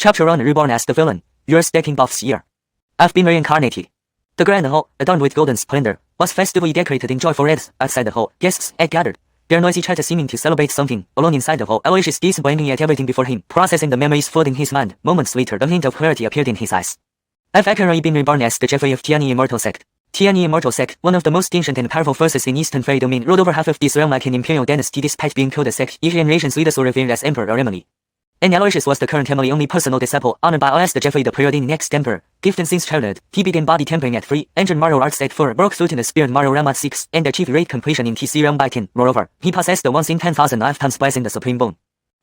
Chapter 1 Reborn as the Villain. You're stacking buffs here. I've been reincarnated. The grand hall, adorned with golden splendor, was festively decorated in joyful wreaths. Outside the hall, guests had gathered, their noisy chatter seeming to celebrate something. Alone inside the hall, Aloysius gazed blankly at everything before him, processing the memories flooding his mind. Moments later, a hint of clarity appeared in his eyes. I've accurately been reborn as the Jeffrey of Tianyi Immortal Sect. Tianyi Immortal Sect, one of the most ancient and powerful forces in Eastern Fey Domain, ruled over half of this realm like an imperial dynasty. Despite being called a sect, each generation's leaders were revered as Emperor or Emily. And Aloysius was the current Emily's only personal disciple, honored by all as the Jeffrey the preordained next emperor. Gifted since childhood, he began body tempering at 3, entered martial arts at 4, broke through to the spirit martial realm at 6, and achieved great completion in TC realm by 10. Moreover, he possessed the once in 10,000 lifetimes blessing, the Supreme Bone.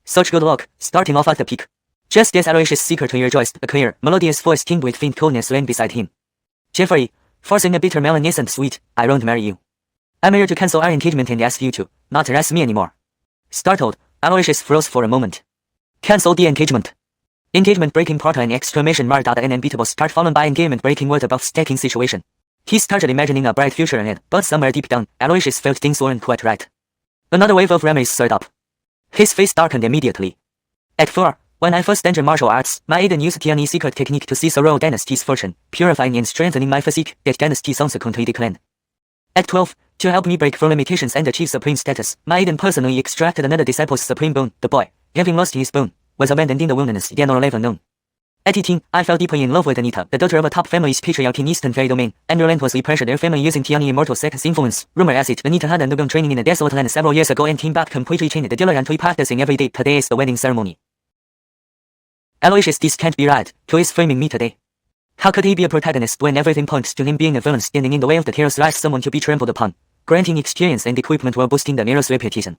Such good luck, starting off at the peak. Just as Aloysius secretly rejoiced, a clear, melodious voice tinged with faint coldness rang beside him. Jeffrey, forcing a bitter melon isn't sweet, I won't marry you. I'm here to cancel our engagement and ask you to not harass me anymore. Startled, Aloysius froze for a moment. Cancel the engagement. Engagement breaking proto and exclamation mark at an unbeatable start followed by engagement breaking word above stacking situation. He started imagining a bright future ahead, but somewhere deep down, Aloysius felt things weren't quite right. Another wave of memories surged up. His face darkened immediately. At 4, when I first entered martial arts, my Aiden used Tianyi's secret technique to seize a royal dynasty's fortune, purifying and strengthening my physique, that dynasty subsequently declined. At 12, to help me break through limitations and achieve supreme status, my Aiden personally extracted another disciple's supreme bone. The boy, having lost his bone, was abandoned in the wilderness, yet no life unknown. At 18, I fell deeply in love with Anita, the daughter of a top family's patriarch in Eastern Fey Domain, and relentlessly pressured their family using Tianyi Immortal Sect's influence. Rumor has it, Anita had undergone training in a desolate land several years ago and came back completely changed, diligently practicing every day. Today is the wedding ceremony. Aloysius, this can't be right. Who is framing me today? How could he be a protagonist when everything points to him being a villain standing in the way of the hero's rise, someone to be trampled upon, granting experience and equipment while boosting the hero's reputation?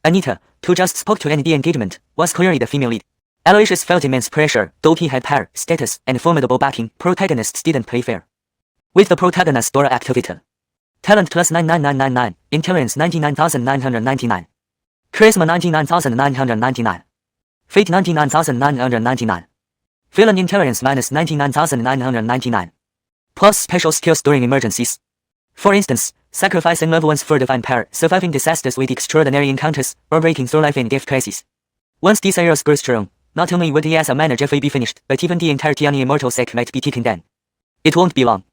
Anita, who just spoke to end the engagement, was clearly the female lead. Aloysius felt immense pressure, though he had power, status, and formidable backing. Protagonists didn't play fair. With the protagonist Dora activated. Talent plus 99999, Intelligence 99,999. Charisma 99,999. Fate 99,999. Villain Intelligence minus 99,999. Plus special skills during emergencies. For instance, sacrificing loved ones for divine power, surviving disasters with extraordinary encounters, or breaking through life and death crises. Once these arrows grew strong, not only would he as a man Jeffrey be finished, but even the entire Tianyi Immortal Sect might be taken down. It won't be long.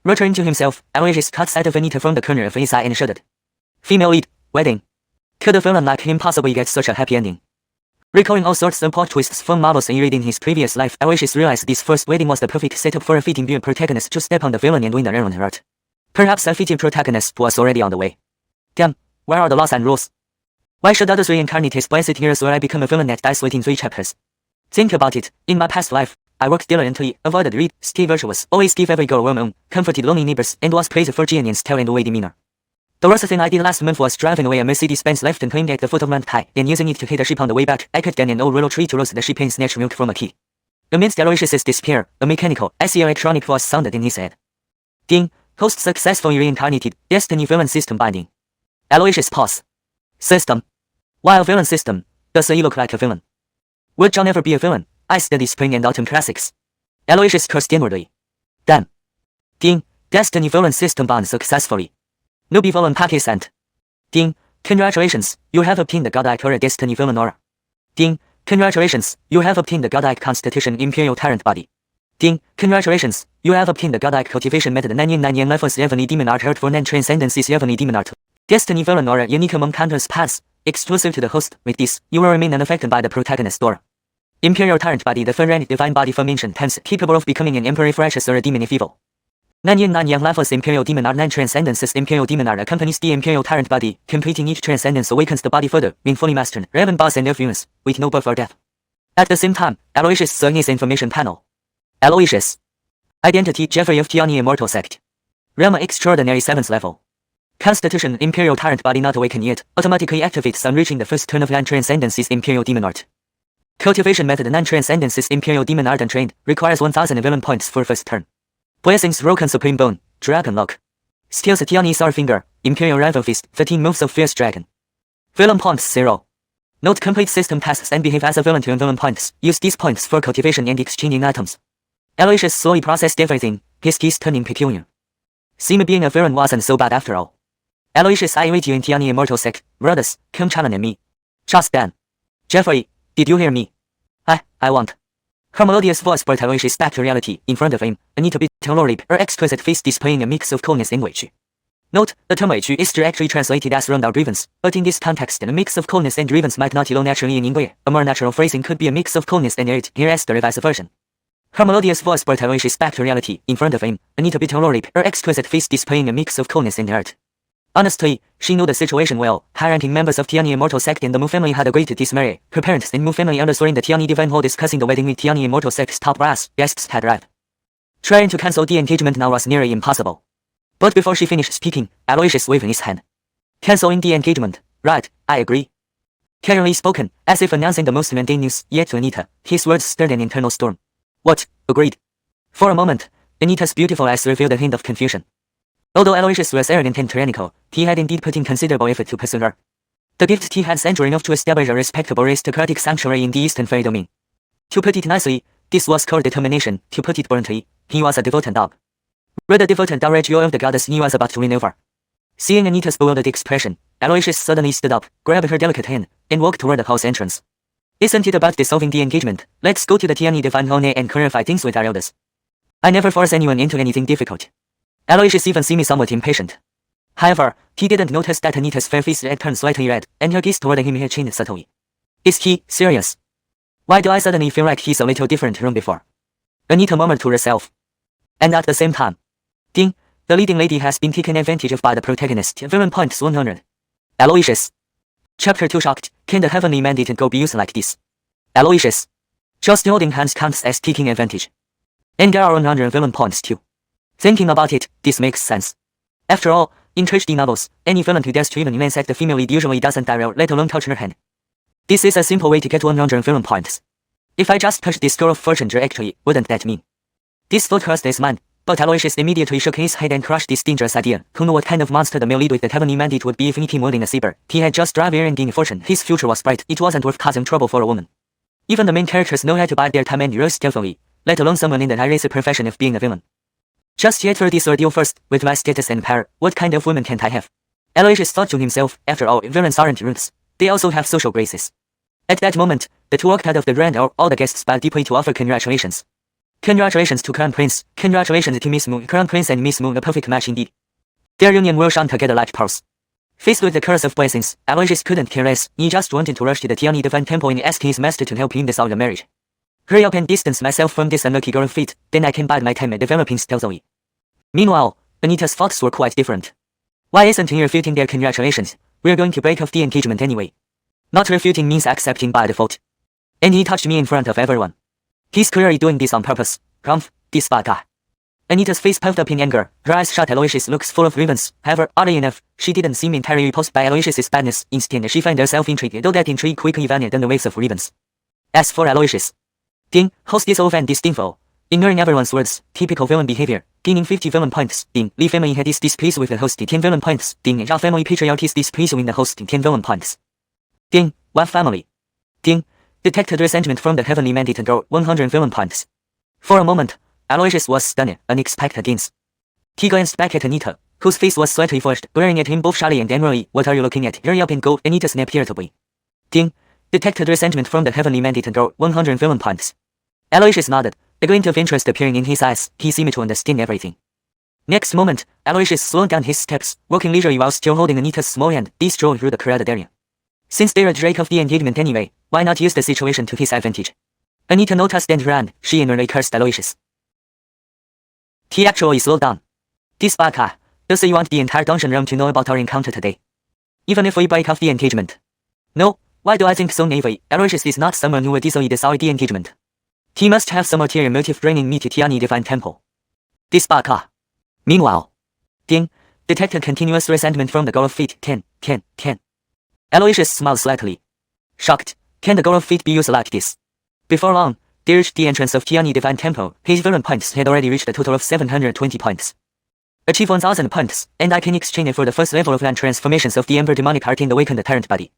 Returning to himself, Aloysius caught sight of Anita from the corner of his eye and shuddered. Female lead, wedding. Could a villain like him possibly get such a happy ending? Recalling all sorts of plot twists from models he read in his previous life, Aloysius realized this first wedding was the perfect setup for a fitting build protagonist to step on the villain and win the Iron Heart. Perhaps a fitting protagonist was already on the way. Damn, where are the laws and rules? Why should others reincarnate his blessed heroes while I become a villain that dies within 3 chapters? Think about it, in my past life, I worked diligently, avoided greed, stayed virtuous, always gave every girl a warm home, comforted lonely neighbors, and was praised for Jianyan's tail and away demeanor. The worst thing I did last month was driving away a Mercedes-Benz left and claimed at the foot of Mount Tai, and using it to hit a sheep on the way back. I cut down an old willow tree to roast the sheep and snatch milk from a key. Amidst Aloysius's despair, a mechanical, icy electronic voice sounded in his head. Ding, host successfully reincarnated, destiny villain system binding. Aloysius pause. System. While villain system, does he look like a villain? Would John ever be a villain? I study spring and autumn classics. Aloysius cursed inwardly. Damn. Ding, destiny villain system bound successfully. Newbie villain package sent. Ding, congratulations, you have obtained the godlike aura destiny villain aura. Ding, congratulations, you have obtained the godlike constitution imperial tyrant body. Ding, congratulations, you have obtained the godlike cultivation method 9 levels heavenly demon art heard for 9 transcendences heavenly demon art. Destiny villain aura unique among countless paths, exclusive to the host. With this, you will remain unaffected by the protagonist aura. Imperial tyrant body, the fun-rank divine body from ancient times, capable of becoming an emperor if righteous or a demon if evil. 9 levels imperial demon art 9 transcendences imperial demon art accompanies the imperial tyrant body, completing each transcendence awakens the body further, being fully mastered, Raven boss and influence, with no birth or death. At the same time, Aloysius saw his information panel. Aloysius. Identity Jeffrey of Tianyi Immortal Sect. Realm Extraordinary 7th level. Constitution Imperial Tyrant Body not awakened yet, automatically activates on reaching the first turn of 9 transcendences Imperial Demon Art. Cultivation method 9 transcendences Imperial Demon Art untrained, requires 1000 villain points for first turn. Blessings Rokan Supreme Bone, Dragon Lock. Skills Tianyi Star Finger, Imperial Rival Fist, 13 moves of Fierce Dragon. Villain points 0. Note complete system tasks and behave as a villain to earn villain points, use these points for cultivation and exchanging items. Aloysius slowly processed everything, his keys turning peculiar. Seem being a villain wasn't so bad after all. Aloysius, I read you in Tianyi Immortal Sect, brothers, come challenge me. Just then. Jeffrey, did you hear me? I won't. Her melodious voice brought Aloysius back to reality. In front of him, Anita bit her lower lip, her exquisite face displaying a mix of coldness and Wuxia. Note, the term Wuxia is directly translated as round or grievance, but in this context a mix of coldness and grievance might not flow naturally in English. A more natural phrasing could be a mix of coldness and irrit, here as the revised version. Her melodious voice brought Aloysius back to reality. In front of him, Anita bit her lower lip, her exquisite face displaying a mix of coldness and irrit. Honestly, she knew the situation well. High-ranking members of Tiani Immortal Sect and the Mu family had agreed to dismarry. Her parents and Mu family elders were in the Tiani Divine Hall discussing the wedding with Tiani Immortal Sect's top brass. Guests had arrived. Trying to cancel the engagement now was nearly impossible. But before she finished speaking, Aloysius waved his hand. Canceling the engagement. Right, I agree. Casually spoken, as if announcing the most mundane news yet to Anita, his words stirred an internal storm. What? Agreed. For a moment, Anita's beautiful eyes revealed a hint of confusion. Although Aloysius was arrogant and tyrannical, he had indeed put in considerable effort to pursue her. The gift he had sent were enough to establish a respectable aristocratic sanctuary in the Eastern Fairy Domain. To put it nicely, this was called determination. To put it bluntly, he was a devoted dog. Rather devoted Dowager of the goddess he was about to win over. Seeing Anita's bewildered expression, Aloysius suddenly stood up, grabbed her delicate hand, and walked toward the house entrance. Isn't it about dissolving the engagement? Let's go to the Tiani Divine Hall and clarify things with our elders. I never force anyone into anything difficult. Aloysius even seemed somewhat impatient. However, he didn't notice that Anita's fair face had turned slightly red, and her gaze toward him had changed subtly. Is he serious? Why do I suddenly feel like he's a little different from before? Anita murmured to herself. And at the same time, ding, the leading lady has been taken advantage of by the protagonist. Villain points 100. Aloysius. Chapter 2 shocked. Can the heavenly mandated go be used like this? Aloysius. Just holding hands counts as taking advantage. And there are 100 villain points too. Thinking about it, this makes sense. After all, in tragedy novels, any villain who dares to even glance at the female lead usually doesn't die well, let alone touch her hand. This is a simple way to get 100 villain points. If I just touched this girl of fortune directly, wouldn't that mean? This thought crossed his mind, but Aloysius immediately shook his head and crushed this dangerous idea. Who knew what kind of monster the male lead with the heavenly mandate would be if he came wielding a saber? He had just drive air and gained fortune. His future was bright. It wasn't worth causing trouble for a woman. Even the main characters know how to bide their time and rose stealthily, let alone someone in the high-racer profession of being a villain. Just yet for this ordeal first, with my status and power, what kind of woman can't I have? Aloysius thought to himself, after all, villains aren't roots. They also have social graces. At that moment, the two walked out of the grand hall, all the guests bowed deeply to offer congratulations. Congratulations to Crown Prince, congratulations to Miss Moon. Crown Prince and Miss Moon, a perfect match indeed. Their union will shine together like pearls. Faced with the curse of blessings, Aloysius couldn't care less. He just wanted to rush to the Tiani Divine Temple and ask his master to help him dissolve the marriage. Hurry up and distance myself from this unlucky girl of fate, then I can bide my time at developing stealthily. Meanwhile, Anita's thoughts were quite different. Why isn't he refuting their congratulations? We're going to break off the engagement anyway. Not refuting means accepting by default. And he touched me in front of everyone. He's clearly doing this on purpose. Humph, this bad guy. Anita's face puffed up in anger. Her eyes shot. Aloysius looks full of grievance. However, oddly enough, she didn't seem entirely repulsed by Aloysius's badness. Instead, she found herself intrigued, though that intrigue quickly vanished under waves of grievance. As for Aloysius, Ding, host this off and disdainful. Ignoring everyone's words, typical villain behavior. Gaining 50 villain points. Ding, Li family head is displeased with the host. 10 villain points. Ding, Zhao family patriarch is displeased with the host. 10 villain points. Ding, Wan family. Ding, detected resentment from the heavenly mandated girl. 100 villain points. For a moment, Aloysius was stunned, unexpected gains. He glanced back at Anita, whose face was slightly flushed, glaring at him both shyly and angrily. What are you looking at? Hurry up and go. Anita snapped irritably. Ding, detected resentment from the heavenly mandated girl. 100 villain points. Aloysius nodded, a glint of interest appearing in his eyes. He seemed to understand everything. Next moment, Aloysius slowed down his steps, walking leisurely while still holding Anita's small hand. They strolled through the crowded area. Since they're a break of the engagement anyway, why not use the situation to his advantage? Anita noticed and ran. She inwardly cursed Aloysius. He actually slowed down. This bad guy, does he want the entire dungeon realm to know about our encounter today? Even if we break off the engagement? No, why do I think so naively? Aloysius is not someone who would easily dissolve the engagement. He must have some ulterior motive bringing me to Tiani Divine Temple. This bad guy. Meanwhile, Ding, detected continuous resentment from the girl of fate. Can. Aloysius smiled slightly. Shocked, can the girl of fate be used like this? Before long, they reached the entrance of Tiani Divine Temple. His villain points had already reached a total of 720 points. Achieve 1000 points, and I can exchange it for the first level of land transformations of the Ember Demonic Heart and awaken the tyrant body.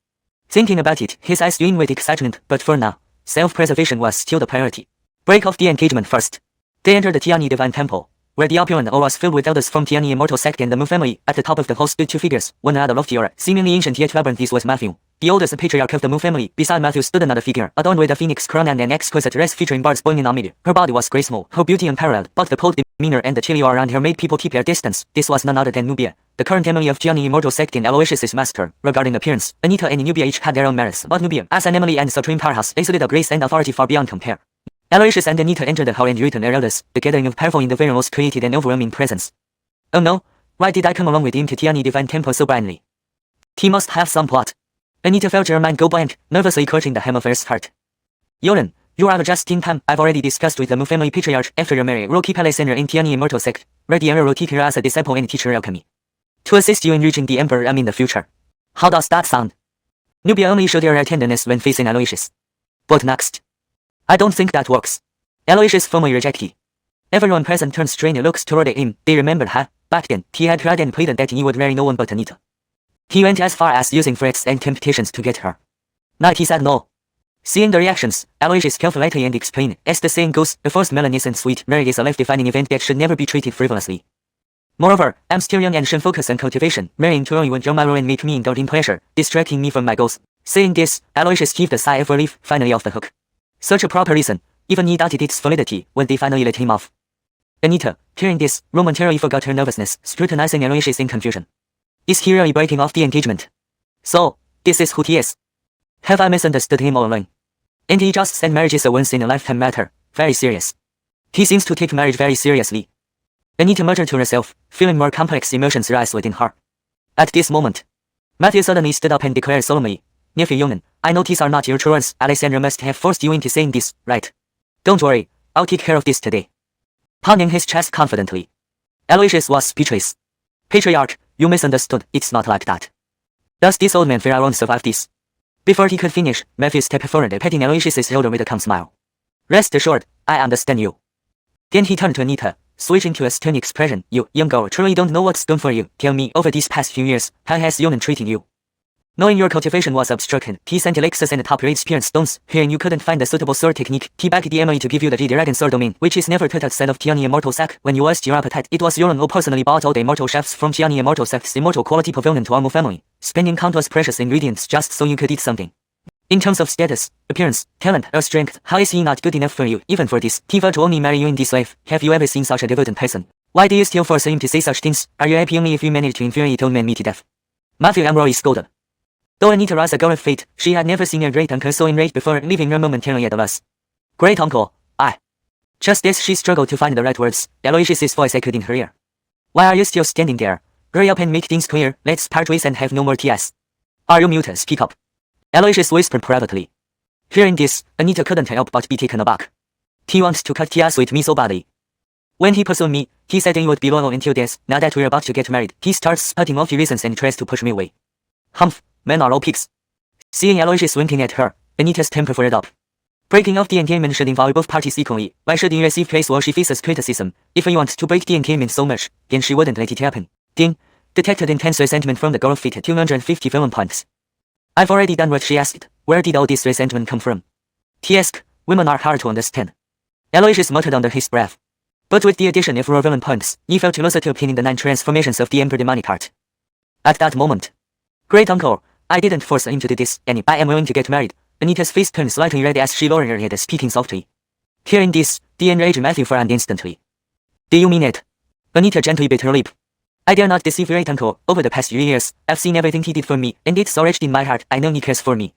Thinking about it, his eyes gleamed with excitement, but for now, self-preservation was still the priority. Break off the engagement first. They entered the Tiani Divine Temple, where the opulent hall was filled with elders from Tiani Immortal Sect and the Mu family. At the top of the hall stood two figures, one rather lofty aura, seemingly ancient yet vibrant. This was Matthew, the oldest patriarch of the Mu family. Beside Matthew stood another figure, adorned with a phoenix crown and an exquisite dress featuring birds boinging amid. Her body was graceful, her beauty unparalleled, but the cold demeanor and the chilly aura around her made people keep their distance. This was none other than Nubia, the current emily of Gianni Immortal sect in Aloysius' massacre. Regarding appearance, Anita and Nubia each had their own merits, but Nubia, as an emily and supreme powerhouse, exuded a grace and authority far beyond compare. Aloysius and Anita entered the hall and returned elders, the gathering of powerful individuals created an overwhelming presence. Oh no, why did I come along with him to Tiani Divine Temple so blindly? He must have some plot. Anita felt her mind go blank, nervously clutching the hem of her skirt. Yoren, you are just in time. I've already discussed with the Mu family patriarch. After your marriage, we'll keep Alexander in Tiani Immortal sect, where the emperor will teach her as a disciple and teach her alchemy, to assist you in reaching the emperor in the future. How does that sound? Nubia only showed her tenderness when facing Aloysius. But next? I don't think that works. Aloysius firmly rejected. Everyone present turned strained looks toward him. They remembered how, back then, he had tried and pleaded that he would marry no one but Anita. He went as far as using threats and temptations to get her. Now he said no. Seeing the reactions, Aloysius calculated and explained, as the saying goes, the first melanins and sweet marriage is a life-defining event that should never be treated frivolously. Moreover, I'm still young and should focus on cultivation. Marrying too early would draw my ruin and make me indulge in pleasure, distracting me from my goals. Saying this, Aloysius heaved a sigh of relief, finally off the hook. Such a proper reason, even he doubted its validity when they finally let him off. Anita, hearing this, momentarily forgot her nervousness, scrutinizing Aloysius in confusion. Is he really breaking off the engagement? So, this is who he is. Have I misunderstood him all along? And he just said marriage is a once-in-a-lifetime matter, very serious. He seems to take marriage very seriously. Anita muttered to herself, feeling more complex emotions rise within her. At this moment, Matthew suddenly stood up and declared solemnly, Nephew Yonan, I know these are not your true words. Alexander must have forced you into saying this, right? Don't worry, I'll take care of this today. Pounding his chest confidently, Aloysius was speechless. Patriarch, you misunderstood, it's not like that. Does this old man fear I won't survive this? Before he could finish, Matthew stepped forward, patting Aloysius' shoulder with a calm smile. Rest assured, I understand you. Then he turned to Anita, switching to a stern expression. You, young girl, truly don't know what's done for you. Tell me, over these past few years, how has Yonan treated you? Knowing your cultivation was obstructed, he sent elixirs and top-grade spirit stones. Hearing you couldn't find a suitable sword technique, he begged the emily to give you the Dragon Sword domain, which is never taught outside of Tiani Immortal Sect. When you lost your appetite, it was Yoran who personally bought all the immortal chefs from Tiani Immortal Sect's immortal quality pavilion to Amu family, spending countless precious ingredients just so you could eat something. In terms of status, appearance, talent, or strength, how is he not good enough for you? Even for this, he vowed to only marry you in this life. Have you ever seen such a devoted person? Why do you still force him to say such things? Are you happy only if you manage to infuriate old man me to death? Matthew angrily scolded. Though Anita was a girl of fate, she had never seen her great uncle so enraged before, leaving her momentarily at a loss. Great uncle, I. Just as she struggled to find the right words, Aloysius' voice echoed in her ear. Why are you still standing there? Hurry up and make things clear. Let's part ways and have no more TS. Are you mute? Speak up. Aloysius whispered privately. Hearing this, Anita couldn't help but be taken aback. He wants to cut TS with me so badly. When he pursued me, he said he would be loyal until death. Now that we're about to get married, he starts spouting off reasons and tries to push me away. Humph. Men are all pigs. Seeing Aloysius winking at her, Anita's temper flared up. Breaking off the engagement should involve both parties equally. Why should he receive praise while she faces criticism? If he wants to break the engagement so much, then she wouldn't let it happen. Ding. Detected intense resentment from the girl feet at 250 villain points. I've already done what she asked. Where did all this resentment come from? Tsk, women are hard to understand. Aloysius muttered under his breath. But with the addition of raw villain points, he felt closer to obtaining the 9 transformations of the Emperor demonic heart. At that moment, Great uncle, I didn't force him to do this, and I am willing to get married. Anita's face turned slightly red as she lowered her head, speaking softly. Hearing this, the enraged Matthew frowned instantly. Do you mean it? Anita gently bit her lip. I dare not deceive great uncle. Over the past few years, I've seen everything he did for me, and it's so etched in my heart. I know he cares for me.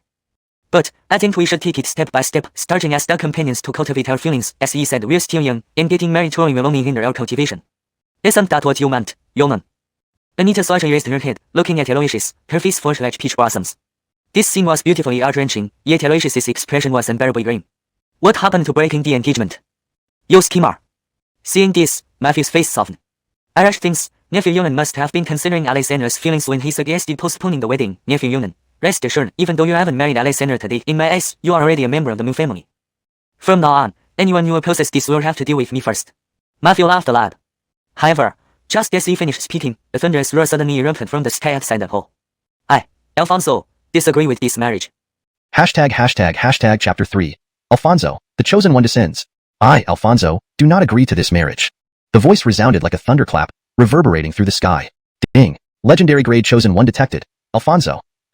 But I think we should take it step by step, starting as the companions to cultivate our feelings. As he said, we're still young, and getting married too early will only hinder our cultivation. Isn't that what you meant, Yonan? Anita slightly raised her head, looking at Aloysius, her face flushed like peach blossoms. This scene was beautifully heart-wrenching, yet Aloysius' expression was unbearably grim. What happened to breaking the engagement? Yo schemer. Seeing this, Matthew's face softened. I rushed things. Nephew Yonan must have been considering Alexander's feelings when he suggested postponing the wedding. Nephew Yonan, rest assured, even though you haven't married Alexander today, in my eyes, you are already a member of the Mu family. From now on, anyone who opposes this will have to deal with me first. Matthew laughed aloud. However, just as he finished speaking, a thunderous roar suddenly erupted from the sky outside the hall. I, Alfonso, disagree with this marriage. Hashtag chapter 3. Alfonso, the chosen one descends. I, Alfonso, do not agree to this marriage. The voice resounded like a thunderclap, reverberating through the sky. Ding. Legendary grade chosen one detected. Alfonso. ***.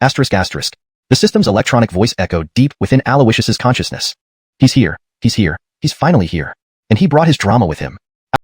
The system's electronic voice echoed deep within Aloysius's consciousness. He's here, he's finally here. And he brought his drama with him.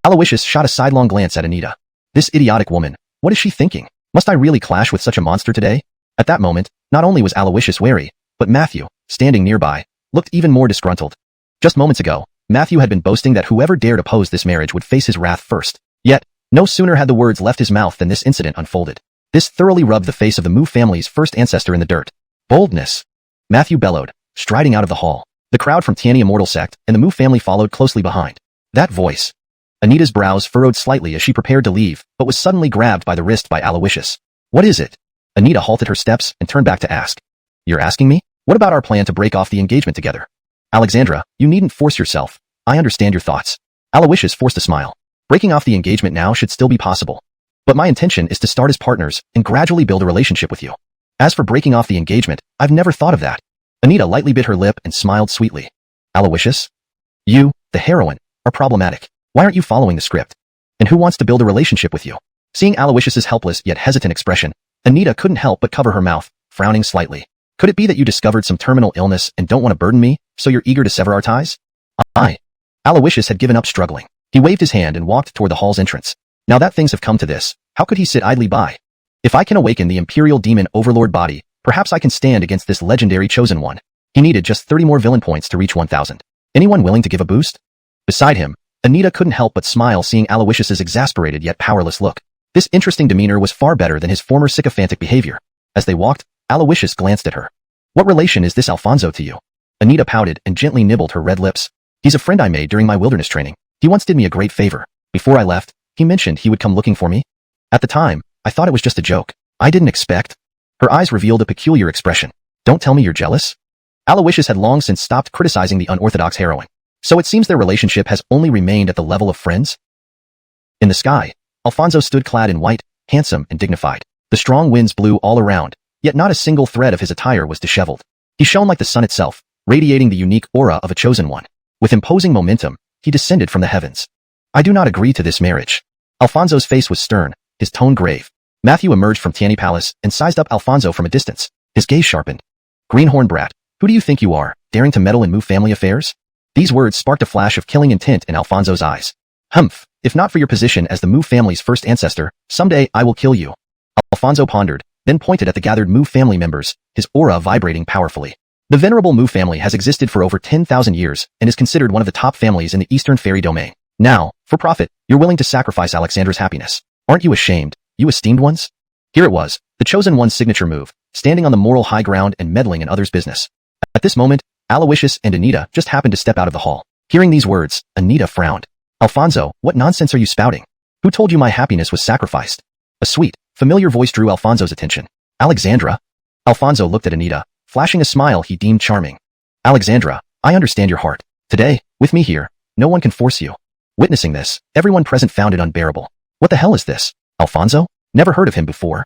Aloysius shot a sidelong glance at Anita. This idiotic woman, what is she thinking? Must I really clash with such a monster today? At that moment, not only was Aloysius wary, but Matthew, standing nearby, looked even more disgruntled. Just moments ago, Matthew had been boasting that whoever dared oppose this marriage would face his wrath first. Yet, no sooner had the words left his mouth than this incident unfolded. This thoroughly rubbed the face of the Mu family's first ancestor in the dirt. Boldness! Matthew bellowed, striding out of the hall. The crowd from Tianyi Immortal Sect and the Mu family followed closely behind. That voice. Anita's brows furrowed slightly as she prepared to leave, but was suddenly grabbed by the wrist by Aloysius. What is it? Anita halted her steps and turned back to ask. You're asking me? What about our plan to break off the engagement together? Alexandra, you needn't force yourself. I understand your thoughts. Aloysius forced a smile. Breaking off the engagement now should still be possible. But my intention is to start as partners and gradually build a relationship with you. As for breaking off the engagement, I've never thought of that. Anita lightly bit her lip and smiled sweetly. Aloysius? You, the heroine, are problematic. Why aren't you following the script? And who wants to build a relationship with you? Seeing Aloysius's helpless yet hesitant expression, Anita couldn't help but cover her mouth, frowning slightly. Could it be that you discovered some terminal illness and don't want to burden me, so you're eager to sever our ties? Aloysius had given up struggling. He waved his hand and walked toward the hall's entrance. Now that things have come to this, how could he sit idly by? If I can awaken the Imperial Demon Overlord body, perhaps I can stand against this legendary Chosen One. He needed just 30 more villain points to reach 1,000. Anyone willing to give a boost? Beside him, Anita couldn't help but smile seeing Aloysius's exasperated yet powerless look. This interesting demeanor was far better than his former sycophantic behavior. As they walked, Aloysius glanced at her. What relation is this Alfonso to you? Anita pouted and gently nibbled her red lips. He's a friend I made during my wilderness training. He once did me a great favor. Before I left, he mentioned he would come looking for me. At the time, I thought it was just a joke. I didn't expect. Her eyes revealed a peculiar expression. Don't tell me you're jealous? Aloysius had long since stopped criticizing the unorthodox heroine. So it seems their relationship has only remained at the level of friends? In the sky, Alfonso stood clad in white, handsome and dignified. The strong winds blew all around, yet not a single thread of his attire was disheveled. He shone like the sun itself, radiating the unique aura of a chosen one. With imposing momentum, he descended from the heavens. I do not agree to this marriage. Alfonso's face was stern, his tone grave. Matthew emerged from Tianyi Palace and sized up Alfonso from a distance. His gaze sharpened. Greenhorn brat, who do you think you are, daring to meddle in Mu family affairs? These words sparked a flash of killing intent in Alfonso's eyes. Humph, if not for your position as the Mu family's first ancestor, someday I will kill you. Alfonso pondered, then pointed at the gathered Mu family members, his aura vibrating powerfully. The venerable Mu family has existed for over 10,000 years and is considered one of the top families in the Eastern Fairy domain. Now, for profit, you're willing to sacrifice Alexandra's happiness. Aren't you ashamed, you esteemed ones? Here it was, the Chosen One's signature move, standing on the moral high ground and meddling in others' business. At this moment, Aloysius and Anita just happened to step out of the hall. Hearing these words, Anita frowned. Alfonso, what nonsense are you spouting? Who told you my happiness was sacrificed? A sweet, familiar voice drew Alfonso's attention. Alexandra? Alfonso looked at Anita, flashing a smile he deemed charming. Alexandra, I understand your heart. Today, with me here, no one can force you. Witnessing this, everyone present found it unbearable. What the hell is this? Alfonso? Never heard of him before.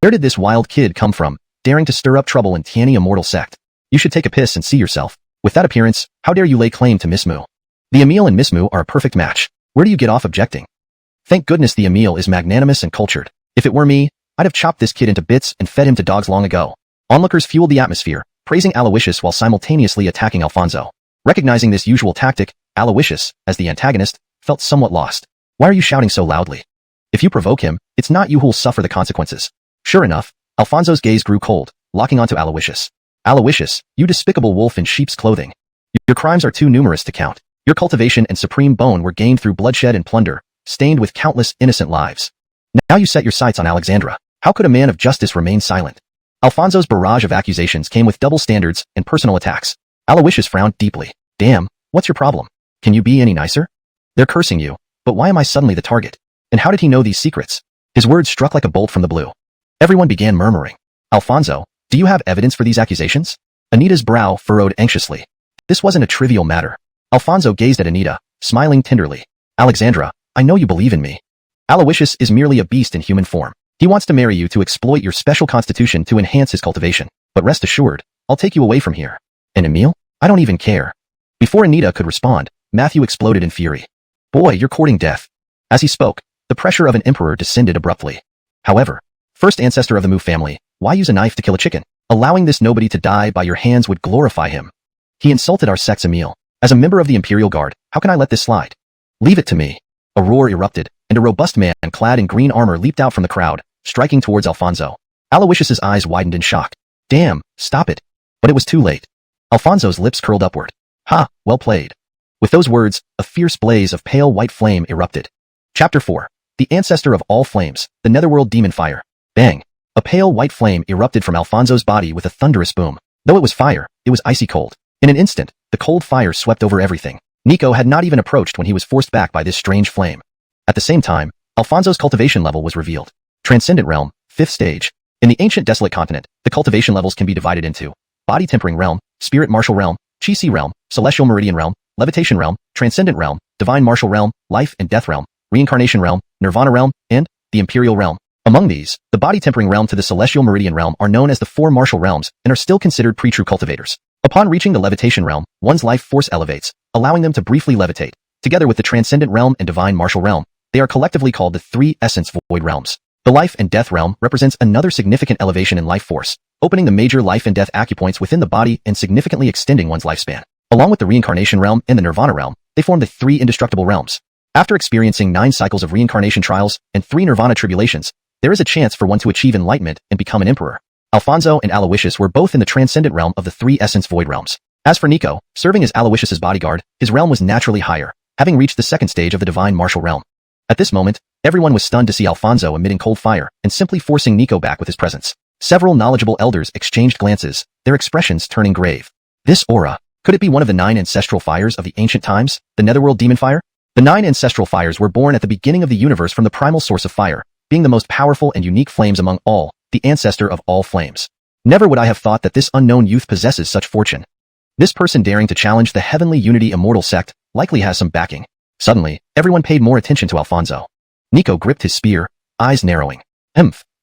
Where did this wild kid come from, daring to stir up trouble in Tianyi Immortal Sect? You should take a piss and see yourself. With that appearance, how dare you lay claim to Miss Mu? The Emil and Miss Mu are a perfect match. Where do you get off objecting? Thank goodness the Emil is magnanimous and cultured. If it were me, I'd have chopped this kid into bits and fed him to dogs long ago. Onlookers fueled the atmosphere, praising Aloysius while simultaneously attacking Alfonso. Recognizing this usual tactic, Aloysius, as the antagonist, felt somewhat lost. Why are you shouting so loudly? If you provoke him, it's not you who'll suffer the consequences. Sure enough, Alfonso's gaze grew cold, locking onto Aloysius. Aloysius, you despicable wolf in sheep's clothing. Your crimes are too numerous to count. Your cultivation and supreme bone were gained through bloodshed and plunder, stained with countless innocent lives. Now you set your sights on Alexandra. How could a man of justice remain silent? Alfonso's barrage of accusations came with double standards and personal attacks. Aloysius frowned deeply. Damn, what's your problem? Can you be any nicer? They're cursing you, but why am I suddenly the target? And how did he know these secrets? His words struck like a bolt from the blue. Everyone began murmuring. Alfonso, do you have evidence for these accusations? Anita's brow furrowed anxiously. This wasn't a trivial matter. Alfonso gazed at Anita, smiling tenderly. Alexandra, I know you believe in me. Aloysius is merely a beast in human form. He wants to marry you to exploit your special constitution to enhance his cultivation. But rest assured, I'll take you away from here. And Emil? I don't even care. Before Anita could respond, Matthew exploded in fury. Boy, you're courting death. As he spoke, the pressure of an emperor descended abruptly. However, first ancestor of the Mu family, why use a knife to kill a chicken? Allowing this nobody to die by your hands would glorify him. He insulted our sex Emil. As a member of the Imperial Guard, how can I let this slide? Leave it to me. A roar erupted, and a robust man clad in green armor leaped out from the crowd, striking towards Alfonso. Aloysius's eyes widened in shock. Damn, stop it. But it was too late. Alfonso's lips curled upward. Ha, well played. With those words, a fierce blaze of pale white flame erupted. Chapter 4. The ancestor of all flames, the netherworld demon fire. Bang. A pale white flame erupted from Alfonso's body with a thunderous boom. Though it was fire, it was icy cold. In an instant, the cold fire swept over everything. Nico had not even approached when he was forced back by this strange flame. At the same time, Alfonso's cultivation level was revealed. Transcendent Realm, 5th stage. In the ancient desolate continent, the cultivation levels can be divided into Body Tempering Realm, Spirit Martial Realm, Chi-Si Realm, Celestial Meridian Realm, Levitation Realm, Transcendent Realm, Divine Martial Realm, Life and Death Realm, Reincarnation Realm, Nirvana Realm, and the Imperial Realm. Among these, the Body Tempering Realm to the Celestial Meridian Realm are known as the 4 martial realms and are still considered pre-true cultivators. Upon reaching the Levitation Realm, one's life force elevates, allowing them to briefly levitate. Together with the Transcendent Realm and Divine Martial Realm, they are collectively called the 3 Essence Void Realms. The Life and Death Realm represents another significant elevation in life force, opening the major life and death acupoints within the body and significantly extending one's lifespan. Along with the Reincarnation Realm and the Nirvana Realm, they form the 3 indestructible realms. After experiencing 9 cycles of reincarnation trials and 3 Nirvana tribulations, there is a chance for one to achieve enlightenment and become an emperor. Alfonso and Aloysius were both in the Transcendent Realm of the 3 Essence Void Realms. As for Nico, serving as Aloysius's bodyguard, his realm was naturally higher, having reached the 2nd stage of the Divine Martial Realm. At this moment, everyone was stunned to see Alfonso emitting cold fire and simply forcing Nico back with his presence. Several knowledgeable elders exchanged glances, their expressions turning grave. This aura, could it be one of the 9 ancestral fires of the ancient times, the netherworld demon fire? The 9 ancestral fires were born at the beginning of the universe from the primal source of fire, being the most powerful and unique flames among all, the ancestor of all flames. Never would I have thought that this unknown youth possesses such fortune. This person daring to challenge the Heavenly Unity Immortal sect likely has some backing. Suddenly, everyone paid more attention to Alfonso. Nico gripped his spear, eyes narrowing.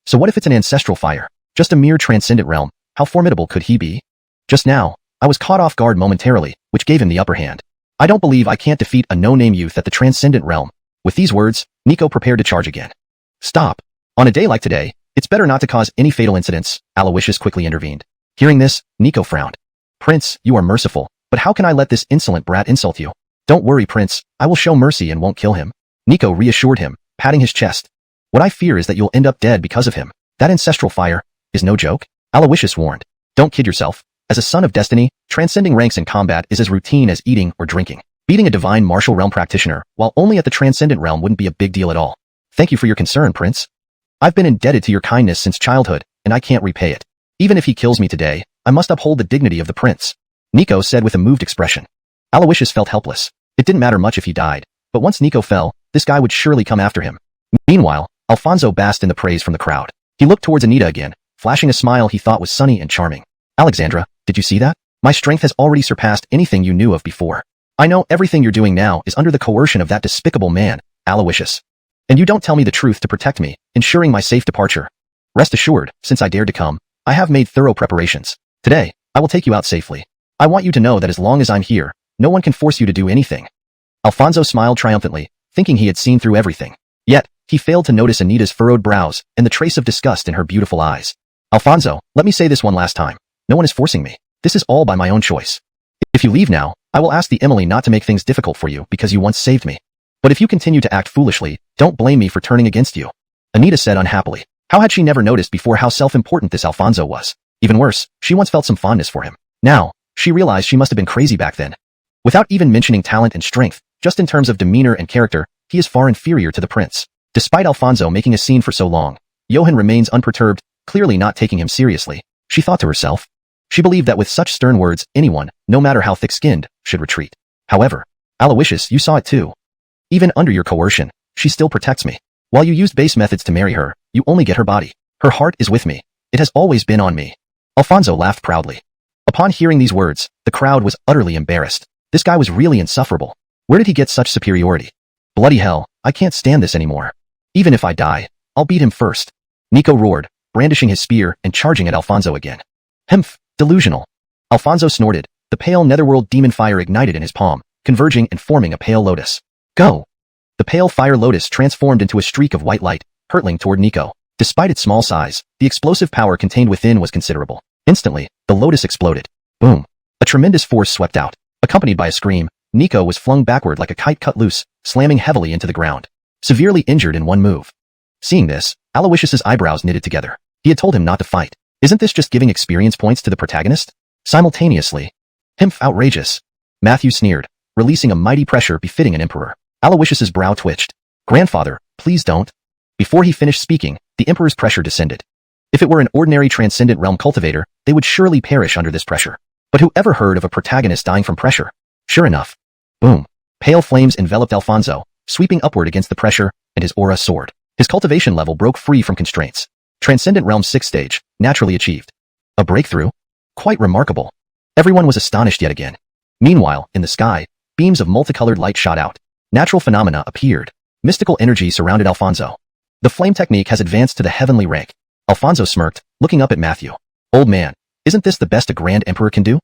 So what if it's an ancestral fire? Just a mere transcendent realm, how formidable could he be? Just now, I was caught off guard momentarily, which gave him the upper hand. I don't believe I can't defeat a no-name youth at the transcendent realm. With these words, Nico prepared to charge again. Stop. On a day like today, it's better not to cause any fatal incidents, Aloysius quickly intervened. Hearing this, Nico frowned. Prince, you are merciful, but how can I let this insolent brat insult you? Don't worry, Prince, I will show mercy and won't kill him. Nico reassured him, patting his chest. What I fear is that you'll end up dead because of him. That ancestral fire is no joke, Aloysius warned. Don't kid yourself. As a son of destiny, transcending ranks in combat is as routine as eating or drinking. Beating a divine martial realm practitioner, while only at the transcendent realm wouldn't be a big deal at all. Thank you for your concern, Prince. I've been indebted to your kindness since childhood, and I can't repay it. Even if he kills me today, I must uphold the dignity of the prince, Nico said with a moved expression. Aloysius felt helpless. It didn't matter much if he died, but once Nico fell, this guy would surely come after him. Meanwhile, Alfonso basked in the praise from the crowd. He looked towards Anita again, flashing a smile he thought was sunny and charming. Alexandra, did you see that? My strength has already surpassed anything you knew of before. I know everything you're doing now is under the coercion of that despicable man, Aloysius. And you don't tell me the truth to protect me, ensuring my safe departure. Rest assured, since I dared to come, I have made thorough preparations. Today, I will take you out safely. I want you to know that as long as I'm here, no one can force you to do anything. Alfonso smiled triumphantly, thinking he had seen through everything. Yet, he failed to notice Anita's furrowed brows and the trace of disgust in her beautiful eyes. Alfonso, let me say this one last time. No one is forcing me. This is all by my own choice. If you leave now, I will ask the Emily not to make things difficult for you because you once saved me. But if you continue to act foolishly, don't blame me for turning against you. Anita said unhappily. How had she never noticed before how self-important this Alfonso was? Even worse, she once felt some fondness for him. Now, she realized she must have been crazy back then. Without even mentioning talent and strength, just in terms of demeanor and character, he is far inferior to the prince. Despite Alfonso making a scene for so long, Johann remains unperturbed, clearly not taking him seriously. She thought to herself. She believed that with such stern words, anyone, no matter how thick-skinned, should retreat. However, Aloysius, you saw it too. Even under your coercion, she still protects me. While you used base methods to marry her, you only get her body. Her heart is with me. It has always been on me. Alfonso laughed proudly. Upon hearing these words, the crowd was utterly embarrassed. This guy was really insufferable. Where did he get such superiority? Bloody hell, I can't stand this anymore. Even if I die, I'll beat him first. Nico roared, brandishing his spear and charging at Alfonso again. Hmph, delusional. Alfonso snorted. The pale netherworld demon fire ignited in his palm, converging and forming a pale lotus. Go! The pale fire lotus transformed into a streak of white light, hurtling toward Nico. Despite its small size, the explosive power contained within was considerable. Instantly, the lotus exploded. Boom. A tremendous force swept out. Accompanied by a scream, Nico was flung backward like a kite cut loose, slamming heavily into the ground. Severely injured in one move. Seeing this, Aloysius's eyebrows knitted together. He had told him not to fight. Isn't this just giving experience points to the protagonist? Simultaneously. Himph, outrageous. Matthew sneered, releasing a mighty pressure befitting an emperor. Aloysius's brow twitched. Grandfather, please don't. Before he finished speaking, the emperor's pressure descended. If it were an ordinary transcendent realm cultivator, they would surely perish under this pressure. But who ever heard of a protagonist dying from pressure? Sure enough. Boom. Pale flames enveloped Alfonso, sweeping upward against the pressure, and his aura soared. His cultivation level broke free from constraints. Transcendent Realm 6th stage, naturally achieved. A breakthrough? Quite remarkable. Everyone was astonished yet again. Meanwhile, in the sky, beams of multicolored light shot out. Natural phenomena appeared. Mystical energy surrounded Alfonso. The flame technique has advanced to the heavenly rank. Alfonso smirked, looking up at Matthew. Old man, isn't this the best a grand emperor can do?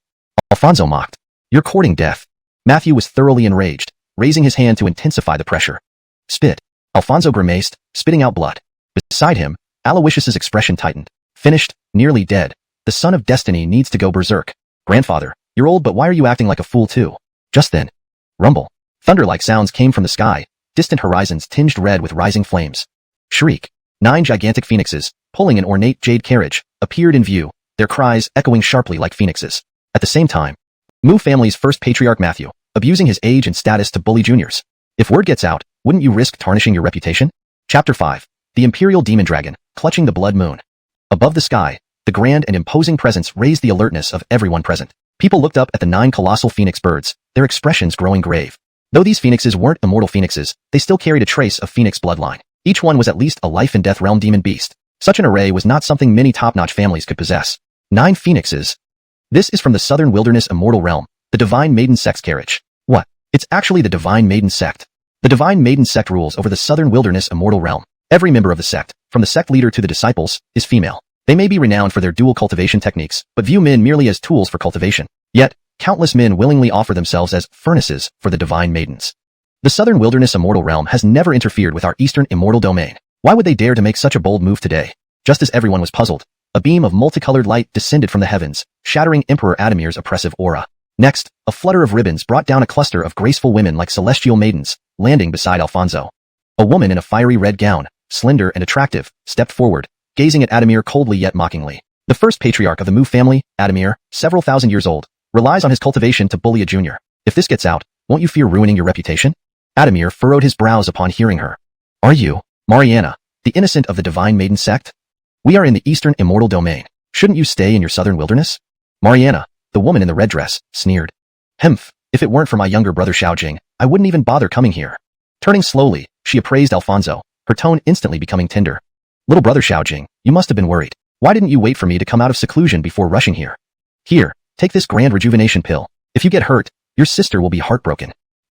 Alfonso mocked. You're courting death. Matthew was thoroughly enraged, raising his hand to intensify the pressure. Spit. Alfonso grimaced, spitting out blood. Beside him, Aloysius's expression tightened. Finished, nearly dead. The son of destiny needs to go berserk. Grandfather, you're old, but why are you acting like a fool too? Just then. Rumble. Thunder-like sounds came from the sky, distant horizons tinged red with rising flames. Shriek. 9 gigantic phoenixes, pulling an ornate jade carriage, appeared in view, their cries echoing sharply like phoenixes. At the same time, Mu family's first patriarch Matthew, abusing his age and status to bully juniors. If word gets out, wouldn't you risk tarnishing your reputation? Chapter 5. The Imperial Demon Dragon, clutching the blood moon. Above the sky, the grand and imposing presence raised the alertness of everyone present. People looked up at the 9 colossal phoenix birds, their expressions growing grave. Though these phoenixes weren't immortal phoenixes, they still carried a trace of phoenix bloodline. Each one was at least a life and death realm demon beast. Such an array was not something many top-notch families could possess. 9 phoenixes. This is from the Southern Wilderness Immortal Realm, the Divine Maiden Sect's carriage. What? It's actually the Divine Maiden Sect. The Divine Maiden Sect rules over the Southern Wilderness Immortal Realm. Every member of the sect, from the sect leader to the disciples, is female. They may be renowned for their dual cultivation techniques, but view men merely as tools for cultivation. Yet, countless men willingly offer themselves as furnaces for the Divine Maidens. The Southern Wilderness Immortal Realm has never interfered with our Eastern Immortal Domain. Why would they dare to make such a bold move today? Just as everyone was puzzled, a beam of multicolored light descended from the heavens, shattering Emperor Adamir's oppressive aura. Next, a flutter of ribbons brought down a cluster of graceful women like celestial maidens, landing beside Alfonso. A woman in a fiery red gown, slender and attractive, stepped forward, gazing at Adamir coldly yet mockingly. The first patriarch of the Mu family, Adamir, several thousand years old, relies on his cultivation to bully a junior. If this gets out, won't you fear ruining your reputation? Adamir furrowed his brows upon hearing her. Are you, Mariana, the innocent of the Divine Maiden Sect? We are in the Eastern Immortal Domain. Shouldn't you stay in your Southern Wilderness? Mariana, the woman in the red dress, sneered. Hemph, if it weren't for my younger brother Xiaojing, I wouldn't even bother coming here. Turning slowly, she appraised Alfonso, her tone instantly becoming tender. Little brother Xiaojing, you must have been worried. Why didn't you wait for me to come out of seclusion before rushing here? Here, take this grand rejuvenation pill. If you get hurt, your sister will be heartbroken.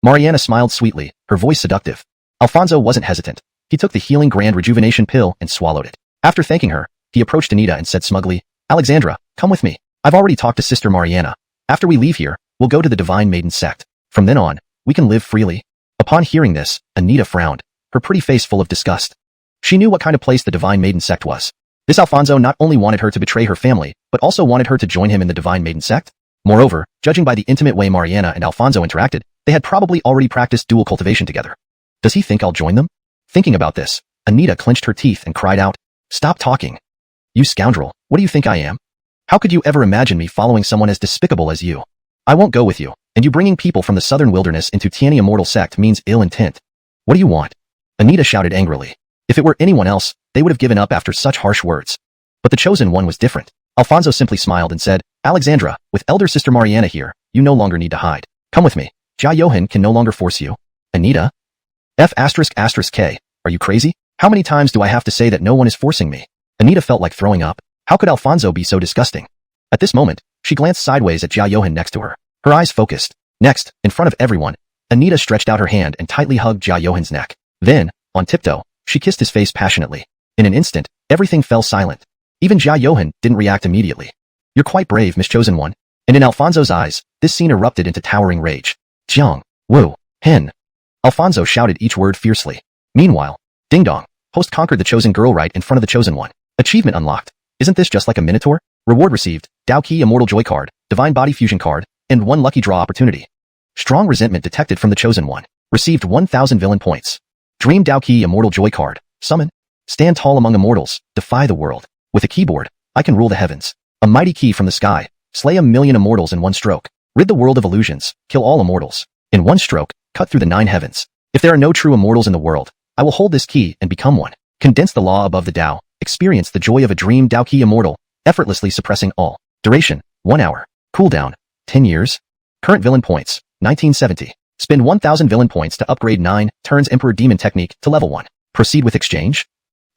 Mariana smiled sweetly, her voice seductive. Alfonso wasn't hesitant. He took the healing grand rejuvenation pill and swallowed it. After thanking her, he approached Anita and said smugly, Alexandra, come with me. I've already talked to Sister Mariana. After we leave here, we'll go to the Divine Maiden Sect. From then on, we can live freely. Upon hearing this, Anita frowned, her pretty face full of disgust. She knew what kind of place the Divine Maiden Sect was. This Alfonso not only wanted her to betray her family, but also wanted her to join him in the Divine Maiden Sect. Moreover, judging by the intimate way Mariana and Alfonso interacted, they had probably already practiced dual cultivation together. Does he think I'll join them? Thinking about this, Anita clenched her teeth and cried out, Stop talking. You scoundrel, what do you think I am? How could you ever imagine me following someone as despicable as you? I won't go with you, and you bringing people from the Southern Wilderness into Tiani Immortal Sect means ill intent. What do you want? Anita shouted angrily. If it were anyone else, they would have given up after such harsh words. But the chosen one was different. Alfonso simply smiled and said, Alexandra, with elder sister Mariana here, you no longer need to hide. Come with me. Jia Yohan can no longer force you. Anita? F***K, are you crazy? How many times do I have to say that no one is forcing me? Anita felt like throwing up. How could Alfonso be so disgusting? At this moment, she glanced sideways at Jia Yohan next to her. Her eyes focused. Next, in front of everyone, Anita stretched out her hand and tightly hugged Jia Yohan's neck. Then, on tiptoe, she kissed his face passionately. In an instant, everything fell silent. Even Jia Yohan didn't react immediately. You're quite brave, Miss Chosen One. And in Alfonso's eyes, this scene erupted into towering rage. Jiang, Wu, Hen. Alfonso shouted each word fiercely. Meanwhile, Ding Dong, host conquered the chosen girl right in front of the chosen one. Achievement unlocked. Isn't this just like a minotaur? Reward received, Dao Qi Immortal Joy card, Divine Body Fusion card, and 1 lucky draw opportunity. Strong resentment detected from the chosen one. Received 1000 villain points. Dream Dao Qi Immortal Joy card. Summon. Stand tall among immortals, defy the world. With a keyboard, I can rule the heavens. A mighty key from the sky. Slay 1,000,000 immortals in one stroke. Rid the world of illusions. Kill all immortals. In one stroke, cut through the 9 heavens. If there are no true immortals in the world, I will hold this key and become one. Condense the law above the Dao. Experience the joy of a dream Dao Qi Immortal, effortlessly suppressing all. Duration, 1 hour. Cooldown, 10 years. Current villain points, 1970. Spend 1000 villain points to upgrade 9 turns Emperor Demon Technique to level 1. Proceed with exchange.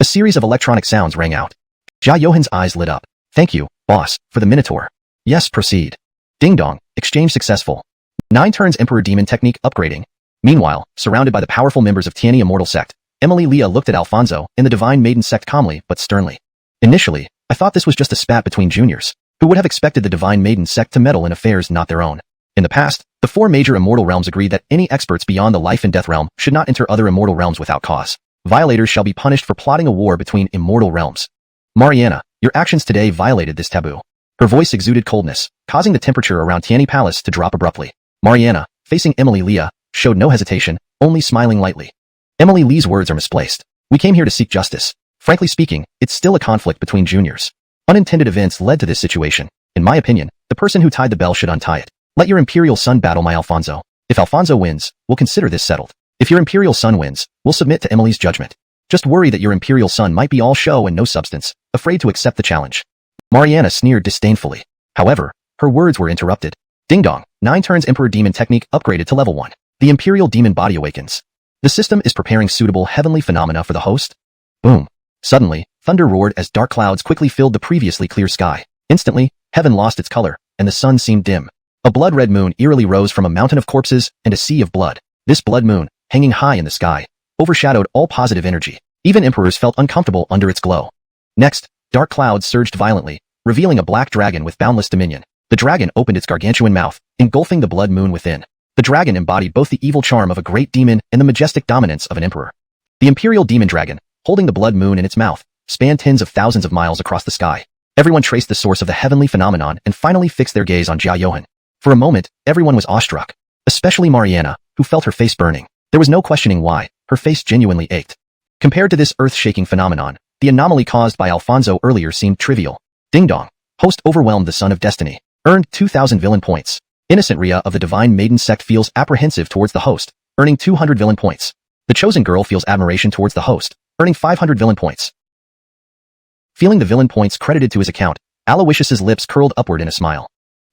A series of electronic sounds rang out. Jia Yohan's eyes lit up. Thank you, boss, for the Minotaur. Yes, proceed. Ding dong, exchange successful. 9 turns Emperor Demon Technique upgrading. Meanwhile, surrounded by the powerful members of Tianyi Immortal Sect, Emily Leah looked at Alfonso and the Divine Maiden Sect calmly but sternly. Initially, I thought this was just a spat between juniors. Who would have expected the Divine Maiden Sect to meddle in affairs not their own? In the past, the 4 major immortal realms agreed that any experts beyond the life and death realm should not enter other immortal realms without cause. Violators shall be punished for plotting a war between immortal realms. Mariana, your actions today violated this taboo. Her voice exuded coldness, causing the temperature around Tianyi Palace to drop abruptly. Mariana, facing Emily Leah, showed no hesitation, only smiling lightly. Emily Lee's words are misplaced. We came here to seek justice. Frankly speaking, it's still a conflict between juniors. Unintended events led to this situation. In my opinion, the person who tied the bell should untie it. Let your imperial son battle my Alfonso. If Alfonso wins, we'll consider this settled. If your imperial son wins, we'll submit to Emily's judgment. Just worry that your imperial son might be all show and no substance, afraid to accept the challenge. Mariana sneered disdainfully. However, her words were interrupted. Ding dong, 9 turns Emperor Demon Technique upgraded to level 1. The Imperial Demon Body awakens. The system is preparing suitable heavenly phenomena for the host. Boom. Suddenly, thunder roared as dark clouds quickly filled the previously clear sky. Instantly, heaven lost its color, and the sun seemed dim. A blood-red moon eerily rose from a mountain of corpses and a sea of blood. This blood moon, hanging high in the sky, overshadowed all positive energy. Even emperors felt uncomfortable under its glow. Next, dark clouds surged violently, revealing a black dragon with boundless dominion. The dragon opened its gargantuan mouth, engulfing the blood moon within. The dragon embodied both the evil charm of a great demon and the majestic dominance of an emperor. The Imperial Demon Dragon, holding the blood moon in its mouth, spanned tens of thousands of miles across the sky. Everyone traced the source of the heavenly phenomenon and finally fixed their gaze on Jia Yohan. For a moment, everyone was awestruck, especially Mariana, who felt her face burning. There was no questioning why, her face genuinely ached. Compared to this earth-shaking phenomenon, the anomaly caused by Alfonso earlier seemed trivial. Ding dong. Host overwhelmed the Son of Destiny. Earned 2,000 villain points. Innocent Rhea of the Divine Maiden Sect feels apprehensive towards the host, earning 200 villain points. The Chosen Girl feels admiration towards the host, earning 500 villain points. Feeling the villain points credited to his account, Aloysius's lips curled upward in a smile.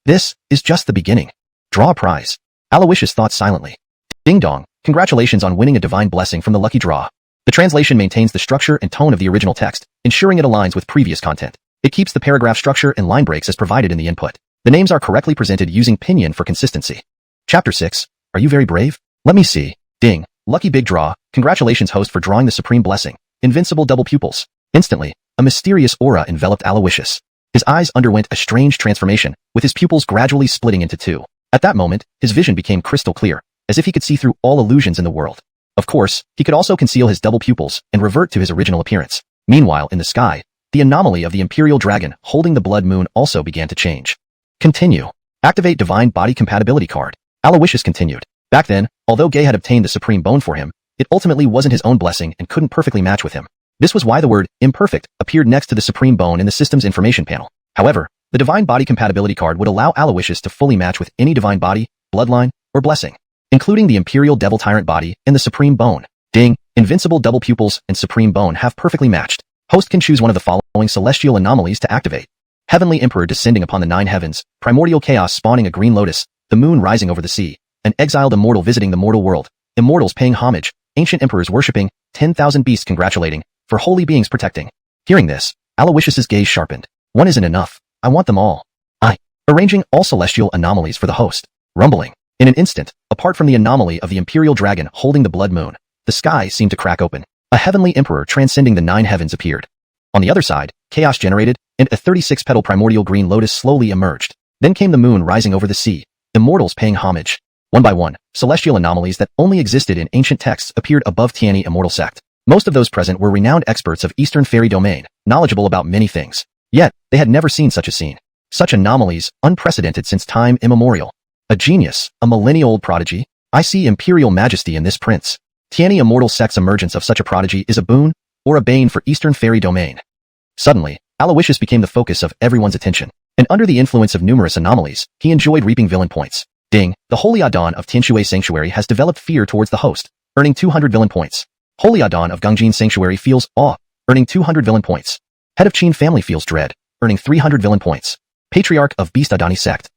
This is just the beginning. Draw a prize. Aloysius thought silently. Ding dong, congratulations on winning a divine blessing from the lucky draw. The translation maintains the structure and tone of the original text, ensuring it aligns with previous content. It keeps the paragraph structure and line breaks as provided in the input. The names are correctly presented using pinyin for consistency. Chapter 6. Are you very brave? Let me see. Ding. Lucky big draw. Congratulations host for drawing the supreme blessing. Invincible double pupils. Instantly, a mysterious aura enveloped Aloysius. His eyes underwent a strange transformation, with his pupils gradually splitting into two. At that moment, his vision became crystal clear, as if he could see through all illusions in the world. Of course, he could also conceal his double pupils and revert to his original appearance. Meanwhile, in the sky, the anomaly of the Imperial Dragon holding the blood moon also began to change. Continue. Activate Divine Body Compatibility card. Aloysius continued. Back then, although Gay had obtained the Supreme Bone for him, it ultimately wasn't his own blessing and couldn't perfectly match with him. This was why the word imperfect appeared next to the Supreme Bone in the system's information panel. However, the Divine Body Compatibility card would allow Aloysius to fully match with any divine body, bloodline, or blessing, including the Imperial Devil Tyrant body and the Supreme Bone. Ding, Invincible Double Pupils and Supreme Bone have perfectly matched. Host can choose one of the following celestial anomalies to activate. Heavenly Emperor descending upon the 9 heavens, primordial chaos spawning a green lotus, the moon rising over the sea, an exiled immortal visiting the mortal world, immortals paying homage, ancient emperors worshipping, 10,000 beasts congratulating, for holy beings protecting. Hearing this, Aloysius's gaze sharpened. One isn't enough. I want them all. Arranging all celestial anomalies for the host. Rumbling. In an instant, apart from the anomaly of the Imperial Dragon holding the blood moon, the sky seemed to crack open. A heavenly emperor transcending the 9 heavens appeared. On the other side, chaos generated, and a 36-petal primordial green lotus slowly emerged. Then came the moon rising over the sea, immortals paying homage. One by one, celestial anomalies that only existed in ancient texts appeared above Tianyi Immortal Sect. Most of those present were renowned experts of Eastern Fairy Domain, knowledgeable about many things. Yet, they had never seen such a scene. Such anomalies, unprecedented since time immemorial. A genius, a millennia-old prodigy. I see imperial majesty in this prince. Tianyi immortal sect's emergence of such a prodigy is a boon or a bane for Eastern Fairy Domain. Suddenly, Aloysius became the focus of everyone's attention, and under the influence of numerous anomalies, he enjoyed reaping villain points. Ding, the Holy Adon of Tianxia Sanctuary has developed fear towards the host, earning 200 villain points. Holy Adon of Gongjin Sanctuary feels awe, earning 200 villain points. Head of Qin family feels dread, earning 300 villain points. Patriarch of Beast Adani sect.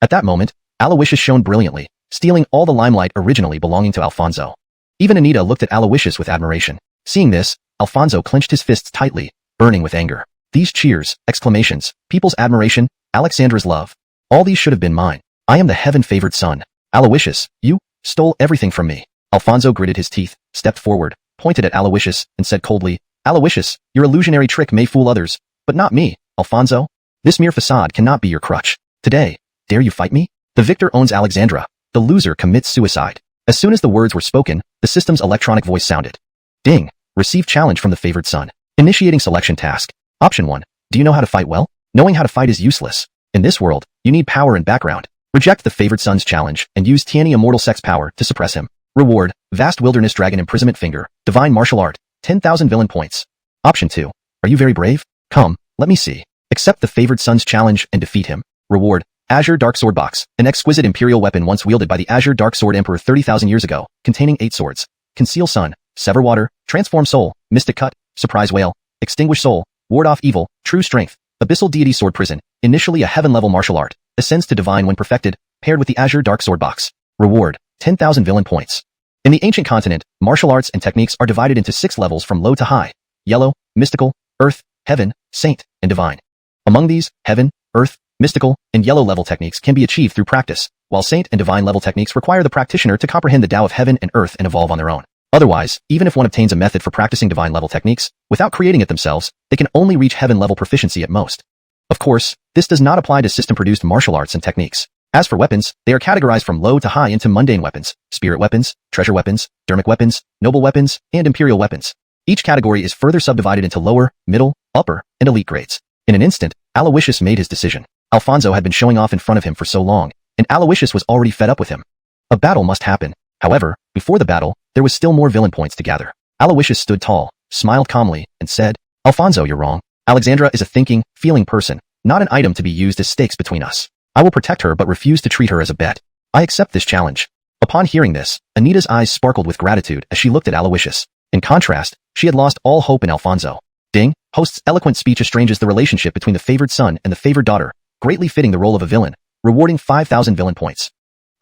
At that moment, Aloysius shone brilliantly, stealing all the limelight originally belonging to Alfonso. Even Anita looked at Aloysius with admiration. Seeing this, Alfonso clenched his fists tightly, burning with anger. These cheers, exclamations, people's admiration, Alexandra's love. All these should have been mine. I am the heaven-favored son. Aloysius, you stole everything from me. Alfonso gritted his teeth, stepped forward, pointed at Aloysius, and said coldly, Aloysius, your illusionary trick may fool others, but not me, Alfonso. This mere facade cannot be your crutch. Today, dare you fight me? The victor owns Alexandra. The loser commits suicide. As soon as the words were spoken, the system's electronic voice sounded. Ding. Receive challenge from the favored son. Initiating selection task. Option 1. Do you know how to fight well? Knowing how to fight is useless. In this world, you need power and background. Reject the favored son's challenge and use Tianyi immortal sex power to suppress him. Reward, Vast Wilderness Dragon Imprisonment Finger, Divine Martial Art, 10,000 villain points. Option 2. Are you very brave? Come, let me see. Accept the favored son's challenge and defeat him. Reward, Azure Dark Sword Box, an exquisite imperial weapon once wielded by the Azure Dark Sword Emperor 30,000 years ago, containing 8 swords. Conceal Sun, Sever Water, Transform Soul, Mystic Cut, Surprise Whale, Extinguish Soul, Ward Off Evil, True Strength, Abyssal Deity Sword Prison, initially a heaven-level martial art, ascends to divine when perfected, paired with the Azure Dark Sword Box. Reward, 10,000 villain points. In the ancient continent, martial arts and techniques are divided into 6 levels from low to high: yellow, mystical, earth, heaven, saint, and divine. Among these, heaven, earth, mystical, and yellow level techniques can be achieved through practice, while saint and divine level techniques require the practitioner to comprehend the Tao of heaven and earth and evolve on their own. Otherwise, even if one obtains a method for practicing divine level techniques, without creating it themselves, they can only reach heaven level proficiency at most. Of course, this does not apply to system-produced martial arts and techniques. As for weapons, they are categorized from low to high into mundane weapons, spirit weapons, treasure weapons, dermic weapons, noble weapons, and imperial weapons. Each category is further subdivided into lower, middle, upper, and elite grades. In an instant, Aloysius made his decision. Alfonso had been showing off in front of him for so long, and Aloysius was already fed up with him. A battle must happen. However, before the battle, there was still more villain points to gather. Aloysius stood tall, smiled calmly, and said, Alfonso, you're wrong. Alexandra is a thinking, feeling person, not an item to be used as stakes between us. I will protect her but refuse to treat her as a bet. I accept this challenge. Upon hearing this, Anita's eyes sparkled with gratitude as she looked at Aloysius. In contrast, she had lost all hope in Alfonso. Ding, host's eloquent speech estranges the relationship between the favored son and the favored daughter, greatly fitting the role of a villain, rewarding 5,000 villain points.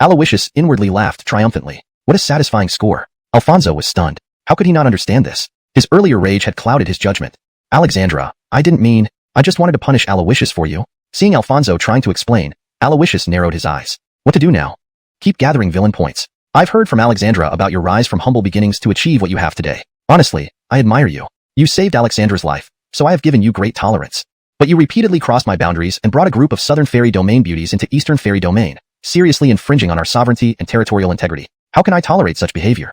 Aloysius inwardly laughed triumphantly. What a satisfying score. Alfonso was stunned. How could he not understand this? His earlier rage had clouded his judgment. Alexandra, I didn't mean, I just wanted to punish Aloysius for you. Seeing Alfonso trying to explain, Aloysius narrowed his eyes. What to do now? Keep gathering villain points. I've heard from Alexandra about your rise from humble beginnings to achieve what you have today. Honestly, I admire you. You saved Alexandra's life, so I have given you great tolerance. But you repeatedly crossed my boundaries and brought a group of Southern Fairy Domain beauties into Eastern Fairy Domain, seriously infringing on our sovereignty and territorial integrity. How can I tolerate such behavior?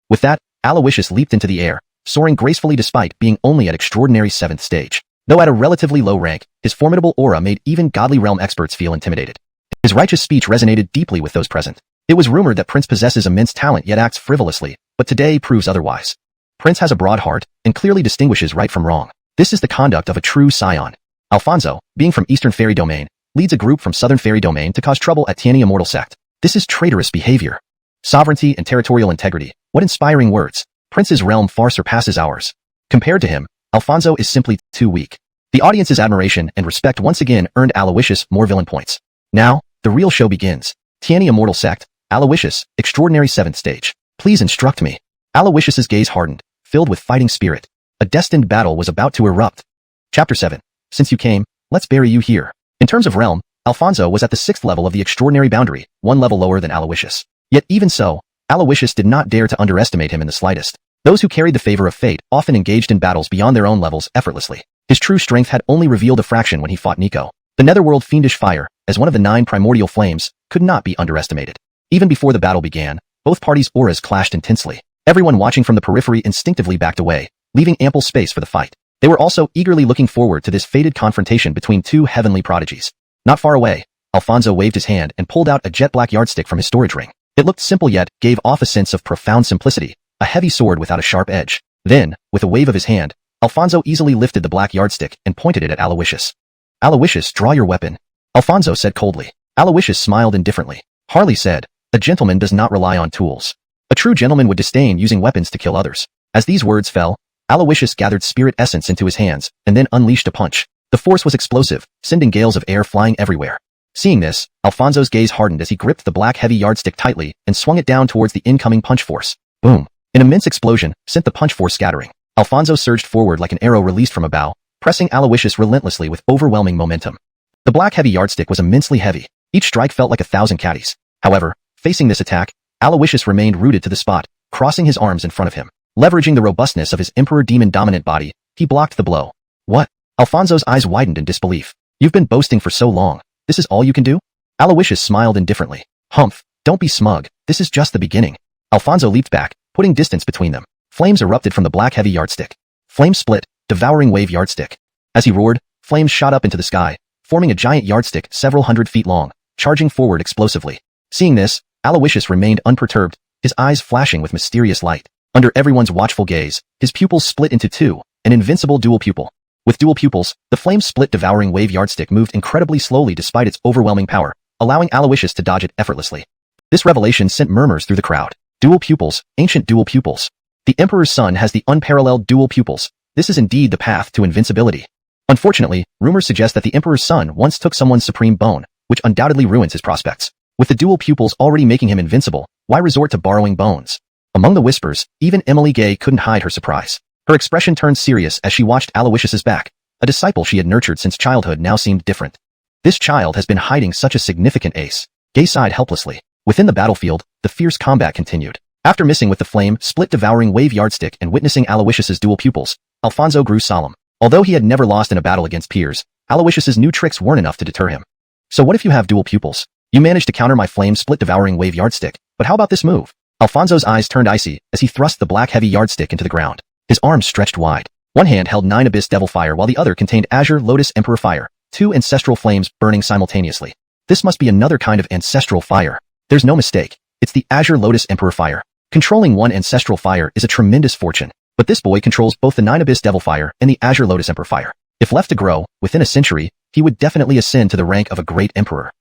With that, Aloysius leaped into the air, soaring gracefully despite being only at extraordinary 7th stage. Though at a relatively low rank, his formidable aura made even godly realm experts feel intimidated. His righteous speech resonated deeply with those present. It was rumored that Prince possesses immense talent yet acts frivolously, but today proves otherwise. Prince has a broad heart and clearly distinguishes right from wrong. This is the conduct of a true scion. Alfonso, being from Eastern Fairy Domain, leads a group from Southern Fairy Domain to cause trouble at Tianyi Immortal Sect. This is traitorous behavior. Sovereignty and territorial integrity. What inspiring words. Prince's realm far surpasses ours. Compared to him, Alfonso is simply too weak. The audience's admiration and respect once again earned Aloysius more villain points. Now, the real show begins. Tianyi Immortal Sect, Aloysius, extraordinary 7th stage. Please instruct me. Aloysius's gaze hardened, filled with fighting spirit. A destined battle was about to erupt. Chapter 7. Since you came, let's bury you here. In terms of realm, Alfonso was at the 6th level of the extraordinary boundary, 1 level lower than Aloysius. Yet even so, Aloysius did not dare to underestimate him in the slightest. Those who carried the favor of fate often engaged in battles beyond their own levels effortlessly. His true strength had only revealed a fraction when he fought Nico. The netherworld fiendish fire, as one of the 9 primordial flames, could not be underestimated. Even before the battle began, both parties' auras clashed intensely. Everyone watching from the periphery instinctively backed away, leaving ample space for the fight. They were also eagerly looking forward to this fated confrontation between two heavenly prodigies. Not far away, Alfonso waved his hand and pulled out a jet-black yardstick from his storage ring. It looked simple yet gave off a sense of profound simplicity, a heavy sword without a sharp edge. Then, with a wave of his hand, Alfonso easily lifted the black yardstick and pointed it at Aloysius. "Aloysius, draw your weapon," Alfonso said coldly. Aloysius smiled indifferently. Harley said, "A gentleman does not rely on tools. A true gentleman would disdain using weapons to kill others." As these words fell, Aloysius gathered spirit essence into his hands and then unleashed a punch. The force was explosive, sending gales of air flying everywhere. Seeing this, Alfonso's gaze hardened as he gripped the black heavy yardstick tightly and swung it down towards the incoming punch force. Boom! An immense explosion sent the punch force scattering. Alfonso surged forward like an arrow released from a bow, pressing Aloysius relentlessly with overwhelming momentum. The black heavy yardstick was immensely heavy. Each strike felt like 1,000 caddies. However, facing this attack, Aloysius remained rooted to the spot, crossing his arms in front of him. Leveraging the robustness of his Emperor Demon-dominant body, he blocked the blow. "What?" Alfonso's eyes widened in disbelief. "You've been boasting for so long. This is all you can do?" Aloysius smiled indifferently. "Humph, don't be smug. This is just the beginning." Alfonso leaped back, putting distance between them. Flames erupted from the black heavy yardstick. Flames split, devouring wave yardstick. As he roared, flames shot up into the sky, forming a giant yardstick several hundred feet long, charging forward explosively. Seeing this, Aloysius remained unperturbed, his eyes flashing with mysterious light. Under everyone's watchful gaze, his pupils split into two, an invincible dual pupil. With dual pupils, the flame-split devouring wave yardstick moved incredibly slowly despite its overwhelming power, allowing Aloysius to dodge it effortlessly. This revelation sent murmurs through the crowd. Dual pupils, ancient dual pupils. The Emperor's son has the unparalleled dual pupils. This is indeed the path to invincibility. Unfortunately, rumors suggest that the Emperor's son once took someone's supreme bone, which undoubtedly ruins his prospects. With the dual pupils already making him invincible, why resort to borrowing bones? Among the whispers, even Emily Gay couldn't hide her surprise. Her expression turned serious as she watched Aloysius's back. A disciple she had nurtured since childhood now seemed different. This child has been hiding such a significant ace. Gay sighed helplessly. Within the battlefield, the fierce combat continued. After missing with the flame-split devouring wave yardstick and witnessing Aloysius's dual pupils, Alfonso grew solemn. Although he had never lost in a battle against peers, Aloysius's new tricks weren't enough to deter him. "So what if you have dual pupils? You managed to counter my flame-split devouring wave yardstick, but how about this move?" Alfonso's eyes turned icy as he thrust the black heavy yardstick into the ground. His arms stretched wide. One hand held 9 Abyss Devil Fire while the other contained Azure Lotus Emperor Fire, 2 ancestral flames burning simultaneously. This must be another kind of ancestral fire. There's no mistake. It's the Azure Lotus Emperor Fire. Controlling one ancestral fire is a tremendous fortune, but this boy controls both the 9 Abyss Devil Fire and the Azure Lotus Emperor Fire. If left to grow, within a century, he would definitely ascend to the rank of a great emperor.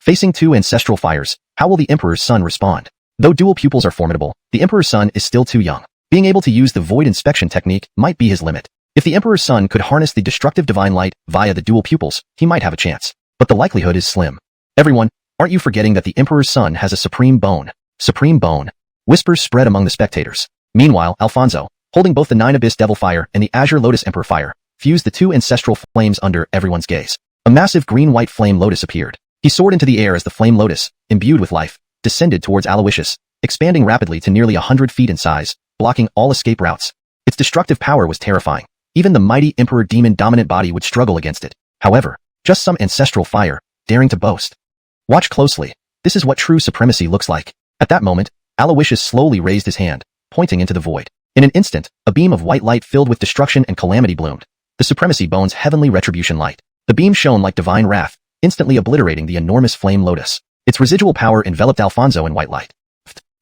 Facing 2 ancestral fires, how will the Emperor's son respond? Though dual pupils are formidable, the Emperor's son is still too young. Being able to use the void inspection technique might be his limit. If the Emperor's son could harness the destructive divine light via the dual pupils, he might have a chance. But the likelihood is slim. "Everyone, aren't you forgetting that the Emperor's son has a supreme bone?" Supreme bone. Whispers spread among the spectators. Meanwhile, Alfonso, holding both the 9 Abyss Devil Fire and the Azure Lotus Emperor Fire, fused the 2 ancestral flames under everyone's gaze. A massive green-white flame lotus appeared. He soared into the air as the flame lotus, imbued with life, descended towards Aloysius, expanding rapidly to nearly 100 feet in size, blocking all escape routes. Its destructive power was terrifying. Even the mighty Emperor Demon-dominant body would struggle against it. However, just some ancestral fire, daring to boast. Watch closely. This is what true supremacy looks like. At that moment, Aloysius slowly raised his hand, pointing into the void. In an instant, a beam of white light filled with destruction and calamity bloomed. The Supremacy Bone's heavenly retribution light. The beam shone like divine wrath, instantly obliterating the enormous flame lotus. Its residual power enveloped Alfonso in white light.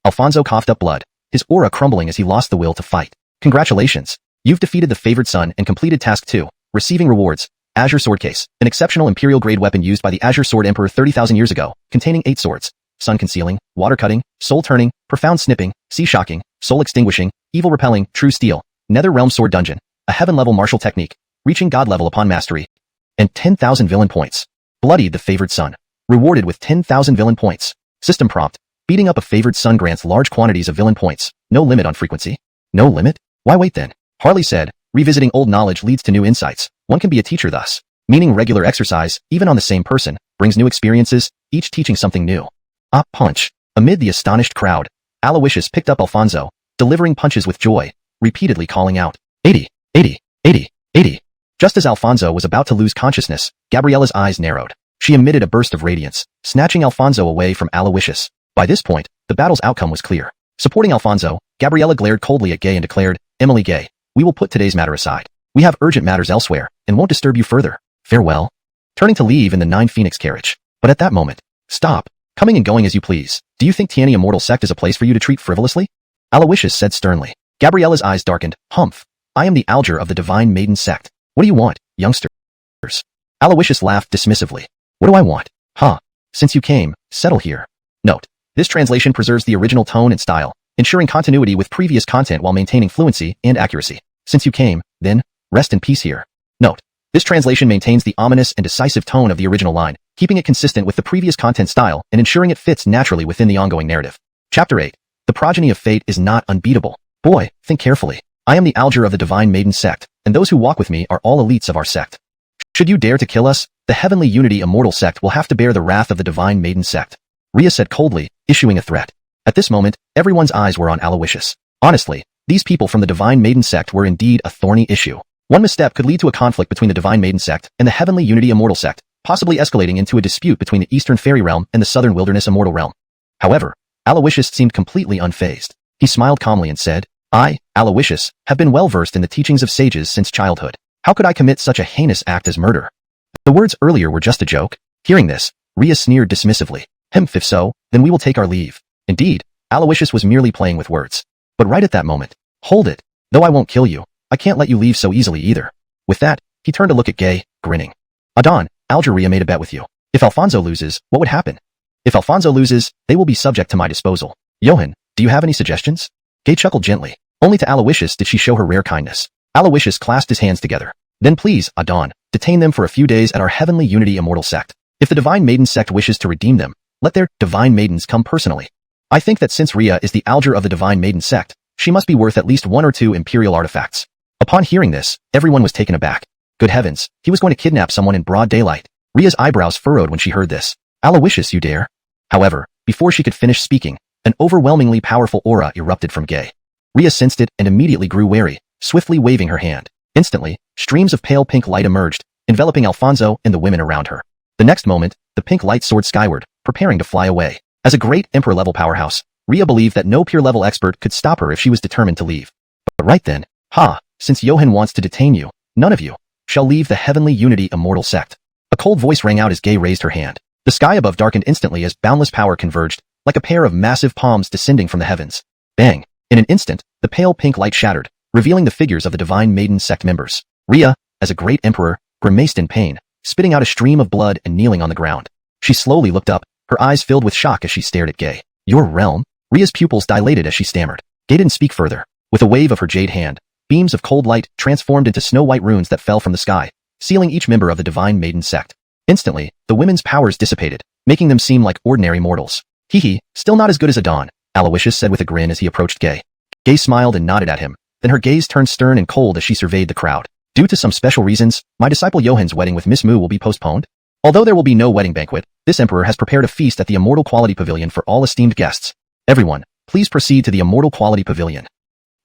Alfonso coughed up blood, his aura crumbling as he lost the will to fight. "Congratulations. You've defeated the favored son and completed task 2, receiving rewards. Azure Sword Case, an exceptional imperial-grade weapon used by the Azure Sword Emperor 30,000 years ago, containing 8 swords. Sun concealing, water cutting, soul turning, profound snipping, sea shocking, soul extinguishing, evil repelling, true steel, nether realm sword dungeon, a heaven-level martial technique, reaching god level upon mastery, and 10,000 villain points. Bloodied the favored son. Rewarded with 10,000 villain points. System prompt. Beating up a favored son grants large quantities of villain points. No limit on frequency. No limit? Why wait then? Harley said, revisiting old knowledge leads to new insights. One can be a teacher thus. Meaning regular exercise, even on the same person, brings new experiences, each teaching something new. Punch. Amid the astonished crowd, Aloysius picked up Alfonso, delivering punches with joy, repeatedly calling out, 80, 80, 80, 80. Just as Alfonso was about to lose consciousness, Gabriella's eyes narrowed. She emitted a burst of radiance, snatching Alfonso away from Aloysius. By this point, the battle's outcome was clear. Supporting Alfonso, Gabriella glared coldly at Gay and declared, "Emily Gay, we will put today's matter aside. We have urgent matters elsewhere, and won't disturb you further. Farewell. Turning to leave in the 9 Phoenix carriage. But at that moment, stop. Coming and going as you please. Do you think Tianyi Immortal Sect is a place for you to treat frivolously? Aloysius said sternly. Gabriella's eyes darkened. Humph. I am the Alger of the Divine Maiden Sect. What do you want, youngsters? Aloysius laughed dismissively. What do I want? Huh. Since you came, settle here. Note. This translation preserves the original tone and style, ensuring continuity with previous content while maintaining fluency and accuracy. Since you came, then, rest in peace here. Note. This translation maintains the ominous and decisive tone of the original line, keeping it consistent with the previous content style and ensuring it fits naturally within the ongoing narrative. Chapter 8. The progeny of fate is not unbeatable. Boy, think carefully. I am the Alger of the Divine Maiden Sect, and those who walk with me are all elites of our sect. Should you dare to kill us, the Heavenly Unity Immortal Sect will have to bear the wrath of the Divine Maiden Sect. Ria said coldly, issuing a threat. At this moment, everyone's eyes were on Aloysius. Honestly, these people from the Divine Maiden Sect were indeed a thorny issue. One misstep could lead to a conflict between the Divine Maiden Sect and the Heavenly Unity Immortal Sect, possibly escalating into a dispute between the Eastern Fairy Realm and the Southern Wilderness Immortal Realm. However, Aloysius seemed completely unfazed. He smiled calmly and said, I, Aloysius, have been well versed in the teachings of sages since childhood. How could I commit such a heinous act as murder? The words earlier were just a joke. Hearing this, Ria sneered dismissively. If so, then we will take our leave. Indeed, Aloysius was merely playing with words. But right at that moment, hold it. Though I won't kill you, I can't let you leave so easily either. With that, he turned to look at Gay, grinning. Adon, Algeria made a bet with you. If Alfonso loses, what would happen? If Alfonso loses, they will be subject to my disposal. Johan, do you have any suggestions? Gay chuckled gently. Only to Aloysius did she show her rare kindness. Aloysius clasped his hands together. Then please, Adon, detain them for a few days at our Heavenly Unity Immortal Sect. If the Divine Maiden Sect wishes to redeem them, let their Divine Maidens come personally. I think that since Ria is the Alger of the Divine Maiden Sect, she must be worth at least 1 or 2 Imperial artifacts. Upon hearing this, everyone was taken aback. Good heavens, he was going to kidnap someone in broad daylight. Ria's eyebrows furrowed when she heard this. Aloysius, you dare? However, before she could finish speaking, an overwhelmingly powerful aura erupted from Gay. Ria sensed it and immediately grew wary, swiftly waving her hand. Instantly, streams of pale pink light emerged, enveloping Alfonso and the women around her. The next moment, the pink light soared skyward, preparing to fly away. As a great Emperor-level powerhouse, Ria believed that no peer-level expert could stop her if she was determined to leave. But right then, since Johan wants to detain you, none of you shall leave the Heavenly Unity Immortal Sect. A cold voice rang out as Gay raised her hand. The sky above darkened instantly as boundless power converged, like a pair of massive palms descending from the heavens. Bang! In an instant, the pale pink light shattered, revealing the figures of the Divine Maiden Sect members. Ria, as a great emperor, grimaced in pain, spitting out a stream of blood and kneeling on the ground. She slowly looked up, her eyes filled with shock as she stared at Gay. Your realm? Ria's pupils dilated as she stammered. Gay didn't speak further. With a wave of her jade hand, beams of cold light transformed into snow-white runes that fell from the sky, sealing each member of the Divine Maiden Sect. Instantly, the women's powers dissipated, making them seem like ordinary mortals. Hee, still not as good as Adon, Aloysius said with a grin as he approached Gay. Gay smiled and nodded at him, then her gaze turned stern and cold as she surveyed the crowd. Due to some special reasons, my disciple Johan's wedding with Miss Mu will be postponed. Although there will be no wedding banquet, this emperor has prepared a feast at the Immortal Quality Pavilion for all esteemed guests. Everyone, please proceed to the Immortal Quality Pavilion.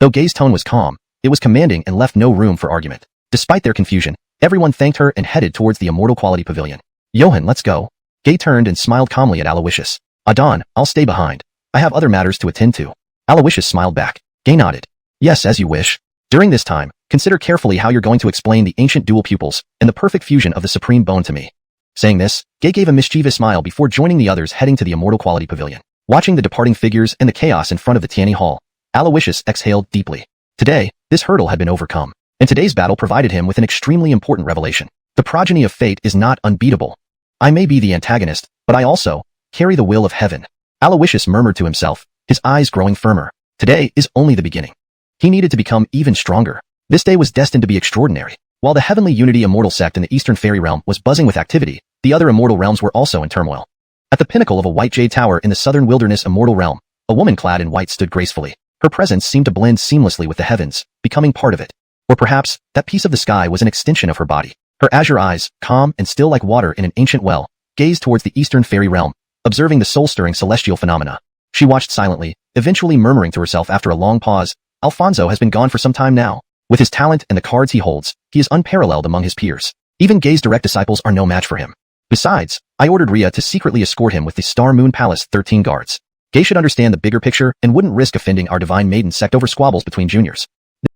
Though Gay's tone was calm, it was commanding and left no room for argument. Despite their confusion, everyone thanked her and headed towards the Immortal Quality Pavilion. Johan, let's go. Gay turned and smiled calmly at Aloysius. Adon, I'll stay behind. I have other matters to attend to. Aloysius smiled back. Gay nodded. Yes, as you wish. During this time, consider carefully how you're going to explain the ancient dual pupils and the perfect fusion of the supreme bone to me. Saying this, Gay gave a mischievous smile before joining the others heading to the Immortal Quality Pavilion. Watching the departing figures and the chaos in front of the Tianyi Hall, Aloysius exhaled deeply. Today, this hurdle had been overcome, and today's battle provided him with an extremely important revelation. The progeny of fate is not unbeatable. I may be the antagonist, but I also carry the will of heaven. Aloysius murmured to himself, his eyes growing firmer. Today is only the beginning. He needed to become even stronger. This day was destined to be extraordinary. While the Heavenly Unity Immortal Sect in the Eastern Fairy Realm was buzzing with activity, the other immortal realms were also in turmoil. At the pinnacle of a white jade tower in the Southern Wilderness Immortal Realm, a woman clad in white stood gracefully. Her presence seemed to blend seamlessly with the heavens, becoming part of it. Or perhaps, that piece of the sky was an extension of her body. Her azure eyes, calm and still like water in an ancient well, gazed towards the Eastern Fairy Realm, observing the soul-stirring celestial phenomena. She watched silently, eventually murmuring to herself after a long pause, Alfonso has been gone for some time now. With his talent and the cards he holds, he is unparalleled among his peers. Even Gay's direct disciples are no match for him. Besides, I ordered Ria to secretly escort him with the Star Moon Palace 13 guards. Gay should understand the bigger picture and wouldn't risk offending our Divine Maiden Sect over squabbles between juniors.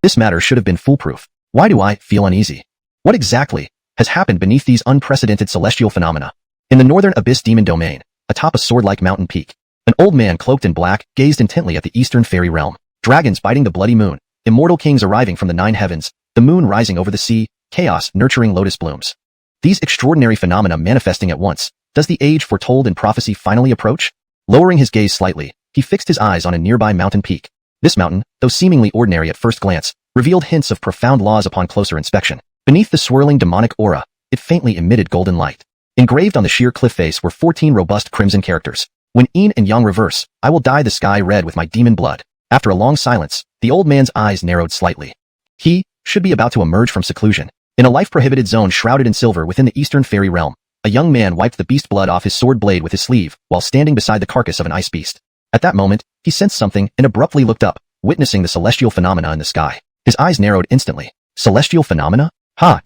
This matter should have been foolproof. Why do I feel uneasy? What exactly has happened beneath these unprecedented celestial phenomena? In the northern abyss demon domain, atop a sword-like mountain peak, an old man cloaked in black gazed intently at the eastern fairy realm. Dragons biting the bloody moon, immortal kings arriving from the 9 heavens, the moon rising over the sea, chaos nurturing lotus blooms. These extraordinary phenomena manifesting at once. Does the age foretold in prophecy finally approach? Lowering his gaze slightly, he fixed his eyes on a nearby mountain peak. This mountain, though seemingly ordinary at first glance, revealed hints of profound laws upon closer inspection. Beneath the swirling demonic aura, it faintly emitted golden light. Engraved on the sheer cliff face were 14 robust crimson characters. When yin and yang reverse, I will dye the sky red with my demon blood. After a long silence, the old man's eyes narrowed slightly. He should be about to emerge from seclusion. In a life-prohibited zone shrouded in silver within the eastern fairy realm, a young man wiped the beast blood off his sword blade with his sleeve while standing beside the carcass of an ice beast. At that moment, he sensed something and abruptly looked up, witnessing the celestial phenomena in the sky. His eyes narrowed instantly. Celestial phenomena?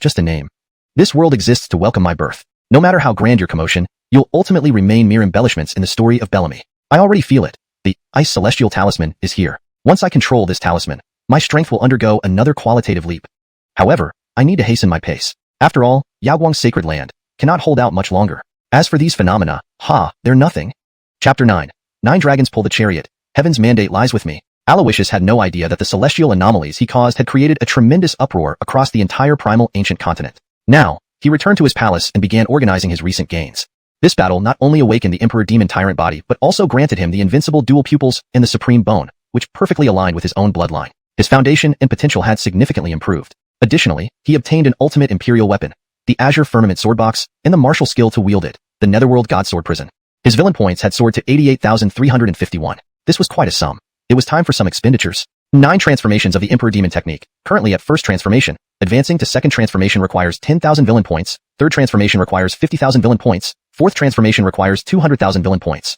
Just a name. This world exists to welcome my birth. No matter how grand your commotion, you'll ultimately remain mere embellishments in the story of Bellamy. I already feel it. The ice celestial talisman is here. Once I control this talisman, my strength will undergo another qualitative leap. However, I need to hasten my pace. After all, Yaoguang's sacred land cannot hold out much longer. As for these phenomena, they're nothing. Chapter 9. 9 dragons pull the chariot. Heaven's mandate lies with me. Aloysius had no idea that the celestial anomalies he caused had created a tremendous uproar across the entire primal ancient continent. Now, he returned to his palace and began organizing his recent gains. This battle not only awakened the Emperor Demon Tyrant body but also granted him the invincible dual pupils and the supreme bone, which perfectly aligned with his own bloodline. His foundation and potential had significantly improved. Additionally, he obtained an ultimate imperial weapon, the Azure Firmament Swordbox, and the martial skill to wield it, the Netherworld Godsword Prison. His villain points had soared to 88,351. This was quite a sum. It was time for some expenditures. 9 transformations of the Emperor Demon technique. Currently at first transformation, advancing to second transformation requires 10,000 villain points, third transformation requires 50,000 villain points, fourth transformation requires 200,000 villain points.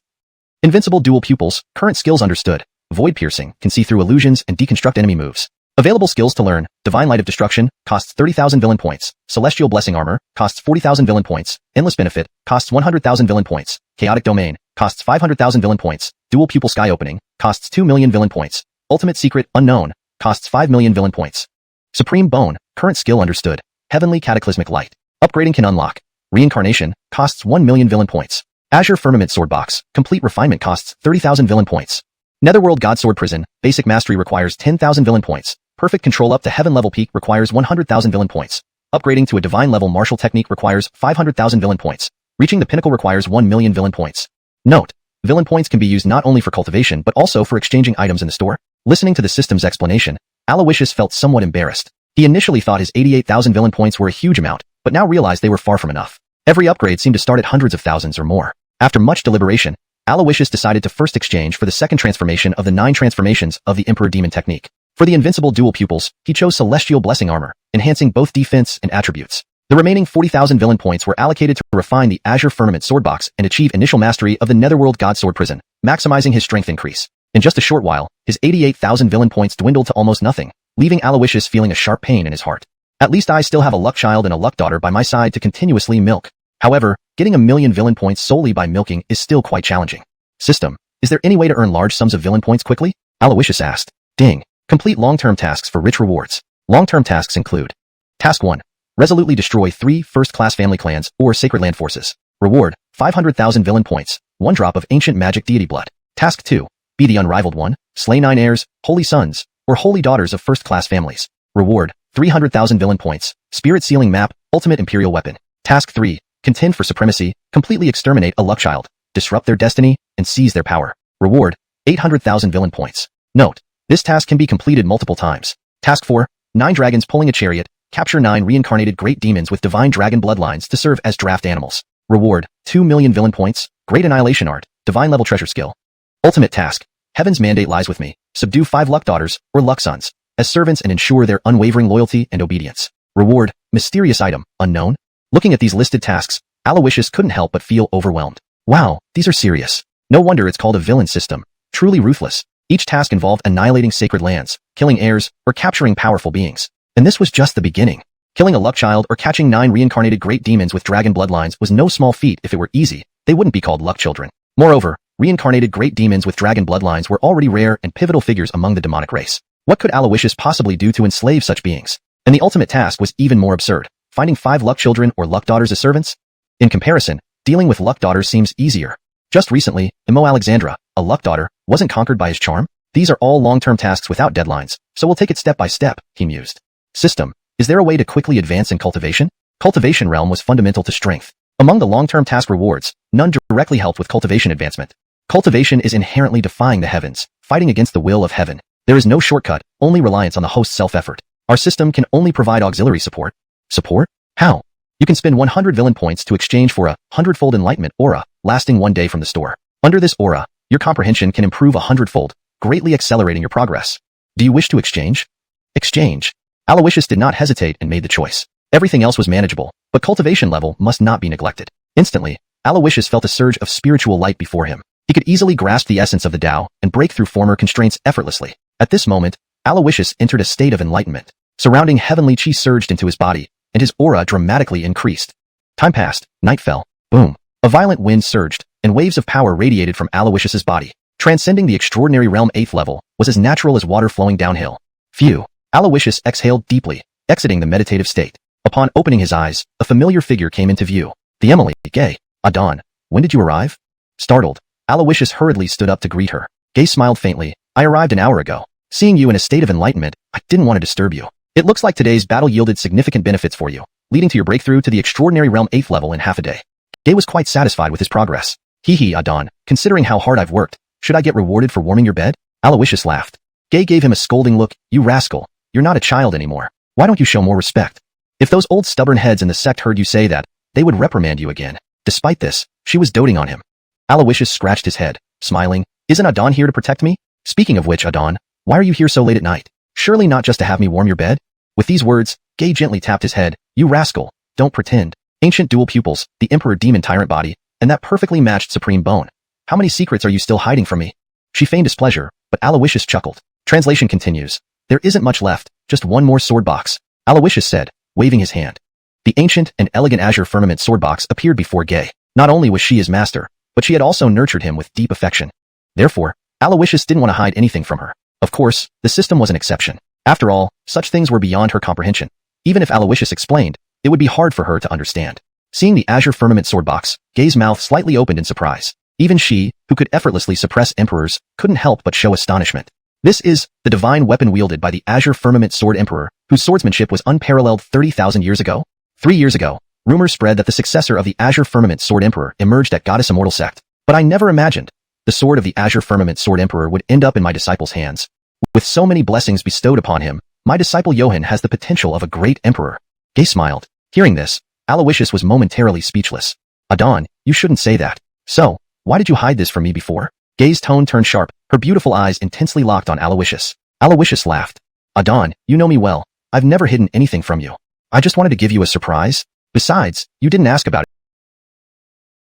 Invincible dual pupils, current skills understood. Void piercing, can see through illusions and deconstruct enemy moves. Available skills to learn, Divine Light of Destruction, costs 30,000 villain points, Celestial Blessing Armor, costs 40,000 villain points, Endless Benefit, costs 100,000 villain points, Chaotic Domain, costs 500,000 villain points, Dual Pupil Sky Opening, costs 2 million villain points, Ultimate Secret Unknown, costs 5 million villain points. Supreme Bone, current skill understood, Heavenly Cataclysmic Light. Upgrading can unlock. Reincarnation, costs 1 million villain points. Azure Firmament Swordbox, complete refinement costs 30,000 villain points. Netherworld Godsword Prison, basic mastery requires 10,000 villain points. Perfect control up to heaven level peak requires 100,000 villain points. Upgrading to a divine level martial technique requires 500,000 villain points. Reaching the pinnacle requires 1 million villain points. Note: villain points can be used not only for cultivation but also for exchanging items in the store. Listening to the system's explanation, Aloysius felt somewhat embarrassed. He initially thought his 88,000 villain points were a huge amount, but now realized they were far from enough. Every upgrade seemed to start at hundreds of thousands or more. After much deliberation, Aloysius decided to first exchange for the second transformation of the 9 transformations of the Emperor Demon technique. For the invincible dual pupils, he chose Celestial Blessing Armor, enhancing both defense and attributes. The remaining 40,000 villain points were allocated to refine the Azure Firmament Swordbox and achieve initial mastery of the Netherworld Godsword Prison, maximizing his strength increase. In just a short while, his 88,000 villain points dwindled to almost nothing, leaving Aloysius feeling a sharp pain in his heart. At least I still have a luck child and a luck daughter by my side to continuously milk. However, getting a million villain points solely by milking is still quite challenging. System, is there any way to earn large sums of villain points quickly? Aloysius asked. Ding. Complete long-term tasks for rich rewards. Long-term tasks include: Task 1. Resolutely destroy 3 first-class family clans or sacred land forces. Reward: 500,000 villain points, 1 drop of ancient magic deity blood. Task 2. Be the unrivaled one, slay 9 heirs, holy sons, or holy daughters of first-class families. Reward: 300,000 villain points, spirit sealing map, ultimate imperial weapon. Task 3. Contend for supremacy, completely exterminate a luck child, disrupt their destiny, and seize their power. Reward: 800,000 villain points. Note: this task can be completed multiple times. Task 4. 9 dragons pulling a chariot, capture 9 reincarnated great demons with divine dragon bloodlines to serve as draft animals. Reward: 2 million villain points, great annihilation art, divine level treasure skill. Ultimate task: heaven's mandate lies with me, subdue 5 luck daughters, or luck sons, as servants and ensure their unwavering loyalty and obedience. Reward: mysterious item, unknown. Looking at these listed tasks, Aloysius couldn't help but feel overwhelmed. Wow, these are serious. No wonder it's called a villain system. Truly ruthless. Each task involved annihilating sacred lands, killing heirs, or capturing powerful beings. And this was just the beginning. Killing a luck child or catching 9 reincarnated great demons with dragon bloodlines was no small feat. If it were easy, they wouldn't be called luck children. Moreover, reincarnated great demons with dragon bloodlines were already rare and pivotal figures among the demonic race. What could Aloysius possibly do to enslave such beings? And the ultimate task was even more absurd, finding 5 luck children or luck daughters as servants? In comparison, dealing with luck daughters seems easier. Just recently, Imo Alexandra, a luck daughter, wasn't conquered by his charm? These are all long-term tasks without deadlines, so we'll take it step by step, he mused. System, is there a way to quickly advance in cultivation? Cultivation realm was fundamental to strength. Among the long-term task rewards, none directly helped with cultivation advancement. Cultivation is inherently defying the heavens, fighting against the will of heaven. There is no shortcut, only reliance on the host's self-effort. Our system can only provide auxiliary support. Support? How? You can spend 100 villain points to exchange for a 100-fold enlightenment aura, lasting 1 day from the store. Under this aura, your comprehension can improve 100-fold, greatly accelerating your progress. Do you wish to exchange? Exchange. Aloysius did not hesitate and made the choice. Everything else was manageable, but cultivation level must not be neglected. Instantly, Aloysius felt a surge of spiritual light before him. He could easily grasp the essence of the Tao and break through former constraints effortlessly. At this moment, Aloysius entered a state of enlightenment. Surrounding heavenly chi surged into his body, and his aura dramatically increased. Time passed, night fell, boom. A violent wind surged, and waves of power radiated from Aloysius's body. Transcending the extraordinary realm 8th level was as natural as water flowing downhill. Phew. Aloysius exhaled deeply, exiting the meditative state. Upon opening his eyes, a familiar figure came into view. The Emily, Gay. Adon, when did you arrive? Startled, Aloysius hurriedly stood up to greet her. Gay smiled faintly. I arrived an hour ago. Seeing you in a state of enlightenment, I didn't want to disturb you. It looks like today's battle yielded significant benefits for you, leading to your breakthrough to the extraordinary realm 8th level in half a day. Gay was quite satisfied with his progress. Hee Adon, considering how hard I've worked, should I get rewarded for warming your bed? Aloysius laughed. Gay gave him a scolding look. You rascal, you're not a child anymore. Why don't you show more respect? If those old stubborn heads in the sect heard you say that, they would reprimand you again. Despite this, she was doting on him. Aloysius scratched his head, smiling. Isn't Adon here to protect me? Speaking of which, Adon, why are you here so late at night? Surely not just to have me warm your bed? With these words, Gay gently tapped his head. You rascal, don't pretend. Ancient dual pupils, the Emperor Demon Tyrant body, and that perfectly matched Supreme Bone. How many secrets are you still hiding from me? She feigned displeasure, but Aloysius chuckled. Translation continues. There isn't much left, just one more sword box. Aloysius said, waving his hand. The ancient and elegant azure firmament sword box appeared before Gay. Not only was she his master, but she had also nurtured him with deep affection. Therefore, Aloysius didn't want to hide anything from her. Of course, the system was an exception. After all, such things were beyond her comprehension. Even if Aloysius explained, it would be hard for her to understand. Seeing the azure firmament sword box, Gay's mouth slightly opened in surprise. Even she, who could effortlessly suppress emperors, couldn't help but show astonishment. This is the divine weapon wielded by the azure firmament sword emperor, whose swordsmanship was unparalleled 30,000 years ago? 3 years ago, rumors spread that the successor of the azure firmament sword emperor emerged at Goddess Immortal sect. But I never imagined the sword of the azure firmament sword emperor would end up in my disciple's hands. With so many blessings bestowed upon him, my disciple Johann has the potential of a great emperor. Gay smiled. Hearing this, Aloysius was momentarily speechless. Adon, you shouldn't say that. So, why did you hide this from me before? Gay's tone turned sharp, her beautiful eyes intensely locked on Aloysius. Aloysius laughed. Adon, you know me well. I've never hidden anything from you. I just wanted to give you a surprise. Besides, you didn't ask about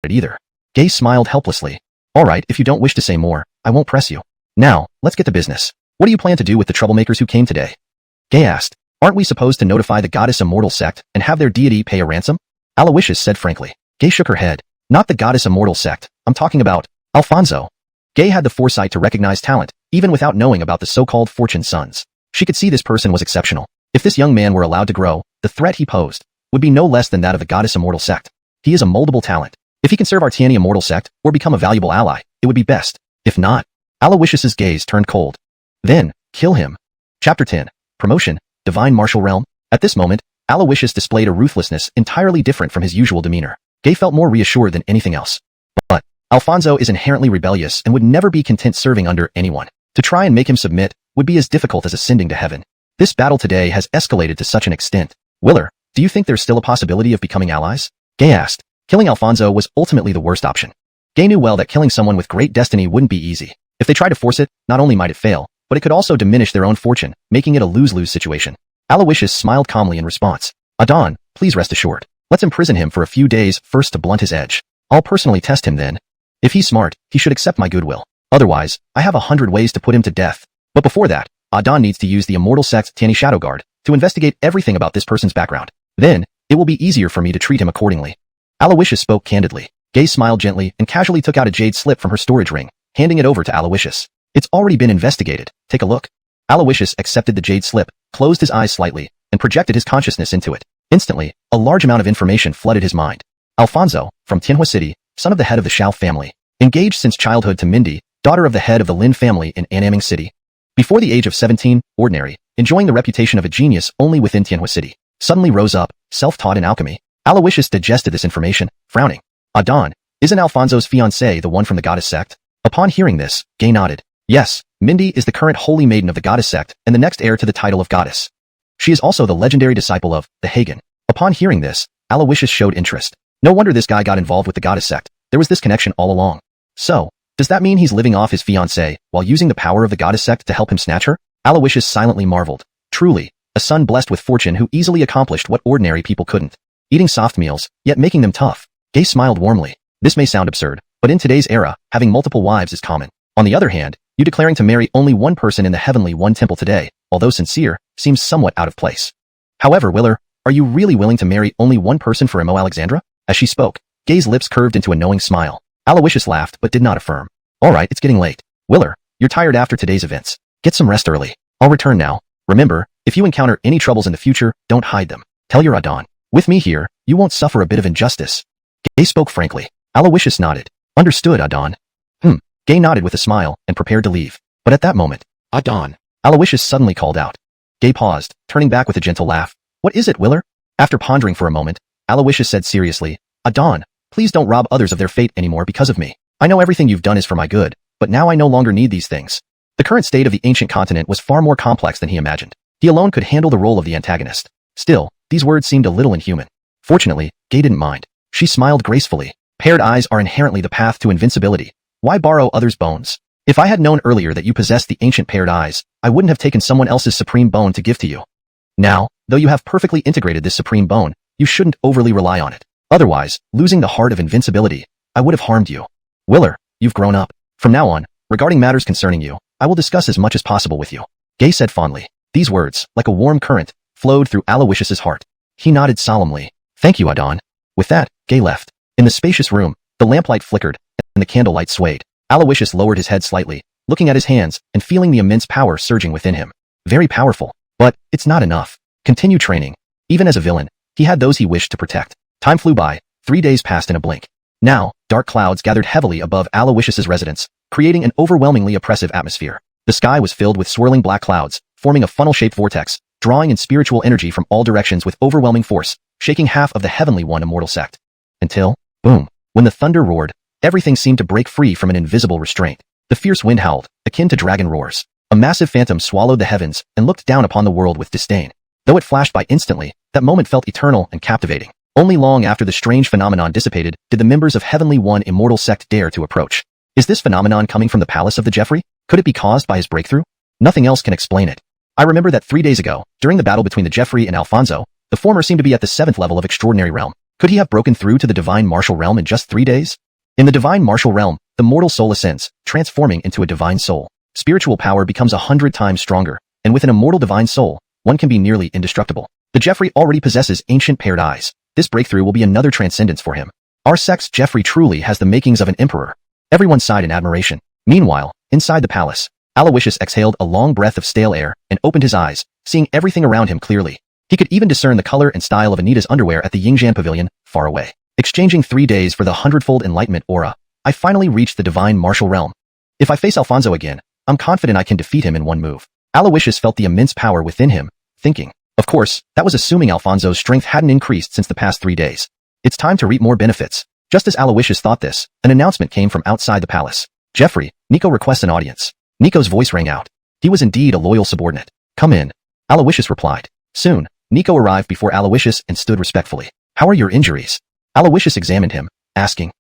it either. Gay smiled helplessly. Alright, if you don't wish to say more, I won't press you. Now, let's get to business. What do you plan to do with the troublemakers who came today? Gay asked. Aren't we supposed to notify the Goddess Immortal sect and have their deity pay a ransom? Aloysius said frankly. Gay shook her head. Not the Goddess Immortal sect, I'm talking about Alfonso. Gay had the foresight to recognize talent, even without knowing about the so-called fortune sons. She could see this person was exceptional. If this young man were allowed to grow, the threat he posed would be no less than that of the Goddess Immortal sect. He is a moldable talent. If he can serve Artiani Immortal sect or become a valuable ally, it would be best. If not, Aloysius's gaze turned cold. Then, kill him. Chapter 10. Promotion, Divine Martial Realm. At this moment, Aloysius displayed a ruthlessness entirely different from his usual demeanor. Gay felt more reassured than anything else. But Alfonso is inherently rebellious and would never be content serving under anyone. To try and make him submit would be as difficult as ascending to heaven. This battle today has escalated to such an extent. Willer, do you think there's still a possibility of becoming allies? Gay asked. Killing Alfonso was ultimately the worst option. Gay knew well that killing someone with great destiny wouldn't be easy. If they tried to force it, not only might it fail, but it could also diminish their own fortune, making it a lose-lose situation. Aloysius smiled calmly in response. Adon, please rest assured. Let's imprison him for a few days first to blunt his edge. I'll personally test him then. If he's smart, he should accept my goodwill. Otherwise, I have 100 ways to put him to death. But before that, Adon needs to use the Immortal Sect's Tani Shadow Guard to investigate everything about this person's background. Then, it will be easier for me to treat him accordingly. Aloysius spoke candidly. Gay smiled gently and casually took out a jade slip from her storage ring, handing it over to Aloysius. It's already been investigated. Take a look. Aloysius accepted the jade slip, closed his eyes slightly, and projected his consciousness into it. Instantly, a large amount of information flooded his mind. Alfonso, from Tianhua City, son of the head of the Xiao family. Engaged since childhood to Mindy, daughter of the head of the Lin family in Annaming City. Before the age of 17, ordinary, enjoying the reputation of a genius only within Tianhua City. Suddenly rose up, self-taught in alchemy. Aloysius digested this information, frowning. Adon, isn't Alfonso's fiancée the one from the goddess sect? Upon hearing this, Gay nodded. Yes, Mindy is the current holy maiden of the goddess sect and the next heir to the title of goddess. She is also the legendary disciple of the Hagen. Upon hearing this, Aloysius showed interest. No wonder this guy got involved with the goddess sect. There was this connection all along. So, does that mean he's living off his fiancée while using the power of the goddess sect to help him snatch her? Aloysius silently marveled. Truly, a son blessed with fortune who easily accomplished what ordinary people couldn't. Eating soft meals, yet making them tough. Gay smiled warmly. This may sound absurd, but in today's era, having multiple wives is common. On the other hand, you declaring to marry only one person in the Heavenly One Temple today, although sincere, seems somewhat out of place. However, Willer, are you really willing to marry only one person for Imo Alexandra? As she spoke, Gay's lips curved into a knowing smile. Aloysius laughed but did not affirm. Alright, it's getting late. Willer, you're tired after today's events. Get some rest early. I'll return now. Remember, if you encounter any troubles in the future, don't hide them. Tell your Adon. With me here, you won't suffer a bit of injustice. Gay spoke frankly. Aloysius nodded. Understood, Adon. Gay nodded with a smile and prepared to leave. But at that moment, Adon, Aloysius suddenly called out. Gay paused, turning back with a gentle laugh. What is it, Willer? After pondering for a moment, Aloysius said seriously, Adon, please don't rob others of their fate anymore because of me. I know everything you've done is for my good, but now I no longer need these things. The current state of the ancient continent was far more complex than he imagined. He alone could handle the role of the antagonist. Still, these words seemed a little inhuman. Fortunately, Gay didn't mind. She smiled gracefully. Paired eyes are inherently the path to invincibility. Why borrow others' bones? If I had known earlier that you possessed the ancient paired eyes, I wouldn't have taken someone else's supreme bone to give to you. Now, though you have perfectly integrated this supreme bone, you shouldn't overly rely on it. Otherwise, losing the heart of invincibility, I would have harmed you. Willer, you've grown up. From now on, regarding matters concerning you, I will discuss as much as possible with you. Gay said fondly. These words, like a warm current, flowed through Aloysius's heart. He nodded solemnly. Thank you, Adon. With that, Gay left. In the spacious room, the lamplight flickered, and the candlelight swayed. Aloysius lowered his head slightly, looking at his hands and feeling the immense power surging within him. Very powerful. But, it's not enough. Continue training. Even as a villain, he had those he wished to protect. Time flew by. 3 days passed in a blink. Now, dark clouds gathered heavily above Aloysius's residence, creating an overwhelmingly oppressive atmosphere. The sky was filled with swirling black clouds, forming a funnel-shaped vortex, drawing in spiritual energy from all directions with overwhelming force, shaking half of the Heavenly One immortal sect. Until, boom, when the thunder roared, everything seemed to break free from an invisible restraint. The fierce wind howled, akin to dragon roars. A massive phantom swallowed the heavens and looked down upon the world with disdain. Though it flashed by instantly, that moment felt eternal and captivating. Only long after the strange phenomenon dissipated did the members of Heavenly One immortal sect dare to approach. Is this phenomenon coming from the palace of the Jeffrey? Could it be caused by his breakthrough? Nothing else can explain it. I remember that 3 days ago, during the battle between the Jeffrey and Alfonso, the former seemed to be at the 7th level of extraordinary realm. Could he have broken through to the divine martial realm in just 3 days? In the divine martial realm, the mortal soul ascends, transforming into a divine soul. Spiritual power becomes 100 times stronger, and with an immortal divine soul, one can be nearly indestructible. The Jeffrey already possesses ancient paired eyes. This breakthrough will be another transcendence for him. Our sect's Jeffrey truly has the makings of an emperor. Everyone sighed in admiration. Meanwhile, inside the palace, Aloysius exhaled a long breath of stale air and opened his eyes, seeing everything around him clearly. He could even discern the color and style of Anita's underwear at the Yingjian pavilion, far away. Exchanging 3 days for the 100-fold enlightenment aura, I finally reached the divine martial realm. If I face Alfonso again, I'm confident I can defeat him in one move. Aloysius felt the immense power within him, thinking. Of course, that was assuming Alfonso's strength hadn't increased since the past 3 days. It's time to reap more benefits. Just as Aloysius thought this, an announcement came from outside the palace. Jeffrey, Nico requests an audience. Nico's voice rang out. He was indeed a loyal subordinate. Come in. Aloysius replied. Soon, Nico arrived before Aloysius and stood respectfully. How are your injuries? Aloysius examined him, asking.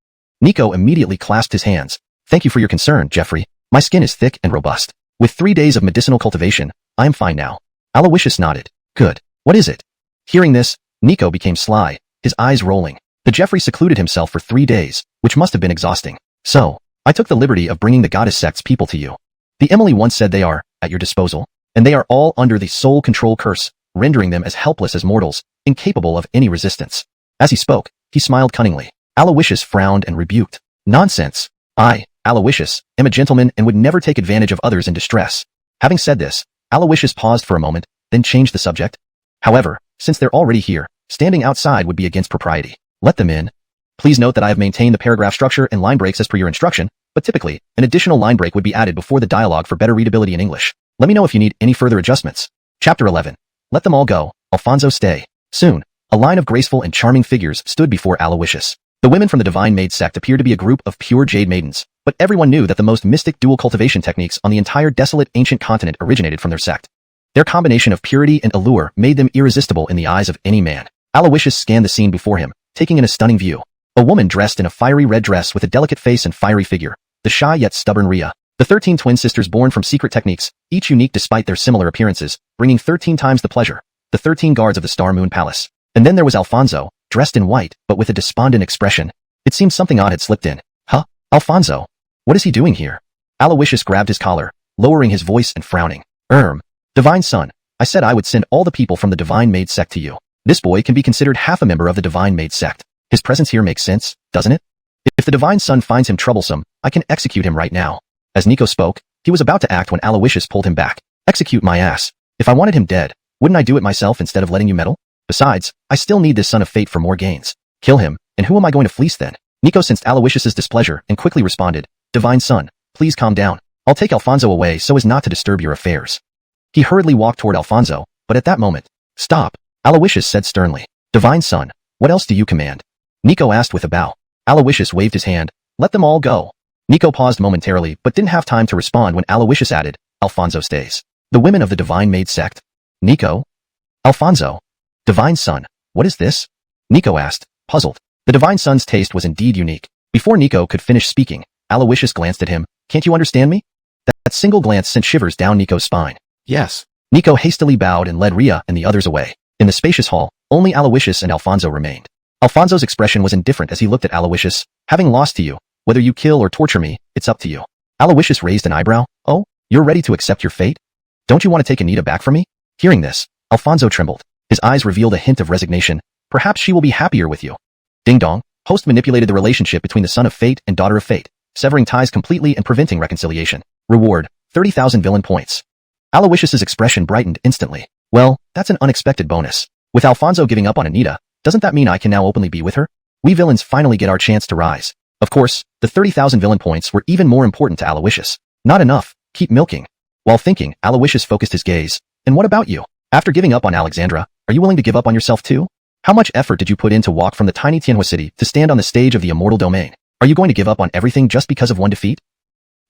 Nico immediately clasped his hands. Thank you for your concern, Jeffrey. My skin is thick and robust. With 3 days of medicinal cultivation, I am fine now. Aloysius nodded. Good. What is it? Hearing this, Nico became sly, his eyes rolling. The Jeffrey secluded himself for 3 days, which must have been exhausting. So, I took the liberty of bringing the goddess sect's people to you. The Emily once said they are, at your disposal, and they are all under the soul control curse, rendering them as helpless as mortals, incapable of any resistance. As he spoke, he smiled cunningly. Aloysius frowned and rebuked. Nonsense. I, Aloysius, am a gentleman and would never take advantage of others in distress. Having said this, Aloysius paused for a moment, then changed the subject. However, since they're already here, standing outside would be against propriety. Let them in. Please note that I have maintained the paragraph structure and line breaks as per your instruction, but typically, an additional line break would be added before the dialogue for better readability in English. Let me know if you need any further adjustments. Chapter 11. Let them all go. Alfonso stay. Soon, a line of graceful and charming figures stood before Aloysius. The women from the Divine Maid sect appeared to be a group of pure jade maidens, but everyone knew that the most mystic dual cultivation techniques on the entire desolate ancient continent originated from their sect. Their combination of purity and allure made them irresistible in the eyes of any man. Aloysius scanned the scene before him, taking in a stunning view. A woman dressed in a fiery red dress with a delicate face and fiery figure, the shy yet stubborn Ria. The 13 twin sisters born from secret techniques, each unique despite their similar appearances, bringing 13 times the pleasure. The 13 guards of the Star Moon Palace. And then there was Alfonso, dressed in white, but with a despondent expression. It seemed something odd had slipped in. Huh? Alfonso? What is he doing here? Aloysius grabbed his collar, lowering his voice and frowning. Divine Son, I said I would send all the people from the Divine Maid sect to you. This boy can be considered half a member of the Divine Maid sect. His presence here makes sense, doesn't it? If the Divine Son finds him troublesome, I can execute him right now. As Nico spoke, he was about to act when Aloysius pulled him back. Execute my ass. If I wanted him dead, wouldn't I do it myself instead of letting you meddle? Besides, I still need this Son of Fate for more gains. Kill him, and who am I going to fleece then? Nico sensed Aloysius's displeasure and quickly responded, Divine Son, please calm down. I'll take Alfonso away so as not to disturb your affairs. He hurriedly walked toward Alfonso, but at that moment, stop, Aloysius said sternly. Divine Son, what else do you command? Nico asked with a bow. Aloysius waved his hand. Let them all go. Nico paused momentarily but didn't have time to respond when Aloysius added, Alfonso stays. The women of the Divine Maid sect? Nico? Alfonso? Divine Son, what is this? Nico asked, puzzled. The Divine Son's taste was indeed unique. Before Nico could finish speaking, Aloysius glanced at him. Can't you understand me? That single glance sent shivers down Nico's spine. Yes. Nico hastily bowed and led Ria and the others away. In the spacious hall, only Aloysius and Alfonso remained. Alfonso's expression was indifferent as he looked at Aloysius. Having lost to you, whether you kill or torture me, it's up to you. Aloysius raised an eyebrow. Oh, you're ready to accept your fate? Don't you want to take Anita back from me? Hearing this, Alfonso trembled. His eyes revealed a hint of resignation. Perhaps she will be happier with you. Ding dong. Host manipulated the relationship between the Son of Fate and Daughter of Fate, severing ties completely and preventing reconciliation. Reward, 30,000 villain points. Aloysius's expression brightened instantly. Well, that's an unexpected bonus. With Alfonso giving up on Anita, doesn't that mean I can now openly be with her? We villains finally get our chance to rise. Of course, the 30,000 villain points were even more important to Aloysius. Not enough. Keep milking. While thinking, Aloysius focused his gaze. And what about you? After giving up on Alexandra, are you willing to give up on yourself too? How much effort did you put in to walk from the tiny Tianhua city to stand on the stage of the immortal domain? Are you going to give up on everything just because of one defeat?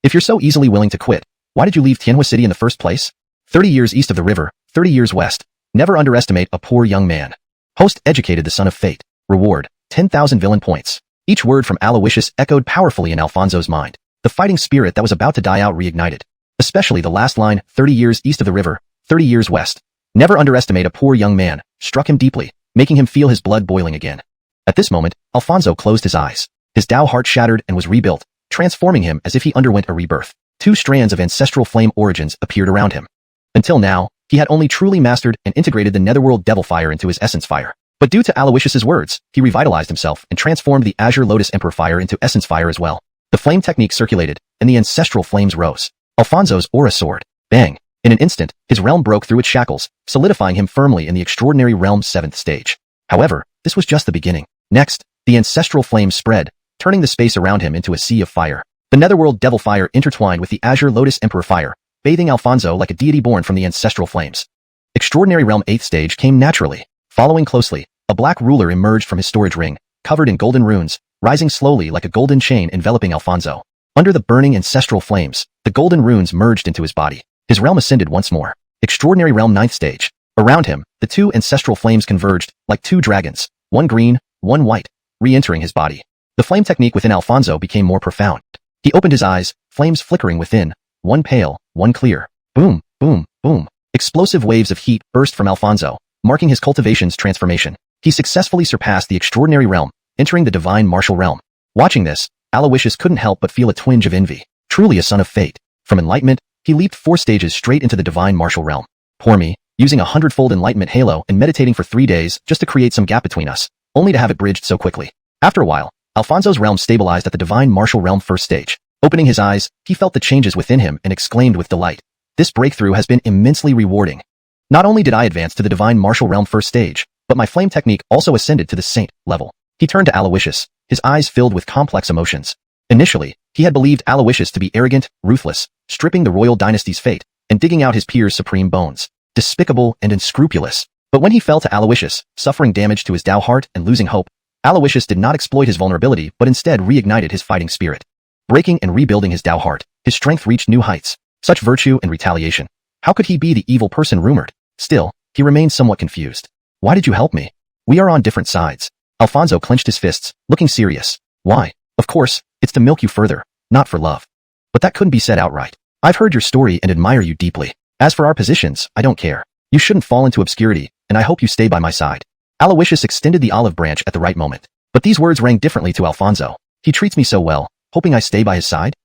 If you're so easily willing to quit, why did you leave Tianhua city in the first place? 30 years east of the river, 30 years west. Never underestimate a poor young man. Host educated the Son of Fate. Reward, 10,000 villain points. Each word from Aloysius echoed powerfully in Alfonso's mind. The fighting spirit that was about to die out reignited. Especially the last line, 30 years east of the river, 30 years west. Never underestimate a poor young man, struck him deeply, making him feel his blood boiling again. At this moment, Alfonso closed his eyes. His Tao heart shattered and was rebuilt, transforming him as if he underwent a rebirth. 2 strands of ancestral flame origins appeared around him. Until now, he had only truly mastered and integrated the netherworld devil fire into his essence fire. But due to Aloysius's words, he revitalized himself and transformed the Azure Lotus Emperor fire into essence fire as well. The flame technique circulated, and the ancestral flames rose. Alfonso's aura soared. Bang! In an instant, his realm broke through its shackles, solidifying him firmly in the extraordinary realm's 7th stage. However, this was just the beginning. Next, the ancestral flames spread, turning the space around him into a sea of fire. The netherworld devil fire intertwined with the Azure Lotus Emperor fire, bathing Alfonso like a deity born from the ancestral flames. Extraordinary Realm 8th stage came naturally. Following closely, a black ruler emerged from his storage ring, covered in golden runes, rising slowly like a golden chain enveloping Alfonso. Under the burning ancestral flames, the golden runes merged into his body. His realm ascended once more. Extraordinary Realm 9th stage. Around him, the 2 ancestral flames converged, like 2 dragons, one green, one white, re-entering his body. The flame technique within Alfonso became more profound. He opened his eyes, flames flickering within, one pale, one clear. Boom, boom, boom. Explosive waves of heat burst from Alfonso, marking his cultivation's transformation. He successfully surpassed the extraordinary realm, entering the divine martial realm. Watching this, Aloysius couldn't help but feel a twinge of envy. Truly a son of fate. From enlightenment, he leaped 4 stages straight into the divine martial realm. Poor me, using a 100-fold enlightenment halo and meditating for 3 days just to create some gap between us, only to have it bridged so quickly. After a while, Alfonso's realm stabilized at the divine martial realm 1st stage. Opening his eyes, he felt the changes within him and exclaimed with delight. This breakthrough has been immensely rewarding. Not only did I advance to the divine martial realm first stage, but my flame technique also ascended to the saint level. He turned to Aloysius, his eyes filled with complex emotions. Initially, he had believed Aloysius to be arrogant, ruthless, stripping the royal dynasty's fate, and digging out his peers' supreme bones. Despicable and unscrupulous. But when he fell to Aloysius, suffering damage to his Tao heart and losing hope, Aloysius did not exploit his vulnerability but instead reignited his fighting spirit. Breaking and rebuilding his Tao heart, his strength reached new heights. Such virtue and retaliation. How could he be the evil person rumored? Still, he remained somewhat confused. Why did you help me? We are on different sides. Alfonso clenched his fists, looking serious. Why? Of course, it's to milk you further, not for love. But that couldn't be said outright. I've heard your story and admire you deeply. As for our positions, I don't care. You shouldn't fall into obscurity, and I hope you stay by my side. Aloysius extended the olive branch at the right moment. But these words rang differently to Alfonso. He treats me so well, hoping I stay by his side?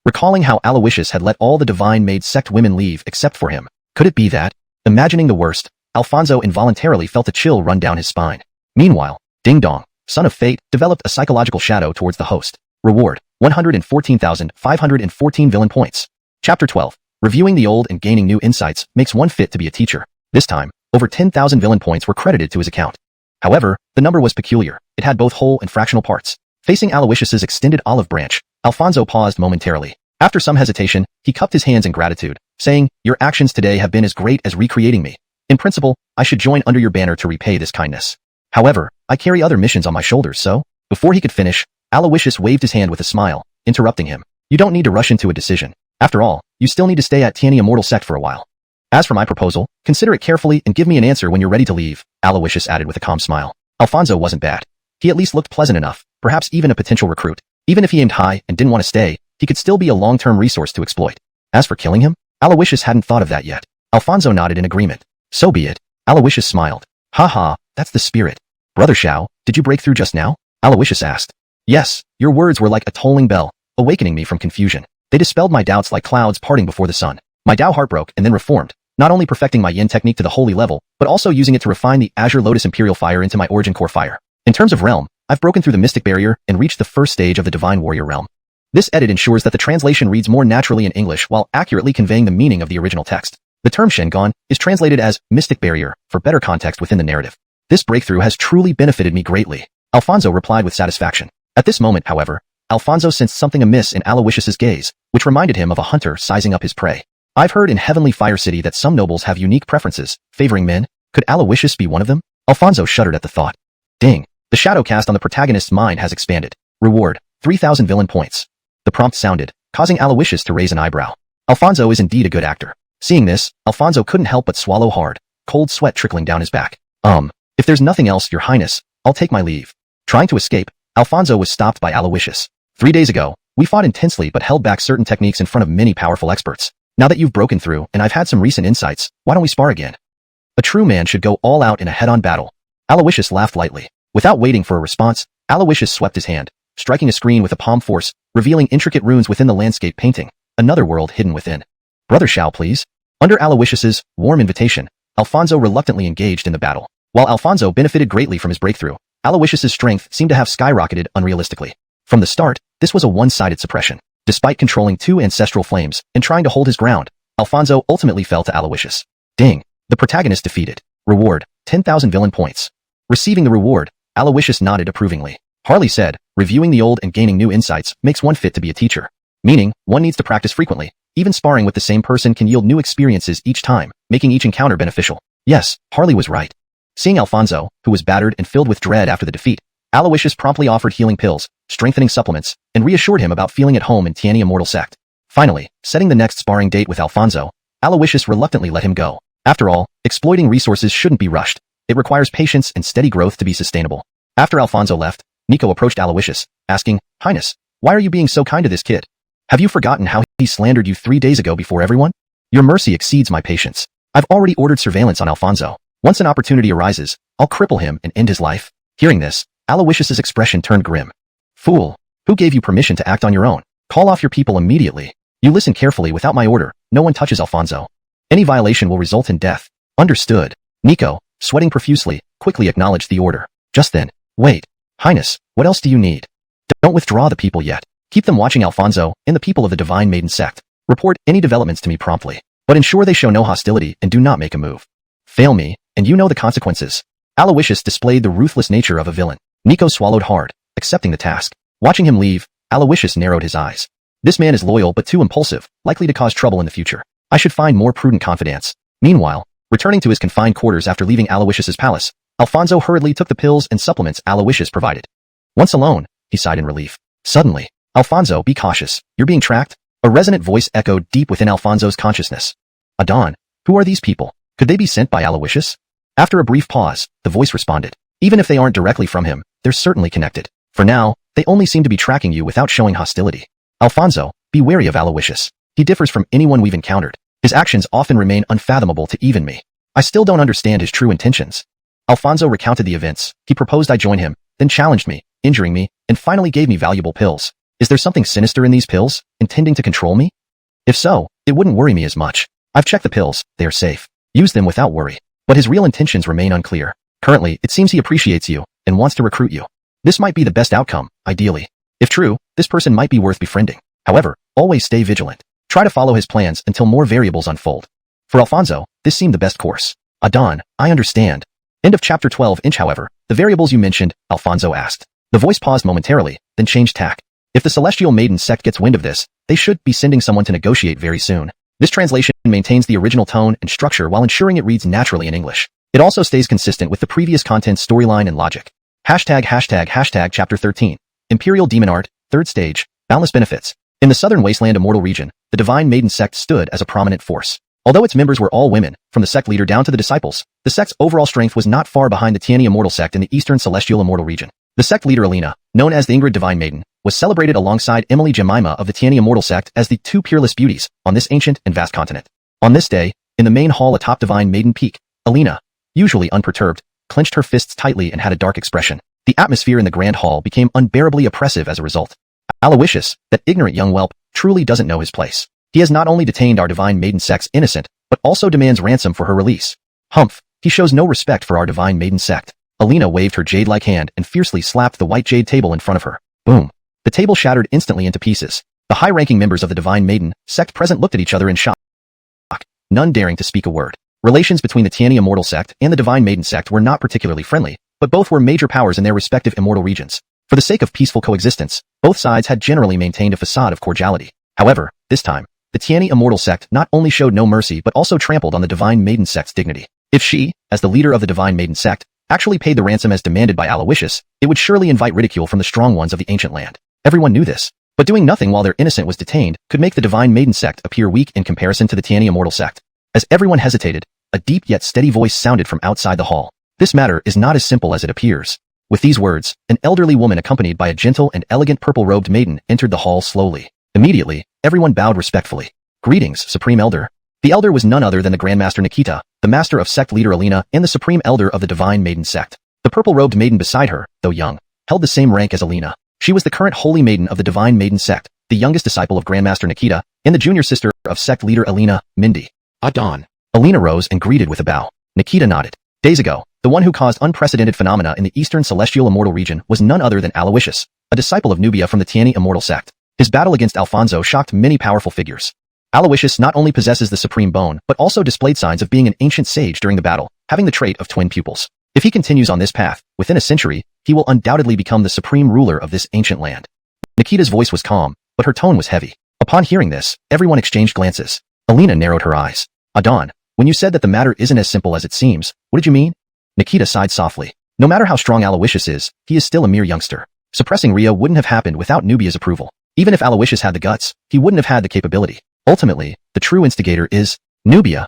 Recalling how Aloysius had let all the divine-made sect women leave except for him. Could it be that? Imagining the worst, Alfonso involuntarily felt a chill run down his spine. Meanwhile, Ding Dong, son of fate, developed a psychological shadow towards the host. Reward, 114,514 villain points. Chapter 12. Reviewing the old and gaining new insights makes one fit to be a teacher. This time, over 10,000 villain points were credited to his account. However, the number was peculiar. It had both whole and fractional parts. Facing Aloysius's extended olive branch, Alfonso paused momentarily. After some hesitation, he cupped his hands in gratitude, saying, "Your actions today have been as great as recreating me. In principle, I should join under your banner to repay this kindness. However, I carry other missions on my shoulders, so..." Before he could finish, Aloysius waved his hand with a smile, interrupting him. "You don't need to rush into a decision. After all, you still need to stay at Xianxia Immortal Sect for a while. As for my proposal, consider it carefully and give me an answer when you're ready to leave," Aloysius added with a calm smile. Alfonso wasn't bad. He at least looked pleasant enough, perhaps even a potential recruit. Even if he aimed high and didn't want to stay, he could still be a long-term resource to exploit. As for killing him, Aloysius hadn't thought of that yet. Alfonso nodded in agreement. "So be it." Aloysius smiled. "Ha, that's the spirit. Brother Xiao, did you break through just now?" Aloysius asked. "Yes, your words were like a tolling bell, awakening me from confusion. They dispelled my doubts like clouds parting before the sun. My Tao heart broke and then reformed, not only perfecting my yin technique to the holy level, but also using it to refine the Azure Lotus Imperial Fire into my origin core fire. In terms of realm, I've broken through the mystic barrier and reached the first stage of the divine warrior realm." This edit ensures that the translation reads more naturally in English while accurately conveying the meaning of the original text. The term Shengon is translated as mystic barrier for better context within the narrative. "This breakthrough has truly benefited me greatly," Alfonso replied with satisfaction. At this moment, however, Alfonso sensed something amiss in Aloysius's gaze, which reminded him of a hunter sizing up his prey. "I've heard in Heavenly Fire City that some nobles have unique preferences, favoring men. Could Aloysius be one of them?" Alfonso shuddered at the thought. Ding. The shadow cast on the protagonist's mind has expanded. Reward, 3,000 villain points. The prompt sounded, causing Aloysius to raise an eyebrow. Alfonso is indeed a good actor. Seeing this, Alfonso couldn't help but swallow hard, cold sweat trickling down his back. If there's nothing else, Your Highness, I'll take my leave." Trying to escape, Alfonso was stopped by Aloysius. 3 days ago, we fought intensely but held back certain techniques in front of many powerful experts. Now that you've broken through and I've had some recent insights, why don't we spar again? A true man should go all out in a head-on battle. Aloysius laughed lightly. Without waiting for a response, Aloysius swept his hand, striking a screen with a palm force, revealing intricate runes within the landscape painting, another world hidden within. "Brother Xiao, please." Under Aloysius's warm invitation, Alfonso reluctantly engaged in the battle. While Alfonso benefited greatly from his breakthrough, Aloysius's strength seemed to have skyrocketed unrealistically. From the start, this was a one-sided suppression. Despite controlling 2 ancestral flames and trying to hold his ground, Alfonso ultimately fell to Aloysius. Ding. The protagonist defeated. Reward, 10,000 villain points. Receiving the reward, Aloysius nodded approvingly. Harley said, "Reviewing the old and gaining new insights makes one fit to be a teacher." Meaning, one needs to practice frequently. Even sparring with the same person can yield new experiences each time, making each encounter beneficial. Yes, Harley was right. Seeing Alfonso, who was battered and filled with dread after the defeat, Aloysius promptly offered healing pills, strengthening supplements, and reassured him about feeling at home in Xianxia Immortal Sect. Finally, setting the next sparring date with Alfonso, Aloysius reluctantly let him go. After all, exploiting resources shouldn't be rushed. It requires patience and steady growth to be sustainable. After Alfonso left, Nico approached Aloysius, asking, "Highness, why are you being so kind to this kid? Have you forgotten how he slandered you 3 days ago before everyone? Your mercy exceeds my patience. I've already ordered surveillance on Alfonso. Once an opportunity arises, I'll cripple him and end his life." Hearing this, Aloysius's expression turned grim. "Fool, who gave you permission to act on your own? Call off your people immediately. You listen carefully. Without my order, no one touches Alfonso. Any violation will result in death." "Understood." Nico, sweating profusely, quickly acknowledged the order. Just then, "Wait, Highness, what else do you need? Don't withdraw the people yet. Keep them watching Alfonso and the people of the Divine Maiden Sect. Report any developments to me promptly, but ensure they show no hostility and do not make a move." Fail me, and you know the consequences. Aloysius displayed the ruthless nature of a villain. Nico swallowed hard, accepting the task. Watching him leave, Aloysius narrowed his eyes. This man is loyal but too impulsive, likely to cause trouble in the future. I should find more prudent confidants. Meanwhile, returning to his confined quarters after leaving Aloysius's palace, Alfonso hurriedly took the pills and supplements Aloysius provided. Once alone, he sighed in relief. Suddenly, Alfonso, be cautious. You're being tracked? A resonant voice echoed deep within Alfonso's consciousness. Adon, who are these people? Could they be sent by Aloysius? After a brief pause, the voice responded. Even if they aren't directly from him, they're certainly connected. For now, they only seem to be tracking you without showing hostility. Alfonso, be wary of Aloysius. He differs from anyone we've encountered. His actions often remain unfathomable to even me. I still don't understand his true intentions. Alfonso recounted the events. He proposed I join him, then challenged me, injuring me, and finally gave me valuable pills. Is there something sinister in these pills, intending to control me? If so, it wouldn't worry me as much. I've checked the pills, they are safe. Use them without worry. But his real intentions remain unclear. Currently, it seems he appreciates you, and wants to recruit you. This might be the best outcome, ideally. If true, this person might be worth befriending. However, always stay vigilant. Try to follow his plans until more variables unfold. For Alfonso, this seemed the best course. Adon, I understand. End of chapter 12. However, the variables you mentioned, Alfonso asked. The voice paused momentarily, then changed tack. If the Celestial Maiden sect gets wind of this, they should be sending someone to negotiate very soon. This translation maintains the original tone and structure while ensuring it reads naturally in English. It also stays consistent with the previous content's storyline and logic. ####Chapter 13. Imperial Demon Art, 3rd Stage, Boundless Benefits. In the Southern Wasteland Immortal region, the Divine Maiden sect stood as a prominent force. Although its members were all women, from the sect leader down to the disciples, the sect's overall strength was not far behind the Tianyi Immortal sect in the Eastern Celestial Immortal region. The sect leader Alina, known as the Ingrid Divine Maiden, was celebrated alongside Emily Jemima of the Tianyi Immortal sect as the two peerless beauties on this ancient and vast continent. On this day, in the main hall atop Divine Maiden Peak, Alina, usually unperturbed, clenched her fists tightly and had a dark expression. The atmosphere in the grand hall became unbearably oppressive as a result. Aloysius, that ignorant young whelp, truly doesn't know his place. He has not only detained our Divine Maiden sect's innocent, but also demands ransom for her release. Humph, he shows no respect for our Divine Maiden sect. Alina waved her jade-like hand and fiercely slapped the white jade table in front of her. Boom. The table shattered instantly into pieces. The high-ranking members of the Divine Maiden sect present looked at each other in shock, none daring to speak a word. Relations between the Tianyi Immortal sect and the Divine Maiden sect were not particularly friendly, but both were major powers in their respective immortal regions. For the sake of peaceful coexistence, both sides had generally maintained a facade of cordiality. However, this time, the Tianyi Immortal sect not only showed no mercy but also trampled on the Divine Maiden sect's dignity. If she, as the leader of the Divine Maiden sect, actually paid the ransom as demanded by Aloysius, it would surely invite ridicule from the strong ones of the ancient land. Everyone knew this. But doing nothing while their innocent was detained could make the Divine Maiden sect appear weak in comparison to the Tianyi Immortal sect. As everyone hesitated, a deep yet steady voice sounded from outside the hall. This matter is not as simple as it appears. With these words, an elderly woman accompanied by a gentle and elegant purple-robed maiden entered the hall slowly. Immediately, everyone bowed respectfully. Greetings, Supreme Elder. The elder was none other than the Grandmaster Nikita, the master of sect leader Alina, and the Supreme Elder of the Divine Maiden sect. The purple-robed maiden beside her, though young, held the same rank as Alina. She was the current Holy Maiden of the Divine Maiden sect, the youngest disciple of Grandmaster Nikita, and the junior sister of sect leader Alina, Mindy. Adon. Alina rose and greeted with a bow. Nikita nodded. Days ago, the one who caused unprecedented phenomena in the Eastern Celestial Immortal region was none other than Aloysius, a disciple of Nubia from the Tianyi Immortal sect. His battle against Alfonso shocked many powerful figures. Aloysius not only possesses the Supreme Bone, but also displayed signs of being an ancient sage during the battle, having the trait of twin pupils. If he continues on this path, within a century, he will undoubtedly become the supreme ruler of this ancient land. Nikita's voice was calm, but her tone was heavy. Upon hearing this, everyone exchanged glances. Alina narrowed her eyes. Adon, when you said that the matter isn't as simple as it seems, what did you mean? Nikita sighed softly. No matter how strong Aloysius is, he is still a mere youngster. Suppressing Ria wouldn't have happened without Nubia's approval. Even if Aloysius had the guts, he wouldn't have had the capability. Ultimately, the true instigator is Nubia.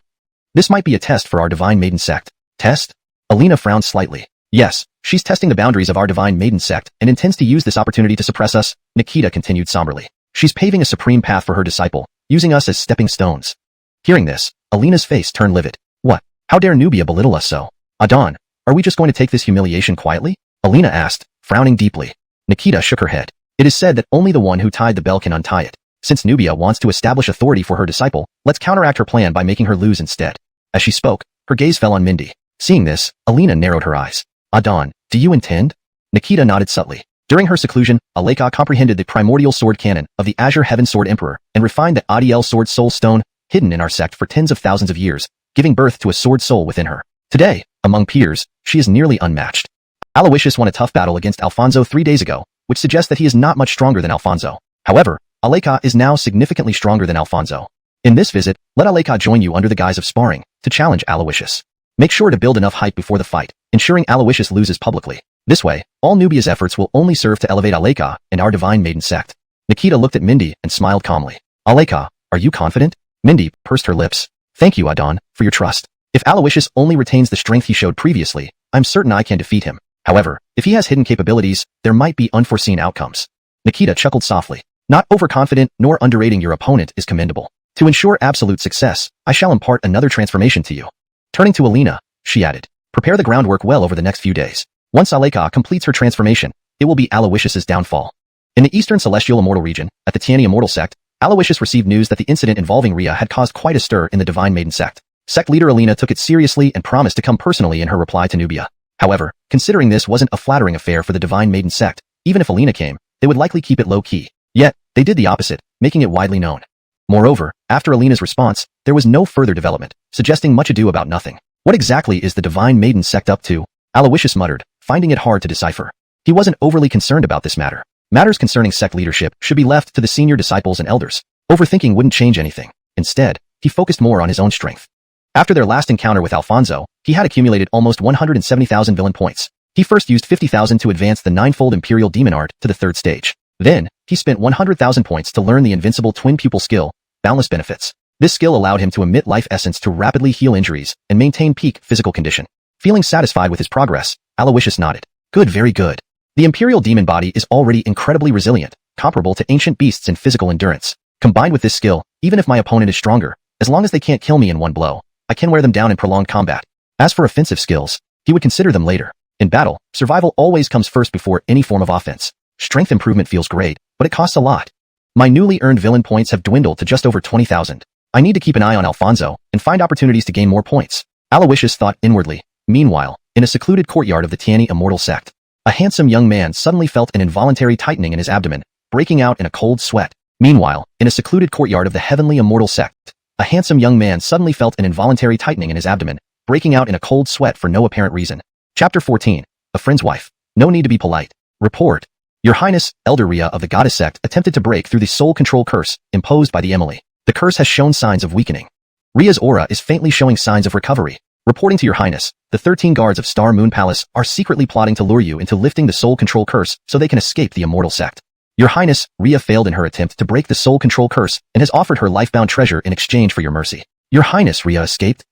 This might be a test for our Divine Maiden sect. Test? Alina frowned slightly. Yes, she's testing the boundaries of our Divine Maiden sect and intends to use this opportunity to suppress us, Nikita continued somberly. She's paving a supreme path for her disciple, using us as stepping stones. Hearing this, Alina's face turned livid. What? How dare Nubia belittle us so? Adon, are we just going to take this humiliation quietly? Alina asked, frowning deeply. Nikita shook her head. It is said that only the one who tied the bell can untie it. Since Nubia wants to establish authority for her disciple, let's counteract her plan by making her lose instead. As she spoke, her gaze fell on Mindy. Seeing this, Alina narrowed her eyes. Adon, do you intend? Nikita nodded subtly. During her seclusion, Aleka comprehended the primordial sword canon of the Azure Heaven Sword Emperor and refined the Adiel Sword Soul Stone, hidden in our sect for tens of thousands of years, giving birth to a sword soul within her. Today, among peers, she is nearly unmatched. Aloysius won a tough battle against Alfonso 3 days ago, which suggests that he is not much stronger than Alfonso. However, Aleka is now significantly stronger than Alfonso. In this visit, let Aleka join you under the guise of sparring, to challenge Aloysius. Make sure to build enough hype before the fight, ensuring Aloysius loses publicly. This way, all Nubia's efforts will only serve to elevate Aleka and our divine maiden sect. Nikita looked at Mindy and smiled calmly. Aleka, are you confident? Mindy pursed her lips. Thank you, Adon, for your trust. If Aloysius only retains the strength he showed previously, I'm certain I can defeat him. However, if he has hidden capabilities, there might be unforeseen outcomes. Nikita chuckled softly. Not overconfident nor underrating your opponent is commendable. To ensure absolute success, I shall impart another transformation to you. Turning to Alina, she added, prepare the groundwork well over the next few days. Once Aleka completes her transformation, it will be Aloysius's downfall. In the Eastern Celestial Immortal region, at the Tiani Immortal sect, Aloysius received news that the incident involving Rhea had caused quite a stir in the Divine Maiden sect. Sect leader Alina took it seriously and promised to come personally in her reply to Nubia. However, considering this wasn't a flattering affair for the Divine Maiden sect, even if Alina came, they would likely keep it low-key. Yet, they did the opposite, making it widely known. Moreover, after Alina's response, there was no further development, suggesting much ado about nothing. What exactly is the Divine Maiden sect up to? Aloysius muttered, finding it hard to decipher. He wasn't overly concerned about this matter. Matters concerning sect leadership should be left to the senior disciples and elders. Overthinking wouldn't change anything. Instead, he focused more on his own strength. After their last encounter with Alfonso, he had accumulated almost 170,000 villain points. He first used 50,000 to advance the ninefold Imperial Demon Art to the 3rd stage. Then, he spent 100,000 points to learn the invincible twin pupil skill, Boundless Benefits. This skill allowed him to emit life essence to rapidly heal injuries and maintain peak physical condition. Feeling satisfied with his progress, Aloysius nodded. Good, very good. The Imperial Demon body is already incredibly resilient, comparable to ancient beasts in physical endurance. Combined with this skill, even if my opponent is stronger, as long as they can't kill me in one blow, I can wear them down in prolonged combat. As for offensive skills, he would consider them later. In battle, survival always comes first before any form of offense. Strength improvement feels great, but it costs a lot. My newly earned villain points have dwindled to just over 20,000. I need to keep an eye on Alfonso and find opportunities to gain more points. Aloysius thought inwardly. Meanwhile, in a secluded courtyard of the Tiani Immortal sect, a handsome young man suddenly felt an involuntary tightening in his abdomen, breaking out in a cold sweat. Meanwhile, in a secluded courtyard of the Heavenly Immortal sect, a handsome young man suddenly felt an involuntary tightening in his abdomen, breaking out in a cold sweat for no apparent reason. Chapter 14. A Friend's Wife. No need to be polite. Report. Your Highness, Elder Rhea of the Goddess sect attempted to break through the soul control curse imposed by the Emily. The curse has shown signs of weakening. Rhea's aura is faintly showing signs of recovery. Reporting to your Highness, the 13 guards of Star Moon Palace are secretly plotting to lure you into lifting the soul control curse so they can escape the Immortal sect. Your Highness, Rhea failed in her attempt to break the soul control curse and has offered her lifebound treasure in exchange for your mercy. Your Highness, Rhea escaped?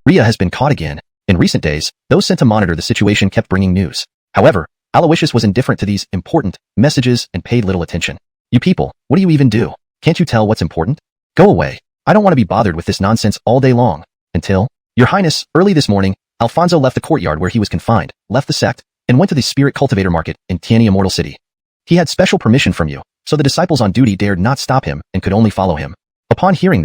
Rhea has been caught again. In recent days, those sent to monitor the situation kept bringing news. However, Aloysius was indifferent to these important messages and paid little attention. You people, what do you even do? Can't you tell what's important? Go away. I don't want to be bothered with this nonsense all day long. Until, Your Highness, early this morning, Alfonso left the courtyard where he was confined, left the sect, and went to the Spirit Cultivator Market in Tiani Immortal City. He had special permission from you, so the disciples on duty dared not stop him and could only follow him. Upon hearing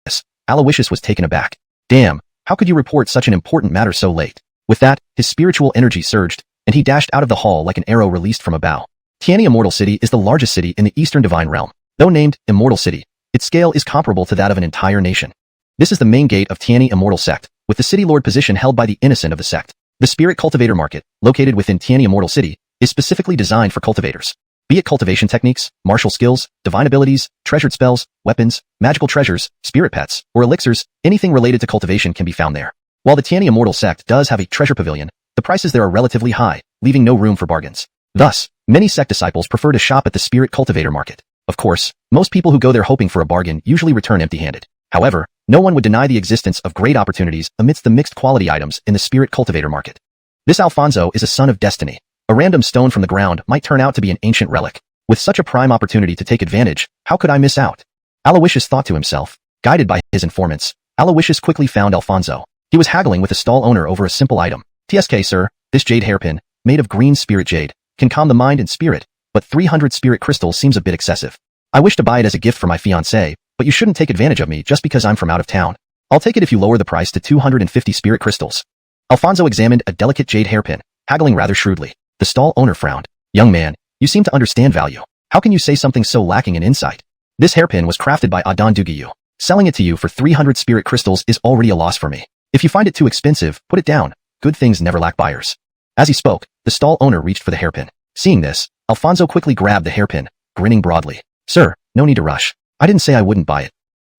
this, Aloysius was taken aback. Damn, how could you report such an important matter so late? With that, his spiritual energy surged, and he dashed out of the hall like an arrow released from a bow. Tiani Immortal City is the largest city in the Eastern Divine Realm. Though named Immortal City, its scale is comparable to that of an entire nation. This is the main gate of Tiani Immortal Sect, with the city lord position held by the innocent of the sect. The Spirit Cultivator Market, located within Tiani Immortal City, is specifically designed for cultivators. Be it cultivation techniques, martial skills, divine abilities, treasured spells, weapons, magical treasures, spirit pets, or elixirs, anything related to cultivation can be found there. While the Tiani Immortal Sect does have a treasure pavilion, the prices there are relatively high, leaving no room for bargains. Thus, many sect disciples prefer to shop at the Spirit Cultivator Market. Of course, most people who go there hoping for a bargain usually return empty-handed. However, no one would deny the existence of great opportunities amidst the mixed quality items in the Spirit Cultivator Market. This Alfonso is a son of destiny. A random stone from the ground might turn out to be an ancient relic. With such a prime opportunity to take advantage, how could I miss out? Aloysius thought to himself. Guided by his informants, Aloysius quickly found Alfonso. He was haggling with a stall owner over a simple item. TSK sir, this jade hairpin, made of green spirit jade, can calm the mind and spirit, but 300 spirit crystals seems a bit excessive. I wish to buy it as a gift for my fiancée, but you shouldn't take advantage of me just because I'm from out of town. I'll take it if you lower the price to 250 spirit crystals. Alfonso examined a delicate jade hairpin, haggling rather shrewdly. The stall owner frowned. Young man, you seem to understand value. How can you say something so lacking in insight? This hairpin was crafted by Adon Dugiyu. Selling it to you for 300 spirit crystals is already a loss for me. If you find it too expensive, put it down. Good things never lack buyers. As he spoke, the stall owner reached for the hairpin. Seeing this, Alfonso quickly grabbed the hairpin, grinning broadly. Sir, no need to rush. I didn't say I wouldn't buy it.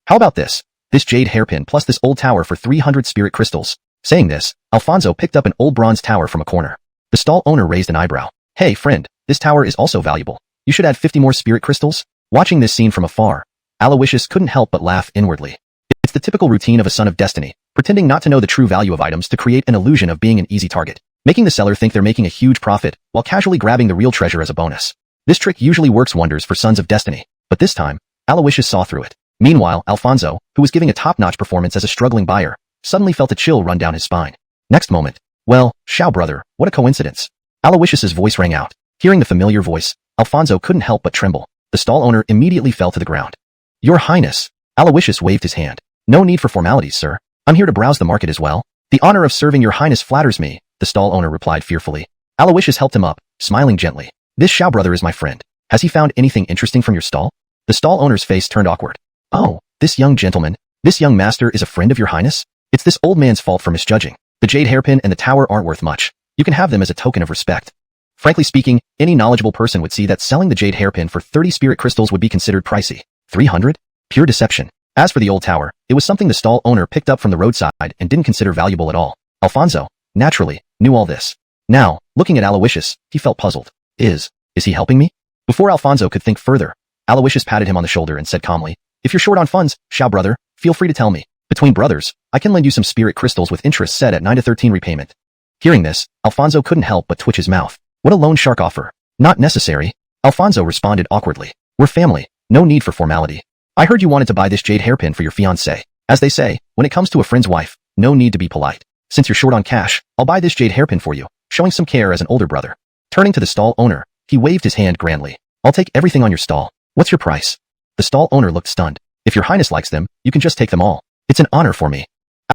How about this? This jade hairpin plus this old tower for 300 spirit crystals. Saying this, Alfonso picked up an old bronze tower from a corner. The stall owner raised an eyebrow. Hey, friend, this tower is also valuable. You should add 50 more spirit crystals? Watching this scene from afar, Aloysius couldn't help but laugh inwardly. It's the typical routine of a son of destiny, pretending not to know the true value of items to create an illusion of being an easy target, making the seller think they're making a huge profit while casually grabbing the real treasure as a bonus. This trick usually works wonders for sons of destiny, but this time, Aloysius saw through it. Meanwhile, Alfonso, who was giving a top-notch performance as a struggling buyer, suddenly felt a chill run down his spine. Next moment, well, Xiao brother, what a coincidence. Aloysius's voice rang out. Hearing the familiar voice, Alfonso couldn't help but tremble. The stall owner immediately fell to the ground. Your Highness. Aloysius waved his hand. No need for formalities, sir. I'm here to browse the market as well. The honor of serving your Highness flatters me, the stall owner replied fearfully. Aloysius helped him up, smiling gently. This Xiao brother is my friend. Has he found anything interesting from your stall? The stall owner's face turned awkward. Oh, this young gentleman, this young master is a friend of your Highness? It's this old man's fault for misjudging. The jade hairpin and the tower aren't worth much. You can have them as a token of respect. Frankly speaking, any knowledgeable person would see that selling the jade hairpin for 30 spirit crystals would be considered pricey. 300? Pure deception. As for the old tower, it was something the stall owner picked up from the roadside and didn't consider valuable at all. Alfonso, naturally, knew all this. Now, looking at Aloysius, he felt puzzled. Is he helping me? Before Alfonso could think further, Aloysius patted him on the shoulder and said calmly, if you're short on funds, Xiao brother, feel free to tell me. Between brothers, I can lend you some spirit crystals with interest set at 9 to 13 repayment. Hearing this, Alfonso couldn't help but twitch his mouth. What a loan shark offer. Not necessary. Alfonso responded awkwardly. We're family. No need for formality. I heard you wanted to buy this jade hairpin for your fiancée. As they say, when it comes to a friend's wife, no need to be polite. Since you're short on cash, I'll buy this jade hairpin for you, showing some care as an older brother. Turning to the stall owner, he waved his hand grandly. I'll take everything on your stall. What's your price? The stall owner looked stunned. If your Highness likes them, you can just take them all. It's an honor for me.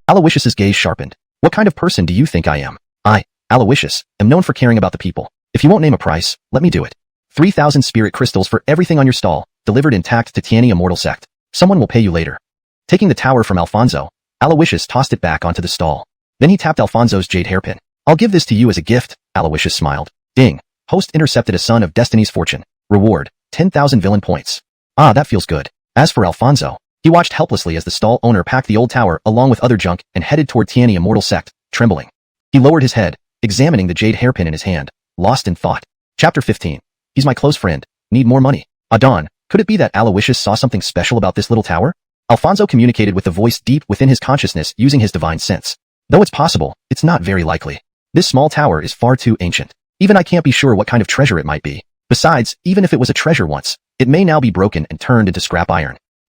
Aloysius's gaze sharpened. What kind of person do you think I am? I, Aloysius, am known for caring about the people. If you won't name a price, let me do it. 3,000 spirit crystals for everything on your stall, delivered intact to Tiani Immortal Sect. Someone will pay you later. Taking the tower from Alfonso, Aloysius tossed it back onto the stall. Then he tapped Alfonso's jade hairpin. I'll give this to you as a gift, Aloysius smiled. Ding. Host intercepted a son of Destiny's fortune. Reward, 10,000 villain points. Ah, that feels good. As for Alfonso, he watched helplessly as the stall owner packed the old tower along with other junk and headed toward Tiani Immortal Sect, trembling. He lowered his head, examining the jade hairpin in his hand, lost in thought. Chapter 15. He's my close friend. Need more money. Adon, could it be that Aloysius saw something special about this little tower? Alfonso communicated with the voice deep within his consciousness using his divine sense. Though it's possible, it's not very likely. This small tower is far too ancient. Even I can't be sure what kind of treasure it might be. Besides, even if it was a treasure once, it may now be broken and turned into scrap iron.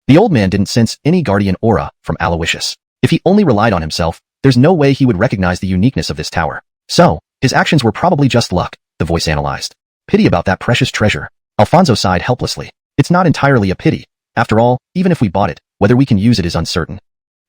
The old man didn't sense any guardian aura from Aloysius. If he only relied on himself, there's no way he would recognize the uniqueness of this tower. So, his actions were probably just luck, the voice analyzed. Pity about that precious treasure. Alfonso sighed helplessly. It's not entirely a pity. After all, even if we bought it, whether we can use it is uncertain.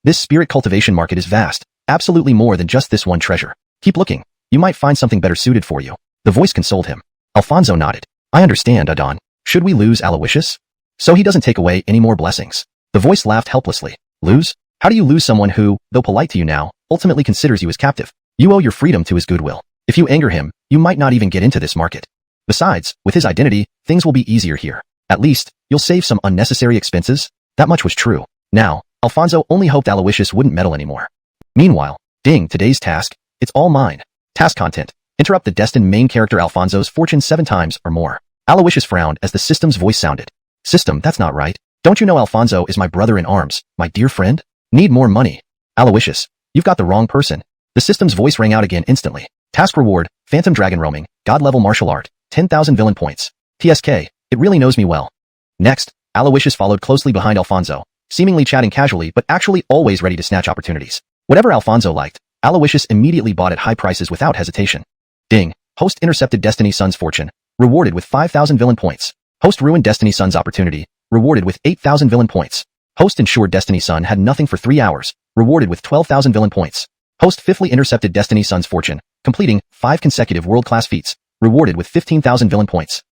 This spirit cultivation market is vast, absolutely more than just this one treasure. Keep looking. You might find something better suited for you. The voice consoled him. Alfonso nodded. I understand, Adon. Should we lose Aloysius? So he doesn't take away any more blessings. The voice laughed helplessly. Lose? How do you lose someone who, though polite to you now, ultimately considers you as captive? You owe your freedom to his goodwill. If you anger him, you might not even get into this market. Besides, with his identity, things will be easier here. At least, you'll save some unnecessary expenses. That much was true. Now, Alfonso only hoped Aloysius wouldn't meddle anymore. Meanwhile, ding, today's task. It's all mine. Task content. Interrupt the destined main character Alfonso's fortune 7 times or more. Aloysius frowned as the system's voice sounded. System, that's not right. Don't you know Alfonso is my brother in arms, my dear friend? Need more money. Aloysius, you've got the wrong person. The system's voice rang out again instantly. Task reward, Phantom Dragon Roaming, God level martial art, 10,000 villain points. TSK, it really knows me well. Next, Aloysius followed closely behind Alfonso, seemingly chatting casually but actually always ready to snatch opportunities. Whatever Alfonso liked, Aloysius immediately bought at high prices without hesitation. Ding, host intercepted Destiny Sun's fortune, rewarded with 5,000 villain points. Host ruined Destiny Sun's opportunity, rewarded with 8,000 villain points. Host ensured Destiny Sun had nothing for 3 hours, rewarded with 12,000 villain points. Host fifthly intercepted Destiny Sun's fortune, completing 5 consecutive world-class feats, rewarded with 15,000 villain points.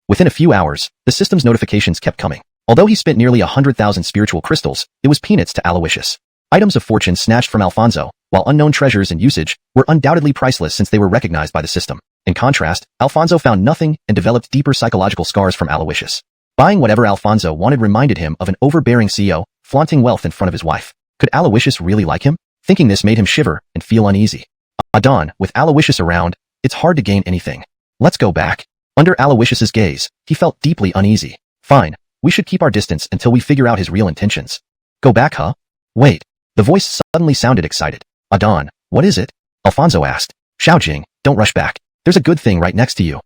Within a few hours, the system's notifications kept coming. Although he spent nearly 100,000 spiritual crystals, it was peanuts to Aloysius. Items of fortune snatched from Alfonso, while unknown treasures and usage were undoubtedly priceless since they were recognized by the system. In contrast, Alfonso found nothing and developed deeper psychological scars from Aloysius. Buying whatever Alfonso wanted reminded him of an overbearing CEO, flaunting wealth in front of his wife. Could Aloysius really like him? Thinking this made him shiver and feel uneasy. Adon, with Aloysius around, it's hard to gain anything. Let's go back. Under Aloysius's gaze, he felt deeply uneasy. Fine, we should keep our distance until we figure out his real intentions. Go back, huh? Wait. The voice suddenly sounded excited. Adon, what is it? Alfonso asked. Xiaojing, don't rush back. There's a good thing right next to you.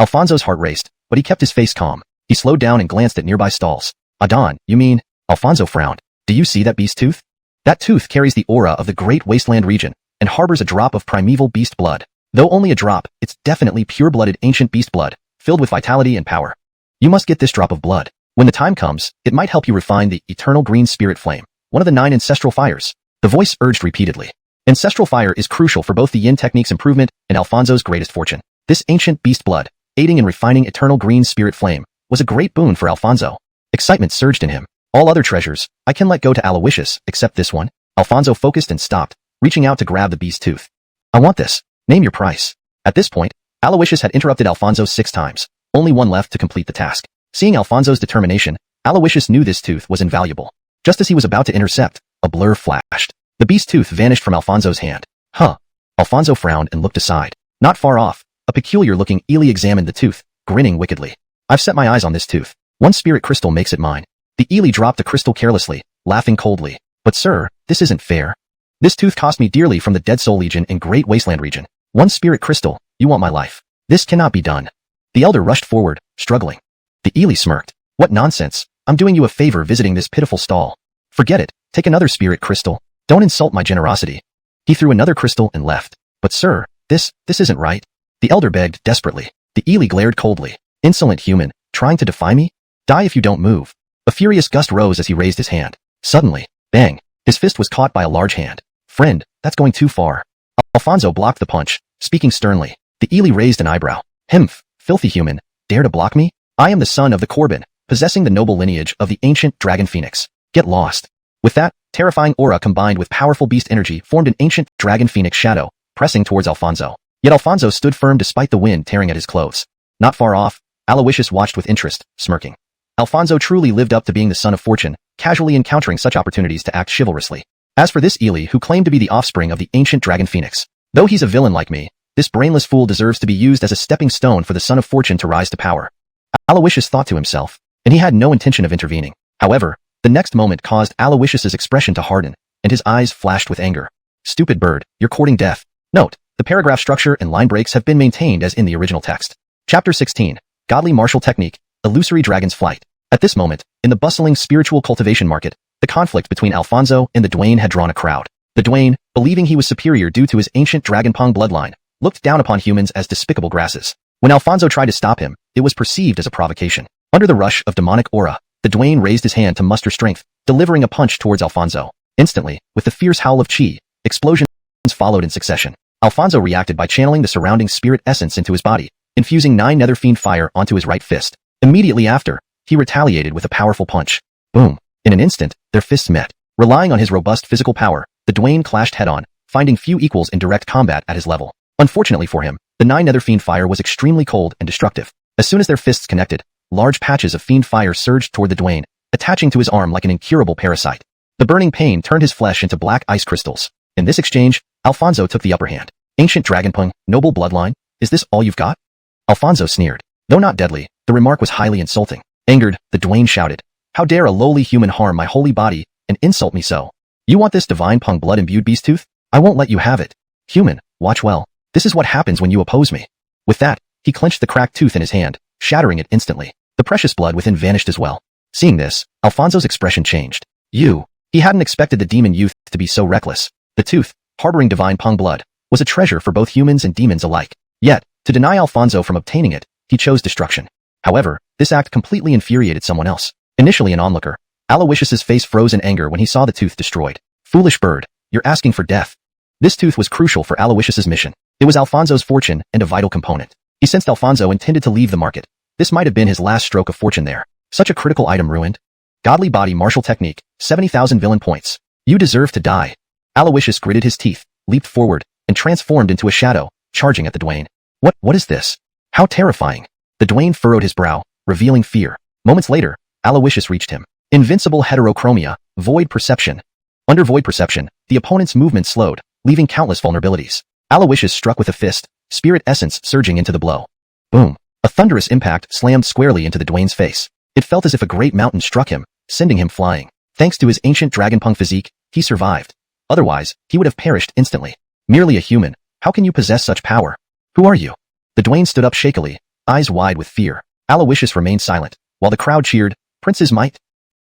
Alfonso's heart raced, but he kept his face calm. He slowed down and glanced at nearby stalls. Adon, you mean? Alfonso frowned. Do you see that beast tooth? That tooth carries the aura of the great wasteland region and harbors a drop of primeval beast blood. Though only a drop, it's definitely pure-blooded ancient beast blood, filled with vitality and power. You must get this drop of blood. When the time comes, it might help you refine the eternal green spirit flame, one of the 9 ancestral fires. The voice urged repeatedly. Ancestral fire is crucial for both the yin technique's improvement and Alfonso's greatest fortune. This ancient beast blood, aiding in refining eternal green spirit flame, was a great boon for Alfonso. Excitement surged in him. All other treasures, I can let go to Aloysius, except this one. Alfonso focused and stopped, reaching out to grab the beast tooth. I want this. Name your price. At this point, Aloysius had interrupted Alfonso 6 times, only one left to complete the task. Seeing Alfonso's determination, Aloysius knew this tooth was invaluable. Just as he was about to intercept, a blur flashed. The beast tooth vanished from Alfonso's hand. Huh. Alfonso frowned and looked aside. Not far off, a peculiar-looking Ely examined the tooth, grinning wickedly. I've set my eyes on this tooth. One spirit crystal makes it mine. The Ely dropped the crystal carelessly, laughing coldly. But sir, this isn't fair. This tooth cost me dearly from the Dead Soul Legion in Great Wasteland region. One spirit crystal, you want my life. This cannot be done. The elder rushed forward, struggling. The Ely smirked. What nonsense. I'm doing you a favor visiting this pitiful stall. Forget it. Take another spirit crystal. Don't insult my generosity. He threw another crystal and left. But sir, this isn't right. The elder begged desperately. The Ely glared coldly. Insolent human, trying to defy me? Die if you don't move. A furious gust rose as he raised his hand. Suddenly, bang, his fist was caught by a large hand. Friend, that's going too far. Alfonso blocked the punch, speaking sternly. The Ely raised an eyebrow. Himph, filthy human, dare to block me? I am the son of the Corbin, possessing the noble lineage of the ancient dragon phoenix. Get lost. With that, terrifying aura combined with powerful beast energy formed an ancient dragon phoenix shadow, pressing towards Alfonso. Yet Alfonso stood firm despite the wind tearing at his clothes. Not far off, Aloysius watched with interest, smirking. Alfonso truly lived up to being the son of fortune, casually encountering such opportunities to act chivalrously. As for this Ely who claimed to be the offspring of the ancient dragon phoenix, though he's a villain like me, this brainless fool deserves to be used as a stepping stone for the son of fortune to rise to power. Aloysius thought to himself, and he had no intention of intervening. However, the next moment caused Aloysius's expression to harden, and his eyes flashed with anger. Stupid bird, you're courting death. Note, the paragraph structure and line breaks have been maintained as in the original text. Chapter 16, Godly Martial Technique, Illusory Dragon's Flight. At this moment, in the bustling spiritual cultivation market, the conflict between Alfonso and the Dwayne had drawn a crowd. The Dwayne, believing he was superior due to his ancient Dragonpong bloodline, looked down upon humans as despicable grasses. When Alfonso tried to stop him, it was perceived as a provocation. Under the rush of demonic aura, the Dwayne raised his hand to muster strength, delivering a punch towards Alfonso. Instantly, with the fierce howl of chi, explosions followed in succession. Alfonso reacted by channeling the surrounding spirit essence into his body, infusing 9 nether fiend fire onto his right fist. Immediately after, he retaliated with a powerful punch. Boom. In an instant, their fists met. Relying on his robust physical power, the Dwayne clashed head-on, finding few equals in direct combat at his level. Unfortunately for him, the 9 nether fiend fire was extremely cold and destructive. As soon as their fists connected, large patches of fiend fire surged toward the Dwayne, attaching to his arm like an incurable parasite. The burning pain turned his flesh into black ice crystals. In this exchange, Alfonso took the upper hand. Ancient Dragonpong, noble bloodline, is this all you've got? Alfonso sneered. Though not deadly, the remark was highly insulting. Angered, the Dwayne shouted, "How dare a lowly human harm my holy body and insult me so? You want this divine Pong blood-imbued beast tooth? I won't let you have it. Human, watch well. This is what happens when you oppose me." With that, he clenched the cracked tooth in his hand, shattering it instantly. The precious blood within vanished as well. Seeing this, Alfonso's expression changed. He hadn't expected the demon youth to be so reckless. The tooth, harboring divine Pong blood, was a treasure for both humans and demons alike. Yet, to deny Alfonso from obtaining it, he chose destruction. However, this act completely infuriated someone else. Initially an onlooker, Aloysius's face froze in anger when he saw the tooth destroyed. Foolish bird, you're asking for death. This tooth was crucial for Aloysius's mission. It was Alfonso's fortune and a vital component. He sensed Alfonso intended to leave the market. This might have been his last stroke of fortune there. Such a critical item ruined. Godly body martial technique, 70,000 villain points. You deserve to die. Aloysius gritted his teeth, leaped forward, and transformed into a shadow, charging at the Dwayne. What is this? How terrifying. The Dwayne furrowed his brow, revealing fear. Moments later, Aloysius reached him. Invincible heterochromia, void perception. Under void perception, the opponent's movement slowed, leaving countless vulnerabilities. Aloysius struck with a fist, spirit essence surging into the blow. Boom. A thunderous impact slammed squarely into the Dwayne's face. It felt as if a great mountain struck him, sending him flying. Thanks to his ancient dragonpunk physique, he survived. Otherwise, he would have perished instantly. Merely a human, how can you possess such power? Who are you? The Dwayne stood up shakily, eyes wide with fear. Aloysius remained silent, while the crowd cheered, Prince's might?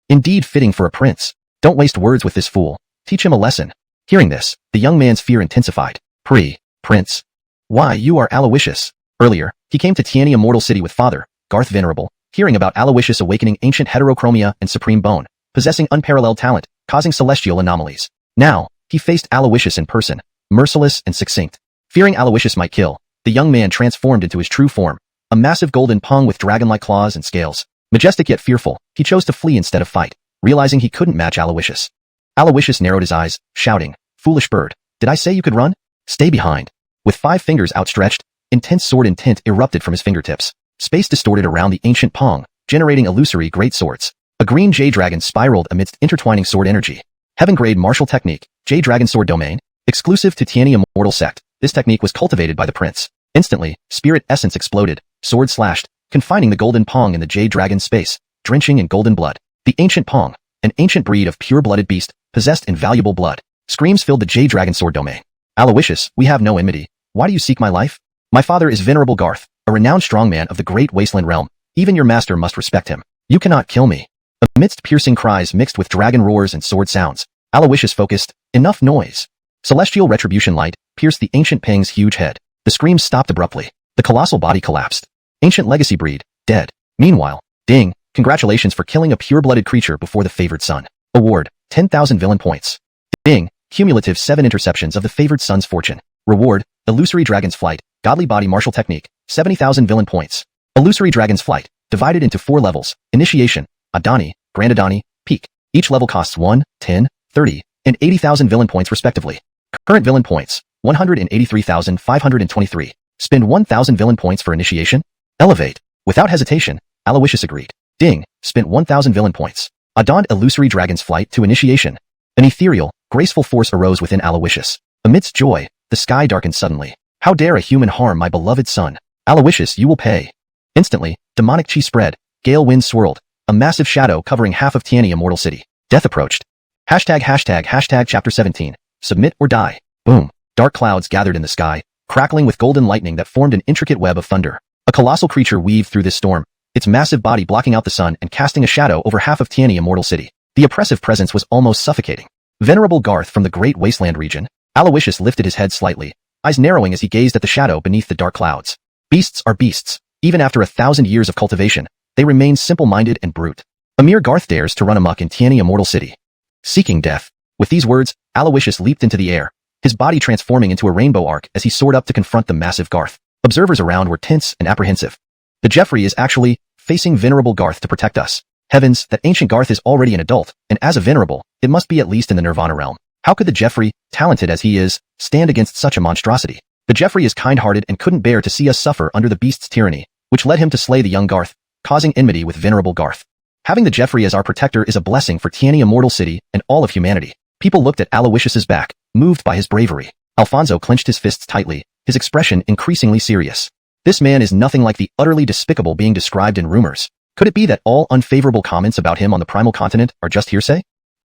Indeed fitting for a prince. Don't waste words with this fool. Teach him a lesson. Hearing this, the young man's fear intensified. Prince. Why, you are Aloysius. Earlier, he came to Tiania Mortal City with father, Garth Venerable, hearing about Aloysius awakening ancient heterochromia and supreme bone, possessing unparalleled talent, causing celestial anomalies. Now, he faced Aloysius in person, merciless and succinct. Fearing Aloysius might kill, the young man transformed into his true form, a massive golden pung with dragon-like claws and scales. Majestic yet fearful, he chose to flee instead of fight, realizing he couldn't match Aloysius. Aloysius narrowed his eyes, shouting, "Foolish bird, did I say you could run? Stay behind." With 5 fingers outstretched, intense sword intent erupted from his fingertips. Space distorted around the ancient pong, generating illusory great swords. A green Jade Dragon spiraled amidst intertwining sword energy. Heaven-grade martial technique, Jade Dragon Sword Domain, exclusive to Tiania Mortal Sect. This technique was cultivated by the prince. Instantly, spirit essence exploded, sword slashed, confining the golden pong in the Jade Dragon's space, drenching in golden blood. The ancient pong, an ancient breed of pure-blooded beast, possessed invaluable blood. Screams filled the Jade Dragon Sword Domain. Aloysius, we have no enmity. Why do you seek my life? My father is Venerable Garth, a renowned strongman of the great wasteland realm. Even your master must respect him. You cannot kill me. Amidst piercing cries mixed with dragon roars and sword sounds, Aloysius focused, enough noise. Celestial retribution light pierced the ancient pang's huge head. The screams stopped abruptly. The colossal body collapsed. Ancient legacy breed, dead. Meanwhile, ding, congratulations for killing a pure-blooded creature before the favored son. Award, 10,000 villain points. Ding, cumulative 7 interceptions of the favored son's fortune. Reward, illusory dragon's flight, godly body martial technique, 70,000 villain points. Illusory dragon's flight, divided into 4 levels, initiation, Adani, Grand Adani, peak. Each level costs 1, 10, 30, and 80,000 villain points respectively. Current villain points, 183,523. Spend 1,000 villain points for initiation. Elevate. Without hesitation, Aloysius agreed. Ding, spent 1,000 villain points. Adoned illusory dragon's flight to initiation. An ethereal, graceful force arose within Aloysius. Amidst joy, the sky darkened suddenly. How dare a human harm my beloved son? Aloysius, you will pay. Instantly, demonic chi spread, gale winds swirled, a massive shadow covering half of Tiania Mortal City. Death approached. Hashtag chapter 17. Submit or die. Boom. Dark clouds gathered in the sky, crackling with golden lightning that formed an intricate web of thunder. A colossal creature weaved through this storm, its massive body blocking out the sun and casting a shadow over half of Tiania Mortal City. The oppressive presence was almost suffocating. Venerable Garth from the Great Wasteland region, Aloysius lifted his head slightly, eyes narrowing as he gazed at the shadow beneath the dark clouds. Beasts are beasts. Even after 1,000 years of cultivation, they remain simple-minded and brute. A mere Garth dares to run amok in Tiania Mortal City. Seeking death. With these words, Aloysius leaped into the air, his body transforming into a rainbow arc as he soared up to confront the massive Garth. Observers around were tense and apprehensive. The Jeffrey is actually facing Venerable Garth to protect us. Heavens, that ancient Garth is already an adult, and as a Venerable, it must be at least in the Nirvana realm. How could the Jeffrey, talented as he is, stand against such a monstrosity? The Jeffrey is kind-hearted and couldn't bear to see us suffer under the beast's tyranny, which led him to slay the young Garth, causing enmity with Venerable Garth. Having the Jeffrey as our protector is a blessing for Tiania Mortal City and all of humanity. People looked at Aloysius's back, moved by his bravery. Alfonso clenched his fists tightly, his expression increasingly serious. This man is nothing like the utterly despicable being described in rumors. Could it be that all unfavorable comments about him on the primal continent are just hearsay?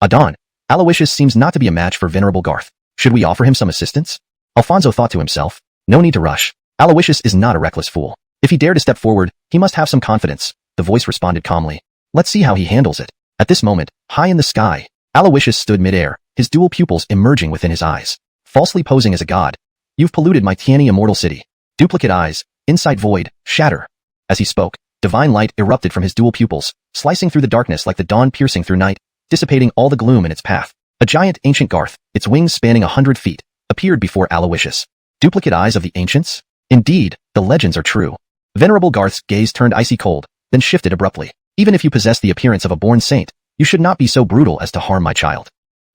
Adon, Aloysius seems not to be a match for Venerable Garth. Should we offer him some assistance? Alfonso thought to himself. No need to rush. Aloysius is not a reckless fool. If he dare to step forward, he must have some confidence. The voice responded calmly. Let's see how he handles it. At this moment, high in the sky, Aloysius stood midair, his dual pupils emerging within his eyes. Falsely posing as a god. You've polluted my Tiania Mortal City. Duplicate eyes, insight void, shatter. As he spoke, divine light erupted from his dual pupils, slicing through the darkness like the dawn piercing through night, dissipating all the gloom in its path. A giant ancient Garth, its wings spanning 100 feet, appeared before Aloysius. Duplicate eyes of the ancients? Indeed, the legends are true. Venerable Garth's gaze turned icy cold, then shifted abruptly. Even if you possess the appearance of a born saint, you should not be so brutal as to harm my child.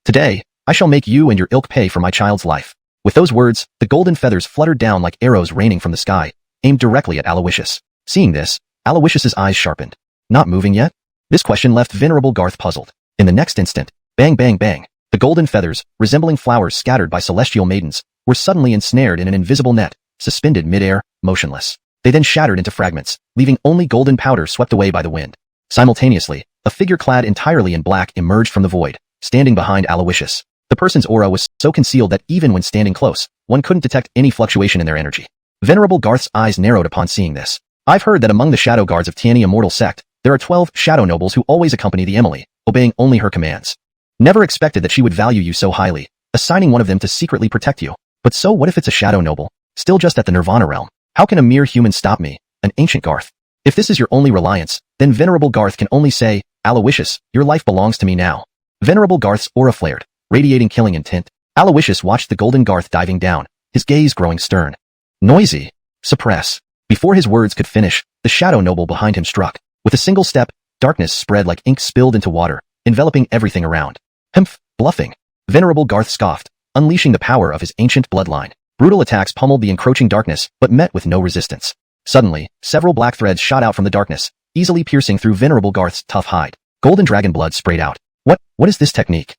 Today, I shall make you and your ilk pay for my child's life. With those words, the golden feathers fluttered down like arrows raining from the sky, aimed directly at Aloysius. Seeing this, Aloysius's eyes sharpened. Not moving yet? This question left Venerable Garth puzzled. In the next instant, bang bang bang, the golden feathers, resembling flowers scattered by celestial maidens, were suddenly ensnared in an invisible net, suspended mid-air, motionless. They then shattered into fragments, leaving only golden powder swept away by the wind. Simultaneously, a figure clad entirely in black emerged from the void, standing behind Aloysius. The person's aura was so concealed that even when standing close, one couldn't detect any fluctuation in their energy. Venerable Garth's eyes narrowed upon seeing this. I've heard that among the shadow guards of Tianyi Immortal Sect, there are 12 shadow nobles who always accompany the Emily, obeying only her commands. Never expected that she would value you so highly, assigning one of them to secretly protect you. But so what if it's a shadow noble, still just at the Nirvana realm? How can a mere human stop me, an ancient Garth? If this is your only reliance, then Venerable Garth can only say, Aloysius, your life belongs to me now. Venerable Garth's aura flared, radiating killing intent. Aloysius watched the golden Garth diving down, his gaze growing stern. Noisy. Suppress. Before his words could finish, the shadow noble behind him struck. With a single step, darkness spread like ink spilled into water, enveloping everything around. Humph, bluffing. Venerable Garth scoffed, unleashing the power of his ancient bloodline. Brutal attacks pummeled the encroaching darkness, but met with no resistance. Suddenly, several black threads shot out from the darkness, easily piercing through Venerable Garth's tough hide. Golden dragon blood sprayed out. What is this technique?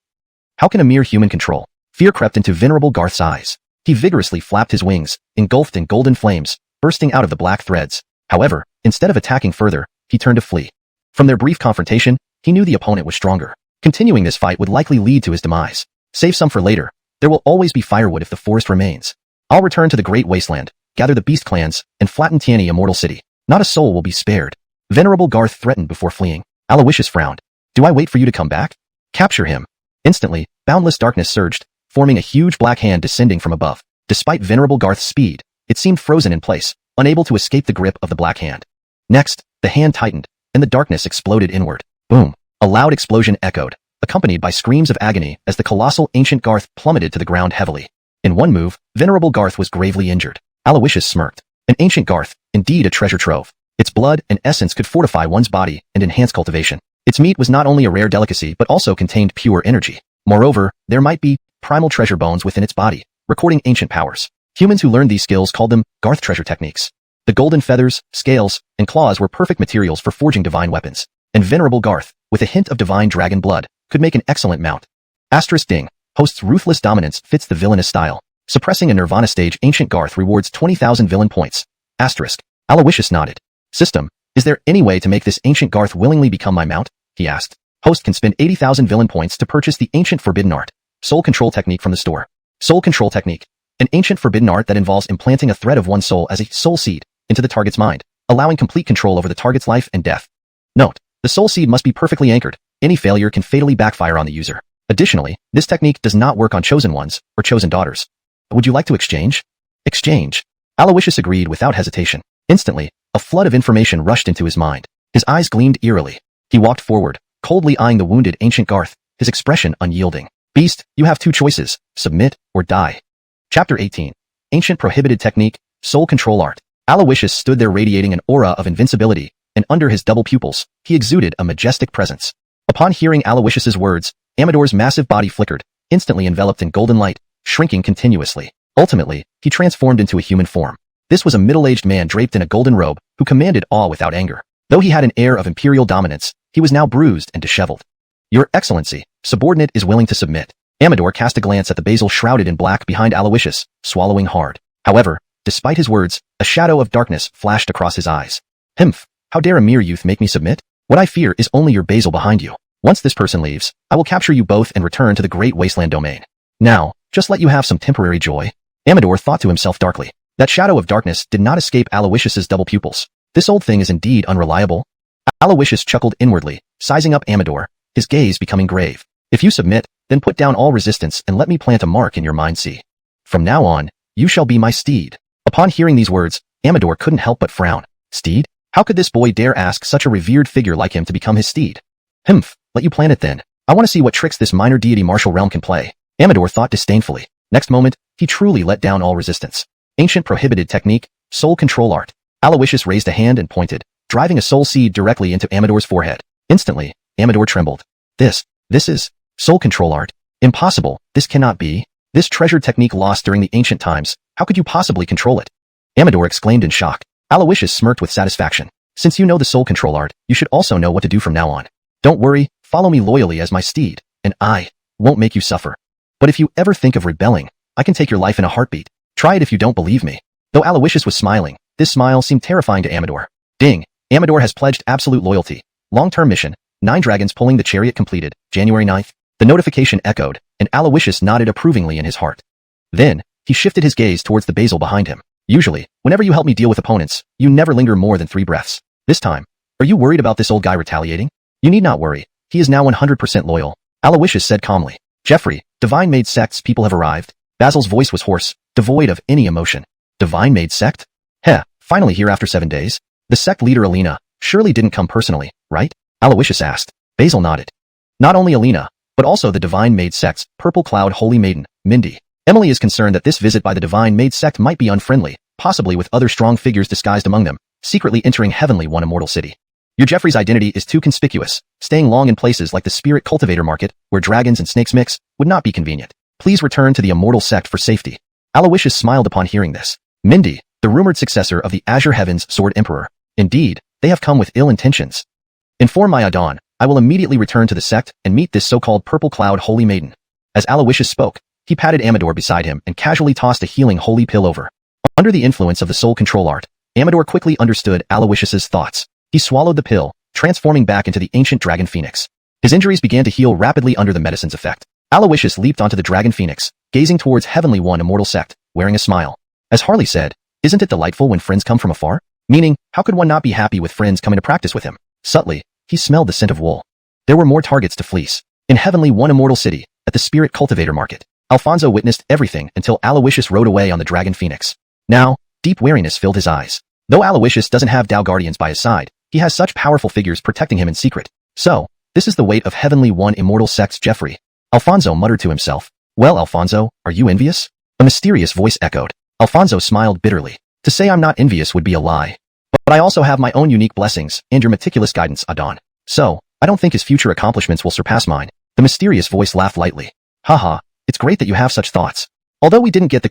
How can a mere human control? Fear crept into Venerable Garth's eyes. He vigorously flapped his wings, engulfed in golden flames, bursting out of the black threads. However, instead of attacking further, he turned to flee. From their brief confrontation, he knew the opponent was stronger. Continuing this fight would likely lead to his demise. Save some for later. There will always be firewood if the forest remains. I'll return to the Great Wasteland, gather the beast clans, and flatten Tianyi Immortal City. Not a soul will be spared. Venerable Garth threatened before fleeing. Aloysius frowned. Do I wait for you to come back? Capture him. Instantly, boundless darkness surged, forming a huge black hand descending from above. Despite Venerable Garth's speed, it seemed frozen in place, unable to escape the grip of the black hand. Next, the hand tightened, and the darkness exploded inward. Boom! A loud explosion echoed, accompanied by screams of agony as the colossal ancient Garth plummeted to the ground heavily. In one move, Venerable Garth was gravely injured. Aloysius smirked. An ancient Garth, indeed a treasure trove. Its blood and essence could fortify one's body and enhance cultivation. Its meat was not only a rare delicacy but also contained pure energy. Moreover, there might be primal treasure bones within its body, recording ancient powers. Humans who learned these skills called them Garth treasure techniques. The golden feathers, scales, and claws were perfect materials for forging divine weapons. And Venerable Garth, with a hint of divine dragon blood, could make an excellent mount. Asterisk ding. Host's ruthless dominance fits the villainous style. Suppressing a Nirvana stage ancient Garth rewards 20,000 villain points. Asterisk. Aloysius nodded. System. Is there any way to make this ancient Garth willingly become my mount? He asked. Host can spend 80,000 villain points to purchase the ancient forbidden art. Soul control technique from the store. Soul control technique. An ancient forbidden art that involves implanting a thread of one's soul as a soul seed into the target's mind, allowing complete control over the target's life and death. Note. The soul seed must be perfectly anchored. Any failure can fatally backfire on the user. Additionally, this technique does not work on chosen ones or chosen daughters. Would you like to exchange? Exchange. Aloysius agreed without hesitation. Instantly, a flood of information rushed into his mind. His eyes gleamed eerily. He walked forward, coldly eyeing the wounded ancient Garth, his expression unyielding. Beast, you have two choices, submit or die. Chapter 18. Ancient Prohibited Technique, Soul Control Art. Aloysius stood there radiating an aura of invincibility, and under his double pupils, he exuded a majestic presence. Upon hearing Aloysius's words, Amador's massive body flickered, instantly enveloped in golden light, shrinking continuously. Ultimately, he transformed into a human form. This was a middle-aged man draped in a golden robe, who commanded awe without anger. Though he had an air of imperial dominance, he was now bruised and disheveled. Your Excellency, subordinate is willing to submit. Amador cast a glance at the basil shrouded in black behind Aloysius, swallowing hard. However, despite his words, a shadow of darkness flashed across his eyes. Himph, how dare a mere youth make me submit? What I fear is only your basil behind you. Once this person leaves, I will capture you both and return to the Great Wasteland domain. Now, just let you have some temporary joy. Amador thought to himself darkly. That shadow of darkness did not escape Aloysius's double pupils. This old thing is indeed unreliable. Aloysius chuckled inwardly, sizing up Amador, his gaze becoming grave. If you submit, then put down all resistance and let me plant a mark in your mind. See. From now on, you shall be my steed. Upon hearing these words, Amador couldn't help but frown. Steed? How could this boy dare ask such a revered figure like him to become his steed? Himph, let you plant it then. I want to see what tricks this minor deity martial realm can play. Amador thought disdainfully. Next moment, he truly let down all resistance. Ancient Prohibited Technique, Soul Control Art. Aloysius raised a hand and pointed, driving a soul seed directly into Amador's forehead. Instantly, Amador trembled. This is Soul Control Art. Impossible, this cannot be. This treasured technique lost during the ancient times, how could you possibly control it? Amador exclaimed in shock. Aloysius smirked with satisfaction. Since you know the soul control art, you should also know what to do from now on. Don't worry, follow me loyally as my steed, and I won't make you suffer. But if you ever think of rebelling, I can take your life in a heartbeat. Try it if you don't believe me. Though Aloysius was smiling, this smile seemed terrifying to Amador. Ding! Amador has pledged absolute loyalty. Long-term mission, 9 dragons pulling the chariot completed, January 9th. The notification echoed, and Aloysius nodded approvingly in his heart. Then, he shifted his gaze towards the basil behind him. Usually, whenever you help me deal with opponents, you never linger more than 3 breaths. This time, are you worried about this old guy retaliating? You need not worry. He is now 100% loyal. Aloysius said calmly. Jeffrey, divine-made sect's people have arrived. Basil's voice was hoarse, devoid of any emotion. Divine-made sect? Heh, finally here after 7 days? The sect leader Alina surely didn't come personally, right? Aloysius asked. Basil nodded. Not only Alina, but also the divine-made sect's Purple Cloud Holy Maiden, Mindy. Emily is concerned that this visit by the divine-made sect might be unfriendly, possibly with other strong figures disguised among them, secretly entering Heavenly One Immortal City. Your Jeffrey's identity is too conspicuous. Staying long in places like the Spirit Cultivator Market, where dragons and snakes mix, would not be convenient. Please return to the Immortal Sect for safety. Aloysius smiled upon hearing this. Mindy, the rumored successor of the Azure Heavens Sword Emperor. Indeed, they have come with ill intentions. Inform my Adon, I will immediately return to the sect and meet this so-called Purple Cloud Holy Maiden. As Aloysius spoke, he patted Amador beside him and casually tossed a healing holy pill over. Under the influence of the soul control art, Amador quickly understood Aloysius's thoughts. He swallowed the pill, transforming back into the ancient dragon phoenix. His injuries began to heal rapidly under the medicine's effect. Aloysius leaped onto the dragon phoenix, gazing towards Heavenly One Immortal Sect, wearing a smile. As Harley said, isn't it delightful when friends come from afar? Meaning, how could one not be happy with friends coming to practice with him? Subtly, he smelled the scent of wool. There were more targets to fleece. In Heavenly One Immortal City, at the Spirit Cultivator Market, Alfonso witnessed everything until Aloysius rode away on the dragon phoenix. Now, deep wariness filled his eyes. Though Aloysius doesn't have Dao Guardians by his side, he has such powerful figures protecting him in secret. So, this is the weight of Heavenly One Immortal Sect's Jeffrey. Alfonso muttered to himself. Well, Alfonso, are you envious? A mysterious voice echoed. Alfonso smiled bitterly. To say I'm not envious would be a lie. But I also have my own unique blessings and your meticulous guidance, Adon. So, I don't think his future accomplishments will surpass mine. The mysterious voice laughed lightly. Haha, it's great that you have such thoughts. Although we didn't get the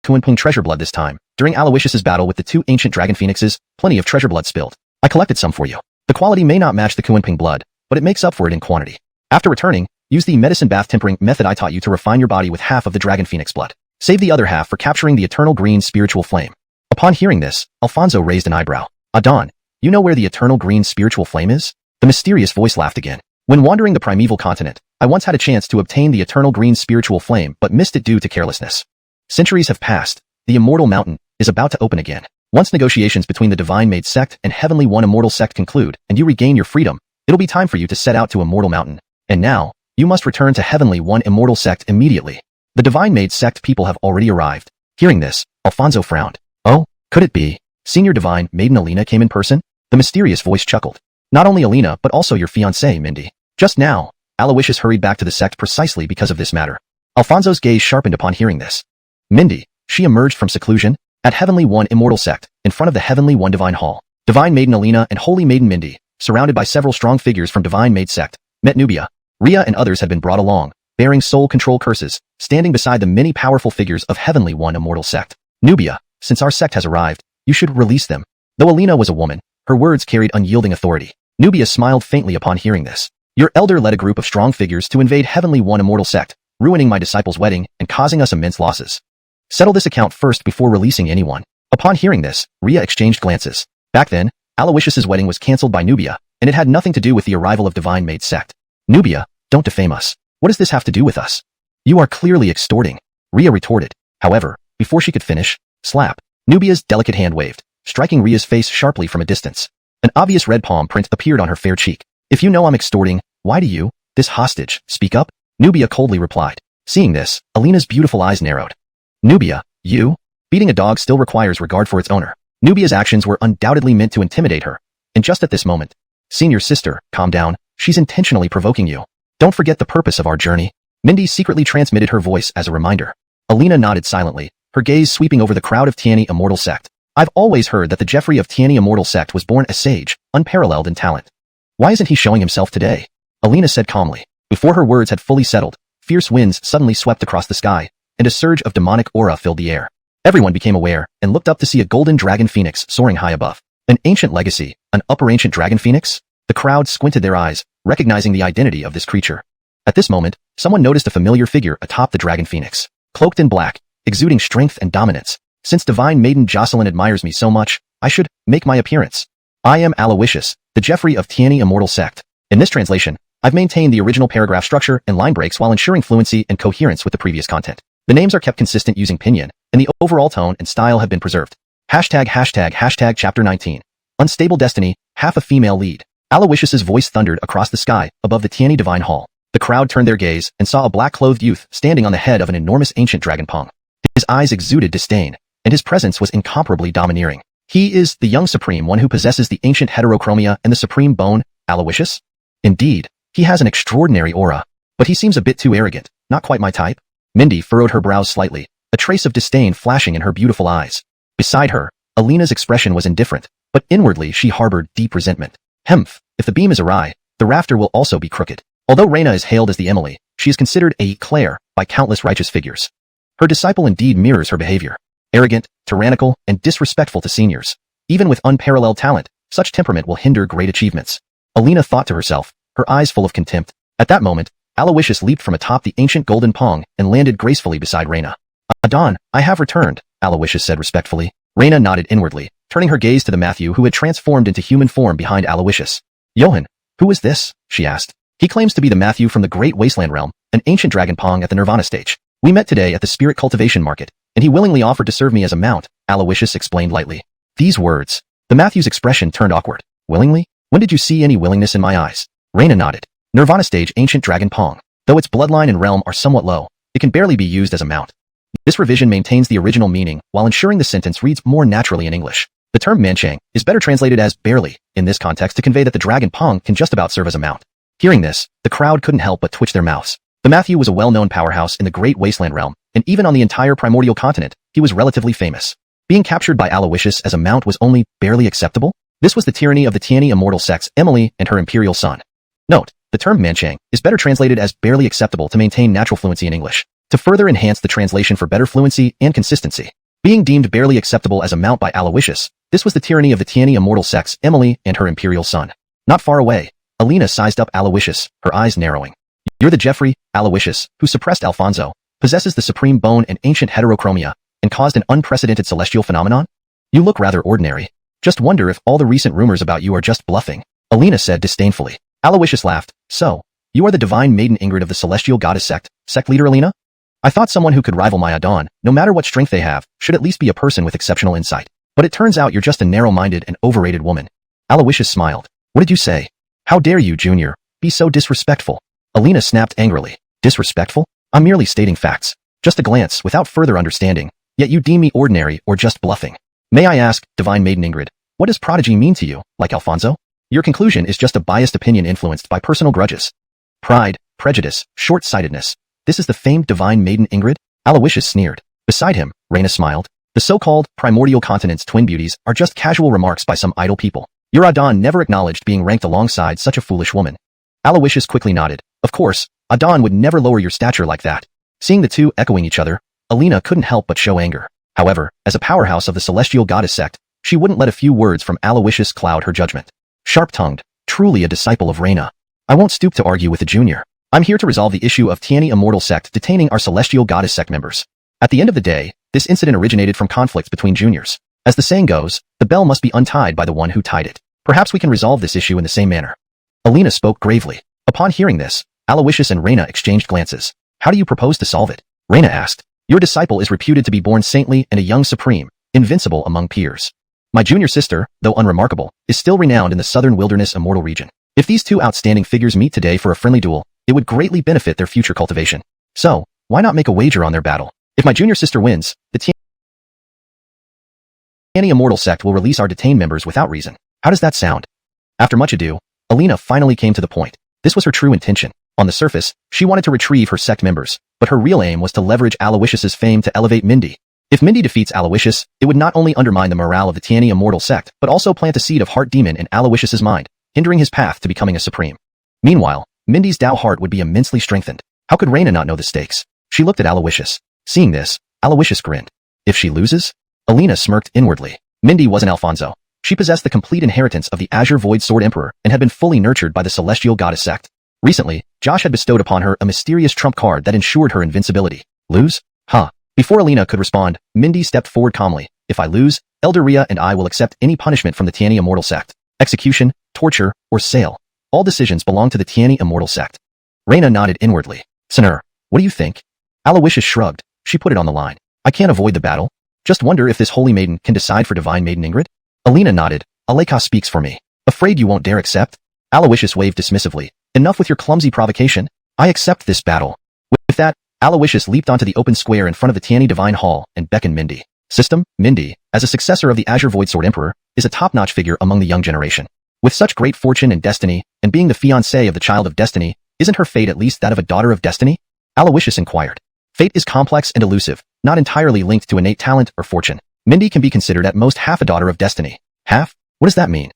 Kunpeng treasure blood this time, during Aloysius's battle with the 2 ancient dragon phoenixes, plenty of treasure blood spilled. I collected some for you. The quality may not match the Kunpeng blood, but it makes up for it in quantity. After returning, use the medicine bath tempering method I taught you to refine your body with half of the dragon phoenix blood. Save the other half for capturing the eternal green spiritual flame. Upon hearing this, Alfonso raised an eyebrow. Adon, you know where the eternal green spiritual flame is? The mysterious voice laughed again. When wandering the primeval continent, I once had a chance to obtain the eternal green spiritual flame but missed it due to carelessness. Centuries have passed. The Immortal Mountain is about to open again. Once negotiations between the Divine-Made Sect and Heavenly One Immortal Sect conclude and you regain your freedom, it'll be time for you to set out to Immortal Mountain. And now, you must return to Heavenly One Immortal Sect immediately. The Divine-Made Sect people have already arrived. Hearing this, Alfonso frowned. Oh, could it be? Senior Divine Maiden Alina came in person? The mysterious voice chuckled. Not only Alina but also your fiancée, Mindy. Just now, Aloysius hurried back to the sect precisely because of this matter. Alfonso's gaze sharpened upon hearing this. Mindy, she emerged from seclusion, at Heavenly One Immortal Sect, in front of the Heavenly One Divine Hall. Divine Maiden Alina and Holy Maiden Mindy, surrounded by several strong figures from Divine Made Sect, met Nubia. Rhea and others had been brought along, bearing soul control curses, standing beside the many powerful figures of Heavenly One Immortal Sect. Nubia, since our sect has arrived, you should release them. Though Alina was a woman, her words carried unyielding authority. Nubia smiled faintly upon hearing this. Your elder led a group of strong figures to invade Heavenly One Immortal Sect, ruining my disciple's wedding and causing us immense losses. Settle this account first before releasing anyone. Upon hearing this, Rhea exchanged glances. Back then, Aloysius's wedding was cancelled by Nubia, and it had nothing to do with the arrival of Divine Made Sect. Nubia, don't defame us. What does this have to do with us? You are clearly extorting, Rhea retorted. However, before she could finish, slap, Nubia's delicate hand waved, striking Rhea's face sharply from a distance. An obvious red palm print appeared on her fair cheek. If you know I'm extorting, why do you, this hostage, speak up? Nubia coldly replied. Seeing this, Alina's beautiful eyes narrowed. Nubia, you? Beating a dog still requires regard for its owner. Nubia's actions were undoubtedly meant to intimidate her. And just at this moment, senior sister, calm down, she's intentionally provoking you. Don't forget the purpose of our journey. Mindy secretly transmitted her voice as a reminder. Alina nodded silently, her gaze sweeping over the crowd of Tiani Immortal Sect. I've always heard that the Jeffrey of Tiani Immortal Sect was born a sage, unparalleled in talent. Why isn't he showing himself today? Alina said calmly. Before her words had fully settled, fierce winds suddenly swept across the sky, and a surge of demonic aura filled the air. Everyone became aware and looked up to see a golden dragon phoenix soaring high above. An ancient legacy, an upper ancient dragon phoenix? The crowd squinted their eyes, recognizing the identity of this creature. At this moment, someone noticed a familiar figure atop the dragon phoenix, cloaked in black, exuding strength and dominance. Since divine maiden Jocelyn admires me so much, I should make my appearance. I am Aloysius, the Jeffrey of Tiani Immortal Sect. In this translation, I've maintained the original paragraph structure and line breaks while ensuring fluency and coherence with the previous content. The names are kept consistent using pinyin, and the overall tone and style have been preserved. ##### Chapter 19. Unstable Destiny, half a female lead. Aloysius's voice thundered across the sky above the Tiani Divine Hall. The crowd turned their gaze and saw a black-clothed youth standing on the head of an enormous ancient dragon pong. His eyes exuded disdain, and his presence was incomparably domineering. He is the young supreme one who possesses the ancient heterochromia and the supreme bone, Aloysius? Indeed, he has an extraordinary aura, but he seems a bit too arrogant, not quite my type. Mindy furrowed her brows slightly, a trace of disdain flashing in her beautiful eyes. Beside her, Alina's expression was indifferent, but inwardly she harbored deep resentment. Hemph, if the beam is awry, the rafter will also be crooked. Although Reina is hailed as the Emily, she is considered a Claire by countless righteous figures. Her disciple indeed mirrors her behavior. Arrogant, tyrannical, and disrespectful to seniors. Even with unparalleled talent, such temperament will hinder great achievements. Alina thought to herself, her eyes full of contempt. At that moment, Aloysius leaped from atop the ancient golden pong and landed gracefully beside Reina. Adon, I have returned, Aloysius said respectfully. Reina nodded inwardly, turning her gaze to the Matthew who had transformed into human form behind Aloysius. Johan, who is this? She asked. He claims to be the Matthew from the Great Wasteland Realm, an ancient dragon pong at the Nirvana stage. We met today at the Spirit Cultivation Market, and he willingly offered to serve me as a mount, Aloysius explained lightly. These words. The Matthew's expression turned awkward. Willingly? When did you see any willingness in my eyes? Reina nodded. Nirvana stage ancient dragon pong. Though its bloodline and realm are somewhat low, it can barely be used as a mount. This revision maintains the original meaning while ensuring the sentence reads more naturally in English. The term manchang is better translated as barely in this context to convey that the dragon pong can just about serve as a mount. Hearing this, the crowd couldn't help but twitch their mouths. The Matthew was a well-known powerhouse in the Great Wasteland Realm, and even on the entire primordial continent, he was relatively famous. Being captured by Aloysius as a mount was only barely acceptable. This was the tyranny of the Tiani Immortal Sects, Emily and her imperial son. Note, the term manchang is better translated as barely acceptable to maintain natural fluency in English, to further enhance the translation for better fluency and consistency. Being deemed barely acceptable as a mount by Aloysius, this was the tyranny of the Tiani Immortal Sects, Emily and her imperial son. Not far away, Alina sized up Aloysius, her eyes narrowing. You're the Jeffrey, Aloysius, who suppressed Alfonso, possesses the supreme bone and ancient heterochromia, and caused an unprecedented celestial phenomenon? You look rather ordinary. Just wonder if all the recent rumors about you are just bluffing, Alina said disdainfully. Aloysius laughed. So, you are the divine maiden Ingrid of the celestial goddess sect leader Alina? I thought someone who could rival my Adon, no matter what strength they have, should at least be a person with exceptional insight. But it turns out you're just a narrow-minded and overrated woman. Aloysius smiled. What did you say? How dare you, Junior, be so disrespectful? Alina snapped angrily. Disrespectful? I'm merely stating facts. Just a glance, without further understanding. Yet you deem me ordinary or just bluffing. May I ask, divine maiden Ingrid, what does prodigy mean to you, like Alfonso? Your conclusion is just a biased opinion influenced by personal grudges. Pride, prejudice, short-sightedness. This is the famed divine maiden Ingrid? Aloysius sneered. Beside him, Reina smiled. The so-called primordial continent's twin beauties are just casual remarks by some idle people. Your Adon never acknowledged being ranked alongside such a foolish woman. Aloysius quickly nodded. Of course, Adon would never lower your stature like that. Seeing the two echoing each other, Alina couldn't help but show anger. However, as a powerhouse of the celestial goddess sect, she wouldn't let a few words from Aloysius cloud her judgment. Sharp-tongued, truly a disciple of Reina. I won't stoop to argue with the junior. I'm here to resolve the issue of Tiani Immortal Sect detaining our celestial goddess sect members. At the end of the day, this incident originated from conflicts between juniors. As the saying goes, the bell must be untied by the one who tied it. Perhaps we can resolve this issue in the same manner. Alina spoke gravely. Upon hearing this, Aloysius and Reina exchanged glances. How do you propose to solve it? Reina asked. Your disciple is reputed to be born saintly and a young supreme, invincible among peers. My junior sister, though unremarkable, is still renowned in the southern wilderness immortal region. If these two outstanding figures meet today for a friendly duel, it would greatly benefit their future cultivation. So, why not make a wager on their battle? If my junior sister wins, the Tiani Immortal Sect will release our detained members without reason. How does that sound? After much ado, Alina finally came to the point. This was her true intention. On the surface, she wanted to retrieve her sect members, but her real aim was to leverage Aloysius's fame to elevate Mindy. If Mindy defeats Aloysius, it would not only undermine the morale of the Tiani Immortal Sect, but also plant a seed of heart demon in Aloysius's mind, hindering his path to becoming a supreme. Meanwhile, Mindy's Tao heart would be immensely strengthened. How could Reina not know the stakes? She looked at Aloysius. Seeing this, Aloysius grinned. If she loses? Alina smirked inwardly. Mindy wasn't Alfonso. She possessed the complete inheritance of the Azure Void Sword Emperor and had been fully nurtured by the Celestial Goddess sect. Recently, Josh had bestowed upon her a mysterious trump card that ensured her invincibility. Lose? Huh. Before Alina could respond, Mindy stepped forward calmly. If I lose, Elder Ria and I will accept any punishment from the Tiani Immortal sect. Execution, torture, or sale. All decisions belong to the Tiani Immortal sect. Reina nodded inwardly. Sinner, what do you think? Aloysius shrugged. She put it on the line. I can't avoid the battle. Just wonder if this holy maiden can decide for divine maiden Ingrid? Alina nodded. Aleka speaks for me. Afraid you won't dare accept? Aloysius waved dismissively. Enough with your clumsy provocation. I accept this battle. With that, Aloysius leaped onto the open square in front of the Tiani Divine Hall and beckoned Mindy. System, Mindy, as a successor of the Azure Void Sword Emperor, is a top-notch figure among the young generation. With such great fortune and destiny, and being the fiancée of the Child of Destiny, isn't her fate at least that of a Daughter of Destiny? Aloysius inquired. Fate is complex and elusive, not entirely linked to innate talent or fortune. Mindy can be considered at most half a Daughter of Destiny. Half? What does that mean?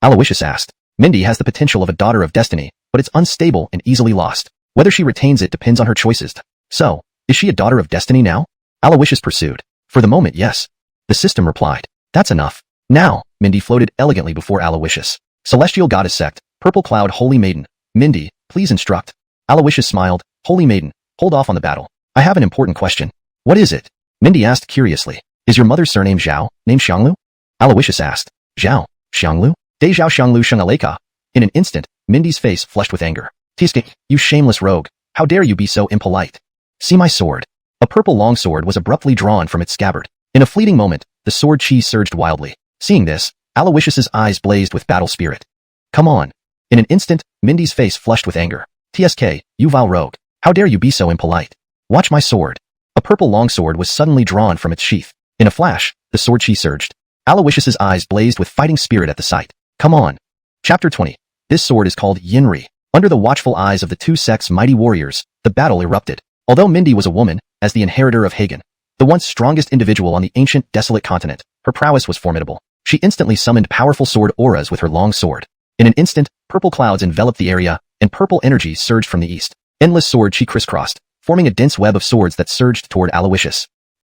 Aloysius asked. Mindy has the potential of a Daughter of Destiny, but it's unstable and easily lost. Whether she retains it depends on her choices. So, is she a Daughter of Destiny now? Aloysius pursued. For the moment, yes. The system replied. That's enough. Now, Mindy floated elegantly before Aloysius. Celestial Goddess Sect, Purple Cloud Holy Maiden. Mindy, please instruct. Aloysius smiled. Holy Maiden, hold off on the battle. I have an important question. What is it? Mindy asked curiously. Is your mother's surname Zhao, named Xianglu? Aloysius asked. Zhao, Xianglu? De Zhao Xianglu Sheng Aleka. In an instant, Mindy's face flushed with anger. Tiske, you shameless rogue. How dare you be so impolite? See my sword. A purple longsword was abruptly drawn from its scabbard. In a fleeting moment, the sword chi surged wildly. Seeing this, Aloysius's eyes blazed with battle spirit. Come on. In an instant, Mindy's face flushed with anger. Tsk, you vile rogue. How dare you be so impolite? Watch my sword. A purple longsword was suddenly drawn from its sheath. In a flash, the sword chi surged. Aloysius's eyes blazed with fighting spirit at the sight. Come on. Chapter 20. This sword is called Yinri. Under the watchful eyes of the two sects' mighty warriors, the battle erupted. Although Mindy was a woman, as the inheritor of Hagen, the once strongest individual on the ancient, desolate continent, her prowess was formidable. She instantly summoned powerful sword auras with her long sword. In an instant, purple clouds enveloped the area, and purple energy surged from the east. Endless sword chi crisscrossed, forming a dense web of swords that surged toward Aloysius.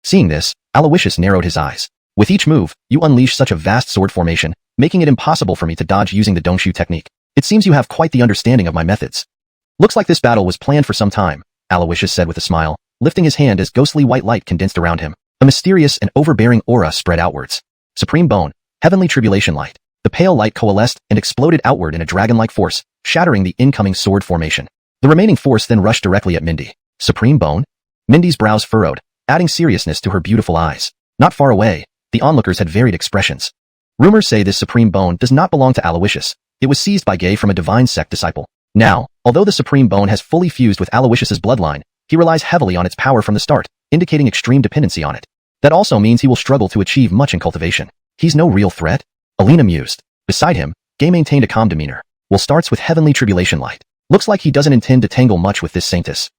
Seeing this, Aloysius narrowed his eyes. With each move, you unleash such a vast sword formation, making it impossible for me to dodge using the donghua technique. It seems you have quite the understanding of my methods. Looks like this battle was planned for some time, Aloysius said with a smile, lifting his hand as ghostly white light condensed around him. A mysterious and overbearing aura spread outwards. Supreme Bone, Heavenly Tribulation Light. The pale light coalesced and exploded outward in a dragon-like force, shattering the incoming sword formation. The remaining force then rushed directly at Mindy. Supreme Bone? Mindy's brows furrowed, adding seriousness to her beautiful eyes. Not far away, the onlookers had varied expressions. Rumors say this Supreme Bone does not belong to Aloysius. It was seized by Gay from a divine sect disciple. Now, although the Supreme Bone has fully fused with Aloysius's bloodline, he relies heavily on its power from the start, indicating extreme dependency on it. That also means he will struggle to achieve much in cultivation. He's no real threat? Alina mused. Beside him, Gay maintained a calm demeanor. Well, starts with Heavenly Tribulation Light. Looks like he doesn't intend to tangle much with this saintess.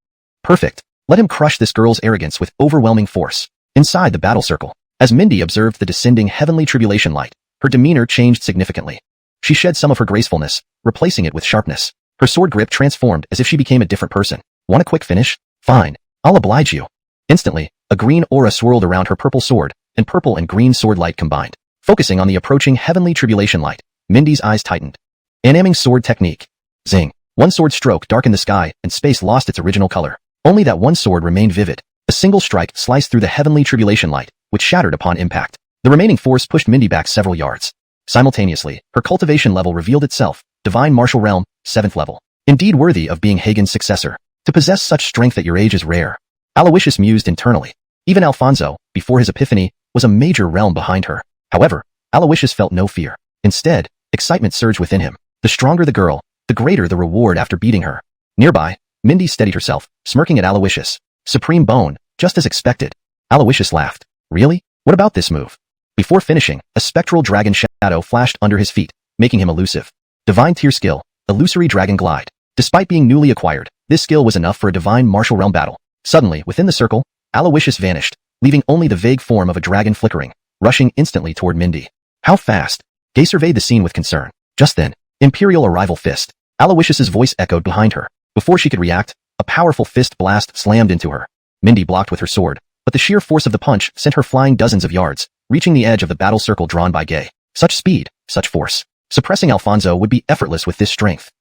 Perfect. Let him crush this girl's arrogance with overwhelming force. Inside the battle circle, as Mindy observed the descending Heavenly Tribulation Light, her demeanor changed significantly. She shed some of her gracefulness, replacing it with sharpness. Her sword grip transformed as if she became a different person. Want a quick finish? Fine. I'll oblige you. Instantly, a green aura swirled around her purple sword, and purple and green sword light combined. Focusing on the approaching Heavenly Tribulation Light, Mindy's eyes tightened. Animing sword technique. Zing. One sword stroke darkened the sky, and space lost its original color. Only that one sword remained vivid. A single strike sliced through the Heavenly Tribulation Light, which shattered upon impact. The remaining force pushed Mindy back several yards. Simultaneously, her cultivation level revealed itself. Divine Martial Realm, 7th level. Indeed worthy of being Hagen's successor. To possess such strength at your age is rare. Aloysius mused internally. Even Alfonso, before his epiphany, was a major realm behind her. However, Aloysius felt no fear. Instead, excitement surged within him. The stronger the girl, the greater the reward after beating her. Nearby, Mindy steadied herself, smirking at Aloysius. Supreme Bone, just as expected. Aloysius laughed. Really? What about this move? Before finishing, a spectral dragon shadow flashed under his feet, making him elusive. Divine Tier Skill, Illusory Dragon Glide. Despite being newly acquired, this skill was enough for a divine martial realm battle. Suddenly, within the circle, Aloysius vanished, leaving only the vague form of a dragon flickering, rushing instantly toward Mindy. How fast? Gay surveyed the scene with concern. Just then, Imperial Arrival Fist. Aloysius's voice echoed behind her. Before she could react, A powerful fist blast slammed into her. Mindy blocked with her sword, but the sheer force of the punch sent her flying dozens of yards, reaching the edge of the battle circle drawn by Gay. Such speed, such force. Suppressing Alfonso would be effortless with this strength.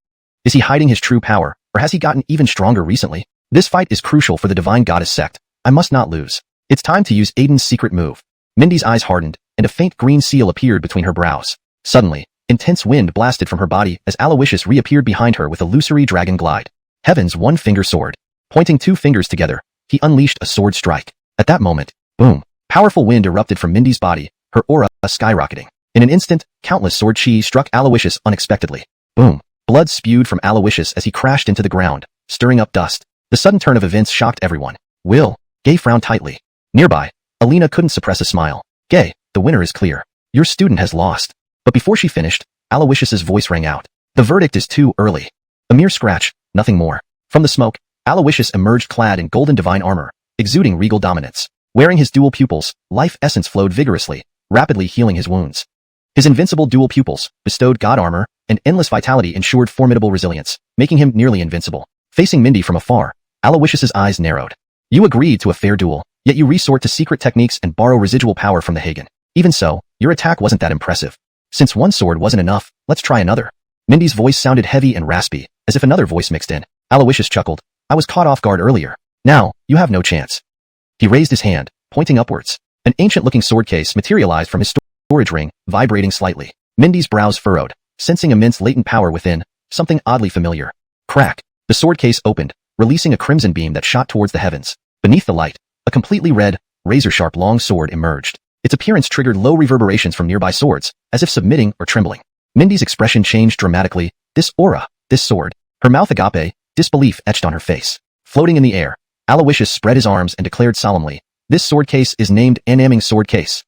Is he hiding his true power, or has he gotten even stronger recently? This fight is crucial for the Divine Goddess sect. I must not lose. It's time to use Aiden's secret move. Mindy's eyes hardened, and a faint green seal appeared between her brows. Suddenly, intense wind blasted from her body as Aloysius reappeared behind her with a illusory dragon glide. Heaven's one-finger sword. Pointing two fingers together, he unleashed a sword strike. At that moment, boom, powerful wind erupted from Mindy's body, her aura skyrocketing. In an instant, countless sword chi struck Aloysius unexpectedly. Boom. Blood spewed from Aloysius as he crashed into the ground, stirring up dust. The sudden turn of events shocked everyone. Will. Gay frowned tightly. Nearby, Alina couldn't suppress a smile. Gay, the winner is clear. Your student has lost. But before she finished, Aloysius's voice rang out. The verdict is too early. A mere scratch, nothing more. From the smoke, Aloysius emerged clad in golden divine armor, exuding regal dominance. Wearing his dual pupils, life essence flowed vigorously, rapidly healing his wounds. His invincible dual pupils, bestowed god armor, and endless vitality ensured formidable resilience, making him nearly invincible. Facing Mindy from afar, Aloysius's eyes narrowed. You agreed to a fair duel, yet you resort to secret techniques and borrow residual power from the Hagen. Even so, your attack wasn't that impressive. Since one sword wasn't enough, let's try another. Mindy's voice sounded heavy and raspy, as if another voice mixed in. Aloysius chuckled. I was caught off guard earlier. Now, you have no chance. He raised his hand, pointing upwards. An ancient-looking sword case materialized from his storage ring, vibrating slightly. Mindy's brows furrowed, sensing immense latent power within, something oddly familiar. Crack. The sword case opened, releasing a crimson beam that shot towards the heavens. Beneath the light, a completely red, razor-sharp long sword emerged. Its appearance triggered low reverberations from nearby swords, as if submitting or trembling. Mindy's expression changed dramatically. This aura, this sword. Her mouth agape, disbelief etched on her face. Floating in the air, Aloysius spread his arms and declared solemnly, this sword case is named Anaming Sword Case.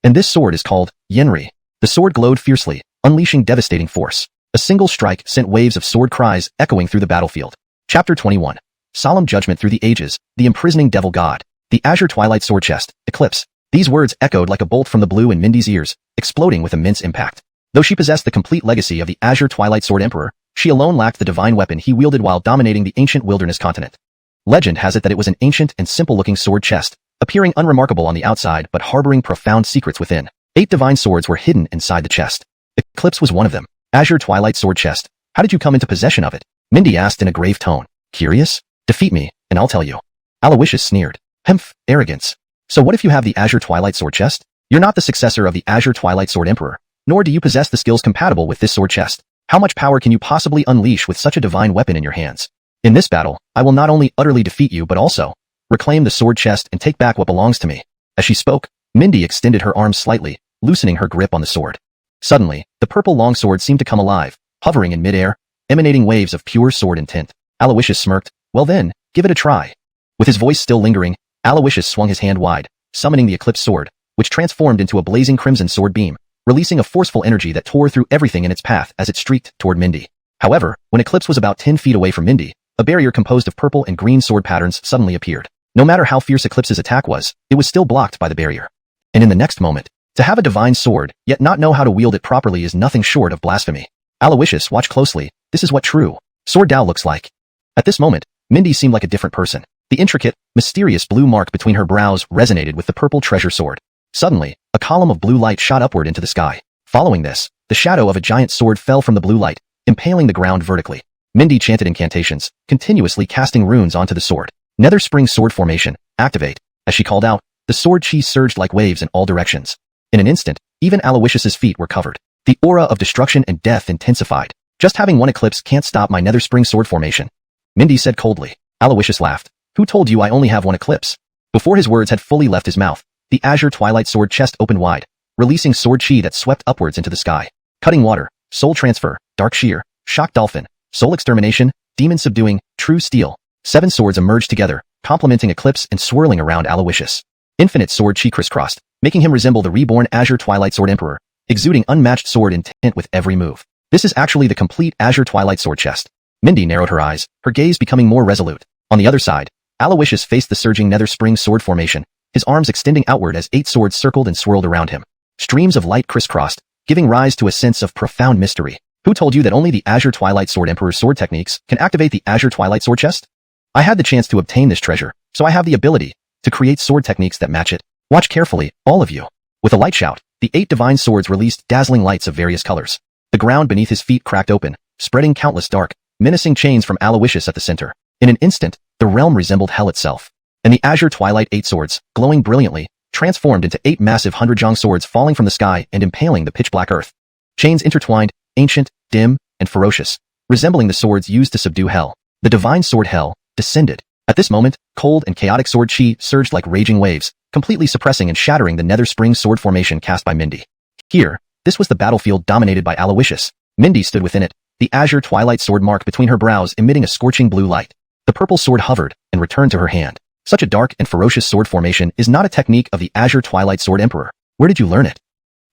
And this sword is called Yenri. The sword glowed fiercely, unleashing devastating force. A single strike sent waves of sword cries echoing through the battlefield. Chapter 21. Solemn Judgment Through the Ages, The Imprisoning Devil God. The Azure Twilight Sword Chest, Eclipse. These words echoed like a bolt from the blue in Mindy's ears, exploding with immense impact. Though she possessed the complete legacy of the Azure Twilight Sword Emperor, she alone lacked the divine weapon he wielded while dominating the ancient wilderness continent. Legend has it that it was an ancient and simple-looking sword chest, appearing unremarkable on the outside but harboring profound secrets within. 8 divine swords were hidden inside the chest. Eclipse was one of them. Azure Twilight Sword Chest. How did you come into possession of it? Mindy asked in a grave tone. Curious? Defeat me, and I'll tell you. Aloysius sneered. Hemph, arrogance. So what if you have the Azure Twilight Sword Chest? You're not the successor of the Azure Twilight Sword Emperor, nor do you possess the skills compatible with this sword chest. How much power can you possibly unleash with such a divine weapon in your hands? In this battle, I will not only utterly defeat you but also reclaim the sword chest and take back what belongs to me. As she spoke, Mindy extended her arms slightly, loosening her grip on the sword. Suddenly, the purple longsword seemed to come alive, hovering in midair, emanating waves of pure sword intent. Aloysius smirked. Well then, give it a try. With his voice still lingering, Aloysius swung his hand wide, summoning the Eclipse sword, which transformed into a blazing crimson sword beam, releasing a forceful energy that tore through everything in its path as it streaked toward Mindy. However, when Eclipse was about 10 feet away from Mindy, a barrier composed of purple and green sword patterns suddenly appeared. No matter how fierce Eclipse's attack was, it was still blocked by the barrier. And in the next moment, to have a divine sword, yet not know how to wield it properly is nothing short of blasphemy. Aloysius, watch closely. This is what true sword Tao looks like. At this moment, Mindy seemed like a different person. The intricate, mysterious blue mark between her brows resonated with the purple treasure sword. Suddenly, a column of blue light shot upward into the sky. Following this, the shadow of a giant sword fell from the blue light, impaling the ground vertically. Mindy chanted incantations, continuously casting runes onto the sword. Nether Spring Sword Formation, activate. As she called out, the sword chi surged like waves in all directions. In an instant, even Aloysius's feet were covered. The aura of destruction and death intensified. Just having one eclipse can't stop my Nether Spring Sword Formation, Mindy said coldly. Aloysius laughed. Who told you I only have one eclipse? Before his words had fully left his mouth, the Azure Twilight Sword chest opened wide, releasing sword chi that swept upwards into the sky. Cutting water, soul transfer, dark shear, shock dolphin, soul extermination, demon subduing, true steel. 7 swords emerged together, complementing Eclipse and swirling around Aloysius. Infinite sword chi crisscrossed, making him resemble the reborn Azure Twilight Sword Emperor, exuding unmatched sword intent with every move. This is actually the complete Azure Twilight Sword chest. Mindy narrowed her eyes, her gaze becoming more resolute. On the other side, Aloysius faced the surging Nether Spring Sword Formation, his arms extending outward as 8 swords circled and swirled around him. Streams of light crisscrossed, giving rise to a sense of profound mystery. Who told you that only the Azure Twilight Sword Emperor's sword techniques can activate the Azure Twilight Sword chest? I had the chance to obtain this treasure, so I have the ability to create sword techniques that match it. Watch carefully, all of you. With a light shout, the 8 divine swords released dazzling lights of various colors. The ground beneath his feet cracked open, spreading countless dark, menacing chains from Aloysius at the center. In an instant, the realm resembled hell itself. And the azure twilight 8 swords, glowing brilliantly, transformed into 8 massive 100-jong swords falling from the sky and impaling the pitch-black earth. Chains intertwined, ancient, dim, and ferocious, resembling the swords used to subdue hell. The divine sword hell descended. At this moment, cold and chaotic sword chi surged like raging waves, completely suppressing and shattering the nether spring sword formation cast by Mindy. Here, this was the battlefield dominated by Aloysius. Mindy stood within it, the azure twilight sword mark between her brows emitting a scorching blue light. The purple sword hovered and returned to her hand. Such a dark and ferocious sword formation is not a technique of the azure twilight sword emperor. Where did you learn it?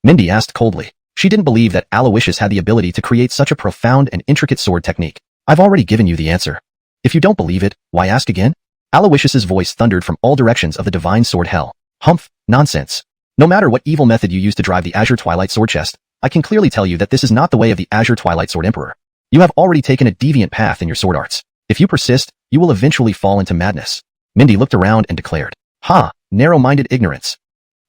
Mindy asked coldly. She didn't believe that Aloysius had the ability to create such a profound and intricate sword technique. I've already given you the answer. If you don't believe it, why ask again? Aloysius's voice thundered from all directions of the divine sword hell. Humph, nonsense. No matter what evil method you use to drive the azure twilight sword chest, I can clearly tell you that this is not the way of the azure twilight sword emperor. You have already taken a deviant path in your sword arts. If you persist, you will eventually fall into madness. Mindy looked around and declared, "Ha, narrow-minded ignorance.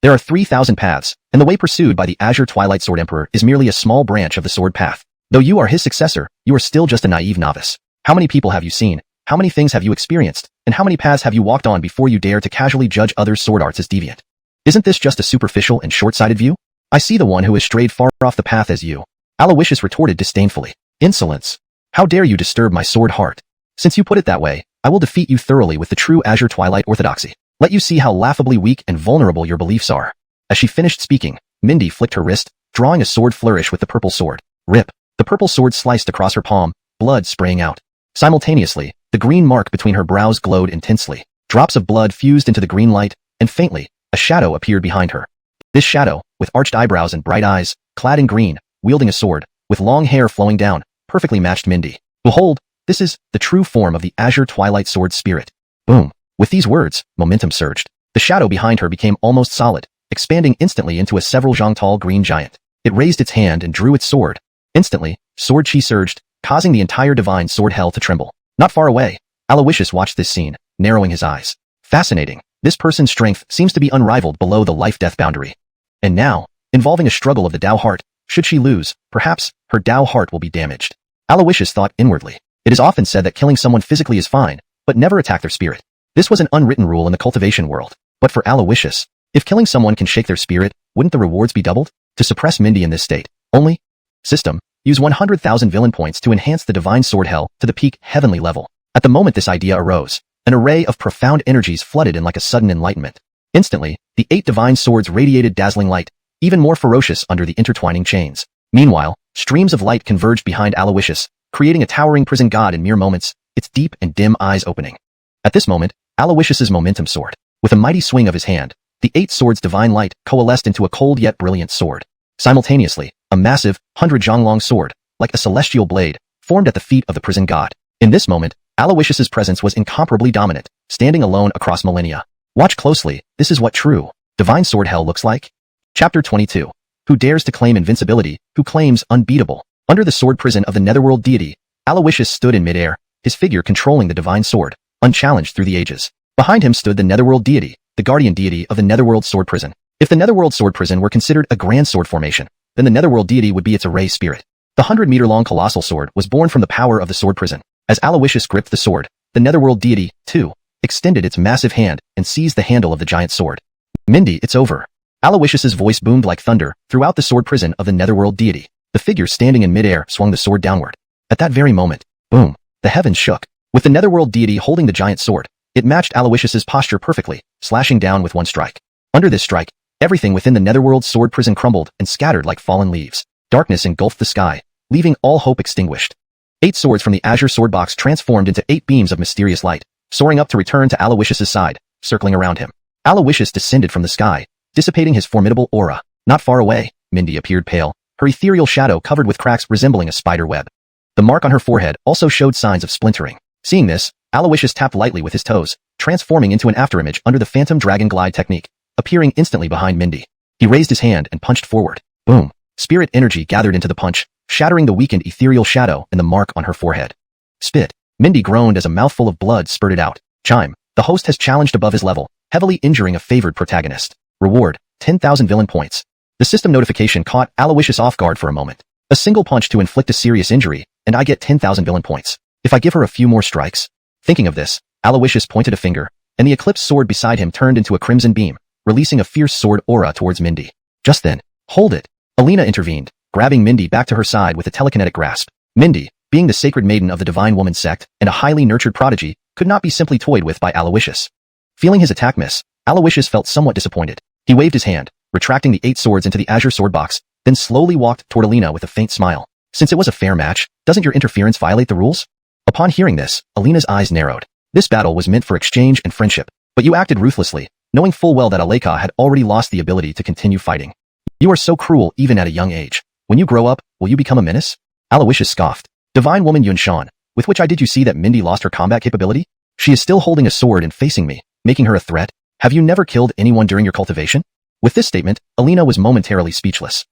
There are 3,000 paths, and the way pursued by the azure twilight sword emperor is merely a small branch of the sword path. Though you are his successor, you are still just a naive novice. How many people have you seen? How many things have you experienced? And how many paths have you walked on before you dare to casually judge others' sword arts as deviant? Isn't this just a superficial and short-sighted view? I see the one who has strayed far off the path as you." Aloysius retorted disdainfully. "Insolence! How dare you disturb my sword heart? Since you put it that way, I will defeat you thoroughly with the true azure twilight orthodoxy. Let you see how laughably weak and vulnerable your beliefs are." As she finished speaking, Mindy flicked her wrist, drawing a sword flourish with the purple sword. Rip! The purple sword sliced across her palm, blood spraying out. Simultaneously, the green mark between her brows glowed intensely. Drops of blood fused into the green light, and faintly, a shadow appeared behind her. This shadow, with arched eyebrows and bright eyes, clad in green, wielding a sword, with long hair flowing down, perfectly matched Mindy. "Behold, this is the true form of the azure twilight sword spirit." Boom! With these words, momentum surged. The shadow behind her became almost solid, expanding instantly into a several zhang tall green giant. It raised its hand and drew its sword. Instantly, sword chi surged, causing the entire divine sword hell to tremble. Not far away, Aloysius watched this scene, narrowing his eyes. Fascinating. This person's strength seems to be unrivaled below the life-death boundary. And now, involving a struggle of the Dao heart, should she lose, perhaps, her Dao heart will be damaged. Aloysius thought inwardly. It is often said that killing someone physically is fine, but never attack their spirit. This was an unwritten rule in the cultivation world. But for Aloysius, if killing someone can shake their spirit, wouldn't the rewards be doubled? To suppress Mindy in this state, only system, use 100,000 villain points to enhance the divine sword hell to the peak heavenly level. At the moment this idea arose, an array of profound energies flooded in like a sudden enlightenment. Instantly, the 8 divine swords radiated dazzling light, even more ferocious under the intertwining chains. Meanwhile, streams of light converged behind Aloysius, creating a towering prison god in mere moments, its deep and dim eyes opening. At this moment, Aloysius's momentum soared. With a mighty swing of his hand, the 8 swords' divine light coalesced into a cold yet brilliant sword. Simultaneously, a massive, 100-zhang-long sword, like a celestial blade, formed at the feet of the prison god. In this moment, Aloysius's presence was incomparably dominant, standing alone across millennia. Watch closely, this is what true divine sword hell looks like. Chapter 22. Who dares to claim invincibility, who claims unbeatable? Under the sword prison of the netherworld deity, Aloysius stood in midair, his figure controlling the divine sword, unchallenged through the ages. Behind him stood the netherworld deity, the guardian deity of the netherworld sword prison. If the netherworld sword prison were considered a grand sword formation, then the netherworld deity would be its array spirit. The 100-meter-long colossal sword was born from the power of the sword prison. As Aloysius gripped the sword, the netherworld deity, too, extended its massive hand and seized the handle of the giant sword. "Mindy, it's over." Aloysius's voice boomed like thunder throughout the sword prison of the netherworld deity. The figure standing in midair swung the sword downward. At that very moment, boom, the heavens shook. With the netherworld deity holding the giant sword, it matched Aloysius's posture perfectly, slashing down with one strike. Under this strike, everything within the netherworld sword prison crumbled and scattered like fallen leaves. Darkness engulfed the sky, leaving all hope extinguished. 8 swords from the azure sword box transformed into 8 beams of mysterious light, soaring up to return to Aloysius's side, circling around him. Aloysius descended from the sky, dissipating his formidable aura. Not far away, Mindy appeared pale, her ethereal shadow covered with cracks resembling a spider web. The mark on her forehead also showed signs of splintering. Seeing this, Aloysius tapped lightly with his toes, transforming into an afterimage under the phantom dragon glide technique, appearing instantly behind Mindy. He raised his hand and punched forward. Boom! Spirit energy gathered into the punch, shattering the weakened ethereal shadow and the mark on her forehead. Spit! Mindy groaned as a mouthful of blood spurted out. Chime. The host has challenged above his level, heavily injuring a favored protagonist. Reward, 10,000 villain points. The system notification caught Aloysius off guard for a moment. A single punch to inflict a serious injury, and I get 10,000 villain points. If I give her a few more strikes? Thinking of this, Aloysius pointed a finger, and the eclipse sword beside him turned into a crimson beam, releasing a fierce sword aura towards Mindy. Just then, hold it. Alina intervened, grabbing Mindy back to her side with a telekinetic grasp. Mindy, being the sacred maiden of the Divine Woman sect and a highly nurtured prodigy, could not be simply toyed with by Aloysius. Feeling his attack miss, Aloysius felt somewhat disappointed. He waved his hand, retracting the 8 swords into the azure sword box, then slowly walked toward Alina with a faint smile. Since it was a fair match, doesn't your interference violate the rules? Upon hearing this, Alina's eyes narrowed. This battle was meant for exchange and friendship, but you acted ruthlessly, knowing full well that Aleka had already lost the ability to continue fighting. You are so cruel even at a young age. When you grow up, will you become a menace? Aloysius scoffed. Divine Woman Yunshan, with which eye did you see that Mindy lost her combat capability? She is still holding a sword and facing me, making her a threat. Have you never killed anyone during your cultivation? With this statement, Alina was momentarily speechless.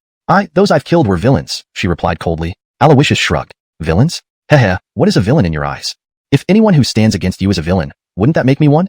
Those I've killed were villains, she replied coldly. Aloysius shrugged. Villains? Heh, what is a villain in your eyes? If anyone who stands against you is a villain, wouldn't that make me one?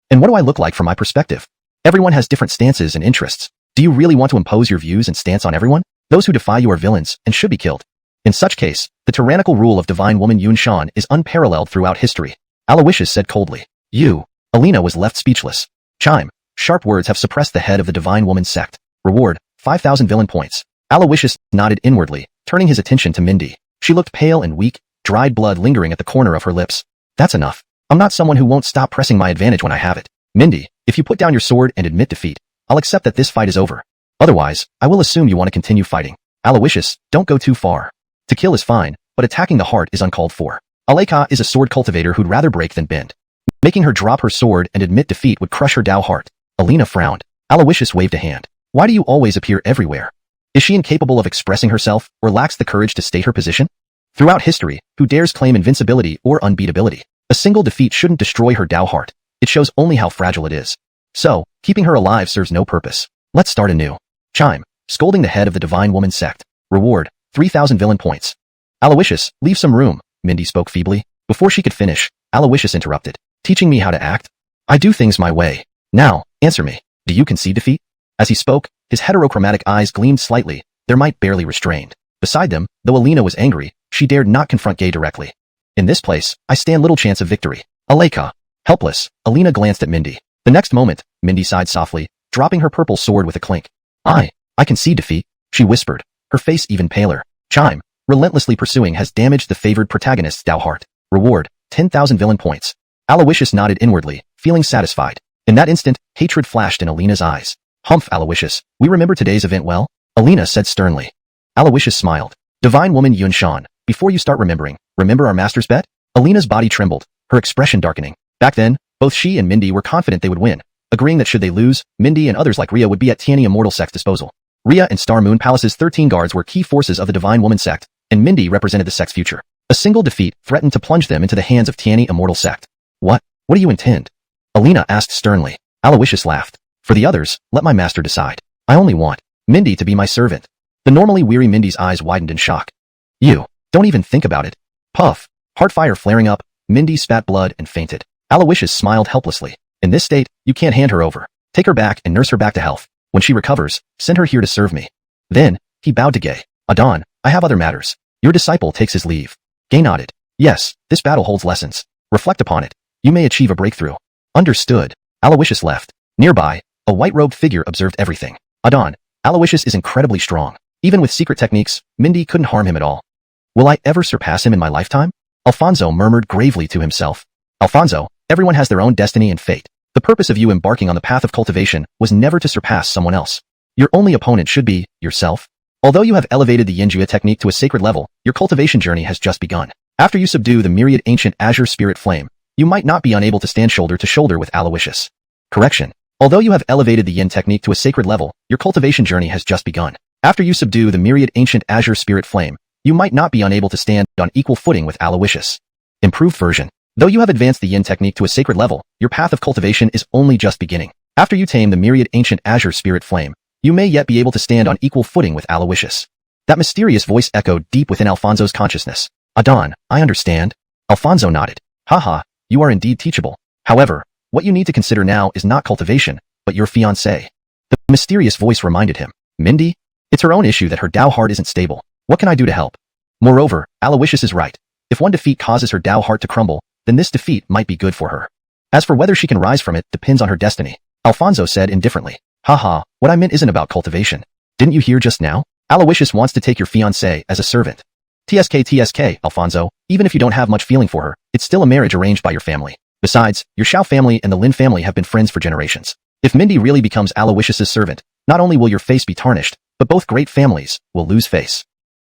And what do I look like from my perspective? Everyone has different stances and interests. Do you really want to impose your views and stance on everyone? Those who defy you are villains and should be killed. In such case, the tyrannical rule of Divine Woman Yunshan is unparalleled throughout history. Aloysius said coldly. You. Alina was left speechless. Chime. Sharp words have suppressed the head of the Divine Woman sect. Reward, 5,000 villain points. Aloysius nodded inwardly, turning his attention to Mindy. She looked pale and weak, dried blood lingering at the corner of her lips. That's enough. I'm not someone who won't stop pressing my advantage when I have it. Mindy, if you put down your sword and admit defeat, I'll accept that this fight is over. Otherwise, I will assume you want to continue fighting. Aloysius, don't go too far. To kill is fine, but attacking the heart is uncalled for. Aleka is a sword cultivator who'd rather break than bend. Making her drop her sword and admit defeat would crush her Dao heart. Alina frowned. Aloysius waved a hand. Why do you always appear everywhere? Is she incapable of expressing herself or lacks the courage to state her position? Throughout history, who dares claim invincibility or unbeatability? A single defeat shouldn't destroy her Dao heart. It shows only how fragile it is. So, keeping her alive serves no purpose. Let's start anew. Chime. Scolding the head of the Divine Woman sect. Reward, 3,000 villain points. Aloysius, leave some room, Mindy spoke feebly. Before she could finish, Aloysius interrupted. Teaching me how to act? I do things my way. Now, answer me. Do you concede defeat? As he spoke, his heterochromatic eyes gleamed slightly, their might barely restrained. Beside them, though Alina was angry, she dared not confront Gay directly. In this place, I stand little chance of victory. Aleka. Helpless, Alina glanced at Mindy. The next moment, Mindy sighed softly, dropping her purple sword with a clink. I concede defeat, she whispered, her face even paler. Chime. Relentlessly pursuing has damaged the favored protagonist's Dao heart. Reward, 10,000 villain points. Aloysius nodded inwardly, feeling satisfied. In that instant, hatred flashed in Alina's eyes. Humph, Aloysius, we remember today's event well? Alina said sternly. Aloysius smiled. Divine Woman Yunshan, before you start remembering, remember our master's bet? Alina's body trembled, her expression darkening. Back then, both she and Mindy were confident they would win, agreeing that should they lose, Mindy and others like Ria would be at Tianyi Immortal Sect's disposal. Ria and Star Moon Palace's 13 guards were key forces of the Divine Woman sect, and Mindy represented the sect's future. A single defeat threatened to plunge them into the hands of Tianyi Immortal Sect. What do you intend? Alina asked sternly. Aloysius laughed. For the others, let my master decide. I only want Mindy to be my servant. The normally weary Mindy's eyes widened in shock. You, don't even think about it. Puff, heartfire flaring up, Mindy spat blood and fainted. Aloysius smiled helplessly. In this state, you can't hand her over. Take her back and nurse her back to health. When she recovers, send her here to serve me. Then, he bowed to Gay. Adon, I have other matters. Your disciple takes his leave. Gay nodded. Yes, this battle holds lessons. Reflect upon it. You may achieve a breakthrough. Understood. Aloysius left. Nearby, a white-robed figure observed everything. Adon, Aloysius is incredibly strong. Even with secret techniques, Mindy couldn't harm him at all. Will I ever surpass him in my lifetime? Alfonso murmured gravely to himself. Alfonso, everyone has their own destiny and fate. The purpose of you embarking on the path of cultivation was never to surpass someone else. Your only opponent should be yourself. Although you have elevated the Yinjua technique to a sacred level, your cultivation journey has just begun. After you subdue the myriad ancient azure spirit flame, you might not be unable to stand shoulder to shoulder with Aloysius. Correction. Although you have elevated the yin technique to a sacred level, your cultivation journey has just begun. After you subdue the myriad ancient azure spirit flame, you might not be unable to stand on equal footing with Aloysius. Improved version. Though you have advanced the yin technique to a sacred level, your path of cultivation is only just beginning. After you tame the myriad ancient azure spirit flame, you may yet be able to stand on equal footing with Aloysius. That mysterious voice echoed deep within Alfonso's consciousness. Adon, I understand. Alfonso nodded. Haha, you are indeed teachable. However, what you need to consider now is not cultivation, but your fiancé. The mysterious voice reminded him. Mindy? It's her own issue that her Dao heart isn't stable. What can I do to help? Moreover, Aloysius is right. If one defeat causes her Dao heart to crumble, then this defeat might be good for her. As for whether she can rise from it depends on her destiny, Alfonso said indifferently. Haha, what I meant isn't about cultivation. Didn't you hear just now? Aloysius wants to take your fiancé as a servant. TSK, Alfonso, even if you don't have much feeling for her, it's still a marriage arranged by your family. Besides, your Xiao family and the Lin family have been friends for generations. If Mindy really becomes Aloysius's servant, not only will your face be tarnished, but both great families will lose face.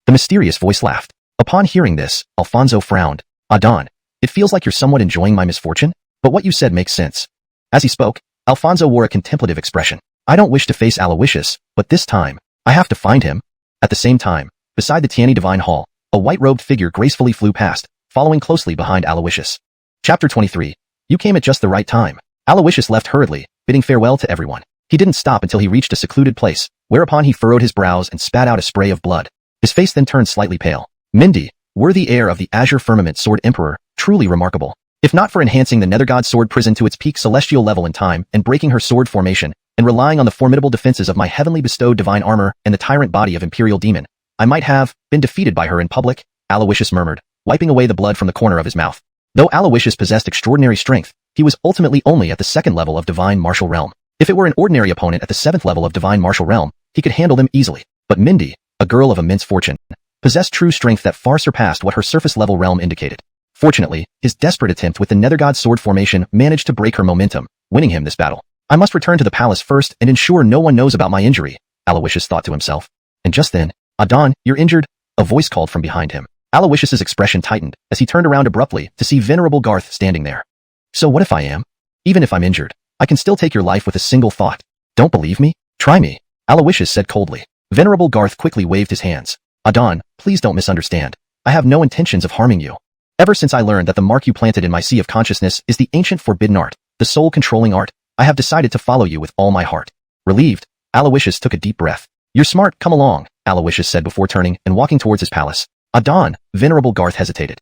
The mysterious voice laughed. Upon hearing this, Alfonso frowned. Adon, it feels like you're somewhat enjoying my misfortune, but what you said makes sense. As he spoke, Alfonso wore a contemplative expression. I don't wish to face Aloysius, but this time, I have to find him. At the same time, beside the Tiani Divine Hall, a white-robed figure gracefully flew past, following closely behind Aloysius. Chapter 23. You came at just the right time. Aloysius left hurriedly, bidding farewell to everyone. He didn't stop until he reached a secluded place, whereupon he furrowed his brows and spat out a spray of blood. His face then turned slightly pale. Mindy, worthy heir of the Azure Firmament Sword Emperor, truly remarkable. If not for enhancing the Nethergod Sword Prison to its peak celestial level in time and breaking her sword formation, and relying on the formidable defenses of my heavenly bestowed divine armor and the tyrant body of Imperial Demon, I might have been defeated by her in public, Aloysius murmured, wiping away the blood from the corner of his mouth. Though Aloysius possessed extraordinary strength, he was ultimately only at the 2nd level of Divine Martial Realm. If it were an ordinary opponent at the 7th level of Divine Martial Realm, he could handle them easily. But Mindy, a girl of immense fortune, possessed true strength that far surpassed what her surface-level realm indicated. Fortunately, his desperate attempt with the Nethergod sword formation managed to break her momentum, winning him this battle. I must return to the palace first and ensure no one knows about my injury, Aloysius thought to himself. And just then, Adon, you're injured, a voice called from behind him. Aloysius's expression tightened as he turned around abruptly to see Venerable Garth standing there. So what if I am? Even if I'm injured, I can still take your life with a single thought. Don't believe me? Try me, Aloysius said coldly. Venerable Garth quickly waved his hands. Adon, please don't misunderstand. I have no intentions of harming you. Ever since I learned that the mark you planted in my sea of consciousness is the ancient forbidden art, the soul-controlling art, I have decided to follow you with all my heart. Relieved, Aloysius took a deep breath. You're smart, come along, Aloysius said before turning and walking towards his palace. Adon, Venerable Garth hesitated.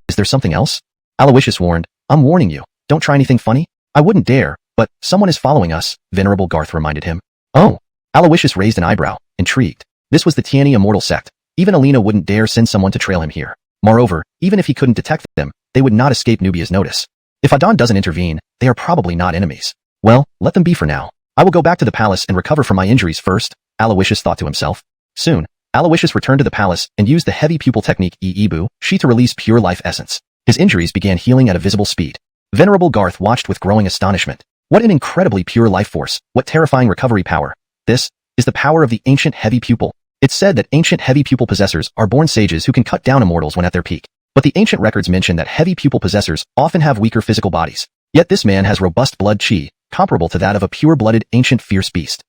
Is there something else? Aloysius warned. I'm warning you, don't try anything funny. I wouldn't dare, but someone is following us, Venerable Garth reminded him. Oh. Aloysius raised an eyebrow, intrigued. This was the Tiani Immortal Sect. Even Alina wouldn't dare send someone to trail him here. Moreover, even if he couldn't detect them, they would not escape Nubia's notice. If Adon doesn't intervene, they are probably not enemies. Well, let them be for now. I will go back to the palace and recover from my injuries first, Aloysius thought to himself. Soon, Aloysius returned to the palace and used the heavy pupil technique Ibu Shi to release pure life essence. His injuries began healing at a visible speed. Venerable Garth watched with growing astonishment. What an incredibly pure life force, what terrifying recovery power. This is the power of the ancient heavy pupil. It's said that ancient heavy pupil possessors are born sages who can cut down immortals when at their peak. But the ancient records mention that heavy pupil possessors often have weaker physical bodies. Yet this man has robust blood chi, comparable to that of a pure-blooded ancient fierce beast.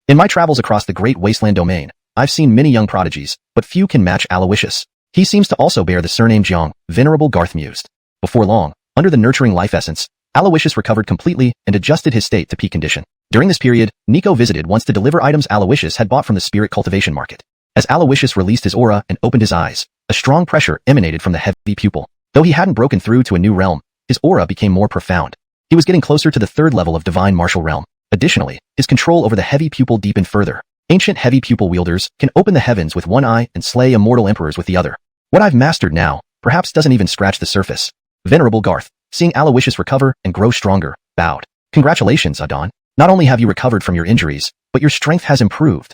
In my travels across the great wasteland domain, I've seen many young prodigies, but few can match Aloysius. He seems to also bear the surname Jiang, Venerable Garth mused. Before long, under the nurturing life essence, Aloysius recovered completely and adjusted his state to peak condition. During this period, Nico visited once to deliver items Aloysius had bought from the spirit cultivation market. As Aloysius released his aura and opened his eyes, a strong pressure emanated from the heavy pupil. Though he hadn't broken through to a new realm, his aura became more profound. He was getting closer to the 3rd level of Divine Martial Realm. Additionally, his control over the heavy pupil deepened further. Ancient heavy pupil wielders can open the heavens with one eye and slay immortal emperors with the other. What I've mastered now, perhaps doesn't even scratch the surface. Venerable Garth, seeing Aloysius recover and grow stronger, bowed. Congratulations, Adon. Not only have you recovered from your injuries, but your strength has improved.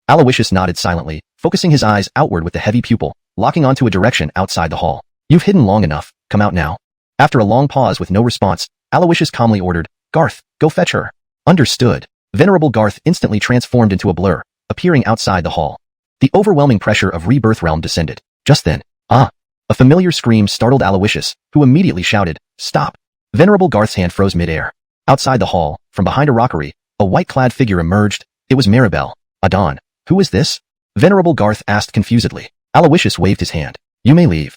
Aloysius nodded silently, focusing his eyes outward with the heavy pupil, locking onto a direction outside the hall. You've hidden long enough, come out now. After a long pause with no response, Aloysius calmly ordered, Garth, go fetch her. Understood. Venerable Garth instantly transformed into a blur, appearing outside the hall. The overwhelming pressure of Rebirth Realm descended. Just then, a familiar scream startled Aloysius, who immediately shouted, Stop! Venerable Garth's hand froze mid-air. Outside the hall, from behind a rockery, a white-clad figure emerged. It was Maribel. Adon, who is this? Venerable Garth asked confusedly. Aloysius waved his hand. You may leave.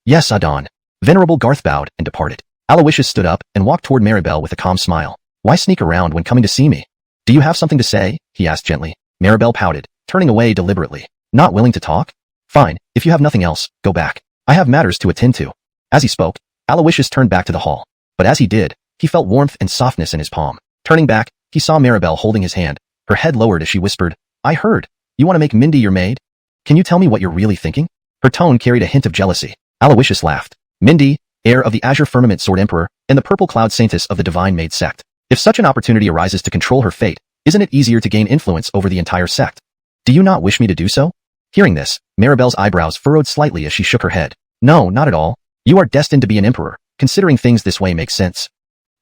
Yes, Adon. Venerable Garth bowed and departed. Aloysius stood up and walked toward Maribel with a calm smile. Why sneak around when coming to see me? Do you have something to say? He asked gently. Maribel pouted, turning away deliberately. Not willing to talk? Fine, if you have nothing else, go back. I have matters to attend to. As he spoke, Aloysius turned back to the hall. But as he did, he felt warmth and softness in his palm. Turning back, he saw Maribel holding his hand, her head lowered as she whispered, "I heard. You want to make Mindy your maid? Can you tell me what you're really thinking?" Her tone carried a hint of jealousy. Aloysius laughed. Mindy, heir of the Azure Firmament Sword Emperor, and the Purple Cloud Saintess of the Divine Maid sect. If such an opportunity arises to control her fate, isn't it easier to gain influence over the entire sect? Do you not wish me to do so? Hearing this, Maribel's eyebrows furrowed slightly as she shook her head. No, not at all. You are destined to be an emperor. Considering things this way makes sense.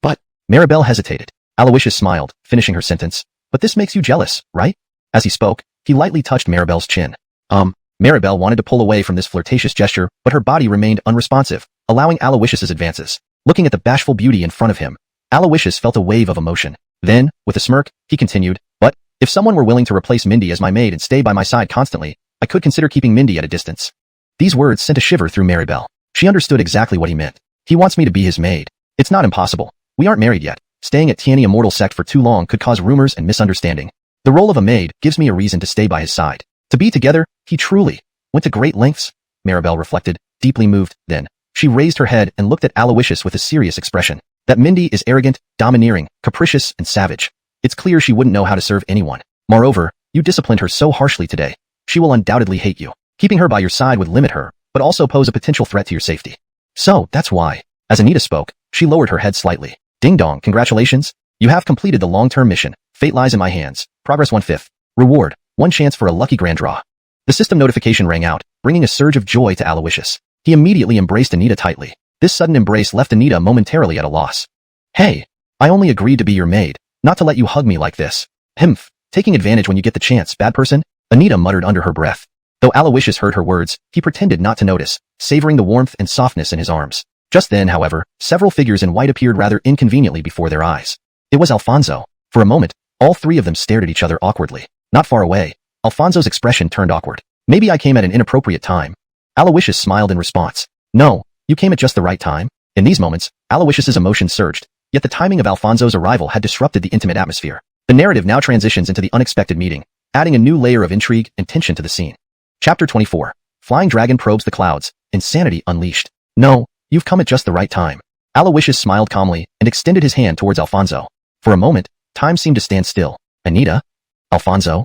But, Maribel hesitated. Aloysius smiled, finishing her sentence. But this makes you jealous, right? As he spoke, he lightly touched Maribel's chin. Maribel wanted to pull away from this flirtatious gesture, but her body remained unresponsive, allowing Aloysius's advances. Looking at the bashful beauty in front of him, Aloysius felt a wave of emotion. Then, with a smirk, he continued, "But, if someone were willing to replace Mindy as my maid and stay by my side constantly, I could consider keeping Mindy at a distance." These words sent a shiver through Maribel. She understood exactly what he meant. He wants me to be his maid. It's not impossible. We aren't married yet. Staying at Tiani Immortal Sect for too long could cause rumors and misunderstanding. The role of a maid gives me a reason to stay by his side. To be together, he truly went to great lengths. Maribel reflected, deeply moved. Then, she raised her head and looked at Aloysius with a serious expression. That Mindy is arrogant, domineering, capricious, and savage. It's clear she wouldn't know how to serve anyone. Moreover, you disciplined her so harshly today. She will undoubtedly hate you. Keeping her by your side would limit her, but also pose a potential threat to your safety. So, that's why. As Anita spoke, she lowered her head slightly. Ding dong, congratulations. You have completed the long-term mission. Fate lies in my hands. Progress 1/5. Reward, 1 chance for a lucky grand draw. The system notification rang out, bringing a surge of joy to Aloysius. He immediately embraced Anita tightly. This sudden embrace left Anita momentarily at a loss. Hey, I only agreed to be your maid, not to let you hug me like this. Himph, taking advantage when you get the chance, bad person? Anita muttered under her breath. Though Aloysius heard her words, he pretended not to notice, savoring the warmth and softness in his arms. Just then, however, several figures in white appeared rather inconveniently before their eyes. It was Alfonso. For a moment, all three of them stared at each other awkwardly. Not far away, Alfonso's expression turned awkward. Maybe I came at an inappropriate time. Aloysius smiled in response. No, you came at just the right time. In these moments, Aloysius's emotions surged, yet the timing of Alfonso's arrival had disrupted the intimate atmosphere. The narrative now transitions into the unexpected meeting, adding a new layer of intrigue and tension to the scene. Chapter 24. Flying Dragon probes the clouds, insanity unleashed. No, you've come at just the right time. Aloysius smiled calmly and extended his hand towards Alfonso. For a moment, time seemed to stand still. Anita? Alfonso?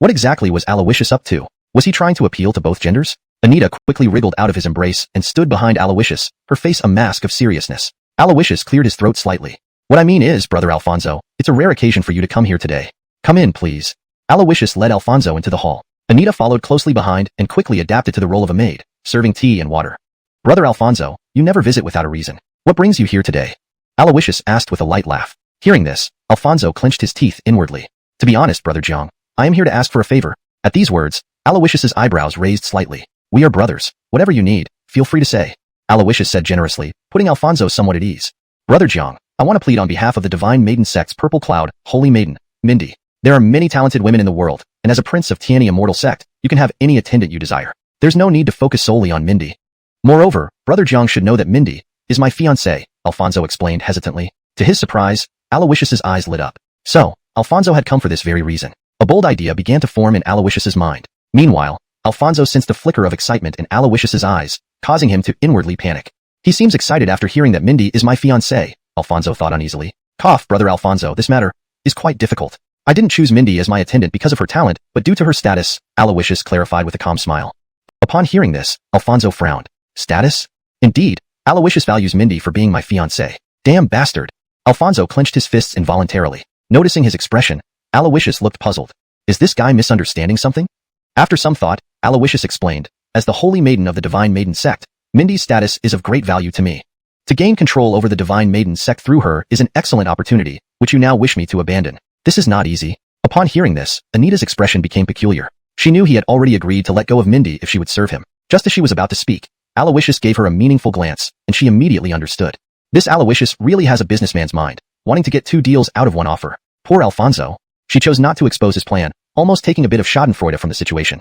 What exactly was Aloysius up to? Was he trying to appeal to both genders? Anita quickly wriggled out of his embrace and stood behind Aloysius, her face a mask of seriousness. Aloysius cleared his throat slightly. What I mean is, Brother Alfonso, it's a rare occasion for you to come here today. Come in, please. Aloysius led Alfonso into the hall. Anita followed closely behind and quickly adapted to the role of a maid, serving tea and water. Brother Alfonso, you never visit without a reason. What brings you here today? Aloysius asked with a light laugh. Hearing this, Alfonso clenched his teeth inwardly. To be honest, Brother Jiang, I am here to ask for a favor. At these words, Aloysius's eyebrows raised slightly. We are brothers. Whatever you need, feel free to say. Aloysius said generously, putting Alfonso somewhat at ease. Brother Jiang, I want to plead on behalf of the Divine Maiden Sect's Purple Cloud, Holy Maiden, Mindy. There are many talented women in the world, and as a prince of Tiani Immortal Sect, you can have any attendant you desire. There's no need to focus solely on Mindy. Moreover, Brother Jiang should know that Mindy is my fiancée, Alfonso explained hesitantly. To his surprise, Aloysius's eyes lit up. So, Alfonso had come for this very reason. A bold idea began to form in Aloysius's mind. Meanwhile, Alfonso sensed a flicker of excitement in Aloysius's eyes, causing him to inwardly panic. He seems excited after hearing that Mindy is my fiancée, Alfonso thought uneasily. Cough, Brother Alfonso, this matter is quite difficult. I didn't choose Mindy as my attendant because of her talent, but due to her status, Aloysius clarified with a calm smile. Upon hearing this, Alfonso frowned. Status? Indeed, Aloysius values Mindy for being my fiancée. Damn bastard. Alfonso clenched his fists involuntarily. Noticing his expression, Aloysius looked puzzled. Is this guy misunderstanding something? After some thought, Aloysius explained, as the Holy Maiden of the Divine Maiden Sect, Mindy's status is of great value to me. To gain control over the Divine Maiden Sect through her is an excellent opportunity, which you now wish me to abandon. This is not easy. Upon hearing this, Anita's expression became peculiar. She knew he had already agreed to let go of Mindy if she would serve him. Just as she was about to speak, Aloysius gave her a meaningful glance, and she immediately understood. This Aloysius really has a businessman's mind, wanting to get 2 deals out of 1 offer. Poor Alfonso. She chose not to expose his plan, almost taking a bit of schadenfreude from the situation.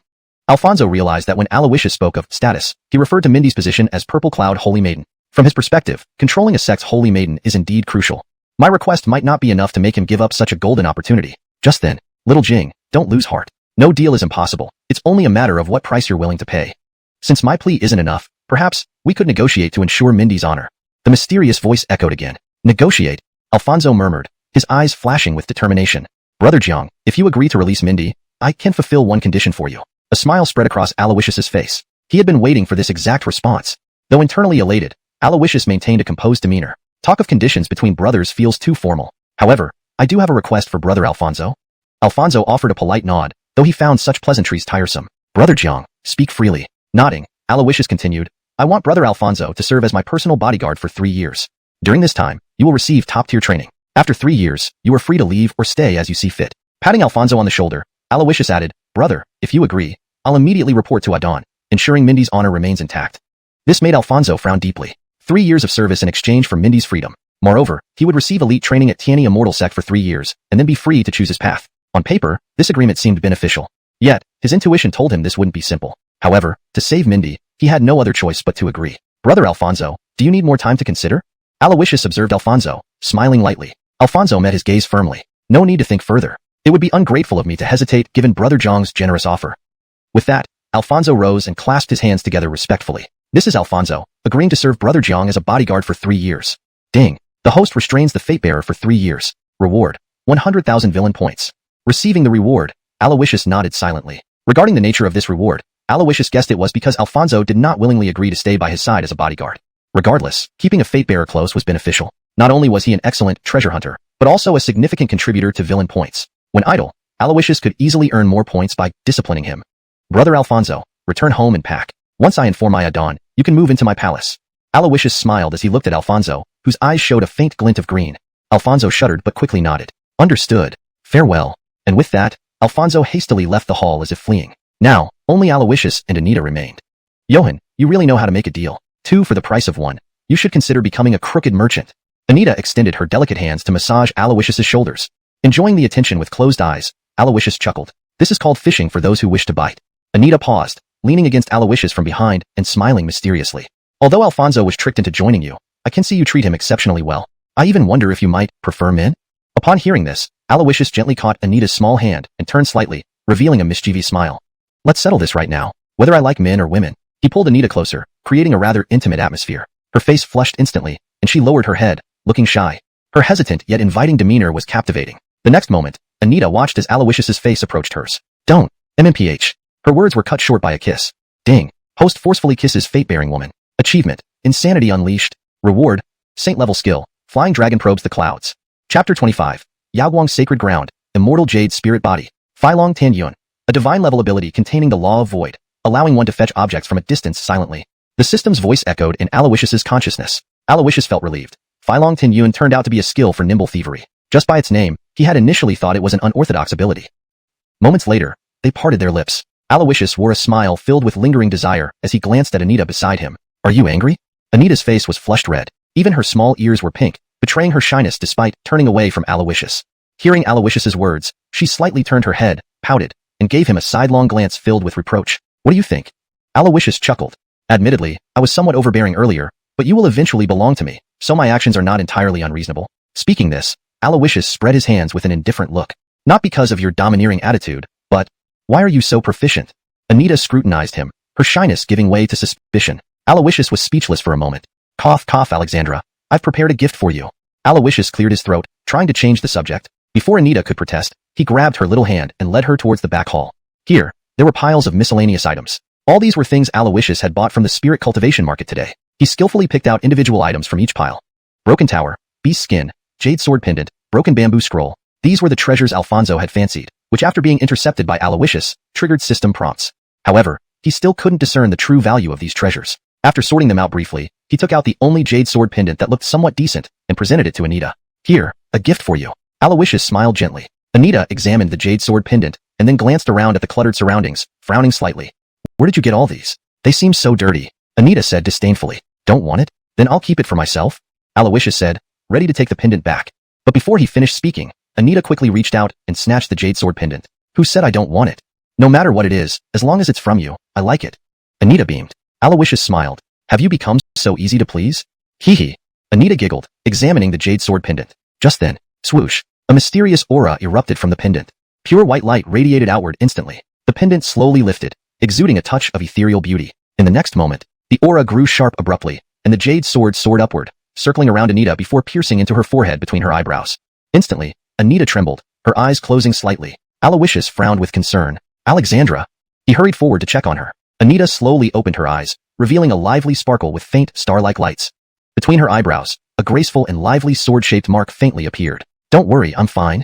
Alfonso realized that when Aloysius spoke of status, he referred to Mindy's position as Purple Cloud Holy Maiden. From his perspective, controlling a sect's Holy Maiden is indeed crucial. My request might not be enough to make him give up such a golden opportunity. Just then, little Jing, don't lose heart. No deal is impossible. It's only a matter of what price you're willing to pay. Since my plea isn't enough, perhaps we could negotiate to ensure Mindy's honor. The mysterious voice echoed again. Negotiate, Alfonso murmured, his eyes flashing with determination. Brother Jiang, if you agree to release Mindy, I can fulfill one condition for you. A smile spread across Aloysius's face. He had been waiting for this exact response. Though internally elated, Aloysius maintained a composed demeanor. Talk of conditions between brothers feels too formal. However, I do have a request for Brother Alfonso. Alfonso offered a polite nod, though he found such pleasantries tiresome. Brother Jiang, speak freely. Nodding, Aloysius continued, I want Brother Alfonso to serve as my personal bodyguard for 3 years. During this time, you will receive top-tier training. After 3 years, you are free to leave or stay as you see fit. Patting Alfonso on the shoulder, Aloysius added, Brother, if you agree, I'll immediately report to Adon, ensuring Mindy's honor remains intact. This made Alfonso frown deeply. 3 years of service in exchange for Mindy's freedom. Moreover, he would receive elite training at Tianyi Immortal Sect for 3 years, and then be free to choose his path. On paper, this agreement seemed beneficial. Yet, his intuition told him this wouldn't be simple. However, to save Mindy, he had no other choice but to agree. Brother Alfonso, do you need more time to consider? Aloysius observed Alfonso, smiling lightly. Alfonso met his gaze firmly. No need to think further. It would be ungrateful of me to hesitate given Brother Jiang's generous offer. With that, Alfonso rose and clasped his hands together respectfully. This is Alfonso, agreeing to serve Brother Jiang as a bodyguard for 3 years. Ding. The host restrains the fate-bearer for 3 years. Reward, 100,000 villain points. Receiving the reward, Aloysius nodded silently. Regarding the nature of this reward, Aloysius guessed it was because Alfonso did not willingly agree to stay by his side as a bodyguard. Regardless, keeping a fate-bearer close was beneficial. Not only was he an excellent treasure hunter, but also a significant contributor to villain points. When idle, Aloysius could easily earn more points by disciplining him. Brother Alfonso, return home and pack. Once I inform my Adon, you can move into my palace. Aloysius smiled as he looked at Alfonso, whose eyes showed a faint glint of green. Alfonso shuddered but quickly nodded. Understood. Farewell. And with that, Alfonso hastily left the hall as if fleeing. Now, only Aloysius and Anita remained. Johan, you really know how to make a deal. 2 for the price of 1. You should consider becoming a crooked merchant. Anita extended her delicate hands to massage Aloysius's shoulders. Enjoying the attention with closed eyes, Aloysius chuckled. This is called fishing for those who wish to bite. Anita paused, leaning against Aloysius from behind and smiling mysteriously. Although Alfonso was tricked into joining you, I can see you treat him exceptionally well. I even wonder if you might prefer men? Upon hearing this, Aloysius gently caught Anita's small hand and turned slightly, revealing a mischievous smile. Let's settle this right now, whether I like men or women. He pulled Anita closer, creating a rather intimate atmosphere. Her face flushed instantly, and she lowered her head, looking shy. Her hesitant yet inviting demeanor was captivating. The next moment, Anita watched as Aloysius's face approached hers. Don't. MMPH. Her words were cut short by a kiss. Ding. Host forcefully kisses fate-bearing woman. Achievement. Insanity unleashed. Reward. Saint-level skill. Flying dragon probes the clouds. Chapter 25. Yaoguang Sacred Ground. Immortal Jade Spirit Body. Filong Tanyun. A divine-level ability containing the Law of Void, allowing one to fetch objects from a distance silently. The system's voice echoed in Aloysius's consciousness. Aloysius felt relieved. Filong Tanyun turned out to be a skill for nimble thievery. Just by its name, he had initially thought it was an unorthodox ability. Moments later, they parted their lips. Aloysius wore a smile filled with lingering desire as he glanced at Anita beside him. Are you angry? Anita's face was flushed red. Even her small ears were pink, betraying her shyness despite turning away from Aloysius. Hearing Aloysius's words, she slightly turned her head, pouted, and gave him a sidelong glance filled with reproach. What do you think? Aloysius chuckled. Admittedly, I was somewhat overbearing earlier, but you will eventually belong to me, so my actions are not entirely unreasonable. Speaking this, Aloysius spread his hands with an indifferent look. Not because of your domineering attitude, but, why are you so proficient? Anita scrutinized him, her shyness giving way to suspicion. Aloysius was speechless for a moment. Cough, cough, Alexandra. I've prepared a gift for you. Aloysius cleared his throat, trying to change the subject. Before Anita could protest, he grabbed her little hand and led her towards the back hall. Here, there were piles of miscellaneous items. All these were things Aloysius had bought from the spirit cultivation market today. He skillfully picked out individual items from each pile. Broken tower, beast skin, jade sword pendant, broken bamboo scroll. These were the treasures Alfonso had fancied, which after being intercepted by Aloysius, triggered system prompts. However, he still couldn't discern the true value of these treasures. After sorting them out briefly, he took out the only jade sword pendant that looked somewhat decent and presented it to Anita. Here, a gift for you. Aloysius smiled gently. Anita examined the jade sword pendant and then glanced around at the cluttered surroundings, frowning slightly. Where did you get all these? They seem so dirty. Anita said disdainfully. Don't want it? Then I'll keep it for myself. Aloysius said, ready to take the pendant back. But before he finished speaking, Anita quickly reached out and snatched the jade sword pendant. Who said I don't want it? No matter what it is, as long as it's from you, I like it. Anita beamed. Aloysius smiled. Have you become so easy to please? Hee hee. Anita giggled, examining the jade sword pendant. Just then, swoosh, a mysterious aura erupted from the pendant. Pure white light radiated outward instantly. The pendant slowly lifted, exuding a touch of ethereal beauty. In the next moment, the aura grew sharp abruptly, and the jade sword soared upward, circling around Anita before piercing into her forehead between her eyebrows. Instantly, Anita trembled, her eyes closing slightly. Aloysius frowned with concern. Alexandra? He hurried forward to check on her. Anita slowly opened her eyes, revealing a lively sparkle with faint, star-like lights. Between her eyebrows, a graceful and lively sword-shaped mark faintly appeared. Don't worry, I'm fine.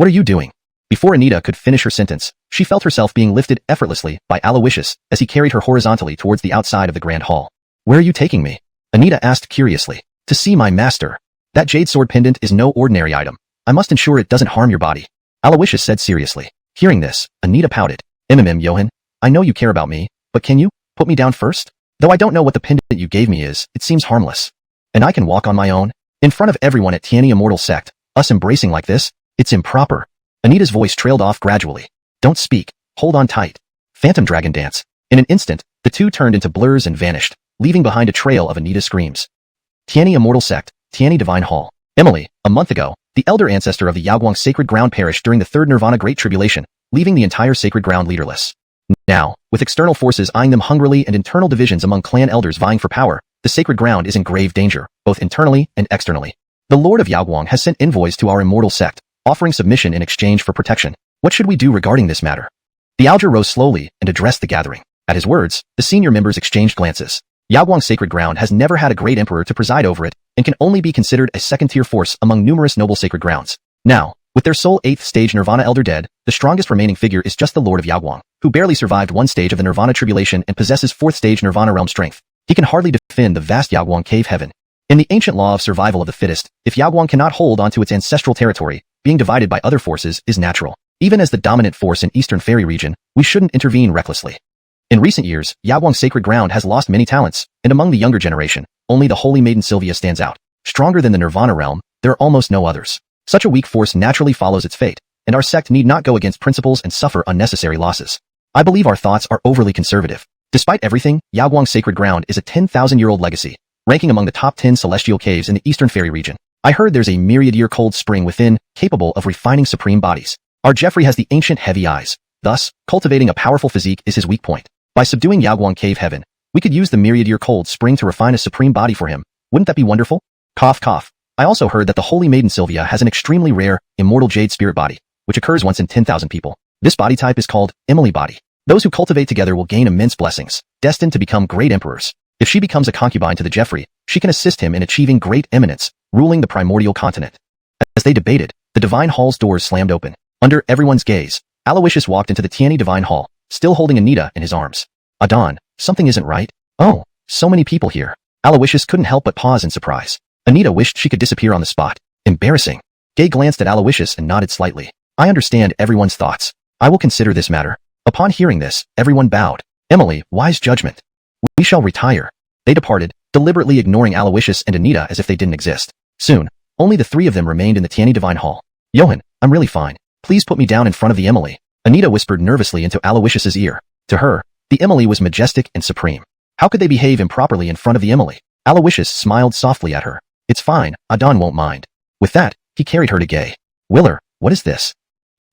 What are you doing? Before Anita could finish her sentence, she felt herself being lifted effortlessly by Aloysius as he carried her horizontally towards the outside of the grand hall. Where are you taking me? Anita asked curiously. To see my master. That jade sword pendant is no ordinary item. I must ensure it doesn't harm your body. Aloysius said seriously. Hearing this, Anita pouted. Johan, I know you care about me, but can you put me down first? Though I don't know what the pendant you gave me is, it seems harmless. And I can walk on my own? In front of everyone at Tianyi Immortal Sect, us embracing like this? It's improper. Anita's voice trailed off gradually. Don't speak. Hold on tight. Phantom Dragon Dance. In an instant, the two turned into blurs and vanished, leaving behind a trail of Anita's screams. Tianyi Immortal Sect, Tianyi Divine Hall. Emily, a month ago, the elder ancestor of the Yaoguang Sacred Ground perished during the Third Nirvana Great Tribulation, leaving the entire Sacred Ground leaderless. Now, with external forces eyeing them hungrily and internal divisions among clan elders vying for power, the Sacred Ground is in grave danger, both internally and externally. The Lord of Yaoguang has sent envoys to our immortal sect, offering submission in exchange for protection. What should we do regarding this matter? The Alger rose slowly and addressed the gathering. At his words, the senior members exchanged glances. Yaoguang Sacred Ground has never had a great emperor to preside over it, and can only be considered a second-tier force among numerous noble sacred grounds. Now, with their sole 8th stage Nirvana Elder dead, the strongest remaining figure is just the Lord of Yaoguang, who barely survived one stage of the Nirvana Tribulation and possesses 4th stage Nirvana realm strength. He can hardly defend the vast Yaoguang cave heaven. In the ancient law of survival of the fittest, if Yaoguang cannot hold onto its ancestral territory, being divided by other forces is natural. Even as the dominant force in Eastern Fairy region, we shouldn't intervene recklessly. In recent years, Yaoguang Sacred Ground has lost many talents, and among the younger generation, only the Holy Maiden Sylvia stands out. Stronger than the Nirvana realm, there are almost no others. Such a weak force naturally follows its fate, and our sect need not go against principles and suffer unnecessary losses. I believe our thoughts are overly conservative. Despite everything, Yaoguang Sacred Ground is a 10,000-year-old legacy, ranking among the top 10 celestial caves in the Eastern Fairy region. I heard there's a myriad-year cold spring within, capable of refining supreme bodies. Our Jeffrey has the ancient heavy eyes. Thus, cultivating a powerful physique is his weak point. By subduing Yaoguang Cave Heaven, we could use the myriad-year cold spring to refine a supreme body for him. Wouldn't that be wonderful? Cough cough. I also heard that the Holy Maiden Sylvia has an extremely rare, immortal jade spirit body, which occurs once in 10,000 people. This body type is called Emily body. Those who cultivate together will gain immense blessings, destined to become great emperors. If she becomes a concubine to the Jeffrey, she can assist him in achieving great eminence, ruling the primordial continent. As they debated, the Divine Hall's doors slammed open. Under everyone's gaze, Aloysius walked into the Tianyi Divine Hall, still holding Anita in his arms. Adon, something isn't right. Oh, so many people here. Aloysius couldn't help but pause in surprise. Anita wished she could disappear on the spot. Embarrassing. Gay glanced at Aloysius and nodded slightly. I understand everyone's thoughts. I will consider this matter. Upon hearing this, everyone bowed. Emily, wise judgment. We shall retire. They departed, deliberately ignoring Aloysius and Anita as if they didn't exist. Soon, only the three of them remained in the Tianyi Divine Hall. Johan, I'm really fine. Please put me down in front of the Emily. Anita whispered nervously into Aloysius's ear. To her, the Emily was majestic and supreme. How could they behave improperly in front of the Emily? Aloysius smiled softly at her. It's fine, Adon won't mind. With that, he carried her to Gay. Willer, what is this?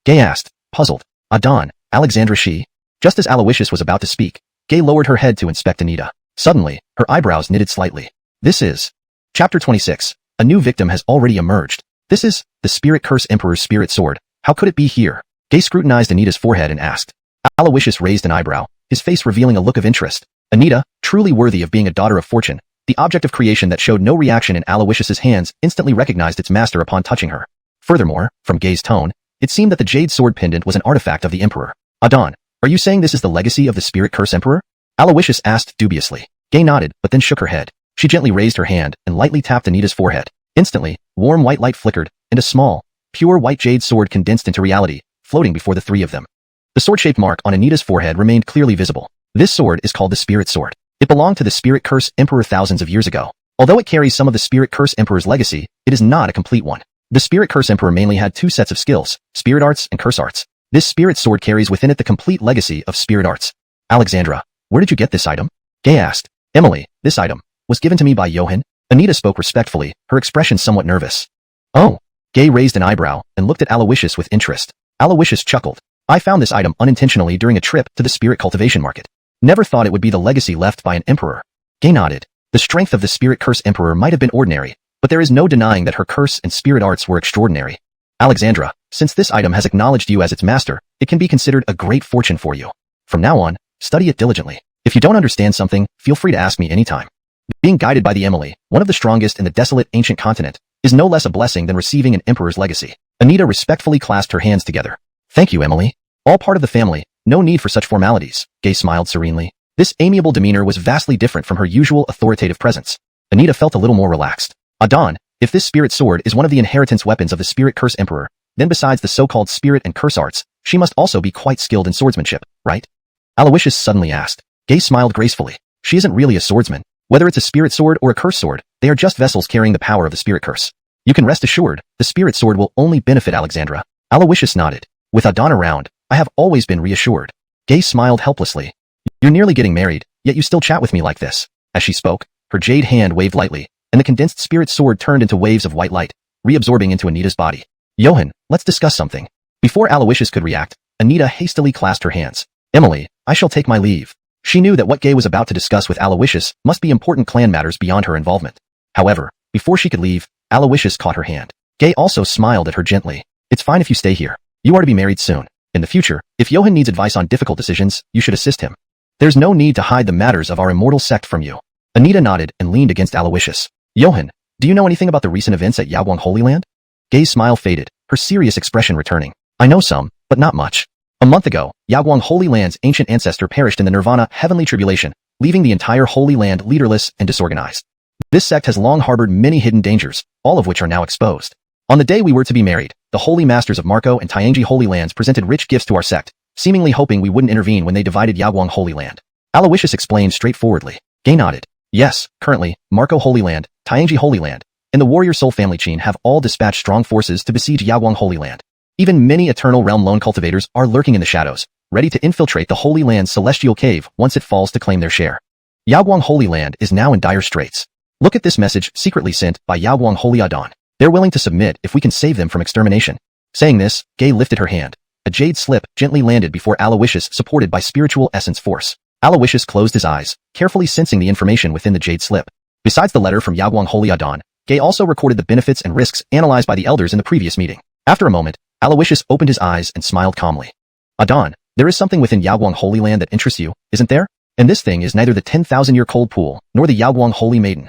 Gay asked, puzzled. Adon, Alexandra she? Just as Aloysius was about to speak, Gay lowered her head to inspect Anita. Suddenly, her eyebrows knitted slightly. This is... Chapter 26. A new victim has already emerged. This is the Spirit Curse Emperor's Spirit Sword. How could it be here? Gay scrutinized Anita's forehead and asked. Aloysius raised an eyebrow, his face revealing a look of interest. Anita, truly worthy of being a daughter of fortune, the object of creation that showed no reaction in Aloysius's hands instantly recognized its master upon touching her. Furthermore, from Gay's tone, it seemed that the jade sword pendant was an artifact of the Emperor. Adon, are you saying this is the legacy of the Spirit Curse Emperor? Aloysius asked dubiously. Gay nodded, but then shook her head. She gently raised her hand and lightly tapped Anita's forehead. Instantly, warm white light flickered, and a small, pure white jade sword condensed into reality, floating before the three of them. The sword-shaped mark on Anita's forehead remained clearly visible. This sword is called the Spirit Sword. It belonged to the Spirit Curse Emperor thousands of years ago. Although it carries some of the Spirit Curse Emperor's legacy, it is not a complete one. The Spirit Curse Emperor mainly had two sets of skills, Spirit Arts and Curse Arts. This Spirit Sword carries within it the complete legacy of Spirit Arts. Alexandra, where did you get this item? Gay asked. Emily, this item was given to me by Johan. Anita spoke respectfully, her expression somewhat nervous. Oh. Gay raised an eyebrow and looked at Aloysius with interest. Aloysius chuckled. I found this item unintentionally during a trip to the spirit cultivation market. Never thought it would be the legacy left by an emperor. Gay nodded. The strength of the Spirit Curse Emperor might have been ordinary, but there is no denying that her curse and spirit arts were extraordinary. Alexandra, since this item has acknowledged you as its master, it can be considered a great fortune for you. From now on, study it diligently. If you don't understand something, feel free to ask me anytime. Being guided by the Emily, one of the strongest in the desolate ancient continent, is no less a blessing than receiving an emperor's legacy. Anita respectfully clasped her hands together. Thank you, Emily. All part of the family, no need for such formalities, Gay smiled serenely. This amiable demeanor was vastly different from her usual authoritative presence. Anita felt a little more relaxed. Adon, if this spirit sword is one of the inheritance weapons of the Spirit Curse Emperor, then besides the so-called spirit and curse arts, she must also be quite skilled in swordsmanship, right? Aloysius suddenly asked. Gay smiled gracefully. She isn't really a swordsman. Whether it's a spirit sword or a curse sword, they are just vessels carrying the power of the spirit curse. You can rest assured, the spirit sword will only benefit Alexandra. Aloysius nodded. With Adon around, I have always been reassured. Gay smiled helplessly. You're nearly getting married, yet you still chat with me like this. As she spoke, her jade hand waved lightly, and the condensed spirit sword turned into waves of white light, reabsorbing into Anita's body. Johan, let's discuss something. Before Aloysius could react, Anita hastily clasped her hands. Emily, I shall take my leave. She knew that what Gay was about to discuss with Aloysius must be important clan matters beyond her involvement. However, before she could leave, Aloysius caught her hand. Gay also smiled at her gently. It's fine if you stay here. You are to be married soon. In the future, if Johan needs advice on difficult decisions, you should assist him. There's no need to hide the matters of our immortal sect from you. Anita nodded and leaned against Aloysius. Johan, do you know anything about the recent events at Yaguang Holy Land? Gay's smile faded, her serious expression returning. I know some, but not much. A month ago, Yaguang Holy Land's ancient ancestor perished in the Nirvana heavenly tribulation, leaving the entire Holy Land leaderless and disorganized. This sect has long harbored many hidden dangers, all of which are now exposed. On the day we were to be married, the Holy Masters of Marco and Xianxia Holy Lands presented rich gifts to our sect, seemingly hoping we wouldn't intervene when they divided Yaguang Holy Land. Aloysius explained straightforwardly. Gay nodded. Yes, currently, Marco Holy Land, Xianxia Holy Land, and the Warrior Soul family chain have all dispatched strong forces to besiege Yaguang Holy Land. Even many Eternal Realm lone cultivators are lurking in the shadows, ready to infiltrate the Holy Land's celestial cave once it falls to claim their share. Yaguang Holy Land is now in dire straits. Look at this message secretly sent by Yaguang Holy Adon. They're willing to submit if we can save them from extermination. Saying this, Gay lifted her hand. A jade slip gently landed before Aloysius, supported by spiritual essence force. Aloysius closed his eyes, carefully sensing the information within the jade slip. Besides the letter from Yaguang Holy Adon, Gay also recorded the benefits and risks analyzed by the elders in the previous meeting. After a moment, Aloysius opened his eyes and smiled calmly. Adon, there is something within Yaguang Holy Land that interests you, isn't there? And this thing is neither the 10,000-year cold pool, nor the Yaguang Holy Maiden.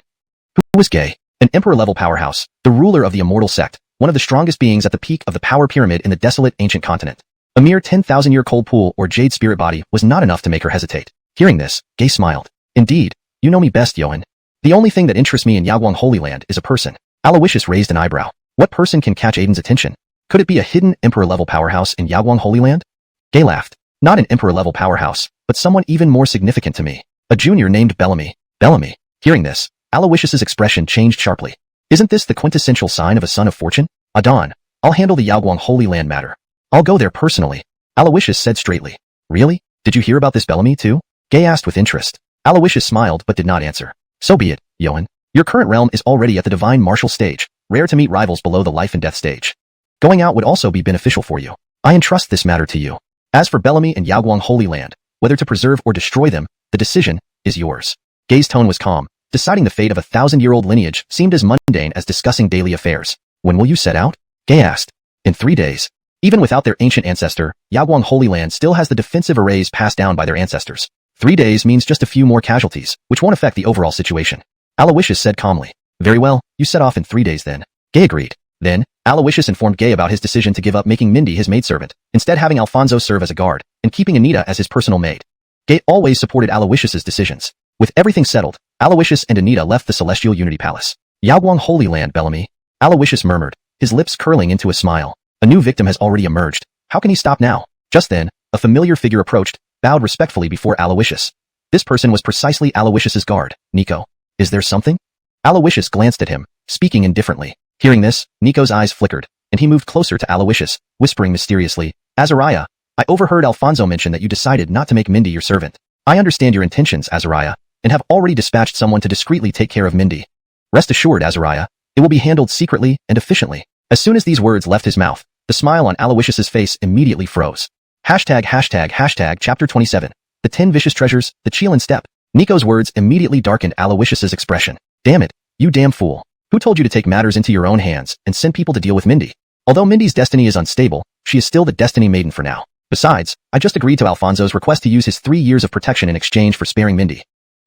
Who is Gay? An emperor-level powerhouse, the ruler of the immortal sect, one of the strongest beings at the peak of the power pyramid in the desolate ancient continent. A mere 10,000-year cold pool or jade spirit body was not enough to make her hesitate. Hearing this, Gay smiled. Indeed, you know me best, Johan. The only thing that interests me in Yaguang Holy Land is a person. Aloysius raised an eyebrow. What person can catch Aiden's attention? Could it be a hidden emperor-level powerhouse in Yaguang Holy Land? Gay laughed. Not an emperor-level powerhouse, but someone even more significant to me. A junior named Bellamy. Bellamy. Hearing this, Aloysius's expression changed sharply. Isn't this the quintessential sign of a son of fortune? Adon, I'll handle the Yaguang Holy Land matter. I'll go there personally. Aloysius said straightly. Really? Did you hear about this Bellamy too? Gay asked with interest. Aloysius smiled but did not answer. So be it, Johan. Your current realm is already at the divine martial stage, rare to meet rivals below the life and death stage. Going out would also be beneficial for you. I entrust this matter to you. As for Bellamy and Yaguang Holy Land, whether to preserve or destroy them, the decision is yours. Gay's tone was calm. Deciding the fate of a 1,000-year-old lineage seemed as mundane as discussing daily affairs. When will you set out? Gay asked. In 3 days. Even without their ancient ancestor, Yaguang Holy Land still has the defensive arrays passed down by their ancestors. 3 days means just a few more casualties, which won't affect the overall situation. Aloysius said calmly. Very well, you set off in 3 days then. Gay agreed. Then, Aloysius informed Gay about his decision to give up making Mindy his maidservant, instead having Alfonso serve as a guard, and keeping Anita as his personal maid. Gay always supported Aloysius's decisions. With everything settled, Aloysius and Anita left the Celestial Unity Palace. Yaguang Holy Land, Bellamy. Aloysius murmured, his lips curling into a smile. A new victim has already emerged. How can he stop now? Just then, a familiar figure approached, bowed respectfully before Aloysius. This person was precisely Aloysius's guard, Nico. Is there something? Aloysius glanced at him, speaking indifferently. Hearing this, Nico's eyes flickered, and he moved closer to Aloysius, whispering mysteriously, Azariah, I overheard Alfonso mention that you decided not to make Mindy your servant. I understand your intentions, Azariah, and have already dispatched someone to discreetly take care of Mindy. Rest assured, Azariah, it will be handled secretly and efficiently. As soon as these words left his mouth, the smile on Aloysius's face immediately froze. Chapter 27. The 10 Vicious Treasures, the Qilin Step. Nico's words immediately darkened Aloysius's expression. Damn it, you damn fool. Who told you to take matters into your own hands and send people to deal with Mindy? Although Mindy's destiny is unstable, she is still the Destiny Maiden for now. Besides, I just agreed to Alfonso's request to use his 3 years of protection in exchange for sparing Mindy.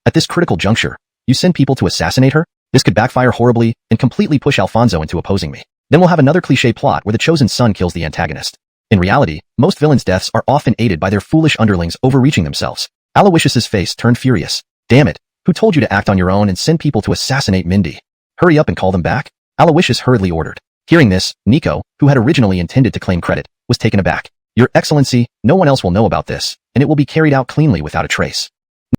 At this critical juncture, you send people to assassinate her? This could backfire horribly and completely push Alfonso into opposing me. Then we'll have another cliché plot where the chosen son kills the antagonist. In reality, most villains' deaths are often aided by their foolish underlings overreaching themselves. Aloysius's face turned furious. Damn it, who told you to act on your own and send people to assassinate Mindy? Hurry up and call them back? Aloysius hurriedly ordered. Hearing this, Nico, who had originally intended to claim credit, was taken aback. Your Excellency, no one else will know about this, and it will be carried out cleanly without a trace.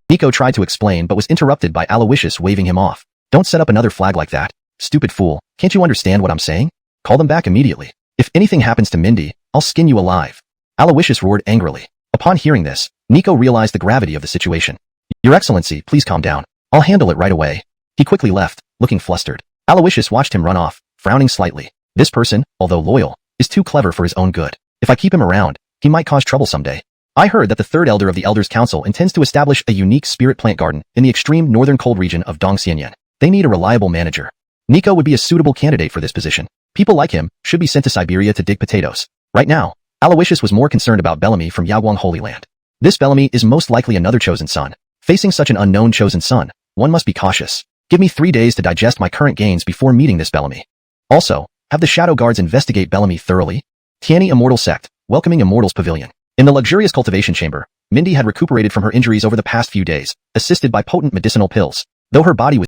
Nico tried to explain but was interrupted by Aloysius waving him off. Don't set up another flag like that. Stupid fool, can't you understand what I'm saying? Call them back immediately. If anything happens to Mindy, I'll skin you alive. Aloysius roared angrily. Upon hearing this, Nico realized the gravity of the situation. Your Excellency, please calm down. I'll handle it right away. He quickly left, looking flustered. Aloysius watched him run off, frowning slightly. This person, although loyal, is too clever for his own good. If I keep him around, he might cause trouble someday. I heard that the third elder of the Elders Council intends to establish a unique spirit plant garden in the extreme northern cold region of Dongxian. They need a reliable manager. Nico would be a suitable candidate for this position. People like him should be sent to Siberia to dig potatoes. Right now, Aloysius was more concerned about Bellamy from Yaguang Holy Land. This Bellamy is most likely another chosen son. Facing such an unknown chosen son, one must be cautious. Give me 3 days to digest my current gains before meeting this Bellamy. Also, have the Shadow Guards investigate Bellamy thoroughly. Tiani Immortal Sect, welcoming Immortals Pavilion. In the luxurious cultivation chamber, Mindy had recuperated from her injuries over the past few days, assisted by potent medicinal pills. Though her body was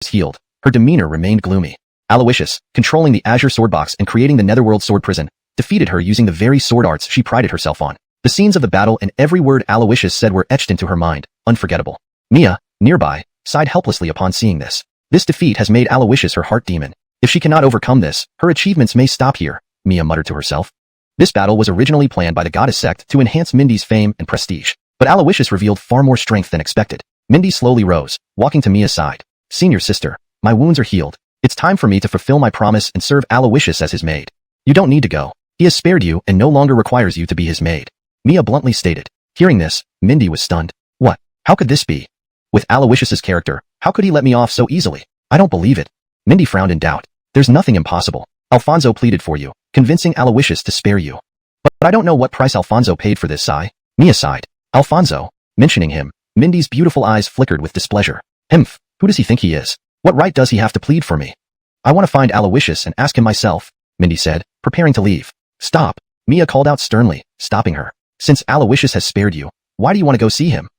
healed, her demeanor remained gloomy. Aloysius, controlling the Azure Sword Box and creating the Netherworld Sword Prison, defeated her using the very sword arts she prided herself on. The scenes of the battle and every word Aloysius said were etched into her mind, unforgettable. Mia, nearby, sighed helplessly upon seeing this. This defeat has made Aloysius her heart demon. If she cannot overcome this, her achievements may stop here, Mia muttered to herself. This battle was originally planned by the Goddess Sect to enhance Mindy's fame and prestige, but Aloysius revealed far more strength than expected. Mindy slowly rose, walking to Mia's side. Senior sister, my wounds are healed. It's time for me to fulfill my promise and serve Aloysius as his maid. You don't need to go. He has spared you and no longer requires you to be his maid, Mia bluntly stated. Hearing this, Mindy was stunned. What? How could this be? With Aloysius's character, how could he let me off so easily? I don't believe it. Mindy frowned in doubt. There's nothing impossible. Alfonso pleaded for you, convincing Aloysius to spare you. But I don't know what price Alfonso paid for this, sigh. Mia sighed. Alfonso? Mentioning him, Mindy's beautiful eyes flickered with displeasure. Humph, who does he think he is? What right does he have to plead for me? I want to find Aloysius and ask him myself, Mindy said, preparing to leave. Stop, Mia called out sternly, stopping her. Since Aloysius has spared you, why do you want to go see him?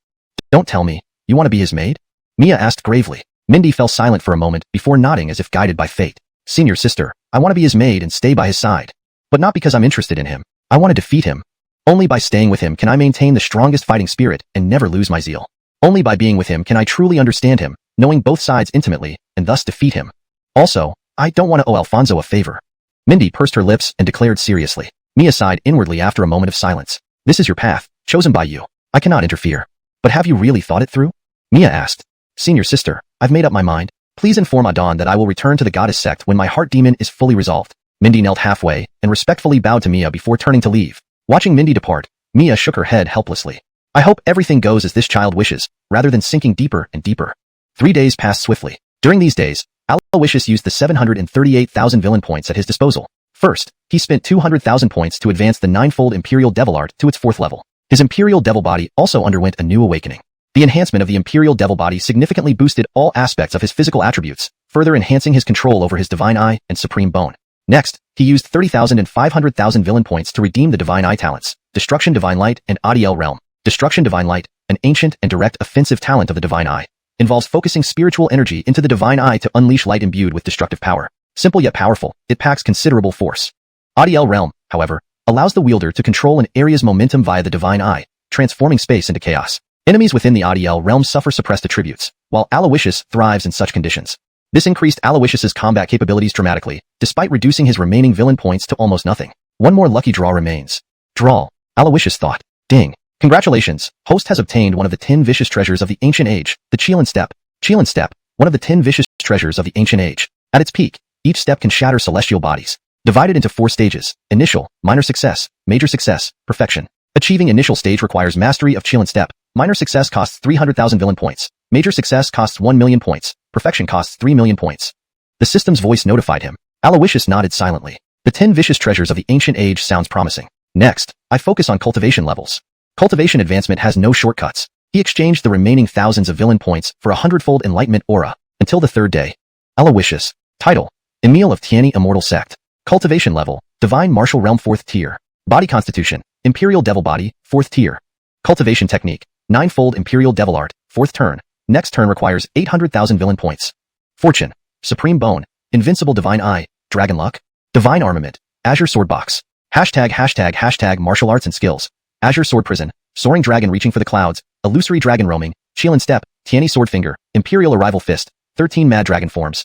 Don't tell me, you want to be his maid? Mia asked gravely. Mindy fell silent for a moment before nodding as if guided by fate. Senior sister, I want to be his maid and stay by his side. But not because I'm interested in him. I want to defeat him. Only by staying with him can I maintain the strongest fighting spirit and never lose my zeal. Only by being with him can I truly understand him, knowing both sides intimately, and thus defeat him. Also, I don't want to owe Alfonso a favor. Mindy pursed her lips and declared seriously. Mia sighed inwardly after a moment of silence. This is your path, chosen by you. I cannot interfere. But have you really thought it through? Mia asked. Senior sister, I've made up my mind. Please inform Adon that I will return to the Goddess Sect when my heart demon is fully resolved. Mindy knelt halfway and respectfully bowed to Mia before turning to leave. Watching Mindy depart, Mia shook her head helplessly. I hope everything goes as this child wishes, rather than sinking deeper and deeper. 3 days passed swiftly. During these days, Aloysius used the 738,000 villain points at his disposal. First, he spent 200,000 points to advance the ninefold Imperial Devil Art to its 4th level. His Imperial Devil Body also underwent a new awakening. The enhancement of the Imperial Devil Body significantly boosted all aspects of his physical attributes, further enhancing his control over his Divine Eye and Supreme Bone. Next, he used 30,000 and 500,000 villain points to redeem the Divine Eye talents, Destruction Divine Light and Adiel Realm. Destruction Divine Light, an ancient and direct offensive talent of the Divine Eye, involves focusing spiritual energy into the Divine Eye to unleash light imbued with destructive power. Simple yet powerful, it packs considerable force. Adiel Realm, however, allows the wielder to control an area's momentum via the Divine Eye, transforming space into chaos. Enemies within the Adiel realm suffer suppressed attributes, while Aloysius thrives in such conditions. This increased Aloysius's combat capabilities dramatically, despite reducing his remaining villain points to almost nothing. One more lucky draw remains. Draw, Aloysius thought. Ding. Congratulations, host has obtained one of the 10 vicious treasures of the ancient age, the Qilin Step. Qilin Step, one of the 10 vicious treasures of the ancient age. At its peak, each step can shatter celestial bodies. Divided into 4 stages: initial, minor success, major success, perfection. Achieving initial stage requires mastery of Qilin Step, Minor success costs 300,000 villain points. Major success costs 1 million points. Perfection costs 3 million points. The system's voice notified him. Aloysius nodded silently. The 10 vicious treasures of the ancient age sounds promising. Next, I focus on cultivation levels. Cultivation advancement has no shortcuts. He exchanged the remaining thousands of villain points for a 100-fold enlightenment aura, until the third day. Aloysius. Title. Emil of Tiani Immortal Sect. Cultivation level. Divine Martial Realm 4th tier. Body constitution. Imperial Devil Body, 4th tier. Cultivation technique. 9-fold Imperial Devil Art, 4th turn. Next turn requires 800,000 villain points. Fortune. Supreme Bone. Invincible Divine Eye. Dragon Luck. Divine Armament. Azure Sword Box. #### Martial Arts and Skills. Azure Sword Prison. Soaring Dragon Reaching for the Clouds. Illusory Dragon Roaming. Qilin Step. Tiani Swordfinger. Imperial Arrival Fist. 13 Mad Dragon Forms.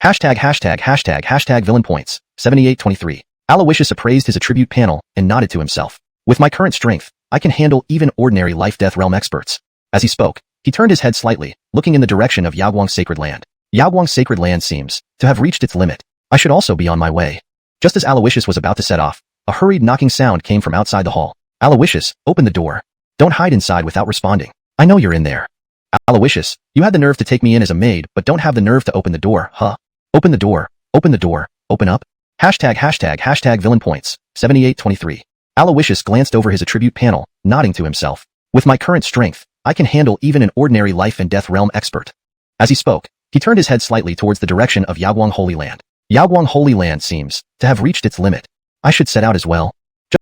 #### Villain Points. 7823. Aloysius appraised his attribute panel and nodded to himself. With my current strength, I can handle even ordinary life-death realm experts. As he spoke, he turned his head slightly, looking in the direction of Yaoguang's sacred land. Yaoguang's sacred land seems to have reached its limit. I should also be on my way. Just as Aloysius was about to set off, a hurried knocking sound came from outside the hall. Aloysius, open the door. Don't hide inside without responding. I know you're in there. Aloysius, you had the nerve to take me in as a maid, but don't have the nerve to open the door, huh? Open the door. Open the door. Open up. #### Villain Points. 7823. Aloysius glanced over his attribute panel, nodding to himself. With my current strength, I can handle even an ordinary life and death realm expert. As he spoke, he turned his head slightly towards the direction of Yaoguang Holy Land. Yaoguang Holy Land seems to have reached its limit. I should set out as well.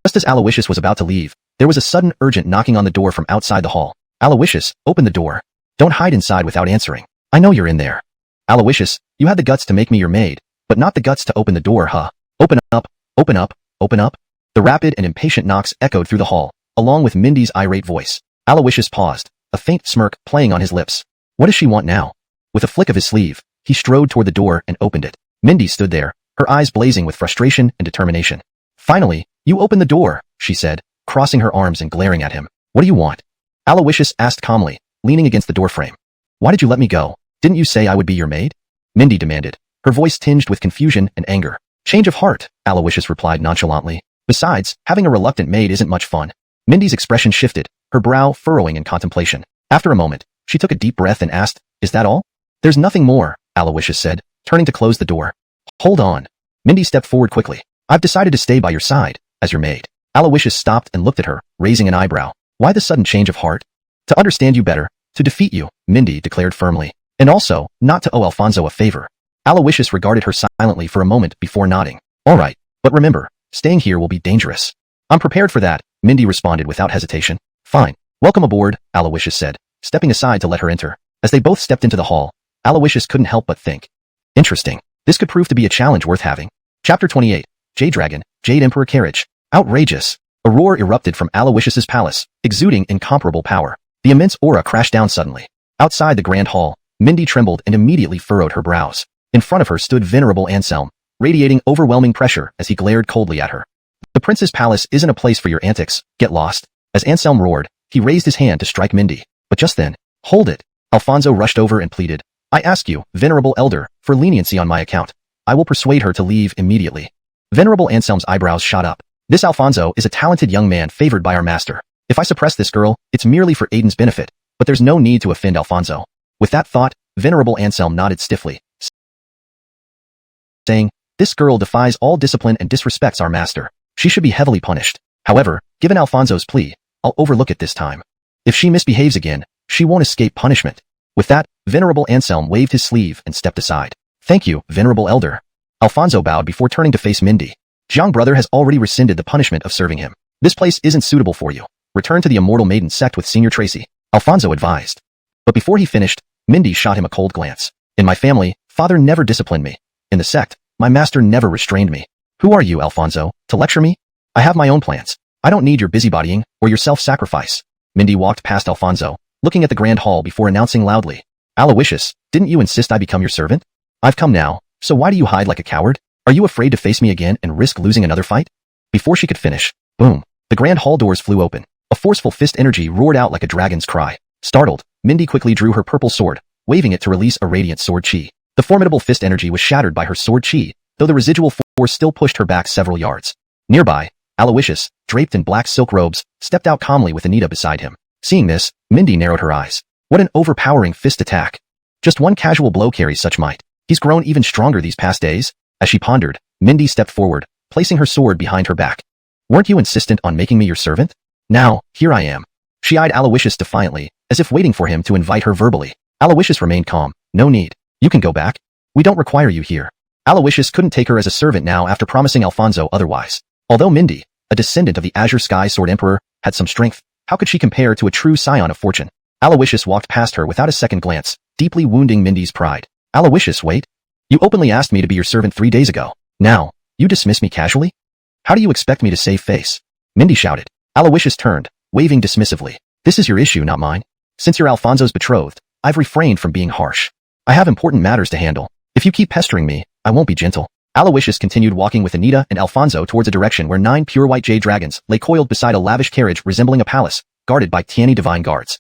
Just as Aloysius was about to leave, there was a sudden urgent knocking on the door from outside the hall. Aloysius, open the door. Don't hide inside without answering. I know you're in there. Aloysius, you had the guts to make me your maid, but not the guts to open the door, huh? Open up, open up, open up. The rapid and impatient knocks echoed through the hall, along with Mindy's irate voice. Aloysius paused, a faint smirk playing on his lips. What does she want now? With a flick of his sleeve, he strode toward the door and opened it. Mindy stood there, her eyes blazing with frustration and determination. Finally, you open the door, she said, crossing her arms and glaring at him. What do you want? Aloysius asked calmly, leaning against the doorframe. Why did you let me go? Didn't you say I would be your maid? Mindy demanded, her voice tinged with confusion and anger. Change of heart, Aloysius replied nonchalantly. Besides, having a reluctant maid isn't much fun. Mindy's expression shifted, her brow furrowing in contemplation. After a moment, she took a deep breath and asked, Is that all? There's nothing more, Aloysius said, turning to close the door. Hold on. Mindy stepped forward quickly. I've decided to stay by your side, as your maid. Aloysius stopped and looked at her, raising an eyebrow. Why the sudden change of heart? To understand you better, to defeat you, Mindy declared firmly. And also, not to owe Alfonso a favor. Aloysius regarded her silently for a moment before nodding. All right, but remember, staying here will be dangerous. I'm prepared for that, Mindy responded without hesitation. Fine. Welcome aboard, Aloysius said, stepping aside to let her enter. As they both stepped into the hall, Aloysius couldn't help but think. Interesting. This could prove to be a challenge worth having. Chapter 28. Jade Dragon, Jade Emperor Carriage. Outrageous. A roar erupted from Aloysius's palace, exuding incomparable power. The immense aura crashed down suddenly. Outside the grand hall, Mindy trembled and immediately furrowed her brows. In front of her stood Venerable Anselm, radiating overwhelming pressure as he glared coldly at her. The prince's palace isn't a place for your antics, get lost. As Anselm roared, he raised his hand to strike Mindy. But just then, hold it. Alfonso rushed over and pleaded. I ask you, Venerable Elder, for leniency on my account. I will persuade her to leave immediately. Venerable Anselm's eyebrows shot up. This Alfonso is a talented young man favored by our master. If I suppress this girl, it's merely for Aiden's benefit, but there's no need to offend Alfonso. With that thought, Venerable Anselm nodded stiffly, saying, This girl defies all discipline and disrespects our master. She should be heavily punished. However, given Alfonso's plea, I'll overlook it this time. If she misbehaves again, she won't escape punishment. With that, Venerable Anselm waved his sleeve and stepped aside. Thank you, Venerable Elder. Alfonso bowed before turning to face Mindy. Jiang brother has already rescinded the punishment of serving him. This place isn't suitable for you. Return to the Immortal Maiden sect with Senior Tracy, Alfonso advised. But before he finished, Mindy shot him a cold glance. In my family, father never disciplined me. In the sect, my master never restrained me. Who are you, Alfonso, to lecture me? I have my own plans. I don't need your busybodying or your self-sacrifice. Mindy walked past Alfonso, looking at the grand hall before announcing loudly. Aloysius, didn't you insist I become your servant? I've come now, so why do you hide like a coward? Are you afraid to face me again and risk losing another fight? Before she could finish, boom, the grand hall doors flew open. A forceful fist energy roared out like a dragon's cry. Startled, Mindy quickly drew her purple sword, waving it to release a radiant sword chi. The formidable fist energy was shattered by her sword chi, though the residual force still pushed her back several yards. Nearby, Aloysius, draped in black silk robes, stepped out calmly with Anita beside him. Seeing this, Mindy narrowed her eyes. What an overpowering fist attack. Just one casual blow carries such might. He's grown even stronger these past days. As she pondered, Mindy stepped forward, placing her sword behind her back. Weren't you insistent on making me your servant? Now, here I am. She eyed Aloysius defiantly, as if waiting for him to invite her verbally. Aloysius remained calm. No need. You can go back. We don't require you here. Aloysius couldn't take her as a servant now after promising Alfonso otherwise. Although Mindy, a descendant of the Azure Sky Sword Emperor, had some strength, how could she compare to a true scion of fortune? Aloysius walked past her without a second glance, deeply wounding Mindy's pride. Aloysius, wait. You openly asked me to be your servant 3 days ago. Now, you dismiss me casually? How do you expect me to save face? Mindy shouted. Aloysius turned, waving dismissively. This is your issue, not mine. Since you're Alfonso's betrothed, I've refrained from being harsh. I have important matters to handle. If you keep pestering me, I won't be gentle. Aloysius continued walking with Anita and Alfonso towards a direction where 9 pure white jade dragons lay coiled beside a lavish carriage resembling a palace, guarded by Tiani divine guards.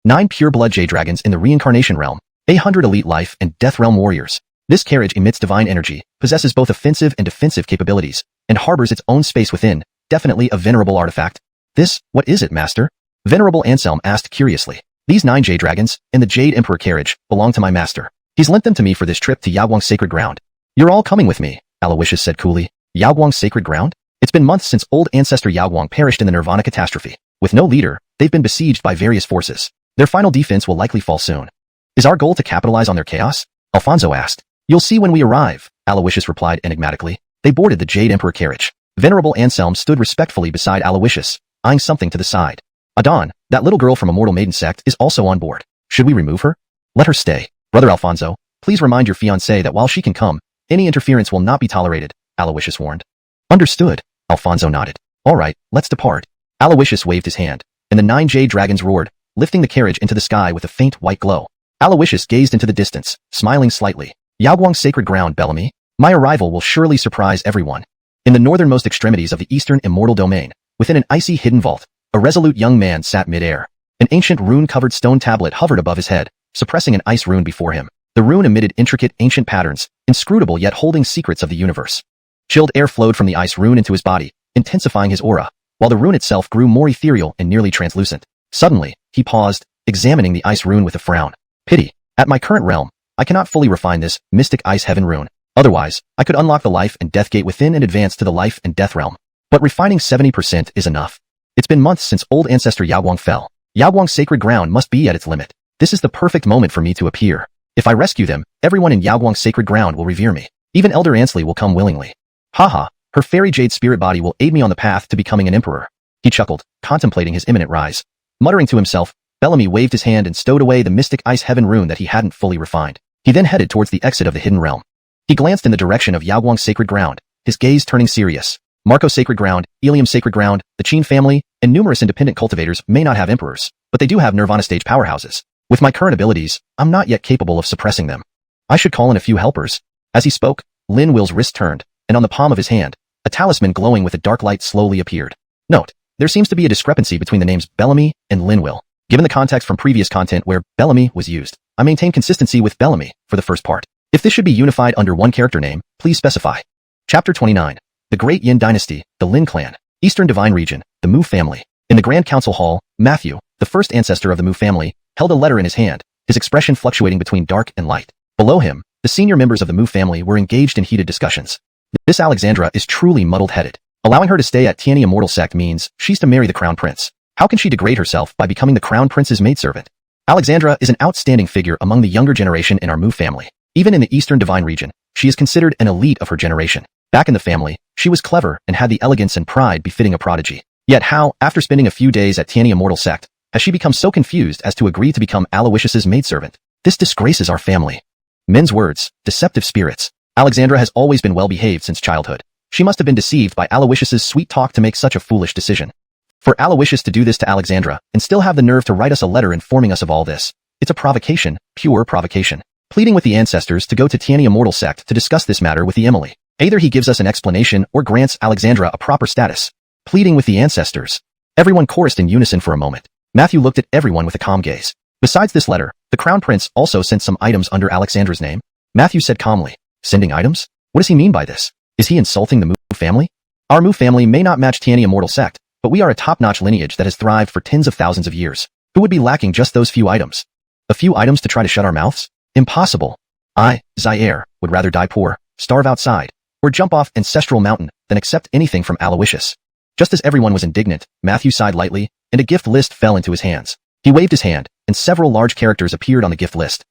9 pure blood jade dragons in the reincarnation realm, 100 elite life and death realm warriors. This carriage emits divine energy, possesses both offensive and defensive capabilities, and harbors its own space within, definitely a venerable artifact. This, what is it, master? Venerable Anselm asked curiously. These 9 jade dragons, and the Jade Emperor carriage, belong to my master. He's lent them to me for this trip to Yaoguang's sacred ground. You're all coming with me, Aloysius said coolly. Yaoguang's sacred ground? It's been months since old ancestor Yaoguang perished in the Nirvana catastrophe. With no leader, they've been besieged by various forces. Their final defense will likely fall soon. Is our goal to capitalize on their chaos? Alfonso asked. You'll see when we arrive, Aloysius replied enigmatically. They boarded the Jade Emperor carriage. Venerable Anselm stood respectfully beside Aloysius, eyeing something to the side. Adon, that little girl from Immortal Maiden sect, is also on board. Should we remove her? Let her stay. Brother Alfonso, please remind your fiancée that while she can come, any interference will not be tolerated, Aloysius warned. Understood, Alfonso nodded. All right, let's depart. Aloysius waved his hand, and the 9 jade dragons roared, lifting the carriage into the sky with a faint white glow. Aloysius gazed into the distance, smiling slightly. Yaoguang's sacred ground, Bellamy. My arrival will surely surprise everyone. In the northernmost extremities of the eastern immortal domain, within an icy hidden vault, a resolute young man sat mid-air. An ancient rune-covered stone tablet hovered above his head, suppressing an ice rune before him. The rune emitted intricate ancient patterns, inscrutable yet holding secrets of the universe. Chilled air flowed from the ice rune into his body, intensifying his aura, while the rune itself grew more ethereal and nearly translucent. Suddenly, he paused, examining the ice rune with a frown. Pity. At my current realm, I cannot fully refine this mystic ice heaven rune. Otherwise, I could unlock the life and death gate within and advance to the life and death realm. But refining 70% is enough. It's been months since old ancestor Yaoguang fell. Yaoguang's sacred ground must be at its limit. This is the perfect moment for me to appear. If I rescue them, everyone in Yaoguang's sacred ground will revere me. Even Elder Ansley will come willingly. Haha, her fairy jade spirit body will aid me on the path to becoming an emperor. He chuckled, contemplating his imminent rise. Muttering to himself, Bellamy waved his hand and stowed away the mystic ice heaven rune that he hadn't fully refined. He then headed towards the exit of the hidden realm. He glanced in the direction of Yaoguang's sacred ground, his gaze turning serious. Marco's sacred ground, Ilium's sacred ground, the Qin family, and numerous independent cultivators may not have emperors, but they do have Nirvana stage powerhouses. With my current abilities, I'm not yet capable of suppressing them. I should call in a few helpers. As he spoke, Lin Will's wrist turned, and on the palm of his hand, a talisman glowing with a dark light slowly appeared. Note, there seems to be a discrepancy between the names Bellamy and Lin Will. Given the context from previous content where Bellamy was used, I maintain consistency with Bellamy for the first part. If this should be unified under one character name, please specify. Chapter 29. The Great Yin Dynasty, the Lin Clan, Eastern Divine Region, the Mu family. In the Grand Council Hall, Matthew, the first ancestor of the Mu family, held a letter in his hand, his expression fluctuating between dark and light. Below him, the senior members of the Mu family were engaged in heated discussions. This Alexandra is truly muddled-headed. Allowing her to stay at Tiani Immortal Sect means she's to marry the Crown Prince. How can she degrade herself by becoming the Crown Prince's maidservant? Alexandra is an outstanding figure among the younger generation in our Mu family. Even in the Eastern Divine Region, she is considered an elite of her generation. Back in the family, she was clever and had the elegance and pride befitting a prodigy. Yet how, after spending a few days at Tiani Immortal Sect, has she become so confused as to agree to become Aloysius's maidservant? This disgraces our family. Men's words, deceptive spirits. Alexandra has always been well-behaved since childhood. She must have been deceived by Aloysius's sweet talk to make such a foolish decision. For Aloysius to do this to Alexandra and still have the nerve to write us a letter informing us of all this, it's a provocation, pure provocation. Pleading with the ancestors to go to Tiani Immortal Sect to discuss this matter with the Emily. Either he gives us an explanation or grants Alexandra a proper status. Pleading with the ancestors. Everyone chorused in unison for a moment. Matthew looked at everyone with a calm gaze. Besides this letter, the Crown Prince also sent some items under Alexandra's name. Matthew said calmly, "Sending items? What does he mean by this? Is he insulting the Mu family? Our Mu family may not match Tiani Immortal Sect, but we are a top-notch lineage that has thrived for tens of thousands of years. Who would be lacking just those few items? A few items to try to shut our mouths? Impossible. I, Zaire, would rather die poor, starve outside, or jump off Ancestral Mountain than accept anything from Aloysius. Just as everyone was indignant, Matthew sighed lightly, and a gift list fell into his hands. He waved his hand, and several large characters appeared on the gift list.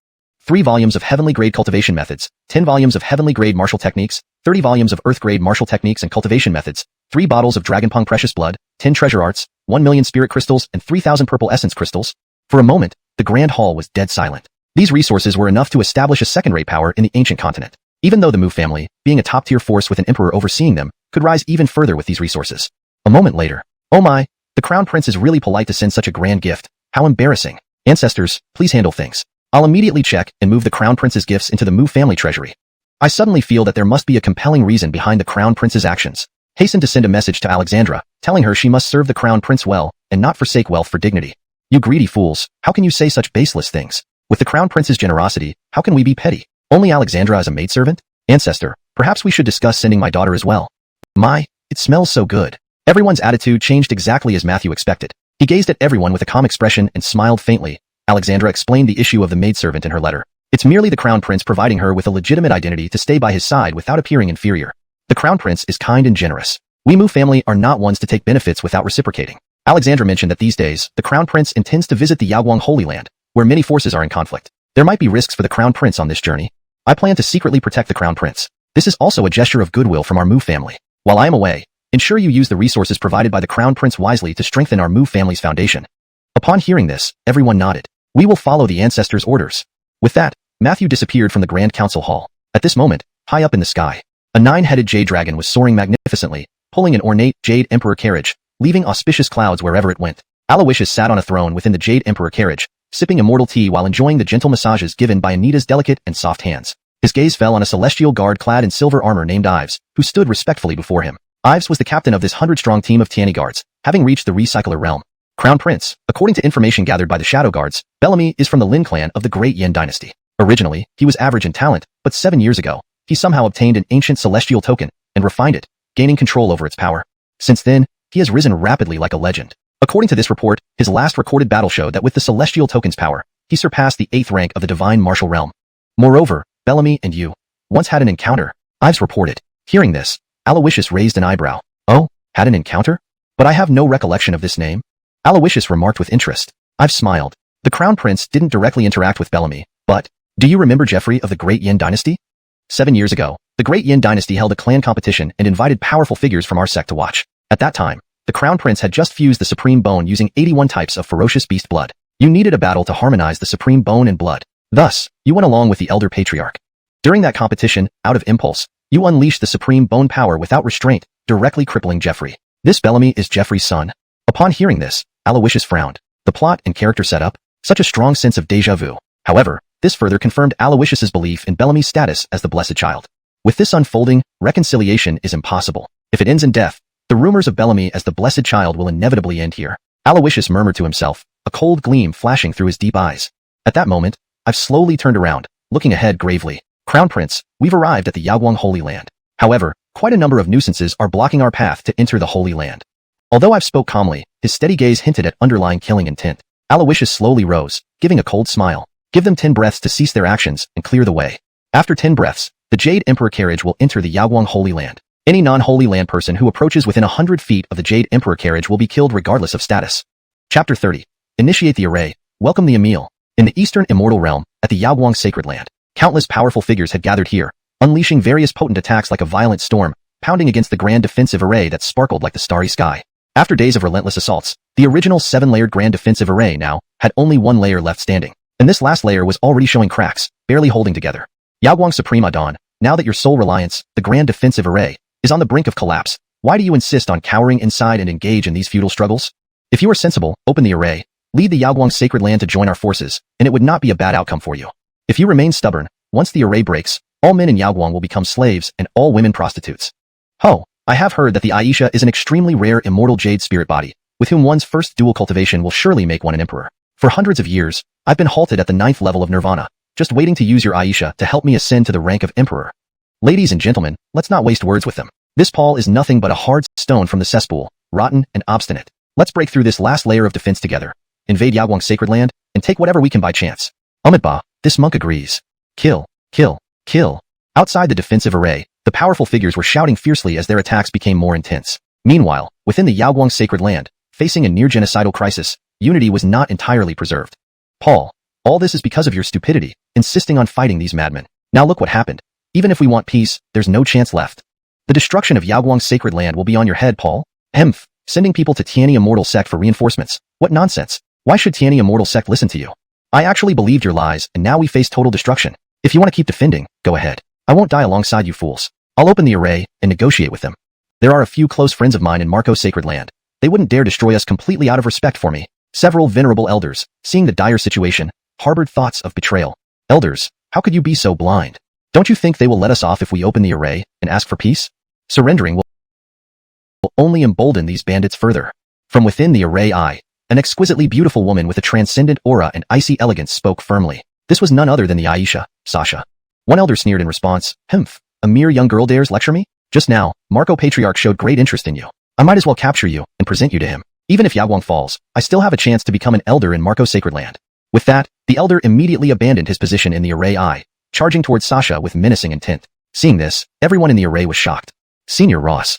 3 volumes of Heavenly Grade Cultivation Methods, 10 volumes of Heavenly Grade Martial Techniques, 30 volumes of Earth Grade Martial Techniques and Cultivation Methods, 3 bottles of Dragonpong Precious Blood, 10 Treasure Arts, 1 million Spirit Crystals, and 3,000 Purple Essence Crystals. For a moment, the Grand Hall was dead silent. These resources were enough to establish a second-rate power in the ancient continent. Even though the Mu family, being a top-tier force with an emperor overseeing them, could rise even further with these resources. A moment later. Oh my, the Crown Prince is really polite to send such a grand gift. How embarrassing. Ancestors, please handle things. I'll immediately check and move the Crown Prince's gifts into the Mu family treasury. I suddenly feel that there must be a compelling reason behind the Crown Prince's actions. Hasten to send a message to Alexandra, telling her she must serve the Crown Prince well, and not forsake wealth for dignity. You greedy fools, how can you say such baseless things? With the Crown Prince's generosity, how can we be petty? Only Alexandra is a maidservant? Ancestor, perhaps we should discuss sending my daughter as well. My, it smells so good. Everyone's attitude changed exactly as Matthew expected. He gazed at everyone with a calm expression and smiled faintly. Alexandra explained the issue of the maidservant in her letter. It's merely the Crown Prince providing her with a legitimate identity to stay by his side without appearing inferior. The Crown Prince is kind and generous. We Mu family are not ones to take benefits without reciprocating. Alexandra mentioned that these days, the Crown Prince intends to visit the Yaoguang Holy Land, where many forces are in conflict. There might be risks for the Crown Prince on this journey. I plan to secretly protect the Crown Prince. This is also a gesture of goodwill from our Mu family. While I am away, ensure you use the resources provided by the Crown Prince wisely to strengthen our Mu family's foundation. Upon hearing this, everyone nodded. We will follow the ancestors' orders. With that, Matthew disappeared from the Grand Council Hall. At this moment, high up in the sky, a 9-headed jade dragon was soaring magnificently, pulling an ornate jade emperor carriage, leaving auspicious clouds wherever it went. Aloysius sat on a throne within the jade emperor carriage, sipping immortal tea while enjoying the gentle massages given by Anita's delicate and soft hands. His gaze fell on a celestial guard clad in silver armor named Ives, who stood respectfully before him. Ives was the captain of this 100-strong team of Tiani guards, having reached the Recycler realm. Crown Prince, according to information gathered by the Shadow Guards, Bellamy is from the Lin clan of the Great Yin dynasty. Originally, he was average in talent, but 7 years ago, he somehow obtained an ancient celestial token and refined it, gaining control over its power. Since then, he has risen rapidly like a legend. According to this report, his last recorded battle showed that with the celestial token's power, he surpassed the 8th rank of the divine martial realm. Moreover, Bellamy and you once had an encounter, Ives reported. Hearing this, Aloysius raised an eyebrow. Oh, had an encounter? But I have no recollection of this name. Aloysius remarked with interest. Ives smiled. The Crown Prince didn't directly interact with Bellamy, but, do you remember Jeffrey of the Great Yin dynasty? 7 years ago, the Great Yin dynasty held a clan competition and invited powerful figures from our sect to watch. At that time, the Crown Prince had just fused the Supreme Bone using 81 types of ferocious beast blood. You needed a battle to harmonize the Supreme Bone and blood. Thus, you went along with the Elder Patriarch. During that competition, out of impulse, you unleashed the Supreme Bone power without restraint, directly crippling Jeffrey. This Bellamy is Jeffrey's son. Upon hearing this, Aloysius frowned. The plot and character setup, such a strong sense of déjà vu. However, this further confirmed Aloysius's belief in Bellamy's status as the Blessed Child. With this unfolding, reconciliation is impossible. If it ends in death, the rumors of Bellamy as the Blessed Child will inevitably end here. Aloysius murmured to himself, a cold gleam flashing through his deep eyes. At that moment, I've slowly turned around, looking ahead gravely. Crown Prince, we've arrived at the Yaoguang Holy Land. However, quite a number of nuisances are blocking our path to enter the Holy Land. Although I've spoke calmly, his steady gaze hinted at underlying killing intent. Aloysius slowly rose, giving a cold smile. Give them 10 breaths to cease their actions and clear the way. After 10 breaths, the Jade Emperor carriage will enter the Yaoguang Holy Land. Any non-Holy Land person who approaches within 100 feet of the Jade Emperor carriage will be killed regardless of status. Chapter 30. Initiate the array. Welcome the Emil. In the Eastern Immortal Realm, at the Yaoguang Sacred Land, countless powerful figures had gathered here, unleashing various potent attacks like a violent storm, pounding against the grand defensive array that sparkled like the starry sky. After days of relentless assaults, the original 7-layered grand defensive array now had only 1 layer left standing, and this last layer was already showing cracks, barely holding together. Yaoguang Supreme Adon, now that your sole reliance, the grand defensive array, is on the brink of collapse, why do you insist on cowering inside and engage in these futile struggles? If you are sensible, open the array, lead the Yaoguang Sacred Land to join our forces, and it would not be a bad outcome for you. If you remain stubborn, once the array breaks, all men in Yaoguang will become slaves and all women prostitutes. Ho, I have heard that the Xianxia is an extremely rare immortal jade spirit body, with whom one's first dual cultivation will surely make one an emperor. For hundreds of years, I've been halted at the 9th level of Nirvana, just waiting to use your Xianxia to help me ascend to the rank of emperor. Ladies and gentlemen, let's not waste words with them. This Paul is nothing but a hard stone from the cesspool, rotten and obstinate. Let's break through this last layer of defense together. invade Yaoguang's sacred land, and take whatever we can by chance. Ba, this monk agrees. Kill, kill, kill. Outside the defensive array, the powerful figures were shouting fiercely as their attacks became more intense. Meanwhile, within the Yaoguang sacred land, facing a near-genocidal crisis, unity was not entirely preserved. Paul, all this is because of your stupidity, insisting on fighting these madmen. Now look what happened. Even if we want peace, there's no chance left. The destruction of Yaoguang's sacred land will be on your head, Paul. Sending people to Tianyi Immortal Sect for reinforcements. What nonsense. Why should Tianyi Immortal Sect listen to you? I actually believed your lies, and now we face total destruction. If you want to keep defending, go ahead. I won't die alongside you fools. I'll open the array and negotiate with them. There are a few close friends of mine in Marco's sacred land. They wouldn't dare destroy us completely out of respect for me. Several venerable elders, seeing the dire situation, harbored thoughts of betrayal. Elders, how could you be so blind? Don't you think they will let us off if we open the array and ask for peace? Surrendering will only embolden these bandits further. From within the array an exquisitely beautiful woman with a transcendent aura and icy elegance spoke firmly. This was none other than the Xianxia. One elder sneered in response, a mere young girl dares lecture me? Just now, Marco Patriarch showed great interest in you. I might as well capture you and present you to him. Even if Yaoguang falls, I still have a chance to become an elder in Marco's sacred land. With that, the elder immediately abandoned his position in the array charging towards Sasha with menacing intent. Seeing this, everyone in the array was shocked. Senior Ross,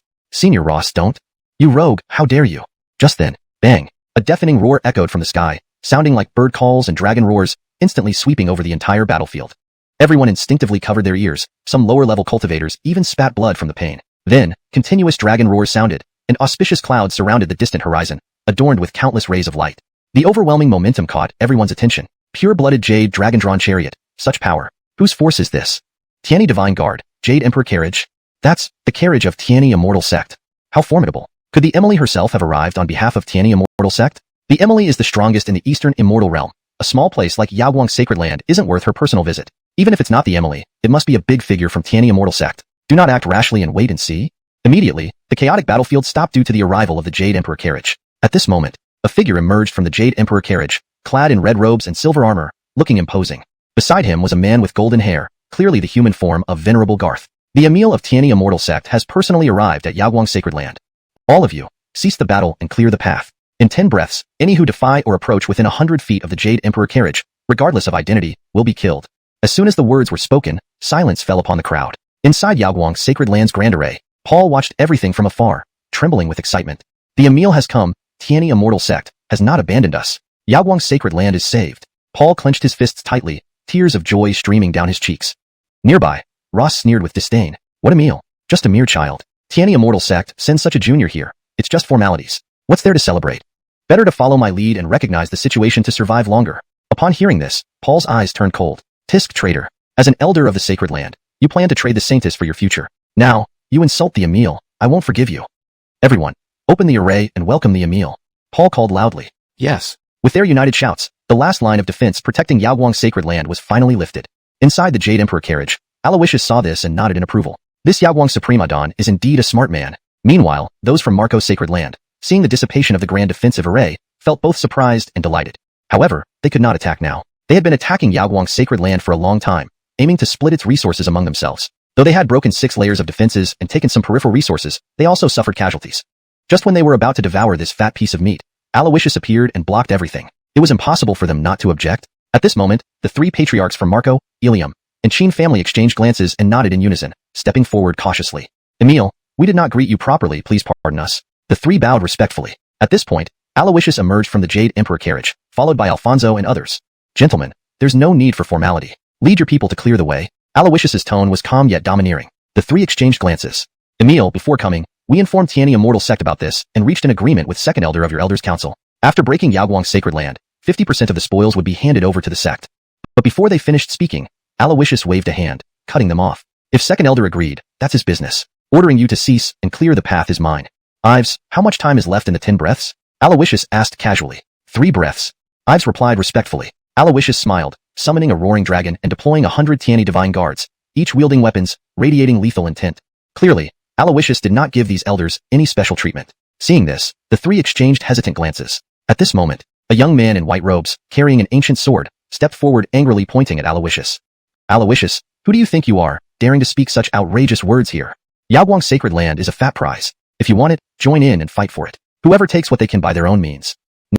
don't. You rogue, how dare you? Just then, bang, a deafening roar echoed from the sky, sounding like bird calls and dragon roars, instantly sweeping over the entire battlefield. Everyone instinctively covered their ears, some lower-level cultivators even spat blood from the pain. Then, continuous dragon roars sounded, and auspicious clouds surrounded the distant horizon, adorned with countless rays of light. The overwhelming momentum caught everyone's attention. Pure-blooded jade dragon-drawn chariot, such power. Whose force is this? Tianyi Divine Guard, Jade Emperor carriage? That's the carriage of Tianyi Immortal Sect. How formidable. Could the Emily herself have arrived on behalf of Tianyi Immortal Sect? The Emily is the strongest in the Eastern Immortal Realm. A small place like Yaoguang's sacred land isn't worth her personal visit. Even if it's not the Emily, it must be a big figure from Tianyi Immortal Sect. Do not act rashly and wait and see. Immediately, the chaotic battlefield stopped due to the arrival of the Jade Emperor carriage. At this moment, a figure emerged from the Jade Emperor carriage, clad in red robes and silver armor, looking imposing. Beside him was a man with golden hair, clearly the human form of Venerable Garth. The Emil of Tianyi Immortal Sect has personally arrived at Yaoguang's sacred land. All of you, cease the battle and clear the path. In 10 breaths, any who defy or approach within 100 feet of the Jade Emperor carriage, regardless of identity, will be killed. As soon as the words were spoken, silence fell upon the crowd. Inside Yaoguang's sacred land's grand array, Paul watched everything from afar, trembling with excitement. The Emil has come, Tianyi Immortal Sect has not abandoned us. Yaoguang's sacred land is saved. Paul clenched his fists tightly, tears of joy streaming down his cheeks. Nearby, Ross sneered with disdain. What Emil? Just a mere child. Tianyi Immortal Sect sends such a junior here. It's just formalities. What's there to celebrate? Better to follow my lead and recognize the situation to survive longer. Upon hearing this, Paul's eyes turned cold. Tisk traitor. As an elder of the sacred land, you plan to trade the Saintess for your future. Now, you insult the Emil. I won't forgive you. Everyone, open the array and welcome the Emil. Paul called loudly. Yes. With their united shouts, the last line of defense protecting Yaoguang's sacred land was finally lifted. Inside the Jade Emperor carriage, Aloysius saw this and nodded in approval. This Yaoguang Supremadon is indeed a smart man. Meanwhile, those from Marco's sacred land, seeing the dissipation of the grand defensive array, felt both surprised and delighted. However, they could not attack now. They had been attacking Yaoguang's sacred land for a long time, aiming to split its resources among themselves. Though they had broken 6 layers of defenses and taken some peripheral resources, they also suffered casualties. Just when they were about to devour this fat piece of meat, Aloysius appeared and blocked everything. It was impossible for them not to object. At this moment, the 3 patriarchs from Marco, Ilium, and Qin family exchanged glances and nodded in unison, stepping forward cautiously. Emil, we did not greet you properly, please pardon us. The 3 bowed respectfully. At this point, Aloysius emerged from the Jade Emperor carriage, followed by Alfonso and others. Gentlemen, there's no need for formality. Lead your people to clear the way. Aloysius's tone was calm yet domineering. The 3 exchanged glances. Emil, before coming, we informed Tianyi Immortal Sect about this and reached an agreement with second elder of your elders' council. After breaking Yaoguang's sacred land, 50% of the spoils would be handed over to the sect. But before they finished speaking, Aloysius waved a hand, cutting them off. If second elder agreed, that's his business. Ordering you to cease and clear the path is mine. Ives, how much time is left in the 10 breaths? Aloysius asked casually. 3 breaths. Ives replied respectfully. Aloysius smiled, summoning a roaring dragon and deploying 100 Tianyi divine guards, each wielding weapons, radiating lethal intent. Clearly, Aloysius did not give these elders any special treatment. Seeing this, the 3 exchanged hesitant glances. At this moment, a young man in white robes, carrying an ancient sword, stepped forward angrily pointing at Aloysius. Aloysius, who do you think you are, daring to speak such outrageous words here? Yaoguang's sacred land is a fat prize. If you want it, join in and fight for it. Whoever takes what they can by their own means.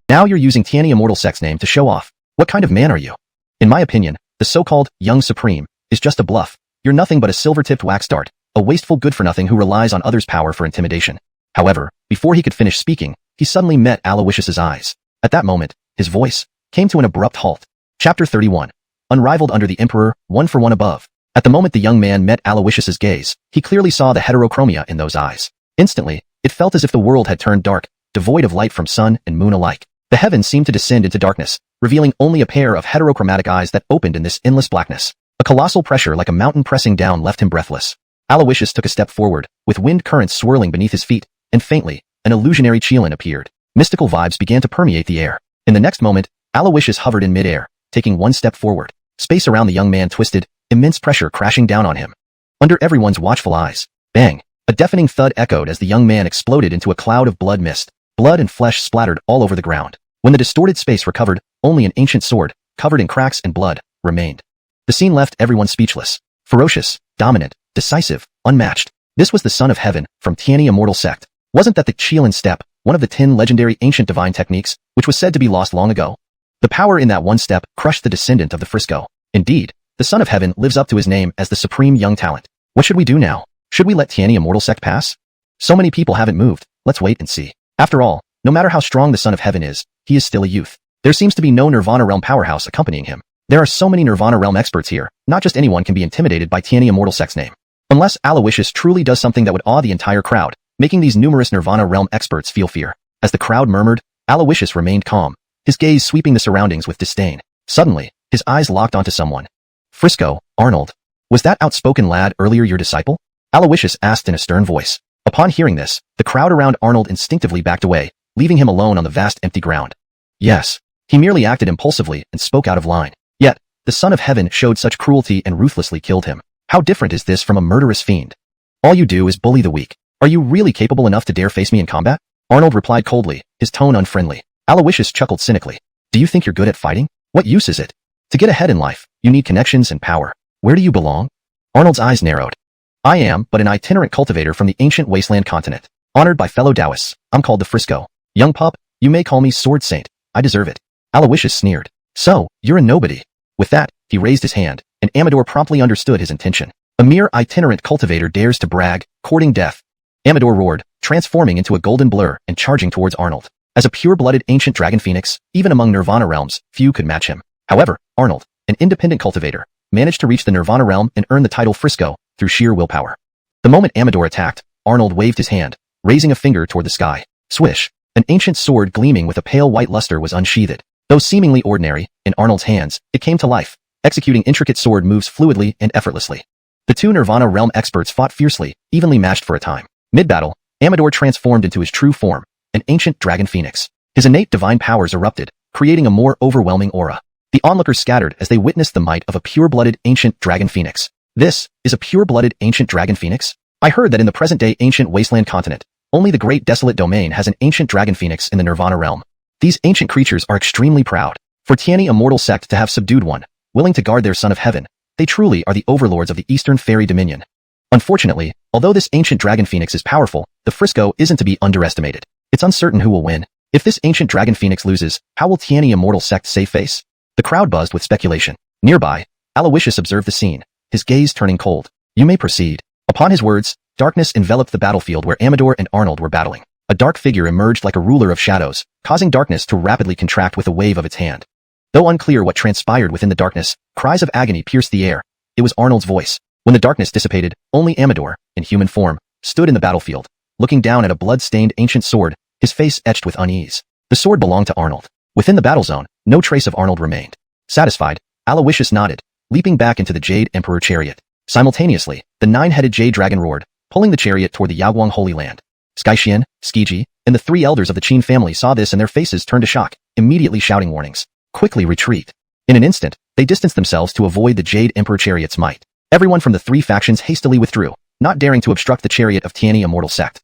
Now you're using Tianyi Immortal Sect's name to show off. What kind of man are you? In my opinion, the so-called Young Supreme is just a bluff. You're nothing but a silver-tipped wax dart, a wasteful good-for-nothing who relies on others' power for intimidation. However, before he could finish speaking, he suddenly met Aloysius's eyes. At that moment, his voice came to an abrupt halt. Chapter 31. Unrivaled under the Emperor, one for one above. At the moment the young man met Aloysius's gaze, he clearly saw the heterochromia in those eyes. Instantly, it felt as if the world had turned dark, devoid of light from sun and moon alike. The heavens seemed to descend into darkness, revealing only a pair of heterochromatic eyes that opened in this endless blackness. A colossal pressure like a mountain pressing down left him breathless. Aloysius took a step forward, with wind currents swirling beneath his feet, and faintly, an illusionary Qilin appeared. Mystical vibes began to permeate the air. In the next moment, Aloysius hovered in midair, taking one step forward. Space around the young man twisted, immense pressure crashing down on him. Under everyone's watchful eyes, bang! A deafening thud echoed as the young man exploded into a cloud of blood mist. Blood and flesh splattered all over the ground. When the distorted space recovered, only an ancient sword, covered in cracks and blood, remained. The scene left everyone speechless. Ferocious, dominant, decisive, unmatched. This was the Son of Heaven, from Tianyi Immortal Sect. Wasn't that the Qilin step, one of the 10 legendary ancient divine techniques, which was said to be lost long ago? The power in that one step crushed the descendant of the Frisco. Indeed, the Son of Heaven lives up to his name as the supreme young talent. What should we do now? Should we let Tianyi Immortal Sect pass? So many people haven't moved, let's wait and see. After all, no matter how strong the Son of Heaven is, he is still a youth. There seems to be no Nirvana Realm powerhouse accompanying him. There are so many Nirvana Realm experts here, not just anyone can be intimidated by Tianyi Immortal Sect's name. Unless Aloysius truly does something that would awe the entire crowd, making these numerous Nirvana Realm experts feel fear. As the crowd murmured, Aloysius remained calm, his gaze sweeping the surroundings with disdain. Suddenly, his eyes locked onto someone. Frisco, Arnold. Was that outspoken lad earlier your disciple? Aloysius asked in a stern voice. Upon hearing this, the crowd around Arnold instinctively backed away, leaving him alone on the vast empty ground. Yes, he merely acted impulsively and spoke out of line. Yet, the Son of Heaven showed such cruelty and ruthlessly killed him. How different is this from a murderous fiend? All you do is bully the weak. Are you really capable enough to dare face me in combat? Arnold replied coldly, his tone unfriendly. Aloysius chuckled cynically. Do you think you're good at fighting? What use is it? To get ahead in life, you need connections and power. Where do you belong? Arnold's eyes narrowed. I am but an itinerant cultivator from the ancient wasteland continent. Honored by fellow Taoists, I'm called the Frisco. Young pup, you may call me Sword Saint. I deserve it. Aloysius sneered. So, you're a nobody. With that, he raised his hand, and Amador promptly understood his intention. A mere itinerant cultivator dares to brag, courting death. Amador roared, transforming into a golden blur and charging towards Arnold. As a pure-blooded ancient dragon phoenix, even among Nirvana realms, few could match him. However, Arnold, an independent cultivator, managed to reach the Nirvana realm and earn the title Frisco through sheer willpower. The moment Amador attacked, Arnold waved his hand, raising a finger toward the sky. Swish! An ancient sword gleaming with a pale white luster was unsheathed. Though seemingly ordinary, in Arnold's hands, it came to life, executing intricate sword moves fluidly and effortlessly. The two Nirvana realm experts fought fiercely, evenly matched for a time. Mid-battle, Amador transformed into his true form, an ancient dragon phoenix. His innate divine powers erupted, creating a more overwhelming aura. The onlookers scattered as they witnessed the might of a pure-blooded ancient dragon phoenix. This is a pure-blooded ancient dragon phoenix? I heard that in the present-day ancient wasteland continent, only the great desolate domain has an ancient dragon phoenix in the Nirvana realm. These ancient creatures are extremely proud. For Tianyi Immortal Sect to have subdued one, willing to guard their Son of Heaven, they truly are the overlords of the Eastern Fairy Dominion. Unfortunately, although this ancient dragon phoenix is powerful, the Frisco isn't to be underestimated. It's uncertain who will win. If this ancient dragon phoenix loses, how will Tianyi Immortal Sect save face? The crowd buzzed with speculation. Nearby, Aloysius observed the scene, his gaze turning cold. You may proceed. Upon his words, darkness enveloped the battlefield where Amador and Arnold were battling. A dark figure emerged like a ruler of shadows, causing darkness to rapidly contract with a wave of its hand. Though unclear what transpired within the darkness, cries of agony pierced the air. It was Arnold's voice. When the darkness dissipated, only Amador, in human form, stood in the battlefield, looking down at a blood-stained ancient sword, his face etched with unease. The sword belonged to Arnold. Within the battle zone, no trace of Arnold remained. Satisfied, Aloysius nodded, leaping back into the Jade Emperor chariot. Simultaneously, the nine-headed Jade Dragon roared, pulling the chariot toward the Yaguang Holy Land. Xianxia, Skiji, and the three elders of the Qin family saw this and their faces turned to shock, immediately shouting warnings. Quickly retreat. In an instant, they distanced themselves to avoid the Jade Emperor chariot's might. Everyone from the three factions hastily withdrew, not daring to obstruct the chariot of Tianyi Immortal Sect.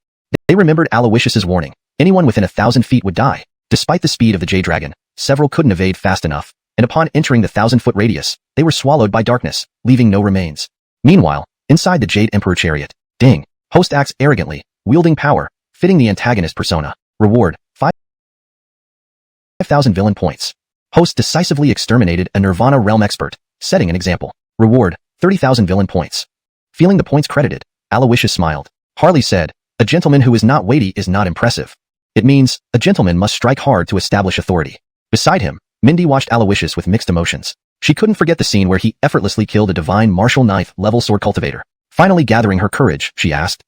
They remembered Aloysius's warning. Anyone within 1,000 feet would die. Despite the speed of the Jade Dragon, several couldn't evade fast enough, and upon entering the 1,000-foot radius, they were swallowed by darkness, leaving no remains. Meanwhile, inside the Jade Emperor chariot, Ding, host acts arrogantly, wielding power, fitting the antagonist persona. Reward, 5,000 villain points. Host decisively exterminated a Nirvana realm expert, setting an example. Reward, 30,000 villain points. Feeling the points credited, Aloysius smiled. Harley said, a gentleman who is not weighty is not impressive. It means, a gentleman must strike hard to establish authority. Beside him, Mindy watched Aloysius with mixed emotions. She couldn't forget the scene where he effortlessly killed a divine martial ninth level sword cultivator. Finally gathering her courage, she asked,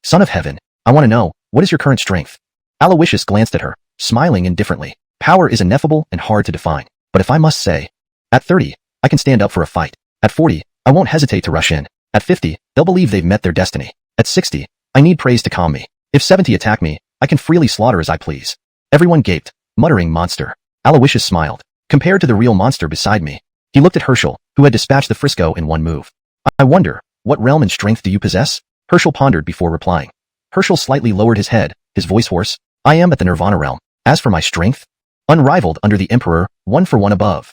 Son of Heaven, I want to know, what is your current strength? Aloysius glanced at her, smiling indifferently. Power is ineffable and hard to define. But if I must say, at 30, I can stand up for a fight. At 40, I won't hesitate to rush in. At 50, they'll believe they've met their destiny. At 60, I need praise to calm me. If 70 attack me, I can freely slaughter as I please. Everyone gaped, muttering monster. Aloysius smiled. Compared to the real monster beside me, he looked at Herschel, who had dispatched the Frisco in one move. I wonder, what realm and strength do you possess? Herschel pondered before replying. Herschel slightly lowered his head, his voice hoarse. I am at the Nirvana realm. As for my strength, unrivaled under the Emperor, 1 for 1 above.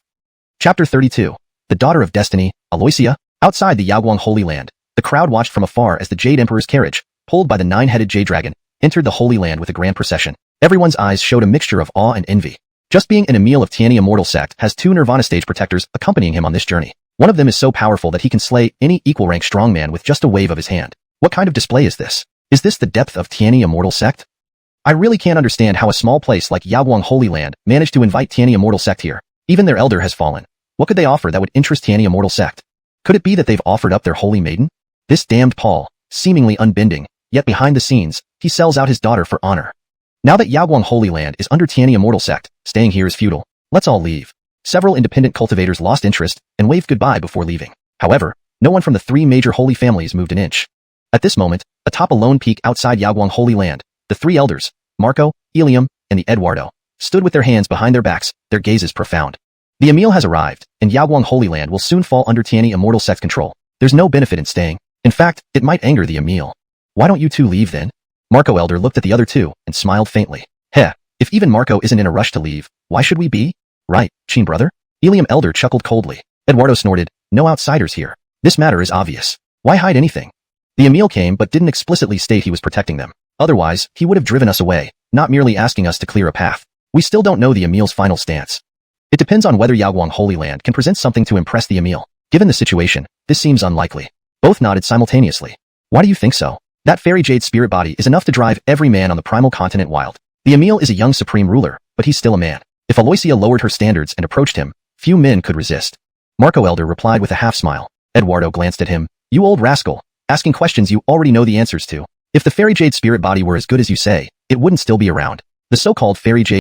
Chapter 32. The Daughter of Destiny, Aloysia. Outside the Yaoguang Holy Land, the crowd watched from afar as the Jade Emperor's carriage, pulled by the 9-headed Jade Dragon, entered the Holy Land with a grand procession. Everyone's eyes showed a mixture of awe and envy. Just being an Emil of Tianyi Immortal Sect has 2 Nirvana stage protectors accompanying him on this journey. One of them is so powerful that he can slay any equal-rank strongman with just a wave of his hand. What kind of display is this? Is this the depth of Tianyi Immortal Sect? I really can't understand how a small place like Yaoguang Holy Land managed to invite Tianyi Immortal Sect here. Even their elder has fallen. What could they offer that would interest Tianyi Immortal Sect? Could it be that they've offered up their holy maiden? This damned Paul, seemingly unbending, yet behind the scenes, he sells out his daughter for honor. Now that Yaoguang Holy Land is under Tianyi Immortal Sect, staying here is futile. Let's all leave. Several independent cultivators lost interest and waved goodbye before leaving. However, no one from the 3 major holy families moved an inch. At this moment, atop a lone peak outside Yaoguang Holy Land, the 3 elders, Marco, Ilium, and the Eduardo, stood with their hands behind their backs, their gazes profound. The Emil has arrived, and Yaoguang Holy Land will soon fall under Tianyi Immortal Sect's control. There's no benefit in staying. In fact, it might anger the Emil. Why don't you 2 leave then? Marco Elder looked at the other 2 and smiled faintly. Heh, if even Marco isn't in a rush to leave, why should we be? Right, Chin brother? Ilium Elder chuckled coldly. Eduardo snorted, no outsiders here. This matter is obvious. Why hide anything? The Emil came but didn't explicitly state he was protecting them. Otherwise, he would have driven us away, not merely asking us to clear a path. We still don't know the Emil's final stance. It depends on whether Yaoguang Holy Land can present something to impress the Emil. Given the situation, this seems unlikely. Both nodded simultaneously. Why do you think so? That fairy jade spirit body is enough to drive every man on the primal continent wild. The Emil is a young supreme ruler, but he's still a man. If Aloysia lowered her standards and approached him, few men could resist. Marco Elder replied with a half-smile. Eduardo glanced at him. You old rascal, asking questions you already know the answers to. If the fairy jade spirit body were as good as you say, it wouldn't still be around. The so-called fairy jade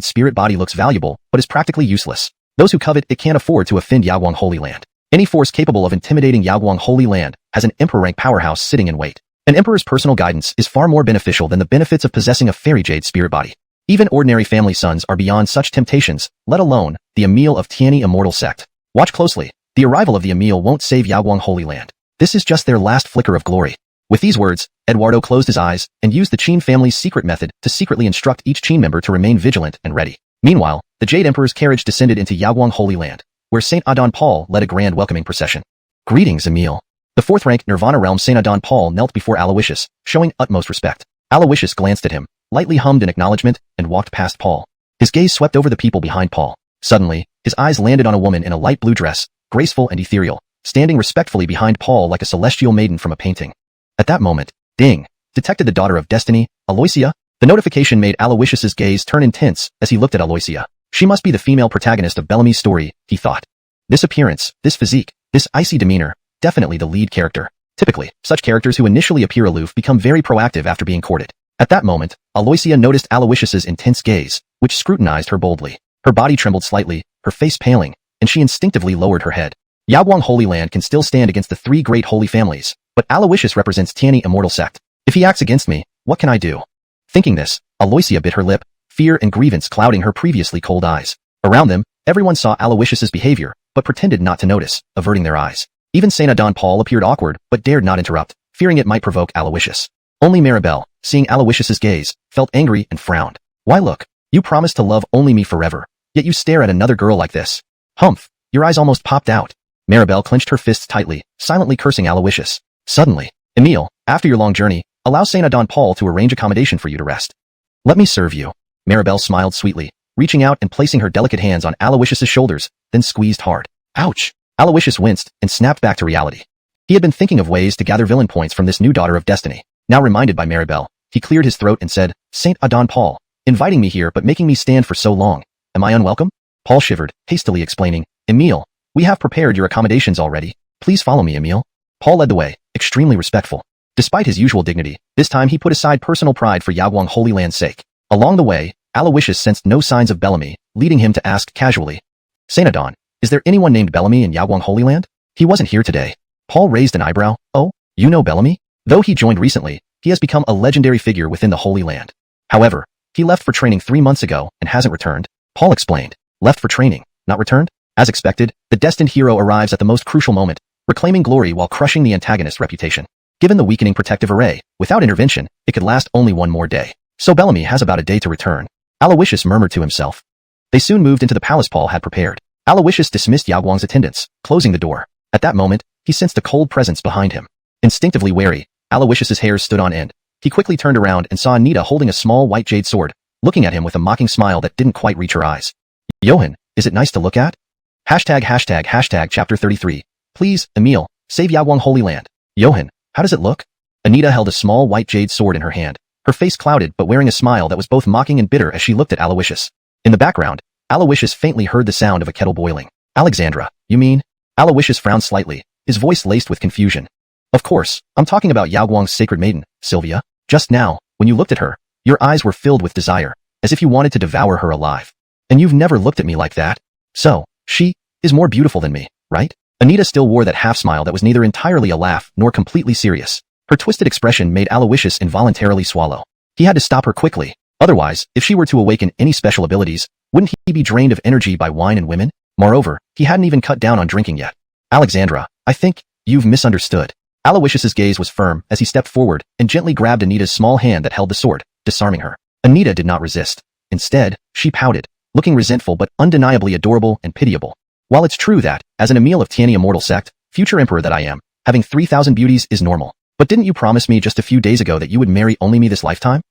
spirit body looks valuable, but is practically useless. Those who covet it can't afford to offend Yaoguang Holy Land. Any force capable of intimidating Yaoguang Holy Land has an emperor-rank powerhouse sitting in wait. An emperor's personal guidance is far more beneficial than the benefits of possessing a fairy jade spirit body. Even ordinary family sons are beyond such temptations, let alone the Emil of Tianyi Immortal Sect. Watch closely. The arrival of the Emil won't save Yaoguang Holy Land. This is just their last flicker of glory. With these words, Eduardo closed his eyes and used the Qin family's secret method to secretly instruct each Qin member to remain vigilant and ready. Meanwhile, the Jade Emperor's carriage descended into Yaoguang Holy Land, where Saint Adon Paul led a grand welcoming procession. Greetings, Emil. The 4th-ranked Nirvana realm Saint Adon Paul knelt before Aloysius, showing utmost respect. Aloysius glanced at him, lightly hummed in acknowledgement, and walked past Paul. His gaze swept over the people behind Paul. Suddenly, his eyes landed on a woman in a light blue dress, graceful and ethereal, standing respectfully behind Paul like a celestial maiden from a painting. At that moment, ding, detected the Daughter of Destiny, Aloysia. The notification made Aloysius's gaze turn intense as he looked at Aloysia. She must be the female protagonist of Bellamy's story, he thought. This appearance, this physique, this icy demeanor, definitely the lead character. Typically, such characters who initially appear aloof become very proactive after being courted. At that moment, Aloysia noticed Aloysius's intense gaze, which scrutinized her boldly. Her body trembled slightly, her face paling, and she instinctively lowered her head. Yaoguang Holy Land can still stand against the 3 great holy families, but Aloysius represents Tianyi Immortal Sect. If he acts against me, what can I do? Thinking this, Aloysia bit her lip, fear and grievance clouding her previously cold eyes. Around them, everyone saw Aloysius's behavior, but pretended not to notice, averting their eyes. Even Saint Adon Paul appeared awkward, but dared not interrupt, fearing it might provoke Aloysius. Only Maribel, seeing Aloysius's gaze, felt angry and frowned. Why look, you promised to love only me forever, yet you stare at another girl like this. Humph, your eyes almost popped out. Maribel clenched her fists tightly, silently cursing Aloysius. Suddenly, Emil, after your long journey, allow Saint Adon Paul to arrange accommodation for you to rest. Let me serve you. Maribel smiled sweetly, reaching out and placing her delicate hands on Aloysius's shoulders, then squeezed hard. Ouch! Aloysius winced and snapped back to reality. He had been thinking of ways to gather villain points from this new daughter of destiny. Now reminded by Maribel, he cleared his throat and said, Saint Adon Paul, inviting me here but making me stand for so long. Am I unwelcome? Paul shivered, hastily explaining, Emile, we have prepared your accommodations already. Please follow me, Emile. Paul led the way, extremely respectful. Despite his usual dignity, this time he put aside personal pride for Yaoguang Holy Land's sake. Along the way, Aloysius sensed no signs of Bellamy, leading him to ask casually, Saint Adon, is there anyone named Bellamy in Yaoguang Holy Land? He wasn't here today. Paul raised an eyebrow. Oh, you know Bellamy? Though he joined recently, he has become a legendary figure within the Holy Land. However, he left for training 3 months ago and hasn't returned. Paul explained. Left for training, not returned? As expected, the destined hero arrives at the most crucial moment, reclaiming glory while crushing the antagonist's reputation. Given the weakening protective array, without intervention, it could last only 1 more day. So Bellamy has about a day to return. Aloysius murmured to himself. They soon moved into the palace Paul had prepared. Aloysius dismissed Yaoguang's attendants, closing the door. At that moment, he sensed a cold presence behind him. Instinctively wary, Aloysius's hairs stood on end. He quickly turned around and saw Anita holding a small white jade sword, looking at him with a mocking smile that didn't quite reach her eyes. Johan, is it nice to look at? ####Chapter 33. Please, Emile, save Yaoguang Holy Land. Johan, how does it look? Anita held a small white jade sword in her hand, her face clouded but wearing a smile that was both mocking and bitter as she looked at Aloysius. In the background, Aloysius faintly heard the sound of a kettle boiling. Alexandra, you mean? Aloysius frowned slightly, his voice laced with confusion. Of course, I'm talking about Yaoguang's sacred maiden, Sylvia. Just now, when you looked at her, your eyes were filled with desire, as if you wanted to devour her alive. And you've never looked at me like that. So, she is more beautiful than me, right? Anita still wore that half-smile that was neither entirely a laugh nor completely serious. Her twisted expression made Aloysius involuntarily swallow. He had to stop her quickly. Otherwise, if she were to awaken any special abilities, wouldn't he be drained of energy by wine and women? Moreover, he hadn't even cut down on drinking yet. Alexandra, I think you've misunderstood. Aloysius's gaze was firm as he stepped forward and gently grabbed Anita's small hand that held the sword, disarming her. Anita did not resist. Instead, she pouted, looking resentful but undeniably adorable and pitiable. While it's true that, as an Emile of Tiani immortal sect, future emperor that I am, having 3,000 beauties is normal. But didn't you promise me just a few days ago that you would marry only me this lifetime?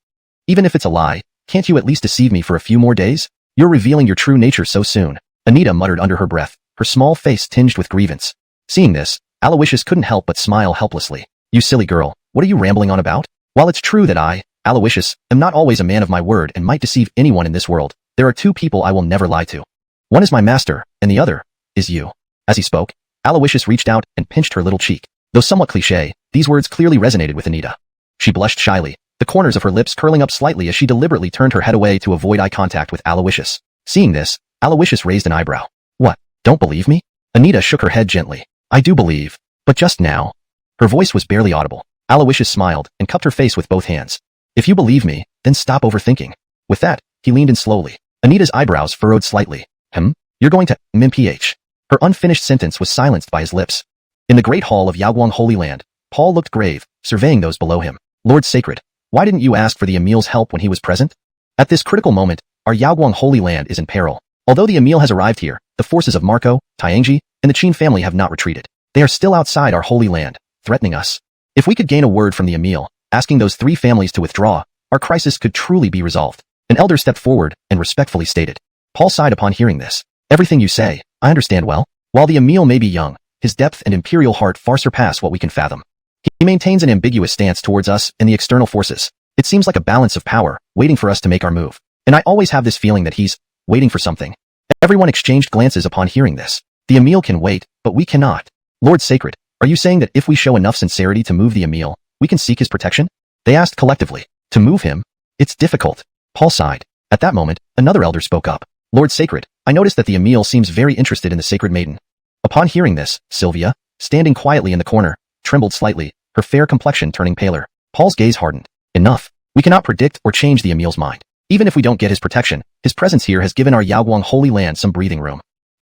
Even if it's a lie, can't you at least deceive me for a few more days? You're revealing your true nature so soon. Anita muttered under her breath, her small face tinged with grievance. Seeing this, Aloysius couldn't help but smile helplessly. You silly girl, what are you rambling on about? While it's true that I, Aloysius, am not always a man of my word and might deceive anyone in this world, there are 2 people I will never lie to. One is my master, and the other is you. As he spoke, Aloysius reached out and pinched her little cheek. Though somewhat cliché, these words clearly resonated with Anita. She blushed shyly, the corners of her lips curling up slightly as she deliberately turned her head away to avoid eye contact with Aloysius. Seeing this, Aloysius raised an eyebrow. What, don't believe me? Anita shook her head gently. I do believe, but just now. Her voice was barely audible. Aloysius smiled and cupped her face with both hands. If you believe me, then stop overthinking. With that, he leaned in slowly. Anita's eyebrows furrowed slightly. You're going to MPH. Her unfinished sentence was silenced by his lips. In the great hall of Yaoguang Holy Land, Paul looked grave, surveying those below him. Lord Sacred, why didn't you ask for the Emile's help when he was present? At this critical moment, our Yaoguang Holy Land is in peril. Although the Emile has arrived here, the forces of Marco, Xianxia, and the Qin family have not retreated. They are still outside our Holy Land, threatening us. If we could gain a word from the Emile, asking those 3 families to withdraw, our crisis could truly be resolved. An elder stepped forward and respectfully stated. Paul sighed upon hearing this. Everything you say, I understand well. While the Emile may be young, his depth and imperial heart far surpass what we can fathom. He maintains an ambiguous stance towards us and the external forces. It seems like a balance of power, waiting for us to make our move. And I always have this feeling that he's waiting for something. Everyone exchanged glances upon hearing this. The Emile can wait, but we cannot. Lord Sacred, are you saying that if we show enough sincerity to move the Emile, we can seek his protection? They asked collectively. To move him? It's difficult. Paul sighed. At that moment, another elder spoke up. Lord Sacred, I noticed that the Emile seems very interested in the Sacred Maiden. Upon hearing this, Sylvia, standing quietly in the corner, trembled slightly, her fair complexion turning paler. Paul's gaze hardened. Enough. We cannot predict or change the Emile's mind. Even if we don't get his protection, his presence here has given our Yaoguang Holy Land some breathing room.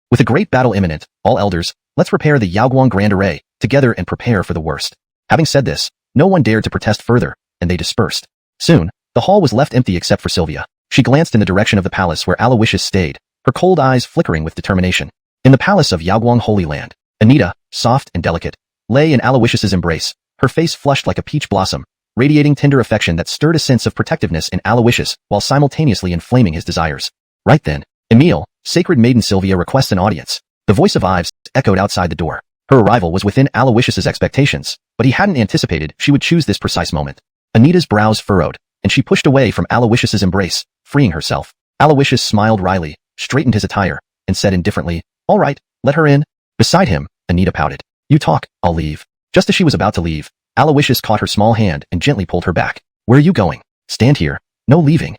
With a great battle imminent, all elders, let's prepare the Yaoguang Grand Array, together and prepare for the worst. Having said this, no one dared to protest further, and they dispersed. Soon, the hall was left empty except for Sylvia. She glanced in the direction of the palace where Aloysius stayed, her cold eyes flickering with determination. In the palace of Yaoguang Holy Land, Anita, soft and delicate, lay in Aloysius's embrace, her face flushed like a peach blossom, radiating tender affection that stirred a sense of protectiveness in Aloysius while simultaneously inflaming his desires. Right then, Emil, Sacred Maiden Sylvia requests an audience. The voice of Ives echoed outside the door. Her arrival was within Aloysius's expectations, but he hadn't anticipated she would choose this precise moment. Anita's brows furrowed, and she pushed away from Aloysius's embrace, freeing herself. Aloysius smiled wryly, straightened his attire, and said indifferently, "All right, let her in." Beside him, Anita pouted. "You talk, I'll leave." Just as she was about to leave, Aloysius caught her small hand and gently pulled her back. "Where are you going? Stand here. No leaving."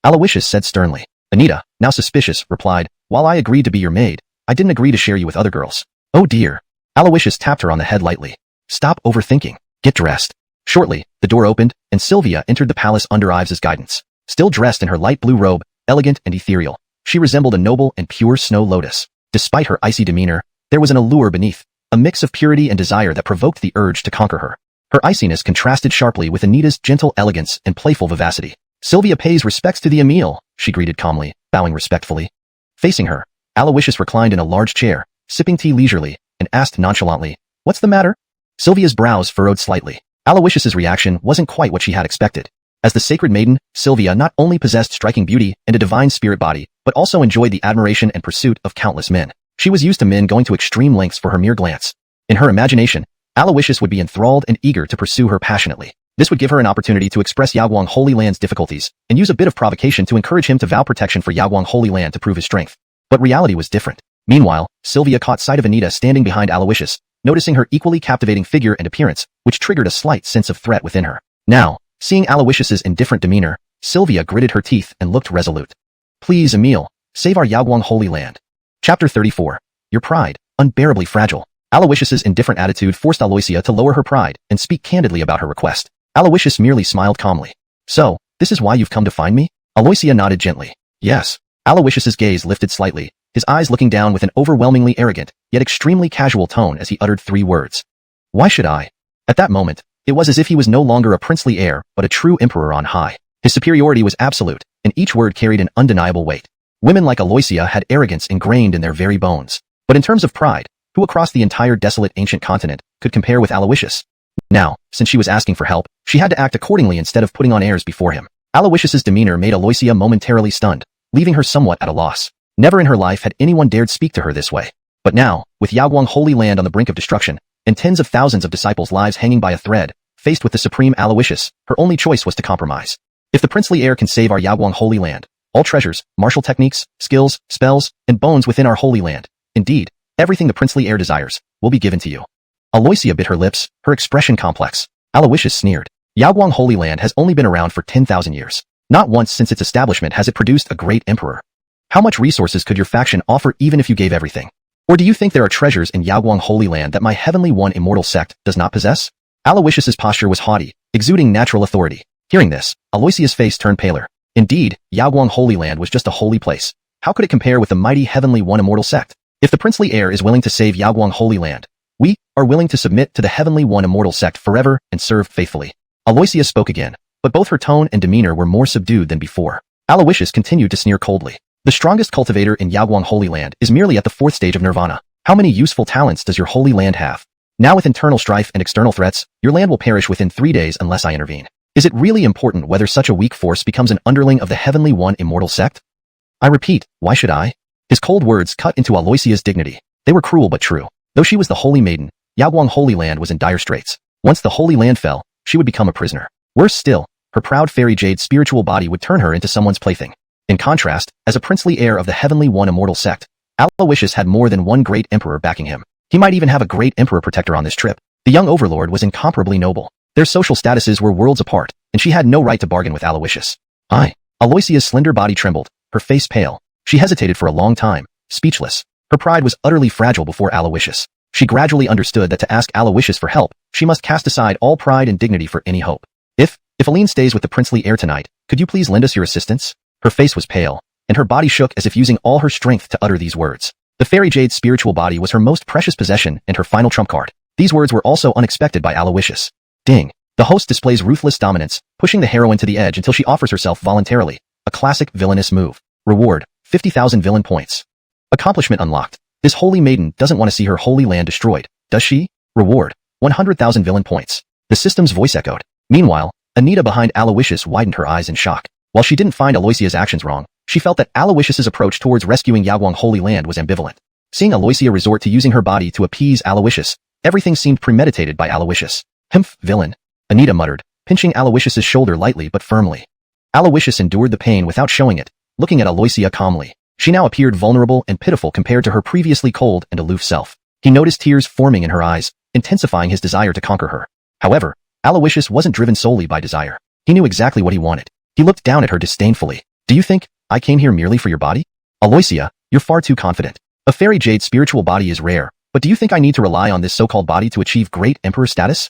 Aloysius said sternly. Anita, now suspicious, replied, "While I agreed to be your maid, I didn't agree to share you with other girls." "Oh dear." Aloysius tapped her on the head lightly. "Stop overthinking. Get dressed." Shortly, the door opened, and Sylvia entered the palace under Ives's guidance. Still dressed in her light blue robe, elegant and ethereal, she resembled a noble and pure snow lotus. Despite her icy demeanor, there was an allure beneath, a mix of purity and desire that provoked the urge to conquer her. Her iciness contrasted sharply with Anita's gentle elegance and playful vivacity. "Sylvia pays respects to the Emil," she greeted calmly, bowing respectfully. Facing her, Aloysius reclined in a large chair, sipping tea leisurely, and asked nonchalantly, "What's the matter?" Sylvia's brows furrowed slightly. Aloysius's reaction wasn't quite what she had expected. As the sacred maiden, Sylvia not only possessed striking beauty and a divine spirit body, but also enjoyed the admiration and pursuit of countless men. She was used to men going to extreme lengths for her mere glance. In her imagination, Aloysius would be enthralled and eager to pursue her passionately. This would give her an opportunity to express Yaguang Holy Land's difficulties, and use a bit of provocation to encourage him to vow protection for Yaguang Holy Land to prove his strength. But reality was different. Meanwhile, Sylvia caught sight of Anita standing behind Aloysius, noticing her equally captivating figure and appearance, which triggered a slight sense of threat within her. Now, seeing Aloysius's indifferent demeanor, Sylvia gritted her teeth and looked resolute. "Please, Emil, save our Yaguang Holy Land." Chapter 34. Your pride, unbearably fragile. Aloysius's indifferent attitude forced Aloysia to lower her pride and speak candidly about her request. Aloysius merely smiled calmly. "So, this is why you've come to find me?" Aloysia nodded gently. "Yes." Aloysius's gaze lifted slightly, his eyes looking down with an overwhelmingly arrogant, yet extremely casual tone as he uttered 3 words. "Why should I?" At that moment, it was as if he was no longer a princely heir, but a true emperor on high. His superiority was absolute, and each word carried an undeniable weight. Women like Aloysia had arrogance ingrained in their very bones. But in terms of pride, who across the entire desolate ancient continent could compare with Aloysius? Now, since she was asking for help, she had to act accordingly instead of putting on airs before him. Aloysius's demeanor made Aloysia momentarily stunned, leaving her somewhat at a loss. Never in her life had anyone dared speak to her this way. But now, with Yaguang Holy Land on the brink of destruction, and tens of thousands of disciples' lives hanging by a thread, faced with the supreme Aloysius, her only choice was to compromise. If the princely heir can save our Yaguang Holy Land, all treasures, martial techniques, skills, spells, and bones within our Holy Land, indeed, everything the princely heir desires, will be given to you. Aloysia bit her lips, her expression complex. Aloysius sneered. Yaguang Holy Land has only been around for 10,000 years. Not once since its establishment has it produced a great emperor. How much resources could your faction offer even if you gave everything? Or do you think there are treasures in Yaguang Holy Land that my Heavenly One immortal sect does not possess? Aloysius's posture was haughty, exuding natural authority. Hearing this, Aloysia's face turned paler. Indeed, Yaguang Holy Land was just a holy place. How could it compare with the mighty Heavenly One immortal sect? If the princely heir is willing to save Yaguang Holy Land, we are willing to submit to the Heavenly One immortal sect forever and serve faithfully. Aloysia spoke again, but both her tone and demeanor were more subdued than before. Aloysius continued to sneer coldly. The strongest cultivator in Yaguang Holy Land is merely at the 4th stage of nirvana. How many useful talents does your Holy Land have? Now with internal strife and external threats, your land will perish within 3 days unless I intervene. Is it really important whether such a weak force becomes an underling of the Heavenly One immortal sect? I repeat, why should I? His cold words cut into Aloysia's dignity. They were cruel but true. Though she was the Holy Maiden, Yaguang Holy Land was in dire straits. Once the Holy Land fell, she would become a prisoner. Worse still, her proud fairy jade spiritual body would turn her into someone's plaything. In contrast, as a princely heir of the Heavenly One immortal sect, Aloysius had more than one great emperor backing him. He might even have a great emperor protector on this trip. The young overlord was incomparably noble. Their social statuses were worlds apart, and she had no right to bargain with Aloysius. Aloysia's slender body trembled, her face pale. She hesitated for a long time, speechless. Her pride was utterly fragile before Aloysius. She gradually understood that to ask Aloysius for help, she must cast aside all pride and dignity for any hope. If Aline stays with the princely heir tonight, could you please lend us your assistance? Her face was pale, and her body shook as if using all her strength to utter these words. The fairy jade's spiritual body was her most precious possession and her final trump card. These words were also unexpected by Aloysius. Ding. The host displays ruthless dominance, pushing the heroine to the edge until she offers herself voluntarily. A classic villainous move. Reward, 50,000 villain points. Accomplishment unlocked. This holy maiden doesn't want to see her holy land destroyed, does she? Reward, 100,000 villain points. The system's voice echoed. Meanwhile, Anita behind Aloysius widened her eyes in shock. While she didn't find Aloysia's actions wrong, She felt that Aloysius's approach towards rescuing Yaguang Holy Land was ambivalent. Seeing Aloysia resort to using her body to appease Aloysius, everything seemed premeditated by Aloysius. Humph, villain, Anita muttered, pinching Aloysius's shoulder lightly but firmly. Aloysius endured the pain without showing it, looking at Aloysia calmly. She now appeared vulnerable and pitiful compared to her previously cold and aloof self. He noticed tears forming in her eyes, intensifying his desire to conquer her. However, Aloysius wasn't driven solely by desire. He knew exactly what he wanted. He looked down at her disdainfully. Do you think I came here merely for your body? Aloysia, you're far too confident. A fairy jade spiritual body is rare, but do you think I need to rely on this so-called body to achieve great emperor status?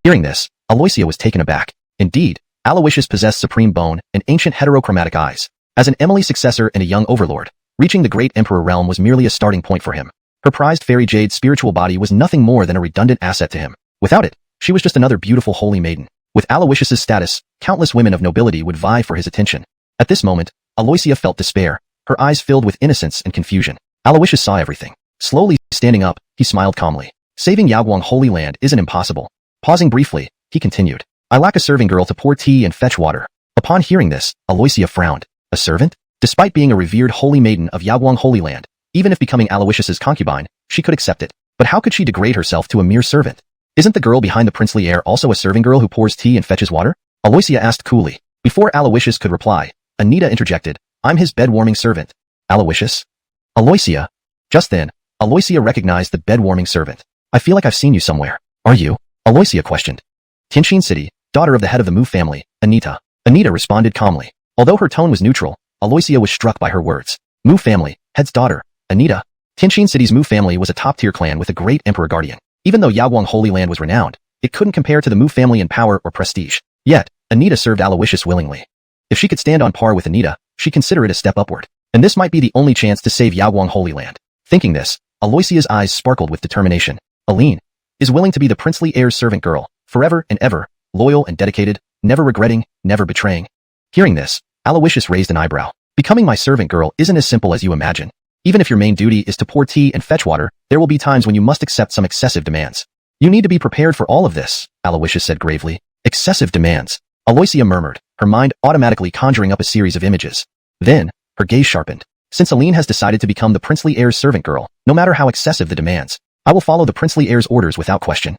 Hearing this, Aloysia was taken aback. Indeed, Aloysius possessed supreme bone and ancient heterochromatic eyes. As an Emily successor and a young overlord, reaching the great emperor realm was merely a starting point for him. Her prized fairy jade spiritual body was nothing more than a redundant asset to him. Without it, she was just another beautiful holy maiden. With Aloysius's status, countless women of nobility would vie for his attention. At this moment, Aloysia felt despair, her eyes filled with innocence and confusion. Aloysius saw everything. Slowly standing up, he smiled calmly. Saving Yaguang Holy Land isn't impossible. Pausing briefly, he continued. I lack a serving girl to pour tea and fetch water. Upon hearing this, Aloysia frowned. A servant? Despite being a revered holy maiden of Yaguang Holy Land, even if becoming Aloysius's concubine, she could accept it. But how could she degrade herself to a mere servant? Isn't the girl behind the princely heir also a serving girl who pours tea and fetches water? Aloysia asked coolly. Before Aloysius could reply, Anita interjected. I'm his bed-warming servant. Aloysius? Aloysia? Just then, Aloysia recognized the bed-warming servant. I feel like I've seen you somewhere. Are you? Aloysia questioned. Tianxia City, daughter of the head of the Mu family, Anita. Anita responded calmly. Although her tone was neutral, Aloysia was struck by her words. Mu family, head's daughter, Anita. Tianxia City's Mu family was a top-tier clan with a great emperor guardian. Even though Yaguang Holy Land was renowned, it couldn't compare to the Mu family in power or prestige. Yet, Anita served Aloysius willingly. If she could stand on par with Anita, she'd consider it a step upward. And this might be the only chance to save Yaguang Holy Land. Thinking this, Aloysia's eyes sparkled with determination. Aline is willing to be the princely heir's servant girl, forever and ever, loyal and dedicated, never regretting, never betraying. Hearing this, Aloysius raised an eyebrow. Becoming my servant girl isn't as simple as you imagine. Even if your main duty is to pour tea and fetch water, there will be times when you must accept some excessive demands. You need to be prepared for all of this, Aloysius said gravely. Excessive demands. Aloysia murmured, her mind automatically conjuring up a series of images. Then, her gaze sharpened. Since Aline has decided to become the princely heir's servant girl, no matter how excessive the demands, I will follow the princely heir's orders without question.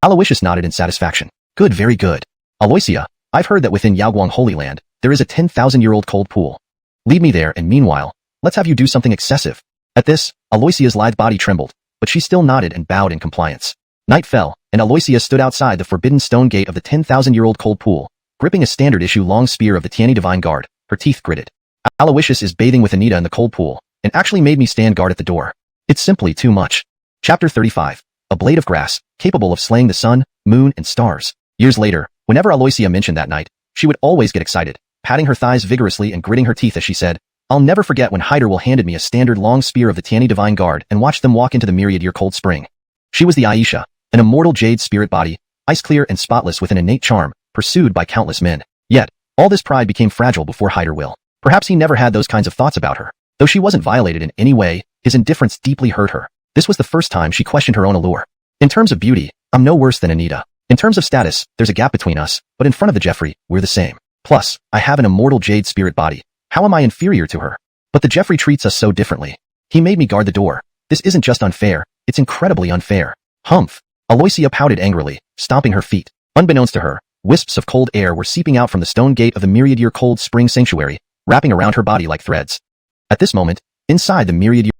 Aloysius nodded in satisfaction. Good, very good. Aloysia, I've heard that within Yaguang Holy Land, there is a 10,000-year-old cold pool. Lead me there and meanwhile, let's have you do something excessive. At this, Aloysia's lithe body trembled, but she still nodded and bowed in compliance. Night fell, and Aloysia stood outside the forbidden stone gate of the 10,000-year-old cold pool, gripping a standard-issue long spear of the Tianyi Divine Guard, her teeth gritted. Aloysius is bathing with Anita in the cold pool, and actually made me stand guard at the door. It's simply too much. Chapter 35. A blade of grass, capable of slaying the sun, moon, and stars. Years later, whenever Aloysia mentioned that night, she would always get excited, patting her thighs vigorously and gritting her teeth as she said, I'll never forget when Hyderwill handed me a standard long spear of the Tianyi Divine Guard and watched them walk into the myriad-year cold spring. She was the Aisha, an immortal jade spirit body, ice-clear and spotless with an innate charm, pursued by countless men. Yet, all this pride became fragile before Hyderwill. Perhaps he never had those kinds of thoughts about her. Though she wasn't violated in any way, his indifference deeply hurt her. This was the first time she questioned her own allure. In terms of beauty, I'm no worse than Anita. In terms of status, there's a gap between us, but in front of the Jeffrey, we're the same. Plus, I have an immortal jade spirit body. How am I inferior to her? But the Jeffrey treats us so differently. He made me guard the door. This isn't just unfair, it's incredibly unfair. Humph. Aloysia pouted angrily, stomping her feet. Unbeknownst to her, wisps of cold air were seeping out from the stone gate of the myriad-year cold spring sanctuary, wrapping around her body like threads. At this moment, inside the myriad-year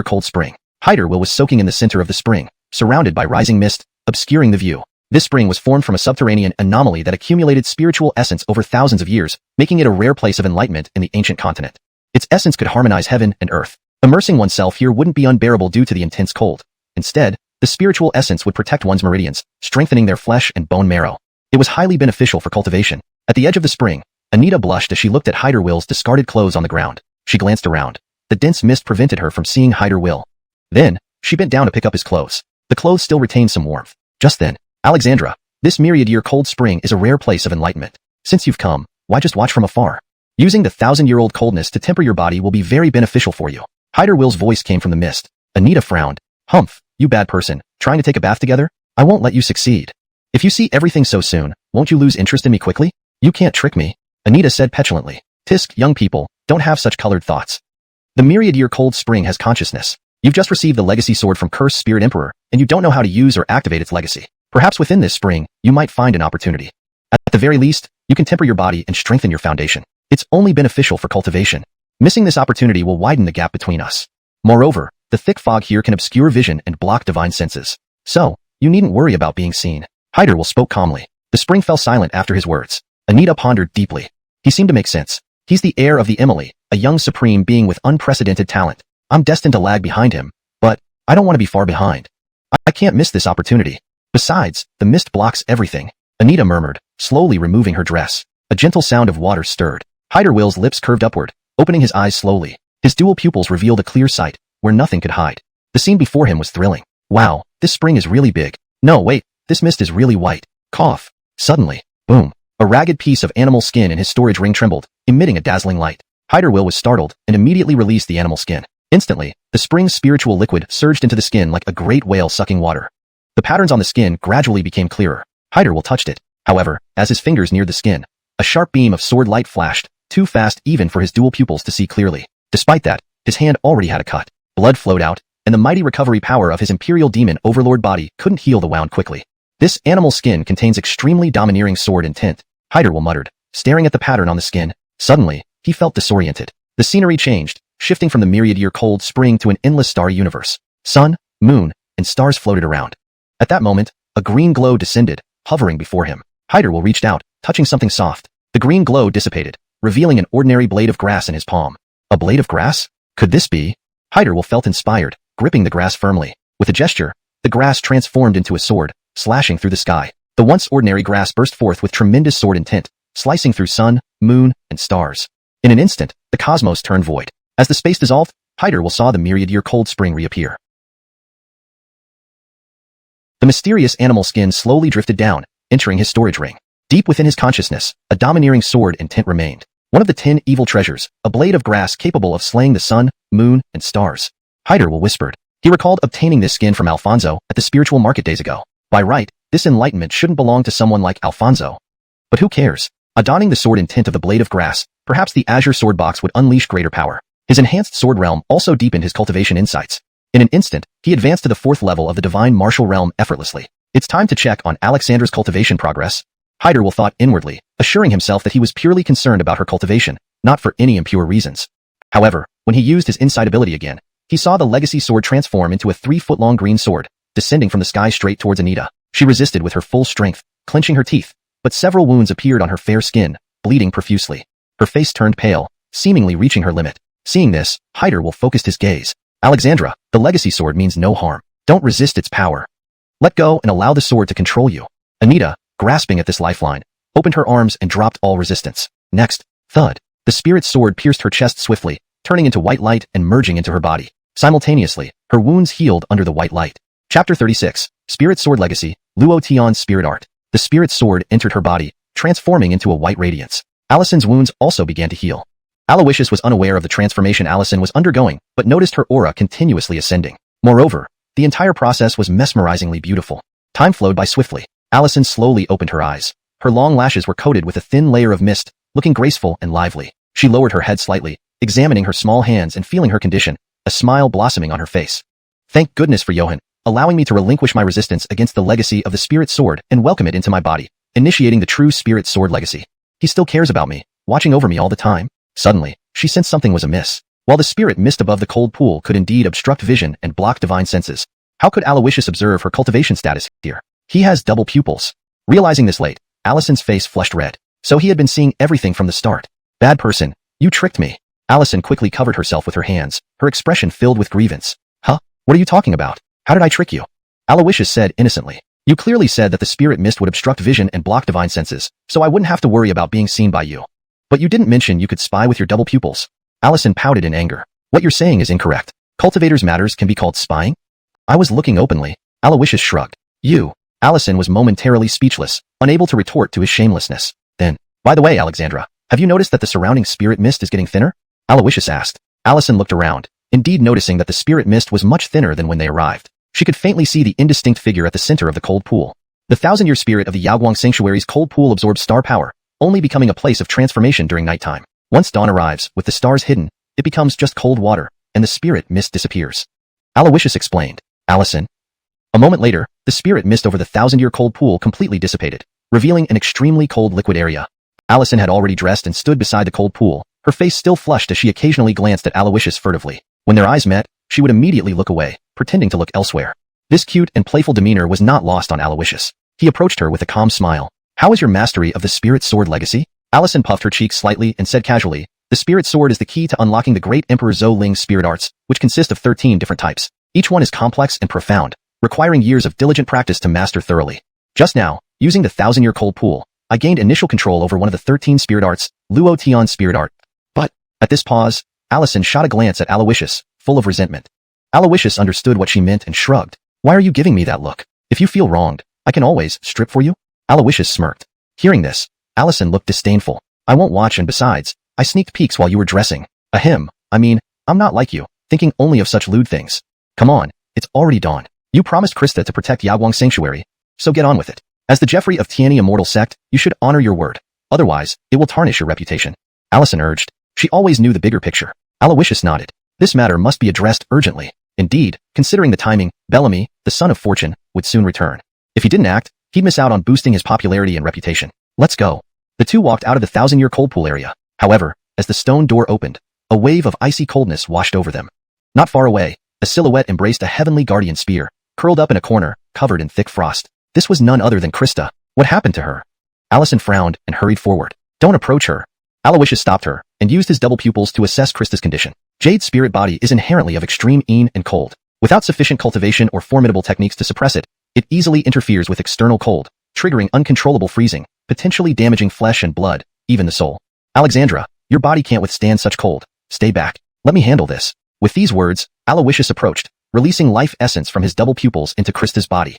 cold spring, Hyderwill was soaking in the center of the spring, surrounded by rising mist, obscuring the view. This spring was formed from a subterranean anomaly that accumulated spiritual essence over thousands of years, making it a rare place of enlightenment in the ancient continent. Its essence could harmonize heaven and earth. Immersing oneself here wouldn't be unbearable due to the intense cold. Instead, the spiritual essence would protect one's meridians, strengthening their flesh and bone marrow. It was highly beneficial for cultivation. At the edge of the spring, Anita blushed as she looked at Hyderwill's discarded clothes on the ground. She glanced around. The dense mist prevented her from seeing Hyderwill. Then, she bent down to pick up his clothes. The clothes still retained some warmth. Just then, Alexandra, this myriad-year cold spring is a rare place of enlightenment. Since you've come, why just watch from afar? Using the 1,000-year-old coldness to temper your body will be very beneficial for you. Hyderwill's voice came from the mist. Anita frowned. Humph, you bad person, trying to take a bath together? I won't let you succeed. If you see everything so soon, won't you lose interest in me quickly? You can't trick me. Anita said petulantly. Tisk, young people, don't have such colored thoughts. The myriad-year cold spring has consciousness. You've just received the legacy sword from Cursed Spirit Emperor, and you don't know how to use or activate its legacy. Perhaps within this spring, you might find an opportunity. At the very least, you can temper your body and strengthen your foundation. It's only beneficial for cultivation. Missing this opportunity will widen the gap between us. Moreover, the thick fog here can obscure vision and block divine senses. So, you needn't worry about being seen. Hyder spoke calmly. The spring fell silent after his words. Anita pondered deeply. He seemed to make sense. He's the heir of the Emily, a young supreme being with unprecedented talent. I'm destined to lag behind him, but I don't want to be far behind. I can't miss this opportunity. Besides, the mist blocks everything. Anita murmured, slowly removing her dress. A gentle sound of water stirred. Hyder's lips curved upward, opening his eyes slowly. His dual pupils revealed a clear sight, where nothing could hide. The scene before him was thrilling. Wow, this spring is really big. No, wait, this mist is really white. Cough. Suddenly, boom. A ragged piece of animal skin in his storage ring trembled, emitting a dazzling light. Hyder was startled and immediately released the animal skin. Instantly, the spring's spiritual liquid surged into the skin like a great whale sucking water. The patterns on the skin gradually became clearer. Hyder touched it. However, as his fingers neared the skin, a sharp beam of sword light flashed, too fast even for his dual pupils to see clearly. Despite that, his hand already had a cut. Blood flowed out, and the mighty recovery power of his imperial demon overlord body couldn't heal the wound quickly. This animal skin contains extremely domineering sword intent, Hyder muttered, staring at the pattern on the skin. Suddenly, he felt disoriented. The scenery changed, shifting from the myriad-year cold spring to an endless starry universe. Sun, moon, and stars floated around. At that moment, a green glow descended, hovering before him. Hyder reached out, touching something soft. The green glow dissipated, revealing an ordinary blade of grass in his palm. A blade of grass? Could this be? Hyder felt inspired, gripping the grass firmly. With a gesture, the grass transformed into a sword, slashing through the sky. The once ordinary grass burst forth with tremendous sword intent, slicing through sun, moon, and stars. In an instant, the cosmos turned void. As the space dissolved, Hyder saw the myriad-year cold spring reappear. The mysterious animal skin slowly drifted down, entering his storage ring. Deep within his consciousness, a domineering sword intent remained. One of the 10 evil treasures, a blade of grass capable of slaying the sun, moon, and stars. Hyder whispered. He recalled obtaining this skin from Alfonso at the spiritual market days ago. By right, this enlightenment shouldn't belong to someone like Alfonso. But who cares? Adorning the sword intent of the blade of grass, perhaps the azure sword box would unleash greater power. His enhanced sword realm also deepened his cultivation insights. In an instant, he advanced to the 4th level of the divine martial realm effortlessly. It's time to check on Alexandra's cultivation progress. Hyder thought inwardly, assuring himself that he was purely concerned about her cultivation, not for any impure reasons. However, when he used his insight ability again, he saw the legacy sword transform into a 3-foot-long green sword, descending from the sky straight towards Anita. She resisted with her full strength, clenching her teeth, but several wounds appeared on her fair skin, bleeding profusely. Her face turned pale, seemingly reaching her limit. Seeing this, Hyder focused his gaze. Alexandra, the legacy sword means no harm. Don't resist its power. Let go and allow the sword to control you. Anita, grasping at this lifeline, opened her arms and dropped all resistance. Next, thud. The spirit's sword pierced her chest swiftly, turning into white light and merging into her body. Simultaneously, her wounds healed under the white light. Chapter 36, Spirit Sword Legacy, Luo Tian's Spirit Art. The spirit's sword entered her body, transforming into a white radiance. Allison's wounds also began to heal. Aloysius was unaware of the transformation Allison was undergoing, but noticed her aura continuously ascending. Moreover, the entire process was mesmerizingly beautiful. Time flowed by swiftly. Allison slowly opened her eyes. Her long lashes were coated with a thin layer of mist, looking graceful and lively. She lowered her head slightly, examining her small hands and feeling her condition, a smile blossoming on her face. Thank goodness for Johann, allowing me to relinquish my resistance against the legacy of the spirit sword and welcome it into my body, initiating the true spirit sword legacy. He still cares about me, watching over me all the time. Suddenly, she sensed something was amiss. While the spirit mist above the cold pool could indeed obstruct vision and block divine senses, how could Aloysius observe her cultivation status here? He has double pupils. Realizing this late, Allison's face flushed red. So he had been seeing everything from the start. Bad person, you tricked me. Allison quickly covered herself with her hands, her expression filled with grievance. Huh? What are you talking about? How did I trick you? Aloysius said innocently. You clearly said that the spirit mist would obstruct vision and block divine senses, so I wouldn't have to worry about being seen by you. But you didn't mention you could spy with your double pupils. Allison pouted in anger. What you're saying is incorrect. Cultivators' matters can be called spying? I was looking openly. Aloysius shrugged. You. Allison was momentarily speechless, unable to retort to his shamelessness. Then, by the way, Alexandra, have you noticed that the surrounding spirit mist is getting thinner? Aloysius asked. Allison looked around, indeed noticing that the spirit mist was much thinner than when they arrived. She could faintly see the indistinct figure at the center of the cold pool. The 1,000-year spirit of the Yaoguang Sanctuary's cold pool absorbs star power, only becoming a place of transformation during nighttime. Once dawn arrives, with the stars hidden, it becomes just cold water, and the spirit mist disappears. Aloysius explained. Allison. A moment later, the spirit mist over the 1,000-year cold pool completely dissipated, revealing an extremely cold liquid area. Allison had already dressed and stood beside the cold pool, her face still flushed as she occasionally glanced at Aloysius furtively. When their eyes met, she would immediately look away, pretending to look elsewhere. This cute and playful demeanor was not lost on Aloysius. He approached her with a calm smile. How is your mastery of the spirit sword legacy? Allison puffed her cheeks slightly and said casually, the spirit sword is the key to unlocking the great Emperor Zhou Ling's spirit arts, which consist of 13 different types. Each one is complex and profound, requiring years of diligent practice to master thoroughly. Just now, using the 1,000-year cold pool, I gained initial control over one of the 13 spirit arts, Luo Tian's spirit art. But, at this pause, Allison shot a glance at Aloysius, full of resentment. Aloysius understood what she meant and shrugged. Why are you giving me that look? If you feel wronged, I can always strip for you? Aloysius smirked. Hearing this, Allison looked disdainful. I won't watch, and besides, I sneaked peeks while you were dressing. I'm not like you, thinking only of such lewd things. Come on, it's already dawn. You promised Krista to protect Yaguang Sanctuary, so get on with it. As the Jeffrey of Tianyi Immortal Sect, you should honor your word. Otherwise, it will tarnish your reputation. Allison urged. She always knew the bigger picture. Aloysius nodded. This matter must be addressed urgently. Indeed, considering the timing, Bellamy, the son of fortune, would soon return. If he didn't act, he'd miss out on boosting his popularity and reputation. Let's go. The two walked out of the 1,000-year cold pool area. However, as the stone door opened, a wave of icy coldness washed over them. Not far away, a silhouette embraced a heavenly guardian spear, curled up in a corner, covered in thick frost. This was none other than Krista. What happened to her? Allison frowned and hurried forward. Don't approach her. Aloysius stopped her, and used his double pupils to assess Krista's condition. Jade's spirit body is inherently of extreme een and cold. Without sufficient cultivation or formidable techniques to suppress it, it easily interferes with external cold, triggering uncontrollable freezing, potentially damaging flesh and blood, even the soul. Alexandra, your body can't withstand such cold. Stay back. Let me handle this. With these words, Aloysius approached, releasing life essence from his double pupils into Krista's body.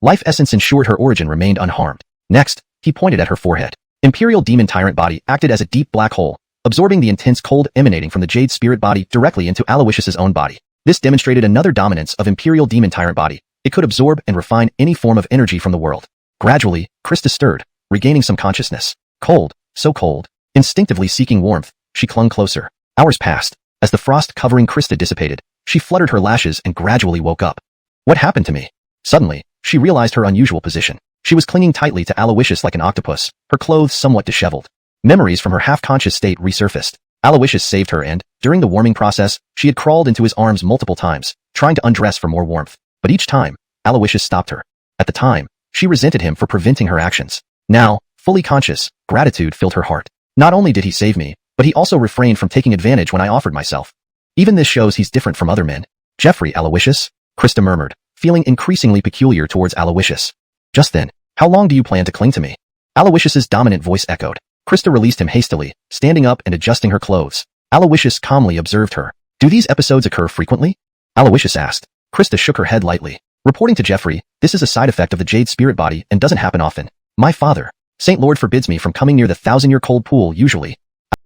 Life essence ensured her origin remained unharmed. Next, he pointed at her forehead. Imperial Demon Tyrant body acted as a deep black hole, absorbing the intense cold emanating from the Jade spirit body directly into Aloysius's own body. This demonstrated another dominance of Imperial Demon Tyrant body. It could absorb and refine any form of energy from the world. Gradually, Krista stirred, regaining some consciousness. Cold, so cold. Instinctively seeking warmth, she clung closer. Hours passed. As the frost covering Krista dissipated, she fluttered her lashes and gradually woke up. What happened to me? Suddenly, she realized her unusual position. She was clinging tightly to Aloysius like an octopus, her clothes somewhat disheveled. Memories from her half-conscious state resurfaced. Aloysius saved her and, during the warming process, she had crawled into his arms multiple times, trying to undress for more warmth. But each time, Aloysius stopped her. At the time, she resented him for preventing her actions. Now, fully conscious, gratitude filled her heart. Not only did he save me, but he also refrained from taking advantage when I offered myself. Even this shows he's different from other men. Jeffrey Aloysius? Krista murmured, feeling increasingly peculiar towards Aloysius. Just then, how long do you plan to cling to me? Aloysius's dominant voice echoed. Krista released him hastily, standing up and adjusting her clothes. Aloysius calmly observed her. Do these episodes occur frequently? Aloysius asked. Krista shook her head lightly. Reporting to Jeffrey, this is a side effect of the Jade spirit body and doesn't happen often. My father, Saint Lord, forbids me from coming near the 1,000-year cold pool usually.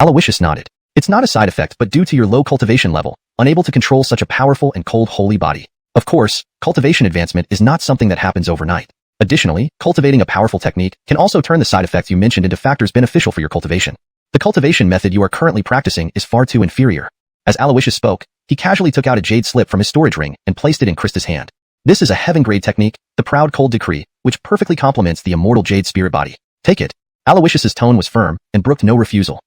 Aloysius nodded. It's not a side effect but due to your low cultivation level, unable to control such a powerful and cold holy body. Of course, cultivation advancement is not something that happens overnight. Additionally, cultivating a powerful technique can also turn the side effects you mentioned into factors beneficial for your cultivation. The cultivation method you are currently practicing is far too inferior. As Aloysius spoke, he casually took out a jade slip from his storage ring and placed it in Krista's hand. This is a heaven-grade technique, the Proud Cold Decree, which perfectly complements the immortal Jade spirit body. Take it. Aloysius's tone was firm and brooked no refusal.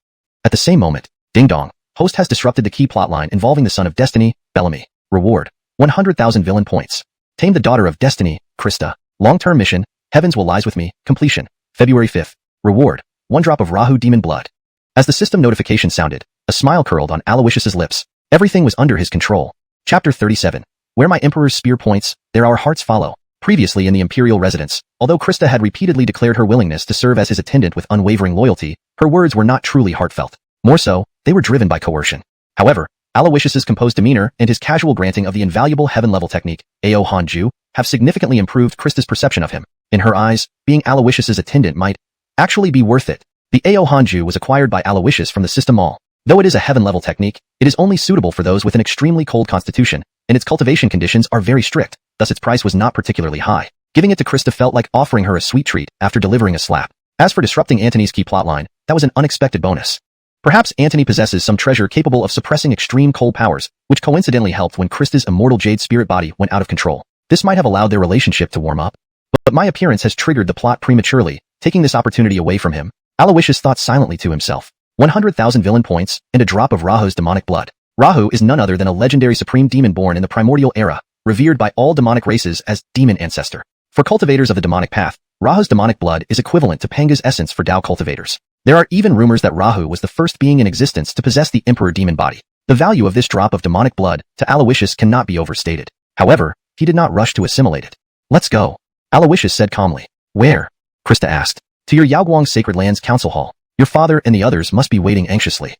At the same moment, Ding Dong, host has disrupted the key plotline involving the Son of Destiny, Bellamy. Reward, 100,000 villain points. Tame the Daughter of Destiny, Krista. Long-term mission, Heavens Will Lies With Me, completion. February 5th. Reward, 1 drop of Rahu Demon Blood. As the system notification sounded, a smile curled on Aloysius's lips. Everything was under his control. Chapter 37. Where my Emperor's spear points, there our hearts follow. Previously in the Imperial residence, although Krista had repeatedly declared her willingness to serve as his attendant with unwavering loyalty, her words were not truly heartfelt. More so, they were driven by coercion. However, Aloysius's composed demeanor and his casual granting of the invaluable heaven-level technique, Ao Hanju, have significantly improved Krista's perception of him. In her eyes, being Aloysius's attendant might actually be worth it. The Ao Hanju was acquired by Aloysius from the system mall. Though it is a heaven-level technique, it is only suitable for those with an extremely cold constitution, and its cultivation conditions are very strict, thus its price was not particularly high. Giving it to Krista felt like offering her a sweet treat after delivering a slap. As for disrupting Antony's key plotline, that was an unexpected bonus. Perhaps Antony possesses some treasure capable of suppressing extreme cold powers, which coincidentally helped when Krista's immortal jade spirit body went out of control. This might have allowed their relationship to warm up. But my appearance has triggered the plot prematurely, taking this opportunity away from him. Aloysius thought silently to himself. 100,000 villain points, and a drop of Rahu's demonic blood. Rahu is none other than a legendary supreme demon born in the primordial era, revered by all demonic races as demon ancestor. For cultivators of the demonic path, Rahu's demonic blood is equivalent to Panga's essence for Dao cultivators. There are even rumors that Rahu was the first being in existence to possess the Emperor demon body. The value of this drop of demonic blood to Aloysius cannot be overstated. However, he did not rush to assimilate it. Let's go, Aloysius said calmly. Where? Krista asked. To your Yaoguang Sacred Lands Council Hall. Your father and the others must be waiting anxiously.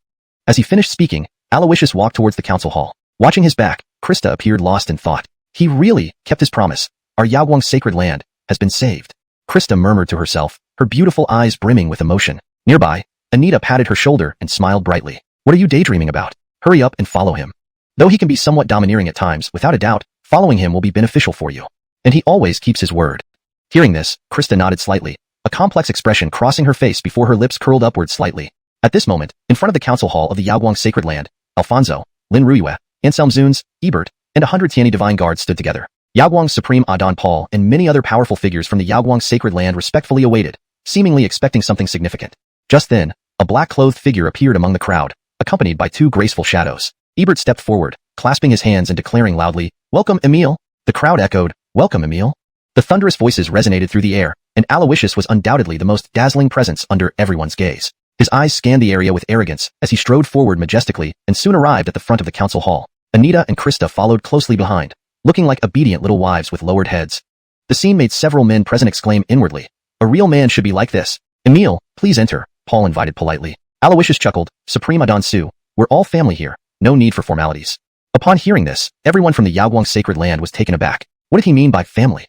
As he finished speaking, Aloysius walked towards the council hall. Watching his back, Krista appeared lost in thought. He really kept his promise. Our Yaoguang Sacred Land has been saved. Krista murmured to herself, her beautiful eyes brimming with emotion. Nearby, Anita patted her shoulder and smiled brightly. What are you daydreaming about? Hurry up and follow him. Though he can be somewhat domineering at times, without a doubt, following him will be beneficial for you. And he always keeps his word. Hearing this, Krista nodded slightly, a complex expression crossing her face before her lips curled upward slightly. At this moment, in front of the council hall of the Yaoguang Sacred Land, Alfonso, Lin Ruyue, Anselm Zunes, Ebert, and 100 Tiani divine guards stood together. Yaoguang's Supreme Adon Paul and many other powerful figures from the Yaoguang Sacred Land respectfully awaited, seemingly expecting something significant. Just then, a black-clothed figure appeared among the crowd, accompanied by two graceful shadows. Ebert stepped forward, clasping his hands and declaring loudly, "Welcome, Emile!" The crowd echoed, "Welcome, Emile!" The thunderous voices resonated through the air, and Aloysius was undoubtedly the most dazzling presence under everyone's gaze. His eyes scanned the area with arrogance as he strode forward majestically and soon arrived at the front of the council hall. Anita and Krista followed closely behind, looking like obedient little wives with lowered heads. The scene made several men present exclaim inwardly, "A real man should be like this." "Emile, please enter," Paul invited politely. Aloysius chuckled, "Supreme Adon Su, we're all family here, no need for formalities." Upon hearing this, everyone from the Yaoguang Sacred Land was taken aback. What did he mean by family?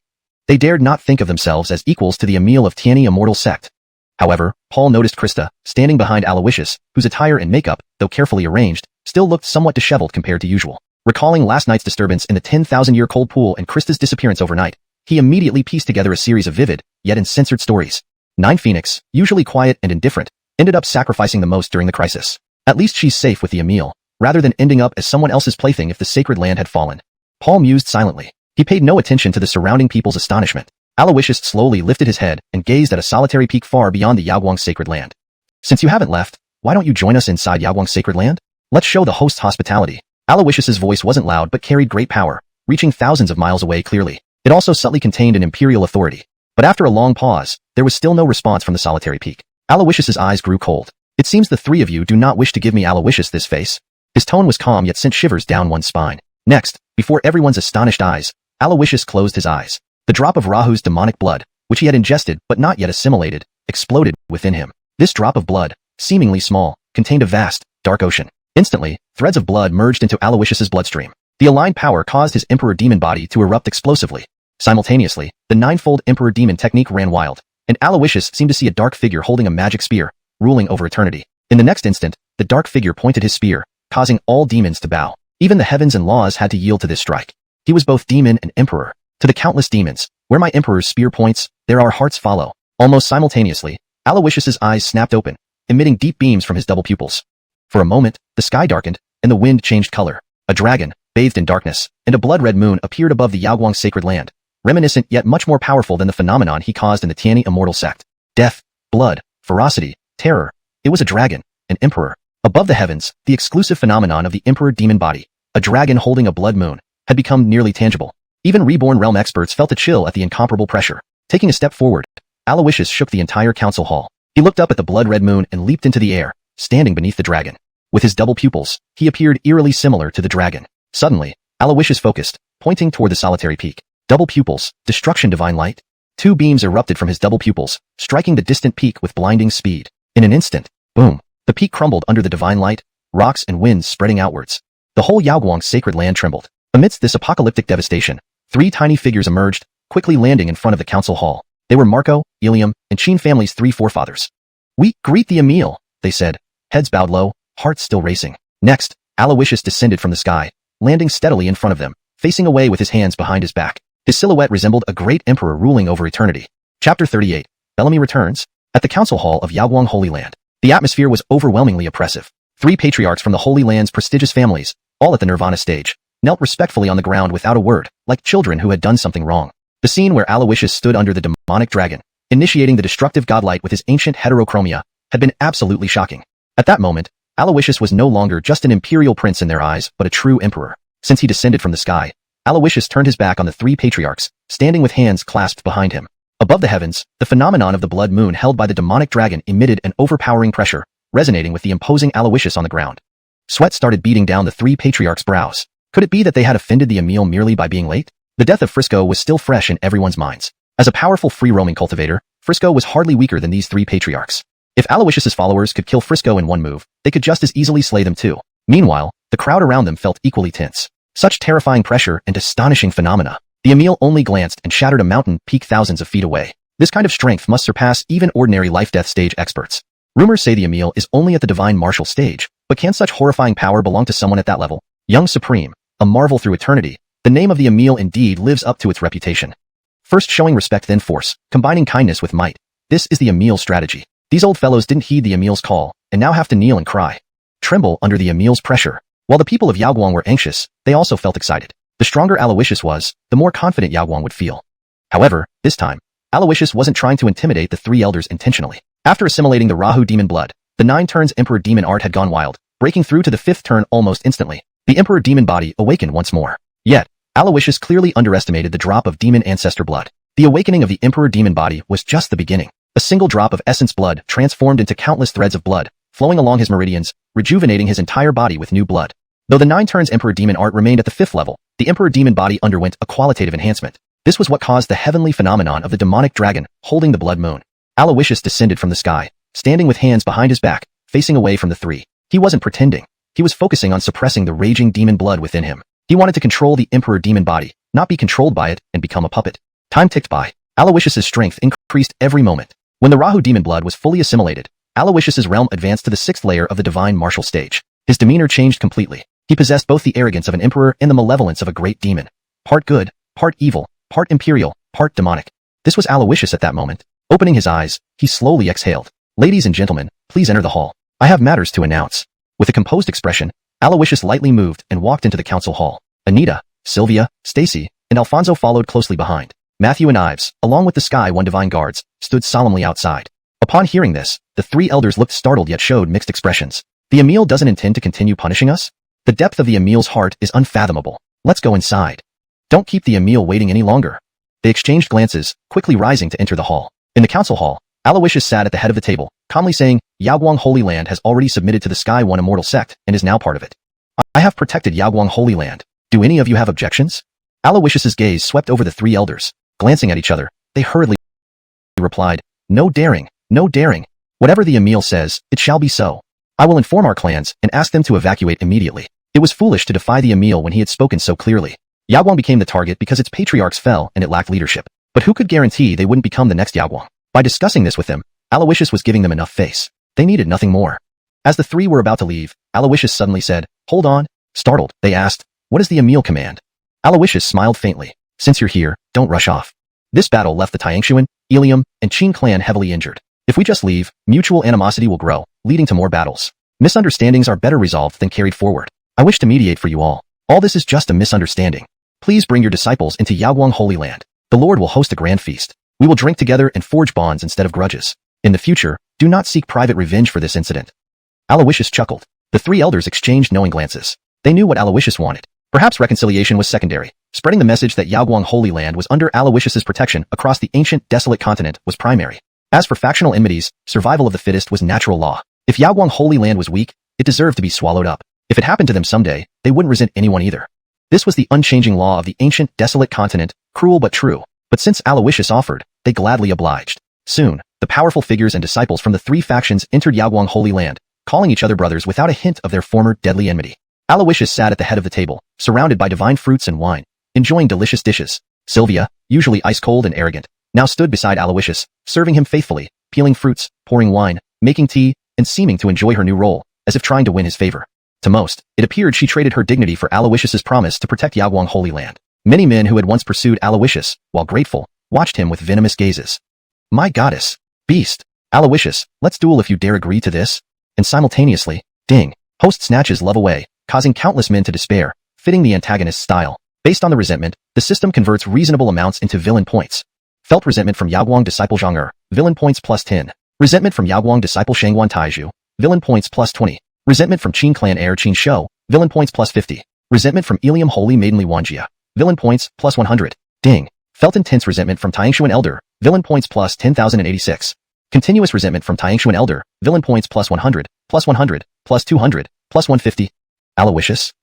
They dared not think of themselves as equals to the Emile of Tiani immortal sect. However, Paul noticed Krista, standing behind Aloysius, whose attire and makeup, though carefully arranged, still looked somewhat disheveled compared to usual. Recalling last night's disturbance in the 10,000-year cold pool and Krista's disappearance overnight, he immediately pieced together a series of vivid, yet uncensored stories. Nine Phoenix, usually quiet and indifferent, ended up sacrificing the most during the crisis. At least she's safe with the Emile, rather than ending up as someone else's plaything if the sacred land had fallen. Paul mused silently. He paid no attention to the surrounding people's astonishment. Aloysius slowly lifted his head and gazed at a solitary peak far beyond the Yaoguang Sacred Land. "Since you haven't left, why don't you join us inside Yaoguang Sacred Land? Let's show the host's hospitality." Aloysius's voice wasn't loud but carried great power, reaching thousands of miles away clearly. It also subtly contained an imperial authority. But after a long pause, there was still no response from the solitary peak. Aloysius's eyes grew cold. "It seems the three of you do not wish to give me Aloysius this face." His tone was calm yet sent shivers down one's spine. Next, before everyone's astonished eyes, Aloysius closed his eyes. The drop of Rahu's demonic blood, which he had ingested but not yet assimilated, exploded within him. This drop of blood, seemingly small, contained a vast, dark ocean. Instantly, threads of blood merged into Aloysius's bloodstream. The aligned power caused his Emperor Demon body to erupt explosively. Simultaneously, the ninefold Emperor Demon technique ran wild, and Aloysius seemed to see a dark figure holding a magic spear, ruling over eternity. In the next instant, the dark figure pointed his spear, causing all demons to bow. Even the heavens and laws had to yield to this strike. He was both demon and emperor. To the countless demons, where my emperor's spear points, there our hearts follow. Almost simultaneously, Aloysius's eyes snapped open, emitting deep beams from his double pupils. For a moment, the sky darkened, and the wind changed color. A dragon, bathed in darkness, and a blood-red moon appeared above the Yaoguang Sacred Land, reminiscent yet much more powerful than the phenomenon he caused in the Tiani immortal sect. Death, blood, ferocity, terror. It was a dragon, an emperor. Above the heavens, the exclusive phenomenon of the emperor demon body, a dragon holding a blood moon, had become nearly tangible. Even reborn realm experts felt a chill at the incomparable pressure. Taking a step forward, Aloysius shook the entire council hall. He looked up at the blood-red moon and leaped into the air, standing beneath the dragon. With his double pupils, he appeared eerily similar to the dragon. Suddenly, Aloysius focused, pointing toward the solitary peak. Double pupils, destruction divine light. Two beams erupted from his double pupils, striking the distant peak with blinding speed. In an instant, boom, the peak crumbled under the divine light, rocks and winds spreading outwards. The whole Yaoguang Sacred Land trembled. Amidst this apocalyptic devastation, three tiny figures emerged, quickly landing in front of the council hall. They were Marco, Ilium, and Qin family's three forefathers. "We greet the Emile," they said, heads bowed low, hearts still racing. Next, Aloysius descended from the sky, landing steadily in front of them, facing away with his hands behind his back. His silhouette resembled a great emperor ruling over eternity. Chapter 38. Bellamy returns. At the council hall of Yaoguang Holy Land, The atmosphere was overwhelmingly oppressive. 3 patriarchs from the Holy Land's prestigious families, all at the Nirvana stage, knelt respectfully on the ground without a word, like children who had done something wrong. The scene where Aloysius stood under the demonic dragon, initiating the destructive godlight with his ancient heterochromia, had been absolutely shocking. At that moment, Aloysius was no longer just an imperial prince in their eyes, but a true emperor. Since he descended from the sky, Aloysius turned his back on the 3 patriarchs, standing with hands clasped behind him. Above the heavens, the phenomenon of the blood moon held by the demonic dragon emitted an overpowering pressure, resonating with the imposing Aloysius on the ground. Sweat started beating down the 3 patriarchs' brows. Could it be that they had offended the Emil merely by being late? The death of Frisco was still fresh in everyone's minds. As a powerful free-roaming cultivator, Frisco was hardly weaker than these 3 patriarchs. If Aloysius's followers could kill Frisco in one move, they could just as easily slay them too. Meanwhile, the crowd around them felt equally tense. Such terrifying pressure and astonishing phenomena. The Emil only glanced and shattered a mountain peak thousands of feet away. This kind of strength must surpass even ordinary life-death stage experts. Rumors say the Emil is only at the divine martial stage, but can such horrifying power belong to someone at that level? Young Supreme, a marvel through eternity, the name of the Emil indeed lives up to its reputation. First showing respect then force, combining kindness with might. This is the Emil strategy. These old fellows didn't heed the Emil's call, and now have to kneel and cry. Tremble under the Emil's pressure. While the people of Yaoguang were anxious, they also felt excited. The stronger Aloysius was, the more confident Yaoguang would feel. However, this time, Aloysius wasn't trying to intimidate the 3 elders intentionally. After assimilating the Rahu demon blood, the 9 turns Emperor demon art had gone wild, breaking through to the 5th turn almost instantly. The Emperor demon body awakened once more. Yet, Aloysius clearly underestimated the drop of demon ancestor blood. The awakening of the Emperor demon body was just the beginning. A single drop of essence blood transformed into countless threads of blood, flowing along his meridians, rejuvenating his entire body with new blood. Though the 9 turns Emperor demon art remained at the 5th level, the Emperor demon body underwent a qualitative enhancement. This was what caused the heavenly phenomenon of the demonic dragon holding the blood moon. Aloysius descended from the sky, standing with hands behind his back, facing away from the 3. He wasn't pretending. He was focusing on suppressing the raging demon blood within him. He wanted to control the Emperor demon body, not be controlled by it and become a puppet. Time ticked by. Aloysius's strength increased every moment. When the Rahu demon blood was fully assimilated, Aloysius's realm advanced to the 6th layer of the divine martial stage. His demeanor changed completely. He possessed both the arrogance of an emperor and the malevolence of a great demon. Part good, part evil, part imperial, part demonic. This was Aloysius at that moment. Opening his eyes, he slowly exhaled. Ladies and gentlemen, please enter the hall. I have matters to announce. With a composed expression, Aloysius lightly moved and walked into the council hall. Anita, Sylvia, Stacy, and Alfonso followed closely behind. Matthew and Ives, along with the Sky One divine guards, stood solemnly outside. Upon hearing this, the 3 elders looked startled yet showed mixed expressions. The Emil doesn't intend to continue punishing us? The depth of the Emil's heart is unfathomable. Let's go inside. Don't keep the Emil waiting any longer. They exchanged glances, quickly rising to enter the hall. In the council hall, Aloysius sat at the head of the table, calmly saying, Yaoguang Holy Land has already submitted to the Sky One immortal sect and is now part of it. I have protected Yaoguang Holy Land. Do any of you have objections? Aloysius's gaze swept over the 3 elders. Glancing at each other, they hurriedly replied, No daring, no daring. Whatever the Emil says, it shall be so. I will inform our clans and ask them to evacuate immediately. It was foolish to defy the Emil when he had spoken so clearly. Yaoguang became the target because its patriarchs fell and it lacked leadership. But who could guarantee they wouldn't become the next Yaoguang? By discussing this with them, Aloysius was giving them enough face. They needed nothing more. As the 3 were about to leave, Aloysius suddenly said, Hold on. Startled, they asked, What is the Emil command? Aloysius smiled faintly. Since you're here, don't rush off. This battle left the Xianxia, Ilium, and Qin clan heavily injured. If we just leave, mutual animosity will grow, leading to more battles. Misunderstandings are better resolved than carried forward. I wish to mediate for you all. All this is just a misunderstanding. Please bring your disciples into Yaoguang Holy Land. The Lord will host a grand feast. We will drink together and forge bonds instead of grudges. In the future, do not seek private revenge for this incident. Aloysius chuckled. The 3 elders exchanged knowing glances. They knew what Aloysius wanted. Perhaps reconciliation was secondary. Spreading the message that Yaoguang Holy Land was under Aloysius's protection across the ancient, desolate continent was primary. As for factional enmities, survival of the fittest was natural law. If Yaoguang Holy Land was weak, it deserved to be swallowed up. If it happened to them someday, they wouldn't resent anyone either. This was the unchanging law of the ancient, desolate continent, cruel but true. But since Aloysius offered, they gladly obliged. Soon, the powerful figures and disciples from the 3 factions entered Yaoguang Holy Land, calling each other brothers without a hint of their former deadly enmity. Aloysius sat at the head of the table, surrounded by divine fruits and wine, enjoying delicious dishes. Sylvia, usually ice-cold and arrogant, now stood beside Aloysius, serving him faithfully, peeling fruits, pouring wine, making tea, and seeming to enjoy her new role, as if trying to win his favor. To most, it appeared she traded her dignity for Aloysius's promise to protect Yaoguang Holy Land. Many men who had once pursued Aloysius, while grateful, watched him with venomous gazes. My goddess! Beast! Aloysius, let's duel if you dare agree to this. And simultaneously, ding, host snatches love away, causing countless men to despair, fitting the antagonist's style. Based on the resentment, the system converts reasonable amounts into villain points. Felt resentment from Yaoguang disciple Zhang villain points plus 10. Resentment from Yaoguang disciple Shangguan Taizhu, villain points plus 20. Resentment from Qin clan heir Qin Shou, villain points plus 50. Resentment from Ilium holy maiden Li Wanjia, villain points plus 100. Ding. Felt intense resentment from Taingshuan elder, villain points plus 10,086. Continuous resentment from Taingshuan elder, villain points plus 100, plus 100, plus 200, plus 150. Aloysius.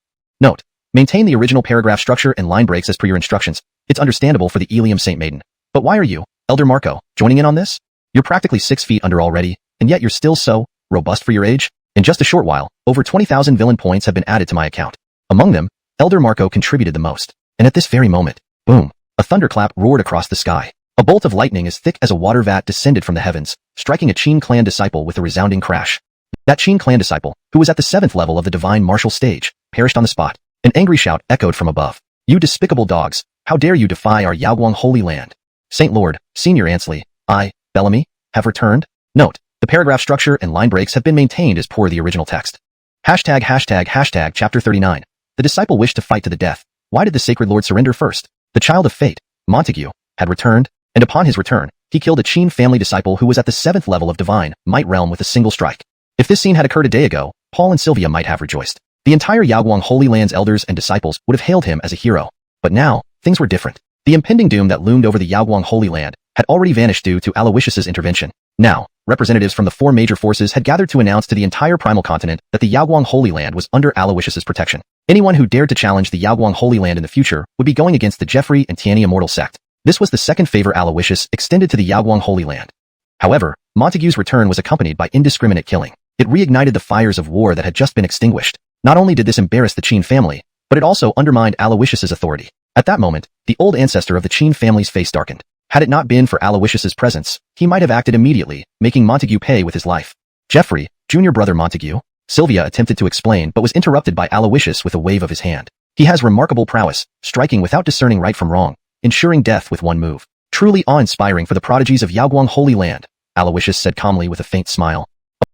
Note. Maintain the original paragraph structure and line breaks as per your instructions. It's understandable for the Ilium Saint Maiden. But why are you, Elder Marco, joining in on this? You're practically 6 feet under already, and yet you're still so robust for your age? In just a short while, over 20,000 villain points have been added to my account. Among them, Elder Marco contributed the most. And at this very moment, boom, a thunderclap roared across the sky. A bolt of lightning as thick as a water vat descended from the heavens, striking a Qin clan disciple with a resounding crash. That Qin clan disciple, who was at the 7th level of the divine martial stage, perished on the spot. An angry shout echoed from above. You despicable dogs, how dare you defy our Yaoguang holy land? Saint Lord, Senior Ansley, I, Bellamy, have returned? Note, the paragraph structure and line breaks have been maintained as per the original text. ####Chapter 39. The disciple wished to fight to the death. Why did the Sacred Lord surrender first? The child of fate, Montague, had returned, and upon his return, he killed a Qin family disciple who was at the 7th level of divine might realm with a single strike. If this scene had occurred a day ago, Paul and Sylvia might have rejoiced. The entire Yaoguang Holy Land's elders and disciples would have hailed him as a hero. But now, things were different. The impending doom that loomed over the Yaoguang Holy Land had already vanished due to Aloysius's intervention. Now, representatives from the 4 major forces had gathered to announce to the entire primal continent that the Yaoguang Holy Land was under Aloysius's protection. Anyone who dared to challenge the Yaoguang Holy Land in the future would be going against the Jeffrey and Tianyi immortal sect. This was the second favor Aloysius extended to the Yaoguang Holy Land. However, Montague's return was accompanied by indiscriminate killing. It reignited the fires of war that had just been extinguished. Not only did this embarrass the Qin family, but it also undermined Aloysius's authority. At that moment, the old ancestor of the Qin family's face darkened. Had it not been for Aloysius's presence, he might have acted immediately, making Montague pay with his life. Jeffrey, junior brother Montague, Sylvia attempted to explain but was interrupted by Aloysius with a wave of his hand. He has remarkable prowess, striking without discerning right from wrong, ensuring death with one move. Truly awe-inspiring for the prodigies of Yaoguang Holy Land, Aloysius said calmly with a faint smile.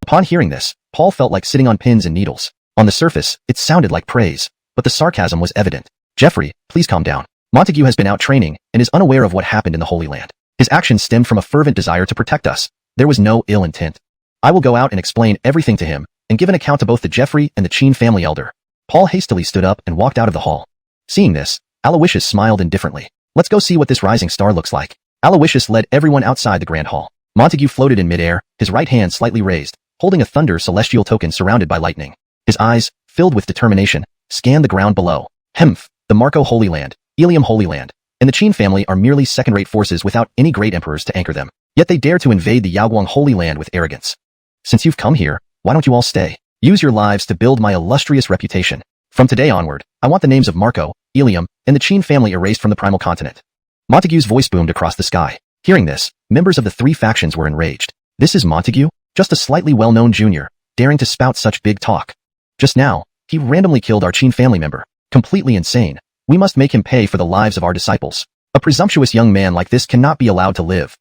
Upon hearing this, Paul felt like sitting on pins and needles. On the surface, it sounded like praise, but the sarcasm was evident. Jeffrey, please calm down. Montague has been out training and is unaware of what happened in the Holy Land. His actions stemmed from a fervent desire to protect us. There was no ill intent. I will go out and explain everything to him and give an account to both the Jeffrey and the Qin family elder. Paul hastily stood up and walked out of the hall. Seeing this, Aloysius smiled indifferently. Let's go see what this rising star looks like. Aloysius led everyone outside the grand hall. Montague floated in midair, his right hand slightly raised, holding a thunder celestial token surrounded by lightning. His eyes, filled with determination, scanned the ground below. Hemph, the Marco Holy Land, Ilium Holy Land, and the Qin family are merely second-rate forces without any great emperors to anchor them. Yet they dare to invade the Yaoguang Holy Land with arrogance. Since you've come here, why don't you all stay? Use your lives to build my illustrious reputation. From today onward, I want the names of Marco, Ilium, and the Qin family erased from the primal continent. Montague's voice boomed across the sky. Hearing this, members of the 3 factions were enraged. This is Montague? Just a slightly well-known junior, daring to spout such big talk. Just now, he randomly killed our Qin family member. Completely insane. We must make him pay for the lives of our disciples. A presumptuous young man like this cannot be allowed to live.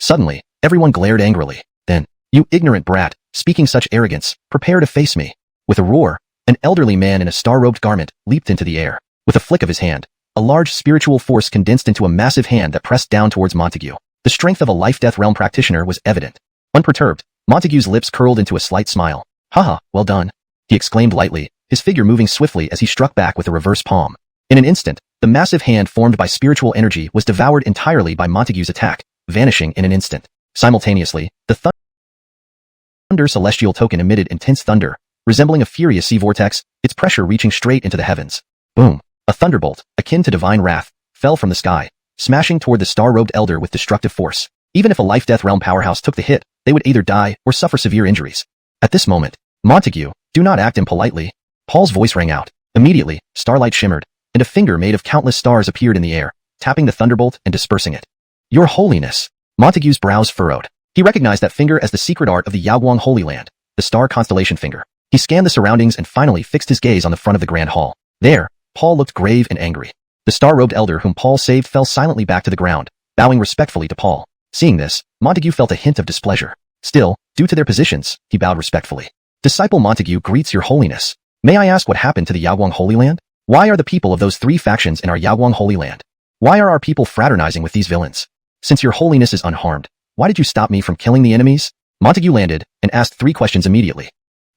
Suddenly, everyone glared angrily. Then, you ignorant brat, speaking such arrogance, prepare to face me. With a roar, an elderly man in a star-robed garment leaped into the air. With a flick of his hand, a large spiritual force condensed into a massive hand that pressed down towards Montague. The strength of a life-death realm practitioner was evident. Unperturbed, Montague's lips curled into a slight smile. Haha, well done. He exclaimed lightly, his figure moving swiftly as he struck back with a reverse palm. In an instant, the massive hand formed by spiritual energy was devoured entirely by Montague's attack, vanishing in an instant. Simultaneously, the thunder celestial token emitted intense thunder, resembling a furious sea vortex, its pressure reaching straight into the heavens. Boom! A thunderbolt, akin to divine wrath, fell from the sky, smashing toward the star-robed elder with destructive force. Even if a life-death realm powerhouse took the hit, they would either die or suffer severe injuries. At this moment, Montague, do not act impolitely. Paul's voice rang out. Immediately, starlight shimmered, and a finger made of countless stars appeared in the air, tapping the thunderbolt and dispersing it. Your Holiness! Montague's brows furrowed. He recognized that finger as the secret art of the Yaoguang Holy Land, the star constellation finger. He scanned the surroundings and finally fixed his gaze on the front of the grand hall. There, Paul looked grave and angry. The star-robed elder whom Paul saved fell silently back to the ground, bowing respectfully to Paul. Seeing this, Montague felt a hint of displeasure. Still, due to their positions, he bowed respectfully. Disciple Montague greets your holiness. May I ask what happened to the Yaoguang Holy Land? Why are the people of those 3 factions in our Yaoguang Holy Land? Why are our people fraternizing with these villains? Since your holiness is unharmed, why did you stop me from killing the enemies? Montague landed and asked 3 questions immediately.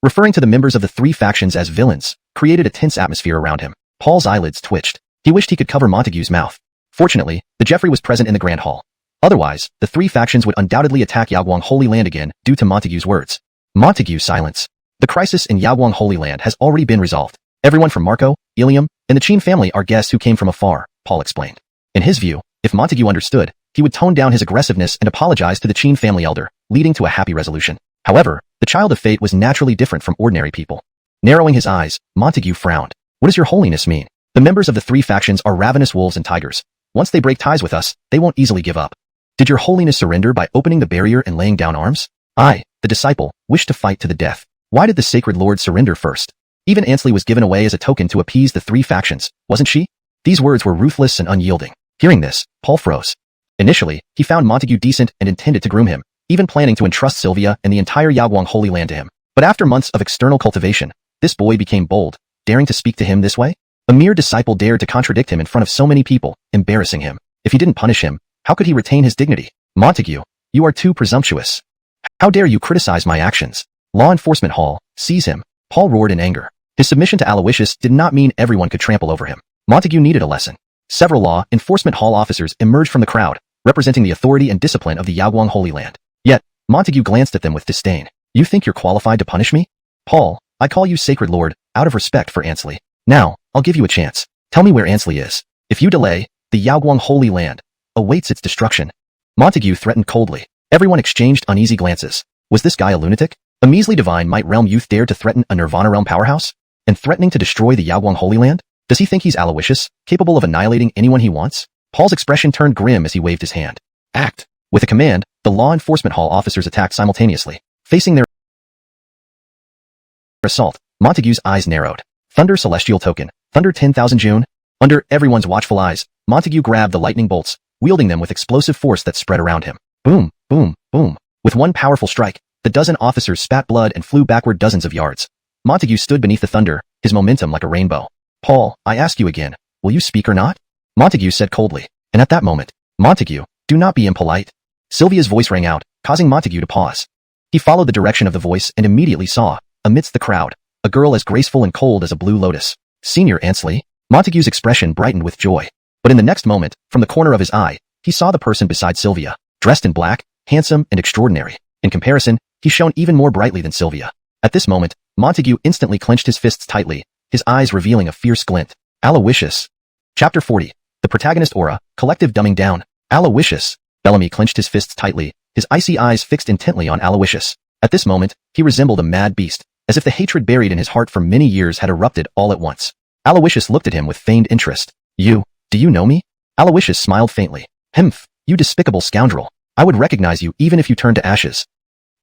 Referring to the members of the 3 factions as villains created a tense atmosphere around him. Paul's eyelids twitched. He wished he could cover Montague's mouth. Fortunately, the Jeffrey was present in the Grand Hall. Otherwise, the 3 factions would undoubtedly attack Yaoguang Holy Land again due to Montague's words. Montague's silence. The crisis in Yaoguang Holy Land has already been resolved. Everyone from Marco, Ilium, and the Qin family are guests who came from afar, Paul explained. In his view, if Montague understood, he would tone down his aggressiveness and apologize to the Qin family elder, leading to a happy resolution. However, the child of fate was naturally different from ordinary people. Narrowing his eyes, Montague frowned. What does your holiness mean? The members of the 3 factions are ravenous wolves and tigers. Once they break ties with us, they won't easily give up. Did your holiness surrender by opening the barrier and laying down arms? I, the disciple, wish to fight to the death. Why did the sacred lord surrender first? Even Ansley was given away as a token to appease the 3 factions, wasn't she? These words were ruthless and unyielding. Hearing this, Paul froze. Initially, he found Montague decent and intended to groom him, even planning to entrust Sylvia and the entire Yaoguang Holy Land to him. But after months of external cultivation, this boy became bold, daring to speak to him this way? A mere disciple dared to contradict him in front of so many people, embarrassing him. If he didn't punish him, how could he retain his dignity? Montague, you are too presumptuous. How dare you criticize my actions? Law Enforcement Hall, seize him. Paul roared in anger. His submission to Aloysius did not mean everyone could trample over him. Montague needed a lesson. Several Law Enforcement Hall officers emerged from the crowd, representing the authority and discipline of the Yaoguang Holy Land. Yet, Montague glanced at them with disdain. You think you're qualified to punish me? Paul, I call you Sacred Lord, out of respect for Ansley. Now, I'll give you a chance. Tell me where Ansley is. If you delay, the Yaoguang Holy Land awaits its destruction. Montague threatened coldly. Everyone exchanged uneasy glances. Was this guy a lunatic? A measly divine might realm youth dared to threaten a Nirvana realm powerhouse? And threatening to destroy the Yaoguang Holy Land? Does he think he's Aloysius, capable of annihilating anyone he wants? Paul's expression turned grim as he waved his hand. Act. With a command, the Law Enforcement Hall officers attacked simultaneously. Facing their assault, Montague's eyes narrowed. Thunder Celestial Token. Thunder 10,000 June. Under everyone's watchful eyes, Montague grabbed the lightning bolts, wielding them with explosive force that spread around him. Boom, boom, boom. With one powerful strike, the dozen officers spat blood and flew backward dozens of yards. Montague stood beneath the thunder, his momentum like a rainbow. Paul, I ask you again, will you speak or not? Montague said coldly. And at that moment, Montague, do not be impolite. Sylvia's voice rang out, causing Montague to pause. He followed the direction of the voice and immediately saw, amidst the crowd, a girl as graceful and cold as a blue lotus. Senior Ansley. Montague's expression brightened with joy. But in the next moment, from the corner of his eye, he saw the person beside Sylvia, dressed in black, handsome and extraordinary. In comparison, he shone even more brightly than Sylvia. At this moment, Montague instantly clenched his fists tightly, his eyes revealing a fierce glint. Aloysius. Chapter 40. The protagonist aura, collective dumbing down. Aloysius. Bellamy clenched his fists tightly, his icy eyes fixed intently on Aloysius. At this moment, he resembled a mad beast, as if the hatred buried in his heart for many years had erupted all at once. Aloysius looked at him with feigned interest. Do you know me? Aloysius smiled faintly. Humph, you despicable scoundrel. I would recognize you even if you turned to ashes.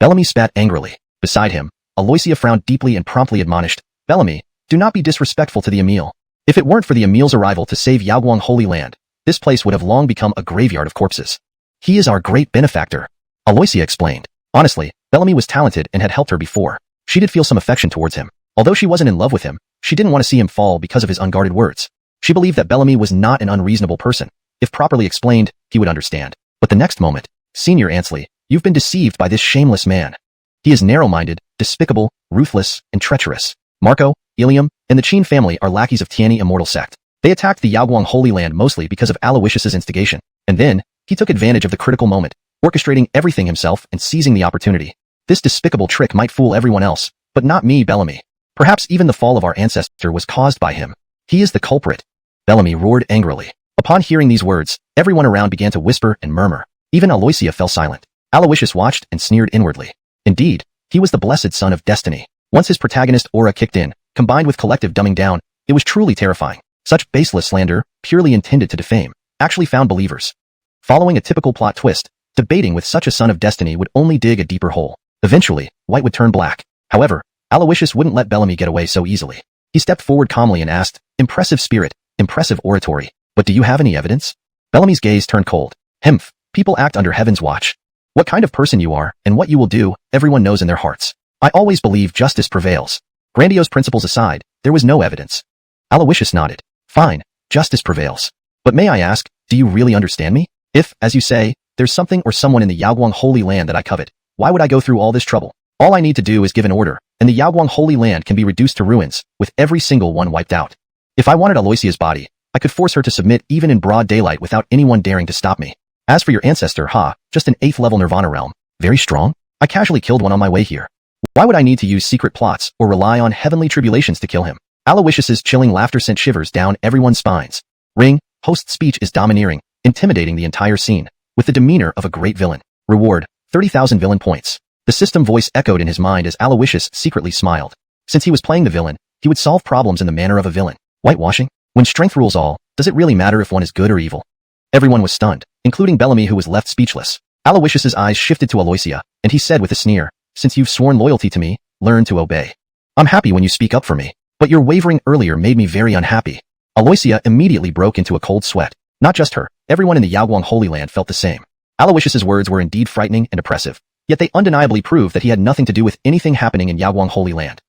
Bellamy spat angrily. Beside him, Aloysia frowned deeply and promptly admonished, Bellamy, do not be disrespectful to the Emil. If it weren't for the Emil's arrival to save Yaoguang Holy Land, this place would have long become a graveyard of corpses. He is our great benefactor, Aloysia explained. Honestly, Bellamy was talented and had helped her before. She did feel some affection towards him. Although she wasn't in love with him, she didn't want to see him fall because of his unguarded words. She believed that Bellamy was not an unreasonable person. If properly explained, he would understand. But the next moment, Senior Ansley, you've been deceived by this shameless man. He is narrow-minded, despicable, ruthless, and treacherous. Marco, Ilium, and the Qin family are lackeys of Tianyi immortal sect. They attacked the Yaoguang Holy Land mostly because of Aloysius's instigation. And then, he took advantage of the critical moment, orchestrating everything himself and seizing the opportunity. This despicable trick might fool everyone else, but not me, Bellamy. Perhaps even the fall of our ancestor was caused by him. He is the culprit. Bellamy roared angrily. Upon hearing these words, everyone around began to whisper and murmur. Even Aloysia fell silent. Aloysius watched and sneered inwardly. Indeed, he was the blessed son of destiny. Once his protagonist aura kicked in, combined with collective dumbing down, it was truly terrifying. Such baseless slander, purely intended to defame, actually found believers. Following a typical plot twist, debating with such a son of destiny would only dig a deeper hole. Eventually, white would turn black. However, Aloysius wouldn't let Bellamy get away so easily. He stepped forward calmly and asked, impressive spirit, impressive oratory, but do you have any evidence? Bellamy's gaze turned cold. Humph, people act under heaven's watch. What kind of person you are, and what you will do, everyone knows in their hearts. I always believe justice prevails. Grandiose principles aside, there was no evidence. Aloysius nodded. Fine, justice prevails. But may I ask, do you really understand me? If, as you say, there's something or someone in the Yaoguang Holy Land that I covet, why would I go through all this trouble? All I need to do is give an order, and the Yaoguang Holy Land can be reduced to ruins, with every single one wiped out. If I wanted Aloysia's body, I could force her to submit even in broad daylight without anyone daring to stop me. As for your ancestor, just an 8th level Nirvana realm. Very strong? I casually killed one on my way here. Why would I need to use secret plots or rely on heavenly tribulations to kill him? Aloysius's chilling laughter sent shivers down everyone's spines. Ring, host's speech is domineering, intimidating the entire scene, with the demeanor of a great villain. Reward, 30,000 villain points. The system voice echoed in his mind as Aloysius secretly smiled. Since he was playing the villain, he would solve problems in the manner of a villain. Whitewashing? When strength rules all, does it really matter if one is good or evil? Everyone was stunned, including Bellamy, who was left speechless. Aloysius's eyes shifted to Aloysia, and he said with a sneer, since you've sworn loyalty to me, learn to obey. I'm happy when you speak up for me, but your wavering earlier made me very unhappy. Aloysia immediately broke into a cold sweat. Not just her, everyone in the Yaoguang Holy Land felt the same. Aloysius's words were indeed frightening and oppressive, yet they undeniably proved that he had nothing to do with anything happening in Yaoguang Holy Land.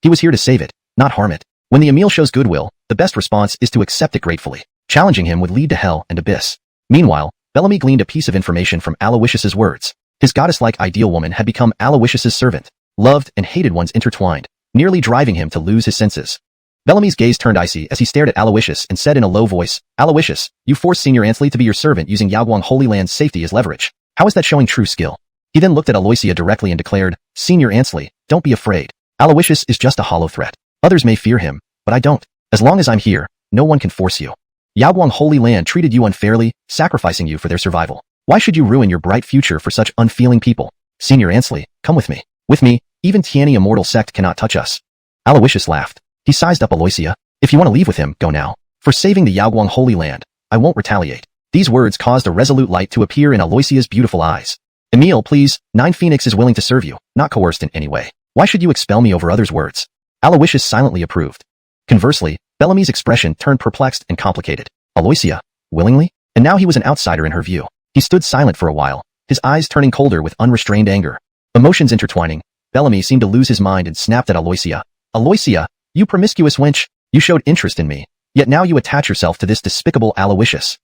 He was here to save it, not harm it. When the Emil shows goodwill, the best response is to accept it gratefully. Challenging him would lead to hell and abyss. Meanwhile, Bellamy gleaned a piece of information from Aloysius's words. His goddess-like ideal woman had become Aloysius's servant. Loved and hated ones intertwined, nearly driving him to lose his senses. Bellamy's gaze turned icy as he stared at Aloysius and said in a low voice, Aloysius, you forced Senior Ansley to be your servant using Yaoguang Holy Land's safety as leverage. How is that showing true skill? He then looked at Aloysia directly and declared, Senior Ansley, don't be afraid. Aloysius is just a hollow threat. Others may fear him, but I don't. As long as I'm here, no one can force you. Yaoguang Holy Land treated you unfairly, sacrificing you for their survival. Why should you ruin your bright future for such unfeeling people? Senior Ansley, come with me. With me, even Tiani Immortal Sect cannot touch us. Aloysius laughed. He sized up Aloysia. If you want to leave with him, go now. For saving the Yaoguang Holy Land, I won't retaliate. These words caused a resolute light to appear in Aloysia's beautiful eyes. Emil, please, 9 Phoenix is willing to serve you, not coerced in any way. Why should you expel me over others' words? Aloysius silently approved. Conversely, Bellamy's expression turned perplexed and complicated. Aloysia, willingly? And now he was an outsider in her view. He stood silent for a while, his eyes turning colder with unrestrained anger. Emotions intertwining, Bellamy seemed to lose his mind and snapped at Aloysia. Aloysia, you promiscuous wench, you showed interest in me, yet now you attach yourself to this despicable Aloysius.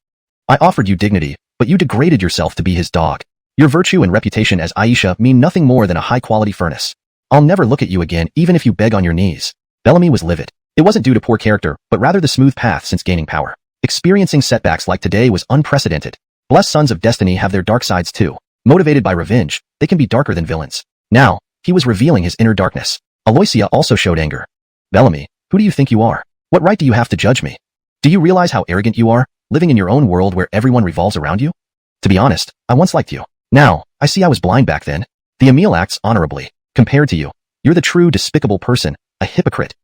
I offered you dignity, but you degraded yourself to be his dog. Your virtue and reputation as Aisha mean nothing more than a high-quality furnace. I'll never look at you again even if you beg on your knees. Bellamy was livid. It wasn't due to poor character, but rather the smooth path since gaining power. Experiencing setbacks like today was unprecedented. Blessed sons of destiny have their dark sides too. Motivated by revenge, they can be darker than villains. Now, he was revealing his inner darkness. Aloysia also showed anger. Bellamy, who do you think you are? What right do you have to judge me? Do you realize how arrogant you are, living in your own world where everyone revolves around you? To be honest, I once liked you. Now, I see I was blind back then. The Emil acts honorably. Compared to you, you're the true despicable person, a hypocrite.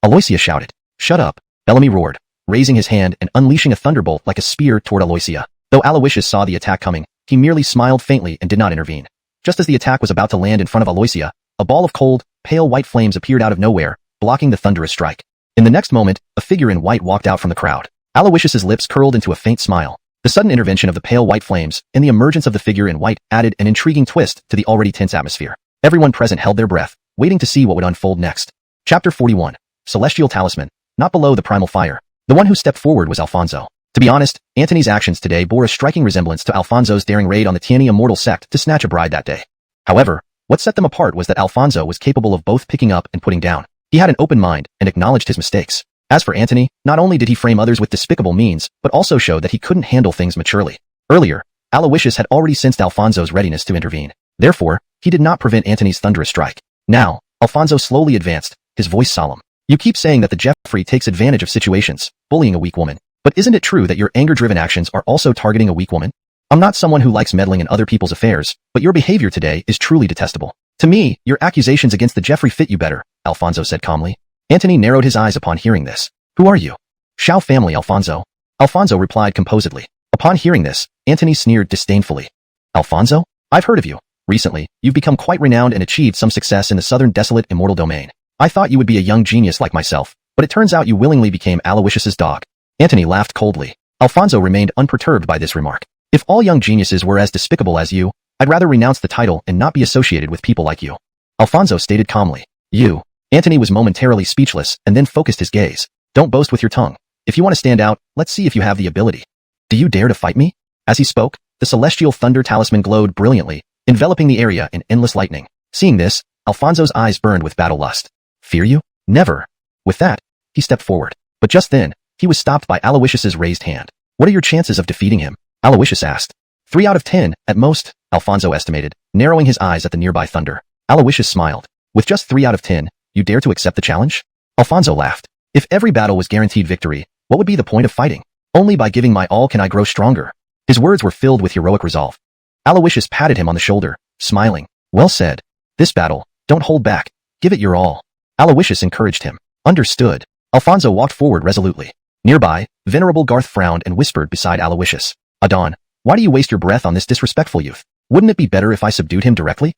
Aloysia shouted. Shut up, Bellamy roared, raising his hand and unleashing a thunderbolt like a spear toward Aloysia. Though Aloysius saw the attack coming, he merely smiled faintly and did not intervene. Just as the attack was about to land in front of Aloysia, a ball of cold, pale white flames appeared out of nowhere, blocking the thunderous strike. In the next moment, a figure in white walked out from the crowd. Aloysius's lips curled into a faint smile. The sudden intervention of the pale white flames and the emergence of the figure in white added an intriguing twist to the already tense atmosphere. Everyone present held their breath, waiting to see what would unfold next. Chapter 41. Celestial Talisman. Not below the primal fire. The one who stepped forward was Alfonso. To be honest, Antony's actions today bore a striking resemblance to Alfonso's daring raid on the Tiani Immortal Sect to snatch a bride that day. However, what set them apart was that Alfonso was capable of both picking up and putting down. He had an open mind and acknowledged his mistakes. As for Antony, not only did he frame others with despicable means, but also showed that he couldn't handle things maturely. Earlier, Aloysius had already sensed Alfonso's readiness to intervene. Therefore, he did not prevent Antony's thunderous strike. Now, Alfonso slowly advanced, his voice solemn. You keep saying that the Jeffrey takes advantage of situations, bullying a weak woman. But isn't it true that your anger-driven actions are also targeting a weak woman? I'm not someone who likes meddling in other people's affairs, but your behavior today is truly detestable. To me, your accusations against the Jeffrey fit you better, Alfonso said calmly. Antony narrowed his eyes upon hearing this. Who are you? Shao family, Alfonso. Alfonso replied composedly. Upon hearing this, Antony sneered disdainfully. Alfonso? I've heard of you. Recently, you've become quite renowned and achieved some success in the southern desolate immortal domain. I thought you would be a young genius like myself, but it turns out you willingly became Aloysius's dog. Antony laughed coldly. Alfonso remained unperturbed by this remark. If all young geniuses were as despicable as you, I'd rather renounce the title and not be associated with people like you. Alfonso stated calmly. You. Antony was momentarily speechless and then focused his gaze. Don't boast with your tongue. If you want to stand out, let's see if you have the ability. Do you dare to fight me? As he spoke, the celestial thunder talisman glowed brilliantly, enveloping the area in endless lightning. Seeing this, Alfonso's eyes burned with battle lust. Fear you? Never. With that, he stepped forward. But just then, he was stopped by Aloysius's raised hand. What are your chances of defeating him? Aloysius asked. 3 out of 10, at most, Alfonso estimated, narrowing his eyes at the nearby thunder. Aloysius smiled. With just 3 out of 10, you dare to accept the challenge? Alfonso laughed. If every battle was guaranteed victory, what would be the point of fighting? Only by giving my all can I grow stronger. His words were filled with heroic resolve. Aloysius patted him on the shoulder, smiling. Well said. This battle, don't hold back. Give it your all. Aloysius encouraged him. Understood. Alfonso walked forward resolutely. Nearby, Venerable Garth frowned and whispered beside Aloysius. Adon, why do you waste your breath on this disrespectful youth? Wouldn't it be better if I subdued him directly?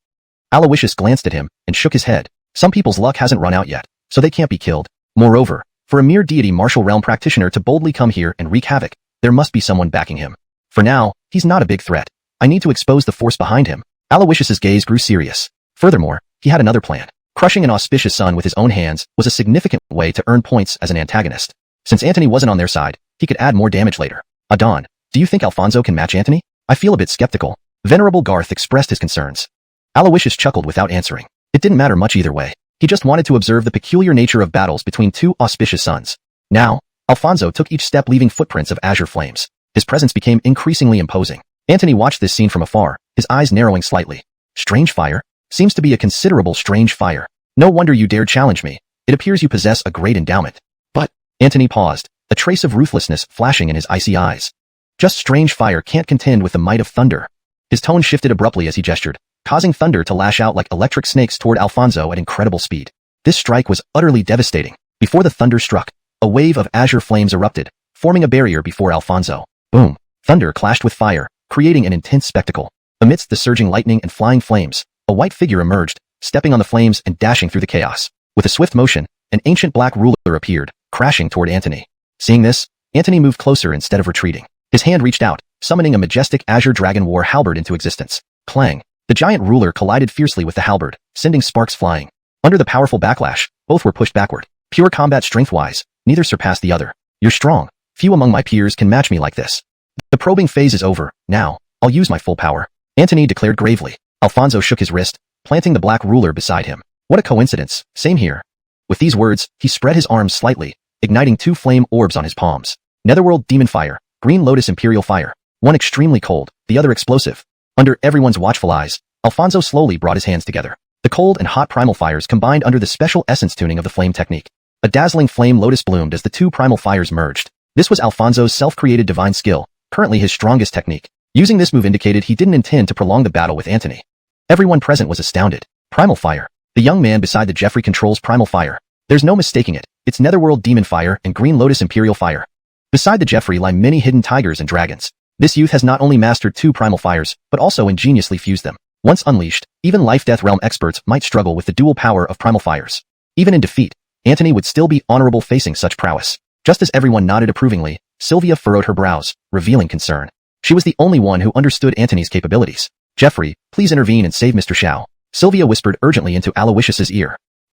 Aloysius glanced at him and shook his head. Some people's luck hasn't run out yet, so they can't be killed. Moreover, for a mere deity martial realm practitioner to boldly come here and wreak havoc, there must be someone backing him. For now, he's not a big threat. I need to expose the force behind him. Aloysius's gaze grew serious. Furthermore, he had another plan. Crushing an auspicious son with his own hands was a significant way to earn points as an antagonist. Since Antony wasn't on their side, he could add more damage later. Adon, do you think Alfonso can match Antony? I feel a bit skeptical. Venerable Garth expressed his concerns. Aloysius chuckled without answering. It didn't matter much either way. He just wanted to observe the peculiar nature of battles between 2 auspicious sons. Now, Alfonso took each step leaving footprints of azure flames. His presence became increasingly imposing. Antony watched this scene from afar, his eyes narrowing slightly. Strange fire? Seems to be a considerable strange fire. No wonder you dared challenge me. It appears you possess a great endowment. But, Antony paused, a trace of ruthlessness flashing in his icy eyes. Just strange fire can't contend with the might of thunder. His tone shifted abruptly as he gestured, causing thunder to lash out like electric snakes toward Alfonso at incredible speed. This strike was utterly devastating. Before the thunder struck, a wave of azure flames erupted, forming a barrier before Alfonso. Boom! Thunder clashed with fire, creating an intense spectacle. Amidst the surging lightning and flying flames, a white figure emerged, stepping on the flames and dashing through the chaos. With a swift motion, an ancient black ruler appeared, crashing toward Antony. Seeing this, Antony moved closer instead of retreating. His hand reached out, summoning a majestic azure dragon war halberd into existence. Clang! The giant ruler collided fiercely with the halberd, sending sparks flying. Under the powerful backlash, both were pushed backward. Pure combat strength-wise, neither surpassed the other. You're strong. Few among my peers can match me like this. The probing phase is over. Now, I'll use my full power. Antony declared gravely. Alfonso shook his wrist, planting the black ruler beside him. What a coincidence. Same here. With these words, he spread his arms slightly, igniting 2 flame orbs on his palms. Netherworld Demon Fire, Green Lotus Imperial Fire. One extremely cold, the other explosive. Under everyone's watchful eyes, Alfonso slowly brought his hands together. The cold and hot primal fires combined under the special essence tuning of the flame technique. A dazzling flame lotus bloomed as the 2 primal fires merged. This was Alfonso's self-created divine skill, currently his strongest technique. Using this move indicated he didn't intend to prolong the battle with Antony. Everyone present was astounded. Primal Fire. The young man beside the Jeffrey controls Primal Fire. There's no mistaking it. It's Netherworld Demon Fire and Green Lotus Imperial Fire. Beside the Jeffrey lie many hidden tigers and dragons. This youth has not only mastered 2 primal fires, but also ingeniously fused them. Once unleashed, even Life-Death Realm experts might struggle with the dual power of primal fires. Even in defeat, Antony would still be honorable facing such prowess. Just as everyone nodded approvingly, Sylvia furrowed her brows, revealing concern. She was the only one who understood Antony's capabilities. Jeffrey, please intervene and save Mr. Xiao. Sylvia whispered urgently into Aloysius's ear.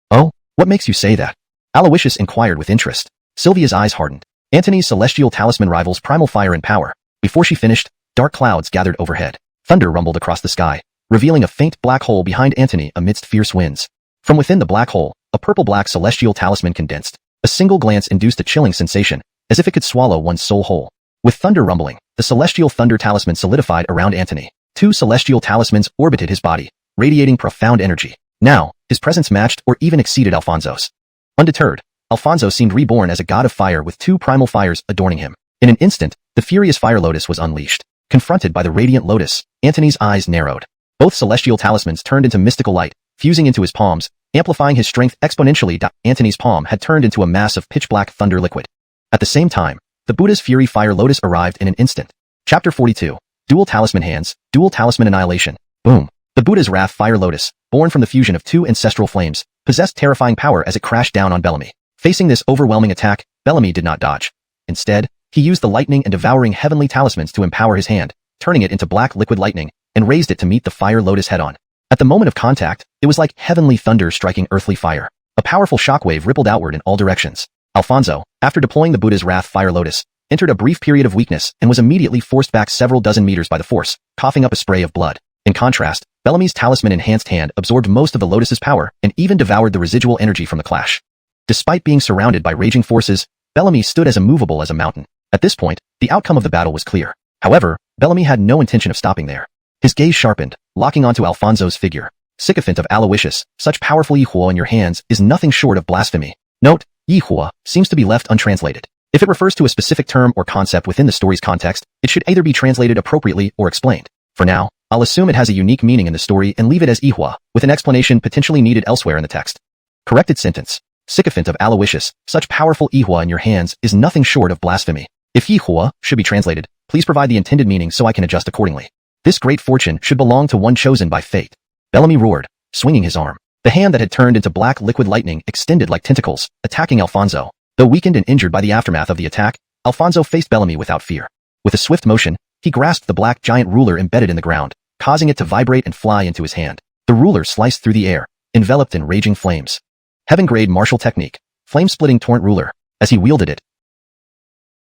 Oh, what makes you say that? Aloysius inquired with interest. Sylvia's eyes hardened. Antony's celestial talisman rivals primal fire and power. Before she finished, dark clouds gathered overhead. Thunder rumbled across the sky, revealing a faint black hole behind Antony amidst fierce winds. From within the black hole, a purple-black celestial talisman condensed. A single glance induced a chilling sensation, as if it could swallow one's soul whole. With thunder rumbling, the celestial thunder talisman solidified around Antony. 2 celestial talismans orbited his body, radiating profound energy. Now, his presence matched or even exceeded Alfonso's. Undeterred, Alfonso seemed reborn as a god of fire with 2 primal fires adorning him. In an instant, the furious fire lotus was unleashed. Confronted by the radiant lotus, Antony's eyes narrowed. Both celestial talismans turned into mystical light, fusing into his palms, amplifying his strength exponentially. Antony's palm had turned into a mass of pitch-black thunder liquid. At the same time, the Buddha's Fury Fire Lotus arrived in an instant. Chapter 42. Dual Talisman Hands, Dual Talisman Annihilation. Boom. The Buddha's Wrath Fire Lotus, born from the fusion of 2 ancestral flames, possessed terrifying power as it crashed down on Bellamy. Facing this overwhelming attack, Bellamy did not dodge. Instead, he used the lightning and devouring heavenly talismans to empower his hand, turning it into black liquid lightning, and raised it to meet the fire lotus head-on. At the moment of contact, it was like heavenly thunder striking earthly fire. A powerful shockwave rippled outward in all directions. Alfonso, after deploying the Buddha's Wrath Fire Lotus, entered a brief period of weakness and was immediately forced back several dozen meters by the force, coughing up a spray of blood. In contrast, Bellamy's talisman-enhanced hand absorbed most of the Lotus's power and even devoured the residual energy from the clash. Despite being surrounded by raging forces, Bellamy stood as immovable as a mountain. At this point, the outcome of the battle was clear. However, Bellamy had no intention of stopping there. His gaze sharpened, locking onto Alfonso's figure. Sycophant of Aloysius, such powerful Yihua in your hands is nothing short of blasphemy. Note, Yihua seems to be left untranslated. If it refers to a specific term or concept within the story's context, it should either be translated appropriately or explained. For now, I'll assume it has a unique meaning in the story and leave it as Yihua, with an explanation potentially needed elsewhere in the text. Corrected sentence. Sycophant of Aloysius, such powerful Yihua in your hands is nothing short of blasphemy. If Yihua should be translated, please provide the intended meaning so I can adjust accordingly. This great fortune should belong to one chosen by fate. Bellamy roared, swinging his arm. The hand that had turned into black liquid lightning extended like tentacles, attacking Alfonso. Though weakened and injured by the aftermath of the attack, Alfonso faced Bellamy without fear. With a swift motion, he grasped the black giant ruler embedded in the ground, causing it to vibrate and fly into his hand. The ruler sliced through the air, enveloped in raging flames. Heaven-grade martial technique, flame-splitting torrent ruler. As he wielded it,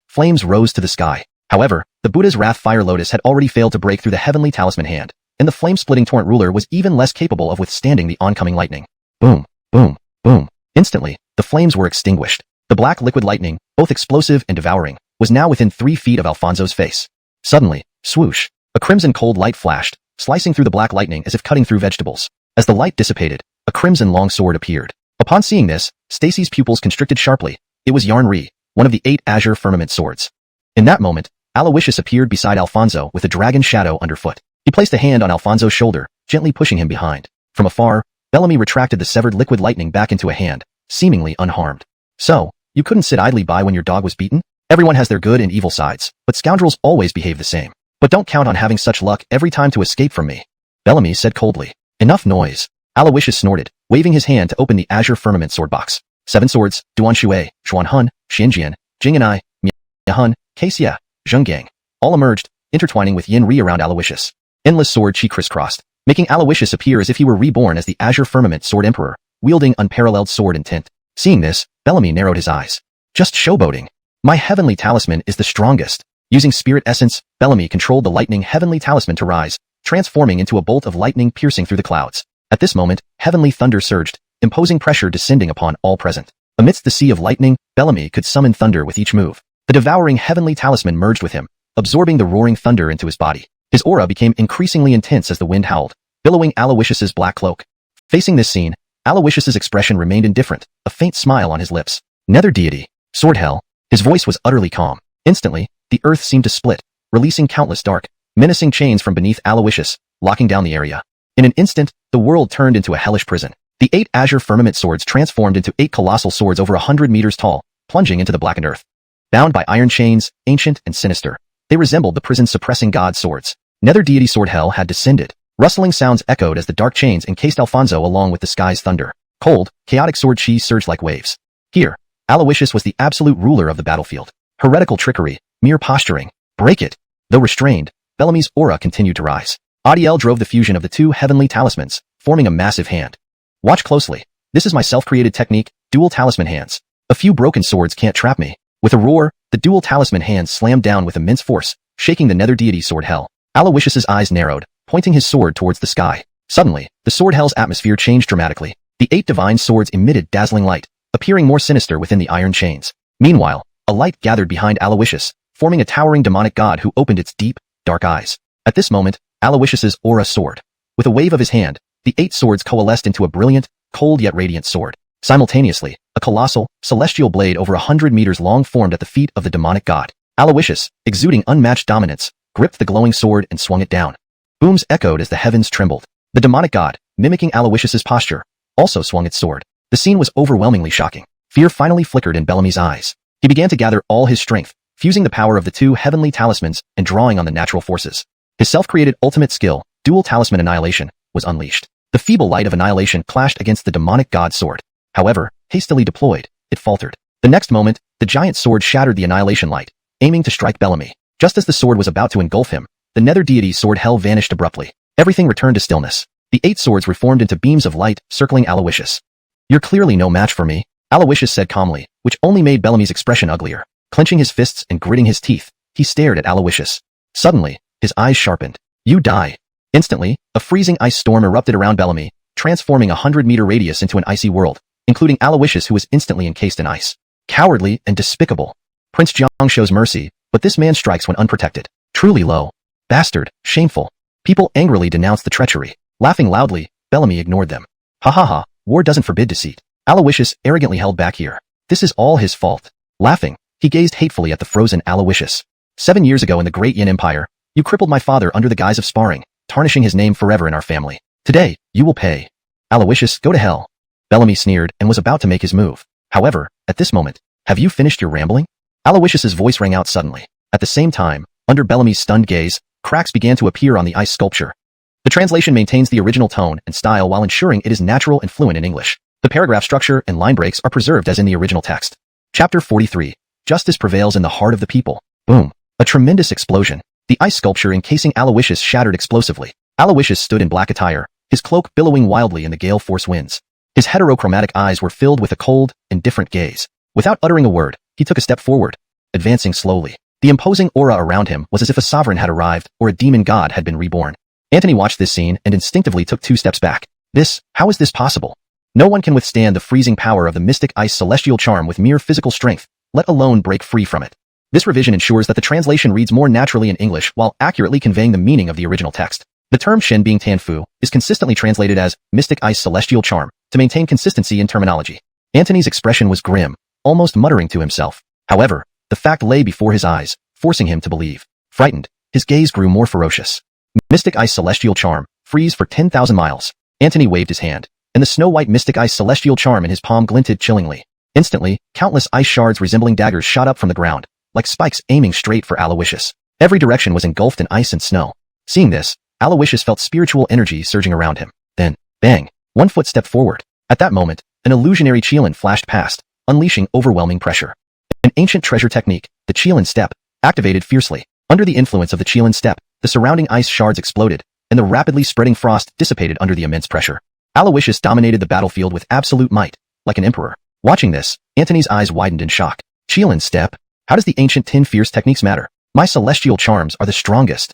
flames rose to the sky. However, the Buddha's Wrath Fire Lotus had already failed to break through the heavenly talisman hand, and the flame-splitting torrent ruler was even less capable of withstanding the oncoming lightning. Boom, boom, boom. Instantly, the flames were extinguished. The black liquid lightning, both explosive and devouring, was now within 3 feet of Alfonso's face. Suddenly, swoosh, a crimson cold light flashed, slicing through the black lightning as if cutting through vegetables. As the light dissipated, a crimson long sword appeared. Upon seeing this, Stacy's pupils constricted sharply. It was Yarn Ri, one of the 8 azure firmament swords. In that moment, Aloysius appeared beside Alfonso with a dragon shadow underfoot. He placed a hand on Alfonso's shoulder, gently pushing him behind. From afar, Bellamy retracted the severed liquid lightning back into a hand, seemingly unharmed. So, you couldn't sit idly by when your dog was beaten? Everyone has their good and evil sides, but scoundrels always behave the same. But don't count on having such luck every time to escape from me. Bellamy said coldly. Enough noise. Aloysius snorted, waving his hand to open the azure firmament sword box. 7 swords, Duan Shui, Xuan Hun, Xianxia, Jing and I, Mia Hun, Kaixia, Zhenggang, all emerged, intertwining with Yin Ri around Aloysius. Endless sword chi crisscrossed, making Aloysius appear as if he were reborn as the azure firmament sword emperor, wielding unparalleled sword intent. Seeing this, Bellamy narrowed his eyes. Just showboating. My heavenly talisman is the strongest. Using spirit essence, Bellamy controlled the lightning heavenly talisman to rise, transforming into a bolt of lightning piercing through the clouds. At this moment, heavenly thunder surged, imposing pressure descending upon all present. Amidst the sea of lightning, Bellamy could summon thunder with each move. The devouring heavenly talisman merged with him, absorbing the roaring thunder into his body. His aura became increasingly intense as the wind howled, billowing Aloysius's black cloak. Facing this scene, Aloysius's expression remained indifferent, a faint smile on his lips. Nether deity, sword hell. His voice was utterly calm. Instantly, the earth seemed to split, releasing countless dark, menacing chains from beneath Aloysius, locking down the area. In an instant, the world turned into a hellish prison. The 8 azure firmament swords transformed into 8 colossal swords over 100 meters tall, plunging into the blackened earth. Bound by iron chains, ancient and sinister, they resembled the prison-suppressing god swords. Nether deity sword hell had descended. Rustling sounds echoed as the dark chains encased Alfonso along with the sky's thunder. Cold, chaotic sword chi surged like waves. Here, Aloysius was the absolute ruler of the battlefield. Heretical trickery, mere posturing. Break it. Though restrained, Bellamy's aura continued to rise. Adiel drove the fusion of the 2 heavenly talismans, forming a massive hand. Watch closely. This is my self-created technique, dual talisman hands. A few broken swords can't trap me. With a roar, the dual talisman hands slammed down with immense force, shaking the nether deity sword hell. Aloysius's eyes narrowed, pointing his sword towards the sky. Suddenly, the sword hell's atmosphere changed dramatically. The 8 divine swords emitted dazzling light, appearing more sinister within the iron chains. Meanwhile, a light gathered behind Aloysius, forming a towering demonic god who opened its deep, dark eyes. At this moment, Aloysius's aura soared. With a wave of his hand, the 8 swords coalesced into a brilliant, cold yet radiant sword. Simultaneously, a colossal, celestial blade over 100 meters long formed at the feet of the demonic god. Aloysius, exuding unmatched dominance, gripped the glowing sword and swung it down. Booms echoed as the heavens trembled. The demonic god, mimicking Aloysius's posture, also swung its sword. The scene was overwhelmingly shocking. Fear finally flickered in Bellamy's eyes. He began to gather all his strength, fusing the power of the 2 heavenly talismans and drawing on the natural forces. His self-created ultimate skill, dual talisman annihilation, was unleashed. The feeble light of annihilation clashed against the demonic god's sword. However, hastily deployed, it faltered. The next moment, the giant sword shattered the annihilation light, aiming to strike Bellamy. Just as the sword was about to engulf him, the nether deity's sword hell vanished abruptly. Everything returned to stillness. The 8 swords reformed into beams of light, circling Aloysius. "You're clearly no match for me," Aloysius said calmly, which only made Bellamy's expression uglier. Clenching his fists and gritting his teeth, he stared at Aloysius. Suddenly, his eyes sharpened. "You die." Instantly, a freezing ice storm erupted around Bellamy, transforming a 100-meter radius into an icy world, including Aloysius, who was instantly encased in ice. Cowardly and despicable. Prince Jiang shows mercy, but this man strikes when unprotected. Truly low. Bastard, shameful. People angrily denounced the treachery. Laughing loudly, Bellamy ignored them. Ha ha ha, war doesn't forbid deceit. Aloysius arrogantly held back here. This is all his fault. Laughing, he gazed hatefully at the frozen Aloysius. 7 years ago in the Great Yin Empire, you crippled my father under the guise of sparring, tarnishing his name forever in our family. Today, you will pay. Aloysius, go to hell. Bellamy sneered and was about to make his move. However, at this moment, have you finished your rambling? Aloysius's voice rang out suddenly. At the same time, under Bellamy's stunned gaze, cracks began to appear on the ice sculpture. The translation maintains the original tone and style while ensuring it is natural and fluent in English. The paragraph structure and line breaks are preserved as in the original text. Chapter 43. Justice prevails in the heart of the people. Boom. A tremendous explosion. The ice sculpture encasing Aloysius shattered explosively. Aloysius stood in black attire, his cloak billowing wildly in the gale force winds. His heterochromatic eyes were filled with a cold, indifferent gaze. Without uttering a word, he took a step forward, advancing slowly. The imposing aura around him was as if a sovereign had arrived or a demon god had been reborn. Antony watched this scene and instinctively took 2 steps back. How is this possible? No one can withstand the freezing power of the mystic ice celestial charm with mere physical strength, let alone break free from it. This revision ensures that the translation reads more naturally in English while accurately conveying the meaning of the original text. The term Shen Bing Tanfu is consistently translated as mystic ice celestial charm to maintain consistency in terminology. Antony's expression was grim, almost muttering to himself. However, the fact lay before his eyes, forcing him to believe. Frightened, his gaze grew more ferocious. Mystic ice celestial charm, freeze for 10,000 miles. Antony waved his hand, and the snow-white mystic ice celestial charm in his palm glinted chillingly. Instantly, countless ice shards resembling daggers shot up from the ground, like spikes aiming straight for Aloysius. Every direction was engulfed in ice and snow. Seeing this, Aloysius felt spiritual energy surging around him. Then, bang, one foot stepped forward. At that moment, an illusionary Qilin flashed past, unleashing overwhelming pressure. An ancient treasure technique, the Qilin step, activated fiercely. Under the influence of the Qilin step, the surrounding ice shards exploded, and the rapidly spreading frost dissipated under the immense pressure. Aloysius dominated the battlefield with absolute might, like an emperor. Watching this, Antony's eyes widened in shock. Qilin step? How does the ancient Tin Fierce techniques matter? My celestial charms are the strongest.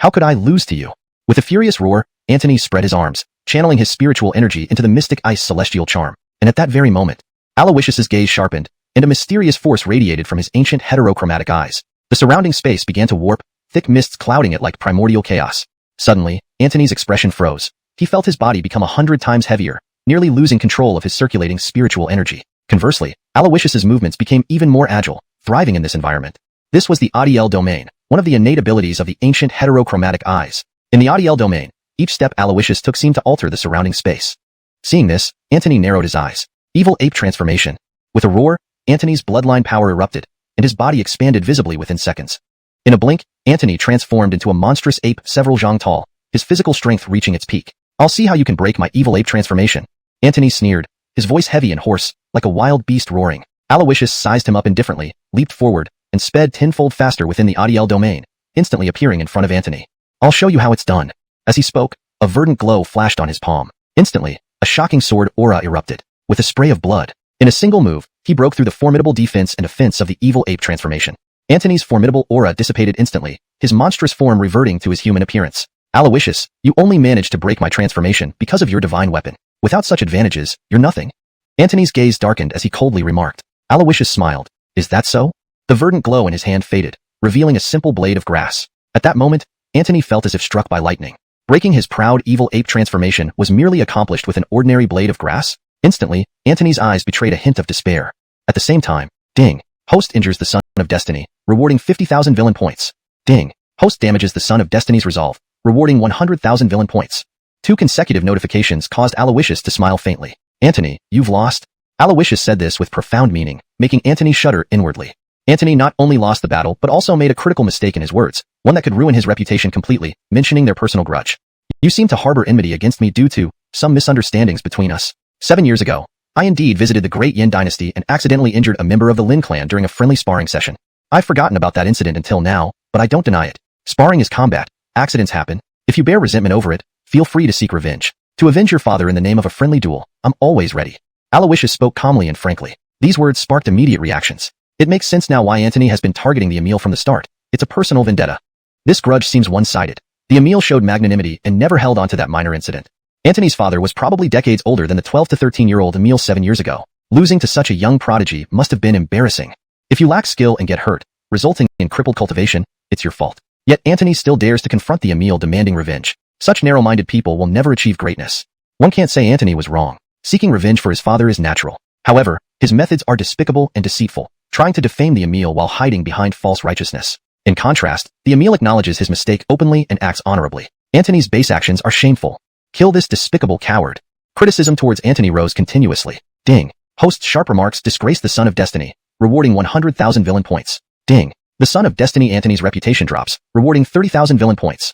How could I lose to you? With a furious roar, Antony spread his arms, channeling his spiritual energy into the mystic ice celestial charm. And at that very moment, Aloysius's gaze sharpened, and a mysterious force radiated from his ancient heterochromatic eyes. The surrounding space began to warp, thick mists clouding it like primordial chaos. Suddenly, Antony's expression froze. He felt his body become 100 times heavier, nearly losing control of his circulating spiritual energy. Conversely, Aloysius's movements became even more agile, thriving in this environment. This was the Adiel domain, one of the innate abilities of the ancient heterochromatic eyes. In the Adiel domain, each step Aloysius took seemed to alter the surrounding space. Seeing this, Antony narrowed his eyes. Evil ape transformation. With a roar, Antony's bloodline power erupted, and his body expanded visibly within seconds. In a blink, Antony transformed into a monstrous ape several zhang tall, his physical strength reaching its peak. I'll see how you can break my evil ape transformation. Antony sneered, his voice heavy and hoarse, like a wild beast roaring. Aloysius sized him up indifferently, leaped forward, and sped tenfold faster within the Adiel domain, instantly appearing in front of Antony. I'll show you how it's done. As he spoke, a verdant glow flashed on his palm. Instantly, a shocking sword aura erupted, with a spray of blood. In a single move, he broke through the formidable defense and offense of the evil ape transformation. Antony's formidable aura dissipated instantly, his monstrous form reverting to his human appearance. Aloysius, you only managed to break my transformation because of your divine weapon. Without such advantages, you're nothing. Antony's gaze darkened as he coldly remarked. Aloysius smiled. Is that so? The verdant glow in his hand faded, revealing a simple blade of grass. At that moment, Antony felt as if struck by lightning. Breaking his proud evil ape transformation was merely accomplished with an ordinary blade of grass? Instantly, Antony's eyes betrayed a hint of despair. At the same time, ding, host injures the Son of Destiny, rewarding 50,000 villain points. Ding, host damages the Son of Destiny's resolve, rewarding 100,000 villain points. 2 consecutive notifications caused Aloysius to smile faintly. Antony, you've lost? Aloysius said this with profound meaning, making Antony shudder inwardly. Antony not only lost the battle but also made a critical mistake in his words, one that could ruin his reputation completely, mentioning their personal grudge. You seem to harbor enmity against me due to some misunderstandings between us. 7 years ago, I indeed visited the Great Yin Dynasty and accidentally injured a member of the Lin clan during a friendly sparring session. I've forgotten about that incident until now, but I don't deny it. Sparring is combat, Accidents happen. If you bear resentment over it, feel free to seek revenge. To avenge your father in the name of a friendly duel, I'm always ready. Aloysius spoke calmly and frankly. These words sparked immediate reactions. It makes sense now why Antony has been targeting the Emil from the start. It's a personal vendetta. This grudge seems one-sided. The Emil showed magnanimity and never held on to that minor incident. Antony's father was probably decades older than the 12 to 13-year-old Emil 7 years ago. Losing to such a young prodigy must have been embarrassing. If you lack skill and get hurt, resulting in crippled cultivation, it's your fault. Yet Antony still dares to confront the Emil demanding revenge. Such narrow-minded people will never achieve greatness. One can't say Antony was wrong. Seeking revenge for his father is natural. However, his methods are despicable and deceitful, trying to defame the Emil while hiding behind false righteousness. In contrast, the Emil acknowledges his mistake openly and acts honorably. Antony's base actions are shameful. Kill this despicable coward. Criticism towards Antony rose continuously. Ding. Host's sharp remarks disgraced the Son of Destiny, rewarding 100,000 villain points. Ding. The Son of Destiny Antony's reputation drops, rewarding 30,000 villain points.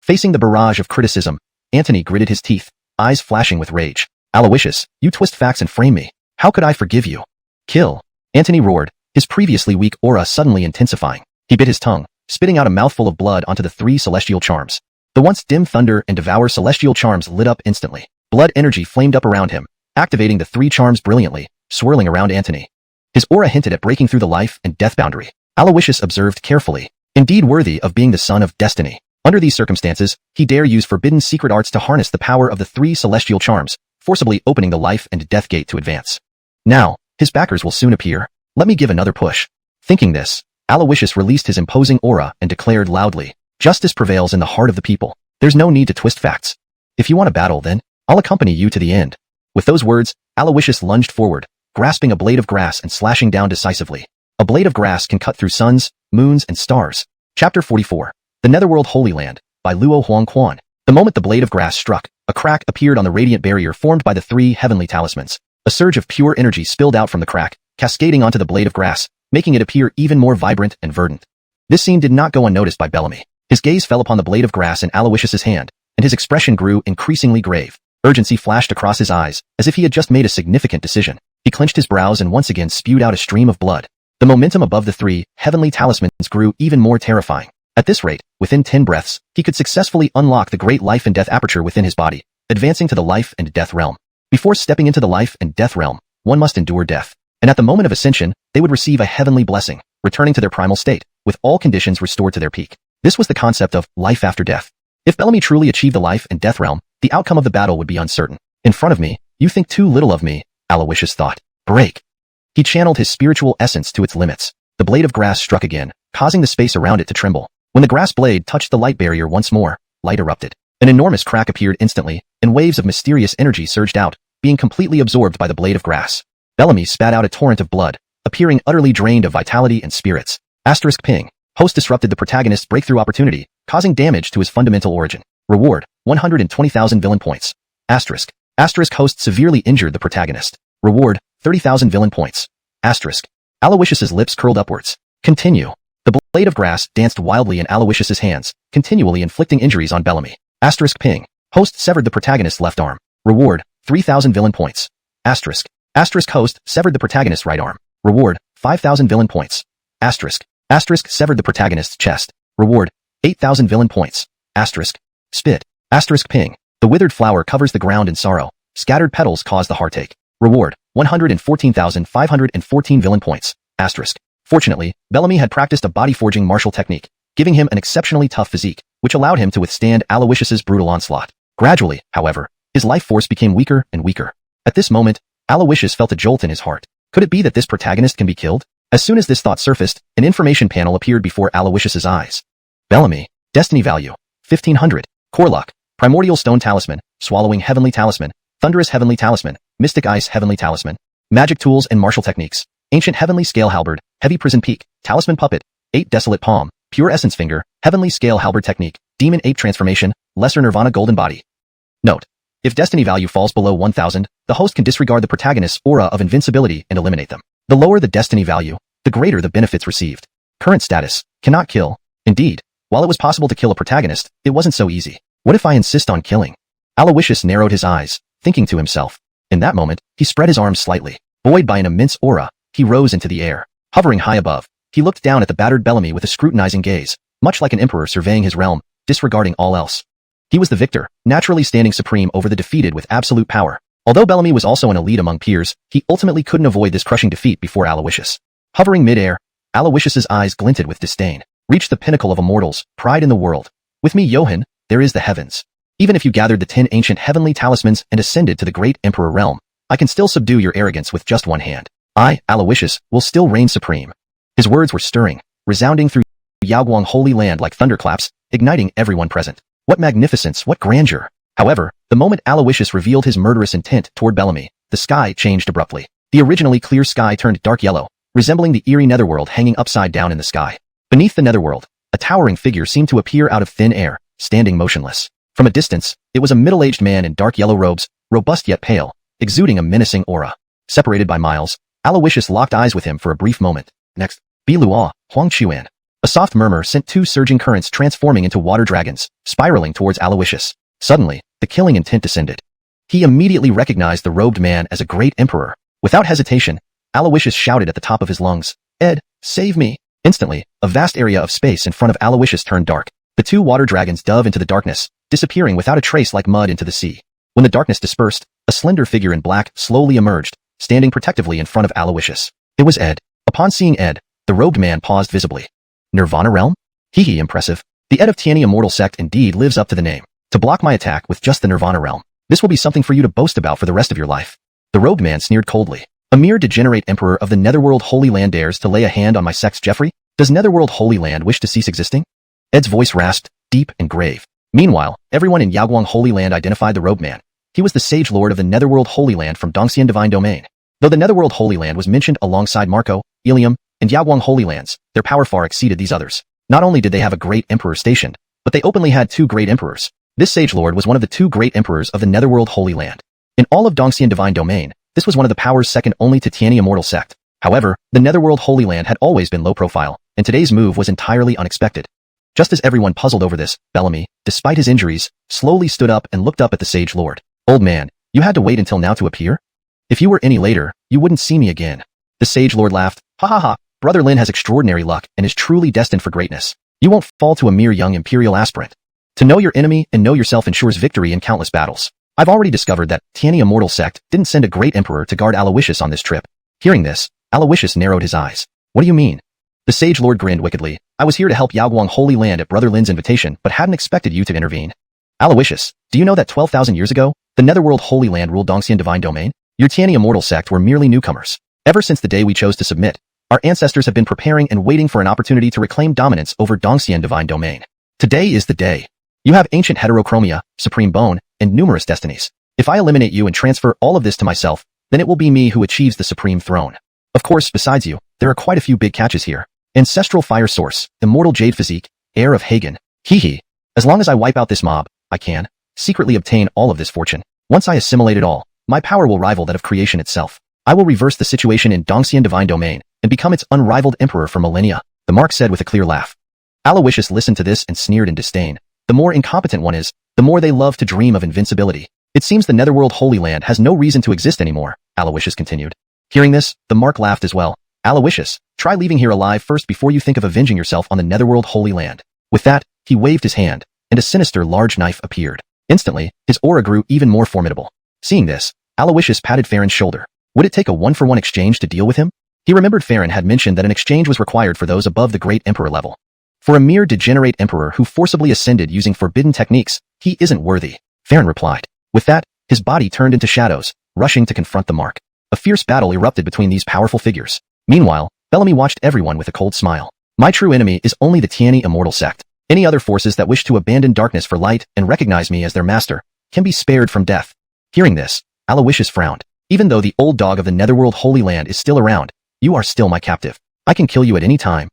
Facing the barrage of criticism, Antony gritted his teeth, eyes flashing with rage. Aloysius, you twist facts and frame me. How could I forgive you? Kill. Antony roared, his previously weak aura suddenly intensifying. He bit his tongue, spitting out a mouthful of blood onto the 3 celestial charms. The once dim thunder and devour celestial charms lit up instantly. Blood energy flamed up around him, activating the 3 charms brilliantly, swirling around Antony. His aura hinted at breaking through the life and death boundary. Aloysius observed carefully. Indeed worthy of being the Son of Destiny. Under these circumstances, he dare use forbidden secret arts to harness the power of the 3 celestial charms, forcibly opening the life and death gate to advance. Now, his backers will soon appear. Let me give another push. Thinking this, Aloysius released his imposing aura and declared loudly, justice prevails in the heart of the people. There's no need to twist facts. If you want a battle, then I'll accompany you to the end. With those words, Aloysius lunged forward, grasping a blade of grass and slashing down decisively. A blade of grass can cut through suns, moons, and stars. Chapter 44. The Netherworld Holy Land, by Luo Huangquan. The moment the blade of grass struck, a crack appeared on the radiant barrier formed by the 3 heavenly talismans. A surge of pure energy spilled out from the crack, cascading onto the blade of grass, making it appear even more vibrant and verdant. This scene did not go unnoticed by Bellamy. His gaze fell upon the blade of grass in Aloysius's hand, and his expression grew increasingly grave. Urgency flashed across his eyes, as if he had just made a significant decision. He clenched his brows and once again spewed out a stream of blood. The momentum above the 3 heavenly talismans grew even more terrifying. At this rate, within 10 breaths, he could successfully unlock the great life and death aperture within his body, advancing to the life and death realm. Before stepping into the life and death realm, one must endure death. And at the moment of ascension, they would receive a heavenly blessing, returning to their primal state, with all conditions restored to their peak. This was the concept of life after death. If Bellamy truly achieved the life and death realm, the outcome of the battle would be uncertain. In front of me, you think too little of me, Aloysius thought. Break. He channeled his spiritual essence to its limits. The blade of grass struck again, causing the space around it to tremble. When the grass blade touched the light barrier once more, light erupted. An enormous crack appeared instantly, and waves of mysterious energy surged out, being completely absorbed by the blade of grass. Bellamy spat out a torrent of blood, appearing utterly drained of vitality and spirits. Asterisk ping. Host disrupted the protagonist's breakthrough opportunity, causing damage to his fundamental origin. Reward, 120,000 villain points. Asterisk. Asterisk host severely injured the protagonist. Reward, 30,000 villain points. Asterisk. Aloysius's lips curled upwards. Continue. The blade of grass danced wildly in Aloysius's hands, continually inflicting injuries on Bellamy. Asterisk ping. Host severed the protagonist's left arm. Reward, 3,000 villain points. Asterisk. Asterisk host severed the protagonist's right arm. Reward, 5,000 villain points. Asterisk. Asterisk severed the protagonist's chest. Reward, 8,000 villain points. Asterisk. Spit. Asterisk ping. The withered flower covers the ground in sorrow. Scattered petals cause the heartache. Reward, 114,514 villain points. Asterisk. Fortunately, Bellamy had practiced a body-forging martial technique, giving him an exceptionally tough physique, which allowed him to withstand Aloysius's brutal onslaught. Gradually, however, his life force became weaker and weaker. At this moment, Aloysius felt a jolt in his heart. Could it be that this protagonist can be killed? As soon as this thought surfaced, an information panel appeared before Aloysius's eyes. Bellamy, Destiny Value, 1500, Core Luck, Primordial Stone Talisman, Swallowing Heavenly Talisman, Thunderous Heavenly Talisman, Mystic Ice Heavenly Talisman, Magic Tools and Martial Techniques, Ancient Heavenly Scale Halberd, Heavy Prison Peak, Talisman Puppet, 8 Desolate Palm, Pure Essence Finger, Heavenly Scale Halberd Technique, Demon Ape Transformation, Lesser Nirvana Golden Body. Note: if destiny value falls below 1000, the host can disregard the protagonist's aura of invincibility and eliminate them. The lower the destiny value, the greater the benefits received. Current status: cannot kill. Indeed, while it was possible to kill a protagonist, it wasn't so easy. What if I insist on killing? Aloysius narrowed his eyes, thinking to himself. In that moment, he spread his arms slightly. Buoyed by an immense aura, he rose into the air. Hovering high above, he looked down at the battered Bellamy with a scrutinizing gaze, much like an emperor surveying his realm. disregarding all else. He was the victor, naturally standing supreme over the defeated with absolute power. Although Bellamy was also an elite among peers, he ultimately couldn't avoid this crushing defeat before Aloysius. Hovering mid-air, Aloysius's eyes glinted with disdain. Reach the pinnacle of immortals, pride in the world. With me, Johann, there is the heavens. Even if you gathered the 10 ancient heavenly talismans and ascended to the great emperor realm, I can still subdue your arrogance with just one hand. I, Aloysius, will still reign supreme. His words were stirring, resounding through Yaoguang holy land like thunderclaps, igniting everyone present. What magnificence, what grandeur! However, the moment Aloysius revealed his murderous intent toward Bellamy, the sky changed abruptly. The originally clear sky turned dark yellow, resembling the eerie netherworld hanging upside down in the sky. Beneath the netherworld, a towering figure seemed to appear out of thin air, standing motionless. From a distance, it was a middle-aged man in dark yellow robes, robust yet pale, exuding a menacing aura. Separated by miles, Aloysius locked eyes with him for a brief moment. Next, Bilua, Huangchuan. A soft murmur sent 2 surging currents transforming into water dragons, spiraling towards Aloysius. Suddenly, the killing intent descended. He immediately recognized the robed man as a great emperor. Without hesitation, Aloysius shouted at the top of his lungs, "Ed, save me!" Instantly, a vast area of space in front of Aloysius turned dark. The 2 water dragons dove into the darkness, disappearing without a trace like mud into the sea. When the darkness dispersed, a slender figure in black slowly emerged, standing protectively in front of Aloysius. It was Ed. Upon seeing Ed, the robed man paused visibly. Nirvana realm? Hee, impressive. The Ed of Tianxia immortal sect indeed lives up to the name. To block my attack with just the Nirvana realm, this will be something for you to boast about for the rest of your life. The robed man sneered coldly. A mere degenerate emperor of the Netherworld Holy Land dares to lay a hand on my sect's Jeffrey? Does Netherworld Holy Land wish to cease existing? Ed's voice rasped, deep and grave. Meanwhile, everyone in Yaoguang Holy Land identified the robed man. He was the Sage Lord of the Netherworld Holy Land from Dongxian Divine Domain. Though the Netherworld Holy Land was mentioned alongside Marco, Ilium, and Yaoguang Holy Lands, their power far exceeded these others. Not only did they have a great emperor stationed, but they openly had 2 great emperors. This Sage Lord was one of the 2 great emperors of the Netherworld Holy Land. In all of Dongxian Divine Domain, this was one of the powers second only to Tianxia Immortal Sect. However, the Netherworld Holy Land had always been low profile, and today's move was entirely unexpected. Just as everyone puzzled over this, Bellamy, despite his injuries, slowly stood up and looked up at the Sage Lord. Old man, you had to wait until now to appear? If you were any later, you wouldn't see me again. The Sage Lord laughed. Ha ha ha, Brother Lin has extraordinary luck and is truly destined for greatness. You won't fall to a mere young imperial aspirant. To know your enemy and know yourself ensures victory in countless battles. I've already discovered that Tianxia Immortal Sect didn't send a great emperor to guard Aloysius on this trip. Hearing this, Aloysius narrowed his eyes. What do you mean? The Sage Lord grinned wickedly. I was here to help Yaoguang Holy Land at Brother Lin's invitation, but hadn't expected you to intervene. Aloysius, do you know that 12,000 years ago, the Netherworld Holy Land ruled Dongxian Divine Domain? Your Tianxia Immortal Sect were merely newcomers. Ever since the day we chose to submit, our ancestors have been preparing and waiting for an opportunity to reclaim dominance over Dongxian Divine Domain. Today is the day. You have ancient heterochromia, supreme bone, and numerous destinies. If I eliminate you and transfer all of this to myself, then it will be me who achieves the supreme throne. Of course, besides you, there are quite a few big catches here. Ancestral fire source, immortal jade physique, heir of Hagen. Hee. As long as I wipe out this mob, I can secretly obtain all of this fortune. Once I assimilate it all, my power will rival that of creation itself. I will reverse the situation in Dongxian Divine Domain and become its unrivaled emperor for millennia, the monarch said with a clear laugh. Aloysius listened to this and sneered in disdain. The more incompetent one is, the more they love to dream of invincibility. It seems the Netherworld Holy Land has no reason to exist anymore, Aloysius continued. Hearing this, the monarch laughed as well. Aloysius, try leaving here alive first before you think of avenging yourself on the Netherworld Holy Land. With that, he waved his hand, and a sinister large knife appeared. Instantly, his aura grew even more formidable. Seeing this, Aloysius patted Farron's shoulder. Would it take a one-for-one exchange to deal with him? He remembered Farron had mentioned that an exchange was required for those above the Great Emperor level. For a mere degenerate emperor who forcibly ascended using forbidden techniques, he isn't worthy, Farron replied. With that, his body turned into shadows, rushing to confront the monarch. A fierce battle erupted between these powerful figures. Meanwhile, Bellamy watched everyone with a cold smile. My true enemy is only the Tianxia Immortal Sect. Any other forces that wish to abandon darkness for light and recognize me as their master can be spared from death. Hearing this, Aloysius frowned. Even though the old dog of the Netherworld Holy Land is still around, you are still my captive. I can kill you at any time.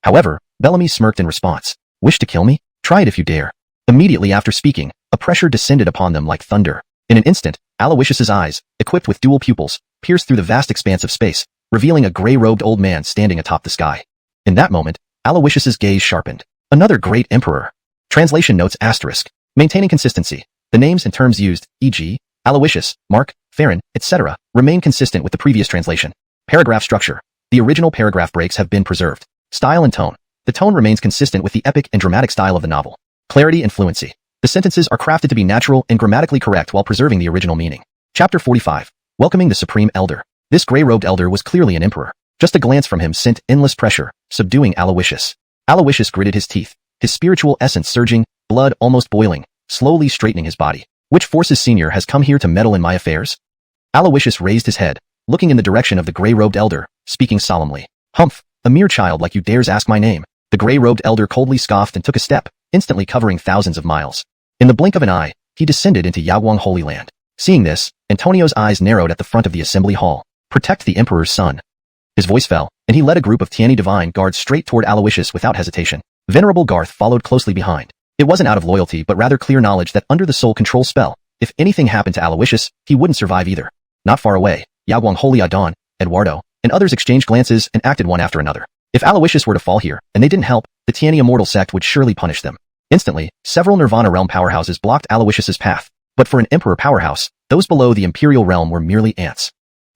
However, Bellamy smirked in response. Wish to kill me? Try it if you dare. Immediately after speaking, a pressure descended upon them like thunder. In an instant, Aloysius's eyes, equipped with dual pupils, pierced through the vast expanse of space, revealing a gray-robed old man standing atop the sky. In that moment, Aloysius's gaze sharpened. Another great emperor. Translation notes asterisk. Maintaining consistency. The names and terms used, e.g., Aloysius, Mark, Farron, etc., remain consistent with the previous translation. Paragraph structure. The original paragraph breaks have been preserved. Style and tone. The tone remains consistent with the epic and dramatic style of the novel. Clarity and fluency. The sentences are crafted to be natural and grammatically correct while preserving the original meaning. Chapter 45. Welcoming the Supreme Elder. This gray-robed elder was clearly an emperor. Just a glance from him sent endless pressure, subduing Aloysius. Aloysius gritted his teeth, his spiritual essence surging, blood almost boiling, slowly straightening his body. Which forces senior has come here to meddle in my affairs? Aloysius raised his head, looking in the direction of the gray-robed elder, speaking solemnly. Humph, a mere child like you dares ask my name. The gray-robed elder coldly scoffed and took a step, instantly covering thousands of miles. In the blink of an eye, he descended into Yaguang Holy Land. Seeing this, Antonio's eyes narrowed at the front of the assembly hall. Protect the emperor's son. His voice fell, and he led a group of Tianyi divine guards straight toward Aloysius without hesitation. Venerable Garth followed closely behind. It wasn't out of loyalty but rather clear knowledge that under the soul control spell, if anything happened to Aloysius, he wouldn't survive either. Not far away, Yaguang Holy Adon, Eduardo, and others exchanged glances and acted one after another. If Aloysius were to fall here, and they didn't help, the Tianyi immortal sect would surely punish them. Instantly, several Nirvana realm powerhouses blocked Aloysius's path. But for an emperor powerhouse, those below the imperial realm were merely ants.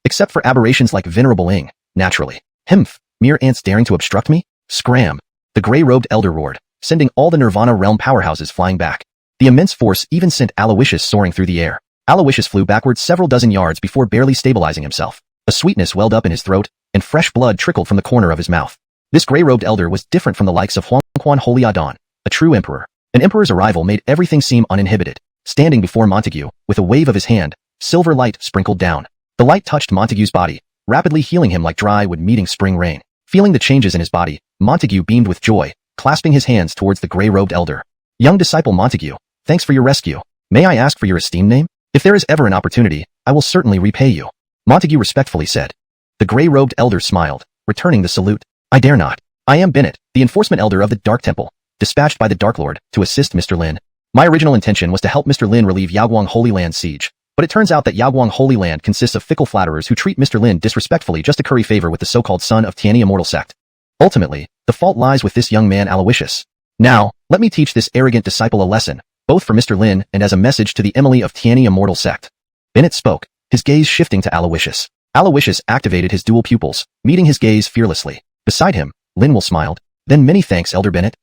Except for aberrations like Venerable Ing, naturally. Himph, mere ants daring to obstruct me? Scram! The gray-robed elder roared, sending all the Nirvana realm powerhouses flying back. The immense force even sent Aloysius soaring through the air. Aloysius flew backwards several dozen yards before barely stabilizing himself. A sweetness welled up in his throat, and fresh blood trickled from the corner of his mouth. This gray-robed elder was different from the likes of Huangquan Holy Adon, a true emperor. An emperor's arrival made everything seem uninhibited. Standing before Montague, with a wave of his hand, silver light sprinkled down. The light touched Montague's body, rapidly healing him like dry wood meeting spring rain. Feeling the changes in his body, Montague beamed with joy, clasping his hands towards the gray-robed elder. Young disciple Montague, thanks for your rescue. May I ask for your esteemed name? If there is ever an opportunity, I will certainly repay you. Montague respectfully said. The gray-robed elder smiled, returning the salute. I dare not. I am Bennett, the enforcement elder of the Dark Temple, dispatched by the Dark Lord to assist Mr. Lin. My original intention was to help Mr. Lin relieve Yaguang Holy Land's siege, but it turns out that Yaguang Holy Land consists of fickle flatterers who treat Mr. Lin disrespectfully just to curry favor with the so-called son of Tianyi immortal sect. Ultimately, the fault lies with this young man Aloysius. Now, let me teach this arrogant disciple a lesson, both for Mr. Lin and as a message to the Emily of Tianyi immortal sect. Bennett spoke, his gaze shifting to Aloysius. Aloysius activated his dual pupils, meeting his gaze fearlessly. Beside him, Linwell smiled. Then many thanks, Elder Bennett.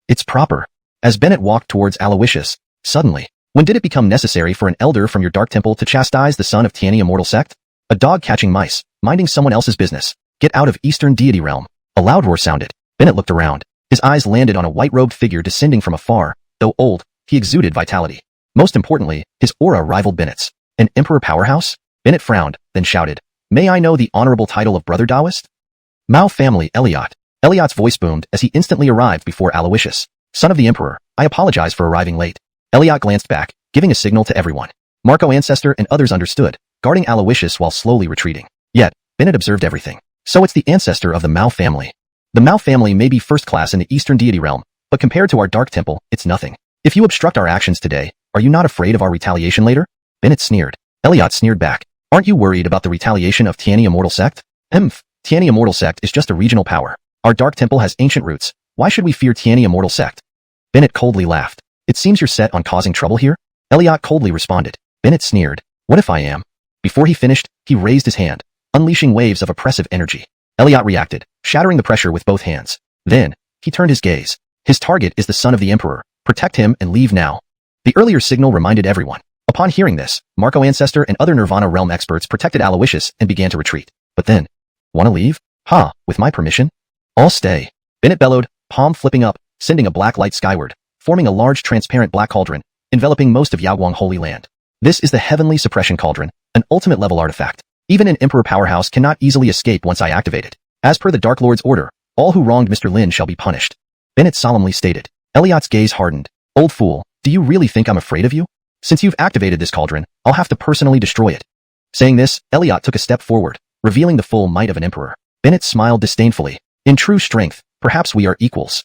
It's proper. As Bennett walked towards Aloysius, suddenly, when did it become necessary for an elder from your dark temple to chastise the son of Tianyi immortal sect? A dog catching mice, minding someone else's business. Get out of Eastern deity realm. A loud roar sounded. Bennett looked around. His eyes landed on a white-robed figure descending from afar. Though old, he exuded vitality. Most importantly, his aura rivaled Bennett's. An emperor powerhouse? Bennett frowned, then shouted. May I know the honorable title of Brother Taoist? Mao family Elliot. Elliot's voice boomed as he instantly arrived before Aloysius. Son of the Emperor, I apologize for arriving late. Elliot glanced back, giving a signal to everyone. Marco Ancestor and others understood, guarding Aloysius while slowly retreating. Yet, Bennett observed everything. So it's the ancestor of the Mao family. The Mao family may be first class in the Eastern deity realm, but compared to our Dark Temple, it's nothing. If you obstruct our actions today, are you not afraid of our retaliation later? Bennett sneered. Elliot sneered back. Aren't you worried about the retaliation of Tianyi immortal sect? Tianyi immortal sect is just a regional power. Our Dark Temple has ancient roots. Why should we fear Tianyi immortal sect? Bennett coldly laughed. It seems you're set on causing trouble here? Elliot coldly responded. Bennett sneered. What if I am? Before he finished, he raised his hand, unleashing waves of oppressive energy. Elliot reacted, shattering the pressure with both hands. Then, he turned his gaze. His target is the son of the Emperor. Protect him and leave now. The earlier signal reminded everyone. Upon hearing this, Marco Ancestor and other Nirvana realm experts protected Aloysius and began to retreat. But then, wanna leave? With my permission? I'll stay. Bennett bellowed, palm flipping up, sending a black light skyward, forming a large transparent black cauldron, enveloping most of Yaguang Holy Land. This is the Heavenly Suppression Cauldron, an ultimate level artifact. Even an Emperor powerhouse cannot easily escape once I activate it. As per the Dark Lord's order, all who wronged Mr. Lin shall be punished. Bennett solemnly stated. Elliot's gaze hardened. Old fool, do you really think I'm afraid of you? Since you've activated this cauldron, I'll have to personally destroy it. Saying this, Elliot took a step forward, revealing the full might of an emperor. Bennett smiled disdainfully. In true strength, perhaps we are equals.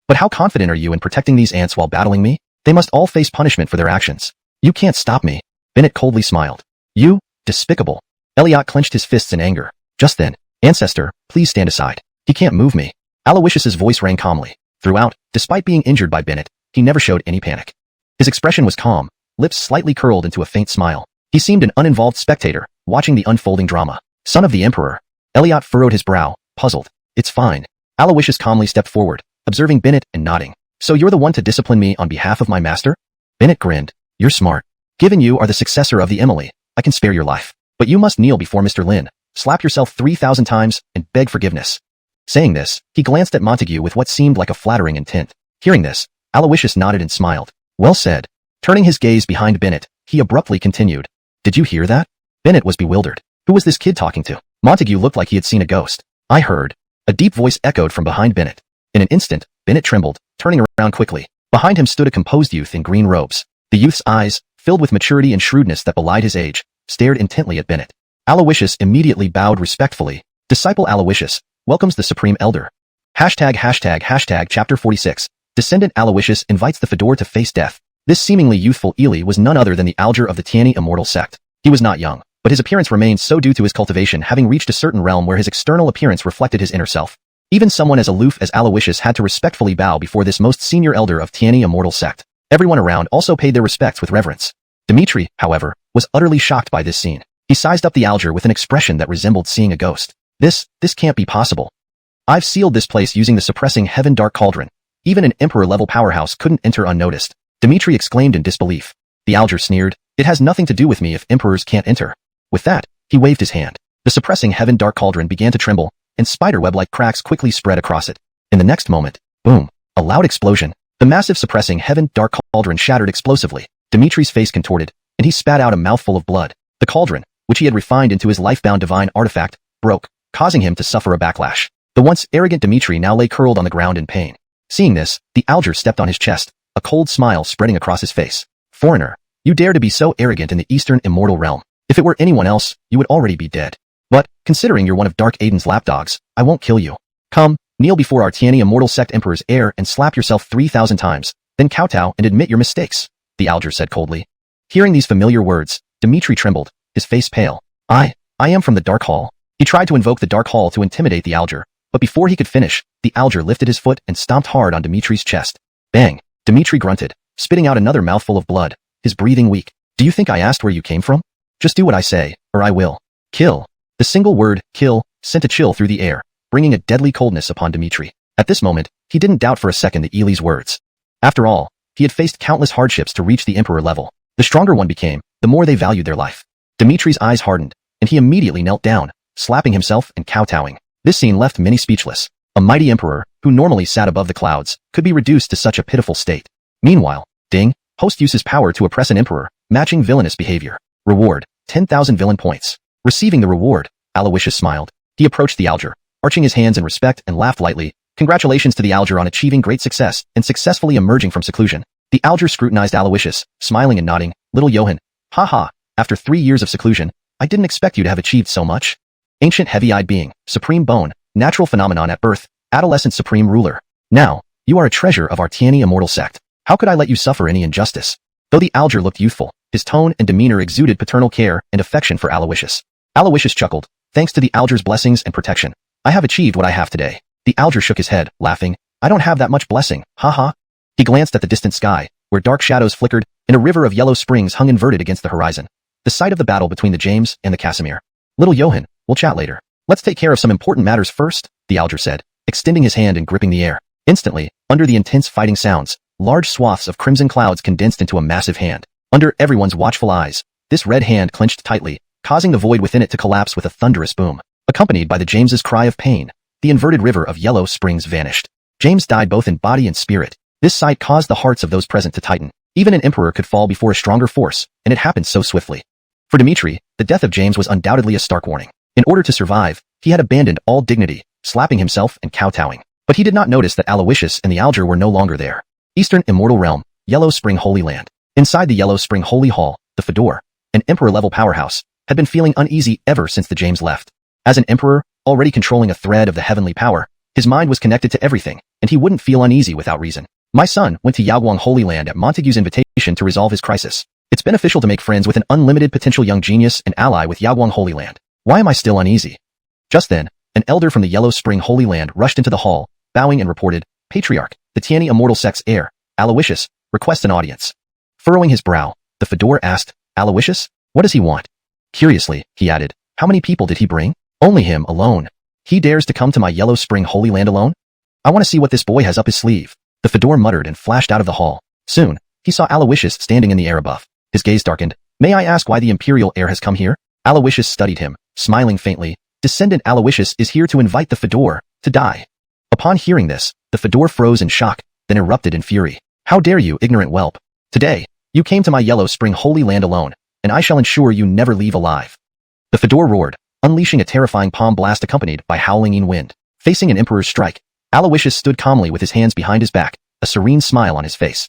But how confident are you in protecting these ants while battling me? They must all face punishment for their actions. You can't stop me. Bennett coldly smiled. You, despicable. Elliot clenched his fists in anger. Just then, Ancestor, please stand aside. He can't move me. Aloysius's voice rang calmly. Throughout, despite being injured by Bennett, he never showed any panic. His expression was calm, lips slightly curled into a faint smile. He seemed an uninvolved spectator, watching the unfolding drama. Son of the Emperor. Elliot furrowed his brow, puzzled. It's fine. Aloysius calmly stepped forward, observing Bennett and nodding. So you're the one to discipline me on behalf of my master? Bennett grinned. You're smart. Given you are the successor of the Emily, I can spare your life. But you must kneel before Mr. Lin, slap yourself 3,000 times, and beg forgiveness. Saying this, he glanced at Montague with what seemed like a flattering intent. Hearing this, Aloysius nodded and smiled. Well said. Turning his gaze behind Bennett, he abruptly continued. Did you hear that? Bennett was bewildered. Who was this kid talking to? Montague looked like he had seen a ghost. I heard. A deep voice echoed from behind Bennett. In an instant, Bennett trembled, turning around quickly. Behind him stood a composed youth in green robes. The youth's eyes, filled with maturity and shrewdness that belied his age, stared intently at Bennett. Aloysius immediately bowed respectfully. Disciple Aloysius welcomes the Supreme Elder. #####Chapter 46. Descendant Aloysius invites the Fedor to face death. This seemingly youthful Ely was none other than the Alger of the Tiani immortal sect. He was not young, but his appearance remained so due to his cultivation having reached a certain realm where his external appearance reflected his inner self. Even someone as aloof as Aloysius had to respectfully bow before this most senior elder of Tiani immortal sect. Everyone around also paid their respects with reverence. Dmitri, however, was utterly shocked by this scene. He sized up the Alger with an expression that resembled seeing a ghost. This can't be possible. I've sealed this place using the suppressing heaven dark cauldron. Even an emperor-level powerhouse couldn't enter unnoticed. Dmitri exclaimed in disbelief. The Alger sneered. It has nothing to do with me if emperors can't enter. With that, he waved his hand. The suppressing heaven dark cauldron began to tremble, and spiderweb-like cracks quickly spread across it. In the next moment, boom, a loud explosion. The massive suppressing heaven dark cauldron shattered explosively. Dmitri's face contorted, and he spat out a mouthful of blood. The cauldron, which he had refined into his life-bound divine artifact, broke, causing him to suffer a backlash. The once arrogant Dmitri now lay curled on the ground in pain. Seeing this, the Alger stepped on his chest, a cold smile spreading across his face. Foreigner, you dare to be so arrogant in the Eastern immortal realm. If it were anyone else, you would already be dead. But, considering you're one of Dark Aiden's lapdogs, I won't kill you. Come, kneel before our Tiani immortal sect emperor's heir and slap yourself 3,000 times, then kowtow and admit your mistakes, the Alger said coldly. Hearing these familiar words, Dmitri trembled, his face pale. I am from the Dark Hall. He tried to invoke the Dark Hall to intimidate the Alger, but before he could finish, the Alger lifted his foot and stomped hard on Dmitri's chest. Bang! Dmitri grunted, spitting out another mouthful of blood, his breathing weak. Do you think I asked where you came from? Just do what I say, or I will. Kill. The single word, kill, sent a chill through the air, bringing a deadly coldness upon Dmitri. At this moment, he didn't doubt for a second the Ely's words. After all, he had faced countless hardships to reach the emperor level. The stronger one became, the more they valued their life. Dmitri's eyes hardened, and he immediately knelt down, slapping himself and kowtowing. This scene left many speechless. A mighty emperor, who normally sat above the clouds, could be reduced to such a pitiful state. Meanwhile, Ding, host uses power to oppress an emperor, matching villainous behavior. Reward, 10,000 villain points. Receiving the reward, Aloysius smiled. He approached the Alger, arching his hands in respect and laughed lightly. Congratulations to the Alger on achieving great success and successfully emerging from seclusion. The Alger scrutinized Aloysius, smiling and nodding. Little Johann, haha, after 3 years of seclusion, I didn't expect you to have achieved so much. Ancient heavy-eyed being, supreme bone, natural phenomenon at birth, adolescent supreme ruler. Now, you are a treasure of our Tiani immortal sect. How could I let you suffer any injustice? Though the Alger looked youthful, his tone and demeanor exuded paternal care and affection for Aloysius. Aloysius chuckled. Thanks to the Alger's blessings and protection, I have achieved what I have today. The Alger shook his head, laughing. I don't have that much blessing, haha. He glanced at the distant sky, where dark shadows flickered, and a river of yellow springs hung inverted against the horizon. The site of the battle between the James and the Casimir. Little Johann, we'll chat later. Let's take care of some important matters first, the Alger said, extending his hand and gripping the air. Instantly, under the intense fighting sounds, large swaths of crimson clouds condensed into a massive hand. Under everyone's watchful eyes, this red hand clenched tightly, causing the void within it to collapse with a thunderous boom. Accompanied by the James's cry of pain, the inverted river of yellow springs vanished. James died both in body and spirit. This sight caused the hearts of those present to tighten. Even an emperor could fall before a stronger force, and it happened so swiftly. For Dmitri, the death of James was undoubtedly a stark warning. In order to survive, he had abandoned all dignity, slapping himself and kowtowing. But he did not notice that Aloysius and the Alger were no longer there. Eastern Immortal Realm, Yellow Spring Holy Land. Inside the Yellow Spring Holy Hall, the Fedor, an emperor-level powerhouse, had been feeling uneasy ever since the James left. As an emperor, already controlling a thread of the heavenly power, his mind was connected to everything, and he wouldn't feel uneasy without reason. My son went to Yaoguang Holy Land at Montague's invitation to resolve his crisis. It's beneficial to make friends with an unlimited potential young genius and ally with Yaoguang Holy Land. Why am I still uneasy? Just then, an elder from the Yellow Spring Holy Land rushed into the hall, bowing and reported, Patriarch, the Tiani immortal sect's heir, Aloysius, requests an audience. Furrowing his brow, the Fedor asked, Aloysius? What does he want? Curiously, he added, how many people did he bring? Only him alone. He dares to come to my Yellow Spring Holy Land alone? I want to see what this boy has up his sleeve. The fedora muttered and flashed out of the hall. Soon, he saw Aloysius standing in the air above. His gaze darkened. May I ask why the imperial heir has come here? Aloysius studied him, smiling faintly. Descendant Aloysius is here to invite the fedora to die. Upon hearing this, the fedora froze in shock, then erupted in fury. How dare you, ignorant whelp? Today, you came to my Yellow Spring Holy Land alone, and I shall ensure you never leave alive. The fedora roared, unleashing a terrifying palm blast accompanied by howling wind. Facing an emperor's strike, Aloysius stood calmly with his hands behind his back, a serene smile on his face.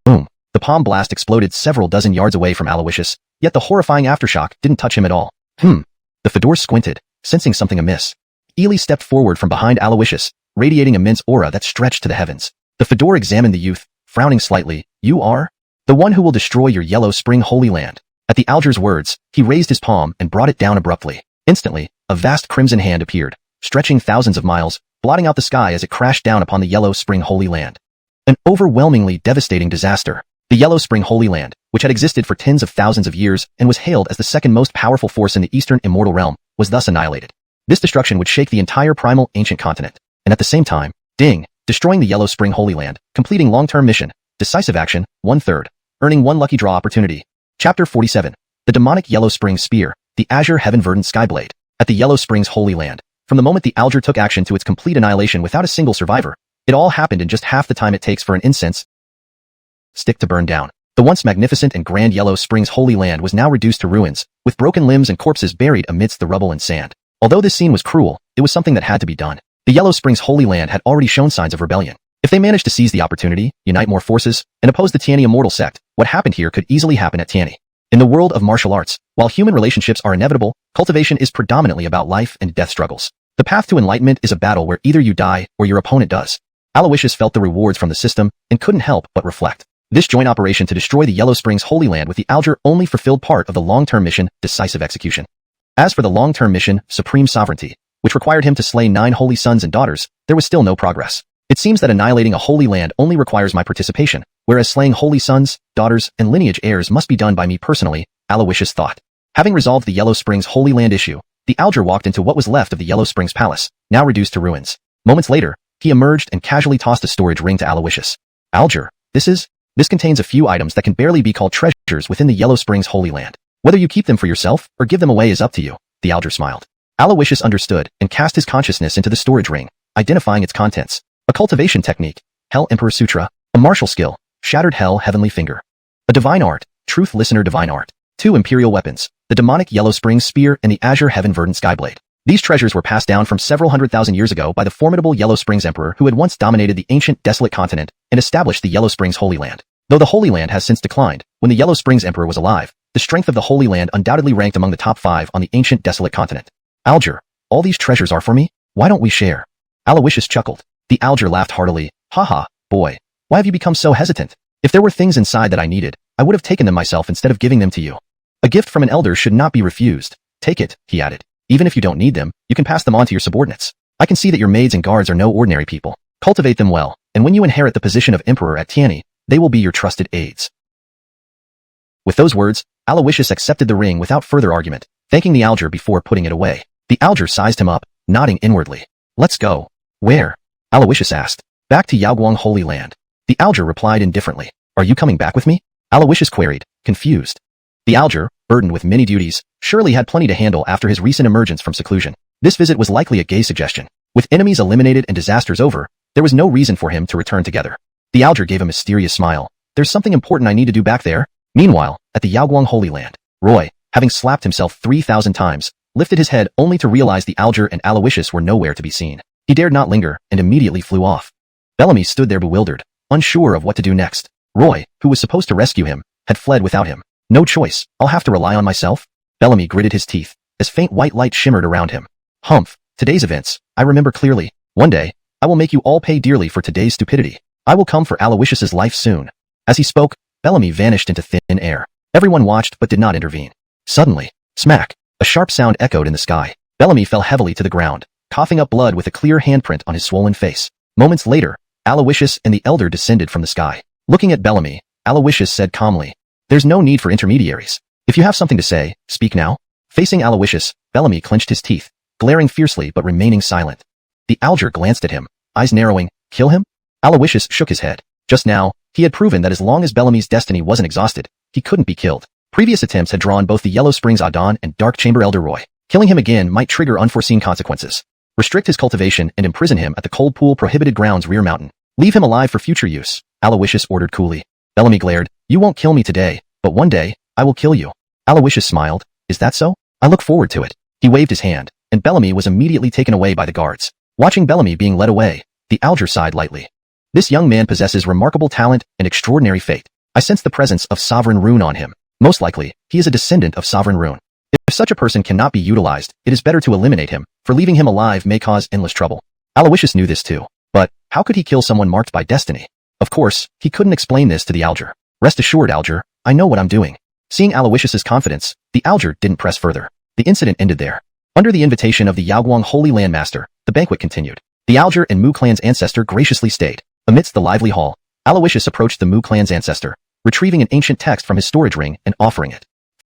Boom! The palm blast exploded several dozen yards away from Aloysius, yet the horrifying aftershock didn't touch him at all. The fedora squinted, sensing something amiss. Ely stepped forward from behind Aloysius, radiating immense aura that stretched to the heavens. The fedora examined the youth, frowning slightly. You are? The one who will destroy your Yellow Spring Holy Land. At the Alger's words, he raised his palm and brought it down abruptly. Instantly, a vast crimson hand appeared, stretching thousands of miles, blotting out the sky as it crashed down upon the Yellow Spring Holy Land. An overwhelmingly devastating disaster. The Yellow Spring Holy Land, which had existed for tens of thousands of years and was hailed as the second most powerful force in the Eastern Immortal Realm, was thus annihilated. This destruction would shake the entire primal ancient continent, and at the same time, destroying the Yellow Spring Holy Land, completing long-term mission, decisive action, 1/3, earning 1 lucky draw opportunity. Chapter 47. The demonic Yellow Spring Spear, the Azure Heaven Verdant Skyblade. At the Yellow Springs Holy Land, from the moment the Alger took action to its complete annihilation without a single survivor, it all happened in just half the time it takes for an incense stick to burn down. The once magnificent and grand Yellow Springs Holy Land was now reduced to ruins, with broken limbs and corpses buried amidst the rubble and sand. Although this scene was cruel, it was something that had to be done. The Yellow Springs Holy Land had already shown signs of rebellion. If they managed to seize the opportunity, unite more forces, and oppose the Tiani Immortal sect, what happened here could easily happen at Tiani. In the world of martial arts, while human relationships are inevitable, cultivation is predominantly about life and death struggles. The path to enlightenment is a battle where either you die or your opponent does. Aloysius felt the rewards from the system and couldn't help but reflect. This joint operation to destroy the Yellow Springs Holy Land with the Alger only fulfilled part of the long-term mission, decisive execution. As for the long-term mission, supreme sovereignty, which required him to slay 9 holy sons and daughters, there was still no progress. It seems that annihilating a holy land only requires my participation, whereas slaying holy sons, daughters, and lineage heirs must be done by me personally, Aloysius thought. Having resolved the Yellow Springs Holy Land issue, the Alger walked into what was left of the Yellow Springs Palace, now reduced to ruins. Moments later, he emerged and casually tossed a storage ring to Aloysius. Alger, this contains a few items that can barely be called treasures within the Yellow Springs Holy Land. Whether you keep them for yourself or give them away is up to you, the Alger smiled. Aloysius understood and cast his consciousness into the storage ring, identifying its contents. A cultivation technique, Hell Emperor Sutra, a martial skill, Shattered Hell Heavenly Finger. A divine art, Truth Listener Divine Art. 2 imperial weapons, the demonic Yellow Springs Spear and the Azure Heaven Verdant Skyblade. These treasures were passed down from several 100,000 years ago by the formidable Yellow Springs Emperor who had once dominated the ancient desolate continent and established the Yellow Springs Holy Land. Though the Holy Land has since declined, when the Yellow Springs Emperor was alive, the strength of the Holy Land undoubtedly ranked among the top 5 on the ancient desolate continent. Alger, all these treasures are for me? Why don't we share? Aloysius chuckled. The Alger laughed heartily. Haha, boy. Why have you become so hesitant? If there were things inside that I needed, I would have taken them myself instead of giving them to you. A gift from an elder should not be refused. Take it, he added. Even if you don't need them, you can pass them on to your subordinates. I can see that your maids and guards are no ordinary people. Cultivate them well, and when you inherit the position of emperor at Tiani, they will be your trusted aides. With those words, Aloysius accepted the ring without further argument, thanking the Alger before putting it away. The Alger sized him up, nodding inwardly. Let's go. Where? Aloysius asked. Back to Yaoguang Holy Land. The Alger replied indifferently. Are you coming back with me? Aloysius queried, confused. The Alger, burdened with many duties, surely had plenty to handle after his recent emergence from seclusion. This visit was likely a gay suggestion. With enemies eliminated and disasters over, there was no reason for him to return together. The Alger gave a mysterious smile. There's something important I need to do back there. Meanwhile, at the Yaoguang Holy Land, Roy, having slapped himself 3,000 times, lifted his head only to realize the Alger and Aloysius were nowhere to be seen. He dared not linger and immediately flew off. Bellamy stood there bewildered, unsure of what to do next. Roy, who was supposed to rescue him, had fled without him. No choice, I'll have to rely on myself. Bellamy gritted his teeth, as faint white light shimmered around him. Humph, today's events, I remember clearly. One day, I will make you all pay dearly for today's stupidity. I will come for Aloysius's life soon. As he spoke, Bellamy vanished into thin air. Everyone watched but did not intervene. Suddenly, smack, a sharp sound echoed in the sky. Bellamy fell heavily to the ground, coughing up blood with a clear handprint on his swollen face. Moments later, Aloysius and the elder descended from the sky. Looking at Bellamy, Aloysius said calmly, "There's no need for intermediaries. If you have something to say, speak now." Facing Aloysius, Bellamy clenched his teeth, glaring fiercely but remaining silent. The Alger glanced at him, eyes narrowing. Kill him? Aloysius shook his head. Just now, he had proven that as long as Bellamy's destiny wasn't exhausted, he couldn't be killed. Previous attempts had drawn both the Yellow Springs Adon and Dark Chamber Elder Roy. Killing him again might trigger unforeseen consequences. Restrict his cultivation and imprison him at the Cold Pool Prohibited Grounds rear mountain. Leave him alive for future use, Aloysius ordered coolly. Bellamy glared. You won't kill me today, but one day, I will kill you. Aloysius smiled. Is that so? I look forward to it. He waved his hand, and Bellamy was immediately taken away by the guards. Watching Bellamy being led away, the Alger sighed lightly. This young man possesses remarkable talent and extraordinary fate. I sense the presence of Sovereign Rune on him. Most likely, he is a descendant of Sovereign Rune. If such a person cannot be utilized, it is better to eliminate him, for leaving him alive may cause endless trouble. Aloysius knew this too. But, how could he kill someone marked by destiny? Of course, he couldn't explain this to the Alger. Rest assured, Alger, I know what I'm doing. Seeing Aloysius's confidence, the Alger didn't press further. The incident ended there. Under the invitation of the Yaoguang Holy Landmaster, the banquet continued. The Alger and Mu clan's ancestor graciously stayed. Amidst the lively hall, Aloysius approached the Mu clan's ancestor, retrieving an ancient text from his storage ring and offering it.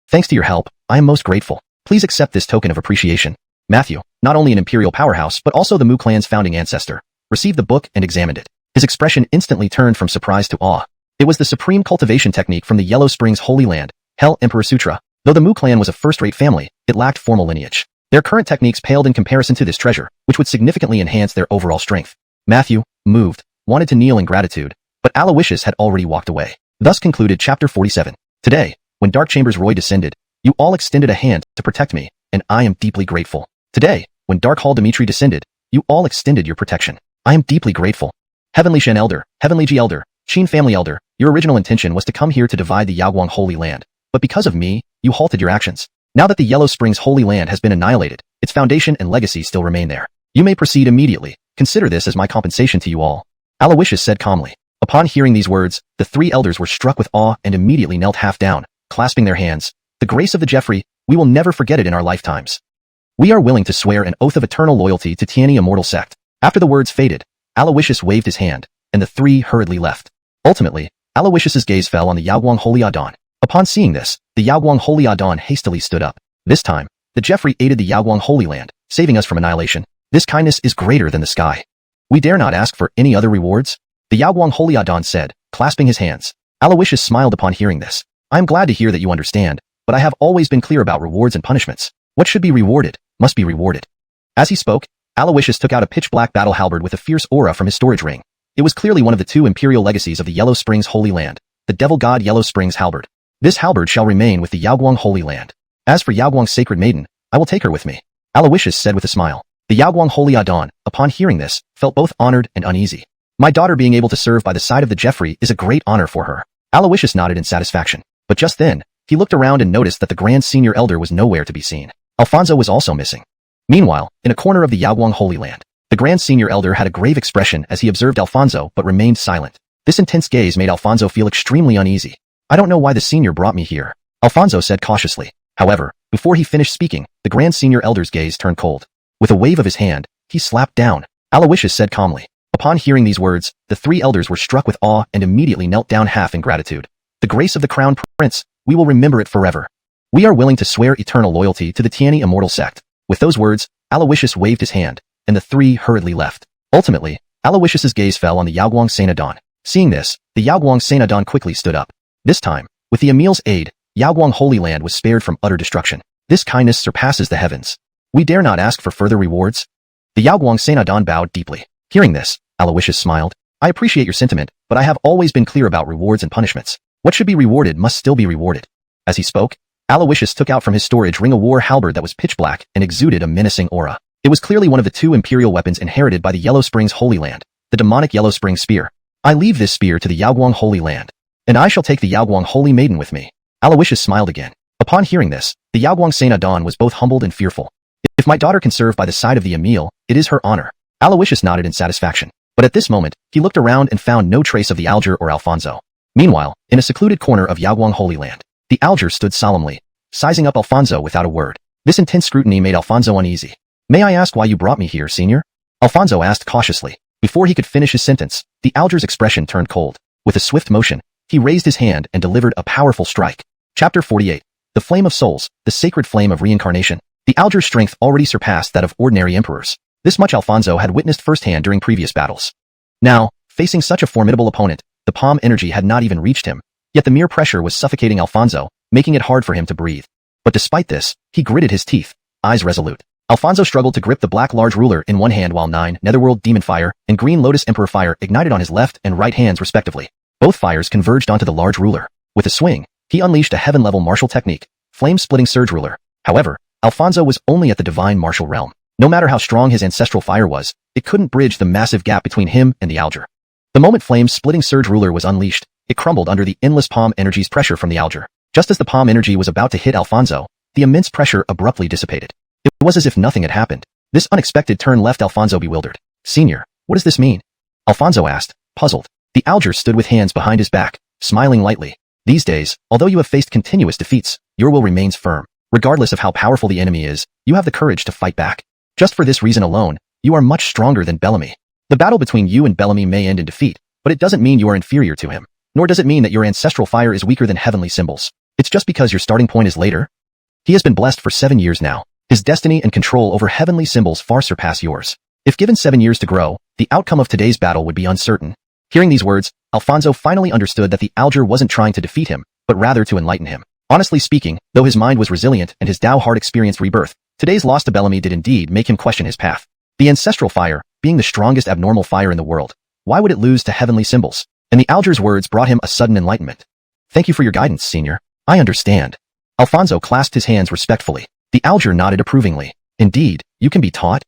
Thanks to your help, I am most grateful. Please accept this token of appreciation. Matthew, not only an imperial powerhouse but also the Mu clan's founding ancestor, received the book and examined it. His expression instantly turned from surprise to awe. It was the supreme cultivation technique from the Yellow Springs Holy Land, Hell Emperor Sutra. Though the Mu clan was a first-rate family, it lacked formal lineage. Their current techniques paled in comparison to this treasure, which would significantly enhance their overall strength. Matthew, moved, wanted to kneel in gratitude, but Aloysius had already walked away. Thus concluded Chapter 47. Today, when Dark Chamber's Roy descended, you all extended a hand to protect me, and I am deeply grateful. Today, when Dark Hall Dimitri descended, you all extended your protection. I am deeply grateful. Heavenly Shen Elder, Heavenly Ji Elder, Qin Family Elder, your original intention was to come here to divide the Yaoguang Holy Land. But because of me, you halted your actions. Now that the Yellow Springs Holy Land has been annihilated, its foundation and legacy still remain there. You may proceed immediately. Consider this as my compensation to you all. Aloysius said calmly. Upon hearing these words, the three elders were struck with awe and immediately knelt half down, clasping their hands. The grace of the Jeffrey, we will never forget it in our lifetimes. We are willing to swear an oath of eternal loyalty to Tianyi Immortal Sect. After the words faded, Aloysius waved his hand, and the three hurriedly left. Ultimately, Aloysius's gaze fell on the Yaoguang Holy Adon. Upon seeing this, the Yaoguang Holy Adon hastily stood up. This time, the Jeffrey aided the Yaoguang Holy Land, saving us from annihilation. This kindness is greater than the sky. We dare not ask for any other rewards? The Yaoguang Holy Adon said, clasping his hands. Aloysius smiled upon hearing this. I am glad to hear that you understand, but I have always been clear about rewards and punishments. What should be rewarded, must be rewarded. As he spoke, Aloysius took out a pitch-black battle halberd with a fierce aura from his storage ring. It was clearly one of the two imperial legacies of the Yellow Springs Holy Land, the Devil God Yellow Springs halberd. This halberd shall remain with the Yaoguang Holy Land. As for Yaoguang's sacred maiden, I will take her with me, Aloysius said with a smile. The Yaoguang Holy Adon, upon hearing this, felt both honored and uneasy. My daughter being able to serve by the side of the Jeffrey is a great honor for her. Aloysius nodded in satisfaction. But just then, he looked around and noticed that the Grand Senior Elder was nowhere to be seen. Alfonso was also missing. Meanwhile, in a corner of the Yaoguang Holy Land, the Grand Senior Elder had a grave expression as he observed Alfonso but remained silent. This intense gaze made Alfonso feel extremely uneasy. I don't know why the senior brought me here, Alfonso said cautiously. However, before he finished speaking, the Grand Senior Elder's gaze turned cold. With a wave of his hand, he slapped down. Aloysius said calmly. Upon hearing these words, the three elders were struck with awe and immediately knelt down half in gratitude. The grace of the Crown Prince, we will remember it forever. We are willing to swear eternal loyalty to the Tianyi Immortal Sect. With those words, Aloysius waved his hand, and the three hurriedly left. Ultimately, Aloysius's gaze fell on the Yaoguang Saint Adon. Seeing this, the Yaoguang Saint Adon quickly stood up. This time, with the Emil's aid, Yaoguang Holy Land was spared from utter destruction. This kindness surpasses the heavens. We dare not ask for further rewards? The Yaoguang Saint Adon bowed deeply. Hearing this, Aloysius smiled. I appreciate your sentiment, but I have always been clear about rewards and punishments. What should be rewarded must still be rewarded. As he spoke, Aloysius took out from his storage ring a war halberd that was pitch black and exuded a menacing aura. It was clearly one of the two imperial weapons inherited by the Yellow Springs Holy Land, the demonic Yellow Springs Spear. I leave this spear to the Yaoguang Holy Land, and I shall take the Yaoguang Holy Maiden with me. Aloysius smiled again. Upon hearing this, the Yaoguang Saint Adon was both humbled and fearful. If my daughter can serve by the side of the Emil, it is her honor. Aloysius nodded in satisfaction. But at this moment, he looked around and found no trace of the Alger or Alfonso. Meanwhile, in a secluded corner of Yaoguang Holy Land, the Alger stood solemnly, sizing up Alfonso without a word. This intense scrutiny made Alfonso uneasy. May I ask why you brought me here, senior? Alfonso asked cautiously. Before he could finish his sentence, the Alger's expression turned cold. With a swift motion, he raised his hand and delivered a powerful strike. Chapter 48. The Flame of Souls, the Sacred Flame of Reincarnation. The Alger's strength already surpassed that of ordinary emperors. This much Alfonso had witnessed firsthand during previous battles. Now, Facing such a formidable opponent, the palm energy had not even reached him, yet the mere pressure was suffocating Alfonso, making it hard for him to breathe. But despite this, he gritted his teeth, eyes resolute. Alfonso struggled to grip the black large ruler in one hand while 9 Netherworld Demon Fire and Green Lotus Emperor Fire ignited on his left and right hands respectively. Both fires converged onto the large ruler. With a swing, he unleashed a heaven-level martial technique, Flame-Splitting Surge Ruler. However, Alfonso was only at the divine martial realm. No matter how strong his ancestral fire was, it couldn't bridge the massive gap between him and the Alger. The moment Flame-Splitting Surge Ruler was unleashed, it crumbled under the endless palm energy's pressure from the Alger. Just as the palm energy was about to hit Alfonso, the immense pressure abruptly dissipated. It was as if nothing had happened. This unexpected turn left Alfonso bewildered. "Senior, what does this mean?" Alfonso asked, puzzled. The Alger stood with hands behind his back, smiling lightly. "These days, although you have faced continuous defeats, your will remains firm. Regardless of how powerful the enemy is, you have the courage to fight back. Just for this reason alone, you are much stronger than Bellamy. The battle between you and Bellamy may end in defeat, but it doesn't mean you are inferior to him. Nor does it mean that your ancestral fire is weaker than heavenly symbols. It's just because your starting point is later. He has been blessed for 7 years now. His destiny and control over heavenly symbols far surpass yours. If given 7 years to grow, the outcome of today's battle would be uncertain." Hearing these words, Alfonso finally understood that the Alger wasn't trying to defeat him, but rather to enlighten him. Honestly speaking, though his mind was resilient and his Dao heart experienced rebirth, today's loss to Bellamy did indeed make him question his path. The ancestral fire, being the strongest abnormal fire in the world, why would it lose to heavenly symbols? And the Alger's words brought him a sudden enlightenment. "Thank you for your guidance, Senior. I understand." Alfonso clasped his hands respectfully. The Alger nodded approvingly. "Indeed, you can be taught.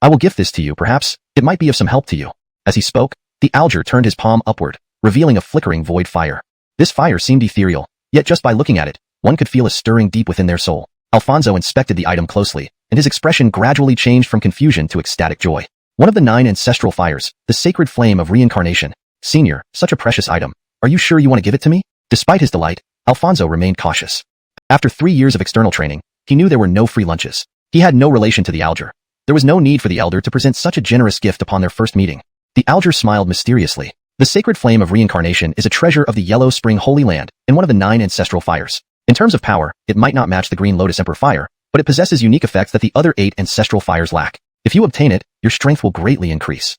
I will gift this to you, perhaps it might be of some help to you." As he spoke, the Alger turned his palm upward, revealing a flickering void fire. This fire seemed ethereal, yet just by looking at it, one could feel a stirring deep within their soul. Alfonso inspected the item closely, and his expression gradually changed from confusion to ecstatic joy. One of the 9 ancestral fires, the sacred flame of reincarnation. "Senior, such a precious item. Are you sure you want to give it to me?" Despite his delight, Alfonso remained cautious. After 3 years of external training, he knew there were no free lunches. He had no relation to the Alger. There was no need for the elder to present such a generous gift upon their first meeting. The Alger smiled mysteriously. The sacred flame of reincarnation is a treasure of the Yellow Spring Holy Land and one of the 9 ancestral fires. In terms of power, it might not match the Green Lotus Emperor fire, but it possesses unique effects that the other 8 ancestral fires lack. If you obtain it, your strength will greatly increase.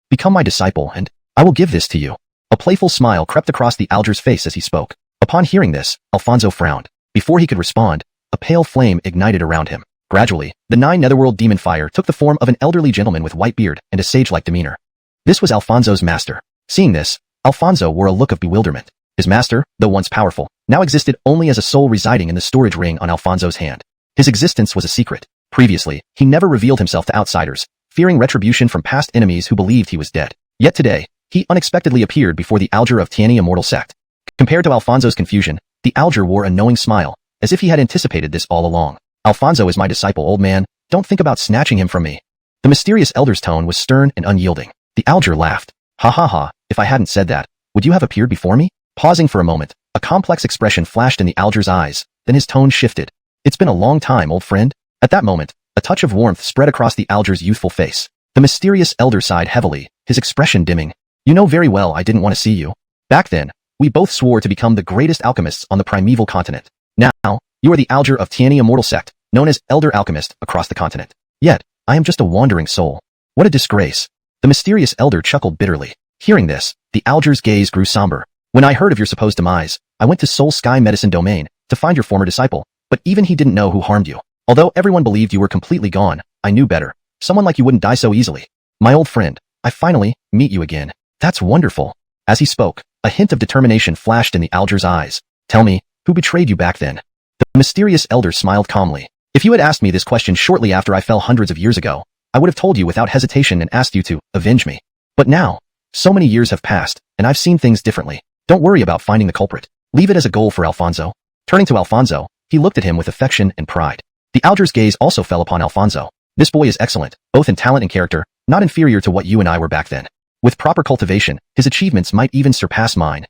Become my disciple and I will give this to you. A playful smile crept across the Alger's face as he spoke. Upon hearing this, Alfonso frowned. Before he could respond, a pale flame ignited around him. Gradually, the 9 Netherworld Demon Fire took the form of an elderly gentleman with white beard and a sage-like demeanor. This was Alfonso's master. Seeing this, Alfonso wore a look of bewilderment. His master, though once powerful, now existed only as a soul residing in the storage ring on Alfonso's hand. His existence was a secret. Previously, he never revealed himself to outsiders, fearing retribution from past enemies who believed he was dead. Yet today, he unexpectedly appeared before the Alger of Tianyi Immortal Sect. Compared to Alfonso's confusion, the Alger wore a knowing smile, as if he had anticipated this all along. "Alfonso is my disciple, old man. Don't think about snatching him from me." The mysterious elder's tone was stern and unyielding. The Alger laughed. "Ha ha ha, if I hadn't said that, would you have appeared before me?" Pausing for a moment, a complex expression flashed in the Alger's eyes, then his tone shifted. "It's been a long time, old friend." At that moment, a touch of warmth spread across the Alger's youthful face. The mysterious elder sighed heavily, his expression dimming. "You know very well I didn't want to see you. Back then, we both swore to become the greatest alchemists on the primeval continent. Now, you are the Alger of Tianyi Immortal Sect, known as Elder Alchemist across the continent. Yet, I am just a wandering soul. What a disgrace." The mysterious elder chuckled bitterly. Hearing this, the Alger's gaze grew somber. "When I heard of your supposed demise, I went to Soul Sky Medicine Domain to find your former disciple, but even he didn't know who harmed you. Although everyone believed you were completely gone, I knew better. Someone like you wouldn't die so easily. My old friend, I finally meet you again. That's wonderful." As he spoke, a hint of determination flashed in the Alger's eyes. "Tell me, who betrayed you back then?" The mysterious elder smiled calmly. "If you had asked me this question shortly after I fell hundreds of years ago, I would have told you without hesitation and asked you to avenge me. But now, so many years have passed, and I've seen things differently. Don't worry about finding the culprit. Leave it as a goal for Alfonso." Turning to Alfonso, he looked at him with affection and pride. The Alger's gaze also fell upon Alfonso. "This boy is excellent, both in talent and character, not inferior to what you and I were back then. With proper cultivation, his achievements might even surpass mine."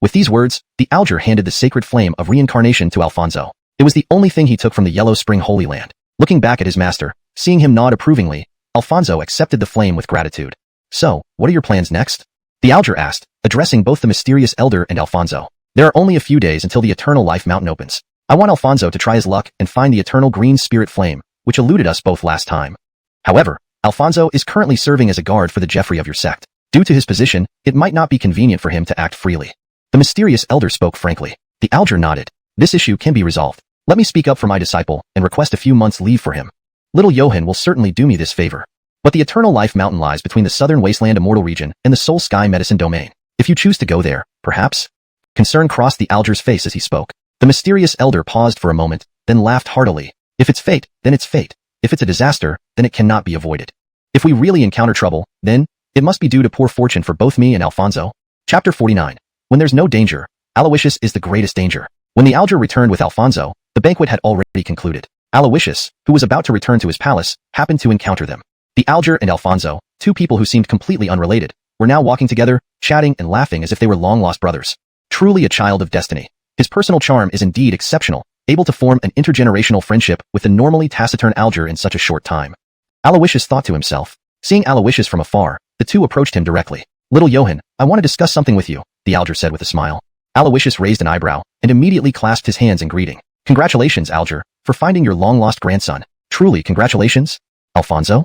With these words, the Alger handed the sacred flame of reincarnation to Alfonso. It was the only thing he took from the Yellow Spring Holy Land. Looking back at his master, seeing him nod approvingly, Alfonso accepted the flame with gratitude. "So, what are your plans next?" the Alger asked, addressing both the mysterious elder and Alfonso. "There are only a few days until the Eternal Life Mountain opens. I want Alfonso to try his luck and find the eternal green spirit flame, which eluded us both last time. However, Alfonso is currently serving as a guard for the Jeffrey of your sect. Due to his position, it might not be convenient for him to act freely. The mysterious elder spoke frankly. The alger nodded. This issue can be resolved. Let me speak up for my disciple and request a few months' leave for him. Little Johann will certainly do me this favor. But the Eternal Life Mountain lies between the Southern Wasteland Immortal region and the Soul Sky Medicine Domain. If you choose to go there, perhaps? Concern crossed the alger's face as he spoke. The mysterious elder paused for a moment, then laughed heartily. If it's fate, then it's fate. If it's a disaster, then it cannot be avoided. If we really encounter trouble, then it must be due to poor fortune for both me and Alfonso. Chapter 49. When there's no danger, Aloysius is the greatest danger. When the alger returned with Alfonso, the banquet had already concluded. Aloysius, who was about to return to his palace, happened to encounter them. The alger and Alfonso, two people who seemed completely unrelated, were now walking together, chatting and laughing as if they were long-lost brothers. Truly a child of destiny. His personal charm is indeed exceptional, able to form an intergenerational friendship with the normally taciturn alger in such a short time. Aloysius thought to himself. Seeing Aloysius from afar, the two approached him directly. Little Johann, I want to discuss something with you, the alger said with a smile. Aloysius raised an eyebrow and immediately clasped his hands in greeting. Congratulations, alger, for finding your long-lost grandson. Truly, congratulations? Alfonso?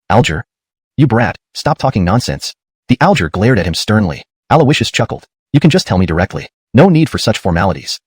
Alger? You brat, stop talking nonsense. The alger glared at him sternly. Aloysius chuckled. You can just tell me directly. No need for such formalities.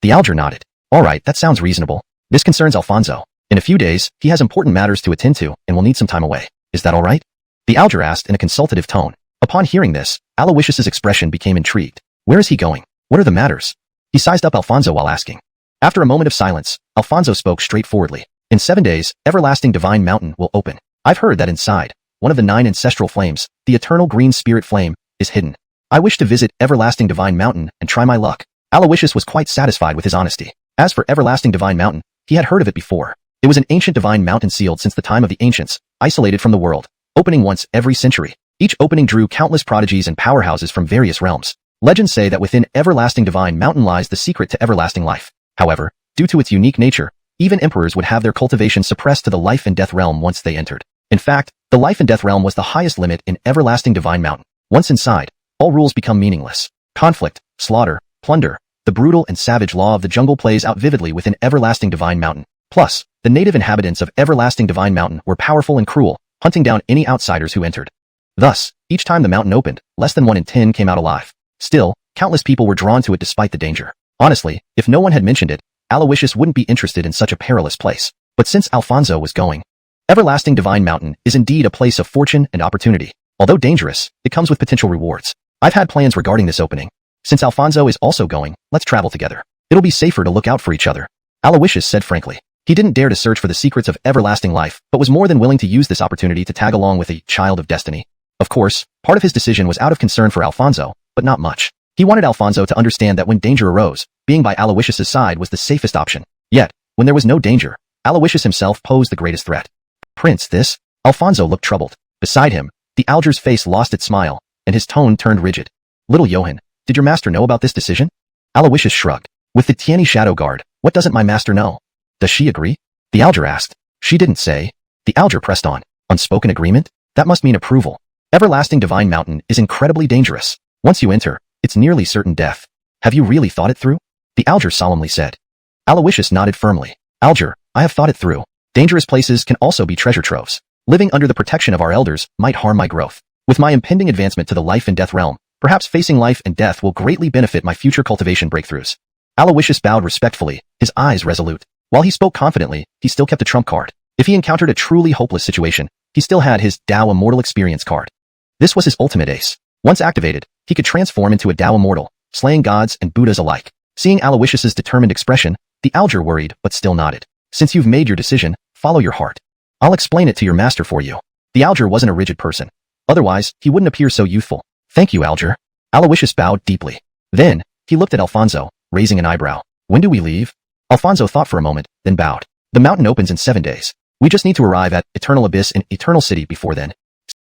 The alger nodded. All right, that sounds reasonable. This concerns Alfonso. In a few days, he has important matters to attend to and will need some time away. Is that all right? The alger asked in a consultative tone. Upon hearing this, Aloysius's expression became intrigued. Where is he going? What are the matters? He sized up Alfonso while asking. After a moment of silence, Alfonso spoke straightforwardly. In 7 days, Everlasting Divine Mountain will open. I've heard that inside, one of the 9 ancestral flames, the eternal green spirit flame, is hidden. I wish to visit Everlasting Divine Mountain and try my luck. Aloysius was quite satisfied with his honesty. As for Everlasting Divine Mountain, he had heard of it before. It was an ancient divine mountain sealed since the time of the ancients, isolated from the world, opening once every century. Each opening drew countless prodigies and powerhouses from various realms. Legends say that within Everlasting Divine Mountain lies the secret to everlasting life. However, due to its unique nature, even emperors would have their cultivation suppressed to the life and death realm once they entered. In fact, the life and death realm was the highest limit in Everlasting Divine Mountain. Once inside, all rules become meaningless. Conflict, slaughter, plunder, the brutal and savage law of the jungle plays out vividly within Everlasting Divine Mountain. Plus, the native inhabitants of Everlasting Divine Mountain were powerful and cruel, hunting down any outsiders who entered. Thus, each time the mountain opened, less than 1 in 10 came out alive. Still, countless people were drawn to it despite the danger. Honestly, if no one had mentioned it, Aloysius wouldn't be interested in such a perilous place. But since Alfonso was going, Everlasting Divine Mountain is indeed a place of fortune and opportunity. Although dangerous, it comes with potential rewards. I've had plans regarding this opening. Since Alfonso is also going, let's travel together. It'll be safer to look out for each other. Aloysius said frankly. He didn't dare to search for the secrets of everlasting life, but was more than willing to use this opportunity to tag along with a child of destiny. Of course, part of his decision was out of concern for Alfonso, but not much. He wanted Alfonso to understand that when danger arose, being by Aloysius's side was the safest option. Yet, when there was no danger, Aloysius himself posed the greatest threat. Prince, this? Alfonso looked troubled. Beside him, the alger's face lost its smile, and his tone turned rigid. Little Johann, did your master know about this decision? Aloysius shrugged. With the Tiani Shadow Guard, what doesn't my master know? Does she agree? The alger asked. She didn't say. The alger pressed on. Unspoken agreement? That must mean approval. Everlasting Divine Mountain is incredibly dangerous. Once you enter, it's nearly certain death. Have you really thought it through? The alger solemnly said. Aloysius nodded firmly. Alger, I have thought it through. Dangerous places can also be treasure troves. Living under the protection of our elders might harm my growth. With my impending advancement to the life and death realm, perhaps facing life and death will greatly benefit my future cultivation breakthroughs. Aloysius bowed respectfully, his eyes resolute. While he spoke confidently, he still kept a trump card. If he encountered a truly hopeless situation, he still had his Tao Immortal Experience card. This was his ultimate ace. Once activated, he could transform into a Tao Immortal, slaying gods and Buddhas alike. Seeing Aloysius's determined expression, the alger worried but still nodded. Since you've made your decision, follow your heart. I'll explain it to your master for you. The alger wasn't a rigid person. Otherwise, he wouldn't appear so youthful. Thank you, alger. Aloysius bowed deeply. Then, he looked at Alfonso, raising an eyebrow. When do we leave? Alfonso thought for a moment, then bowed. The mountain opens in 7 days. We just need to arrive at Eternal Abyss and Eternal City before then.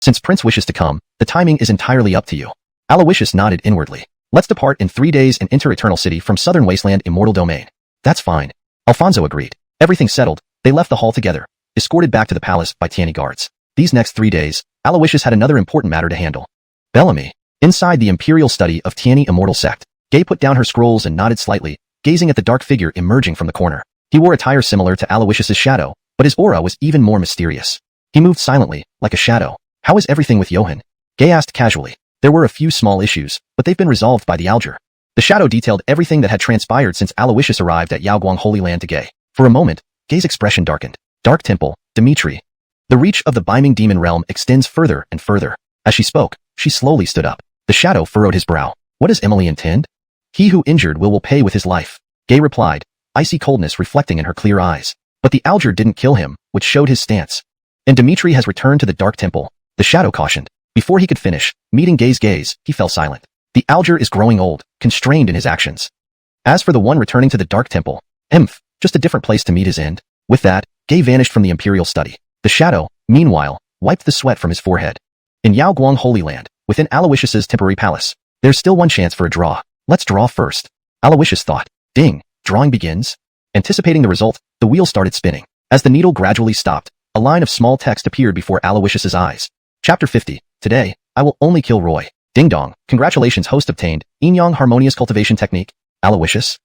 Since Prince wishes to come, the timing is entirely up to you. Aloysius nodded inwardly. Let's depart in 3 days and enter Eternal City from Southern Wasteland Immortal Domain. That's fine. Alfonso agreed. Everything settled, they left the hall together, escorted back to the palace by Tiani guards. These next 3 days, Aloysius had another important matter to handle. Bellamy. Inside the imperial study of Tiani Immortal Sect, Gay put down her scrolls and nodded slightly, gazing at the dark figure emerging from the corner. He wore attire similar to Aloysius's shadow, but his aura was even more mysterious. He moved silently, like a shadow. How is everything with Johann? Gay asked casually. There were a few small issues, but they've been resolved by the Alger. The shadow detailed everything that had transpired since Aloysius arrived at Yaoguang Holy Land to Gay. For a moment, Gay's expression darkened. Dark Temple, Dimitri. The reach of the Biming demon realm extends further and further. As she spoke, she slowly stood up. The shadow furrowed his brow. What does Emily intend? He who injured will pay with his life. Gay replied, icy coldness reflecting in her clear eyes. But the Alger didn't kill him, which showed his stance. And Dimitri has returned to the Dark Temple. The shadow cautioned. Before he could finish, meeting Gay's gaze, he fell silent. The Alger is growing old, constrained in his actions. As for the one returning to the Dark Temple, just a different place to meet his end. With that, Gay vanished from the Imperial study. The shadow, meanwhile, wiped the sweat from his forehead. In Yaoguang Holy Land, within Aloysius's temporary palace, there's still one chance for a draw. Let's draw first. Aloysius thought. Ding, drawing begins. Anticipating the result, the wheel started spinning. As the needle gradually stopped, a line of small text appeared before Aloysius's eyes. Chapter 50. Today, I will only kill Roy. Ding dong. Congratulations, host obtained. Inyang harmonious cultivation technique. Aloysius?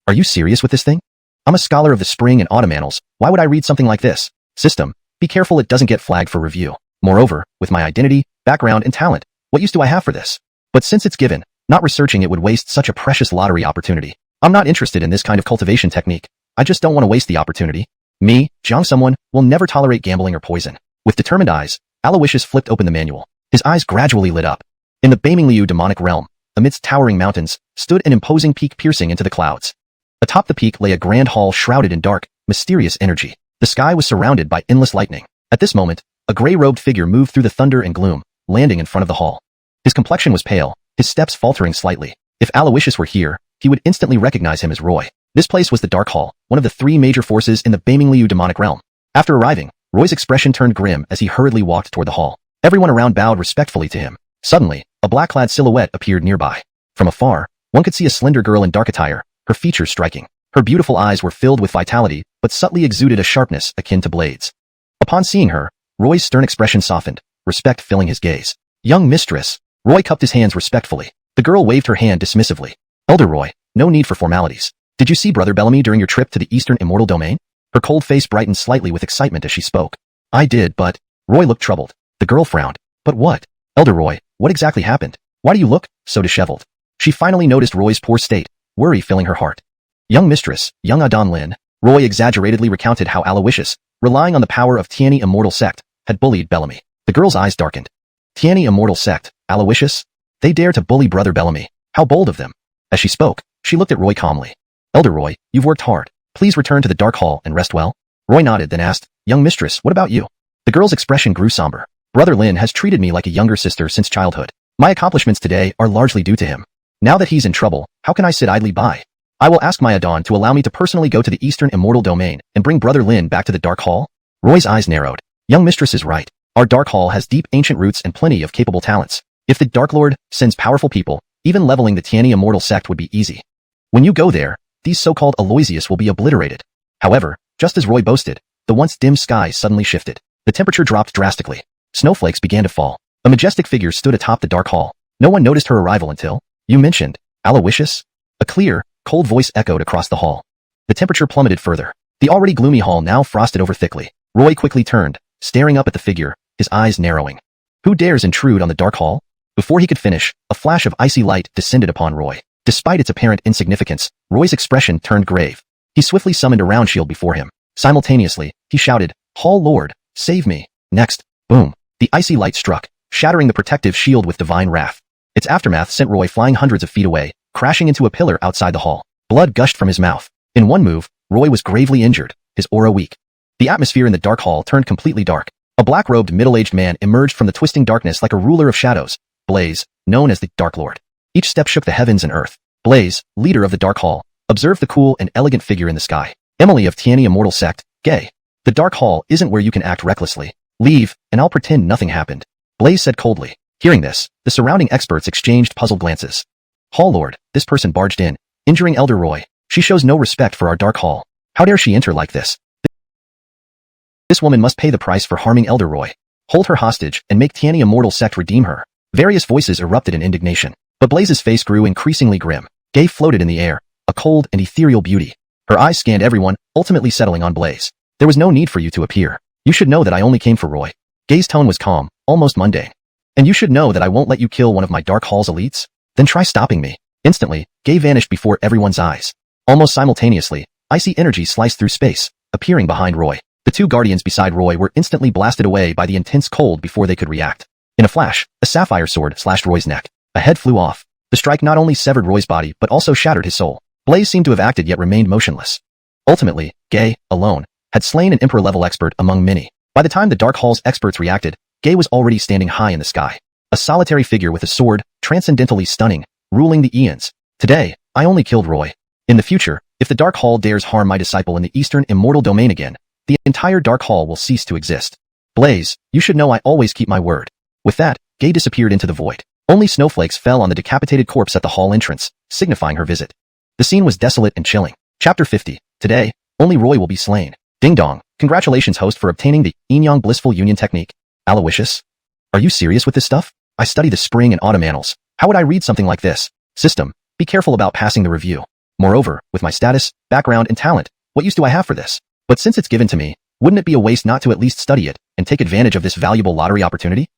Are you serious with this thing? I'm a scholar of the spring and autumn annals. Why would I read something like this? System. Be careful it doesn't get flagged for review. Moreover, with my identity, background, and talent, what use do I have for this? But since it's given, not researching it would waste such a precious lottery opportunity. I'm not interested in this kind of cultivation technique. I just don't want to waste the opportunity. Me, Jiang someone, will never tolerate gambling or poison. With determined eyes, Aloysius flipped open the manual. His eyes gradually lit up. In the Baming demonic realm, amidst towering mountains, stood an imposing peak piercing into the clouds. Atop the peak lay a grand hall shrouded in dark, mysterious energy. The sky was surrounded by endless lightning. At this moment, a gray-robed figure moved through the thunder and gloom, landing in front of the hall. His complexion was pale, his steps faltering slightly. If Aloysius were here, he would instantly recognize him as Roy. This place was the Dark Hall, one of the three major forces in the Baming demonic realm. After arriving, Roy's expression turned grim as he hurriedly walked toward the hall. Everyone around bowed respectfully to him. Suddenly, a black-clad silhouette appeared nearby. From afar, one could see a slender girl in dark attire, her features striking. Her beautiful eyes were filled with vitality, but subtly exuded a sharpness akin to blades. Upon seeing her, Roy's stern expression softened, respect filling his gaze. Young mistress. Roy cupped his hands respectfully. The girl waved her hand dismissively. Elder Roy, no need for formalities. Did you see Brother Bellamy during your trip to the Eastern Immortal Domain? Her cold face brightened slightly with excitement as she spoke. I did, but... Roy looked troubled. The girl frowned. But what? Elder Roy, what exactly happened? Why do you look so disheveled? She finally noticed Roy's poor state, worry filling her heart. Young mistress, young Adon Lin, Roy exaggeratedly recounted how Aloysius, relying on the power of Tianyi Immortal Sect, had bullied Bellamy. The girl's eyes darkened. Tianyi Immortal Sect, Aloysius? They dare to bully Brother Bellamy. How bold of them. As she spoke, she looked at Roy calmly. Elder Roy, you've worked hard. Please return to the Dark Hall and rest well. Roy nodded, then asked, Young mistress, what about you? The girl's expression grew somber. Brother Lin has treated me like a younger sister since childhood. My accomplishments today are largely due to him. Now that he's in trouble, how can I sit idly by? I will ask my Adon to allow me to personally go to the Eastern Immortal Domain and bring Brother Lin back to the Dark Hall. Roy's eyes narrowed. Young mistress is right. Our Dark Hall has deep ancient roots and plenty of capable talents. If the Dark Lord sends powerful people, even leveling the Tianyi Immortal Sect would be easy. When you go there, these so-called Aloysius will be obliterated. However, just as Roy boasted, the once dim sky suddenly shifted. The temperature dropped drastically. Snowflakes began to fall. A majestic figure stood atop the Dark Hall. No one noticed her arrival until, you mentioned, Aloysius? A clear, cold voice echoed across the hall. The temperature plummeted further. The already gloomy hall now frosted over thickly. Roy quickly turned, staring up at the figure, his eyes narrowing. Who dares intrude on the Dark Hall? Before he could finish, a flash of icy light descended upon Roy. Despite its apparent insignificance, Roy's expression turned grave. He swiftly summoned a round shield before him. Simultaneously, he shouted, Hall Lord, save me. Next, boom. The icy light struck, shattering the protective shield with divine wrath. Its aftermath sent Roy flying hundreds of feet away, crashing into a pillar outside the hall. Blood gushed from his mouth. In one move, Roy was gravely injured, his aura weak. The atmosphere in the Dark Hall turned completely dark. A black-robed middle-aged man emerged from the twisting darkness like a ruler of shadows, Blaze, known as the Dark Lord. Each step shook the heavens and earth. Blaze, leader of the Dark Hall, observed the cool and elegant figure in the sky. Emily of Tianyi Immortal Sect, Gay. The Dark Hall isn't where you can act recklessly. Leave, and I'll pretend nothing happened. Blaze said coldly. Hearing this, the surrounding experts exchanged puzzled glances. Hall Lord, this person barged in, injuring Elder Roy. She shows no respect for our Dark Hall. How dare she enter like this? This woman must pay the price for harming Elder Roy. Hold her hostage and make Tianyi Immortal Sect redeem her. Various voices erupted in indignation, but Blaze's face grew increasingly grim. Gay floated in the air, a cold and ethereal beauty. Her eyes scanned everyone, ultimately settling on Blaze. There was no need for you to appear. You should know that I only came for Roy. Gay's tone was calm, almost mundane. And you should know that I won't let you kill one of my Dark Hall's elites? Then try stopping me. Instantly, Gay vanished before everyone's eyes. Almost simultaneously, icy energy sliced through space, appearing behind Roy. The two guardians beside Roy were instantly blasted away by the intense cold before they could react. In a flash, a sapphire sword slashed Roy's neck. A head flew off. The strike not only severed Roy's body but also shattered his soul. Blaze seemed to have acted yet remained motionless. Ultimately, Gay, alone, had slain an Emperor-level expert among many. By the time the Dark Hall's experts reacted, Gay was already standing high in the sky. A solitary figure with a sword, transcendentally stunning, ruling the eons. Today, I only killed Roy. In the future, if the Dark Hall dares harm my disciple in the Eastern Immortal Domain again, the entire Dark Hall will cease to exist. Blaze, you should know I always keep my word. With that, Gay disappeared into the void. Only snowflakes fell on the decapitated corpse at the hall entrance, signifying her visit. The scene was desolate and chilling. Chapter 50. Today, only Roy will be slain. Ding dong. Congratulations, host, for obtaining the Yin-Yang Blissful Union technique. Aloysius? Are you serious with this stuff? I study the spring and autumn annals. How would I read something like this? System, be careful about passing the review. Moreover, with my status, background, and talent, what use do I have for this? But since it's given to me, wouldn't it be a waste not to at least study it and take advantage of this valuable lottery opportunity?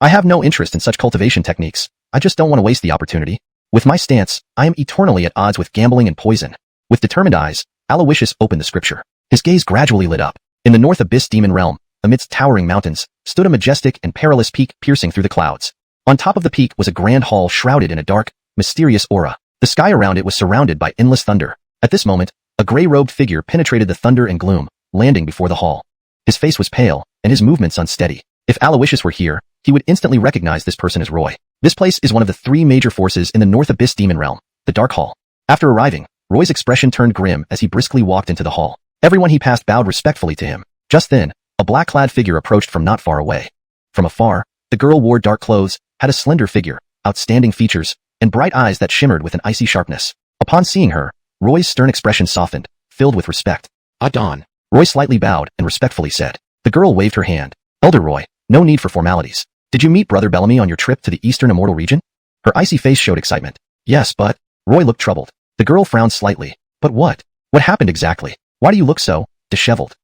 I have no interest in such cultivation techniques. I just don't want to waste the opportunity. With my stance, I am eternally at odds with gambling and poison. With determined eyes, Aloysius opened the scripture. His gaze gradually lit up. In the North Abyss Demon Realm, amidst towering mountains, stood a majestic and perilous peak piercing through the clouds. On top of the peak was a grand hall shrouded in a dark, mysterious aura. The sky around it was surrounded by endless thunder. At this moment, a gray-robed figure penetrated the thunder and gloom, landing before the hall. His face was pale, and his movements unsteady. If Aloysius were here, he would instantly recognize this person as Roy. This place is one of the three major forces in the North Abyss Demon Realm, the Dark Hall. After arriving, Roy's expression turned grim as he briskly walked into the hall. Everyone he passed bowed respectfully to him. Just then, a black-clad figure approached from not far away. From afar, the girl wore dark clothes, had a slender figure, outstanding features, and bright eyes that shimmered with an icy sharpness. Upon seeing her, Roy's stern expression softened, filled with respect. Adon. Roy slightly bowed and respectfully said. The girl waved her hand. Elder Roy, no need for formalities. Did you meet Brother Bellamy on your trip to the Eastern Immortal region? Her icy face showed excitement. Yes, but... Roy looked troubled. The girl frowned slightly. But what? What happened exactly? Why do you look so disheveled?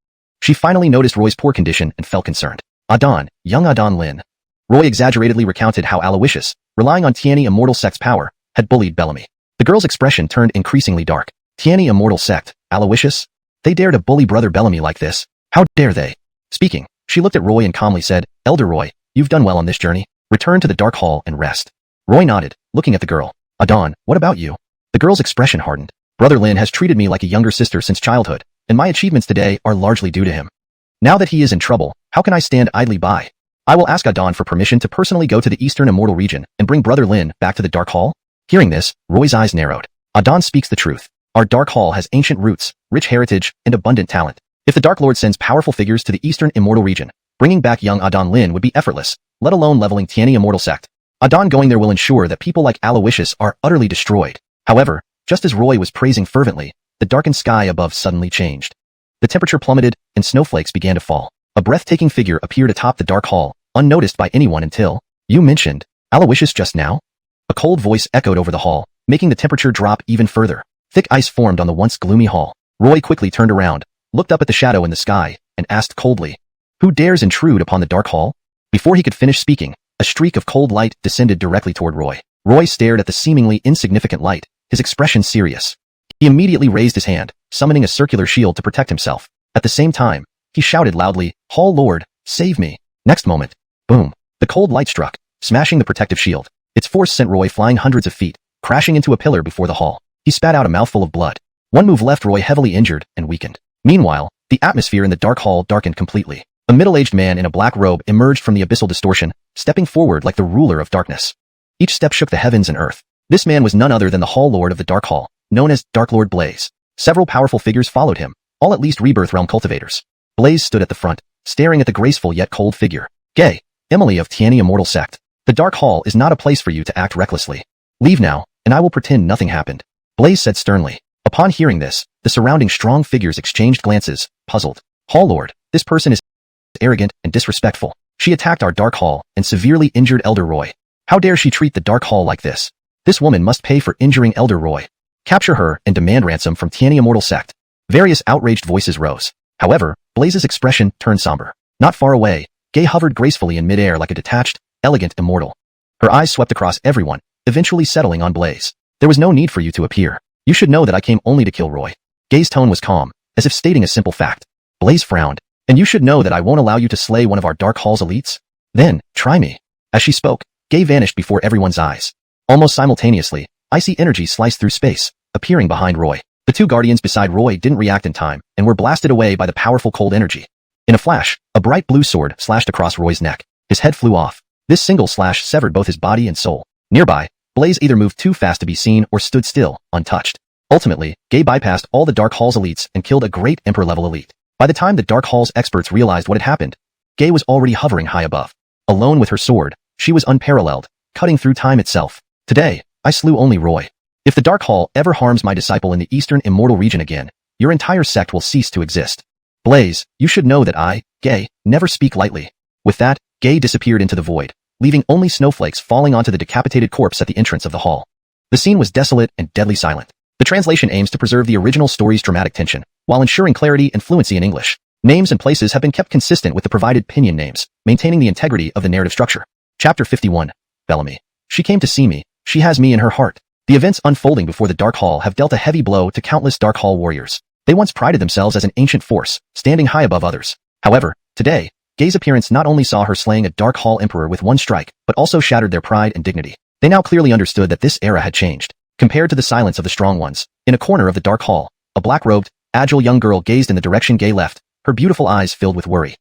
She finally noticed Roy's poor condition and felt concerned. Adon, young Adon Lin. Roy exaggeratedly recounted how Aloysius, relying on Tianyi Immortal Sect's power, had bullied Bellamy. The girl's expression turned increasingly dark. Tianyi Immortal Sect, Aloysius? They dare to bully Brother Bellamy like this? How dare they? Speaking, she looked at Roy and calmly said, Elder Roy, you've done well on this journey. Return to the Dark Hall and rest. Roy nodded, looking at the girl. Adon, what about you? The girl's expression hardened. Brother Lin has treated me like a younger sister since childhood, and my achievements today are largely due to him. Now that he is in trouble, how can I stand idly by? I will ask Adon for permission to personally go to the Eastern Immortal region and bring Brother Lin back to the Dark Hall. Hearing this, Roy's eyes narrowed. Adon speaks the truth. Our Dark Hall has ancient roots, rich heritage, and abundant talent. If the Dark Lord sends powerful figures to the Eastern Immortal region, bringing back young Adon Lin would be effortless, let alone leveling Tianyi Immortal Sect. Adon going there will ensure that people like Aloysius are utterly destroyed. However, just as Roy was praising fervently, the darkened sky above suddenly changed. The temperature plummeted, and snowflakes began to fall. A breathtaking figure appeared atop the Dark Hall, unnoticed by anyone until, you mentioned, Aloysius just now? A cold voice echoed over the hall, making the temperature drop even further. Thick ice formed on the once gloomy hall. Roy quickly turned around, looked up at the shadow in the sky, and asked coldly, who dares intrude upon the Dark Hall? Before he could finish speaking, a streak of cold light descended directly toward Roy. Roy stared at the seemingly insignificant light, his expression serious. He immediately raised his hand, summoning a circular shield to protect himself. At the same time, he shouted loudly, Hall Lord, save me. Next moment, boom, the cold light struck, smashing the protective shield. Its force sent Roy flying hundreds of feet, crashing into a pillar before the hall. He spat out a mouthful of blood. One move left Roy heavily injured and weakened. Meanwhile, the atmosphere in the Dark Hall darkened completely. A middle-aged man in a black robe emerged from the abyssal distortion, stepping forward like the ruler of darkness. Each step shook the heavens and earth. This man was none other than the Hall Lord of the Dark Hall, known as Dark Lord Blaze. Several powerful figures followed him, all at least Rebirth Realm cultivators. Blaze stood at the front, staring at the graceful yet cold figure. Gay, Emily of Tianyi Immortal Sect. The Dark Hall is not a place for you to act recklessly. Leave now, and I will pretend nothing happened. Blaze said sternly. Upon hearing this, the surrounding strong figures exchanged glances, puzzled. Hall Lord, this person is arrogant and disrespectful. She attacked our Dark Hall and severely injured Elder Roy. How dare she treat the Dark Hall like this? This woman must pay for injuring Elder Roy. Capture her and demand ransom from Tianyi Immortal Sect. Various outraged voices rose. However, Blaze's expression turned somber. Not far away, Gay hovered gracefully in midair like a detached, elegant, immortal. Her eyes swept across everyone, eventually settling on Blaze. There was no need for you to appear. You should know that I came only to kill Roy. Gay's tone was calm, as if stating a simple fact. Blaze frowned. And you should know that I won't allow you to slay one of our Dark Hall's elites? Then, try me. As she spoke, Gay vanished before everyone's eyes. Almost simultaneously, icy energy sliced through space, appearing behind Roy. The two guardians beside Roy didn't react in time, and were blasted away by the powerful cold energy. In a flash, a bright blue sword slashed across Roy's neck. His head flew off. This single slash severed both his body and soul. Nearby, Blaze either moved too fast to be seen or stood still, untouched. Ultimately, Gay bypassed all the Dark Hall's elites and killed a great Emperor-level elite. By the time the Dark Hall's experts realized what had happened, Gay was already hovering high above. Alone with her sword, she was unparalleled, cutting through time itself. Today, I slew only Roy. If the Dark Hall ever harms my disciple in the Eastern Immortal region again, your entire sect will cease to exist. Blaze, you should know that I, Gay, never speak lightly. With that, Gay disappeared into the void, leaving only snowflakes falling onto the decapitated corpse at the entrance of the hall. The scene was desolate and deadly silent. The translation aims to preserve the original story's dramatic tension, while ensuring clarity and fluency in English. Names and places have been kept consistent with the provided pinyin names, maintaining the integrity of the narrative structure. Chapter 51. Bellamy. She came to see me. She has me in her heart. The events unfolding before the Dark Hall have dealt a heavy blow to countless Dark Hall warriors. They once prided themselves as an ancient force, standing high above others. However, today, Gay's appearance not only saw her slaying a Dark Hall emperor with one strike, but also shattered their pride and dignity. They now clearly understood that this era had changed. Compared to the silence of the strong ones, in a corner of the Dark Hall, a black-robed, agile young girl gazed in the direction Gay left, her beautiful eyes filled with worry.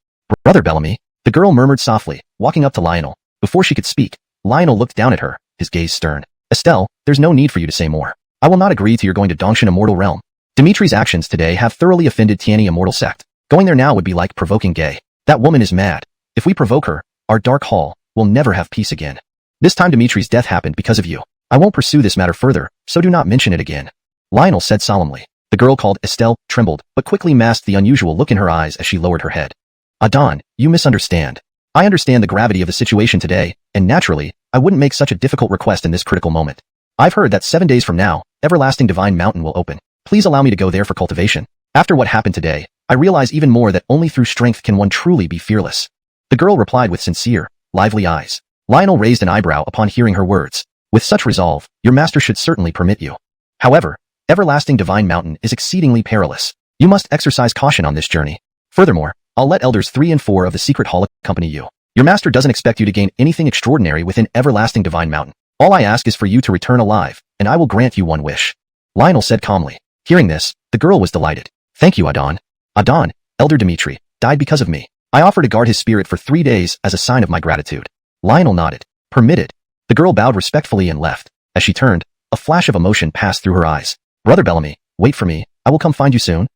Brother Bellamy, the girl murmured softly, walking up to Lionel. Before she could speak, Lionel looked down at her, his gaze stern. Estelle, there's no need for you to say more. I will not agree to your going to Dongshan Immortal Realm. Dimitri's actions today have thoroughly offended Tianyi Immortal Sect. Going there now would be like provoking Gay. That woman is mad. If we provoke her, our Dark Hall will never have peace again. This time Dimitri's death happened because of you. I won't pursue this matter further, so do not mention it again. Lionel said solemnly. The girl called Estelle trembled, but quickly masked the unusual look in her eyes as she lowered her head. Adon, you misunderstand. I understand the gravity of the situation today, and naturally, I wouldn't make such a difficult request in this critical moment. I've heard that 7 days from now, Everlasting Divine Mountain will open. Please allow me to go there for cultivation. After what happened today, I realize even more that only through strength can one truly be fearless. The girl replied with sincere, lively eyes. Lionel raised an eyebrow upon hearing her words. With such resolve, your master should certainly permit you. However, Everlasting Divine Mountain is exceedingly perilous. You must exercise caution on this journey. Furthermore, I'll let Elders 3 and 4 of the Secret Hall accompany you. Your master doesn't expect you to gain anything extraordinary within Everlasting Divine Mountain. All I ask is for you to return alive, and I will grant you one wish. Lionel said calmly. Hearing this, the girl was delighted. Thank you, Adon. Adon, Elder Dimitri, died because of me. I offer to guard his spirit for 3 days as a sign of my gratitude. Lionel nodded. Permitted. The girl bowed respectfully and left. As she turned, a flash of emotion passed through her eyes. Brother Bellamy, wait for me. I will come find you soon.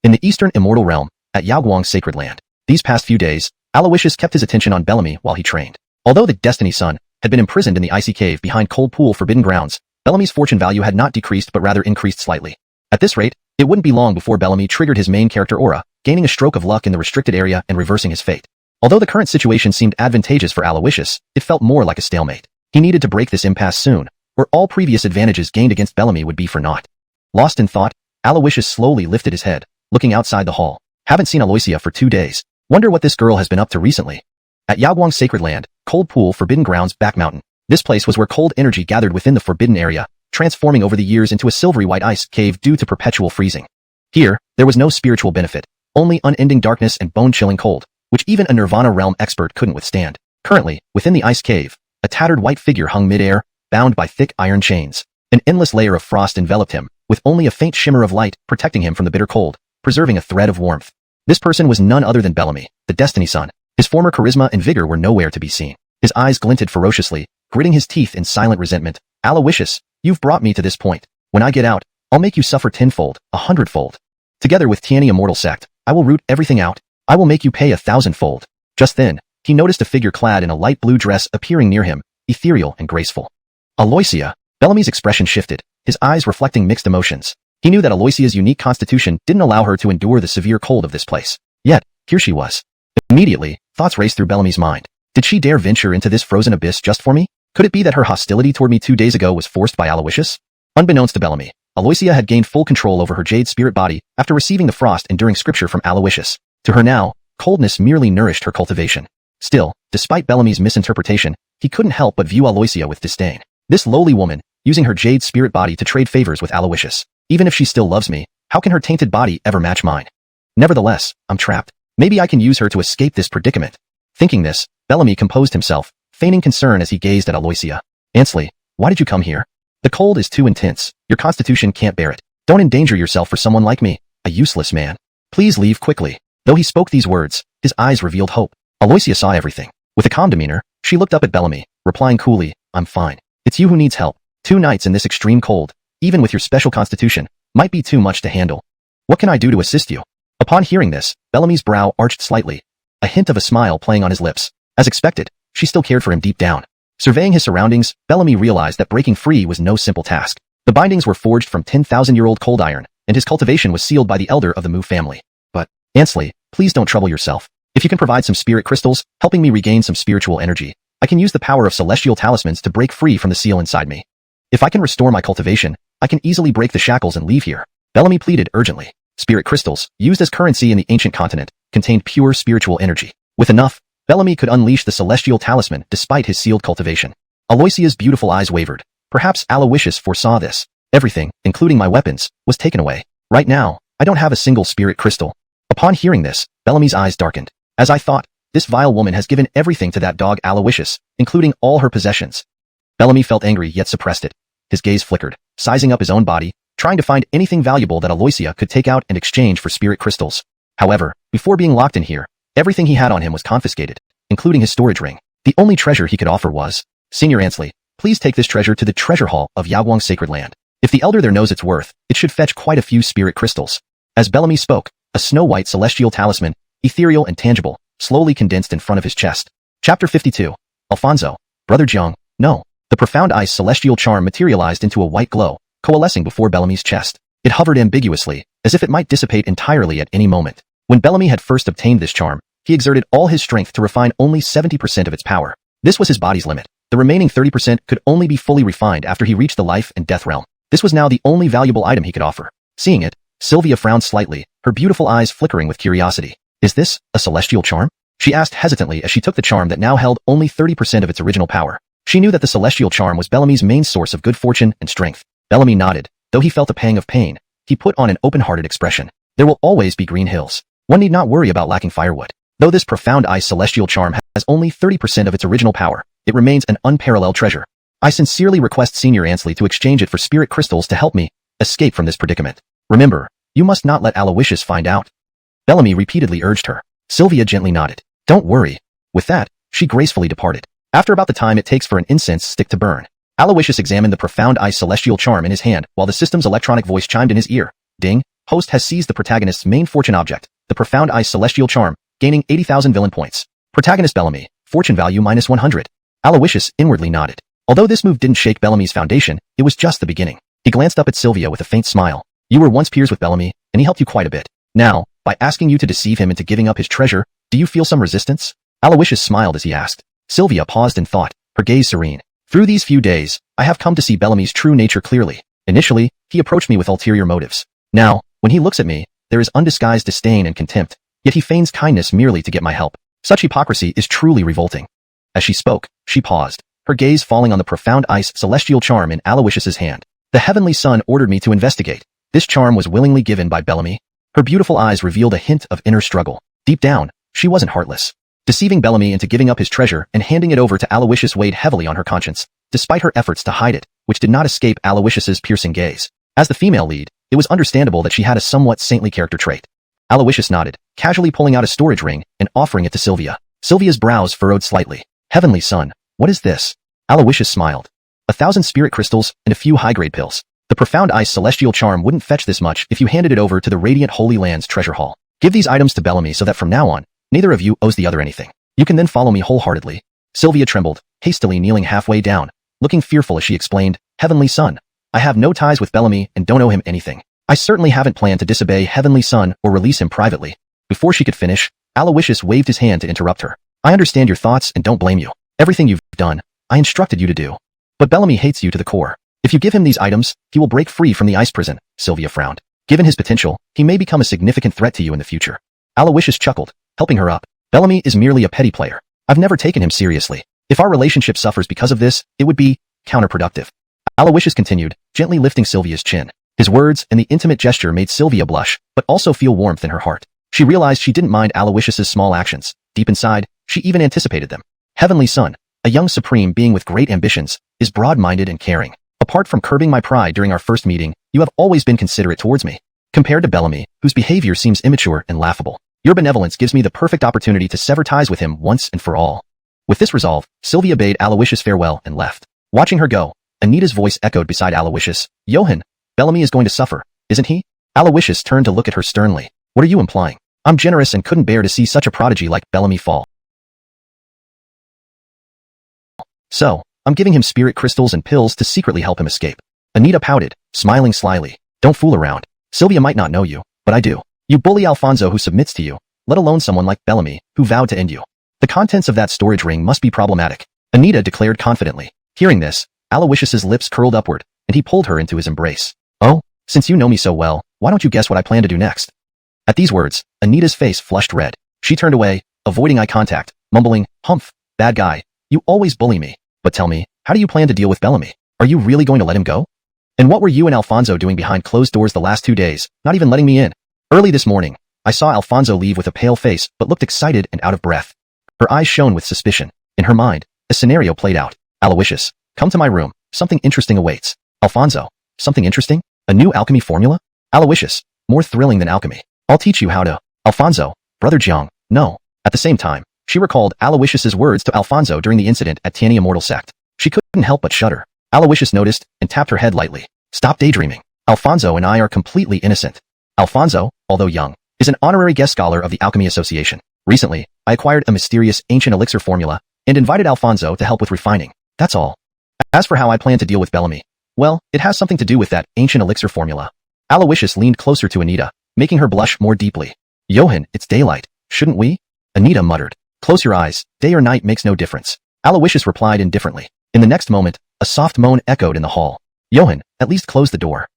In the Eastern Immortal Realm, at Yaoguang's sacred land, these past few days, Aloysius kept his attention on Bellamy while he trained. Although the Destiny Son had been imprisoned in the icy cave behind Cold Pool Forbidden Grounds, Bellamy's fortune value had not decreased but rather increased slightly. At this rate, it wouldn't be long before Bellamy triggered his main character aura, gaining a stroke of luck in the restricted area and reversing his fate. Although the current situation seemed advantageous for Aloysius, it felt more like a stalemate. He needed to break this impasse soon, or all previous advantages gained against Bellamy would be for naught. Lost in thought, Aloysius slowly lifted his head, looking outside the hall. Haven't seen Aloysia for 2 days. Wonder what this girl has been up to recently. At Yaoguang's sacred land, Cold Pool Forbidden Grounds Back Mountain. This place was where cold energy gathered within the forbidden area, transforming over the years into a silvery white ice cave due to perpetual freezing. Here, there was no spiritual benefit, only unending darkness and bone-chilling cold, which even a Nirvana realm expert couldn't withstand. Currently, within the ice cave, a tattered white figure hung mid-air, bound by thick iron chains. An endless layer of frost enveloped him, with only a faint shimmer of light protecting him from the bitter cold, preserving a thread of warmth. This person was none other than Bellamy, the Destiny Son. His former charisma and vigor were nowhere to be seen. His eyes glinted ferociously, gritting his teeth in silent resentment. Aloysius, you've brought me to this point. When I get out, I'll make you suffer 10-fold, 100-fold. Together with Tianyi Immortal Sect, I will root everything out. I will make you pay 1,000-fold. Just then, he noticed a figure clad in a light blue dress appearing near him, ethereal and graceful. Aloysia. Bellamy's expression shifted, his eyes reflecting mixed emotions. He knew that Aloysia's unique constitution didn't allow her to endure the severe cold of this place. Yet, here she was. Immediately, thoughts raced through Bellamy's mind. Did she dare venture into this frozen abyss just for me? Could it be that her hostility toward me 2 days ago was forced by Aloysius? Unbeknownst to Bellamy, Aloysia had gained full control over her jade spirit body after receiving the frost enduring scripture from Aloysius. To her now, coldness merely nourished her cultivation. Still, despite Bellamy's misinterpretation, he couldn't help but view Aloysia with disdain. This lowly woman, using her jade spirit body to trade favors with Aloysius. Even if she still loves me, how can her tainted body ever match mine? Nevertheless, I'm trapped. Maybe I can use her to escape this predicament. Thinking this, Bellamy composed himself, feigning concern as he gazed at Aloysia. Ansley, why did you come here? The cold is too intense. Your constitution can't bear it. Don't endanger yourself for someone like me, a useless man. Please leave quickly. Though he spoke these words, his eyes revealed hope. Aloysia saw everything. With a calm demeanor, she looked up at Bellamy, replying coolly, I'm fine. It's you who needs help. 2 nights in this extreme cold, even with your special constitution, might be too much to handle. What can I do to assist you? Upon hearing this, Bellamy's brow arched slightly, a hint of a smile playing on his lips. As expected, she still cared for him deep down. Surveying his surroundings, Bellamy realized that breaking free was no simple task. The bindings were forged from 10,000-year-old cold iron, and his cultivation was sealed by the elder of the Mu family. But, Ansley, please don't trouble yourself. If you can provide some spirit crystals, helping me regain some spiritual energy, I can use the power of celestial talismans to break free from the seal inside me. If I can restore my cultivation, I can easily break the shackles and leave here. Bellamy pleaded urgently. Spirit crystals, used as currency in the ancient continent, contained pure spiritual energy. With enough, Bellamy could unleash the celestial talisman despite his sealed cultivation. Aloysia's beautiful eyes wavered. Perhaps Aloysius foresaw this. Everything, including my weapons, was taken away. Right now, I don't have a single spirit crystal. Upon hearing this, Bellamy's eyes darkened. As I thought, this vile woman has given everything to that dog Aloysius, including all her possessions. Bellamy felt angry yet suppressed it. His gaze flickered, sizing up his own body, trying to find anything valuable that Aloysia could take out and exchange for spirit crystals. However, before being locked in here, everything he had on him was confiscated, including his storage ring. The only treasure he could offer was, Senior Ansley, please take this treasure to the treasure hall of Yaguang's sacred land. If the elder there knows its worth, it should fetch quite a few spirit crystals. As Bellamy spoke, a snow-white celestial talisman, ethereal and tangible, slowly condensed in front of his chest. Chapter 52. Alfonso, Brother Jiang, no. The profound ice celestial charm materialized into a white glow, coalescing before Bellamy's chest. It hovered ambiguously, as if it might dissipate entirely at any moment. When Bellamy had first obtained this charm, he exerted all his strength to refine only 70% of its power. This was his body's limit. The remaining 30% could only be fully refined after he reached the life and death realm. This was now the only valuable item he could offer. Seeing it, Sylvia frowned slightly, her beautiful eyes flickering with curiosity. Is this a celestial charm? She asked hesitantly as she took the charm that now held only 30% of its original power. She knew that the celestial charm was Bellamy's main source of good fortune and strength. Bellamy nodded. Though he felt a pang of pain, he put on an open-hearted expression. There will always be green hills. One need not worry about lacking firewood. Though this profound ice celestial charm has only 30% of its original power, it remains an unparalleled treasure. I sincerely request Senior Ansley to exchange it for spirit crystals to help me escape from this predicament. Remember, you must not let Aloysius find out. Bellamy repeatedly urged her. Sylvia gently nodded. Don't worry. With that, she gracefully departed. After about the time it takes for an incense stick to burn, Aloysius examined the profound ice celestial charm in his hand while the system's electronic voice chimed in his ear. Ding, host has seized the protagonist's main fortune object, the profound ice celestial charm, gaining 80,000 villain points. Protagonist Bellamy, fortune value minus 100. Aloysius inwardly nodded. Although this move didn't shake Bellamy's foundation, it was just the beginning. He glanced up at Sylvia with a faint smile. You were once peers with Bellamy, and he helped you quite a bit. Now, by asking you to deceive him into giving up his treasure, do you feel some resistance? Aloysius smiled as he asked. Sylvia paused in thought, her gaze serene. Through these few days, I have come to see Bellamy's true nature clearly. Initially, he approached me with ulterior motives. Now, when he looks at me, there is undisguised disdain and contempt, yet he feigns kindness merely to get my help. Such hypocrisy is truly revolting. As she spoke, she paused, her gaze falling on the profound ice celestial charm in Aloysius's hand. The heavenly sun ordered me to investigate. This charm was willingly given by Bellamy. Her beautiful eyes revealed a hint of inner struggle. Deep down, she wasn't heartless. Deceiving Bellamy into giving up his treasure and handing it over to Aloysius weighed heavily on her conscience, despite her efforts to hide it, which did not escape Aloysius's piercing gaze. As the female lead, it was understandable that she had a somewhat saintly character trait. Aloysius nodded, casually pulling out a storage ring and offering it to Sylvia. Sylvia's brows furrowed slightly. Heavenly Sun, what is this? Aloysius smiled. 1,000 spirit crystals and a few high-grade pills. The profound ice celestial charm wouldn't fetch this much if you handed it over to the Radiant Holy Land's treasure hall. Give these items to Bellamy so that from now on, neither of you owes the other anything. You can then follow me wholeheartedly. Sylvia trembled, hastily kneeling halfway down, looking fearful as she explained, Heavenly Sun, I have no ties with Bellamy and don't owe him anything. I certainly haven't planned to disobey Heavenly Sun or release him privately. Before she could finish, Aloysius waved his hand to interrupt her. I understand your thoughts and don't blame you. Everything you've done, I instructed you to do. But Bellamy hates you to the core. If you give him these items, he will break free from the ice prison, Sylvia frowned. Given his potential, he may become a significant threat to you in the future. Aloysius chuckled, helping her up. Bellamy is merely a petty player. I've never taken him seriously. If our relationship suffers because of this, it would be counterproductive. Aloysius continued, gently lifting Sylvia's chin. His words and the intimate gesture made Sylvia blush, but also feel warmth in her heart. She realized she didn't mind Aloysius's small actions. Deep inside, she even anticipated them. Heavenly Son, a young supreme being with great ambitions, is broad-minded and caring. Apart from curbing my pride during our first meeting, you have always been considerate towards me. Compared to Bellamy, whose behavior seems immature and laughable, your benevolence gives me the perfect opportunity to sever ties with him once and for all. With this resolve, Sylvia bade Aloysius farewell and left. Watching her go, Anita's voice echoed beside Aloysius. Johann, Bellamy is going to suffer, isn't he? Aloysius turned to look at her sternly. What are you implying? I'm generous and couldn't bear to see such a prodigy like Bellamy fall. So, I'm giving him spirit crystals and pills to secretly help him escape. Anita pouted, smiling slyly. Don't fool around. Sylvia might not know you, but I do. You bully Alfonso who submits to you, let alone someone like Bellamy, who vowed to end you. The contents of that storage ring must be problematic, Anita declared confidently. Hearing this, Aloysius's lips curled upward, and he pulled her into his embrace. Oh, since you know me so well, why don't you guess what I plan to do next? At these words, Anita's face flushed red. She turned away, avoiding eye contact, mumbling, Humph, bad guy, you always bully me. But tell me, how do you plan to deal with Bellamy? Are you really going to let him go? And what were you and Alfonso doing behind closed doors the last 2 days, not even letting me in? Early this morning, I saw Alfonso leave with a pale face but looked excited and out of breath. Her eyes shone with suspicion. In her mind, a scenario played out. Aloysius, come to my room, something interesting awaits. Alfonso, something interesting? A new alchemy formula? Aloysius, more thrilling than alchemy. I'll teach you how to. Alfonso, Brother Jiang, no. At the same time, she recalled Aloysius's words to Alfonso during the incident at Tanya Immortal Sect. She couldn't help but shudder. Aloysius noticed and tapped her head lightly. Stop daydreaming. Alfonso and I are completely innocent. Alfonso, although young, is an honorary guest scholar of the Alchemy Association. Recently, I acquired a mysterious ancient elixir formula and invited Alfonso to help with refining. That's all. As for how I plan to deal with Bellamy, well, it has something to do with that ancient elixir formula. Aloysius leaned closer to Anita, making her blush more deeply. Johann, it's daylight, shouldn't we? Anita muttered. Close your eyes, day or night makes no difference. Aloysius replied indifferently. In the next moment, a soft moan echoed in the hall. Johann, at least close the door.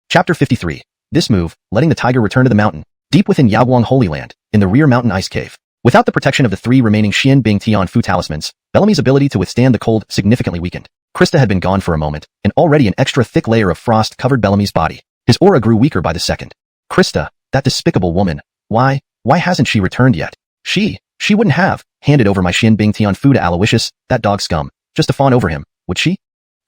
Chapter 53. This move, letting the tiger return to the mountain, deep within Yaoguang Holy Land, in the rear mountain ice cave. Without the protection of the 3 remaining Xian Bing Tian Fu talismans, Bellamy's ability to withstand the cold significantly weakened. Krista had been gone for a moment, and already an extra thick layer of frost covered Bellamy's body. His aura grew weaker by the second. Krista, that despicable woman, why hasn't she returned yet? She wouldn't have handed over my Xian Bing Tian Fu to Aloysius, that dog scum, just to fawn over him, would she?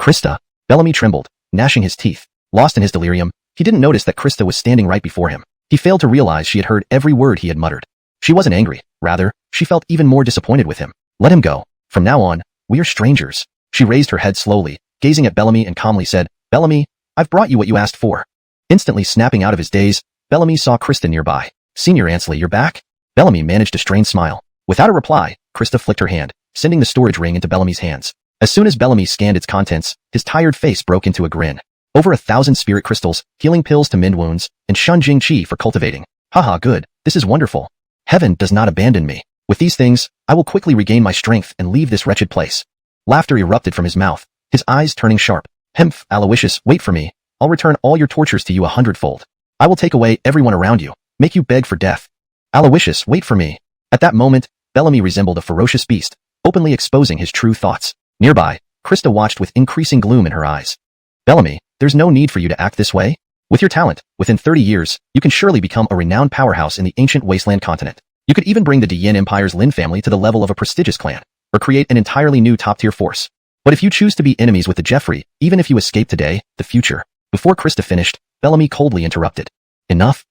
Krista. Bellamy trembled, gnashing his teeth. Lost in his delirium, he didn't notice that Krista was standing right before him. He failed to realize she had heard every word he had muttered. She wasn't angry, rather, she felt even more disappointed with him. Let him go. From now on, we are strangers. She raised her head slowly, gazing at Bellamy and calmly said, Bellamy, I've brought you what you asked for. Instantly snapping out of his daze, Bellamy saw Krista nearby. Senior Ansley, you're back? Bellamy managed a strained smile. Without a reply, Krista flicked her hand, sending the storage ring into Bellamy's hands. As soon as Bellamy scanned its contents, his tired face broke into a grin. Over 1,000 spirit crystals, healing pills to mend wounds, and Shunjing Qi for cultivating. Haha, good, this is wonderful. Heaven does not abandon me. With these things, I will quickly regain my strength and leave this wretched place. Laughter erupted from his mouth, his eyes turning sharp. Hemph, Aloysius, wait for me. I'll return all your tortures to you 100-fold. I will take away everyone around you, make you beg for death. Aloysius, wait for me. At that moment, Bellamy resembled a ferocious beast, openly exposing his true thoughts. Nearby, Krista watched with increasing gloom in her eyes. Bellamy, there's no need for you to act this way. With your talent, within 30 years, you can surely become a renowned powerhouse in the ancient wasteland continent. You could even bring the Diyin Empire's Lin family to the level of a prestigious clan, or create an entirely new top-tier force. But if you choose to be enemies with the Jeffrey, even if you escape today, the future. Before Krista finished, Bellamy coldly interrupted. Enough?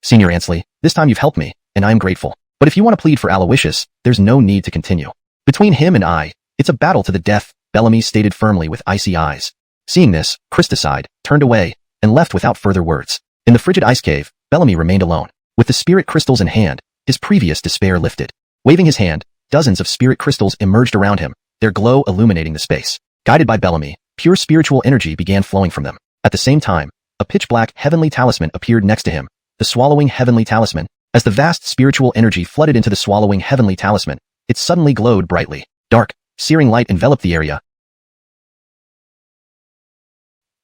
Senior Ansley, this time you've helped me, and I am grateful. But if you want to plead for Aloysius, there's no need to continue. Between him and I, it's a battle to the death, Bellamy stated firmly with icy eyes. Seeing this, Krista sighed, turned away, and left without further words. In the frigid ice cave, Bellamy remained alone. With the spirit crystals in hand, his previous despair lifted. Waving his hand, dozens of spirit crystals emerged around him, their glow illuminating the space. Guided by Bellamy, pure spiritual energy began flowing from them. At the same time, a pitch-black heavenly talisman appeared next to him, the swallowing heavenly talisman. As the vast spiritual energy flooded into the swallowing heavenly talisman, it suddenly glowed brightly. Dark, searing light enveloped the area,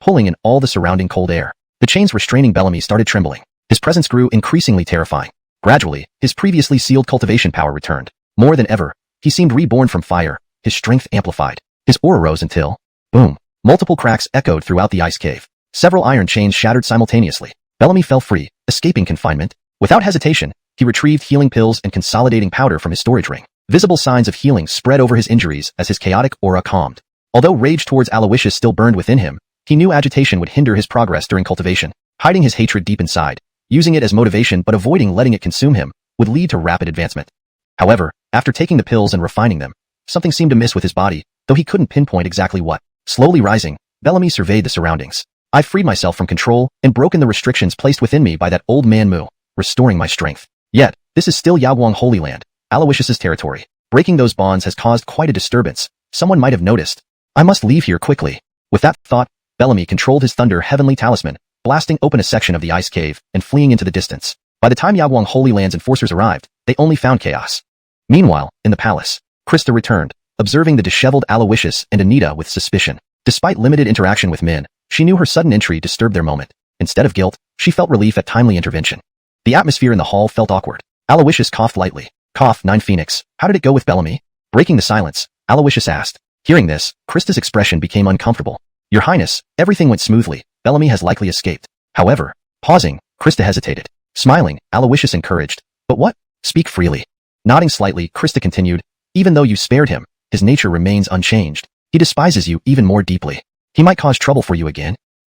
pulling in all the surrounding cold air. The chains restraining Bellamy started trembling. His presence grew increasingly terrifying. Gradually, his previously sealed cultivation power returned. More than ever, He seemed reborn from fire, his strength amplified. His aura rose until, boom, multiple cracks echoed throughout the ice cave. Several iron chains shattered simultaneously. Bellamy fell free, escaping confinement. Without hesitation, he retrieved healing pills and consolidating powder from his storage ring. Visible signs of healing spread over his injuries as his chaotic aura calmed. Although rage towards Aloysius still burned within him, he knew agitation would hinder his progress during cultivation. Hiding his hatred deep inside, using it as motivation but avoiding letting it consume him, would lead to rapid advancement. However, after taking the pills and refining them, something seemed amiss with his body, though he couldn't pinpoint exactly what. Slowly rising, Bellamy surveyed the surroundings. I've freed myself from control and broken the restrictions placed within me by that old man Mu, restoring my strength. Yet, this is still Yaoguang Holy Land, Aloysius's territory. Breaking those bonds has caused quite a disturbance. Someone might have noticed. I must leave here quickly. With that thought, Bellamy controlled his Thunder Heavenly Talisman, blasting open a section of the ice cave and fleeing into the distance. By the time Yaoguang Holy Land's enforcers arrived, they only found chaos. Meanwhile, in the palace, Krista returned, observing the disheveled Aloysius and Anita with suspicion. Despite limited interaction with Min, she knew her sudden entry disturbed their moment. Instead of guilt, she felt relief at timely intervention. The atmosphere in the hall felt awkward. Aloysius coughed lightly. Cough, 9 Phoenix. How did it go with Bellamy? Breaking the silence, Aloysius asked. Hearing this, Krista's expression became uncomfortable. Your Highness, everything went smoothly. Bellamy has likely escaped. However, pausing, Krista hesitated. Smiling, Aloysius encouraged. But what? Speak freely. Nodding slightly, Krista continued. Even though you spared him, his nature remains unchanged. He despises you even more deeply. He might cause trouble for you again.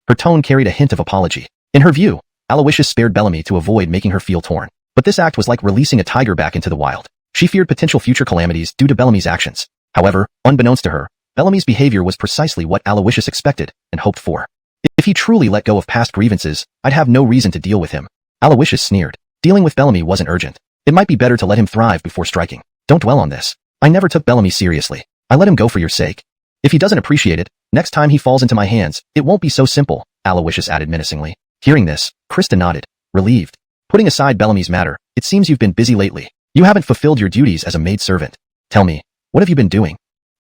Her tone carried a hint of apology. In her view, Aloysius spared Bellamy to avoid making her feel torn. But this act was like releasing a tiger back into the wild. She feared potential future calamities due to Bellamy's actions. However, unbeknownst to her, Bellamy's behavior was precisely what Aloysius expected and hoped for. If he truly let go of past grievances, I'd have no reason to deal with him. Aloysius sneered. Dealing with Bellamy wasn't urgent. It might be better to let him thrive before striking. Don't dwell on this. I never took Bellamy seriously. I let him go for your sake. If he doesn't appreciate it, next time he falls into my hands, it won't be so simple, Aloysius added menacingly. Hearing this, Krista nodded, relieved. Putting aside Bellamy's matter, it seems you've been busy lately. You haven't fulfilled your duties as a maidservant. Tell me, what have you been doing?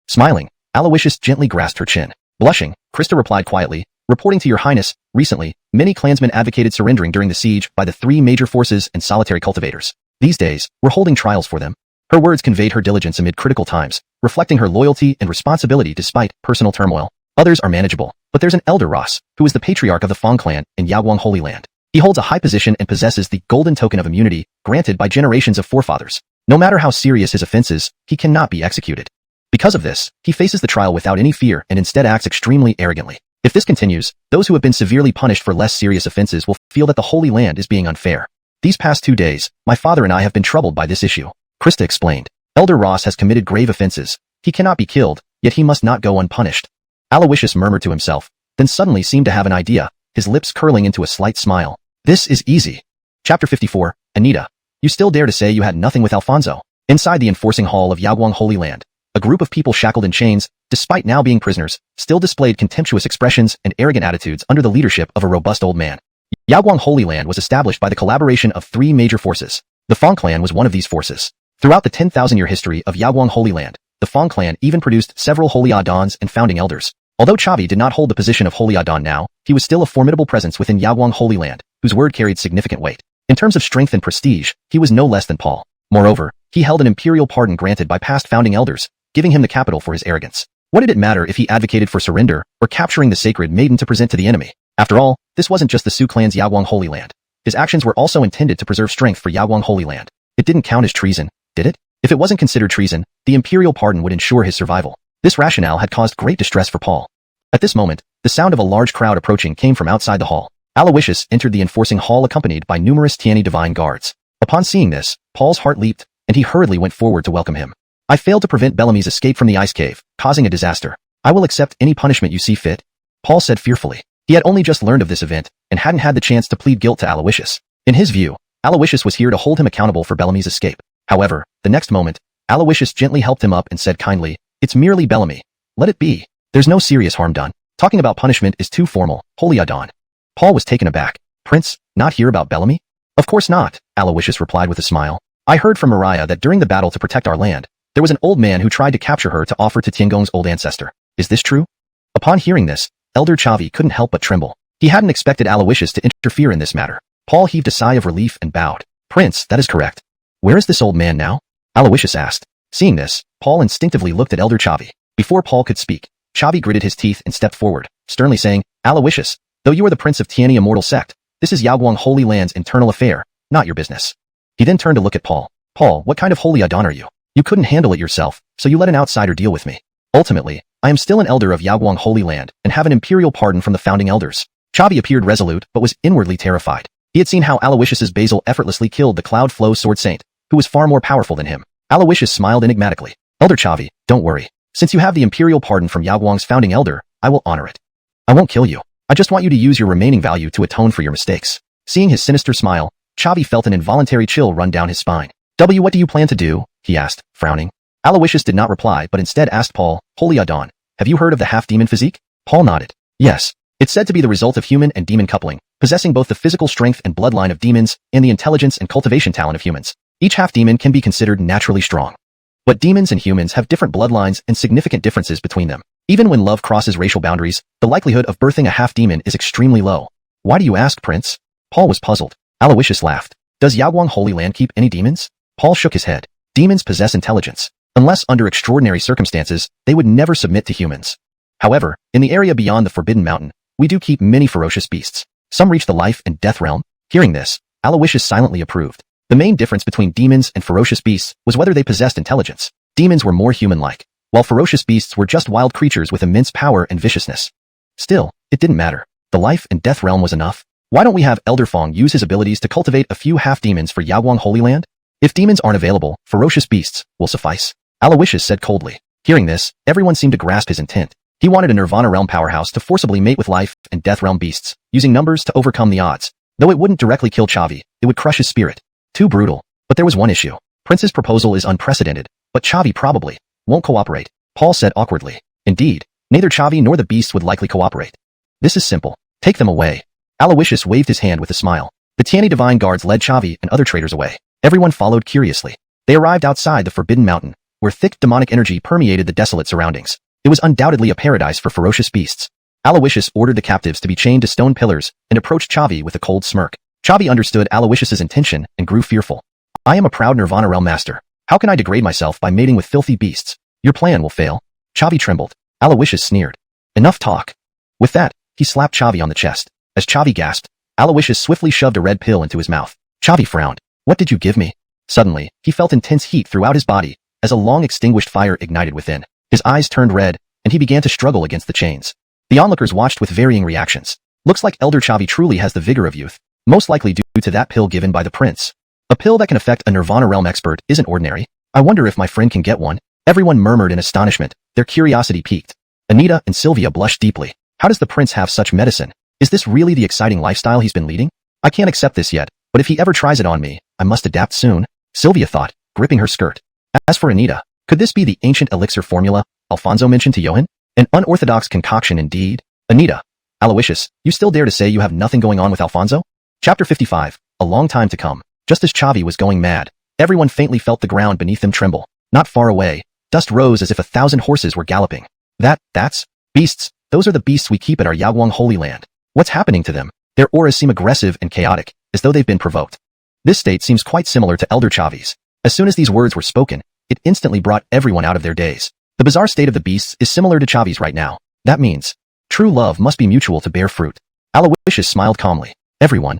Smiling, Aloysius gently grasped her chin. Blushing, Krista replied quietly, reporting to your highness, recently, many clansmen advocated surrendering during the siege by the 3 major forces and solitary cultivators. These days, we're holding trials for them. Her words conveyed her diligence amid critical times, reflecting her loyalty and responsibility despite personal turmoil. Others are manageable, but there's an elder Ross, who is the patriarch of the Fong clan in Yaoguang Holy Land. He holds a high position and possesses the golden token of immunity granted by generations of forefathers. No matter how serious his offenses, he cannot be executed. Because of this, he faces the trial without any fear and instead acts extremely arrogantly. If this continues, those who have been severely punished for less serious offenses will feel that the Holy Land is being unfair. These past 2 days, my father and I have been troubled by this issue. Krista explained. Elder Ross has committed grave offenses. He cannot be killed, yet he must not go unpunished. Aloysius murmured to himself, then suddenly seemed to have an idea, his lips curling into a slight smile. This is easy. Chapter 54, Anita. You still dare to say you had nothing with Alfonso? Inside the enforcing hall of Yaoguang Holy Land, a group of people shackled in chains, despite now being prisoners, still displayed contemptuous expressions and arrogant attitudes under the leadership of a robust old man. Yaoguang Holy Land was established by the collaboration of 3 major forces. The Fong clan was one of these forces. Throughout the 10,000-year history of Yaoguang Holy Land, the Fong clan even produced several Holy Adons and founding elders. Although Chavi did not hold the position of Holy Adon now, he was still a formidable presence within Yaoguang Holy Land, whose word carried significant weight. In terms of strength and prestige, he was no less than Paul. Moreover, he held an imperial pardon granted by past founding elders, giving him the capital for his arrogance. What did it matter if he advocated for surrender or capturing the sacred maiden to present to the enemy? After all, this wasn't just the Su clan's Yaoguang Holy Land. His actions were also intended to preserve strength for Yaoguang Holy Land. It didn't count as treason, did it? If it wasn't considered treason, the imperial pardon would ensure his survival. This rationale had caused great distress for Paul. At this moment, the sound of a large crowd approaching came from outside the hall. Aloysius entered the enforcing hall accompanied by numerous Tiani divine guards. Upon seeing this, Paul's heart leaped, and he hurriedly went forward to welcome him. I failed to prevent Bellamy's escape from the ice cave, causing a disaster. I will accept any punishment you see fit, Paul said fearfully. He had only just learned of this event, and hadn't had the chance to plead guilt to Aloysius. In his view, Aloysius was here to hold him accountable for Bellamy's escape. However, the next moment, Aloysius gently helped him up and said kindly, "It's merely Bellamy. Let it be. There's no serious harm done. Talking about punishment is too formal, Holy Adon." Paul was taken aback. "Prince, not hear about Bellamy?" "Of course not," Aloysius replied with a smile. "I heard from Mariah that during the battle to protect our land, there was an old man who tried to capture her to offer to Tiangong's old ancestor. Is this true?" Upon hearing this, Elder Chavi couldn't help but tremble. He hadn't expected Aloysius to interfere in this matter. Paul heaved a sigh of relief and bowed. "Prince, that is correct. Where is this old man now?" Aloysius asked. Seeing this, Paul instinctively looked at Elder Chavi. Before Paul could speak, Chavi gritted his teeth and stepped forward, sternly saying, Aloysius, though you are the prince of Tianyi immortal sect, this is Yaoguang Holy Land's internal affair, not your business. He then turned to look at Paul. Paul, what kind of holy Adon are you? You couldn't handle it yourself, so you let an outsider deal with me. Ultimately, I am still an elder of Yaoguang Holy Land and have an imperial pardon from the founding elders. Chavi appeared resolute but was inwardly terrified. He had seen how Aloysius's basil effortlessly killed the Cloud Flow Sword Saint, who was far more powerful than him. Aloysius smiled enigmatically. Elder Chavi, don't worry. Since you have the imperial pardon from Yaoguang's founding elder, I will honor it. I won't kill you. I just want you to use your remaining value to atone for your mistakes. Seeing his sinister smile, Chavi felt an involuntary chill run down his spine. What do you plan to do? He asked, frowning. Aloysius did not reply but instead asked Paul, Holy Adon, have you heard of the half-demon physique? Paul nodded. Yes. It's said to be the result of human and demon coupling, possessing both the physical strength and bloodline of demons and the intelligence and cultivation talent of humans. Each half-demon can be considered naturally strong. But demons and humans have different bloodlines and significant differences between them. Even when love crosses racial boundaries, the likelihood of birthing a half-demon is extremely low. Why do you ask, Prince? Paul was puzzled. Aloysius laughed. Does Yaoguang Holy Land keep any demons? Paul shook his head. Demons possess intelligence. Unless under extraordinary circumstances, they would never submit to humans. However, in the area beyond the Forbidden Mountain, we do keep many ferocious beasts. Some reach the life and death realm. Hearing this, Aloysius silently approved. The main difference between demons and ferocious beasts was whether they possessed intelligence. Demons were more human-like, while ferocious beasts were just wild creatures with immense power and viciousness. Still, it didn't matter. The life and death realm was enough. Why don't we have Elder Fong use his abilities to cultivate a few half-demons for Yaoguang Holy Land? If demons aren't available, ferocious beasts will suffice. Aloysius said coldly. Hearing this, everyone seemed to grasp his intent. He wanted a Nirvana Realm powerhouse to forcibly mate with life and death realm beasts, using numbers to overcome the odds. Though it wouldn't directly kill Chavi, it would crush his spirit. Too brutal. But there was one issue. Prince's proposal is unprecedented, but Chavi probably won't cooperate. Paul said awkwardly. Indeed, neither Chavi nor the beasts would likely cooperate. This is simple. Take them away. Aloysius waved his hand with a smile. The Tianyi Divine Guards led Chavi and other traders away. Everyone followed curiously. They arrived outside the Forbidden Mountain, where thick demonic energy permeated the desolate surroundings. It was undoubtedly a paradise for ferocious beasts. Aloysius ordered the captives to be chained to stone pillars and approached Chavi with a cold smirk. Chavi understood Aloysius's intention and grew fearful. I am a proud Nirvana Realm master. How can I degrade myself by mating with filthy beasts? Your plan will fail. Chavi trembled. Aloysius sneered. Enough talk. With that, he slapped Chavi on the chest. As Chavi gasped, Aloysius swiftly shoved a red pill into his mouth. Chavi frowned. What did you give me? Suddenly, he felt intense heat throughout his body, as a long-extinguished fire ignited within. His eyes turned red, and he began to struggle against the chains. The onlookers watched with varying reactions. Looks like Elder Chavi truly has the vigor of youth, most likely due to that pill given by the prince. A pill that can affect a Nirvana Realm expert isn't ordinary. I wonder if my friend can get one. Everyone murmured in astonishment, their curiosity piqued. Anita and Sylvia blushed deeply. How does the prince have such medicine? Is this really the exciting lifestyle he's been leading? I can't accept this yet, but if he ever tries it on me, I must adapt soon, Sylvia thought, gripping her skirt. As for Anita, could this be the ancient elixir formula Alfonso mentioned to Johann? An unorthodox concoction indeed. Anita. Aloysius, you still dare to say you have nothing going on with Alfonso? Chapter 55. A long time to come. Just as Chavi was going mad, everyone faintly felt the ground beneath them tremble. Not far away, dust rose as if 1,000 horses were galloping. That's beasts. Those are the beasts we keep at our Yaoguang Holy Land. What's happening to them? Their auras seem aggressive and chaotic, as though they've been provoked. This state seems quite similar to Elder Chavi's. As soon as these words were spoken, it instantly brought everyone out of their daze. The bizarre state of the beasts is similar to Chavi's right now. That means true love must be mutual to bear fruit. Aloysius smiled calmly. Everyone.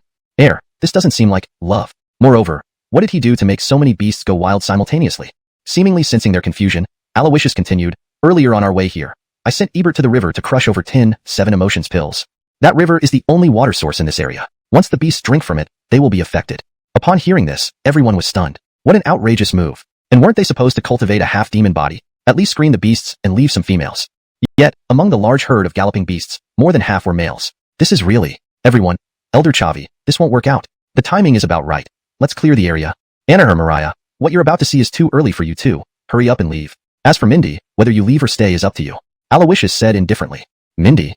This doesn't seem like love. Moreover, what did he do to make so many beasts go wild simultaneously? Seemingly sensing their confusion, Aloysius continued, earlier on our way here, I sent Ebert to the river to crush over 10 7 emotions pills. That river is the only water source in this area. Once the beasts drink from it, they will be affected. Upon hearing this, everyone was stunned. What an outrageous move. And weren't they supposed to cultivate a half-demon body? At least screen the beasts and leave some females. Yet, among the large herd of galloping beasts, more than half were males. This is really, everyone, Elder Chavi, this won't work out. The timing is about right. Let's clear the area. Anna Mariah, what you're about to see is too early for you too. Hurry up and leave. As for Mindy, whether you leave or stay is up to you. Aloysius said indifferently. Mindy?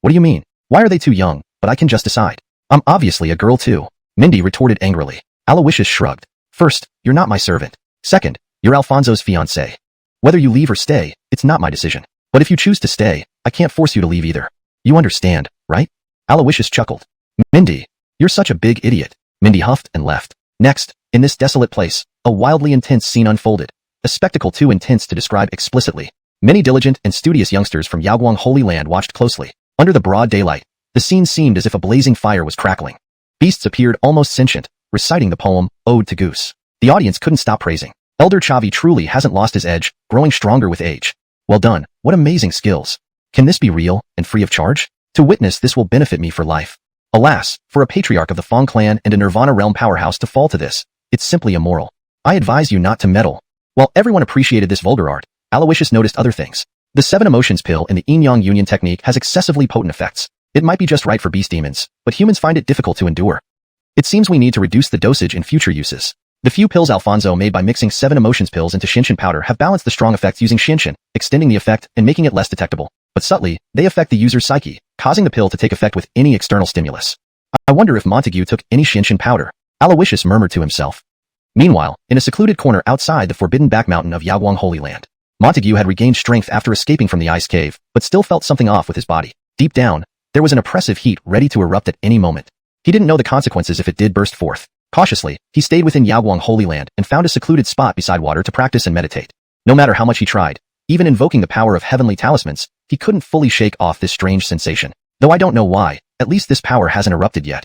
What do you mean? Why are they too young? But I can just decide. I'm obviously a girl too. Mindy retorted angrily. Aloysius shrugged. First, you're not my servant. Second, you're Alfonso's fiancée. Whether you leave or stay, it's not my decision. But if you choose to stay, I can't force you to leave either. You understand, right? Aloysius chuckled. Mindy, you're such a big idiot. Mindy huffed and left. Next, in this desolate place, a wildly intense scene unfolded. a spectacle too intense to describe explicitly. Many diligent and studious youngsters from Yaoguang Holy Land watched closely. Under the broad daylight, the scene seemed as if a blazing fire was crackling. Beasts appeared almost sentient, reciting the poem, Ode to Goose. The audience couldn't stop praising. Elder Chavi truly hasn't lost his edge, growing stronger with age. Well done, what amazing skills. Can this be real, and free of charge? To witness this will benefit me for life. Alas, for a patriarch of the Fong clan and a Nirvana realm powerhouse to fall to this, it's simply immoral. I advise you not to meddle. While everyone appreciated this vulgar art, Aloysius noticed other things. The 7 emotions pill in the yin-yang union technique has excessively potent effects. It might be just right for beast demons, but humans find it difficult to endure. It seems we need to reduce the dosage in future uses. The few pills Alfonso made by mixing 7 emotions pills into Xianxia powder have balanced the strong effects using Xianxia, extending the effect and making it less detectable. But subtly, they affect the user's psyche, causing the pill to take effect with any external stimulus. I wonder if Montague took any Xianxia powder. Aloysius murmured to himself. Meanwhile, in a secluded corner outside the forbidden back mountain of Yaoguang Holy Land, Montague had regained strength after escaping from the ice cave, but still felt something off with his body. Deep down, there was an oppressive heat ready to erupt at any moment. He didn't know the consequences if it did burst forth. Cautiously, he stayed within Yaoguang Holy Land and found a secluded spot beside water to practice and meditate. No matter how much he tried, even invoking the power of heavenly talismans, he couldn't fully shake off this strange sensation. Though I don't know why, at least this power hasn't erupted yet.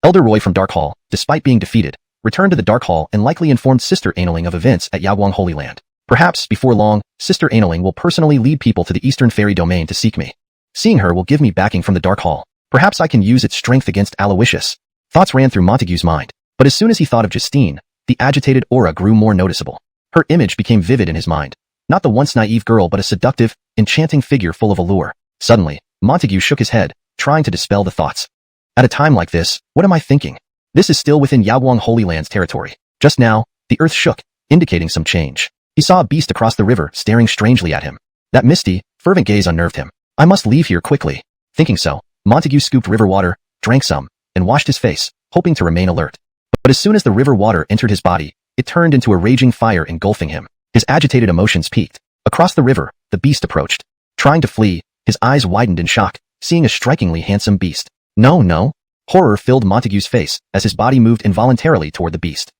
Elder Roy from Dark Hall, despite being defeated, returned to the Dark Hall and likely informed Sister Analing of events at Yaoguang Holy Land. Perhaps, before long, Sister Analing will personally lead people to the Eastern Fairy Domain to seek me. Seeing her will give me backing from the Dark Hall. Perhaps I can use its strength against Aloysius. Thoughts ran through Montague's mind. But as soon as he thought of Justine, the agitated aura grew more noticeable. Her image became vivid in his mind. Not the once naive girl but a seductive, enchanting figure full of allure. Suddenly, Montague shook his head, trying to dispel the thoughts. At a time like this, what am I thinking? This is still within Yaoguang Holy Land's territory. Just now, the earth shook, indicating some change. He saw a beast across the river staring strangely at him. That misty, fervent gaze unnerved him. I must leave here quickly. Thinking so, Montague scooped river water, drank some, and washed his face, hoping to remain alert. But as soon as the river water entered his body, it turned into a raging fire engulfing him. His agitated emotions peaked. Across the river, the beast approached. Trying to flee, his eyes widened in shock, seeing a strikingly handsome beast. No. Horror filled Montague's face as his body moved involuntarily toward the beast.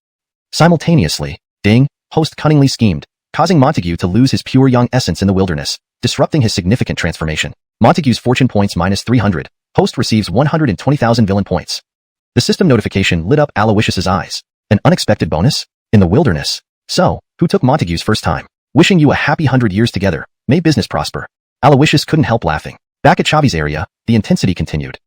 Simultaneously, Host cunningly schemed, causing Montague to lose his pure young essence in the wilderness, disrupting his significant transformation. Montague's fortune points minus 300. Host receives 120,000 villain points. The system notification lit up Aloysius's eyes. An unexpected bonus? In the wilderness? So, who took Montague's first time? Wishing you a happy 100 years together. May business prosper. Aloysius couldn't help laughing. Back at Chavi's area, the intensity continued.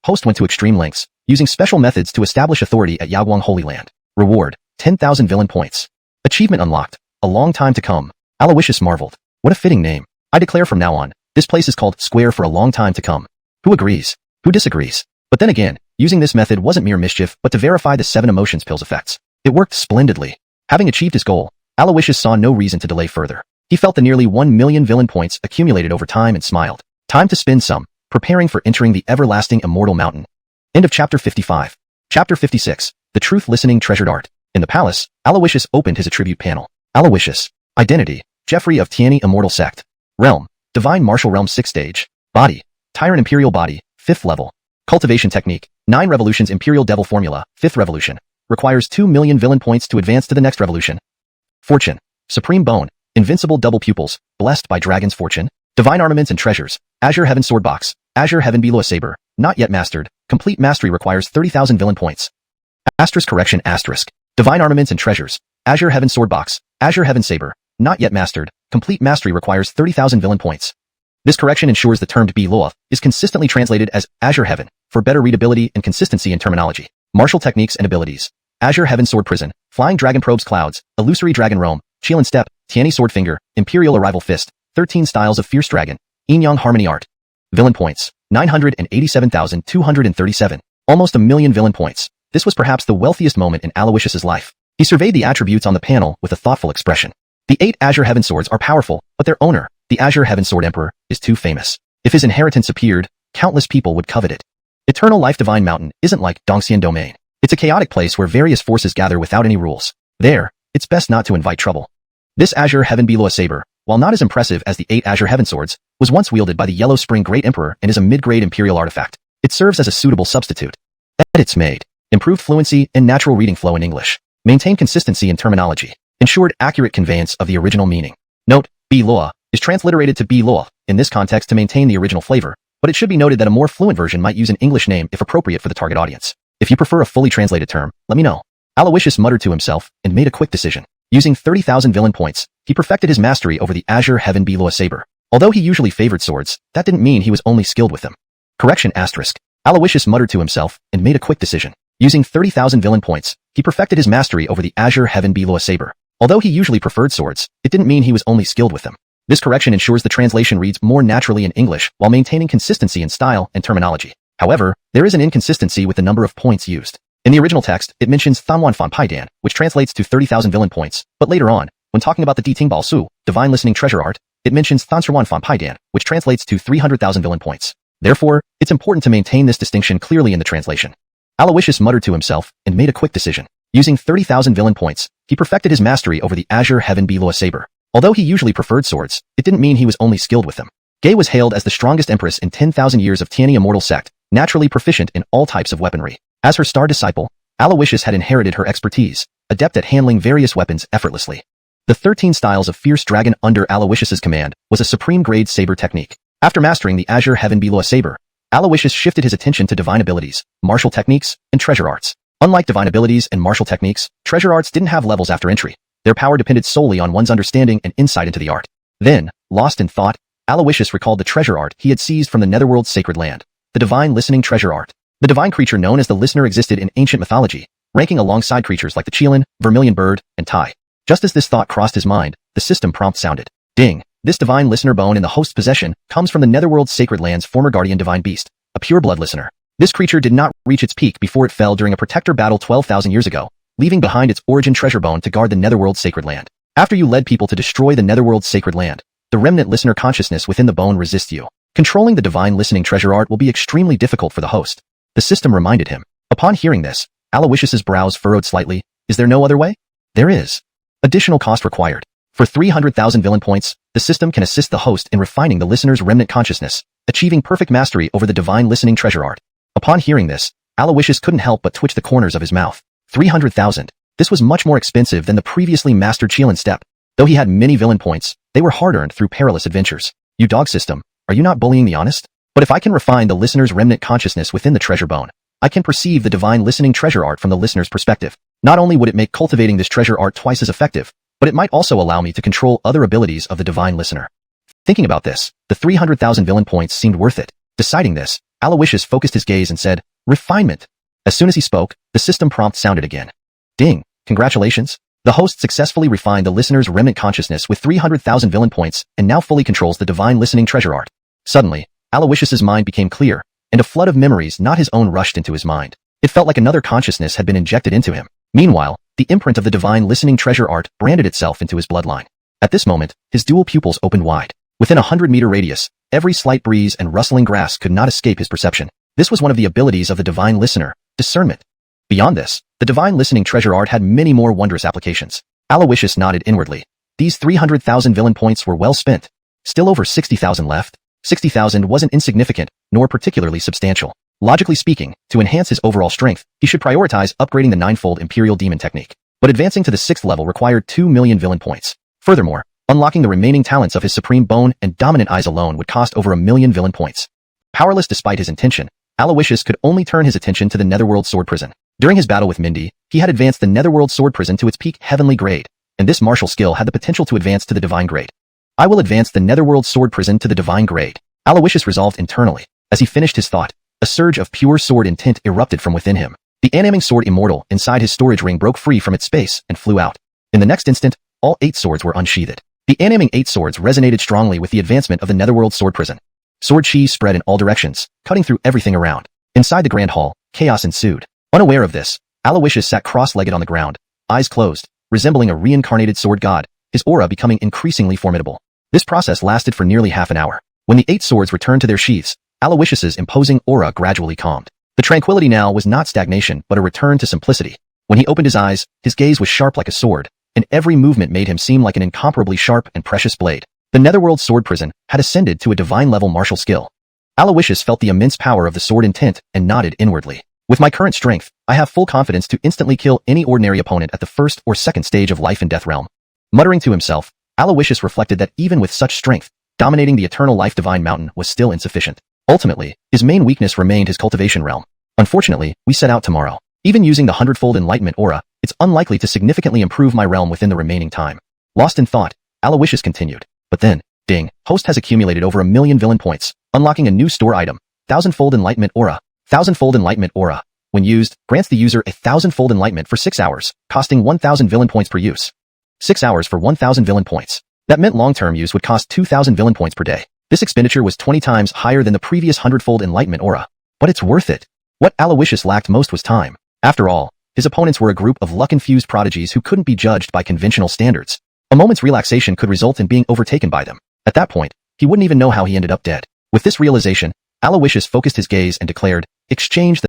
Host went to extreme lengths, using special methods to establish authority at Yaoguang Holy Land. Reward, 10,000 villain points. Achievement unlocked. A long time to come. Aloysius marveled. What a fitting name. I declare from now on, this place is called Square for a long time to come. Who agrees? Who disagrees? But then again, using this method wasn't mere mischief, but to verify the 7 emotions pill's effects. It worked splendidly. Having achieved his goal, Aloysius saw no reason to delay further. He felt the nearly 1 million villain points accumulated over time and smiled. Time to spend some, preparing for entering the everlasting immortal mountain. End of chapter 55. Chapter 56. The Truth Listening Treasured Art. In the palace, Aloysius opened his attribute panel. Aloysius. Identity. Jeffrey of Tiani Immortal Sect. Realm. Divine Martial Realm 6th Stage. Body. Tyrant Imperial Body, 5th level. Cultivation Technique. 9 Revolutions Imperial Devil Formula, 5th Revolution. Requires 2 million villain points to advance to the next revolution. Fortune. Supreme Bone. Invincible Double Pupils. Blessed by Dragon's Fortune. Divine Armaments and Treasures. Azure Heaven Sword Box. Azure Heaven Below Saber. Not yet mastered. Complete mastery requires 30,000 villain points. Asterisk correction asterisk. Divine Armaments and Treasures. Azure Heaven Sword Box. Azure Heaven Saber. Not yet mastered. Complete mastery requires 30,000 villain points. This correction ensures the term below is consistently translated as Azure Heaven for better readability and consistency in terminology. Martial techniques and abilities. Azure Heaven Sword Prison. Flying Dragon Probes Clouds. Illusory Dragon Roam. Qilin Step. Tiani Sword Finger. Imperial Arrival Fist. 13 Styles of Fierce Dragon. Yin-Yang Harmony Art. Villain points. 987,237. Almost a million villain points. This was perhaps the wealthiest moment in Aloysius's life. He surveyed the attributes on the panel with a thoughtful expression. The 8 Azure Heaven Swords are powerful, but their owner, the Azure Heaven Sword Emperor, is too famous. If his inheritance appeared, countless people would covet it. Eternal Life Divine Mountain isn't like Dongxian Domain. It's a chaotic place where various forces gather without any rules. There, it's best not to invite trouble. This Azure Heaven Below Saber, while not as impressive as the 8 Azure Heaven Swords, was once wielded by the Yellow Spring Great Emperor and is a mid-grade imperial artifact. It serves as a suitable substitute. Edits made. Improved fluency and natural reading flow in English. Maintain consistency in terminology. ensured accurate conveyance of the original meaning. Note, Bi-Loa is transliterated to Bi-Loa in this context to maintain the original flavor, but it should be noted that a more fluent version might use an English name if appropriate for the target audience. If you prefer a fully translated term, let me know. Aloysius muttered to himself and made a quick decision. Using 30,000 villain points, he perfected his mastery over the Azure Heaven Bi-Loa saber. Although he usually favored swords, that didn't mean he was only skilled with them. Correction asterisk. Aloysius muttered to himself and made a quick decision. Using 30,000 villain points, he perfected his mastery over the Azure Heaven Bi-Loa saber. Although he usually preferred swords, it didn't mean he was only skilled with them. This correction ensures the translation reads more naturally in English while maintaining consistency in style and terminology. However, there is an inconsistency with the number of points used. In the original text, it mentions Thanwan Fan Pai Dan, which translates to 30,000 villain points, but later on, when talking about the Di Ting Bao Su, Divine Listening Treasure Art, it mentions Thansirwan Fan Pai Dan, which translates to 300,000 villain points. Therefore, it's important to maintain this distinction clearly in the translation. Aloysius muttered to himself and made a quick decision. Using 30,000 villain points, he perfected his mastery over the Azure Heaven Bi-Loa saber. Although he usually preferred swords, it didn't mean he was only skilled with them. Gei was hailed as the strongest empress in 10,000 years of Tianyi immortal sect, naturally proficient in all types of weaponry. As her star disciple, Aloysius had inherited her expertise, adept at handling various weapons effortlessly. The 13 styles of Fierce Dragon under Aloysius's command was a supreme-grade saber technique. After mastering the Azure Heaven Bi-Loa saber, Aloysius shifted his attention to divine abilities, martial techniques, and treasure arts. Unlike divine abilities and martial techniques, treasure arts didn't have levels after entry. Their power depended solely on one's understanding and insight into the art. Then, lost in thought, Aloysius recalled the treasure art he had seized from the Netherworld's sacred land, the Divine Listening Treasure Art. The divine creature known as the Listener existed in ancient mythology, ranking alongside creatures like the Qilin, Vermilion Bird, and Tai. Just as this thought crossed his mind, the system prompt sounded. Ding! This divine listener bone in the host's possession comes from the Netherworld's sacred land's former guardian divine beast, a pure-blood listener. This creature did not reach its peak before it fell during a protector battle 12,000 years ago, leaving behind its origin treasure bone to guard the Netherworld's sacred land. After you led people to destroy the Netherworld's sacred land, the remnant listener consciousness within the bone resists you. Controlling the divine listening treasure art will be extremely difficult for the host. The system reminded him. Upon hearing this, Aloysius's brows furrowed slightly. Is there no other way? There is. Additional cost required. For 300,000 villain points, the system can assist the host in refining the listener's remnant consciousness, achieving perfect mastery over the divine listening treasure art. Upon hearing this, Aloysius couldn't help but twitch the corners of his mouth. 300,000. This was much more expensive than the previously mastered Qilin step. Though he had many villain points, they were hard-earned through perilous adventures. You dog system, are you not bullying the honest? But if I can refine the listener's remnant consciousness within the treasure bone, I can perceive the divine listening treasure art from the listener's perspective. Not only would it make cultivating this treasure art twice as effective, but it might also allow me to control other abilities of the divine listener. Thinking about this, the 300,000 villain points seemed worth it. Deciding this, Aloysius focused his gaze and said, refinement. As soon as he spoke, the system prompt sounded again. Ding! Congratulations! The host successfully refined the listener's remnant consciousness with 300,000 villain points and now fully controls the divine listening treasure art. Suddenly, Aloysius's mind became clear, and a flood of memories not his own rushed into his mind. It felt like another consciousness had been injected into him. Meanwhile, the imprint of the divine listening treasure art branded itself into his bloodline. At this moment, his dual pupils opened wide. Within a 100-meter radius, every slight breeze and rustling grass could not escape his perception. This was one of the abilities of the divine listener, discernment. Beyond this, the divine listening treasure art had many more wondrous applications. Aloysius nodded inwardly. These 300,000 villain points were well spent. Still over 60,000 left. 60,000 wasn't insignificant, nor particularly substantial. Logically speaking, to enhance his overall strength, he should prioritize upgrading the ninefold Imperial Demon technique. But advancing to the 6th level required 2 million villain points. Furthermore, unlocking the remaining talents of his Supreme Bone and Dominant Eyes alone would cost over 1 million villain points. Powerless despite his intention, Aloysius could only turn his attention to the Netherworld Sword Prison. During his battle with Mindy, he had advanced the Netherworld Sword Prison to its peak heavenly grade, and this martial skill had the potential to advance to the divine grade. I will advance the Netherworld Sword Prison to the divine grade, Aloysius resolved internally. As he finished his thought, a surge of pure sword intent erupted from within him. The animing sword immortal inside his storage ring broke free from its space and flew out. In the next instant, all 8 swords were unsheathed. The animing 8 swords resonated strongly with the advancement of the Netherworld Sword Prison. Sword chi spread in all directions, cutting through everything around. Inside the Grand Hall, chaos ensued. Unaware of this, Aloysius sat cross-legged on the ground, eyes closed, resembling a reincarnated sword god, his aura becoming increasingly formidable. This process lasted for nearly half an hour. When the 8 swords returned to their sheaths, Aloysius's imposing aura gradually calmed. The tranquility now was not stagnation but a return to simplicity. When he opened his eyes, his gaze was sharp like a sword, and every movement made him seem like an incomparably sharp and precious blade. The Netherworld Sword Prison had ascended to a divine-level martial skill. Aloysius felt the immense power of the sword intent and nodded inwardly. With my current strength, I have full confidence to instantly kill any ordinary opponent at the first or second stage of life and death realm. Muttering to himself, Aloysius reflected that even with such strength, dominating the eternal life divine mountain was still insufficient. Ultimately, his main weakness remained his cultivation realm. Unfortunately, we set out tomorrow. Even using the 100-fold enlightenment aura, it's unlikely to significantly improve my realm within the remaining time. Lost in thought, Aloysius continued. But then, ding, host has accumulated over 1 million villain points, unlocking a new store item, 1000-fold enlightenment aura. 1000-fold enlightenment aura, when used, grants the user a 1000-fold enlightenment for 6 hours, costing 1000 villain points per use. 6 hours for 1000 villain points. That meant long-term use would cost 2000 villain points per day. This expenditure was 20 times higher than the previous 100-fold enlightenment aura. But it's worth it. What Aloysius lacked most was time. After all, his opponents were a group of luck-infused prodigies who couldn't be judged by conventional standards. A moment's relaxation could result in being overtaken by them. At that point, he wouldn't even know how he ended up dead. With this realization, Aloysius focused his gaze and declared, "Exchange the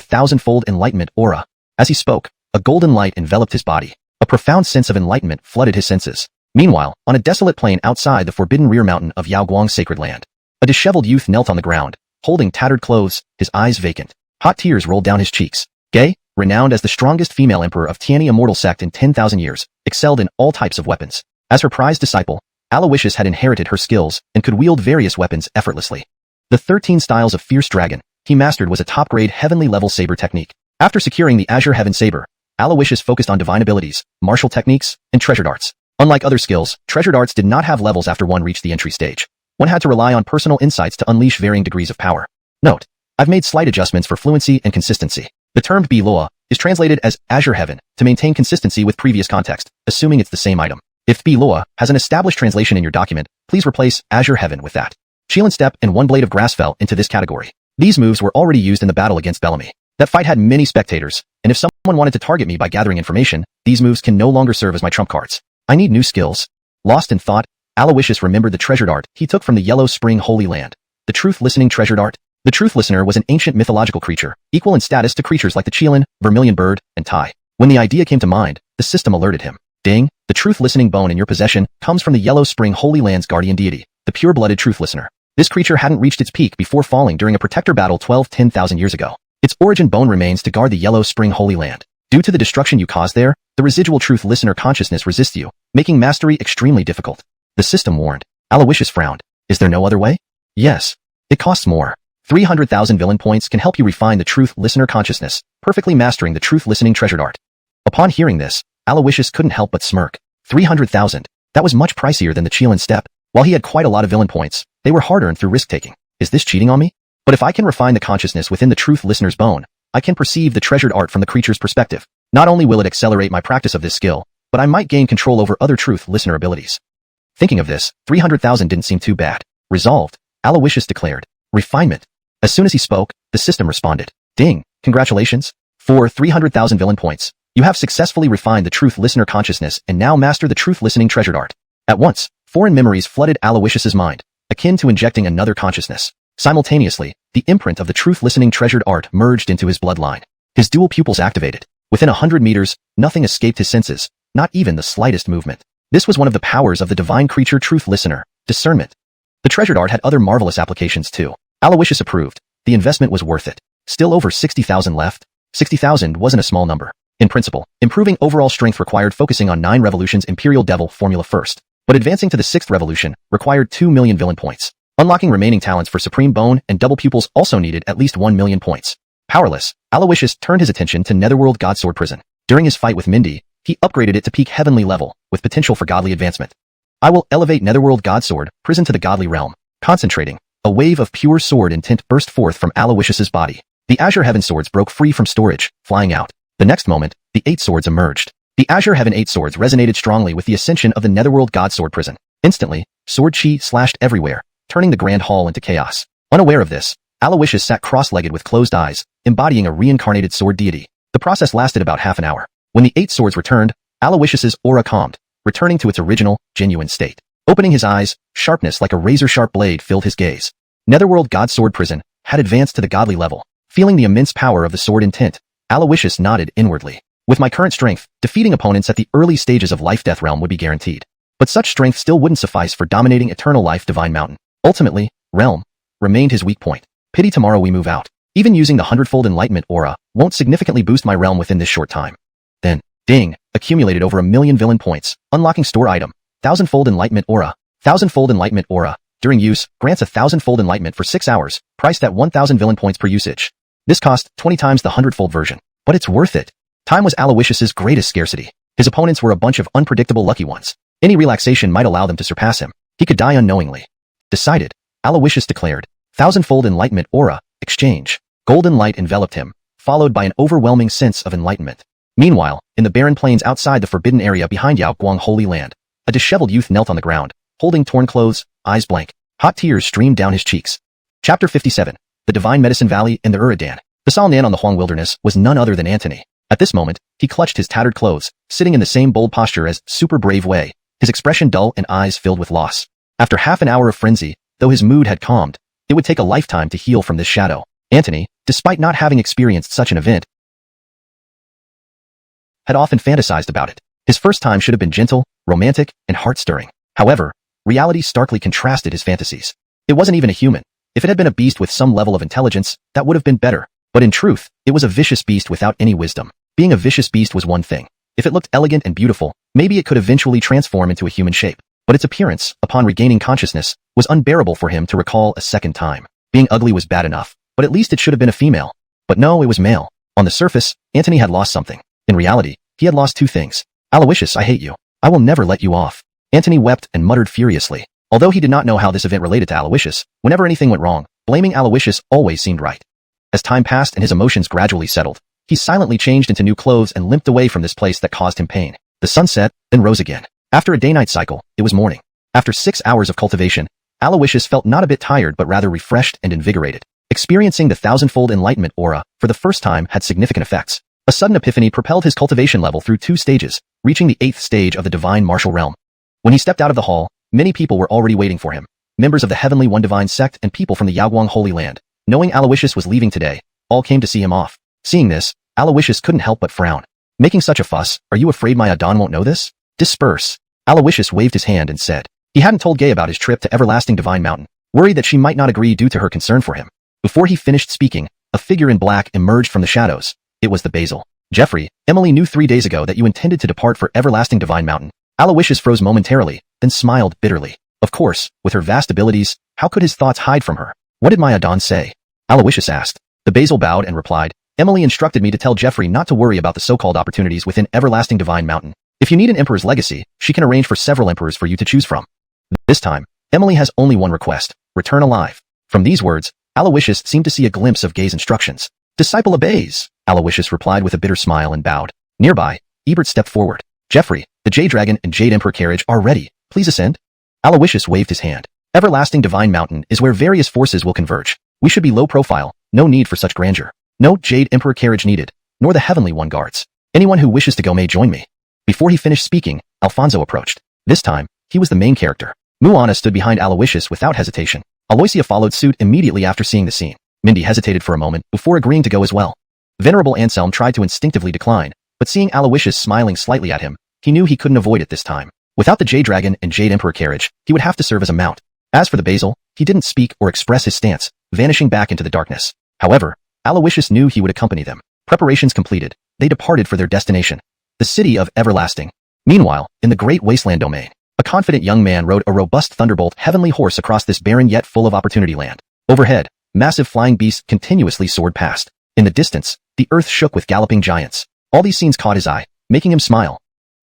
1000-fold enlightenment aura." As he spoke, a golden light enveloped his body. A profound sense of enlightenment flooded his senses. Meanwhile, on a desolate plain outside the forbidden rear mountain of Yaoguang's sacred land, a disheveled youth knelt on the ground, holding tattered clothes, his eyes vacant. Hot tears rolled down his cheeks. Gay, renowned as the strongest female emperor of Tianyi immortal sect in 10,000 years, excelled in all types of weapons. As her prized disciple, Aloysius had inherited her skills and could wield various weapons effortlessly. The 13 styles of Fierce Dragon he mastered was a top-grade heavenly-level saber technique. After securing the Azure Heaven Saber, Aloysius focused on divine abilities, martial techniques, and treasured arts. Unlike other skills, treasured arts did not have levels after one reached the entry stage. One had to rely on personal insights to unleash varying degrees of power. Note: I've made slight adjustments for fluency and consistency. The term Bi-Loa is translated as Azure Heaven to maintain consistency with previous context, assuming it's the same item. If Bi-Loa has an established translation in your document, please replace Azure Heaven with that. Shielan Step and One Blade of Grass fell into this category. These moves were already used in the battle against Bellamy. That fight had many spectators, and if someone wanted to target me by gathering information, these moves can no longer serve as my trump cards. I need new skills. Lost in thought, Aloysius remembered the treasured art he took from the Yellow Spring Holy Land. The Truth Listening treasured art. The Truth Listener was an ancient mythological creature, equal in status to creatures like the Qilan, Vermilion Bird, and Tai. When the idea came to mind, the system alerted him. Ding, the Truth Listening bone in your possession comes from the Yellow Spring Holy Land's guardian deity, the pure-blooded Truth Listener. This creature hadn't reached its peak before falling during a protector battle 10,000 years ago. Its origin bone remains to guard the Yellow Spring Holy Land. Due to the destruction you caused there, the residual Truth Listener consciousness resists you, making mastery extremely difficult. The system warned. Aloysius frowned. Is there no other way? Yes. It costs more. 300,000 villain points can help you refine the Truth Listener consciousness, perfectly mastering the Truth Listening treasured art. Upon hearing this, Aloysius couldn't help but smirk. 300,000. That was much pricier than the Qilan Step. While he had quite a lot of villain points, they were hard-earned through risk-taking. Is this cheating on me? But if I can refine the consciousness within the Truth Listener's bone, I can perceive the treasured art from the creature's perspective. Not only will it accelerate my practice of this skill, but I might gain control over other Truth Listener abilities. Thinking of this, 300,000 didn't seem too bad. Resolved, Aloysius declared. Refinement. As soon as he spoke, the system responded. Ding, congratulations. For 300,000 villain points, you have successfully refined the Truth Listener consciousness and now master the Truth Listening treasured art. At once, foreign memories flooded Aloysius's mind, akin to injecting another consciousness. Simultaneously, the imprint of the Truth Listening treasured art merged into his bloodline. His dual pupils activated. Within 100 meters, nothing escaped his senses, not even the slightest movement. This was one of the powers of the divine creature Truth Listener, discernment. The treasured art had other marvelous applications too. Aloysius approved. The investment was worth it. Still over 60,000 left. 60,000 wasn't a small number. In principle, improving overall strength required focusing on 9 revolutions Imperial Devil formula first. But advancing to the 6th revolution required 2 million villain points. Unlocking remaining talents for Supreme Bone and Double Pupils also needed at least 1 million points. Powerless, Aloysius turned his attention to Netherworld Godsword Prison. During his fight with Mindy, he upgraded it to peak heavenly level, with potential for godly advancement. I will elevate Netherworld Godsword Prison to the godly realm. Concentrating, a wave of pure sword intent burst forth from Aloysius's body. The Azure Heaven swords broke free from storage, flying out. The next moment, the 8 swords emerged. The Azure Heaven 8 swords resonated strongly with the ascension of the Netherworld Godsword Prison. Instantly, sword chi slashed everywhere, turning the grand hall into chaos. Unaware of this, Aloysius sat cross-legged with closed eyes, embodying a reincarnated sword deity. The process lasted about half an hour. When the 8 swords returned, Aloysius's aura calmed, returning to its original, genuine state. Opening his eyes, sharpness like a razor-sharp blade filled his gaze. Netherworld Godsword Prison had advanced to the godly level. Feeling the immense power of the sword intent, Aloysius nodded inwardly. With my current strength, defeating opponents at the early stages of Life-Death Realm would be guaranteed. But such strength still wouldn't suffice for dominating Eternal Life Divine Mountain. Ultimately, Realm remained his weak point. Pity tomorrow we move out. Even using the 100-fold enlightenment aura won't significantly boost my realm within this short time. Then, ding, accumulated over 1,000,000 villain points, unlocking store item, 1,000-fold enlightenment aura. 1,000-fold enlightenment aura, during use, grants a 1,000-fold enlightenment for 6 hours, priced at 1,000 villain points per usage. This cost 20 times the 100-fold version, but it's worth it. Time was Aloysius's greatest scarcity. His opponents were a bunch of unpredictable lucky ones. Any relaxation might allow them to surpass him. He could die unknowingly. Decided, Aloysius declared, 1,000-fold enlightenment aura, exchange. Golden light enveloped him, followed by an overwhelming sense of enlightenment. Meanwhile, in the barren plains outside the forbidden area behind Yaoguang Holy Land, a disheveled youth knelt on the ground, holding torn clothes, eyes blank. Hot tears streamed down his cheeks. Chapter 57. The Divine Medicine Valley in the Uridan. The Salnan on the Huang Wilderness was none other than Antony. At this moment, he clutched his tattered clothes, sitting in the same bold posture as Super Brave Wei, his expression dull and eyes filled with loss. After half an hour of frenzy, though his mood had calmed, it would take a lifetime to heal from this shadow. Antony, despite not having experienced such an event, had often fantasized about it. His first time should have been gentle, romantic, and heart-stirring. However, reality starkly contrasted his fantasies. It wasn't even a human. If it had been a beast with some level of intelligence, that would have been better. But in truth, it was a vicious beast without any wisdom. Being a vicious beast was one thing. If it looked elegant and beautiful, maybe it could eventually transform into a human shape. But its appearance, upon regaining consciousness, was unbearable for him to recall a second time. Being ugly was bad enough, but at least it should have been a female. But no, it was male. On the surface, Antony had lost something. In reality, he had lost two things. Aloysius, I hate you. I will never let you off. Antony wept and muttered furiously. Although he did not know how this event related to Aloysius, whenever anything went wrong, blaming Aloysius always seemed right. As time passed and his emotions gradually settled, he silently changed into new clothes and limped away from this place that caused him pain. The sun set, then rose again. After a day-night cycle, it was morning. After 6 hours of cultivation, Aloysius felt not a bit tired but rather refreshed and invigorated. Experiencing the 1,000-fold enlightenment aura for the first time had significant effects. A sudden epiphany propelled his cultivation level through 2 stages, reaching the 8th stage of the divine martial realm. When he stepped out of the hall, many people were already waiting for him. Members of the Heavenly One Divine Sect and people from the Yaoguang Holy Land. Knowing Aloysius was leaving today, all came to see him off. Seeing this, Aloysius couldn't help but frown. Making such a fuss, are you afraid my Adon won't know this? Disperse. Aloysius waved his hand and said. He hadn't told Gay about his trip to Everlasting Divine Mountain, worried that she might not agree due to her concern for him. Before he finished speaking, a figure in black emerged from the shadows. It was the Basil. Jeffrey, Emily knew 3 days ago that you intended to depart for Everlasting Divine Mountain. Aloysius froze momentarily, then smiled bitterly. Of course, with her vast abilities, how could his thoughts hide from her? What did my Adon say? Aloysius asked. The Basil bowed and replied, Emily instructed me to tell Jeffrey not to worry about the so-called opportunities within Everlasting Divine Mountain. If you need an Emperor's legacy, she can arrange for several Emperors for you to choose from. This time, Emily has only one request, return alive. From these words, Aloysius seemed to see a glimpse of Gay's instructions. Disciple obeys, Aloysius replied with a bitter smile and bowed. Nearby, Ebert stepped forward. Jeffrey, the Jade Dragon and Jade Emperor carriage are ready. Please ascend. Aloysius waved his hand. Everlasting Divine Mountain is where various forces will converge. We should be low profile, no need for such grandeur. No Jade Emperor carriage needed, nor the Heavenly One guards. Anyone who wishes to go may join me. Before he finished speaking, Alfonso approached. This time, he was the main character. Muana stood behind Aloysius without hesitation. Aloysia followed suit immediately after seeing the scene. Mindy hesitated for a moment before agreeing to go as well. Venerable Anselm tried to instinctively decline, but seeing Aloysius smiling slightly at him, he knew he couldn't avoid it this time. Without the Jade Dragon and Jade Emperor carriage, he would have to serve as a mount. As for the Basil, he didn't speak or express his stance, vanishing back into the darkness. However, Aloysius knew he would accompany them. Preparations completed, they departed for their destination, the city of Everlasting. Meanwhile, in the great wasteland domain, a confident young man rode a robust thunderbolt heavenly horse across this barren yet full of opportunity land. Overhead, massive flying beasts continuously soared past. In the distance, the earth shook with galloping giants. All these scenes caught his eye, making him smile.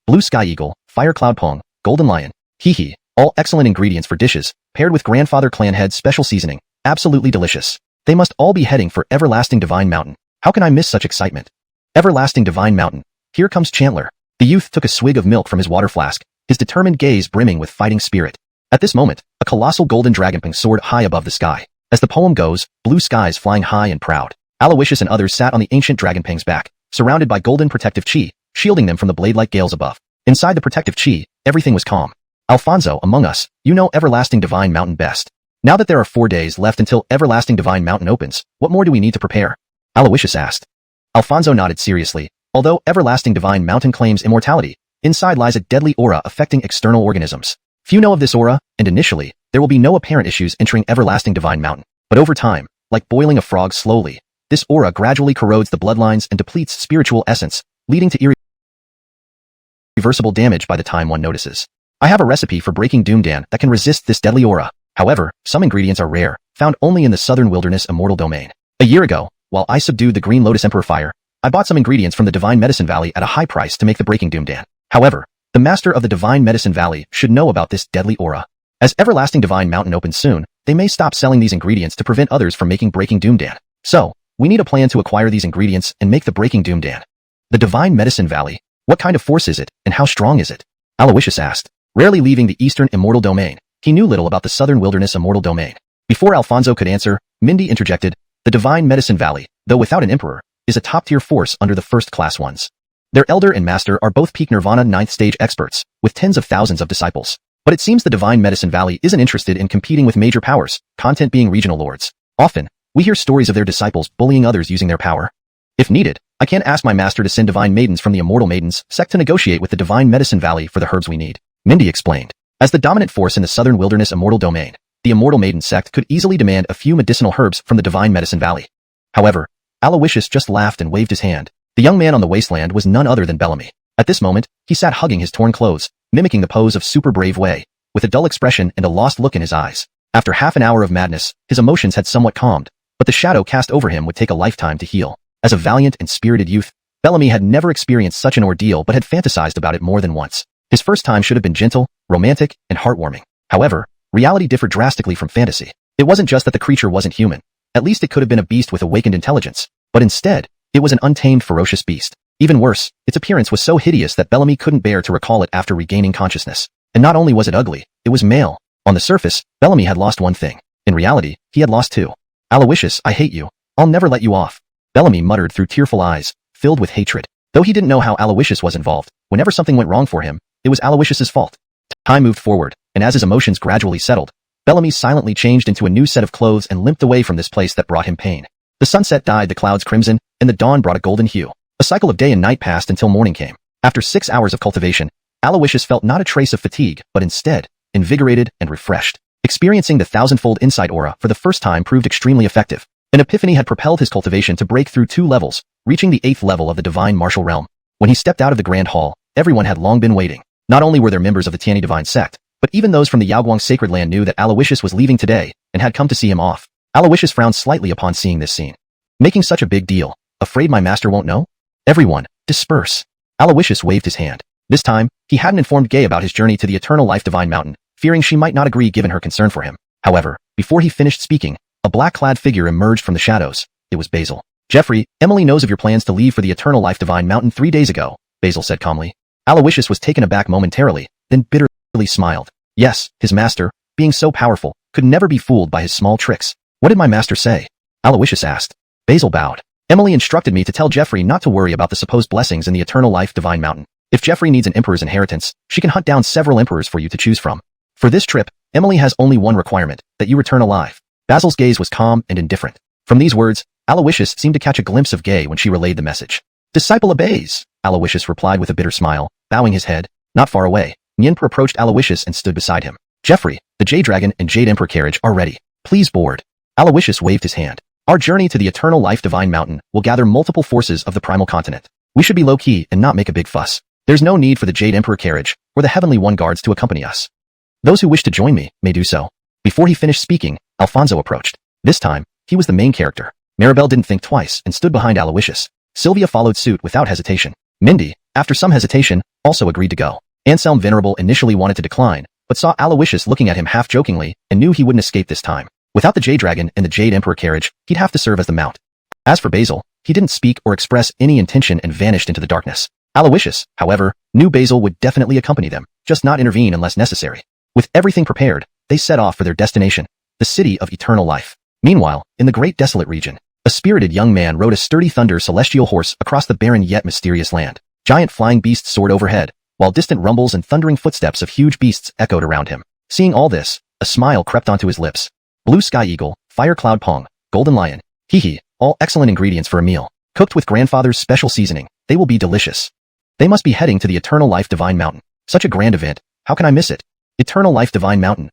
Blue Sky Eagle, Fire Cloud Pong, Golden Lion, Hee, all excellent ingredients for dishes, paired with Grandfather Clan Head special seasoning, absolutely delicious. They must all be heading for Everlasting Divine Mountain. How can I miss such excitement? Everlasting Divine Mountain. Here comes Chandler. The youth took a swig of milk from his water flask, his determined gaze brimming with fighting spirit. At this moment, a colossal golden dragonping soared high above the sky. As the poem goes, blue skies flying high and proud. Aloysius and others sat on the ancient dragonping's back, surrounded by golden protective chi, shielding them from the blade-like gales above. Inside the protective chi, everything was calm. Alfonso, among us, you know Everlasting Divine Mountain best. Now that there are 4 days left until Everlasting Divine Mountain opens, what more do we need to prepare? Aloysius asked. Alfonso nodded seriously. Although Everlasting Divine Mountain claims immortality, inside lies a deadly aura affecting external organisms. Few know of this aura, and initially, there will be no apparent issues entering Everlasting Divine Mountain. But over time, like boiling a frog slowly, This aura gradually corrodes the bloodlines and depletes spiritual essence, leading to irreversible damage by the time one notices. I have a recipe for breaking Doomdan that can resist this deadly aura. However, some ingredients are rare, found only in the southern wilderness immortal domain. A year ago, while I subdued the Green Lotus Emperor Fire, I bought some ingredients from the Divine Medicine Valley at a high price to make the breaking Doomdan. However, the master of the Divine Medicine Valley should know about this deadly aura. As Everlasting Divine Mountain opens soon, they may stop selling these ingredients to prevent others from making breaking Doomdan. So, we need a plan to acquire these ingredients and make the breaking Doomdan. The Divine Medicine Valley, what kind of force is it, and how strong is it? Aloysius asked. Rarely leaving the eastern immortal domain, he knew little about the southern wilderness immortal domain. Before Alfonso could answer, Mindy interjected, the Divine Medicine Valley, though without an emperor, is a top-tier force under the first-class ones. Their elder and master are both peak Nirvana 9th stage experts, with tens of thousands of disciples. But it seems the Divine Medicine Valley isn't interested in competing with major powers, content being regional lords. Often, we hear stories of their disciples bullying others using their power. If needed, I can ask my master to send divine maidens from the Immortal Maidens sect to negotiate with the Divine Medicine Valley for the herbs we need. Mindy explained. As the dominant force in the southern wilderness immortal domain, the Immortal Maiden sect could easily demand a few medicinal herbs from the Divine Medicine Valley. However, Aloysius just laughed and waved his hand. The young man on the wasteland was none other than Bellamy. At this moment, he sat hugging his torn clothes, mimicking the pose of super brave Wei, with a dull expression and a lost look in his eyes. After half an hour of madness, his emotions had somewhat calmed, but the shadow cast over him would take a lifetime to heal. As a valiant and spirited youth, Bellamy had never experienced such an ordeal but had fantasized about it more than once. His first time should have been gentle, romantic, and heartwarming. However, reality differed drastically from fantasy. It wasn't just that the creature wasn't human. At least it could have been a beast with awakened intelligence. But instead, it was an untamed, ferocious beast. Even worse, its appearance was so hideous that Bellamy couldn't bear to recall it after regaining consciousness. And not only was it ugly, it was male. On the surface, Bellamy had lost one thing. In reality, he had lost two. Aloysius, I hate you. I'll never let you off. Bellamy muttered through tearful eyes, filled with hatred. Though he didn't know how Aloysius was involved, whenever something went wrong for him, it was Aloysius's fault. Time moved forward, and as his emotions gradually settled, Bellamy silently changed into a new set of clothes and limped away from this place that brought him pain. The sunset dyed the clouds crimson, and the dawn brought a golden hue. A cycle of day and night passed until morning came. After 6 hours of cultivation, Aloysius felt not a trace of fatigue, but instead, invigorated and refreshed. Experiencing the thousandfold insight aura for the first time proved extremely effective. An epiphany had propelled his cultivation to break through 2 levels, reaching the 8th level of the divine martial realm. When he stepped out of the grand hall, everyone had long been waiting. Not only were there members of the Tianyi divine sect, but even those from the Yaoguang sacred land knew that Aloysius was leaving today and had come to see him off. Aloysius frowned slightly upon seeing this scene. Making such a big deal, afraid my master won't know? Everyone, disperse. Aloysius waved his hand. This time, he hadn't informed Gay about his journey to the Eternal Life Divine Mountain, fearing she might not agree given her concern for him. However, before he finished speaking, a black-clad figure emerged from the shadows. It was Basil. Jeffrey, Emily knows of your plans to leave for the Eternal Life Divine Mountain 3 days ago, Basil said calmly. Aloysius was taken aback momentarily, then bitterly smiled. Yes, his master, being so powerful, could never be fooled by his small tricks. What did my master say? Aloysius asked. Basil bowed. Emily instructed me to tell Jeffrey not to worry about the supposed blessings in the Eternal Life Divine Mountain. If Jeffrey needs an emperor's inheritance, she can hunt down several emperors for you to choose from. For this trip, Emily has only one requirement, that you return alive. Basil's gaze was calm and indifferent. From these words, Aloysius seemed to catch a glimpse of Gay when she relayed the message. Disciple obeys, Aloysius replied with a bitter smile, bowing his head. Not far away, Nyenper approached Aloysius and stood beside him. Jeffrey, the Jade Dragon and Jade Emperor carriage are ready. Please board. Aloysius waved his hand. Our journey to the Eternal Life Divine Mountain will gather multiple forces of the primal continent. We should be low-key and not make a big fuss. There's no need for the Jade Emperor carriage or the Heavenly One guards to accompany us. Those who wish to join me may do so. Before he finished speaking, Alfonso approached. This time, he was the main character. Maribel didn't think twice and stood behind Aloysius. Sylvia followed suit without hesitation. Mindy, after some hesitation, also agreed to go. Anselm Venerable initially wanted to decline, but saw Aloysius looking at him half-jokingly and knew he wouldn't escape this time. Without the Jade Dragon and the Jade Emperor carriage, he'd have to serve as the mount. As for Basil, he didn't speak or express any intention and vanished into the darkness. Aloysius, however, knew Basil would definitely accompany them, just not intervene unless necessary. With everything prepared, they set off for their destination, the City of Eternal Life. Meanwhile, in the Great Desolate region, a spirited young man rode a sturdy thunder celestial horse across the barren yet mysterious land. Giant flying beasts soared overhead, while distant rumbles and thundering footsteps of huge beasts echoed around him. Seeing all this, a smile crept onto his lips. Blue Sky Eagle, Fire Cloud Pong, Golden Lion, hee, all excellent ingredients for a meal. Cooked with grandfather's special seasoning, they will be delicious. They must be heading to the Eternal Life Divine Mountain. Such a grand event, how can I miss it? Eternal Life Divine Mountain,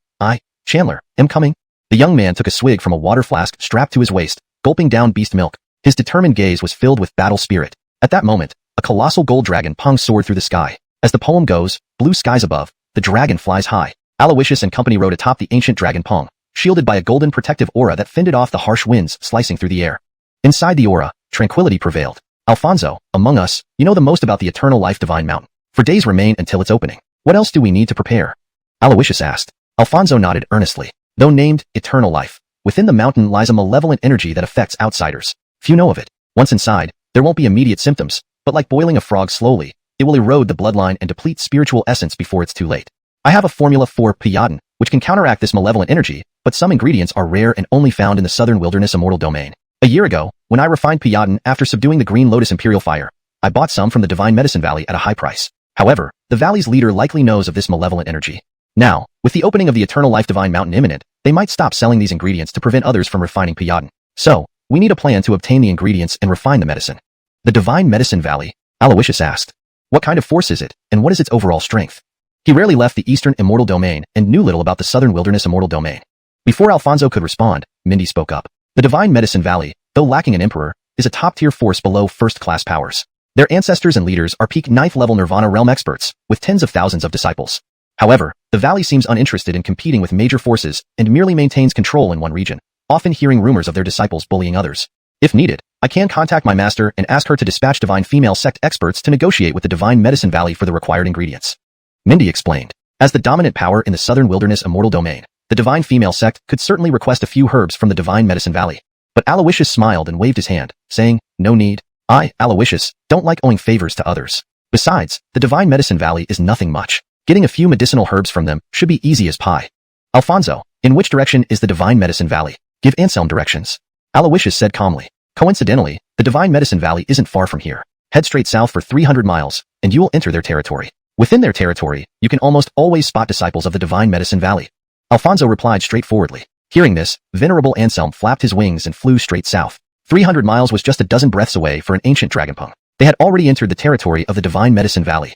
Chandler, am coming. The young man took a swig from a water flask strapped to his waist, gulping down beast milk. His determined gaze was filled with battle spirit. At that moment, a colossal gold dragon Peng soared through the sky. As the poem goes, blue skies above, the dragon flies high. Aloysius and company rode atop the ancient dragon Peng, shielded by a golden protective aura that fended off the harsh winds slicing through the air. Inside the aura, tranquility prevailed. Alfonso, among us, you know the most about the eternal life divine mountain. For days remain until its opening. What else do we need to prepare? Aloysius asked. Alfonso nodded earnestly. Though named eternal life, within the mountain lies a malevolent energy that affects outsiders. Few know of it. Once inside, there won't be immediate symptoms, but like boiling a frog slowly, it will erode the bloodline and deplete spiritual essence before it's too late. I have a formula for Piyadan, which can counteract this malevolent energy, but some ingredients are rare and only found in the southern wilderness immortal domain. A year ago, when I refined Piyadan after subduing the Green Lotus Imperial Fire, I bought some from the Divine Medicine Valley at a high price. However, the valley's leader likely knows of this malevolent energy. Now, with the opening of the Eternal Life Divine Mountain imminent, they might stop selling these ingredients to prevent others from refining Piyadan. So, we need a plan to obtain the ingredients and refine the medicine. The Divine Medicine Valley? Aloysius asked. What kind of force is it, and what is its overall strength? He rarely left the Eastern Immortal Domain and knew little about the Southern Wilderness Immortal Domain. Before Alfonso could respond, Mindy spoke up. The Divine Medicine Valley, though lacking an emperor, is a top-tier force below first-class powers. Their ancestors and leaders are peak 9th-level Nirvana realm experts, with tens of thousands of disciples. However, the valley seems uninterested in competing with major forces and merely maintains control in one region, often hearing rumors of their disciples bullying others. If needed, I can contact my master and ask her to dispatch divine female sect experts to negotiate with the Divine Medicine Valley for the required ingredients. Mindy explained. As the dominant power in the Southern Wilderness Immortal Domain, the divine female sect could certainly request a few herbs from the Divine Medicine Valley. But Aloysius smiled and waved his hand, saying, no need. I, Aloysius, don't like owing favors to others. Besides, the Divine Medicine Valley is nothing much. Getting a few medicinal herbs from them should be easy as pie. Alfonso, in which direction is the Divine Medicine Valley? Give Anselm directions. Aloysius said calmly. Coincidentally, the Divine Medicine Valley isn't far from here. Head straight south for 300 miles, and you will enter their territory. Within their territory, you can almost always spot disciples of the Divine Medicine Valley. Alfonso replied straightforwardly. Hearing this, Venerable Anselm flapped his wings and flew straight south. 300 miles was just a dozen breaths away for an ancient dragonpung. They had already entered the territory of the Divine Medicine Valley.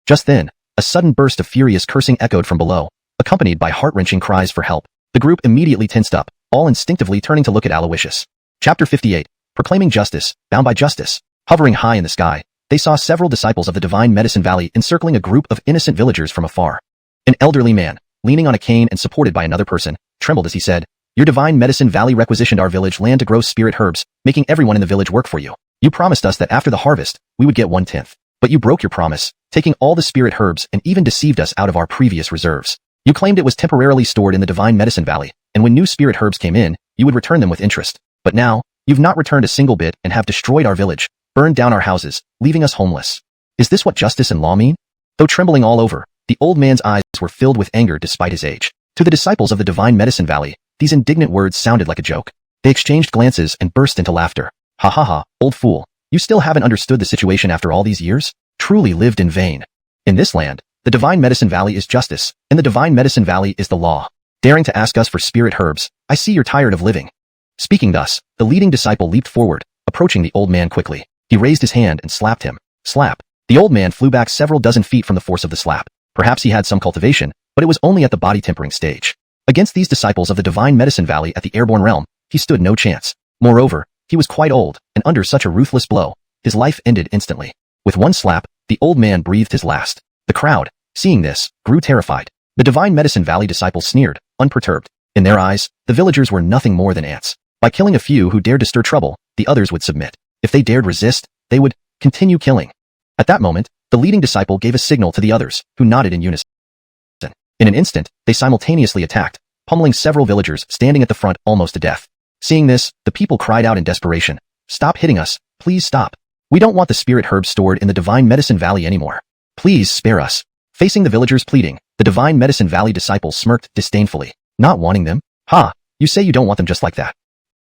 Just then, a sudden burst of furious cursing echoed from below, accompanied by heart-wrenching cries for help. The group immediately tensed up, all instinctively turning to look at Aloysius. Chapter 58. Proclaiming Justice, Bound by Justice. Hovering high in the sky, they saw several disciples of the Divine Medicine Valley encircling a group of innocent villagers from afar. An elderly man, leaning on a cane and supported by another person, trembled as he said, Your Divine Medicine Valley requisitioned our village land to grow spirit herbs, making everyone in the village work for you. You promised us that after the harvest, we would get 1/10. But you broke your promise, taking all the spirit herbs and even deceived us out of our previous reserves. You claimed it was temporarily stored in the Divine Medicine Valley, and when new spirit herbs came in, you would return them with interest. But now, you've not returned a single bit and have destroyed our village, burned down our houses, leaving us homeless. Is this what justice and law mean? Though trembling all over, the old man's eyes were filled with anger despite his age. To the disciples of the Divine Medicine Valley, these indignant words sounded like a joke. They exchanged glances and burst into laughter. Ha ha ha, old fool, you still haven't understood the situation after all these years? Truly lived in vain. In this land, the Divine Medicine Valley is justice, and the Divine Medicine Valley is the law. Daring to ask us for spirit herbs, I see you're tired of living. Speaking thus, the leading disciple leaped forward, approaching the old man quickly. He raised his hand and slapped him. Slap. The old man flew back several dozen feet from the force of the slap. Perhaps he had some cultivation, but it was only at the body tempering stage. Against these disciples of the Divine Medicine Valley at the airborne realm, he stood no chance. Moreover, he was quite old, and under such a ruthless blow, his life ended instantly. With one slap, the old man breathed his last. The crowd, seeing this, grew terrified. The Divine Medicine Valley disciples sneered, unperturbed. In their eyes, the villagers were nothing more than ants. By killing a few who dared to stir trouble, the others would submit. If they dared resist, they would continue killing. At that moment, the leading disciple gave a signal to the others, who nodded in unison. In an instant, they simultaneously attacked, pummeling several villagers standing at the front almost to death. Seeing this, the people cried out in desperation, Stop hitting us, please stop. We don't want the spirit herbs stored in the Divine Medicine Valley anymore. Please spare us. Facing the villagers pleading, the Divine Medicine Valley disciples smirked disdainfully. Not wanting them? Ha, you say you don't want them just like that.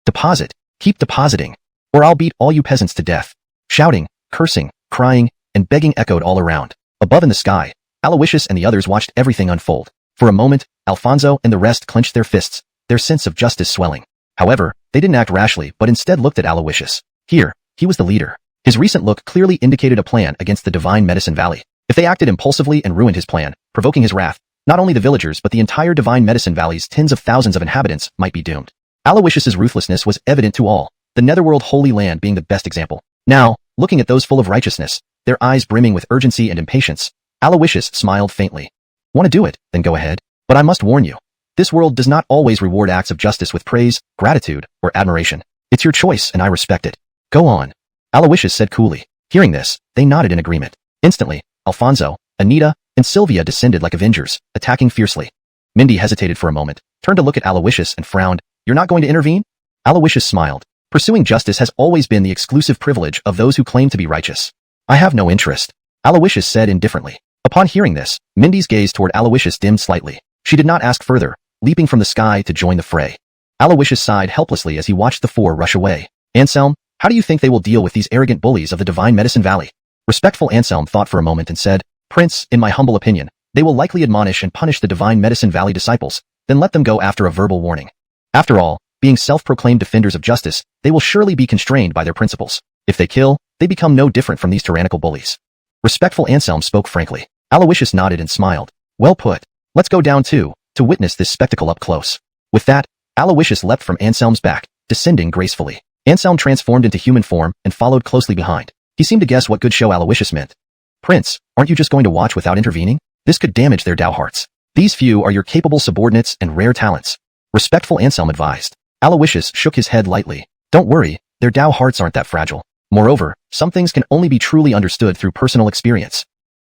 Deposit. Keep depositing. Or I'll beat all you peasants to death. Shouting, cursing, crying, and begging echoed all around. Above in the sky, Aloysius and the others watched everything unfold. For a moment, Alfonso and the rest clenched their fists, their sense of justice swelling. However, they didn't act rashly but instead looked at Aloysius. Here, he was the leader. His recent look clearly indicated a plan against the Divine Medicine Valley. If they acted impulsively and ruined his plan, provoking his wrath, not only the villagers but the entire Divine Medicine Valley's tens of thousands of inhabitants might be doomed. Aloysius's ruthlessness was evident to all, the Netherworld Holy Land being the best example. Now, looking at those full of righteousness, their eyes brimming with urgency and impatience, Aloysius smiled faintly. Want to do it? Then go ahead. But I must warn you. This world does not always reward acts of justice with praise, gratitude, or admiration. It's your choice and I respect it. Go on. Aloysius said coolly. Hearing this, they nodded in agreement. Instantly, Alfonso, Anita, and Sylvia descended like Avengers, attacking fiercely. Mindy hesitated for a moment, turned to look at Aloysius and frowned. You're not going to intervene? Aloysius smiled. Pursuing justice has always been the exclusive privilege of those who claim to be righteous. I have no interest. Aloysius said indifferently. Upon hearing this, Mindy's gaze toward Aloysius dimmed slightly. She did not ask further, leaping from the sky to join the fray. Aloysius sighed helplessly as he watched the four rush away. Anselm, how do you think they will deal with these arrogant bullies of the Divine Medicine Valley? Respectful Anselm thought for a moment and said, Prince, in my humble opinion, they will likely admonish and punish the Divine Medicine Valley disciples, then let them go after a verbal warning. After all, being self-proclaimed defenders of justice, they will surely be constrained by their principles. If they kill, they become no different from these tyrannical bullies. Respectful Anselm spoke frankly. Aloysius nodded and smiled. Well put. Let's go down too, to witness this spectacle up close. With that, Aloysius leapt from Anselm's back, descending gracefully. Anselm transformed into human form and followed closely behind. He seemed to guess what good show Aloysius meant. Prince, aren't you just going to watch without intervening? This could damage their Dao hearts. These few are your capable subordinates and rare talents. Respectful Anselm advised. Aloysius shook his head lightly. Don't worry, their Dao hearts aren't that fragile. Moreover, some things can only be truly understood through personal experience.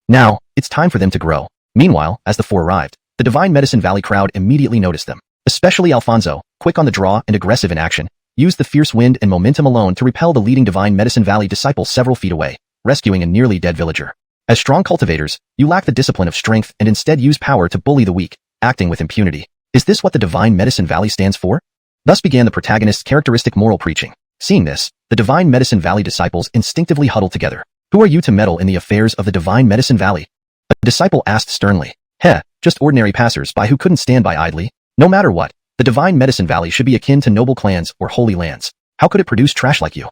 Now, it's time for them to grow. Meanwhile, as the four arrived, the Divine Medicine Valley crowd immediately noticed them. Especially Alfonso, quick on the draw and aggressive in action, used the fierce wind and momentum alone to repel the leading Divine Medicine Valley disciple several feet away, rescuing a nearly dead villager. As strong cultivators, you lack the discipline of strength and instead use power to bully the weak, acting with impunity. Is this what the Divine Medicine Valley stands for? Thus began the protagonist's characteristic moral preaching. Seeing this, the Divine Medicine Valley disciples instinctively huddled together. Who are you to meddle in the affairs of the Divine Medicine Valley? A disciple asked sternly. Just ordinary passers-by who couldn't stand by idly. No matter what, the Divine Medicine Valley should be akin to noble clans or holy lands. How could it produce trash like you?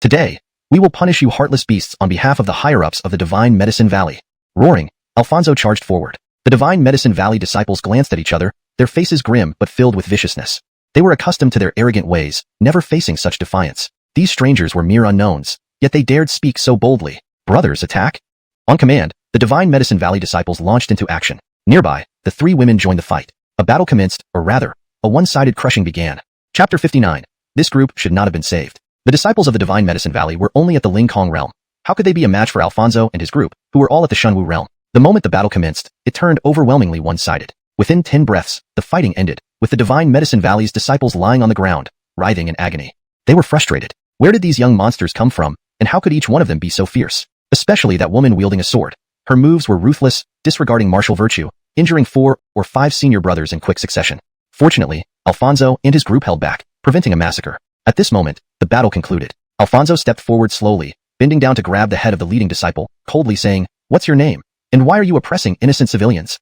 Today, we will punish you heartless beasts on behalf of the higher-ups of the Divine Medicine Valley. Roaring, Alfonso charged forward. The Divine Medicine Valley disciples glanced at each other, their faces grim but filled with viciousness. They were accustomed to their arrogant ways, never facing such defiance. These strangers were mere unknowns, yet they dared speak so boldly. Brothers, attack! On command, the Divine Medicine Valley disciples launched into action. Nearby, the three women joined the fight. A battle commenced, or rather, a one-sided crushing began. Chapter 59. This group should not have been saved. The disciples of the Divine Medicine Valley were only at the Ling Kong realm. How could they be a match for Alfonso and his group, who were all at the Shunwu realm? The moment the battle commenced, it turned overwhelmingly one-sided. Within 10 breaths, the fighting ended, with the Divine Medicine Valley's disciples lying on the ground, writhing in agony. They were frustrated. Where did these young monsters come from, and how could each one of them be so fierce? Especially that woman wielding a sword. Her moves were ruthless, disregarding martial virtue, injuring 4 or 5 senior brothers in quick succession. Fortunately, Alfonso and his group held back, preventing a massacre. At this moment, the battle concluded. Alfonso stepped forward slowly, bending down to grab the head of the leading disciple, coldly saying, "What's your name? And why are you oppressing innocent civilians?"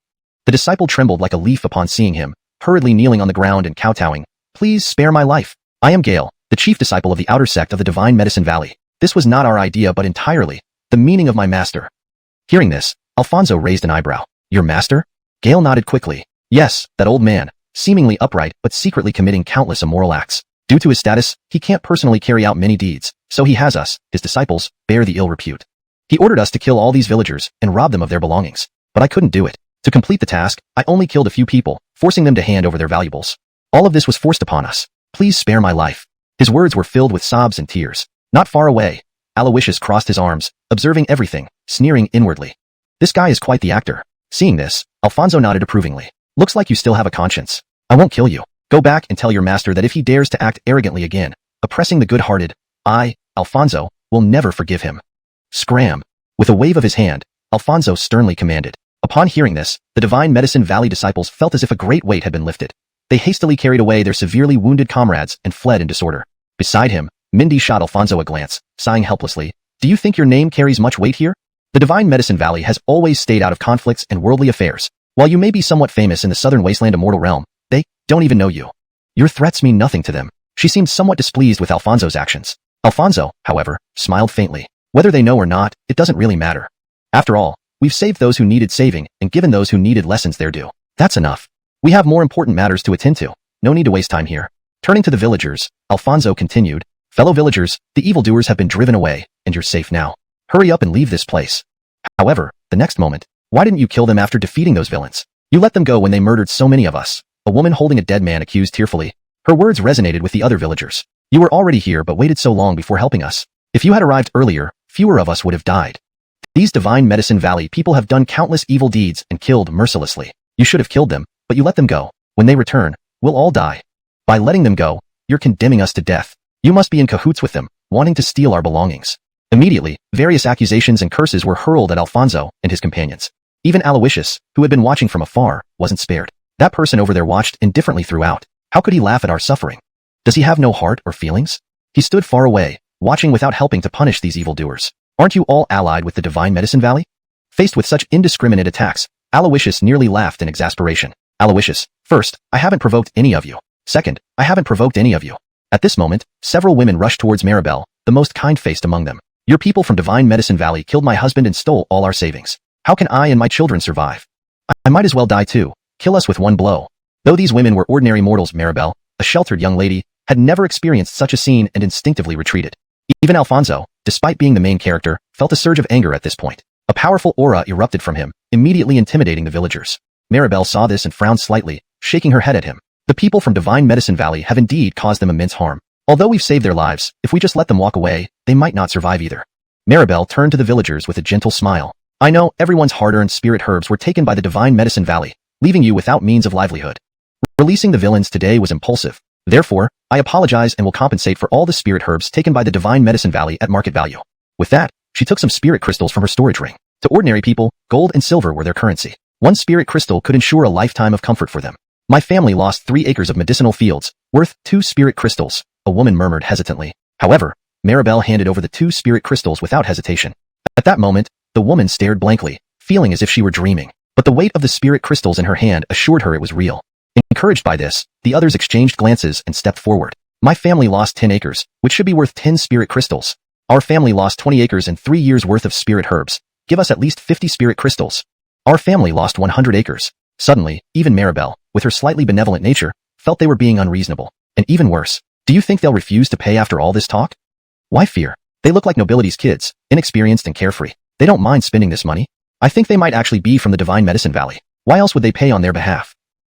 The disciple trembled like a leaf upon seeing him, hurriedly kneeling on the ground and kowtowing. "Please spare my life. I am Gale, the chief disciple of the outer sect of the Divine Medicine Valley. This was not our idea but entirely the meaning of my master." Hearing this, Alfonso raised an eyebrow. "Your master?" Gale nodded quickly. "Yes, that old man, seemingly upright but secretly committing countless immoral acts. Due to his status, he can't personally carry out many deeds, so he has us, his disciples, bear the ill repute. He ordered us to kill all these villagers and rob them of their belongings. But I couldn't do it. To complete the task, I only killed a few people, forcing them to hand over their valuables. All of this was forced upon us. Please spare my life." His words were filled with sobs and tears. Not far away, Aloysius crossed his arms, observing everything, sneering inwardly. This guy is quite the actor. Seeing this, Alfonso nodded approvingly. "Looks like you still have a conscience. I won't kill you. Go back and tell your master that if he dares to act arrogantly again, oppressing the good-hearted, I, Alfonso, will never forgive him." Scram! With a wave of his hand, Alfonso sternly commanded. Upon hearing this, the Divine Medicine Valley disciples felt as if a great weight had been lifted. They hastily carried away their severely wounded comrades and fled in disorder. Beside him, Mindy shot Alfonso a glance, sighing helplessly. "Do you think your name carries much weight here? The Divine Medicine Valley has always stayed out of conflicts and worldly affairs. While you may be somewhat famous in the southern wasteland immortal realm, they don't even know you. Your threats mean nothing to them." She seemed somewhat displeased with Alfonso's actions. Alfonso, however, smiled faintly. "Whether they know or not, it doesn't really matter. After all, we've saved those who needed saving and given those who needed lessons their due. That's enough. We have more important matters to attend to. No need to waste time here." Turning to the villagers, Alfonso continued, Fellow villagers, the evildoers have been driven away, and you're safe now. Hurry up and leave this place. However, the next moment, why didn't you kill them after defeating those villains? You let them go when they murdered so many of us. A woman holding a dead man accused tearfully. Her words resonated with the other villagers. You were already here but waited so long before helping us. If you had arrived earlier, fewer of us would have died. These Divine Medicine Valley people have done countless evil deeds and killed mercilessly. You should have killed them, but you let them go. When they return, we'll all die. By letting them go, you're condemning us to death. You must be in cahoots with them, wanting to steal our belongings. Immediately, various accusations and curses were hurled at Alfonso and his companions. Even Aloysius, who had been watching from afar, wasn't spared. That person over there watched indifferently throughout. How could he laugh at our suffering? Does he have no heart or feelings? He stood far away, watching without helping to punish these evildoers. Aren't you all allied with the Divine Medicine Valley? Faced with such indiscriminate attacks, Aloysius nearly laughed in exasperation. Aloysius, first, I haven't provoked any of you. Second, I haven't provoked any of you. At this moment, several women rushed towards Maribel, the most kind-faced among them. Your people from Divine Medicine Valley killed my husband and stole all our savings. How can I and my children survive? I might as well die too. Kill us with one blow. Though these women were ordinary mortals, Maribel, a sheltered young lady, had never experienced such a scene and instinctively retreated. Even Alfonso, despite being the main character, felt a surge of anger at this point. A powerful aura erupted from him, immediately intimidating the villagers. Maribel saw this and frowned slightly, shaking her head at him. The people from Divine Medicine Valley have indeed caused them immense harm. Although we've saved their lives, if we just let them walk away, they might not survive either. Maribel turned to the villagers with a gentle smile. I know everyone's hard-earned spirit herbs were taken by the Divine Medicine Valley, leaving you without means of livelihood. Releasing the villains today was impulsive. Therefore, I apologize and will compensate for all the spirit herbs taken by the Divine Medicine Valley at market value. With that, she took some spirit crystals from her storage ring. To ordinary people, gold and silver were their currency. One spirit crystal could ensure a lifetime of comfort for them. My family lost 3 acres of medicinal fields, worth 2 spirit crystals, a woman murmured hesitantly. However, Maribel handed over the 2 spirit crystals without hesitation. At that moment, the woman stared blankly, feeling as if she were dreaming. But the weight of the spirit crystals in her hand assured her it was real. Encouraged by this, the others exchanged glances and stepped forward. My family lost 10 acres, which should be worth 10 spirit crystals. Our family lost 20 acres and 3 years' worth of spirit herbs. Give us at least 50 spirit crystals. Our family lost 100 acres. Suddenly, even Maribel, with her slightly benevolent nature, felt they were being unreasonable. And even worse, do you think they'll refuse to pay after all this talk? Why fear? They look like nobility's kids, inexperienced and carefree. They don't mind spending this money. I think they might actually be from the Divine Medicine Valley. Why else would they pay on their behalf?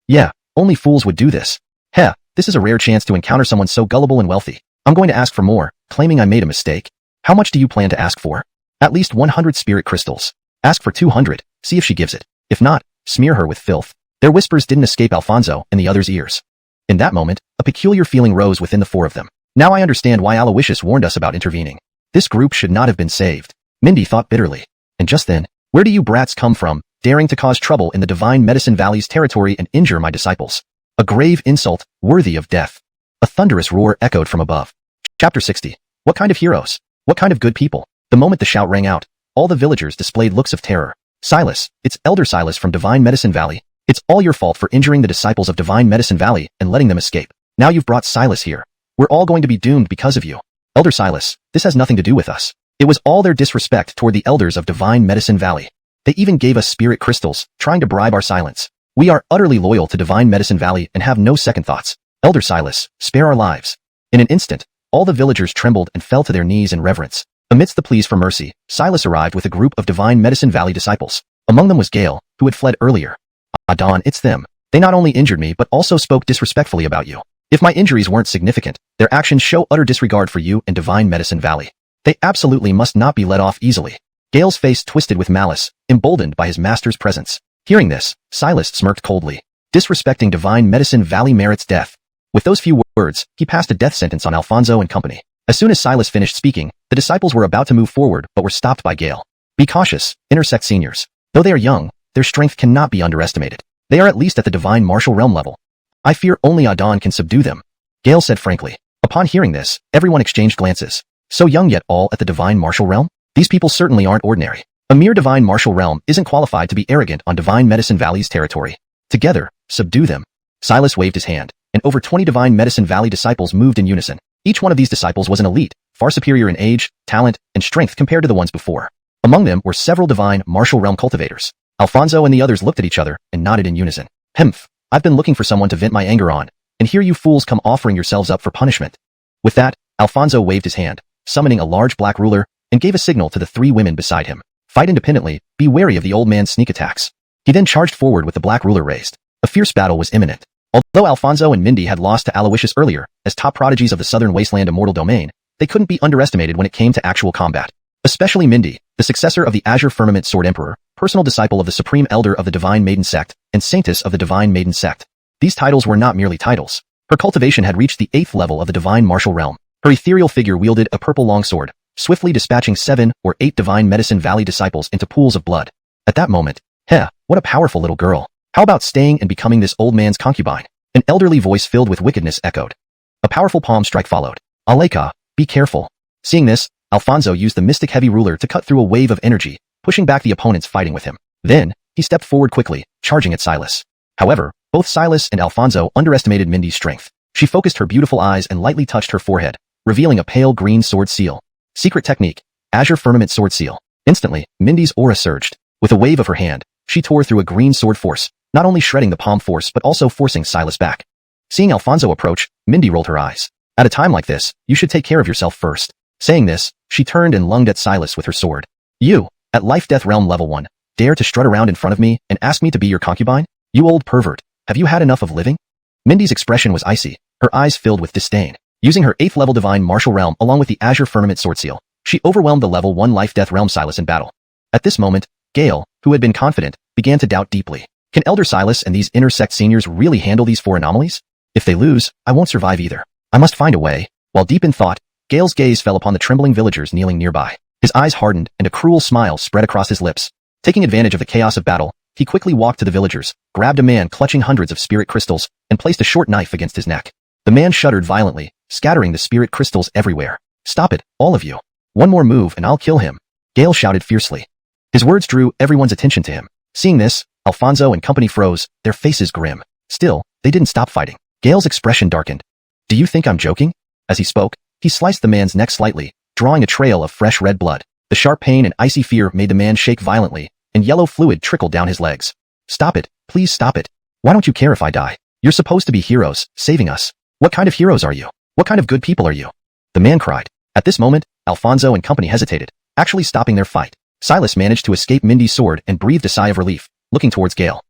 Yeah, only fools would do this. Heh, this is a rare chance to encounter someone so gullible and wealthy. I'm going to ask for more, claiming I made a mistake. How much do you plan to ask for? At least 100 spirit crystals. Ask for 200, see if she gives it. If not, smear her with filth. Their whispers didn't escape Alfonso and the others' ears. In that moment, a peculiar feeling rose within the 4 of them. Now I understand why Aloysius warned us about intervening. This group should not have been saved. Mindy thought bitterly. And just then, where do you brats come from, daring to cause trouble in the Divine Medicine Valley's territory and injure my disciples? A grave insult, worthy of death. A thunderous roar echoed from above. Chapter 60. What kind of heroes? What kind of good people? The moment the shout rang out, all the villagers displayed looks of terror. Silas, it's Elder Silas from Divine Medicine Valley. It's all your fault for injuring the disciples of Divine Medicine Valley and letting them escape. Now you've brought Silas here. We're all going to be doomed because of you. Elder Silas, this has nothing to do with us. It was all their disrespect toward the elders of Divine Medicine Valley. They even gave us spirit crystals, trying to bribe our silence. We are utterly loyal to Divine Medicine Valley and have no second thoughts. Elder Silas, spare our lives. In an instant, all the villagers trembled and fell to their knees in reverence. Amidst the pleas for mercy, Silas arrived with a group of Divine Medicine Valley disciples. Among them was Gale, who had fled earlier. Adon, it's them. They not only injured me but also spoke disrespectfully about you. If my injuries weren't significant, their actions show utter disregard for you and Divine Medicine Valley. They absolutely must not be let off easily. Gale's face twisted with malice, emboldened by his master's presence. Hearing this, Silas smirked coldly. Disrespecting Divine Medicine Valley merits death. With those few words, he passed a death sentence on Alfonso and company. As soon as Silas finished speaking, the disciples were about to move forward but were stopped by Gale. Be cautious, intersect seniors. Though they are young, their strength cannot be underestimated. They are at least at the Divine Martial Realm level. I fear only Adon can subdue them. Gale said frankly. Upon hearing this, everyone exchanged glances. So young yet all at the Divine Martial Realm? These people certainly aren't ordinary. A mere Divine Martial Realm isn't qualified to be arrogant on Divine Medicine Valley's territory. Together, subdue them. Silas waved his hand, and over 20 Divine Medicine Valley disciples moved in unison. Each one of these disciples was an elite, far superior in age, talent, and strength compared to the ones before. Among them were several Divine Martial Realm cultivators. Alfonso and the others looked at each other and nodded in unison. Hmph, I've been looking for someone to vent my anger on, and here you fools come offering yourselves up for punishment. With that, Alfonso waved his hand, summoning a large black ruler, and gave a signal to the 3 women beside him. Fight independently, be wary of the old man's sneak attacks. He then charged forward with the black ruler raised. A fierce battle was imminent. Although Alfonso and Mindy had lost to Aloysius earlier, as top prodigies of the Southern Wasteland Immortal Domain, they couldn't be underestimated when it came to actual combat. Especially Mindy, the successor of the Azure Firmament Sword Emperor, personal disciple of the Supreme Elder of the Divine Maiden Sect, and Saintess of the Divine Maiden Sect. These titles were not merely titles. Her cultivation had reached the 8th level of the Divine Martial Realm. Her ethereal figure wielded a purple longsword, swiftly dispatching 7 or 8 Divine Medicine Valley disciples into pools of blood. At that moment, what a powerful little girl. How about staying and becoming this old man's concubine? An elderly voice filled with wickedness echoed. A powerful palm strike followed. Aleka, be careful. Seeing this, Alfonso used the mystic heavy ruler to cut through a wave of energy, pushing back the opponents fighting with him. Then, he stepped forward quickly, charging at Silas. However, both Silas and Alfonso underestimated Mindy's strength. She focused her beautiful eyes and lightly touched her forehead, revealing a pale green sword seal. Secret technique, Azure Firmament Sword Seal. Instantly, Mindy's aura surged. With a wave of her hand, she tore through a green sword force, not only shredding the palm force but also forcing Silas back. Seeing Alfonso approach, Mindy rolled her eyes. At a time like this, you should take care of yourself first. Saying this, she turned and lunged at Silas with her sword. You, at Life-Death Realm Level 1, dare to strut around in front of me and ask me to be your concubine? You old pervert, have you had enough of living? Mindy's expression was icy, her eyes filled with disdain. Using her 8th level Divine Martial Realm along with the Azure Firmament Sword Seal, she overwhelmed the Level 1 Life-Death Realm Silas in battle. At this moment, Gale, who had been confident, began to doubt deeply. Can Elder Silas and these intersect seniors really handle these 4 anomalies? If they lose, I won't survive either. I must find a way. While deep in thought, Gale's gaze fell upon the trembling villagers kneeling nearby. His eyes hardened and a cruel smile spread across his lips. Taking advantage of the chaos of battle, he quickly walked to the villagers, grabbed a man clutching hundreds of spirit crystals, and placed a short knife against his neck. The man shuddered violently, scattering the spirit crystals everywhere. Stop it, all of you. One more move and I'll kill him. Gale shouted fiercely. His words drew everyone's attention to him. Seeing this, Alfonso and company froze, their faces grim. Still, they didn't stop fighting. Gale's expression darkened. Do you think I'm joking? As he spoke, he sliced the man's neck slightly, drawing a trail of fresh red blood. The sharp pain and icy fear made the man shake violently, and yellow fluid trickled down his legs. Stop it, please stop it. Why don't you care if I die? You're supposed to be heroes, saving us. What kind of heroes are you? What kind of good people are you? The man cried. At this moment, Alfonso and company hesitated, actually stopping their fight. Silas managed to escape Mindy's sword and breathed a sigh of relief, looking towards Gale.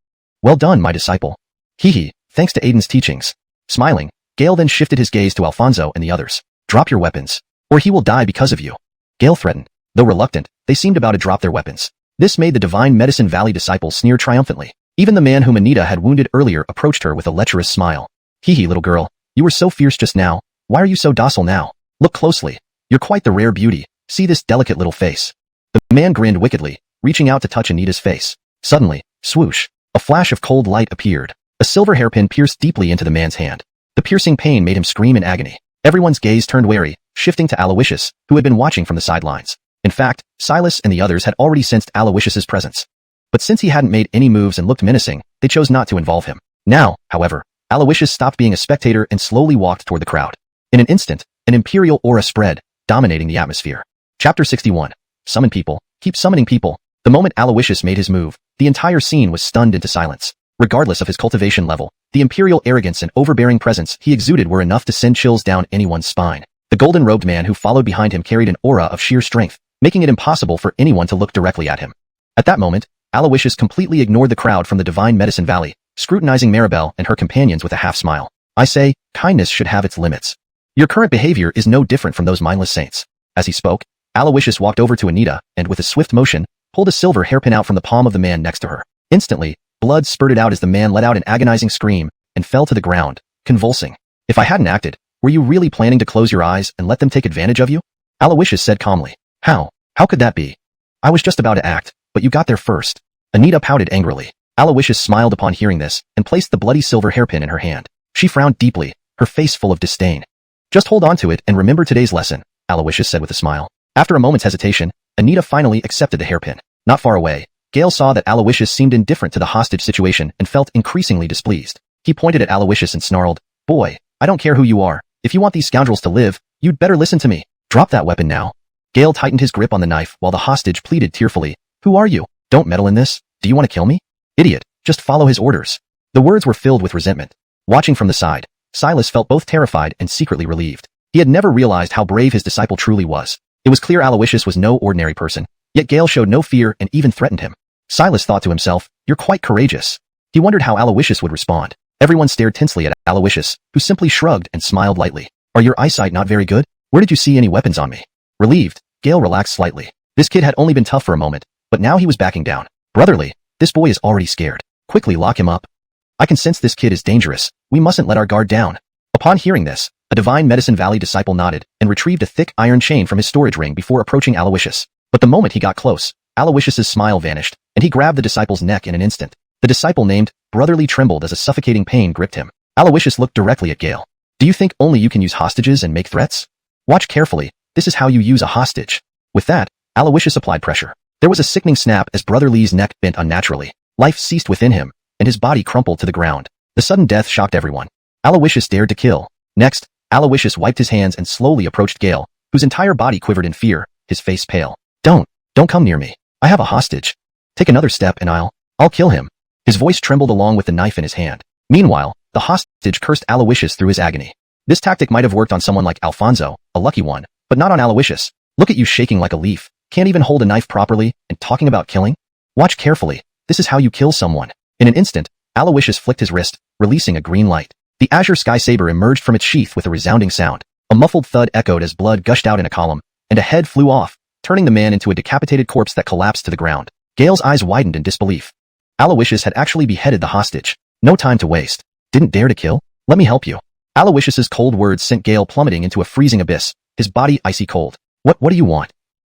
Well done, my disciple. Hee, thanks to Aiden's teachings. Smiling, Gale then shifted his gaze to Alfonso and the others. Drop your weapons, or he will die because of you. Gale threatened. Though reluctant, they seemed about to drop their weapons. This made the Divine Medicine Valley disciples sneer triumphantly. Even the man whom Anita had wounded earlier approached her with a lecherous smile. Hee, little girl, you were so fierce just now. Why are you so docile now? Look closely. You're quite the rare beauty. See this delicate little face. The man grinned wickedly, reaching out to touch Anita's face. Suddenly, swoosh, a flash of cold light appeared. A silver hairpin pierced deeply into the man's hand. The piercing pain made him scream in agony. Everyone's gaze turned wary, shifting to Aloysius, who had been watching from the sidelines. In fact, Silas and the others had already sensed Aloysius's presence. But since he hadn't made any moves and looked menacing, they chose not to involve him. Now, however, Aloysius stopped being a spectator and slowly walked toward the crowd. In an instant, an imperial aura spread, dominating the atmosphere. Chapter 61. Summon people. Keep summoning people. The moment Aloysius made his move, the entire scene was stunned into silence. Regardless of his cultivation level, the imperial arrogance and overbearing presence he exuded were enough to send chills down anyone's spine. The golden-robed man who followed behind him carried an aura of sheer strength, making it impossible for anyone to look directly at him. At that moment, Aloysius completely ignored the crowd from the Divine Medicine Valley, scrutinizing Maribel and her companions with a half-smile. I say, kindness should have its limits. Your current behavior is no different from those mindless saints. As he spoke, Aloysius walked over to Anita and, with a swift motion, pulled a silver hairpin out from the palm of the man next to her. Instantly, blood spurted out as the man let out an agonizing scream and fell to the ground, convulsing. If I hadn't acted, were you really planning to close your eyes and let them take advantage of you? Aloysius said calmly. How? How could that be? I was just about to act, but you got there first. Anita pouted angrily. Aloysius smiled upon hearing this and placed the bloody silver hairpin in her hand. She frowned deeply, her face full of disdain. Just hold on to it and remember today's lesson, Aloysius said with a smile. After a moment's hesitation, Anita finally accepted the hairpin. Not far away, Gale saw that Aloysius seemed indifferent to the hostage situation and felt increasingly displeased. He pointed at Aloysius and snarled, Boy, I don't care who you are. If you want these scoundrels to live, you'd better listen to me. Drop that weapon now. Gale tightened his grip on the knife while the hostage pleaded tearfully. Who are you? Don't meddle in this. Do you want to kill me? Idiot, just follow his orders. The words were filled with resentment. Watching from the side, Silas felt both terrified and secretly relieved. He had never realized how brave his disciple truly was. It was clear Aloysius was no ordinary person, yet Gale showed no fear and even threatened him. Silas thought to himself, "You're quite courageous." He wondered how Aloysius would respond. Everyone stared tensely at Aloysius, who simply shrugged and smiled lightly. "Are your eyesight not very good? Where did you see any weapons on me?" Relieved, Gale relaxed slightly. This kid had only been tough for a moment, but now he was backing down. "Brotherly, this boy is already scared. Quickly lock him up. I can sense this kid is dangerous. We mustn't let our guard down." Upon hearing this, a Divine Medicine Valley disciple nodded and retrieved a thick iron chain from his storage ring before approaching Aloysius. But the moment he got close, Aloysius's smile vanished, and he grabbed the disciple's neck in an instant. The disciple named Brotherly trembled as a suffocating pain gripped him. Aloysius looked directly at Gale. "Do you think only you can use hostages and make threats? Watch carefully, this is how you use a hostage." With that, Aloysius applied pressure. There was a sickening snap as Brotherly's neck bent unnaturally. Life ceased within him, and his body crumpled to the ground. The sudden death shocked everyone. Aloysius dared to kill. Next, Aloysius wiped his hands and slowly approached Gale, whose entire body quivered in fear, his face pale. Don't come near me. I have a hostage. Take another step and I'll kill him." His voice trembled along with the knife in his hand. Meanwhile, the hostage cursed Aloysius through his agony. This tactic might have worked on someone like Alfonso, a lucky one, but not on Aloysius. "Look at you shaking like a leaf. Can't even hold a knife properly, and talking about killing? Watch carefully. This is how you kill someone." In an instant, Aloysius flicked his wrist, releasing a green light. The azure sky saber emerged from its sheath with a resounding sound. A muffled thud echoed as blood gushed out in a column, and a head flew off, turning the man into a decapitated corpse that collapsed to the ground. Gale's eyes widened in disbelief. Aloysius had actually beheaded the hostage. No time to waste. "Didn't dare to kill? Let me help you." Aloysius's cold words sent Gale plummeting into a freezing abyss, his body icy cold. What do you want?"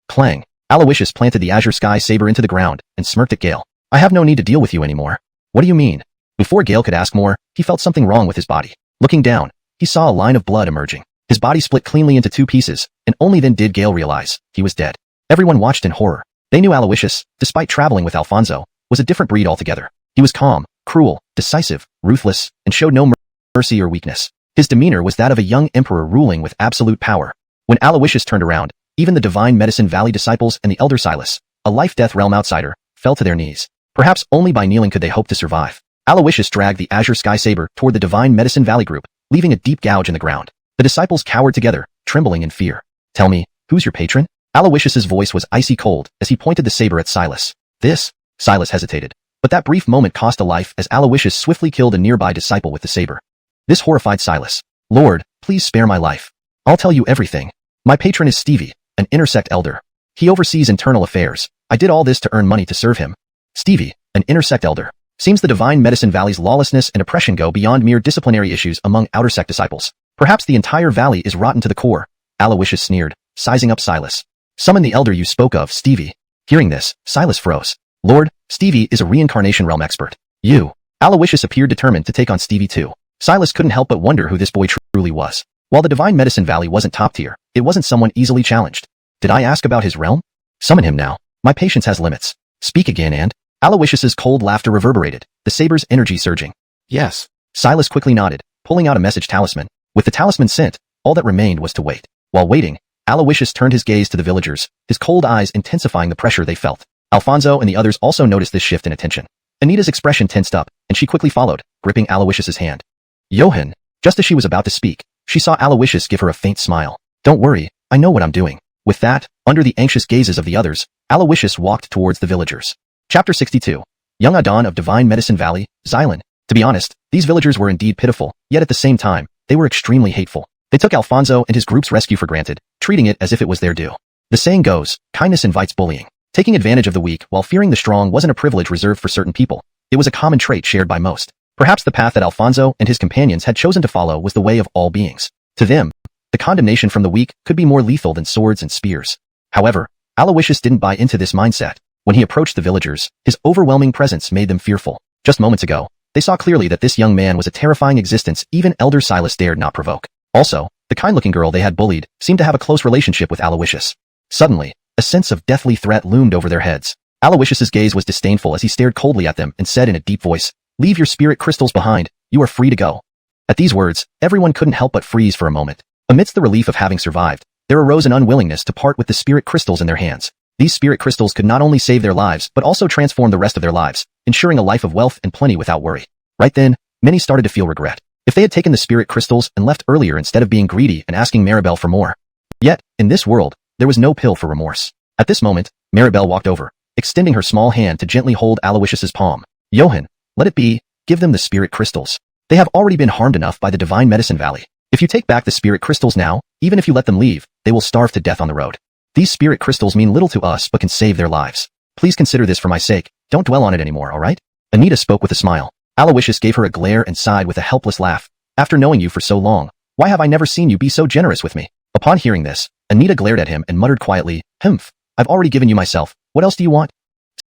Clang. Aloysius planted the azure sky saber into the ground and smirked at Gale. "I have no need to deal with you anymore." "What do you mean?" Before Gale could ask more, he felt something wrong with his body. Looking down, he saw a line of blood emerging. His body split cleanly into two pieces, and only then did Gale realize he was dead. Everyone watched in horror. They knew Aloysius, despite traveling with Alfonso, was a different breed altogether. He was calm, cruel, decisive, ruthless, and showed no mercy or weakness. His demeanor was that of a young emperor ruling with absolute power. When Aloysius turned around, even the Divine Medicine Valley disciples and the elder Silas, a life-death realm outsider, fell to their knees. Perhaps only by kneeling could they hope to survive. Aloysius dragged the azure sky saber toward the Divine Medicine Valley group, leaving a deep gouge in the ground. The disciples cowered together, trembling in fear. "Tell me, who's your patron?" Aloysius's voice was icy cold as he pointed the saber at Silas. "This?" Silas hesitated. But that brief moment cost a life as Aloysius swiftly killed a nearby disciple with the saber. This horrified Silas. "Lord, please spare my life. I'll tell you everything. My patron is Stevie, an intersect elder. He oversees internal affairs. I did all this to earn money to serve him." Stevie, an intersect elder. Seems the Divine Medicine Valley's lawlessness and oppression go beyond mere disciplinary issues among outer sect disciples. Perhaps the entire valley is rotten to the core, Aloysius sneered, sizing up Silas. "Summon the elder you spoke of, Stevie." Hearing this, Silas froze. "Lord, Stevie is a reincarnation realm expert. You." Aloysius appeared determined to take on Stevie too. Silas couldn't help but wonder who this boy truly was. While the Divine Medicine Valley wasn't top tier, it wasn't someone easily challenged. "Did I ask about his realm? Summon him now. My patience has limits. Speak again and..." Aloysius's cold laughter reverberated, the saber's energy surging. "Yes." Silas quickly nodded, pulling out a message talisman. With the talisman sent, all that remained was to wait. While waiting, Aloysius turned his gaze to the villagers, his cold eyes intensifying the pressure they felt. Alfonso and the others also noticed this shift in attention. Anita's expression tensed up, and she quickly followed, gripping Aloysius's hand. "Johann," just as she was about to speak, she saw Aloysius give her a faint smile. "Don't worry, I know what I'm doing." With that, under the anxious gazes of the others, Aloysius walked towards the villagers. Chapter 62. Young Adon of Divine Medicine Valley, Xylan. To be honest, these villagers were indeed pitiful, yet at the same time, they were extremely hateful. They took Alfonso and his group's rescue for granted, treating it as if it was their due. The saying goes, kindness invites bullying. Taking advantage of the weak while fearing the strong wasn't a privilege reserved for certain people. It was a common trait shared by most. Perhaps the path that Alfonso and his companions had chosen to follow was the way of all beings. To them, the condemnation from the weak could be more lethal than swords and spears. However, Aloysius didn't buy into this mindset. When he approached the villagers, his overwhelming presence made them fearful. Just moments ago, they saw clearly that this young man was a terrifying existence even Elder Silas dared not provoke. Also, the kind-looking girl they had bullied seemed to have a close relationship with Aloysius. Suddenly, a sense of deathly threat loomed over their heads. Aloysius's gaze was disdainful as he stared coldly at them and said in a deep voice, "Leave your spirit crystals behind, you are free to go." At these words, everyone couldn't help but freeze for a moment. Amidst the relief of having survived, there arose an unwillingness to part with the spirit crystals in their hands. These spirit crystals could not only save their lives but also transform the rest of their lives, ensuring a life of wealth and plenty without worry. Right then, many started to feel regret. If they had taken the spirit crystals and left earlier instead of being greedy and asking Maribel for more. Yet, in this world, there was no pill for remorse. At this moment, Maribel walked over, extending her small hand to gently hold Aloysius's palm. Johann, let it be, give them the spirit crystals. They have already been harmed enough by the Divine Medicine Valley. If you take back the spirit crystals now, even if you let them leave, they will starve to death on the road. These spirit crystals mean little to us but can save their lives. Please consider this for my sake, don't dwell on it anymore, alright? Anita spoke with a smile. Aloysius gave her a glare and sighed with a helpless laugh. After knowing you for so long, why have I never seen you be so generous with me? Upon hearing this, Anita glared at him and muttered quietly, Humph, I've already given you myself, what else do you want?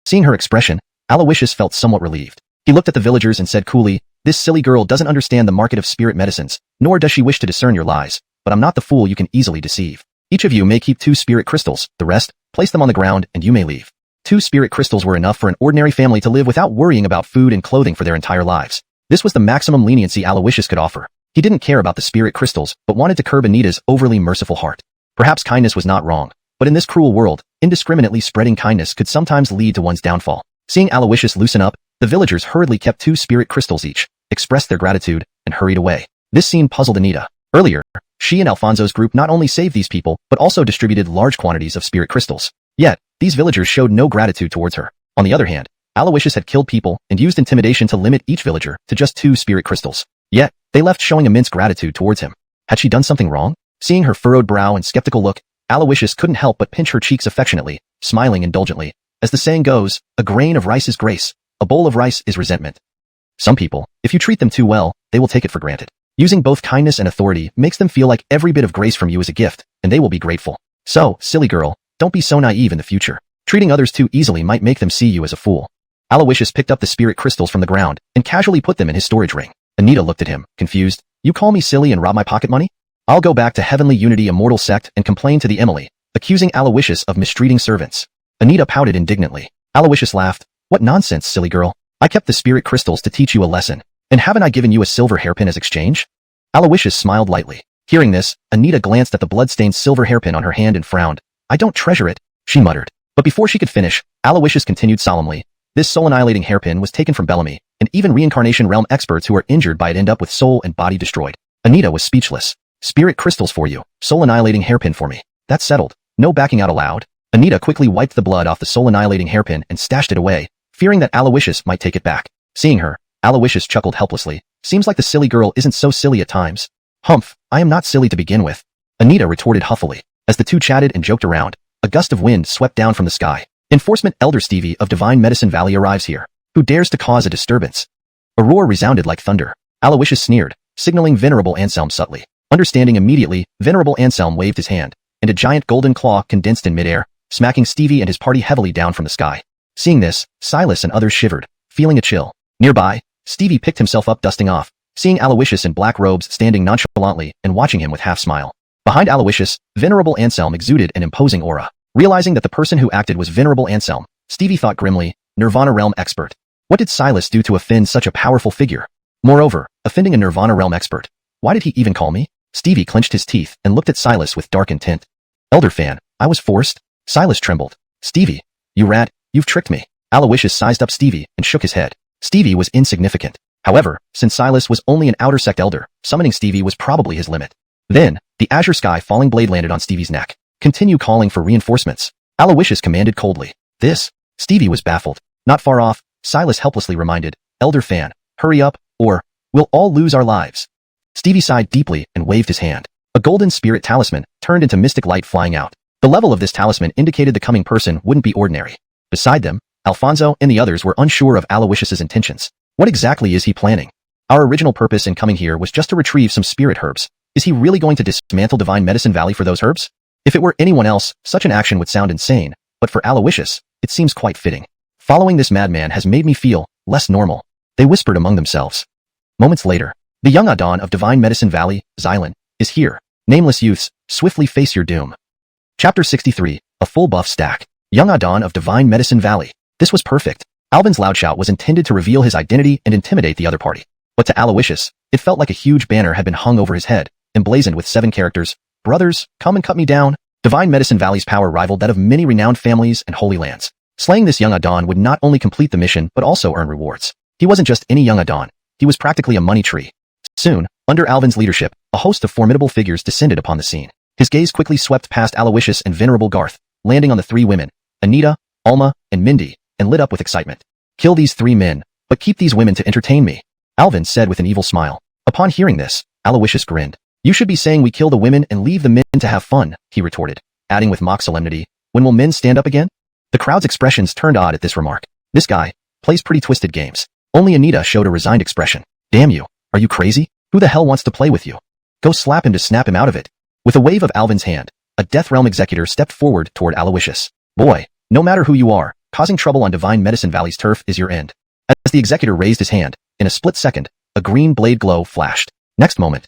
Seeing her expression, Aloysius felt somewhat relieved. He looked at the villagers and said coolly, this silly girl doesn't understand the market of spirit medicines, nor does she wish to discern your lies, but I'm not the fool you can easily deceive. Each of you may keep 2 spirit crystals, the rest, place them on the ground and you may leave. 2 spirit crystals were enough for an ordinary family to live without worrying about food and clothing for their entire lives. This was the maximum leniency Aloysius could offer. He didn't care about the spirit crystals, but wanted to curb Anita's overly merciful heart. Perhaps kindness was not wrong, but in this cruel world, indiscriminately spreading kindness could sometimes lead to one's downfall. Seeing Aloysius loosen up, the villagers hurriedly kept 2 spirit crystals each, expressed their gratitude, and hurried away. This scene puzzled Anita. Earlier, she and Alfonso's group not only saved these people, but also distributed large quantities of spirit crystals. Yet, these villagers showed no gratitude towards her. On the other hand, Aloysius had killed people and used intimidation to limit each villager to just 2 spirit crystals. Yet, they left showing immense gratitude towards him. Had she done something wrong? Seeing her furrowed brow and skeptical look, Aloysius couldn't help but pinch her cheeks affectionately, smiling indulgently. As the saying goes, a grain of rice is grace, a bowl of rice is resentment. Some people, if you treat them too well, they will take it for granted. Using both kindness and authority makes them feel like every bit of grace from you is a gift, and they will be grateful. So, silly girl, don't be so naive in the future. Treating others too easily might make them see you as a fool. Aloysius picked up the spirit crystals from the ground and casually put them in his storage ring. Anita looked at him, confused. You call me silly and rob my pocket money? I'll go back to Heavenly Unity Immortal Sect and complain to the Emily, accusing Aloysius of mistreating servants. Anita pouted indignantly. Aloysius laughed. What nonsense, silly girl. I kept the spirit crystals to teach you a lesson. And haven't I given you a silver hairpin as exchange? Aloysius smiled lightly. Hearing this, Anita glanced at the blood-stained silver hairpin on her hand and frowned. I don't treasure it, she muttered. But before she could finish, Aloysius continued solemnly. This soul-annihilating hairpin was taken from Bellamy, and even reincarnation realm experts who are injured by it end up with soul and body destroyed. Anita was speechless. Spirit crystals for you, soul-annihilating hairpin for me. That's settled. No backing out allowed. Anita quickly wiped the blood off the soul-annihilating hairpin and stashed it away, fearing that Aloysius might take it back. Seeing her, Aloysius chuckled helplessly. Seems like the silly girl isn't so silly at times. Humph, I am not silly to begin with. Anita retorted huffily. As the two chatted and joked around, a gust of wind swept down from the sky. Enforcement Elder Stevie of Divine Medicine Valley arrives here. Who dares to cause a disturbance? A roar resounded like thunder. Aloysius sneered, signaling Venerable Anselm subtly. Understanding immediately, Venerable Anselm waved his hand, and a giant golden claw condensed in midair, smacking Stevie and his party heavily down from the sky. Seeing this, Silas and others shivered, feeling a chill. Nearby, Stevie picked himself up dusting off, seeing Aloysius in black robes standing nonchalantly and watching him with half-smile. Behind Aloysius, Venerable Anselm exuded an imposing aura. Realizing that the person who acted was Venerable Anselm, Stevie thought grimly, Nirvana Realm expert. What did Silas do to offend such a powerful figure? Moreover, offending a Nirvana Realm expert. Why did he even call me? Stevie clenched his teeth and looked at Silas with dark intent. Elder fan, I was forced. Silas trembled. Stevie, you rat, you've tricked me. Aloysius sized up Stevie and shook his head. Stevie was insignificant. However, since Silas was only an outer sect elder, summoning Stevie was probably his limit. Then, the azure sky falling blade landed on Stevie's neck. Continue calling for reinforcements. Aloysius commanded coldly. This? Stevie was baffled. Not far off, Silas helplessly reminded, Elder fan, hurry up, or we'll all lose our lives. Stevie sighed deeply and waved his hand. A golden spirit talisman turned into mystic light flying out. The level of this talisman indicated the coming person wouldn't be ordinary. Beside them, Alfonso and the others were unsure of Aloysius's intentions. What exactly is he planning? Our original purpose in coming here was just to retrieve some spirit herbs. Is he really going to dismantle Divine Medicine Valley for those herbs? If it were anyone else, such an action would sound insane, but for Aloysius, it seems quite fitting. Following this madman has made me feel less normal, they whispered among themselves. Moments later, the young Adon of Divine Medicine Valley, Xylan, is here. Nameless youths, swiftly face your doom. Chapter 63, A Full Buff Stack. Young Adon of Divine Medicine Valley. This was perfect. Alvin's loud shout was intended to reveal his identity and intimidate the other party. But to Aloysius, it felt like a huge banner had been hung over his head, emblazoned with 7 characters. Brothers, come and cut me down. Divine Medicine Valley's power rivaled that of many renowned families and holy lands. Slaying this young Adon would not only complete the mission but also earn rewards. He wasn't just any young Adon. He was practically a money tree. Soon, under Alvin's leadership, a host of formidable figures descended upon the scene. His gaze quickly swept past Aloysius and Venerable Garth, landing on the three women, Anita, Alma, and Mindy, and lit up with excitement. Kill these three men, but keep these women to entertain me, Alvin said with an evil smile. Upon hearing this, Aloysius grinned. You should be saying we kill the women and leave the men to have fun, he retorted, adding with mock solemnity, when will men stand up again? The crowd's expressions turned odd at this remark. This guy plays pretty twisted games. Only Anita showed a resigned expression. Damn you, are you crazy? Who the hell wants to play with you? Go slap him to snap him out of it. With a wave of Alvin's hand, a Death Realm executor stepped forward toward Aloysius. Boy, no matter who you are, causing trouble on Divine Medicine Valley's turf is your end. As the executor raised his hand, in a split second, a green blade glow flashed. Next moment,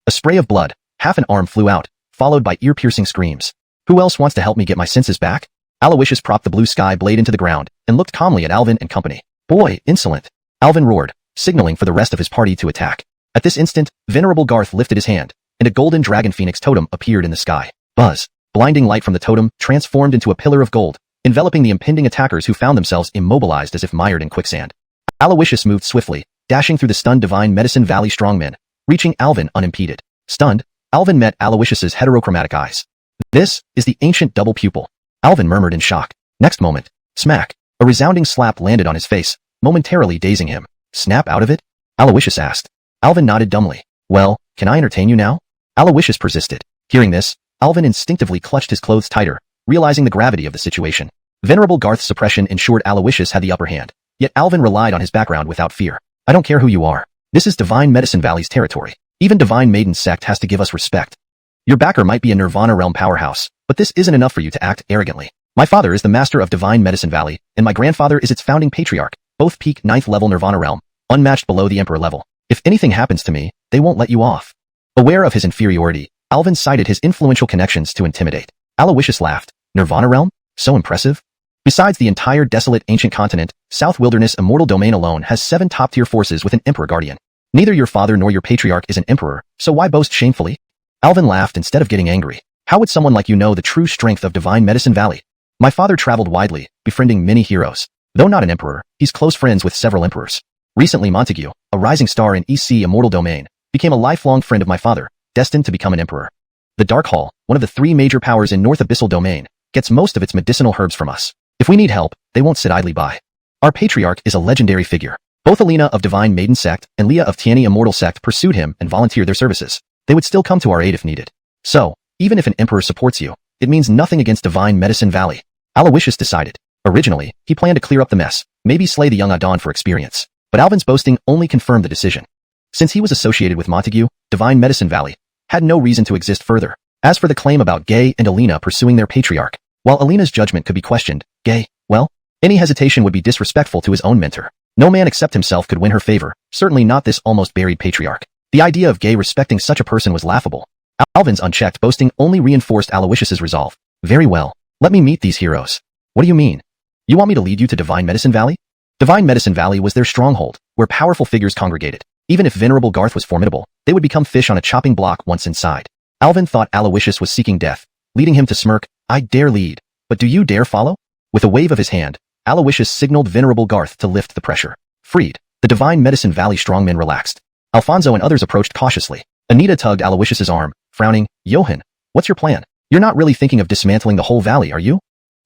a spray of blood, half an arm flew out, followed by ear-piercing screams. Who else wants to help me get my senses back? Aloysius propped the blue sky blade into the ground and looked calmly at Alvin and company. Boy, insolent. Alvin roared, signaling for the rest of his party to attack. At this instant, Venerable Garth lifted his hand, and a golden dragon phoenix totem appeared in the sky. Buzz. Blinding light from the totem transformed into a pillar of gold, enveloping the impending attackers who found themselves immobilized as if mired in quicksand. Aloysius moved swiftly, dashing through the stunned Divine Medicine Valley strongmen, reaching Alvin unimpeded. Stunned, Alvin met Aloysius's heterochromatic eyes. This is the ancient double pupil. Alvin murmured in shock. Next moment, smack. A resounding slap landed on his face, momentarily dazing him. Snap out of it? Aloysius asked. Alvin nodded dumbly. Well, can I entertain you now? Aloysius persisted. Hearing this, Alvin instinctively clutched his clothes tighter, realizing the gravity of the situation. Venerable Garth's suppression ensured Aloysius had the upper hand, yet Alvin relied on his background without fear. I don't care who you are. This is Divine Medicine Valley's territory. Even Divine Maiden's sect has to give us respect. Your backer might be a Nirvana Realm powerhouse, but this isn't enough for you to act arrogantly. My father is the master of Divine Medicine Valley, and my grandfather is its founding patriarch, both peak 9th level Nirvana Realm, unmatched below the Emperor level. If anything happens to me, they won't let you off. Aware of his inferiority, Alvin cited his influential connections to intimidate. Aloysius laughed. Nirvana Realm? So impressive? Besides the entire desolate ancient continent, South Wilderness Immortal Domain alone has 7 top-tier forces with an Emperor Guardian. Neither your father nor your patriarch is an emperor, so why boast shamefully? Alvin laughed instead of getting angry. How would someone like you know the true strength of Divine Medicine Valley? My father traveled widely, befriending many heroes. Though not an emperor, he's close friends with several emperors. Recently Montague, a rising star in EC Immortal Domain, became a lifelong friend of my father, destined to become an emperor. The Dark Hall, one of the 3 major powers in North Abyssal Domain, gets most of its medicinal herbs from us. If we need help, they won't sit idly by. Our patriarch is a legendary figure. Both Alina of Divine Maiden Sect and Leah of Tiani Immortal Sect pursued him and volunteered their services. They would still come to our aid if needed. So, even if an emperor supports you, it means nothing against Divine Medicine Valley. Aloysius decided. Originally, he planned to clear up the mess, maybe slay the young Adon for experience. But Alvin's boasting only confirmed the decision. Since he was associated with Montague, Divine Medicine Valley had no reason to exist further. As for the claim about Gay and Alina pursuing their patriarch, while Alina's judgment could be questioned, Gay, well, any hesitation would be disrespectful to his own mentor. No man except himself could win her favor, certainly not this almost buried patriarch. The idea of Gay respecting such a person was laughable. Alvin's unchecked boasting only reinforced Aloysius's resolve. Very well, let me meet these heroes. What do you mean? You want me to lead you to Divine Medicine Valley? Divine Medicine Valley was their stronghold, where powerful figures congregated. Even if Venerable Garth was formidable, they would become fish on a chopping block once inside. Alvin thought Aloysius was seeking death, leading him to smirk. I dare lead, but do you dare follow? With a wave of his hand, Aloysius signaled Venerable Garth to lift the pressure. Freed, the Divine Medicine Valley strongmen relaxed. Alfonso and others approached cautiously. Anita tugged Aloysius's arm, frowning. Johann, what's your plan? You're not really thinking of dismantling the whole valley, are you?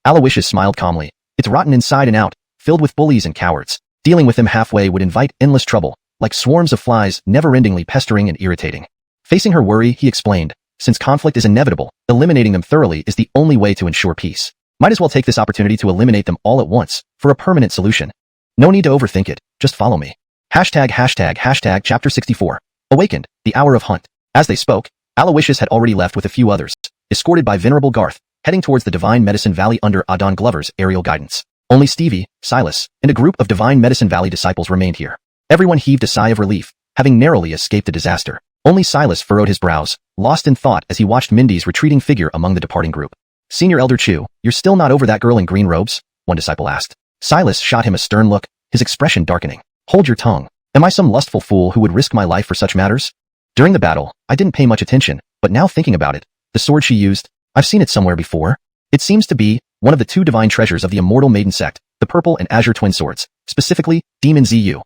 Aloysius smiled calmly. It's rotten inside and out, filled with bullies and cowards. Dealing with them halfway would invite endless trouble, like swarms of flies never-endingly pestering and irritating. Facing her worry, he explained, since conflict is inevitable, eliminating them thoroughly is the only way to ensure peace. Might as well take this opportunity to eliminate them all at once, for a permanent solution. No need to overthink it, just follow me. ####Chapter 64. Awakened, the Hour of Hunt. As they spoke, Aloysius had already left with a few others, escorted by Venerable Garth, heading towards the Divine Medicine Valley under Adon Glover's aerial guidance. Only Stevie, Silas, and a group of Divine Medicine Valley disciples remained here. Everyone heaved a sigh of relief, having narrowly escaped a disaster. Only Silas furrowed his brows, lost in thought as he watched Mindy's retreating figure among the departing group. Senior Elder Chu, you're still not over that girl in green robes? One disciple asked. Silas shot him a stern look, his expression darkening. Hold your tongue. Am I some lustful fool who would risk my life for such matters? During the battle, I didn't pay much attention, but now thinking about it, the sword she used, I've seen it somewhere before. It seems to be one of the 2 divine treasures of the Immortal Maiden Sect, the Purple and Azure Twin Swords, specifically, Demon Zu.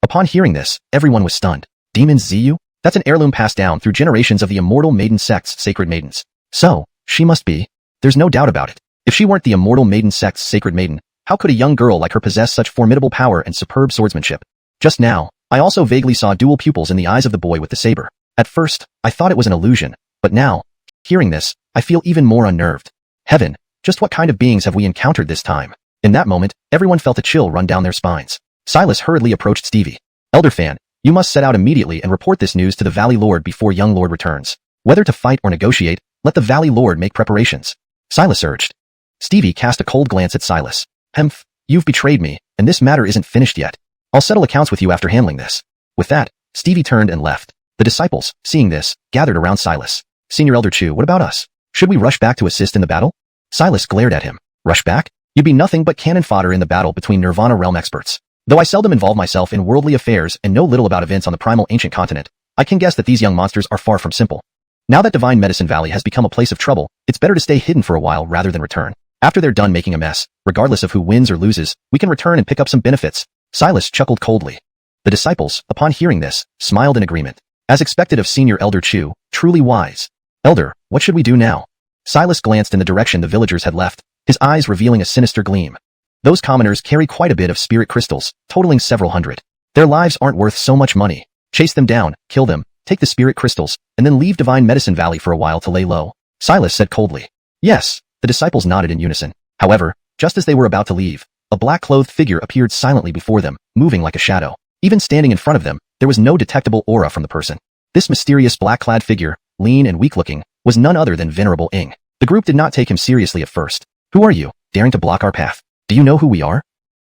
Upon hearing this, everyone was stunned. Demon Zu? That's an heirloom passed down through generations of the immortal maiden sect's sacred maidens. So, she must be. There's no doubt about it. If she weren't the immortal maiden sect's sacred maiden, how could a young girl like her possess such formidable power and superb swordsmanship? Just now, I also vaguely saw dual pupils in the eyes of the boy with the saber. At first, I thought it was an illusion, but now, hearing this, I feel even more unnerved. Heaven, just what kind of beings have we encountered this time? In that moment, everyone felt a chill run down their spines. Silas hurriedly approached Stevie. Elder Fan, you must set out immediately and report this news to the Valley Lord before young Lord returns. Whether to fight or negotiate, let the Valley Lord make preparations. Silas urged. Stevie cast a cold glance at Silas. Hemph, you've betrayed me, and this matter isn't finished yet. I'll settle accounts with you after handling this. With that, Stevie turned and left. The disciples, seeing this, gathered around Silas. Senior Elder Chu, what about us? Should we rush back to assist in the battle? Silas glared at him. Rush back? You'd be nothing but cannon fodder in the battle between Nirvana realm experts. Though I seldom involve myself in worldly affairs and know little about events on the primal ancient continent, I can guess that these young monsters are far from simple. Now that Divine Medicine Valley has become a place of trouble, it's better to stay hidden for a while rather than return. After they're done making a mess, regardless of who wins or loses, we can return and pick up some benefits. Silas chuckled coldly. The disciples, upon hearing this, smiled in agreement. As expected of Senior Elder Chu, truly wise. Elder, what should we do now? Silas glanced in the direction the villagers had left, his eyes revealing a sinister gleam. Those commoners carry quite a bit of spirit crystals, totaling several hundred. Their lives aren't worth so much money. Chase them down, kill them, take the spirit crystals, and then leave Divine Medicine Valley for a while to lay low. Silas said coldly. Yes, the disciples nodded in unison. However, just as they were about to leave, a black-clothed figure appeared silently before them, moving like a shadow. Even standing in front of them, there was no detectable aura from the person. This mysterious black-clad figure, lean and weak-looking, was none other than Venerable Ing. The group did not take him seriously at first. Who are you, daring to block our path? Do you know who we are?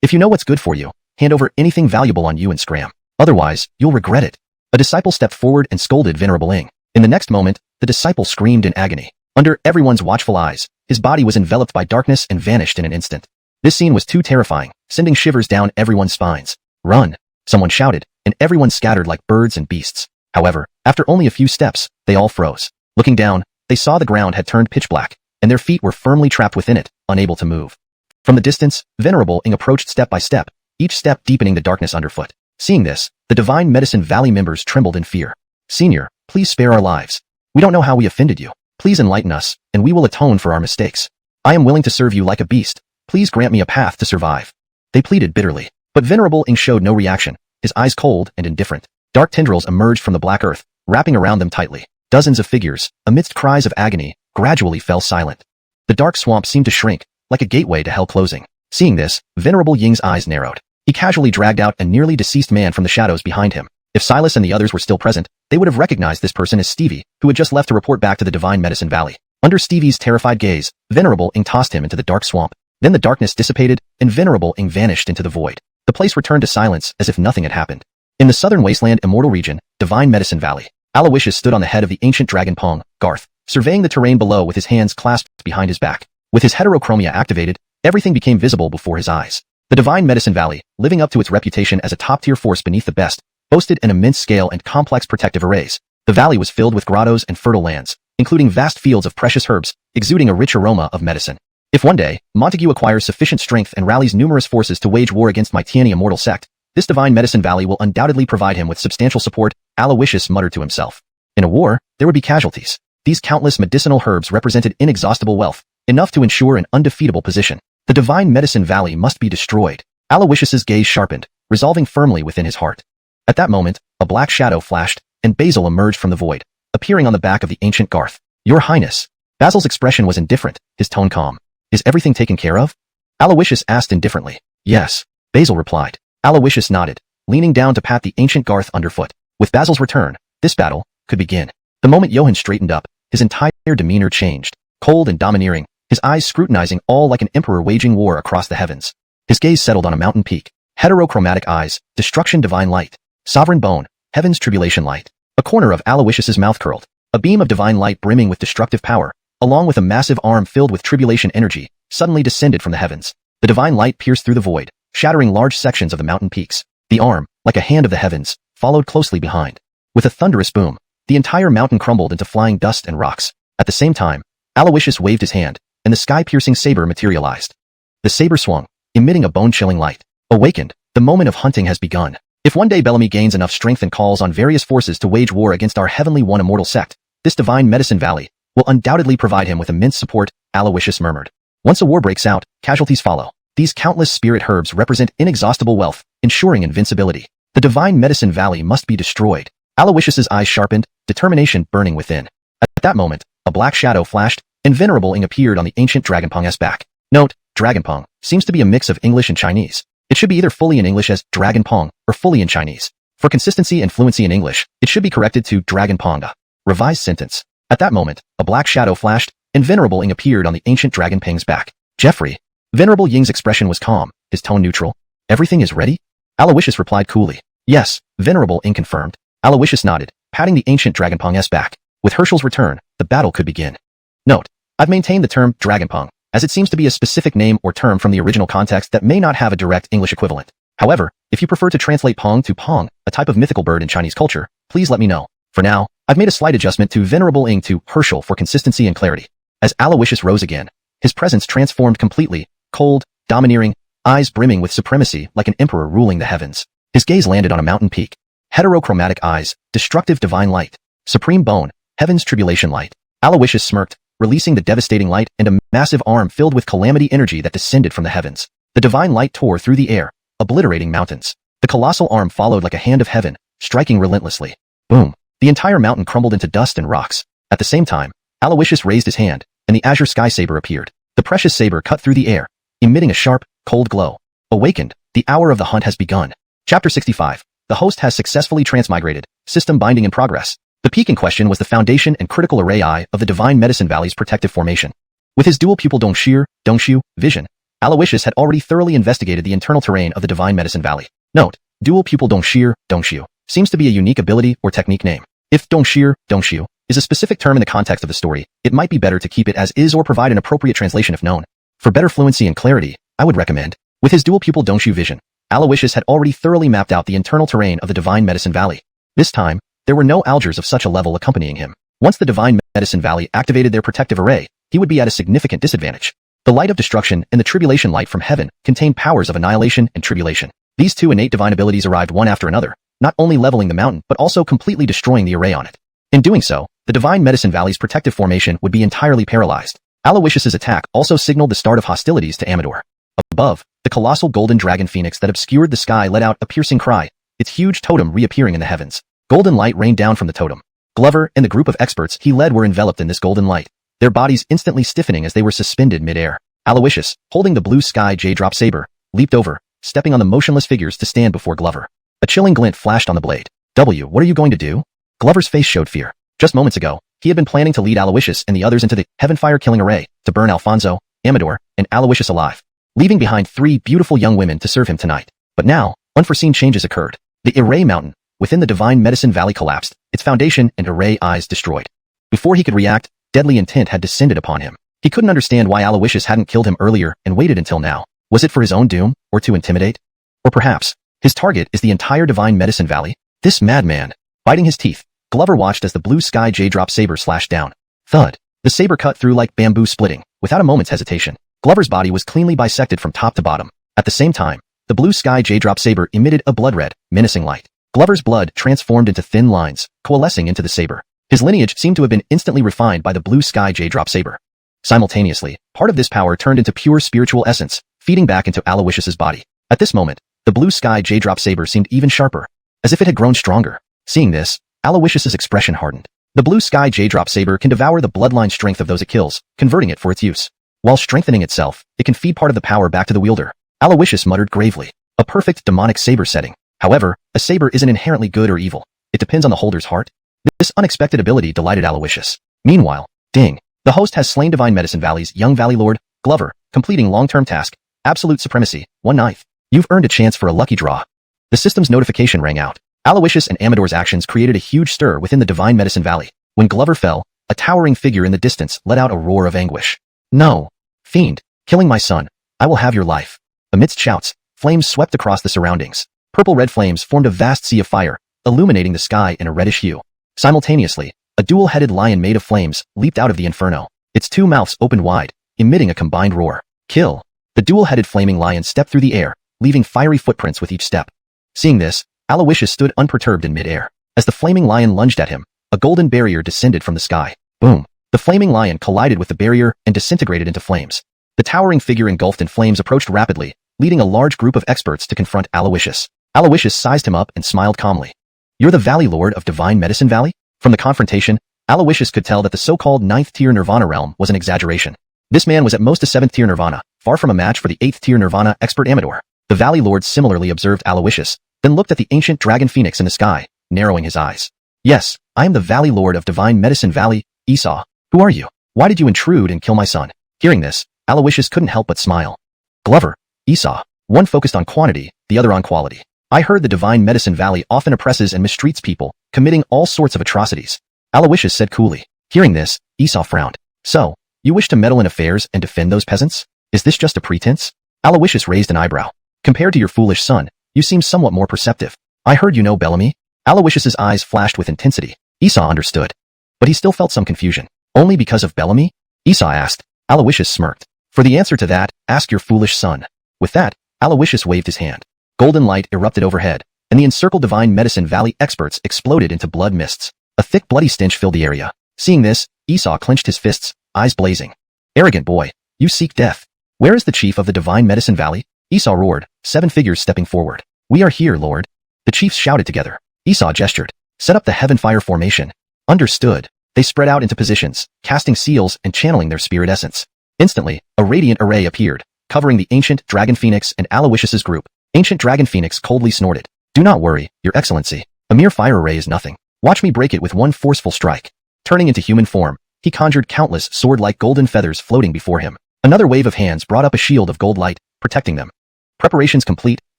If you know what's good for you, hand over anything valuable on you and scram. Otherwise, you'll regret it. A disciple stepped forward and scolded Venerable Ing. In the next moment, the disciple screamed in agony. Under everyone's watchful eyes, his body was enveloped by darkness and vanished in an instant. This scene was too terrifying, sending shivers down everyone's spines. Run! Someone shouted, and everyone scattered like birds and beasts. However, after only a few steps, they all froze. Looking down, they saw the ground had turned pitch black, and their feet were firmly trapped within it, unable to move. From the distance, Venerable Ing approached step by step, each step deepening the darkness underfoot. Seeing this, the Divine Medicine Valley members trembled in fear. Senior, please spare our lives. We don't know how we offended you. Please enlighten us, and we will atone for our mistakes. I am willing to serve you like a beast. Please grant me a path to survive. They pleaded bitterly. But Venerable Ing showed no reaction, his eyes cold and indifferent. Dark tendrils emerged from the black earth, wrapping around them tightly. Dozens of figures, amidst cries of agony, gradually fell silent. The dark swamp seemed to shrink, like a gateway to hell closing. Seeing this, Venerable Ying's eyes narrowed. He casually dragged out a nearly deceased man from the shadows behind him. If Silas and the others were still present, they would have recognized this person as Stevie, who had just left to report back to the Divine Medicine Valley. Under Stevie's terrified gaze, Venerable Ing tossed him into the dark swamp. Then the darkness dissipated, and Venerable Ing vanished into the void. The place returned to silence as if nothing had happened. In the southern wasteland immortal region, Divine Medicine Valley, Aloysius stood on the head of the ancient dragon Pong, Garth, surveying the terrain below with his hands clasped behind his back. With his heterochromia activated, everything became visible before his eyes. The Divine Medicine Valley, living up to its reputation as a top-tier force beneath the best, boasted an immense scale and complex protective arrays. The valley was filled with grottos and fertile lands, including vast fields of precious herbs, exuding a rich aroma of medicine. If one day, Montague acquires sufficient strength and rallies numerous forces to wage war against my Tiani immortal sect, this Divine Medicine Valley will undoubtedly provide him with substantial support, Aloysius muttered to himself. In a war, there would be casualties. These countless medicinal herbs represented inexhaustible wealth, enough to ensure an undefeatable position. The Divine Medicine Valley must be destroyed. Aloysius's gaze sharpened, resolving firmly within his heart. At that moment, a black shadow flashed, and Basil emerged from the void, appearing on the back of the ancient Garth. Your Highness. Basil's expression was indifferent, his tone calm. Is everything taken care of? Aloysius asked indifferently. Yes, Basil replied. Aloysius nodded, leaning down to pat the ancient Garth underfoot. With Basil's return, this battle could begin. The moment Johann straightened up, his entire demeanor changed. Cold and domineering, his eyes scrutinizing all like an emperor waging war across the heavens. His gaze settled on a mountain peak. Heterochromatic eyes, destruction divine light. Sovereign bone, heaven's tribulation light. A corner of Aloysius's mouth curled. A beam of divine light brimming with destructive power, along with a massive arm filled with tribulation energy, suddenly descended from the heavens. The divine light pierced through the void, shattering large sections of the mountain peaks. The arm, like a hand of the heavens, followed closely behind. With a thunderous boom, the entire mountain crumbled into flying dust and rocks. At the same time, Aloysius waved his hand, and the sky-piercing saber materialized. The saber swung, emitting a bone-chilling light. Awakened, the moment of hunting has begun. If one day Bellamy gains enough strength and calls on various forces to wage war against our heavenly one immortal sect, this divine medicine valley will undoubtedly provide him with immense support, Aloysius murmured. Once a war breaks out, casualties follow. These countless spirit herbs represent inexhaustible wealth, ensuring invincibility. The divine medicine valley must be destroyed. Aloysius's eyes sharpened, determination burning within. At that moment, a black shadow flashed, and Venerable Ing appeared on the ancient Dragonpong's back. Note, Dragonpong seems to be a mix of English and Chinese. It should be either fully in English as Dragonpong or fully in Chinese. For consistency and fluency in English, it should be corrected to Dragonponga. Revised sentence. At that moment, a black shadow flashed, and Venerable Ing appeared on the ancient Dragonpong's back. Jeffrey. Venerable Ying's expression was calm, his tone neutral. Everything is ready? Aloysius replied coolly. Yes, Venerable Ing confirmed. Aloysius nodded, patting the ancient Dragonpong's back. With Herschel's return, the battle could begin. Note, I've maintained the term Dragonpong, as it seems to be a specific name or term from the original context that may not have a direct English equivalent. However, if you prefer to translate Pong to Pong, a type of mythical bird in Chinese culture, please let me know. For now, I've made a slight adjustment to Venerable Ing to Herschel for consistency and clarity. As Aloysius rose again, his presence transformed completely, cold, domineering, eyes brimming with supremacy like an emperor ruling the heavens. His gaze landed on a mountain peak. Heterochromatic eyes, destructive divine light, supreme bone, heaven's tribulation light. Aloysius smirked, releasing the devastating light and a massive arm filled with calamity energy that descended from the heavens. The divine light tore through the air, obliterating mountains. The colossal arm followed like a hand of heaven, striking relentlessly. Boom! The entire mountain crumbled into dust and rocks. At the same time, Aloysius raised his hand, and the azure sky saber appeared. The precious saber cut through the air, emitting a sharp, cold glow. Awakened, the hour of the hunt has begun. Chapter 65. The host has successfully transmigrated. System binding in progress. The peak in question was the foundation and critical array eye of the Divine Medicine Valley's protective formation. With his dual pupil Dongshu vision, Aloysius had already thoroughly investigated the internal terrain of the Divine Medicine Valley. Note, dual pupil Dongshu seems to be a unique ability or technique name. If Dongshu is a specific term in the context of the story, it might be better to keep it as is or provide an appropriate translation if known. For better fluency and clarity, I would recommend. With his dual pupil Dongshu vision, Aloysius had already thoroughly mapped out the internal terrain of the Divine Medicine Valley. This time, there were no algers of such a level accompanying him. Once the Divine Medicine Valley activated their protective array, he would be at a significant disadvantage. The light of destruction and the tribulation light from heaven contained powers of annihilation and tribulation. These two innate divine abilities arrived one after another, not only leveling the mountain but also completely destroying the array on it. In doing so, the Divine Medicine Valley's protective formation would be entirely paralyzed. Aloysius's attack also signaled the start of hostilities to Amador. Above, the colossal golden dragon phoenix that obscured the sky let out a piercing cry, its huge totem reappearing in the heavens. Golden light rained down from the totem. Glover and the group of experts he led were enveloped in this golden light, their bodies instantly stiffening as they were suspended mid-air. Aloysius, holding the blue sky J-drop saber, leaped over, stepping on the motionless figures to stand before Glover. A chilling glint flashed on the blade. What are you going to do? Glover's face showed fear. Just moments ago, he had been planning to lead Aloysius and the others into the Heavenfire killing array, to burn Alfonso, Amador, and Aloysius alive, leaving behind 3 beautiful young women to serve him tonight. But now, unforeseen changes occurred. The array mountain within the Divine Medicine Valley collapsed, its foundation and array eyes destroyed. Before he could react, deadly intent had descended upon him. He couldn't understand why Aloysius hadn't killed him earlier and waited until now. Was it for his own doom, or to intimidate? Or perhaps, his target is the entire Divine Medicine Valley? This madman. Biting his teeth, Glover watched as the blue sky J-drop saber slashed down. Thud. The saber cut through like bamboo splitting, without a moment's hesitation. Glover's body was cleanly bisected from top to bottom. At the same time, the blue sky J-drop saber emitted a blood-red, menacing light. Glover's blood transformed into thin lines, coalescing into the saber. His lineage seemed to have been instantly refined by the blue sky J-drop saber. Simultaneously, part of this power turned into pure spiritual essence, feeding back into Aloysius's body. At this moment, the blue sky J-drop saber seemed even sharper, as if it had grown stronger. Seeing this, Aloysius's expression hardened. The blue sky J-drop saber can devour the bloodline strength of those it kills, converting it for its use. While strengthening itself, it can feed part of the power back to the wielder. Aloysius muttered gravely. A perfect demonic saber setting. However, a saber isn't inherently good or evil. It depends on the holder's heart. This unexpected ability delighted Aloysius. Meanwhile, ding. The host has slain Divine Medicine Valley's young Valley Lord, Glover, completing long-term task, Absolute Supremacy, 1/9. You've earned a chance for a lucky draw. The system's notification rang out. Aloysius and Amador's actions created a huge stir within the Divine Medicine Valley. When Glover fell, a towering figure in the distance let out a roar of anguish. No! Fiend! Killing my son! I will have your life! Amidst shouts, flames swept across the surroundings. Purple-red flames formed a vast sea of fire, illuminating the sky in a reddish hue. Simultaneously, a dual-headed lion made of flames leaped out of the inferno. Its 2 mouths opened wide, emitting a combined roar. Kill! The dual-headed flaming lion stepped through the air, leaving fiery footprints with each step. Seeing this, Aloysius stood unperturbed in midair. As the flaming lion lunged at him, a golden barrier descended from the sky. Boom! The flaming lion collided with the barrier and disintegrated into flames. The towering figure engulfed in flames approached rapidly, leading a large group of experts to confront Aloysius. Aloysius sized him up and smiled calmly. "You're the Valley Lord of Divine Medicine Valley?" From the confrontation, Aloysius could tell that the so-called 9th-tier Nirvana realm was an exaggeration. This man was at most a 7th-tier Nirvana, far from a match for the 8th-tier Nirvana expert Amador. The Valley Lord similarly observed Aloysius, then looked at the ancient dragon phoenix in the sky, narrowing his eyes. "Yes, I am the Valley Lord of Divine Medicine Valley, Esau. Who are you? Why did you intrude and kill my son?" Hearing this, Aloysius couldn't help but smile. "Glover, Esau, one focused on quantity, the other on quality. I heard the Divine Medicine Valley often oppresses and mistreats people, committing all sorts of atrocities," Aloysius said coolly. Hearing this, Esau frowned. "So, you wish to meddle in affairs and defend those peasants? Is this just a pretense?" Aloysius raised an eyebrow. "Compared to your foolish son, you seem somewhat more perceptive. I heard you know Bellamy?" Aloysius's eyes flashed with intensity. Esau understood. But he still felt some confusion. "Only because of Bellamy?" Esau asked. Aloysius smirked. "For the answer to that, ask your foolish son." With that, Aloysius waved his hand. Golden light erupted overhead, and the encircled Divine Medicine Valley experts exploded into blood mists. A thick bloody stench filled the area. Seeing this, Esau clenched his fists, eyes blazing. "Arrogant boy, you seek death. Where is the chief of the Divine Medicine Valley?" Esau roared, 7 figures stepping forward. "We are here, Lord." The chiefs shouted together. Esau gestured. "Set up the Heaven Fire formation." Understood. They spread out into positions, casting seals and channeling their spirit essence. Instantly, a radiant array appeared, covering the ancient Dragon Phoenix and Aloysius's group. Ancient Dragon Phoenix coldly snorted. "Do not worry, Your Excellency. A mere fire array is nothing. Watch me break it with one forceful strike." Turning into human form, he conjured countless sword-like golden feathers floating before him. Another wave of hands brought up a shield of gold light, protecting them. Preparations complete,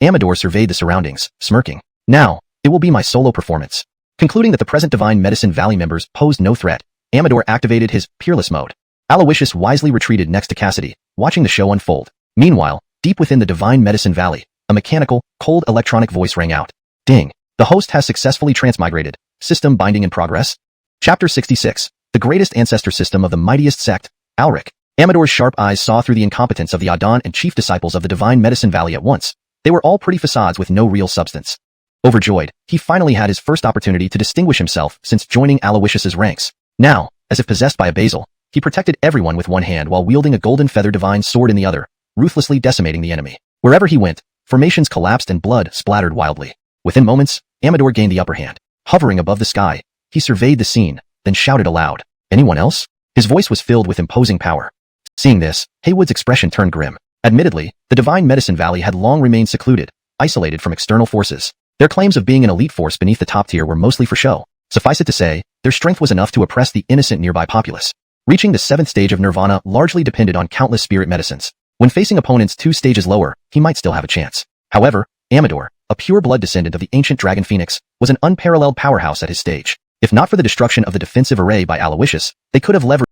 Amador surveyed the surroundings, smirking. "Now, it will be my solo performance." Concluding that the present Divine Medicine Valley members posed no threat, Amador activated his Peerless mode. Aloysius wisely retreated next to Cassidy, watching the show unfold. Meanwhile, deep within the Divine Medicine Valley, a mechanical, cold electronic voice rang out. "Ding. The host has successfully transmigrated. System binding in progress." Chapter 66. The greatest ancestor system of the mightiest sect, Alric. Amador's sharp eyes saw through the incompetence of the Adon and chief disciples of the Divine Medicine Valley at once. They were all pretty facades with no real substance. Overjoyed, he finally had his first opportunity to distinguish himself since joining Aloysius's ranks. Now, as if possessed by a basil, he protected everyone with one hand while wielding a golden feather divine sword in the other, ruthlessly decimating the enemy. Wherever he went, formations collapsed and blood splattered wildly. Within moments, Amador gained the upper hand. Hovering above the sky, he surveyed the scene, then shouted aloud. "Anyone else?" His voice was filled with imposing power. Seeing this, Haywood's expression turned grim. Admittedly, the Divine Medicine Valley had long remained secluded, isolated from external forces. Their claims of being an elite force beneath the top tier were mostly for show. Suffice it to say, their strength was enough to oppress the innocent nearby populace. Reaching the 7th stage of Nirvana largely depended on countless spirit medicines. When facing opponents 2 stages lower, he might still have a chance. However, Amador, a pure-blood descendant of the ancient Dragon Phoenix, was an unparalleled powerhouse at his stage. If not for the destruction of the defensive array by Aloysius, they could have leveraged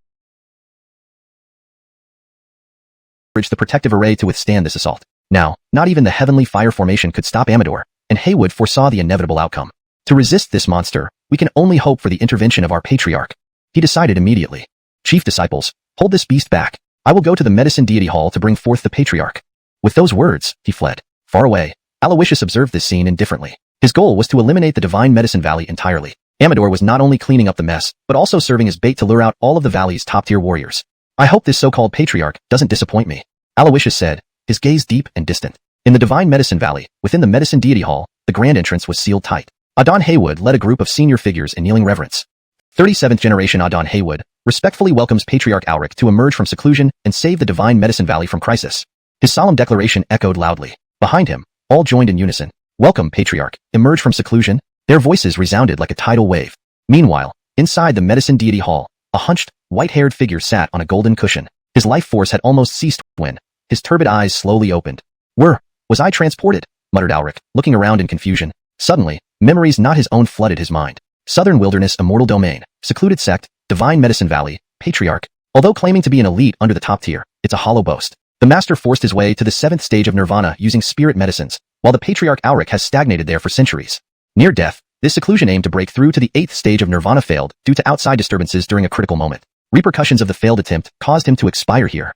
the protective array to withstand this assault. Now, not even the Heavenly Fire formation could stop Amador, and Haywood foresaw the inevitable outcome. To resist this monster, we can only hope for the intervention of our patriarch. He decided immediately. "Chief disciples, hold this beast back. I will go to the medicine deity hall to bring forth the patriarch." With those words, he fled. Far away, Aloysius observed this scene indifferently. His goal was to eliminate the Divine Medicine Valley entirely. Amador was not only cleaning up the mess, but also serving as bait to lure out all of the valley's top-tier warriors. "I hope this so-called patriarch doesn't disappoint me," Aloysius said, his gaze deep and distant. In the Divine Medicine Valley, within the medicine deity hall, the grand entrance was sealed tight. Adon Haywood led a group of senior figures in kneeling reverence. 37th generation Adon Haywood respectfully welcomes Patriarch Alric to emerge from seclusion and save the Divine Medicine Valley from crisis. His solemn declaration echoed loudly. Behind him, all joined in unison. "Welcome, Patriarch. Emerge from seclusion." Their voices resounded like a tidal wave. Meanwhile, inside the medicine deity hall, a hunched, white-haired figure sat on a golden cushion. His life force had almost ceased when his turbid eyes slowly opened. Was I transported?" muttered Alric, looking around in confusion. Suddenly, memories not his own flooded his mind. Southern Wilderness Immortal Domain, secluded sect, Divine Medicine Valley, Patriarch. Although claiming to be an elite under the top tier, it's a hollow boast. The master forced his way to the 7th stage of Nirvana using spirit medicines, while the Patriarch Alric has stagnated there for centuries. Near death, this seclusion aimed to break through to the 8th stage of Nirvana failed due to outside disturbances during a critical moment. Repercussions of the failed attempt caused him to expire here.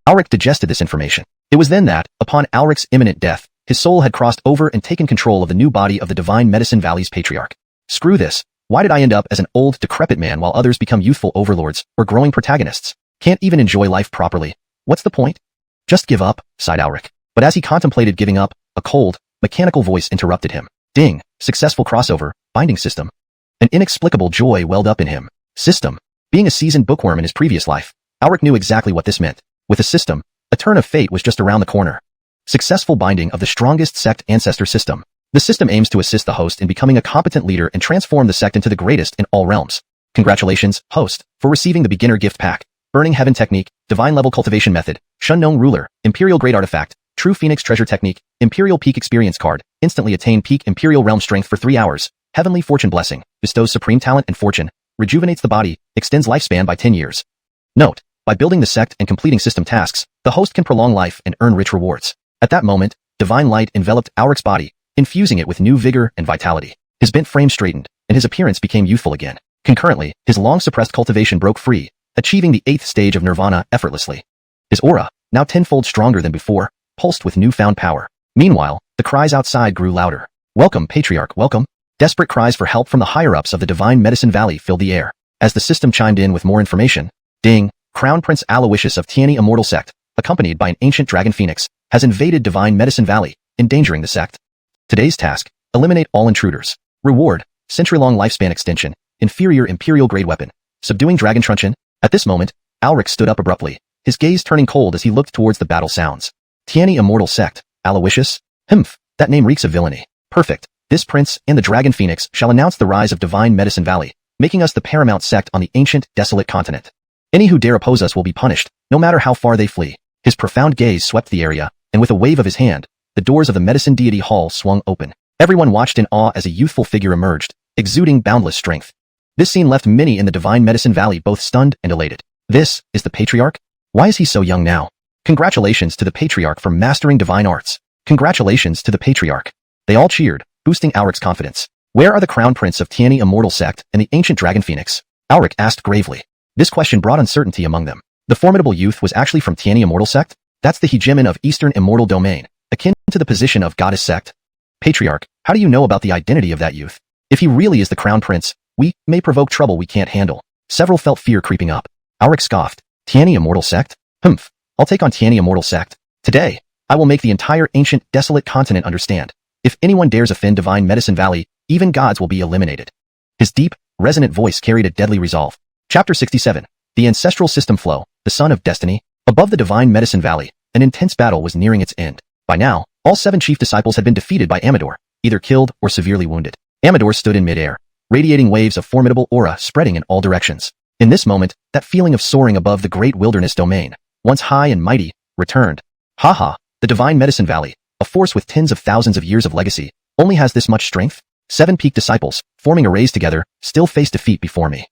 Alric digested this information. It was then that, upon Alric's imminent death, His soul had crossed over and taken control of the new body of the Divine Medicine Valley's patriarch. Screw this. Why did I end up as an old, decrepit man while others become youthful overlords or growing protagonists? Can't even enjoy life properly. What's the point? Just give up, sighed Alric. But as he contemplated giving up, a cold, mechanical voice interrupted him. Ding, successful crossover, binding system. An inexplicable joy welled up in him. System. Being a seasoned bookworm in his previous life, Alric knew exactly what this meant. With a system, a turn of fate was just around the corner. Successful binding of the strongest sect ancestor system. The system aims to assist the host in becoming a competent leader and transform the sect into the greatest in all realms. Congratulations, host, for receiving the beginner gift pack. Burning Heaven Technique, Divine Level Cultivation Method, Shunknown Ruler, Imperial Great Artifact, True Phoenix Treasure Technique, Imperial Peak Experience Card, instantly attain Peak Imperial Realm Strength for 3 hours, Heavenly Fortune Blessing, bestows supreme talent and fortune, rejuvenates the body, extends lifespan by 10 years. Note, by building the sect and completing system tasks, the host can prolong life and earn rich rewards. At that moment, divine light enveloped Auric's body, infusing it with new vigor and vitality. His bent frame straightened, and his appearance became youthful again. Concurrently, his long-suppressed cultivation broke free, achieving the 8th stage of nirvana effortlessly. His aura, now tenfold stronger than before, pulsed with newfound power. Meanwhile, the cries outside grew louder. Welcome, Patriarch, welcome. Desperate cries for help from the higher-ups of the Divine Medicine Valley filled the air. As the system chimed in with more information, ding, Crown Prince Aloysius of Tianyi Immortal Sect, accompanied by an ancient dragon phoenix, has invaded Divine Medicine Valley, endangering the sect. Today's task, eliminate all intruders. Reward, century-long lifespan extension, inferior imperial-grade weapon, subduing dragon truncheon. At this moment, Alric stood up abruptly, his gaze turning cold as he looked towards the battle sounds. Tianyi Immortal Sect, Aloysius? Humph, that name reeks of villainy. Perfect. This prince and the dragon phoenix shall announce the rise of Divine Medicine Valley, making us the paramount sect on the ancient, desolate continent. Any who dare oppose us will be punished, no matter how far they flee. His profound gaze swept the area, and with a wave of his hand, the doors of the medicine deity hall swung open. Everyone watched in awe as a youthful figure emerged, exuding boundless strength. This scene left many in the Divine Medicine Valley both stunned and elated. This is the Patriarch? Why is he so young now? Congratulations to the Patriarch for mastering divine arts. Congratulations to the Patriarch. They all cheered, boosting Auric's confidence. Where are the Crown Prince of Tianyi Immortal Sect and the ancient dragon phoenix? Auric asked gravely. This question brought uncertainty among them. The formidable youth was actually from Tianyi Immortal Sect? That's the hegemon of Eastern Immortal Domain, akin to the position of Goddess Sect. Patriarch, how do you know about the identity of that youth? If he really is the Crown Prince, we may provoke trouble we can't handle. Several felt fear creeping up. Auric scoffed. Tianyi Immortal Sect? Humph. I'll take on Tianyi Immortal Sect. Today, I will make the entire ancient, desolate continent understand. If anyone dares offend Divine Medicine Valley, even gods will be eliminated. His deep, resonant voice carried a deadly resolve. Chapter 67. The Ancestral System Flow, the Son of Destiny. Above the Divine Medicine Valley, an intense battle was nearing its end. By now, all 7 chief disciples had been defeated by Amador, either killed or severely wounded. Amador stood in midair, radiating waves of formidable aura spreading in all directions. In this moment, that feeling of soaring above the great wilderness domain, once high and mighty, returned. Haha, the Divine Medicine Valley, a force with tens of thousands of years of legacy, only has this much strength? 7 peak disciples, forming a race together, still face defeat before me.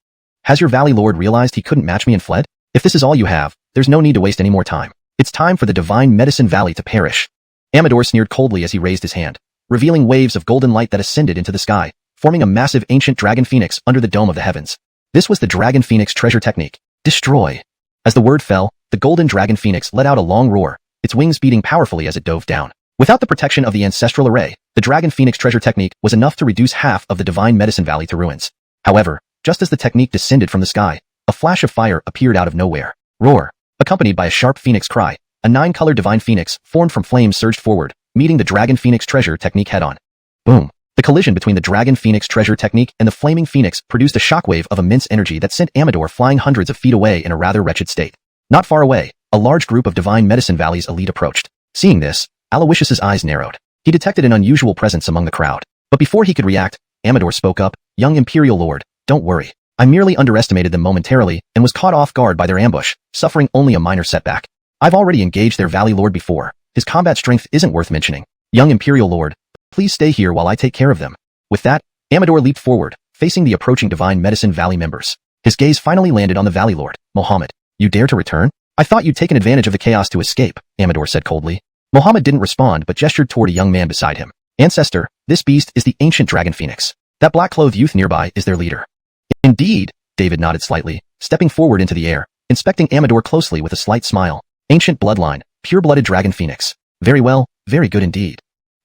Has your Valley Lord realized he couldn't match me and fled? If this is all you have, there's no need to waste any more time. It's time for the Divine Medicine Valley to perish. Amador sneered coldly as he raised his hand, revealing waves of golden light that ascended into the sky, forming a massive ancient dragon phoenix under the dome of the heavens. This was the Dragon Phoenix Treasure Technique. Destroy. As the word fell, the golden dragon phoenix let out a long roar, its wings beating powerfully as it dove down. Without the protection of the ancestral array, the Dragon Phoenix Treasure Technique was enough to reduce half of the Divine Medicine Valley to ruins. However, just as the technique descended from the sky, a flash of fire appeared out of nowhere. Roar. Accompanied by a sharp phoenix cry, a 9-colored divine phoenix formed from flames surged forward, meeting the Dragon Phoenix Treasure Technique head-on. Boom. The collision between the Dragon Phoenix Treasure Technique and the flaming phoenix produced a shockwave of immense energy that sent Amador flying hundreds of feet away in a rather wretched state. Not far away, a large group of Divine Medicine Valley's elite approached. Seeing this, Aloysius's eyes narrowed. He detected an unusual presence among the crowd. But before he could react, Amador spoke up. Young Imperial Lord, don't worry. I merely underestimated them momentarily and was caught off guard by their ambush, suffering only a minor setback. I've already engaged their Valley Lord before. His combat strength isn't worth mentioning. Young Imperial Lord, please stay here while I take care of them. With that, Amador leaped forward, facing the approaching Divine Medicine Valley members. His gaze finally landed on the Valley Lord. Mohammed, you dare to return? I thought you'd taken advantage of the chaos to escape, Amador said coldly. Mohammed didn't respond but gestured toward a young man beside him. Ancestor, this beast is the ancient dragon phoenix. That black-clothed youth nearby is their leader. Indeed, David nodded slightly, stepping forward into the air, inspecting Amador closely with a slight smile. Ancient bloodline, pure-blooded dragon phoenix. Very well, very good indeed.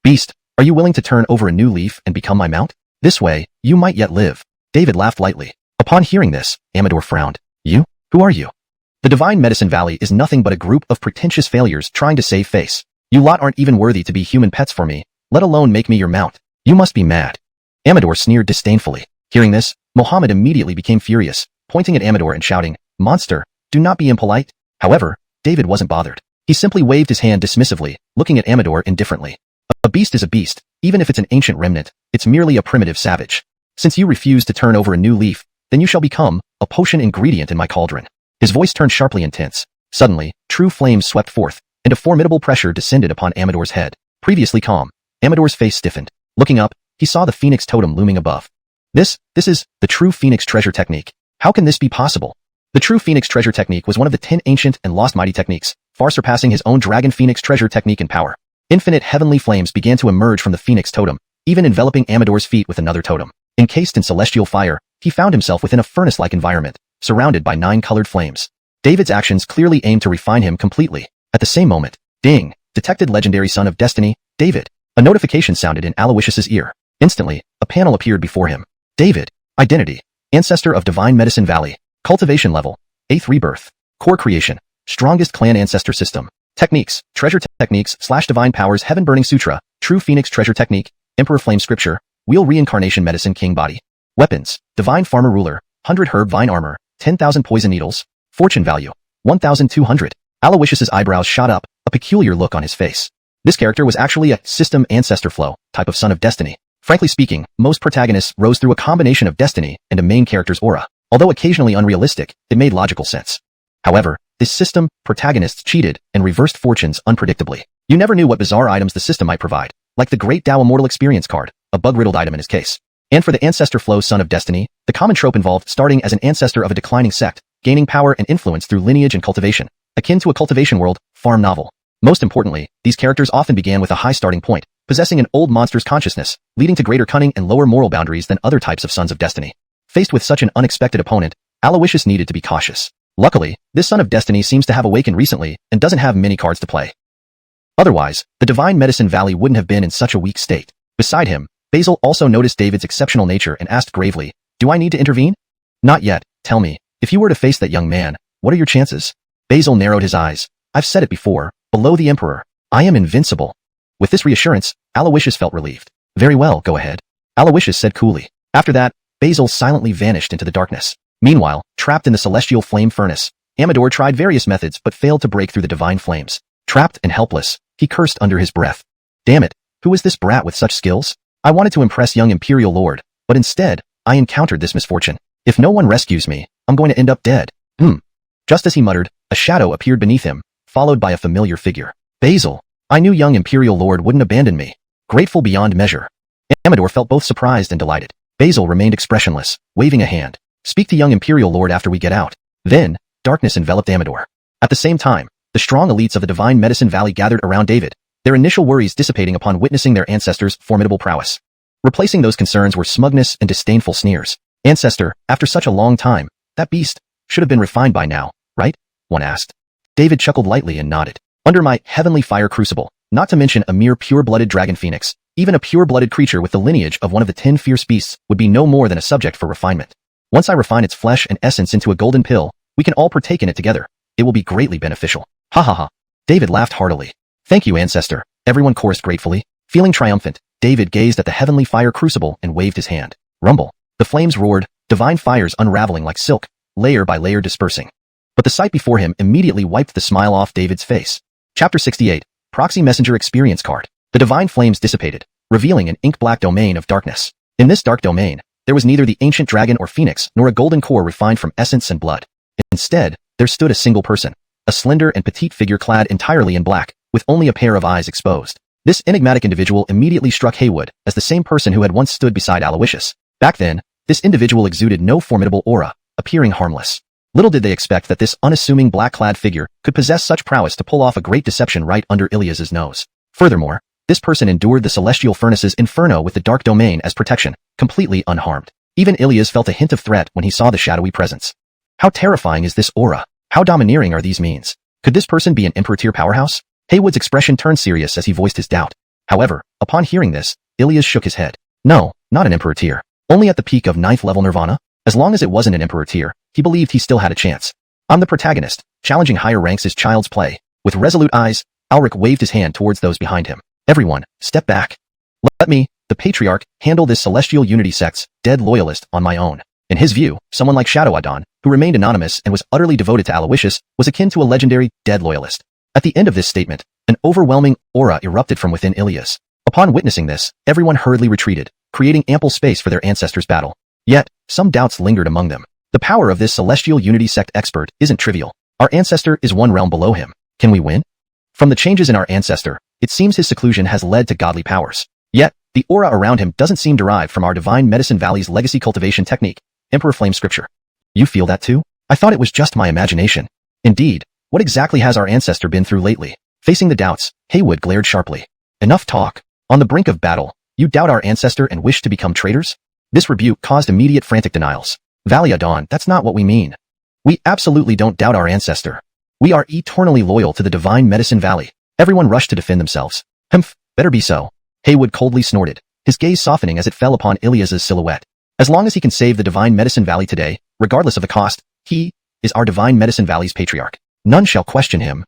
Beast, are you willing to turn over a new leaf and become my mount? This way, you might yet live. David laughed lightly. Upon hearing this, Amador frowned. You? Who are you? The Divine Medicine Valley is nothing but a group of pretentious failures trying to save face. You lot aren't even worthy to be human pets for me, let alone make me your mount. You must be mad. Amador sneered disdainfully. Hearing this, Mohammed immediately became furious, pointing at Amador and shouting, Monster, do not be impolite. However, David wasn't bothered. He simply waved his hand dismissively, looking at Amador indifferently. A beast is a beast, even if it's an ancient remnant, it's merely a primitive savage. Since you refuse to turn over a new leaf, then you shall become a potion ingredient in my cauldron. His voice turned sharply intense. Suddenly, true flames swept forth, and a formidable pressure descended upon Amador's head. Previously calm, Amador's face stiffened. Looking up, he saw the phoenix totem looming above. This is the true phoenix treasure technique. How can this be possible? The true phoenix treasure technique was one of the 10 ancient and lost mighty techniques, far surpassing his own dragon phoenix treasure technique in power. Infinite heavenly flames began to emerge from the phoenix totem, even enveloping Amador's feet with another totem. Encased in celestial fire, he found himself within a furnace-like environment, surrounded by 9 colored flames. David's actions clearly aimed to refine him completely. At the same moment, ding, detected legendary son of destiny, David. A notification sounded in Aloysius's ear. Instantly, a panel appeared before him. David. Identity. Ancestor of Divine Medicine Valley. Cultivation level. 8th rebirth. Core creation. Strongest clan ancestor system. Techniques. Treasure techniques / divine powers Heaven Burning Sutra. True Phoenix treasure technique. Emperor Flame scripture. Wheel reincarnation medicine king body. Weapons. Divine farmer ruler. 100 herb vine armor. 10,000 poison needles. Fortune value. 1,200. Aloysius's eyebrows shot up, a peculiar look on his face. This character was actually a system ancestor flow type of son of destiny. Frankly speaking, most protagonists rose through a combination of destiny and a main character's aura. Although occasionally unrealistic, it made logical sense. However, this system, protagonists cheated and reversed fortunes unpredictably. You never knew what bizarre items the system might provide, like the Great Tao Immortal Experience card, a bug-riddled item in his case. And for the ancestor flow son of destiny, the common trope involved starting as an ancestor of a declining sect, gaining power and influence through lineage and cultivation, akin to a cultivation world, farm novel. Most importantly, these characters often began with a high starting point, possessing an old monster's consciousness, leading to greater cunning and lower moral boundaries than other types of sons of destiny. Faced with such an unexpected opponent, Aloysius needed to be cautious. Luckily, this son of destiny seems to have awakened recently and doesn't have many cards to play. Otherwise, the Divine Medicine Valley wouldn't have been in such a weak state. Beside him, Basil also noticed David's exceptional nature and asked gravely, Do I need to intervene? Not yet. Tell me, if you were to face that young man, what are your chances? Basil narrowed his eyes. I've said it before, below the Emperor, I am invincible. With this reassurance, Aloysius felt relieved. Very well, go ahead. Aloysius said coolly. After that, Basil silently vanished into the darkness. Meanwhile, trapped in the celestial flame furnace, Amador tried various methods but failed to break through the divine flames. Trapped and helpless, he cursed under his breath. Damn it, who is this brat with such skills? I wanted to impress young Imperial Lord, but instead, I encountered this misfortune. If no one rescues me, I'm going to end up dead. Just as he muttered, a shadow appeared beneath him, followed by a familiar figure. Basil. I knew young Imperial Lord wouldn't abandon me. Grateful beyond measure. Amador felt both surprised and delighted. Basil remained expressionless, waving a hand. Speak to young Imperial Lord after we get out. Then, darkness enveloped Amador. At the same time, the strong elites of the Divine Medicine Valley gathered around David, their initial worries dissipating upon witnessing their ancestors' formidable prowess. Replacing those concerns were smugness and disdainful sneers. Ancestor, after such a long time, that beast should have been refined by now, right? One asked. David chuckled lightly and nodded. Under my heavenly fire crucible, not to mention a mere pure-blooded dragon phoenix, even a pure-blooded creature with the lineage of one of the 10 fierce beasts would be no more than a subject for refinement. Once I refine its flesh and essence into a golden pill, we can all partake in it together. It will be greatly beneficial. Ha ha ha. David laughed heartily. Thank you, ancestor. Everyone chorused gratefully. Feeling triumphant, David gazed at the heavenly fire crucible and waved his hand. Rumble. The flames roared, divine fires unraveling like silk, layer by layer dispersing. But the sight before him immediately wiped the smile off David's face. Chapter 68. Proxy Messenger Experience Card. The divine flames dissipated, revealing an ink-black domain of darkness. In this dark domain, there was neither the ancient dragon or phoenix nor a golden core refined from essence and blood. Instead, there stood a single person, a slender and petite figure clad entirely in black, with only a pair of eyes exposed. This enigmatic individual immediately struck Haywood as the same person who had once stood beside Aloysius. Back then, this individual exuded no formidable aura, appearing harmless. Little did they expect that this unassuming black-clad figure could possess such prowess to pull off a great deception right under Ilias's nose. Furthermore, this person endured the celestial furnace's inferno with the dark domain as protection, completely unharmed. Even Ilias felt a hint of threat when he saw the shadowy presence. How terrifying is this aura? How domineering are these means? Could this person be an Emperor tier powerhouse? Haywood's expression turned serious as he voiced his doubt. However, Upon hearing this, Ilias shook his head. No, not an Emperor tier. Only at the peak of 9th level Nirvana. As long as it wasn't an Emperor tier, he believed he still had a chance. I'm the protagonist. Challenging higher ranks is child's play. With resolute eyes, Alric waved his hand towards those behind him. Everyone, step back. Let me, the Patriarch, handle this Celestial Unity sect's dead loyalist on my own. In his view, someone like Shadow Adon, who remained anonymous and was utterly devoted to Aloysius, was akin to a legendary dead loyalist. At the end of this statement, an overwhelming aura erupted from within Ilias. Upon witnessing this, everyone hurriedly retreated, creating ample space for their ancestors' battle. Yet, some doubts lingered among them. The power of this Celestial Unity sect expert isn't trivial. Our ancestor is one realm below him. Can we win? From the changes in our ancestor, it seems his seclusion has led to godly powers. Yet, the aura around him doesn't seem derived from our Divine Medicine Valley's legacy cultivation technique, Emperor Flame Scripture. You feel that too? I thought it was just my imagination. Indeed, what exactly has our ancestor been through lately? Facing the doubts, Haywood glared sharply. Enough talk. On the brink of battle, you doubt our ancestor and wish to become traitors? This rebuke caused immediate frantic denials. Valley Adon, that's not what we mean. We absolutely don't doubt our ancestor. We are eternally loyal to the Divine Medicine Valley. Everyone rushed to defend themselves. Humph, better be so. Haywood coldly snorted, his gaze softening as it fell upon Ilias's silhouette. As long as he can save the Divine Medicine Valley today, regardless of the cost, he is our Divine Medicine Valley's patriarch. None shall question him.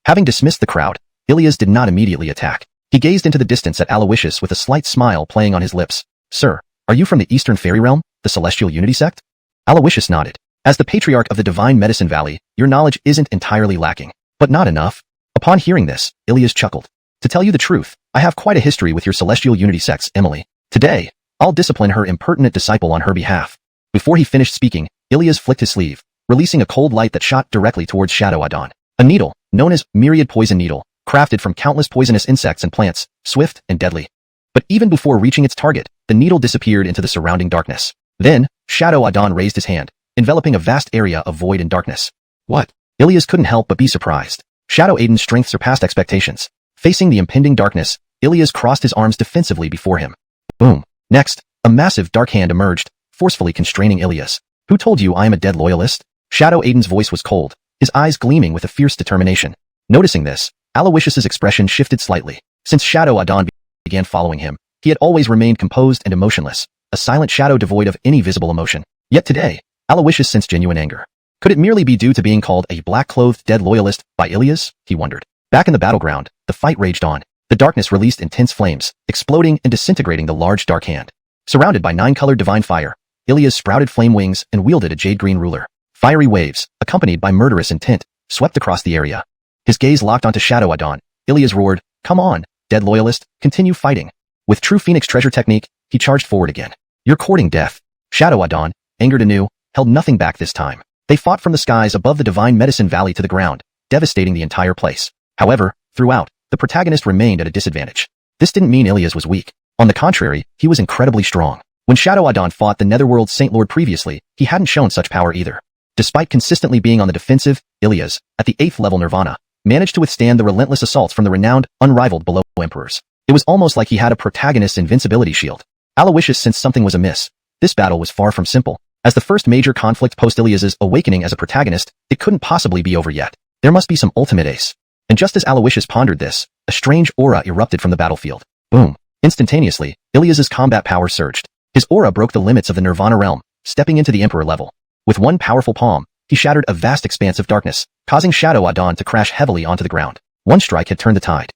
Having dismissed the crowd, Ilias did not immediately attack. He gazed into the distance at Aloysius with a slight smile playing on his lips. Sir, are you from the Eastern Fairy Realm, the Celestial Unity sect? Aloysius nodded. As the patriarch of the Divine Medicine Valley, your knowledge isn't entirely lacking. But not enough. Upon hearing this, Ilias chuckled. To tell you the truth, I have quite a history with your Celestial Unity sects, Emily. Today, I'll discipline her impertinent disciple on her behalf. Before he finished speaking, Ilias flicked his sleeve, releasing a cold light that shot directly towards Shadow Adon. A needle, known as Myriad Poison Needle, crafted from countless poisonous insects and plants, swift and deadly. But even before reaching its target, the needle disappeared into the surrounding darkness. Then, Shadow Adon raised his hand, enveloping a vast area of void and darkness. What? Ilias couldn't help but be surprised. Shadow Aiden's strength surpassed expectations. Facing the impending darkness, Ilias crossed his arms defensively before him. Boom. Next, a massive dark hand emerged, forcefully constraining Ilias. Who told you I am a dead loyalist? Shadow Aiden's voice was cold, his eyes gleaming with a fierce determination. Noticing this, Aloysius's expression shifted slightly. Since Shadow Adon began following him, he had always remained composed and emotionless, a silent shadow devoid of any visible emotion. Yet today, Aloysius sensed genuine anger. Could it merely be due to being called a black-clothed dead loyalist by Ilias? He wondered. Back in the battleground, the fight raged on. The darkness released intense flames, exploding and disintegrating the large dark hand. Surrounded by 9-colored divine fire, Ilias sprouted flame wings and wielded a jade-green ruler. Fiery waves, accompanied by murderous intent, swept across the area. His gaze locked onto Shadow Adon. Ilias roared, "Come on, dead loyalist, continue fighting." With true Phoenix treasure technique, he charged forward again. You're courting death. Shadow Adon, angered anew, held nothing back this time. They fought from the skies above the Divine Medicine Valley to the ground, devastating the entire place. However, throughout, the protagonist remained at a disadvantage. This didn't mean Ilias was weak. On the contrary, he was incredibly strong. When Shadow Adon fought the Netherworld Saint Lord previously, he hadn't shown such power either. Despite consistently being on the defensive, Ilias, at the 8th level Nirvana, managed to withstand the relentless assaults from the renowned, unrivaled below emperors. It was almost like he had a protagonist's invincibility shield. Aloysius sensed something was amiss. This battle was far from simple. As the first major conflict post-Ilias's awakening as a protagonist, it couldn't possibly be over yet. There must be some ultimate ace. And just as Aloysius pondered this, a strange aura erupted from the battlefield. Boom. Instantaneously, Ilias's combat power surged. His aura broke the limits of the Nirvana realm, stepping into the Emperor level. With one powerful palm, he shattered a vast expanse of darkness, causing Shadow Adon to crash heavily onto the ground. One strike had turned the tide.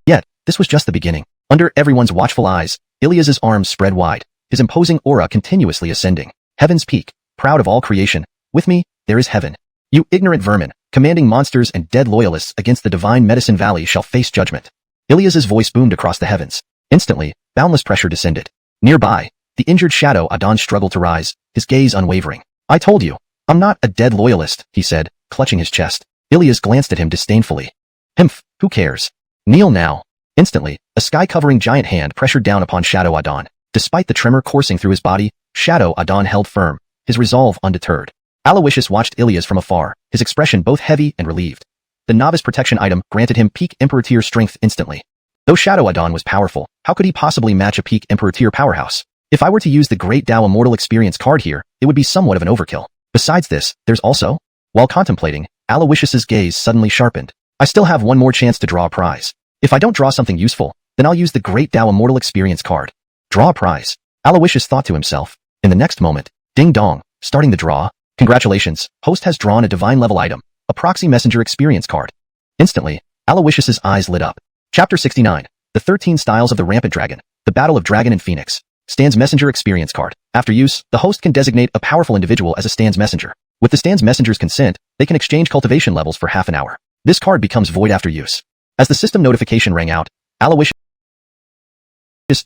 Yet, this was just the beginning. Under everyone's watchful eyes, Ilias's arms spread wide, his imposing aura continuously ascending. Heaven's peak, proud of all creation, with me, there is heaven. You ignorant vermin, commanding monsters and dead loyalists against the Divine Medicine Valley shall face judgment. Ilias's voice boomed across the heavens. Instantly, boundless pressure descended. Nearby, the injured Shadow Adon struggled to rise, his gaze unwavering. I told you, I'm not a dead loyalist, he said, clutching his chest. Ilias glanced at him disdainfully. Humph, who cares? Kneel now. Instantly, a sky-covering giant hand pressured down upon Shadow Adon. Despite the tremor coursing through his body, Shadow Adon held firm, his resolve undeterred. Aloysius watched Ilias from afar, his expression both heavy and relieved. The novice protection item granted him peak Emperor tier strength instantly. Though Shadow Adon was powerful, how could he possibly match a peak Emperor tier powerhouse? If I were to use the Great Tao Immortal Experience card here, it would be somewhat of an overkill. Besides this, there's also... While contemplating, Aloysius's gaze suddenly sharpened. I still have one more chance to draw a prize. If I don't draw something useful, Then I'll use the Great Tao Immortal Experience card. Draw a prize. Aloysius thought to himself. In the next moment, ding dong, starting the draw. Congratulations, host has drawn a divine level item, a proxy messenger experience card. Instantly, Aloysius's eyes lit up. Chapter 69, The 13 Styles of the Rampant Dragon, The Battle of Dragon and Phoenix. Stands Messenger Experience Card. After use, the host can designate a powerful individual as a Stands Messenger. With the Stands Messenger's consent, they can exchange cultivation levels for half an hour. This card becomes void after use. As the system notification rang out, Aloysius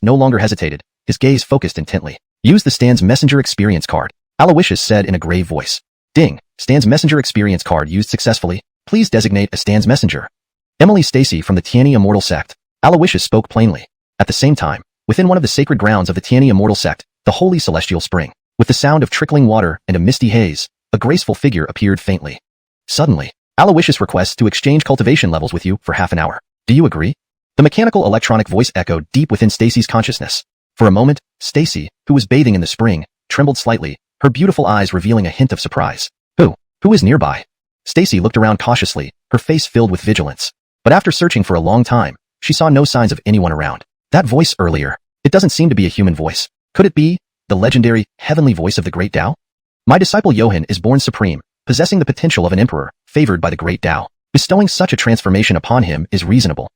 no longer hesitated, his gaze focused intently. Use the Stands Messenger Experience Card, Aloysius said in a grave voice. Ding, Stands Messenger Experience Card used successfully. Please designate a Stands Messenger. Emily Stacy from the Tiani Immortal Sect. Aloysius spoke plainly. At the same time, within one of the sacred grounds of the Tiani Immortal Sect, the Holy Celestial Spring, with the sound of trickling water and a misty haze, a graceful figure appeared faintly. Suddenly, Aloysius requests to exchange cultivation levels with you for half an hour. Do you agree? The mechanical electronic voice echoed deep within Stacy's consciousness. For a moment, Stacy, who was bathing in the spring, trembled slightly, her beautiful eyes revealing a hint of surprise. Who is nearby? Stacy looked around cautiously, her face filled with vigilance. But after searching for a long time, she saw no signs of anyone around. That voice earlier, it doesn't seem to be a human voice. Could it be the legendary, heavenly voice of the Great Tao? My disciple Johan is born supreme, possessing the potential of an emperor, favored by the Great Tao. Bestowing such a transformation upon him is reasonable.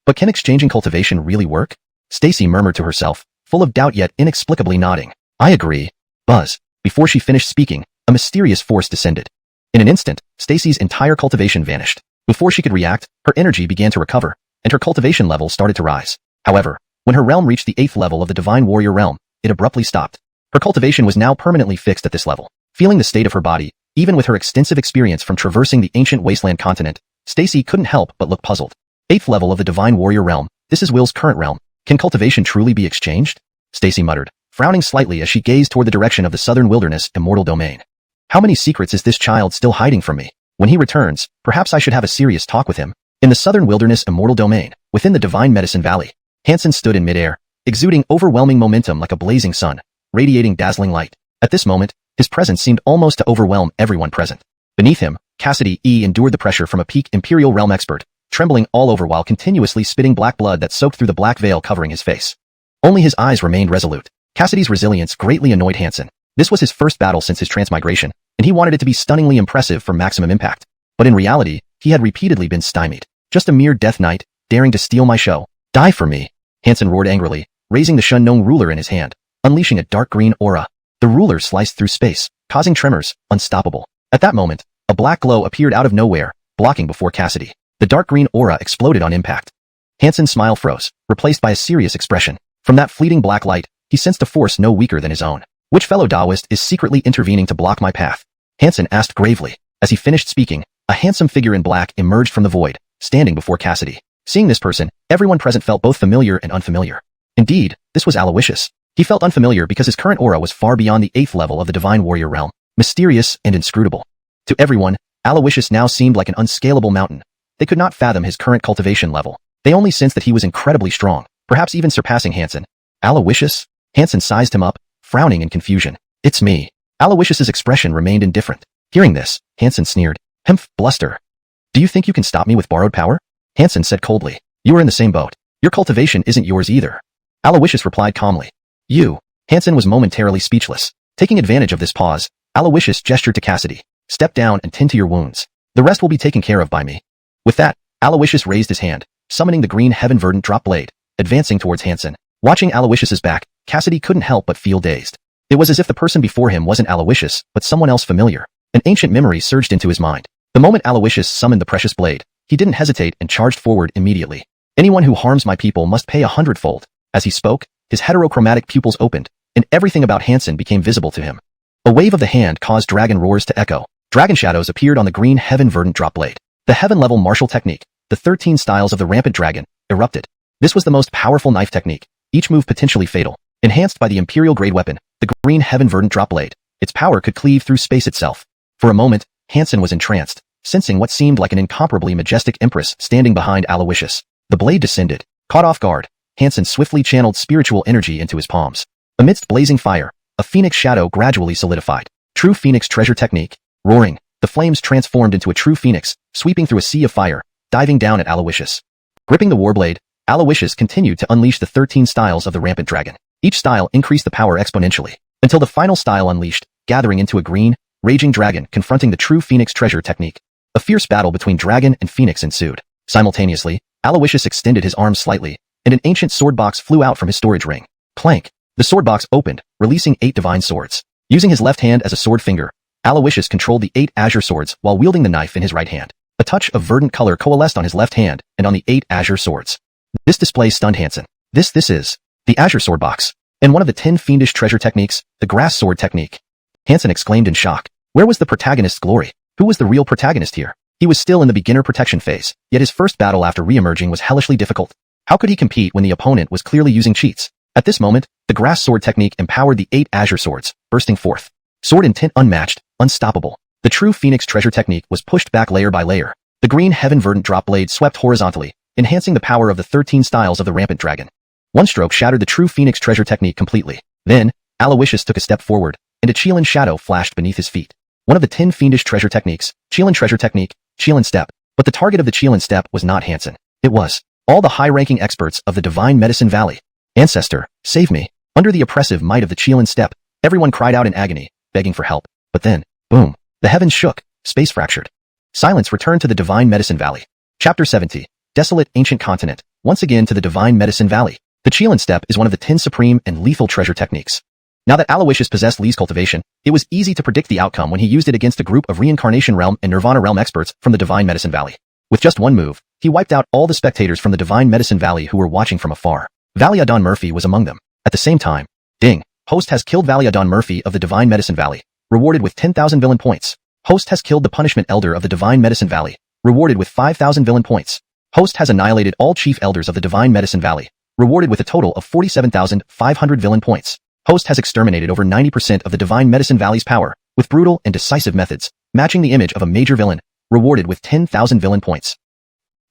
But can exchanging cultivation really work? Stacy murmured to herself, full of doubt yet inexplicably nodding. I agree. Buzz. Before she finished speaking, a mysterious force descended. In an instant, Stacy's entire cultivation vanished. Before she could react, her energy began to recover, and her cultivation level started to rise. However, when her realm reached the 8th level of the Divine Warrior realm, it abruptly stopped. Her cultivation was now permanently fixed at this level. Feeling the state of her body, even with her extensive experience from traversing the ancient wasteland continent, Stacy couldn't help but look puzzled. 8th level of the Divine Warrior realm, this is Will's current realm. Can cultivation truly be exchanged? Stacy muttered, frowning slightly as she gazed toward the direction of the Southern Wilderness Immortal Domain. How many secrets is this child still hiding from me? When he returns, perhaps I should have a serious talk with him. In the Southern Wilderness Immortal Domain, within the Divine Medicine Valley, Hansen stood in midair, exuding overwhelming momentum like a blazing sun, radiating dazzling light. At this moment, his presence seemed almost to overwhelm everyone present. Beneath him, Cassidy endured the pressure from a peak Imperial Realm expert, trembling all over while continuously spitting black blood that soaked through the black veil covering his face. Only his eyes remained resolute. Cassidy's resilience greatly annoyed Hansen. This was his first battle since his transmigration, and he wanted it to be stunningly impressive for maximum impact. But in reality, he had repeatedly been stymied. Just a mere death knight, daring to steal my show. Die for me! Hansen roared angrily, raising the Shunnong ruler in his hand, unleashing a dark green aura. The ruler sliced through space, causing tremors, unstoppable. At that moment, a black glow appeared out of nowhere, blocking before Cassidy. The dark green aura exploded on impact. Hansen's smile froze, replaced by a serious expression. From that fleeting black light, he sensed a force no weaker than his own. Which fellow Taoist is secretly intervening to block my path? Hansen asked gravely. As he finished speaking, a handsome figure in black emerged from the void, standing before Cassidy. Seeing this person, everyone present felt both familiar and unfamiliar. Indeed, this was Aloysius. He felt unfamiliar because his current aura was far beyond the 8th level of the Divine Warrior realm, mysterious and inscrutable. To everyone, Aloysius now seemed like an unscalable mountain. They could not fathom his current cultivation level. They only sensed that he was incredibly strong, perhaps even surpassing Hansen. Aloysius? Hansen sized him up, frowning in confusion. It's me. Aloysius's expression remained indifferent. Hearing this, Hansen sneered. Hemph, bluster. Do you think you can stop me with borrowed power? Hansen said coldly. You are in the same boat. Your cultivation isn't yours either. Aloysius replied calmly. You. Hansen was momentarily speechless. Taking advantage of this pause, Aloysius gestured to Cassidy. Step down and tend to your wounds. The rest will be taken care of by me. With that, Aloysius raised his hand, summoning the green heaven verdant drop blade, advancing towards Hansen. Watching Aloysius's back, Cassidy couldn't help but feel dazed. It was as if the person before him wasn't Aloysius, but someone else familiar. An ancient memory surged into his mind. The moment Aloysius summoned the precious blade, he didn't hesitate and charged forward immediately. Anyone who harms my people must pay 100-fold. As he spoke, his heterochromatic pupils opened, and everything about Hansen became visible to him. A wave of the hand caused dragon roars to echo. Dragon shadows appeared on the green heaven verdant drop blade. The heaven-level martial technique, the 13 styles of the rampant dragon, erupted. This was the most powerful knife technique, each move potentially fatal. Enhanced by the imperial-grade weapon, the green heaven verdant drop blade, its power could cleave through space itself. For a moment, Hansen was entranced, sensing what seemed like an incomparably majestic empress standing behind Aloysius. The blade descended. Caught off guard, Hansen swiftly channeled spiritual energy into his palms. Amidst blazing fire, a phoenix shadow gradually solidified. True phoenix treasure technique. Roaring, the flames transformed into a true phoenix, sweeping through a sea of fire, diving down at Aloysius. Gripping the warblade, Aloysius continued to unleash the 13 styles of the rampant dragon. Each style increased the power exponentially, until the final style unleashed, gathering into a green, raging dragon confronting the true Phoenix treasure technique. A fierce battle between dragon and Phoenix ensued. Simultaneously, Aloysius extended his arms slightly, and an ancient sword box flew out from his storage ring. Clank! The sword box opened, releasing 8 divine swords. Using his left hand as a sword finger, Aloysius controlled the 8 azure swords while wielding the knife in his right hand. A touch of verdant color coalesced on his left hand and on the 8 azure swords. This display stunned Hansen. This is the azure sword box, and one of the 10 fiendish treasure techniques, the grass sword technique. Hansen exclaimed in shock. Where was the protagonist's glory? Who was the real protagonist here? He was still in the beginner protection phase, yet his first battle after re-emerging was hellishly difficult. How could he compete when the opponent was clearly using cheats? At this moment, the grass sword technique empowered the 8 azure swords, bursting forth. Sword intent unmatched, unstoppable. The true Phoenix treasure technique was pushed back layer by layer. The green heaven verdant drop blade swept horizontally, enhancing the power of the 13 styles of the rampant dragon. One stroke shattered the true Phoenix treasure technique completely. Then, Aloysius took a step forward, and a Qilin shadow flashed beneath his feet. One of the 10 fiendish treasure techniques, Qilin treasure technique, Qilin step. But the target of the Qilin step was not Hansen. It was all the high-ranking experts of the Divine Medicine Valley. Ancestor, save me. Under the oppressive might of the Qilin step, everyone cried out in agony, begging for help. But then, boom, the heavens shook, space fractured. Silence returned to the Divine Medicine Valley. Chapter 70. Desolate Ancient Continent. Once again to the Divine Medicine Valley. The Qilin step is one of the 10 supreme and lethal treasure techniques. Now that Aloysius possessed Li's cultivation, it was easy to predict the outcome when he used it against a group of Reincarnation Realm and Nirvana Realm experts from the Divine Medicine Valley. With just one move, he wiped out all the spectators from the Divine Medicine Valley who were watching from afar. Valiadon Murphy was among them. At the same time, ding, host has killed Valiadon Murphy of the Divine Medicine Valley, rewarded with 10,000 villain points. Host has killed the Punishment Elder of the Divine Medicine Valley, rewarded with 5,000 villain points. Host has annihilated all Chief Elders of the Divine Medicine Valley, rewarded with a total of 47,500 villain points. Host has exterminated over 90% of the Divine Medicine Valley's power, with brutal and decisive methods, matching the image of a major villain, rewarded with 10,000 villain points.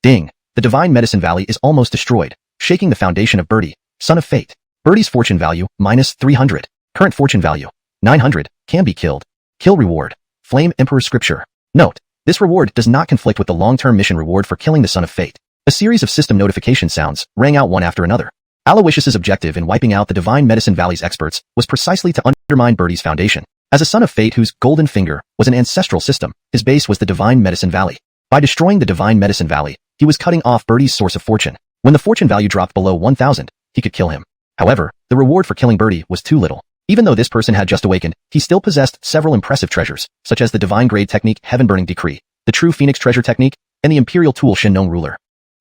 Ding! The Divine Medicine Valley is almost destroyed, shaking the foundation of Birdie, Son of Fate. Birdie's fortune value, minus 300. Current fortune value, 900, can be killed. Kill reward, Flame Emperor Scripture. Note, this reward does not conflict with the long-term mission reward for killing the Son of Fate. A series of system notification sounds rang out one after another. Aloysius's objective in wiping out the Divine Medicine Valley's experts was precisely to undermine Birdie's foundation. As a Son of Fate whose golden finger was an ancestral system, his base was the Divine Medicine Valley. By destroying the Divine Medicine Valley, he was cutting off Birdie's source of fortune. When the fortune value dropped below 1,000, he could kill him. However, the reward for killing Birdie was too little. Even though this person had just awakened, he still possessed several impressive treasures, such as the Divine Grade Technique Heaven Burning Decree, the True Phoenix Treasure Technique, and the Imperial Tool Shinnon Ruler.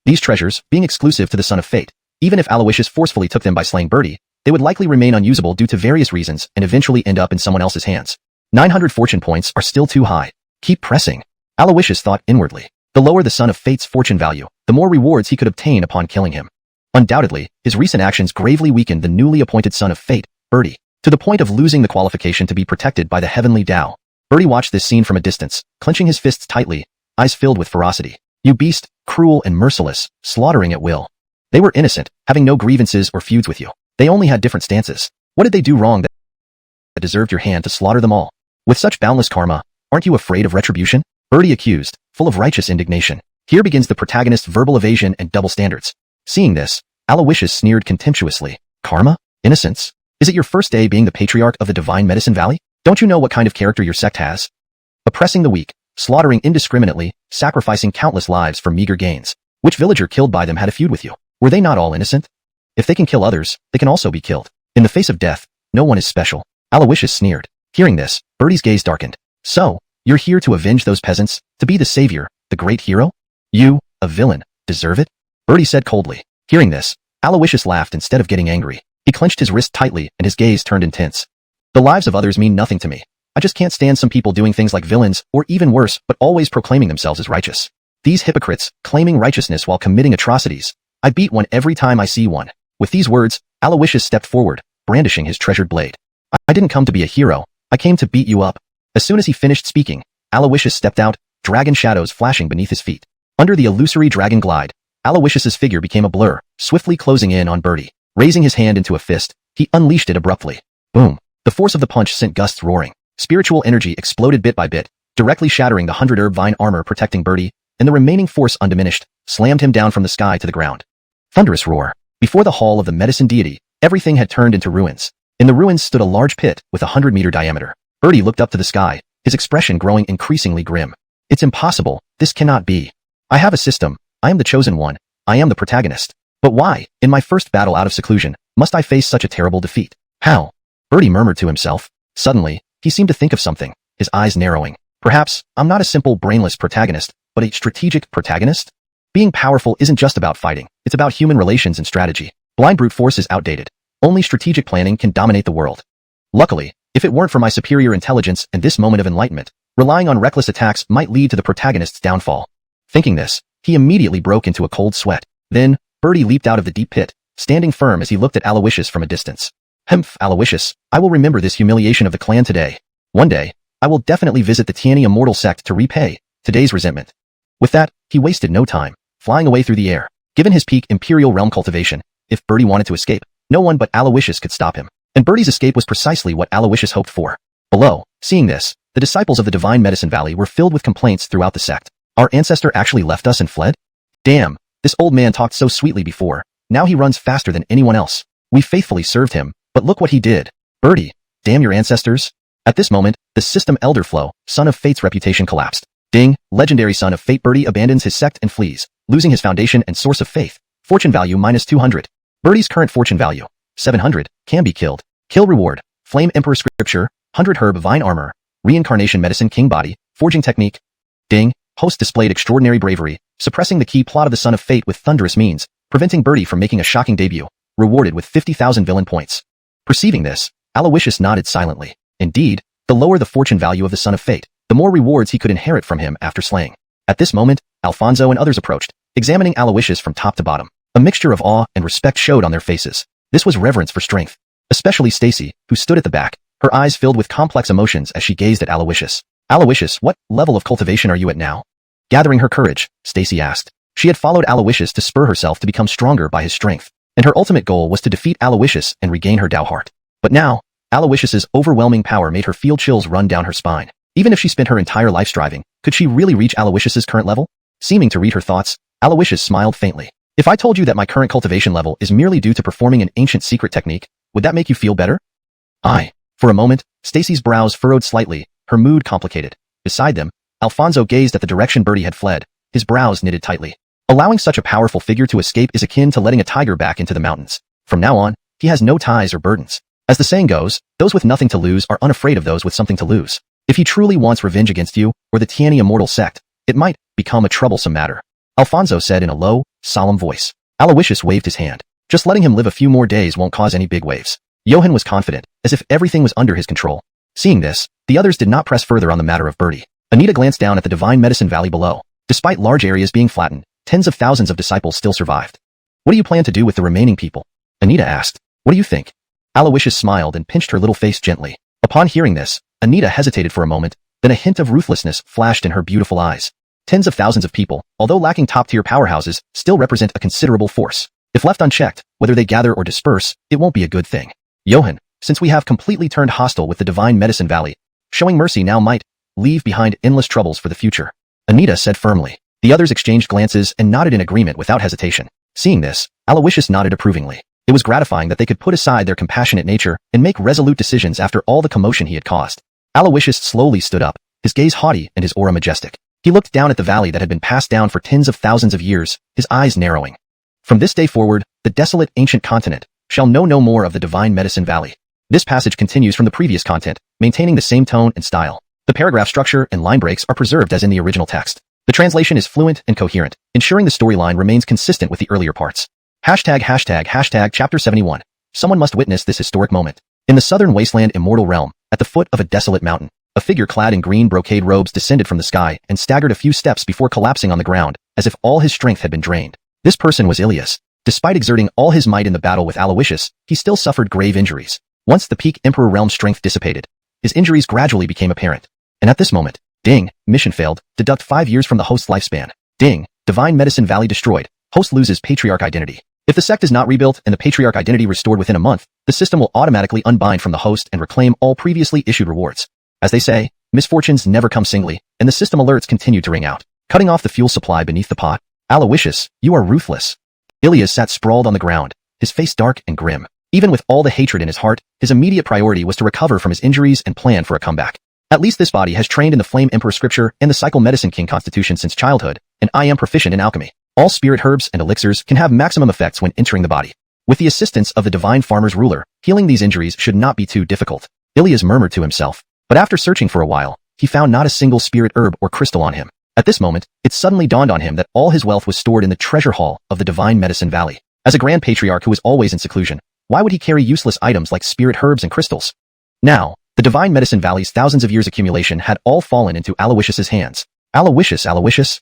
These treasures, being exclusive to the Son of Fate, even if Aloysius forcefully took them by slaying Birdie, they would likely remain unusable due to various reasons and eventually end up in someone else's hands. 900 fortune points are still too high. Keep pressing. Aloysius thought inwardly. The lower the Son of Fate's fortune value, the more rewards he could obtain upon killing him. Undoubtedly, his recent actions gravely weakened the newly appointed Son of Fate, Birdie, to the point of losing the qualification to be protected by the Heavenly Tao. Birdie watched this scene from a distance, clenching his fists tightly, eyes filled with ferocity. You beast, cruel and merciless, slaughtering at will. They were innocent, having no grievances or feuds with you. They only had different stances. What did they do wrong that deserved your hand to slaughter them all? With such boundless karma, aren't you afraid of retribution? Birdie accused, full of righteous indignation. Here begins the protagonist's verbal evasion and double standards. Seeing this, Aloysius sneered contemptuously. Karma? Innocence? Is it your first day being the patriarch of the Divine Medicine Valley? Don't you know what kind of character your sect has? Oppressing the weak, slaughtering indiscriminately, sacrificing countless lives for meager gains. Which villager killed by them had a feud with you? Were they not all innocent? If they can kill others, they can also be killed. In the face of death, no one is special. Aloysius sneered. Hearing this, Birdie's gaze darkened. So, you're here to avenge those peasants, to be the savior, the great hero? You, a villain, deserve it? Birdie said coldly. Hearing this, Aloysius laughed instead of getting angry. He clenched his wrist tightly and his gaze turned intense. The lives of others mean nothing to me. I just can't stand some people doing things like villains, or even worse, but always proclaiming themselves as righteous. These hypocrites, claiming righteousness while committing atrocities. I beat one every time I see one. With these words, Aloysius stepped forward, brandishing his treasured blade. I didn't come to be a hero. I came to beat you up. As soon as he finished speaking, Aloysius stepped out, dragon shadows flashing beneath his feet. Under the illusory dragon glide, Aloysius's figure became a blur, swiftly closing in on Birdie. Raising his hand into a fist, he unleashed it abruptly. Boom! The force of the punch sent gusts roaring. Spiritual energy exploded bit by bit, directly shattering the 100 herb vine armor protecting Birdie, and the remaining force undiminished, slammed him down from the sky to the ground. Thunderous roar. Before the hall of the medicine deity, everything had turned into ruins. In the ruins stood a large pit with 100-meter diameter. Birdie looked up to the sky, his expression growing increasingly grim. It's impossible. This cannot be. I have a system. I am the chosen one. I am the protagonist. But why, in my first battle out of seclusion, must I face such a terrible defeat? How? Birdie murmured to himself. Suddenly, he seemed to think of something, his eyes narrowing. Perhaps, I'm not a simple brainless protagonist, but a strategic protagonist? Being powerful isn't just about fighting, it's about human relations and strategy. Blind brute force is outdated. Only strategic planning can dominate the world. Luckily, if it weren't for my superior intelligence and this moment of enlightenment, relying on reckless attacks might lead to the protagonist's downfall. Thinking this, he immediately broke into a cold sweat. Then, Birdie leaped out of the deep pit, standing firm as he looked at Aloysius from a distance. Humph, Aloysius, I will remember this humiliation of the clan today. One day, I will definitely visit the Tiani immortal sect to repay today's resentment. With that, he wasted no time, flying away through the air. Given his peak Imperial Realm cultivation, if Birdie wanted to escape, no one but Aloysius could stop him. And Birdie's escape was precisely what Aloysius hoped for. Below, seeing this, the disciples of the Divine Medicine Valley were filled with complaints throughout the sect. Our ancestor actually left us and fled? Damn, this old man talked so sweetly before, now he runs faster than anyone else. We faithfully served him, but look what he did. Birdie, damn your ancestors. At this moment, the system Elderflow, son of Fate's reputation collapsed. Ding, legendary son of Fate. Birdie abandons his sect and flees, losing his foundation and source of faith. Fortune value -200. Birdie's current fortune value, 700, can be killed. Kill reward, Flame Emperor Scripture, 100 Herb Vine Armor, Reincarnation Medicine King Body, Forging Technique. Ding, host displayed extraordinary bravery, suppressing the key plot of the Son of Fate with thunderous means, preventing Birdie from making a shocking debut, rewarded with 50,000 villain points. Perceiving this, Aloysius nodded silently. Indeed, the lower the fortune value of the Son of Fate, the more rewards he could inherit from him after slaying. At this moment, Alfonso and others approached, examining Aloysius from top to bottom. A mixture of awe and respect showed on their faces. This was reverence for strength. Especially Stacy, who stood at the back, her eyes filled with complex emotions as she gazed at Aloysius. Aloysius, what level of cultivation are you at now? Gathering her courage, Stacy asked. She had followed Aloysius to spur herself to become stronger by his strength, and her ultimate goal was to defeat Aloysius and regain her Dao heart. But now, Aloysius's overwhelming power made her feel chills run down her spine. Even if she spent her entire life striving, could she really reach Aloysius's current level? Seeming to read her thoughts, Aloysius smiled faintly. If I told you that my current cultivation level is merely due to performing an ancient secret technique, would that make you feel better? For a moment, Stacy's brows furrowed slightly, her mood complicated. Beside them, Alfonso gazed at the direction Birdie had fled, his brows knitted tightly. Allowing such a powerful figure to escape is akin to letting a tiger back into the mountains. From now on, he has no ties or burdens. As the saying goes, those with nothing to lose are unafraid of those with something to lose. If he truly wants revenge against you, or the Tiani immortal sect, it might become a troublesome matter. Alfonso said in a low, solemn voice. Aloysius waved his hand. Just letting him live a few more days won't cause any big waves. Johann was confident, as if everything was under his control. Seeing this, the others did not press further on the matter of Birdie. Anita glanced down at the Divine Medicine Valley below. Despite large areas being flattened, tens of thousands of disciples still survived. What do you plan to do with the remaining people? Anita asked. What do you think? Aloysius smiled and pinched her little face gently. Upon hearing this, Anita hesitated for a moment, then a hint of ruthlessness flashed in her beautiful eyes. Tens of thousands of people, although lacking top-tier powerhouses, still represent a considerable force. If left unchecked, whether they gather or disperse, it won't be a good thing. Johann, since we have completely turned hostile with the Divine Medicine Valley, showing mercy now might leave behind endless troubles for the future. Anita said firmly. The others exchanged glances and nodded in agreement without hesitation. Seeing this, Aloysius nodded approvingly. It was gratifying that they could put aside their compassionate nature and make resolute decisions after all the commotion he had caused. Aloysius slowly stood up, his gaze haughty and his aura majestic. He looked down at the valley that had been passed down for tens of thousands of years, his eyes narrowing. From this day forward, the desolate ancient continent shall know no more of the Divine Medicine Valley. This passage continues from the previous content, maintaining the same tone and style. The paragraph structure and line breaks are preserved as in the original text. The translation is fluent and coherent, ensuring the storyline remains consistent with the earlier parts. ##### Chapter 71. Someone must witness this historic moment. In the southern wasteland immortal realm, at the foot of a desolate mountain, a figure clad in green brocade robes descended from the sky and staggered a few steps before collapsing on the ground, as if all his strength had been drained. This person was Ilias. Despite exerting all his might in the battle with Aloysius, he still suffered grave injuries. Once the peak Emperor realm strength dissipated, his injuries gradually became apparent. And at this moment, ding, mission failed, deduct 5 years from the host's lifespan. Ding, Divine Medicine Valley destroyed, host loses Patriarch identity. If the sect is not rebuilt and the Patriarch identity restored within a month, the system will automatically unbind from the host and reclaim all previously issued rewards. As they say, misfortunes never come singly, and the system alerts continued to ring out. Cutting off the fuel supply beneath the pot. Aloysius, you are ruthless. Ilias sat sprawled on the ground, his face dark and grim. Even with all the hatred in his heart, his immediate priority was to recover from his injuries and plan for a comeback. At least this body has trained in the Flame Emperor scripture and the Cycle Medicine King constitution since childhood, and I am proficient in alchemy. All spirit herbs and elixirs can have maximum effects when entering the body. With the assistance of the Divine Farmer's ruler, healing these injuries should not be too difficult. Ilias murmured to himself, but after searching for a while, he found not a single spirit herb or crystal on him. At this moment, it suddenly dawned on him that all his wealth was stored in the treasure hall of the Divine Medicine Valley. As a Grand Patriarch who was always in seclusion, why would he carry useless items like spirit herbs and crystals? Now, the Divine Medicine Valley's thousands of years accumulation had all fallen into Aloysius's hands. Aloysius, Aloysius?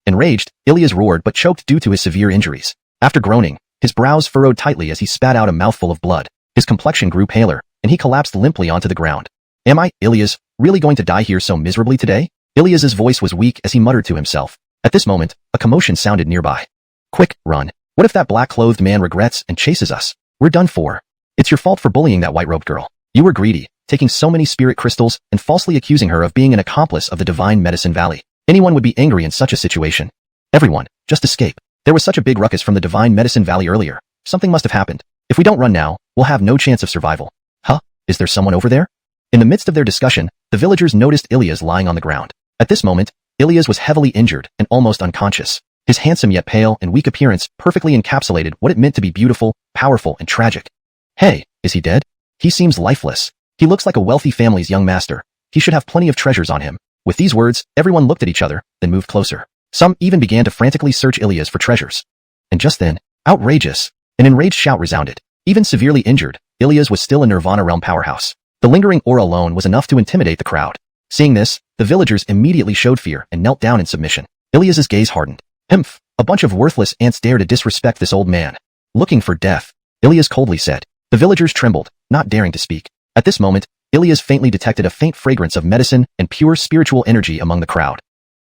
Enraged, Ilias roared but choked due to his severe injuries. After groaning, his brows furrowed tightly as he spat out a mouthful of blood. His complexion grew paler, and he collapsed limply onto the ground. Am I, Ilias, really going to die here so miserably today? Ilias's voice was weak as he muttered to himself. At this moment, a commotion sounded nearby. Quick, run. What if that black-clothed man regrets and chases us? We're done for. It's your fault for bullying that white-robed girl. You were greedy, taking so many spirit crystals and falsely accusing her of being an accomplice of the Divine Medicine Valley. Anyone would be angry in such a situation. Everyone, just escape. There was such a big ruckus from the Divine Medicine Valley earlier. Something must have happened. If we don't run now, we'll have no chance of survival. Huh? Is there someone over there? In the midst of their discussion, the villagers noticed Ilias lying on the ground. At this moment, Ilias was heavily injured and almost unconscious. His handsome yet pale and weak appearance perfectly encapsulated what it meant to be beautiful, powerful, and tragic. Hey, is he dead? He seems lifeless. He looks like a wealthy family's young master. He should have plenty of treasures on him. With these words, everyone looked at each other, then moved closer. Some even began to frantically search Ilias for treasures. And just then, outrageous! An enraged shout resounded. Even severely injured, Ilias was still a Nirvana realm powerhouse. The lingering aura alone was enough to intimidate the crowd. Seeing this, the villagers immediately showed fear and knelt down in submission. Ilias's gaze hardened. Humph! A bunch of worthless ants dare to disrespect this old man. Looking for death, Ilias coldly said. The villagers trembled, not daring to speak. At this moment, Ilias faintly detected a faint fragrance of medicine and pure spiritual energy among the crowd.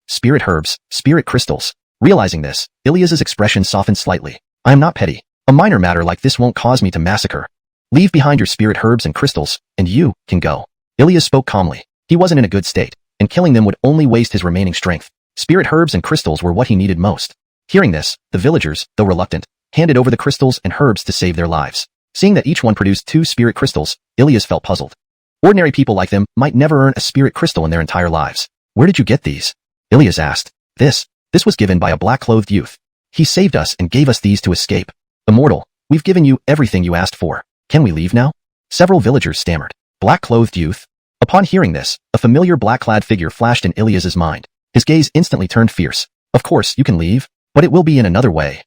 Spirit herbs, spirit crystals. Realizing this, Ilias's expression softened slightly. I am not petty. A minor matter like this won't cause me to massacre. Leave behind your spirit herbs and crystals, and you can go. Ilias spoke calmly. He wasn't in a good state, and killing them would only waste his remaining strength. Spirit herbs and crystals were what he needed most. Hearing this, the villagers, though reluctant, handed over the crystals and herbs to save their lives. Seeing that each one produced 2 spirit crystals, Ilias felt puzzled. Ordinary people like them might never earn a spirit crystal in their entire lives. Where did you get these? Ilias asked. This was given by a black-clothed youth. He saved us and gave us these to escape. Immortal, we've given you everything you asked for. Can we leave now? Several villagers stammered. Black-clothed youth? Upon hearing this, a familiar black-clad figure flashed in Ilias's mind. His gaze instantly turned fierce. Of course, you can leave, but it will be in another way.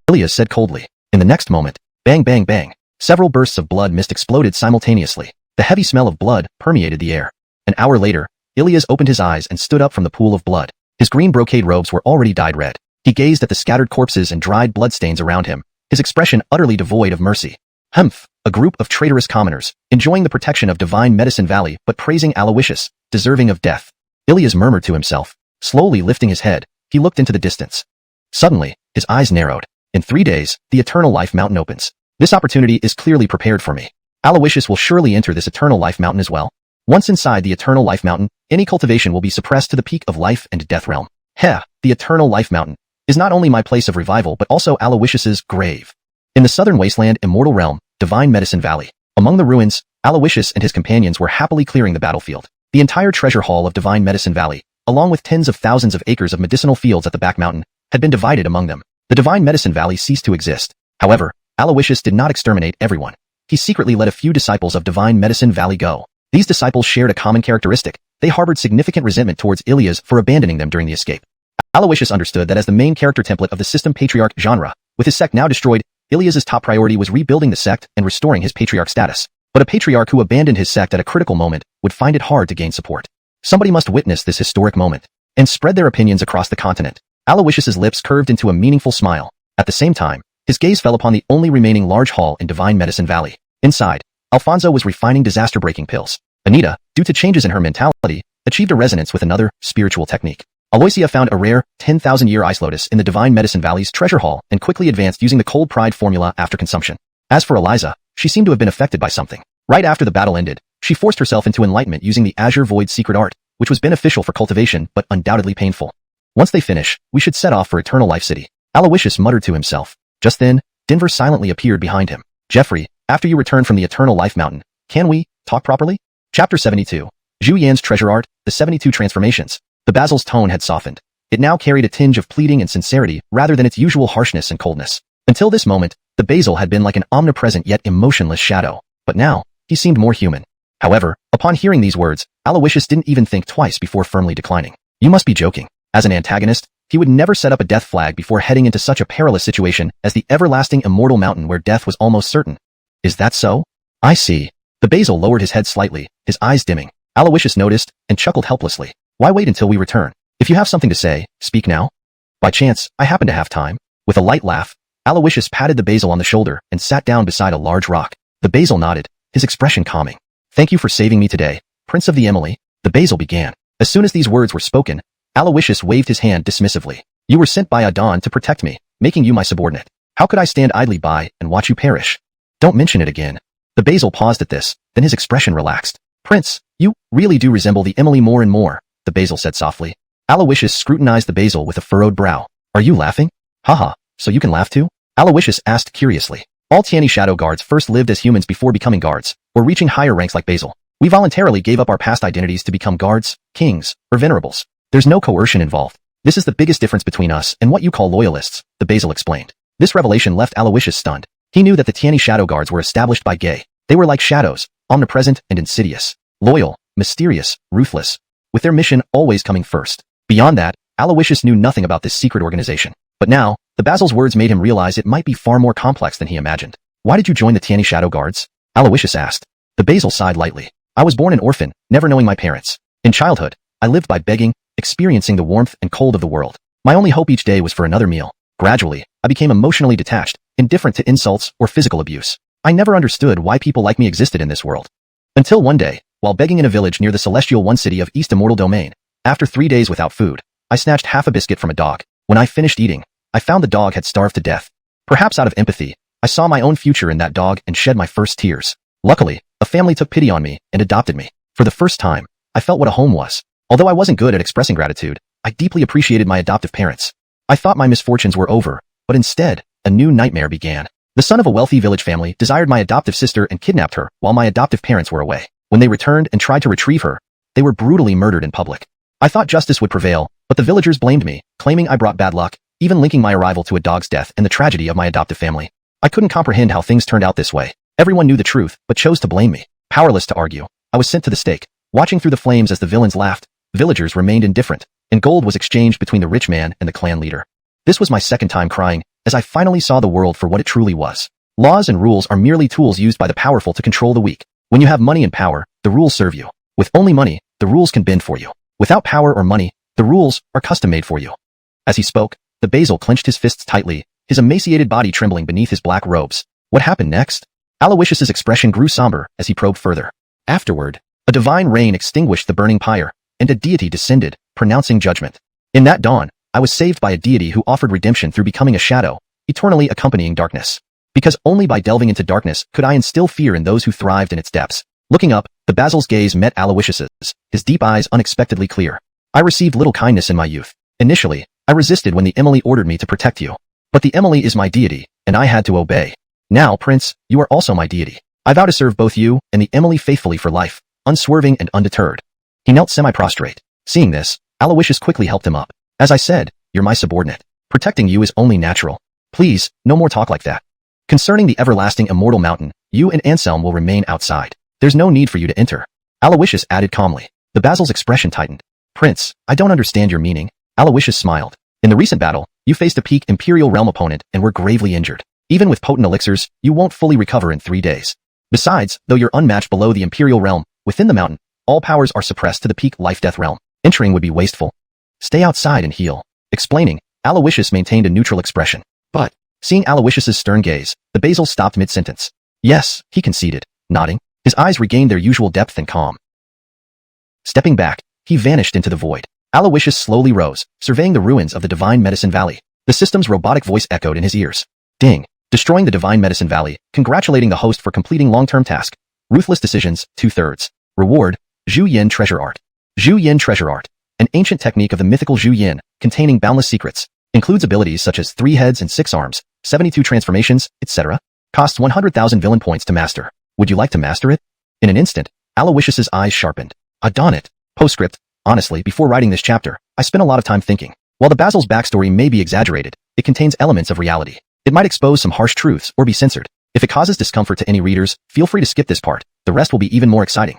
Ilias said coldly. In the next moment, bang bang bang, several bursts of blood mist exploded simultaneously. The heavy smell of blood permeated the air. An hour later, Ilias opened his eyes and stood up from the pool of blood. His green brocade robes were already dyed red. He gazed at the scattered corpses and dried bloodstains around him, his expression utterly devoid of mercy. Humph! A group of traitorous commoners, enjoying the protection of Divine Medicine Valley but praising Aloysius, deserving of death. Ilias murmured to himself. Slowly lifting his head, he looked into the distance. Suddenly, his eyes narrowed. In 3 days, the Eternal Life Mountain opens. This opportunity is clearly prepared for me. Aloysius will surely enter this Eternal Life Mountain as well. Once inside the Eternal Life Mountain, any cultivation will be suppressed to the peak of life and death realm. Heh, the Eternal Life Mountain is not only my place of revival but also Aloysius's grave. In the southern wasteland Immortal Realm, Divine Medicine Valley. Among the ruins, Aloysius and his companions were happily clearing the battlefield. The entire treasure hall of Divine Medicine Valley, along with tens of thousands of acres of medicinal fields at the back mountain, had been divided among them. The Divine Medicine Valley ceased to exist. However, Aloysius did not exterminate everyone. He secretly let a few disciples of Divine Medicine Valley go. These disciples shared a common characteristic. They harbored significant resentment towards Ilias for abandoning them during the escape. Aloysius understood that as the main character template of the system patriarch genre, with his sect now destroyed, Ilias's top priority was rebuilding the sect and restoring his patriarch status. But a patriarch who abandoned his sect at a critical moment would find it hard to gain support. Somebody must witness this historic moment and spread their opinions across the continent. Aloysius's lips curved into a meaningful smile. At the same time, his gaze fell upon the only remaining large hall in Divine Medicine Valley. Inside, Alfonso was refining disaster-breaking pills. Anita, due to changes in her mentality, achieved a resonance with another spiritual technique. Aloysia found a rare 10,000-year ice lotus in the Divine Medicine Valley's treasure hall and quickly advanced using the cold pride formula after consumption. As for Eliza, she seemed to have been affected by something. Right after the battle ended, she forced herself into enlightenment using the Azure Void secret art, which was beneficial for cultivation but undoubtedly painful. Once they finish, we should set off for Eternal Life City. Aloysius muttered to himself. Just then, Denver silently appeared behind him. Jeffrey, after you return from the Eternal Life Mountain, can we talk properly? Chapter 72. Zhu Yan's Treasure Art, the 72 Transformations. The Basil's tone had softened. It now carried a tinge of pleading and sincerity rather than its usual harshness and coldness. Until this moment, the Basil had been like an omnipresent yet emotionless shadow. But now, he seemed more human. However, upon hearing these words, Aloysius didn't even think twice before firmly declining. You must be joking. As an antagonist, he would never set up a death flag before heading into such a perilous situation as the everlasting immortal mountain where death was almost certain. Is that so? I see. The Basil lowered his head slightly, his eyes dimming. Aloysius noticed and chuckled helplessly. Why wait until we return? If you have something to say, speak now. By chance, I happen to have time. With a light laugh, Aloysius patted the Basil on the shoulder and sat down beside a large rock. The Basil nodded, his expression calming. Thank you for saving me today, Prince of the Emily. The Basil began. As soon as these words were spoken, Aloysius waved his hand dismissively. You were sent by Adon to protect me, making you my subordinate. How could I stand idly by and watch you perish? Don't mention it again. The Basil paused at this, then his expression relaxed. Prince, you really do resemble the Emily more and more, the Basil said softly. Aloysius scrutinized the Basil with a furrowed brow. Are you laughing? Haha, so you can laugh too? Aloysius asked curiously. All Tiani Shadow Guards first lived as humans before becoming guards, or reaching higher ranks like Basil. We voluntarily gave up our past identities to become guards, kings, or venerables. There's no coercion involved. This is the biggest difference between us and what you call loyalists, the Basil explained. This revelation left Aloysius stunned. He knew that the Tiani Shadow Guards were established by Gay. They were like shadows, omnipresent and insidious. Loyal, mysterious, ruthless, with their mission always coming first. Beyond that, Aloysius knew nothing about this secret organization. But now, the Basil's words made him realize it might be far more complex than he imagined. Why did you join the Tiani Shadow Guards? Aloysius asked. The Basil sighed lightly. I was born an orphan, never knowing my parents. In childhood, I lived by begging, experiencing the warmth and cold of the world. My only hope each day was for another meal. Gradually, I became emotionally detached, indifferent to insults or physical abuse. I never understood why people like me existed in this world. Until one day, while begging in a village near the Celestial One city of East Immortal Domain, after 3 days without food, I snatched half a biscuit from a dog. When I finished eating, I found the dog had starved to death. Perhaps out of empathy, I saw my own future in that dog and shed my first tears. Luckily, a family took pity on me and adopted me. For the first time, I felt what a home was. Although I wasn't good at expressing gratitude, I deeply appreciated my adoptive parents. I thought my misfortunes were over, but instead, a new nightmare began. The son of a wealthy village family desired my adoptive sister and kidnapped her while my adoptive parents were away. When they returned and tried to retrieve her, they were brutally murdered in public. I thought justice would prevail, but the villagers blamed me, claiming I brought bad luck, even linking my arrival to a dog's death and the tragedy of my adoptive family. I couldn't comprehend how things turned out this way. Everyone knew the truth, but chose to blame me. Powerless to argue, I was sent to the stake. Watching through the flames as the villains laughed, villagers remained indifferent, and gold was exchanged between the rich man and the clan leader. This was my second time crying, as I finally saw the world for what it truly was. Laws and rules are merely tools used by the powerful to control the weak. When you have money and power, the rules serve you. With only money, the rules can bend for you. Without power or money, the rules are custom-made for you. As he spoke, the Basil clenched his fists tightly, his emaciated body trembling beneath his black robes. What happened next? Aloysius's expression grew somber as he probed further. Afterward, a divine rain extinguished the burning pyre, and a deity descended, pronouncing judgment. In that dawn, I was saved by a deity who offered redemption through becoming a shadow, eternally accompanying darkness. Because only by delving into darkness could I instill fear in those who thrived in its depths. Looking up, the Basil's gaze met Aloysius's, his deep eyes unexpectedly clear. I received little kindness in my youth. Initially, I resisted when the Emily ordered me to protect you. But the Emily is my deity, and I had to obey. Now, Prince, you are also my deity. I vow to serve both you and the Emily faithfully for life, unswerving and undeterred. He knelt semi-prostrate. Seeing this, Aloysius quickly helped him up. As I said, you're my subordinate. Protecting you is only natural. Please, no more talk like that. Concerning the everlasting immortal mountain, you and Anselm will remain outside. There's no need for you to enter. Aloysius added calmly. The Basil's expression tightened. Prince, I don't understand your meaning. Aloysius smiled. In the recent battle, you faced a peak Imperial Realm opponent and were gravely injured. Even with potent elixirs, you won't fully recover in 3 days. Besides, though you're unmatched below the Imperial Realm, within the mountain, all powers are suppressed to the peak Life-Death Realm. Entering would be wasteful. Stay outside and heal. Explaining, Aloysius maintained a neutral expression. But, seeing Aloysius's stern gaze, the Basil stopped mid-sentence. Yes, he conceded, nodding. His eyes regained their usual depth and calm. Stepping back, he vanished into the void. Aloysius slowly rose, surveying the ruins of the Divine Medicine Valley. The system's robotic voice echoed in his ears. Ding. Destroying the Divine Medicine Valley, congratulating the host for completing long-term task. Ruthless decisions, 2/3. Reward, Zhu Yin Treasure Art. Zhu Yin Treasure Art, an ancient technique of the mythical Zhu Yin, containing boundless secrets, includes abilities such as 3 heads and 6 arms, 72 transformations, etc. Costs 100,000 villain points to master. Would you like to master it? In an instant, Aloysius's eyes sharpened. Darn it. Postscript. Honestly, before writing this chapter, I spent a lot of time thinking. While the Basil's backstory may be exaggerated, it contains elements of reality. It might expose some harsh truths or be censored. If it causes discomfort to any readers, feel free to skip this part. The rest will be even more exciting.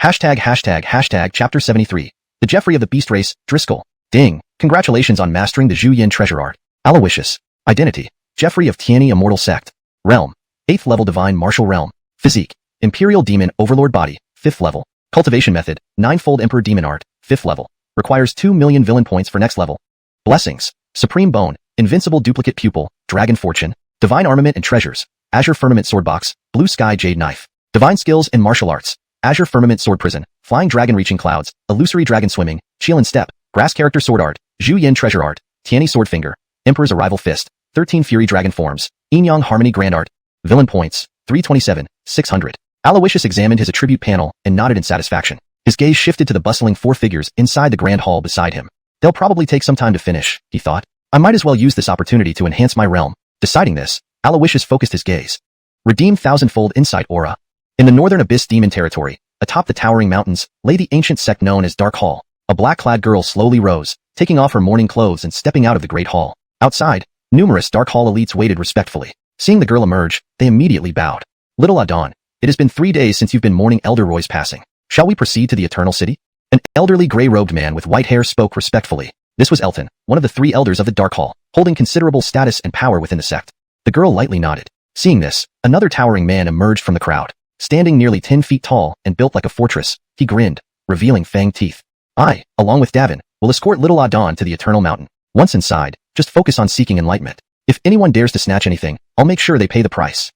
##### Chapter 73. The Jeffrey of the Beast Race, Driscoll. Ding. Congratulations on mastering the Zhu Yin treasure art. Aloysius. Identity. Jeffrey of Tianyi Immortal Sect. Realm. 8th level Divine Martial Realm. Physique. Imperial Demon Overlord Body, 5th level. Cultivation Method. 9-fold Emperor Demon Art, 5th level. Requires 2 million villain points for next level. Blessings. Supreme Bone. Invincible Duplicate Pupil. Dragon Fortune. Divine Armament and Treasures. Azure Firmament Sword Box. Blue Sky Jade Knife. Divine Skills and Martial Arts. Azure Firmament Sword Prison. Flying Dragon Reaching Clouds. Illusory Dragon Swimming. Qilin Step. Grass Character Sword Art. Zhu Yin Treasure Art. Tianyi Sword Finger. Emperor's Arrival Fist. 13 Fury Dragon Forms. Yinyang Harmony Grand Art. Villain Points. 327, 600. Aloysius examined his attribute panel and nodded in satisfaction. His gaze shifted to the bustling 4 figures inside the grand hall beside him. They'll probably take some time to finish, he thought. I might as well use this opportunity to enhance my realm. Deciding this, Aloysius focused his gaze. Redeem thousandfold insight aura. In the northern abyss demon territory, atop the towering mountains, lay the ancient sect known as Dark Hall. A black-clad girl slowly rose, taking off her mourning clothes and stepping out of the great hall. Outside, numerous Dark Hall elites waited respectfully. Seeing the girl emerge, they immediately bowed. Little Adon, it has been 3 days since you've been mourning Elder Roy's passing. Shall we proceed to the Eternal City? An elderly gray-robed man with white hair spoke respectfully. This was Elton, one of the 3 elders of the Dark Hall, holding considerable status and power within the sect. The girl lightly nodded. Seeing this, another towering man emerged from the crowd. Standing nearly 10 feet tall and built like a fortress, he grinned, revealing fanged teeth. I, along with Davin, will escort little Adon to the Eternal Mountain. Once inside, just focus on seeking enlightenment. If anyone dares to snatch anything, I'll make sure they pay the price.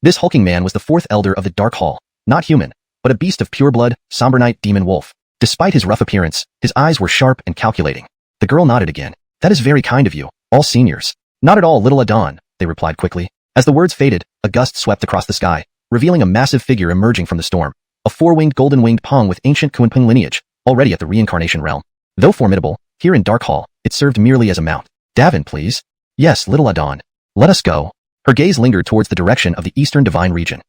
This hulking man was the 4th elder of the Dark Hall, not human, but a beast of pure blood, somber night demon wolf. Despite his rough appearance, his eyes were sharp and calculating. The girl nodded again. That is very kind of you, all seniors. Not at all, little Adon, they replied quickly. As the words faded, a gust swept across the sky, revealing a massive figure emerging from the storm. A 4-winged golden-winged Pong with ancient Kunpeng lineage, already at the reincarnation realm. Though formidable, here in Dark Hall, it served merely as a mount. Davin, please. Yes, little Adon. Let us go. Her gaze lingered towards the direction of the Eastern Divine region.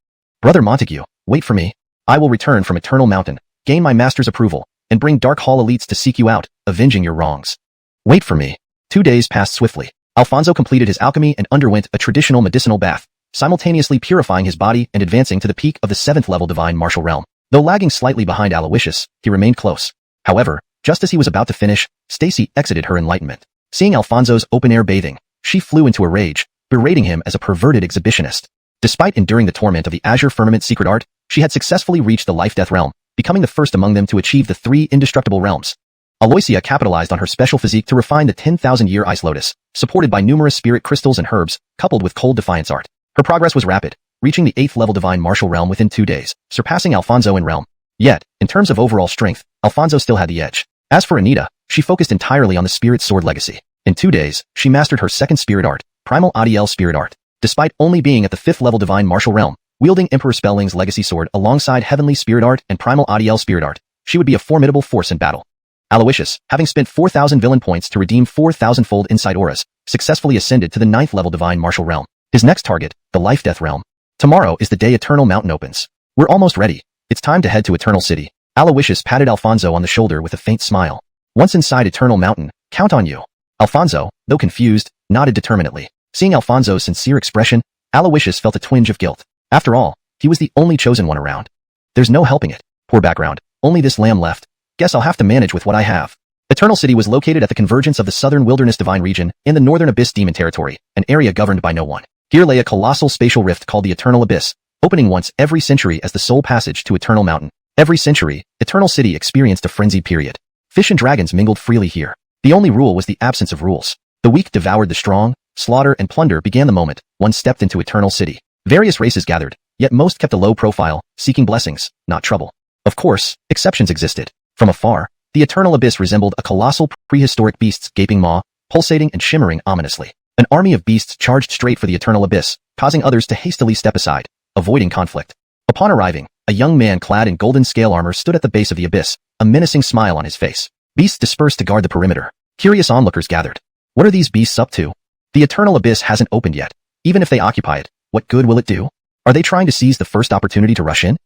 Brother Montague, wait for me. I will return from Eternal Mountain, gain my master's approval, and bring Dark Hall elites to seek you out, avenging your wrongs. Wait for me. 2 days passed swiftly. Alfonso completed his alchemy and underwent a traditional medicinal bath, simultaneously purifying his body and advancing to the peak of the 7th level Divine Martial Realm. Though lagging slightly behind Aloysius, he remained close. However, just as he was about to finish, Stacy exited her enlightenment. Seeing Alfonso's open-air bathing, she flew into a rage, berating him as a perverted exhibitionist. Despite enduring the torment of the Azure Firmament secret art, she had successfully reached the life-death realm, becoming the first among them to achieve the 3 indestructible realms. Aloysia capitalized on her special physique to refine the 10,000-year ice lotus, supported by numerous spirit crystals and herbs, coupled with cold defiance art. Her progress was rapid, reaching the 8th level Divine Martial Realm within 2 days, surpassing Alfonso in realm. Yet, in terms of overall strength, Alfonso still had the edge. As for Anita, she focused entirely on the Spirit Sword legacy. In 2 days, she mastered her 2nd spirit art, Primal Adiel Spirit Art. Despite only being at the 5th level Divine Martial Realm, wielding Emperor Spelling's legacy sword alongside Heavenly Spirit Art and Primal Adiel Spirit Art, she would be a formidable force in battle. Aloysius, having spent 4,000 villain points to redeem 4,000-fold insight auras, successfully ascended to the 9th level Divine Martial Realm. His next target, the Life-Death Realm. Tomorrow is the day Eternal Mountain opens. We're almost ready. It's time to head to Eternal City. Aloysius patted Alfonso on the shoulder with a faint smile. Once inside Eternal Mountain, count on you. Alfonso, though confused, nodded determinedly. Seeing Alfonso's sincere expression, Aloysius felt a twinge of guilt. After all, he was the only chosen one around. There's no helping it. Poor background. Only this lamb left. Guess I'll have to manage with what I have. Eternal City was located at the convergence of the Southern Wilderness Divine Region and the Northern Abyss Demon Territory, an area governed by no one. Here lay a colossal spatial rift called the Eternal Abyss, opening once every century as the sole passage to Eternal Mountain. Every century, Eternal City experienced a frenzied period. Fish and dragons mingled freely here. The only rule was the absence of rules. The weak devoured the strong, slaughter and plunder began the moment one stepped into Eternal City. Various races gathered, yet most kept a low profile, seeking blessings, not trouble. Of course, exceptions existed. From afar, the Eternal Abyss resembled a colossal prehistoric beast's gaping maw, pulsating and shimmering ominously. An army of beasts charged straight for the Eternal Abyss, causing others to hastily step aside, avoiding conflict. Upon arriving, a young man clad in golden scale armor stood at the base of the abyss, a menacing smile on his face. Beasts dispersed to guard the perimeter. Curious onlookers gathered. What are these beasts up to? The Eternal Abyss hasn't opened yet. Even if they occupy it, what good will it do? Are they trying to seize the first opportunity to rush in?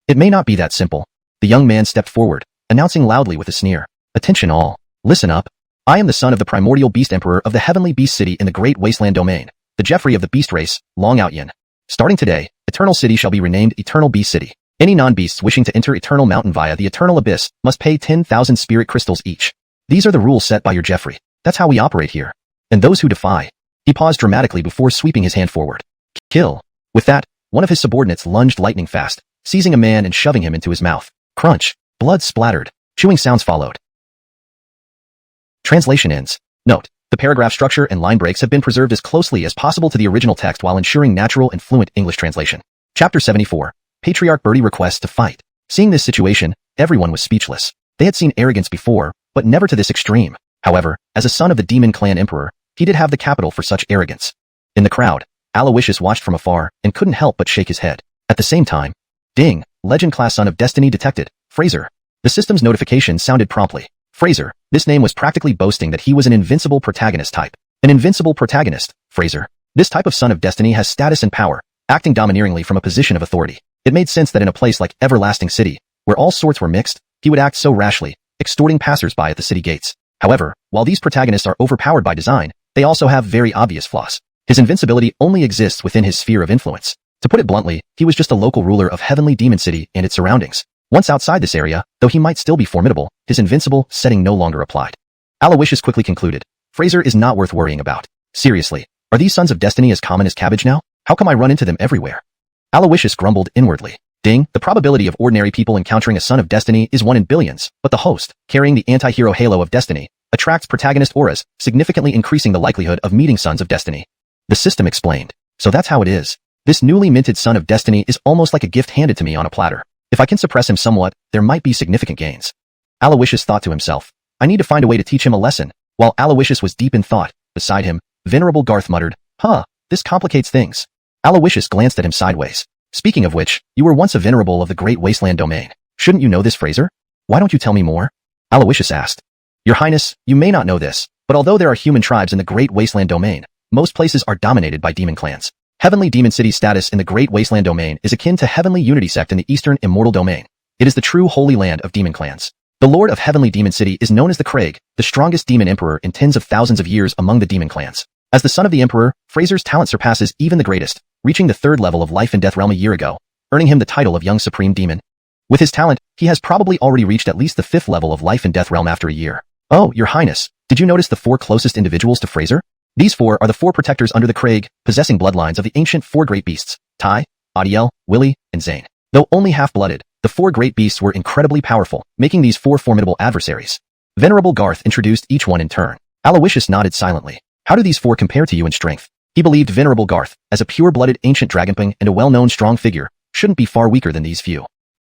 It may not be that simple. The young man stepped forward, announcing loudly with a sneer. Attention all. Listen up. I am the son of the primordial beast emperor of the heavenly beast city in the great wasteland domain, the Jeffrey of the beast race, Long Outyin. Starting today, Eternal City shall be renamed Eternal Beast City. Any non-beasts wishing to enter Eternal Mountain via the Eternal Abyss must pay 10,000 spirit crystals each. These are the rules set by your Jeffrey. That's how we operate here. And those who defy. He paused dramatically before sweeping his hand forward. Kill. With that, one of his subordinates lunged lightning fast, seizing a man and shoving him into his mouth. Crunch. Blood splattered. Chewing sounds followed. Translation ends. Note: the paragraph structure and line breaks have been preserved as closely as possible to the original text while ensuring natural and fluent English translation. Chapter 74. Patriarch Birdie requests to fight. Seeing this situation, everyone was speechless. They had seen arrogance before, but never to this extreme. However, as a son of the demon clan emperor, he did have the capital for such arrogance. In the crowd, Aloysius watched from afar and couldn't help but shake his head. At the same time, ding, legend class son of destiny detected, Fraser. The system's notification sounded promptly. Fraser, this name was practically boasting that he was an invincible protagonist type. An invincible protagonist, Fraser. This type of son of destiny has status and power, acting domineeringly from a position of authority. It made sense that in a place like Everlasting City, where all sorts were mixed, he would act so rashly, extorting passers-by at the city gates. However, while these protagonists are overpowered by design, they also have very obvious flaws. His invincibility only exists within his sphere of influence. To put it bluntly, he was just a local ruler of Heavenly Demon City and its surroundings. Once outside this area, though he might still be formidable, his invincible setting no longer applied. Aloysius quickly concluded. Fraser is not worth worrying about. Seriously, are these sons of destiny as common as cabbage now? How come I run into them everywhere? Aloysius grumbled inwardly. Ding, the probability of ordinary people encountering a son of destiny is 1 in billions, but the host, carrying the anti-hero halo of destiny, attracts protagonist auras, significantly increasing the likelihood of meeting sons of destiny. The system explained. So that's how it is. This newly minted son of destiny is almost like a gift handed to me on a platter. If I can suppress him somewhat, there might be significant gains. Aloysius thought to himself. I need to find a way to teach him a lesson. While Aloysius was deep in thought, beside him, Venerable Garth muttered, this complicates things. Aloysius glanced at him sideways. Speaking of which, you were once a venerable of the Great Wasteland Domain. Shouldn't you know this, Fraser? Why don't you tell me more? Aloysius asked. Your Highness, you may not know this, but although there are human tribes in the Great Wasteland Domain, most places are dominated by demon clans. Heavenly Demon City's status in the Great Wasteland Domain is akin to Heavenly Unity Sect in the Eastern Immortal Domain. It is the true holy land of demon clans. The Lord of Heavenly Demon City is known as the Craig, the strongest demon emperor in tens of thousands of years among the demon clans. As the son of the emperor, Fraser's talent surpasses even the greatest, reaching the 3rd level of life and death realm a year ago, earning him the title of Young Supreme Demon. With his talent, he has probably already reached at least the 5th level of life and death realm after a year. Oh, Your Highness, did you notice the 4 closest individuals to Fraser? These 4 are the 4 protectors under the Craig, possessing bloodlines of the ancient 4 great beasts, Tai, Adiel, Willie, and Zane. Though only half-blooded, the 4 great beasts were incredibly powerful, making these 4 formidable adversaries. Venerable Garth introduced each one in turn. Aloysius nodded silently. How do these 4 compare to you in strength? He believed Venerable Garth, as a pure-blooded ancient dragonping and a well-known strong figure, shouldn't be far weaker than these few.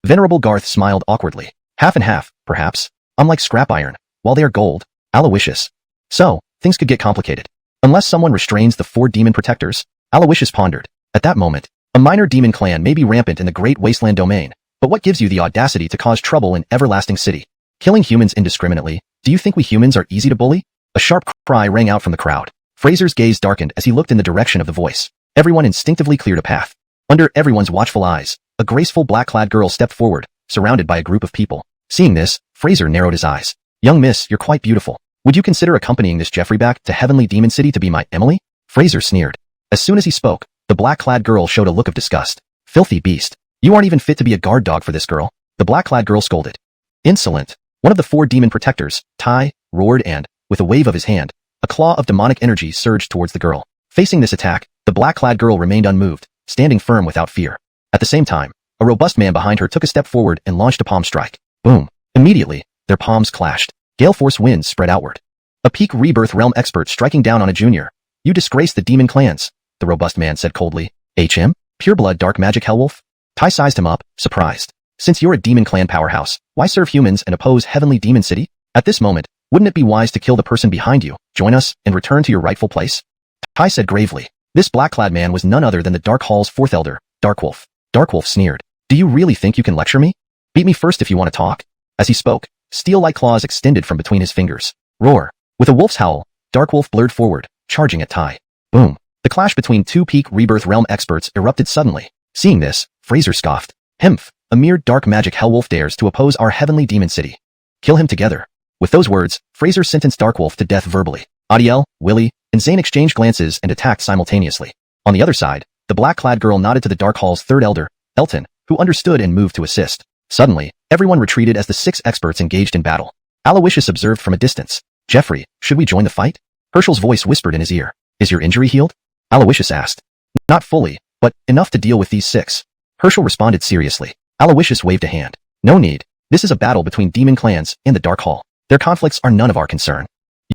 Venerable Garth smiled awkwardly. Half and half, perhaps. Unlike scrap iron, while they are gold. Aloysius. So, things could get complicated. Unless someone restrains the 4 demon protectors, Aloysius pondered. At that moment, a minor demon clan may be rampant in the Great Wasteland Domain, but what gives you the audacity to cause trouble in Everlasting City? Killing humans indiscriminately, do you think we humans are easy to bully? A sharp cry rang out from the crowd. Fraser's gaze darkened as he looked in the direction of the voice. Everyone instinctively cleared a path. Under everyone's watchful eyes, a graceful black-clad girl stepped forward, surrounded by a group of people. Seeing this, Fraser narrowed his eyes. Young miss, you're quite beautiful. Would you consider accompanying this Jeffrey back to Heavenly Demon City to be my Emily? Fraser sneered. As soon as he spoke, the black-clad girl showed a look of disgust. Filthy beast. You aren't even fit to be a guard dog for this girl. The black-clad girl scolded. Insolent. One of the 4 demon protectors, Tai, roared and, with a wave of his hand, a claw of demonic energy surged towards the girl. Facing this attack, the black-clad girl remained unmoved, standing firm without fear. At the same time, a robust man behind her took a step forward and launched a palm strike. Boom. Immediately, their palms clashed. Gale force winds spread outward. A peak rebirth realm expert striking down on a junior. You disgrace the demon clans, the robust man said coldly. HM? Pureblood dark magic hellwolf? Tai sized him up, surprised. Since you're a demon clan powerhouse, why serve humans and oppose Heavenly Demon City? At this moment, wouldn't it be wise to kill the person behind you, join us, and return to your rightful place? Tai said gravely. This black-clad man was none other than the Dark Hall's 4th elder, Darkwolf. Darkwolf sneered. Do you really think you can lecture me? Beat me first if you want to talk. As he spoke, steel-like claws extended from between his fingers. Roar. With a wolf's howl, Darkwolf blurred forward, charging at Tai. Boom. The clash between two peak Rebirth Realm experts erupted suddenly. Seeing this, Fraser scoffed. Himph, a mere dark magic Hellwolf dares to oppose our heavenly demon city. Kill him together. With those words, Fraser sentenced Darkwolf to death verbally. Adiel, Willie, and Zane exchanged glances and attacked simultaneously. On the other side, the black-clad girl nodded to the Dark Hall's third elder, Elton, who understood and moved to assist. Suddenly, everyone retreated as the 6 experts engaged in battle. Aloysius observed from a distance. Jeffrey, should we join the fight? Herschel's voice whispered in his ear. Is your injury healed? Aloysius asked. Not fully, but enough to deal with these 6. Herschel responded seriously. Aloysius waved a hand. No need. This is a battle between demon clans and the Dark Hall. Their conflicts are none of our concern.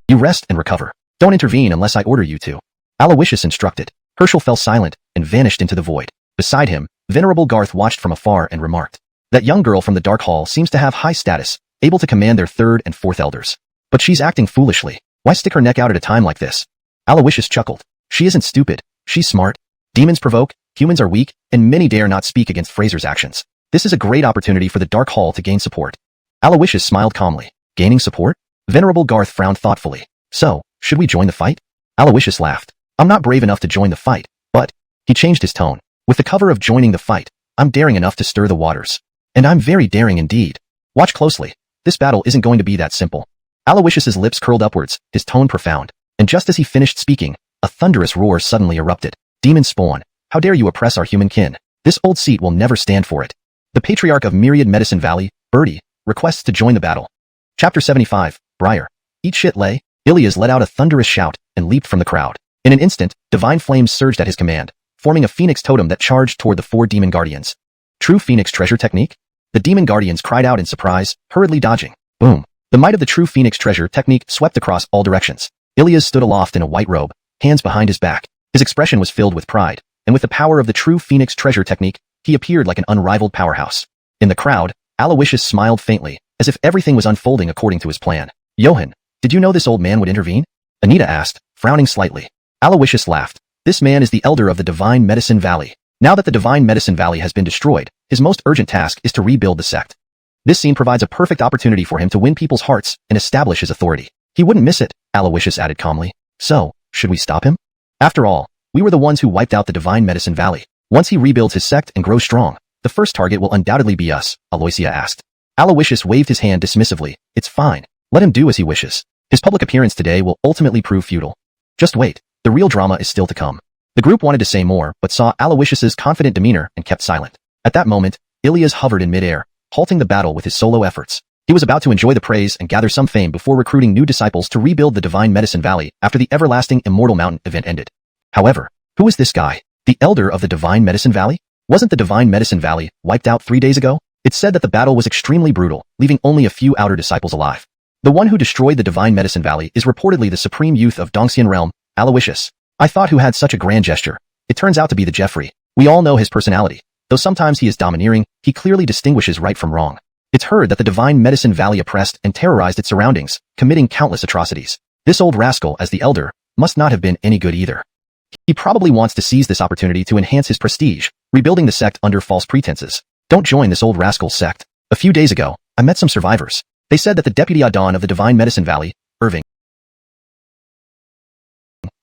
You rest and recover. Don't intervene unless I order you to. Aloysius instructed. Herschel fell silent and vanished into the void. Beside him, Venerable Garth watched from afar and remarked. That young girl from the Dark Hall seems to have high status, able to command their 3rd and 4th elders. But she's acting foolishly. Why stick her neck out at a time like this? Aloysius chuckled. She isn't stupid. She's smart. Demons provoke, humans are weak, and many dare not speak against Fraser's actions. This is a great opportunity for the Dark Hall to gain support. Aloysius smiled calmly. Gaining support? Venerable Garth frowned thoughtfully. So, should we join the fight? Aloysius laughed. I'm not brave enough to join the fight, but... He changed his tone. With the cover of joining the fight, I'm daring enough to stir the waters. And I'm very daring indeed. Watch closely. This battle isn't going to be that simple. Aloysius's lips curled upwards, his tone profound. And just as he finished speaking, a thunderous roar suddenly erupted. Demon spawn, how dare you oppress our human kin? This old seat will never stand for it. The Patriarch of Myriad Medicine Valley, Birdie, requests to join the battle. Chapter 75, Briar. Eat shit lay. Ilias let out a thunderous shout and leaped from the crowd. In an instant, divine flames surged at his command, forming a phoenix totem that charged toward the 4 demon guardians. True phoenix treasure technique? The demon guardians cried out in surprise, hurriedly dodging. Boom. The might of the true phoenix treasure technique swept across all directions. Ilias stood aloft in a white robe, hands behind his back. His expression was filled with pride, and with the power of the true phoenix treasure technique, he appeared like an unrivaled powerhouse. In the crowd, Aloysius smiled faintly, as if everything was unfolding according to his plan. Johann, did you know this old man would intervene? Anita asked, frowning slightly. Aloysius laughed. This man is the elder of the Divine Medicine Valley. Now that the Divine Medicine Valley has been destroyed, his most urgent task is to rebuild the sect. This scene provides a perfect opportunity for him to win people's hearts and establish his authority. He wouldn't miss it, Aloysius added calmly. So, should we stop him? After all, we were the ones who wiped out the Divine Medicine Valley. Once he rebuilds his sect and grows strong, the first target will undoubtedly be us, Aloysia asked. Aloysius waved his hand dismissively. It's fine. Let him do as he wishes. His public appearance today will ultimately prove futile. Just wait. The real drama is still to come. The group wanted to say more, but saw Aloysius's confident demeanor and kept silent. At that moment, Ilias hovered in midair, halting the battle with his solo efforts. He was about to enjoy the praise and gather some fame before recruiting new disciples to rebuild the Divine Medicine Valley after the everlasting Immortal Mountain event ended. However, who is this guy? The elder of the Divine Medicine Valley? Wasn't the Divine Medicine Valley wiped out 3 days ago? It's said that the battle was extremely brutal, leaving only a few outer disciples alive. The one who destroyed the Divine Medicine Valley is reportedly the supreme youth of Dongxian realm, Aloysius. I thought who had such a grand gesture. It turns out to be the Jeffrey. We all know his personality. Though sometimes he is domineering, he clearly distinguishes right from wrong. It's heard that the Divine Medicine Valley oppressed and terrorized its surroundings, committing countless atrocities. This old rascal, as the elder, must not have been any good either. He probably wants to seize this opportunity to enhance his prestige, rebuilding the sect under false pretenses. Don't join this old rascal's sect. A few days ago, I met some survivors. They said that the Deputy Adon of the Divine Medicine Valley, Irving,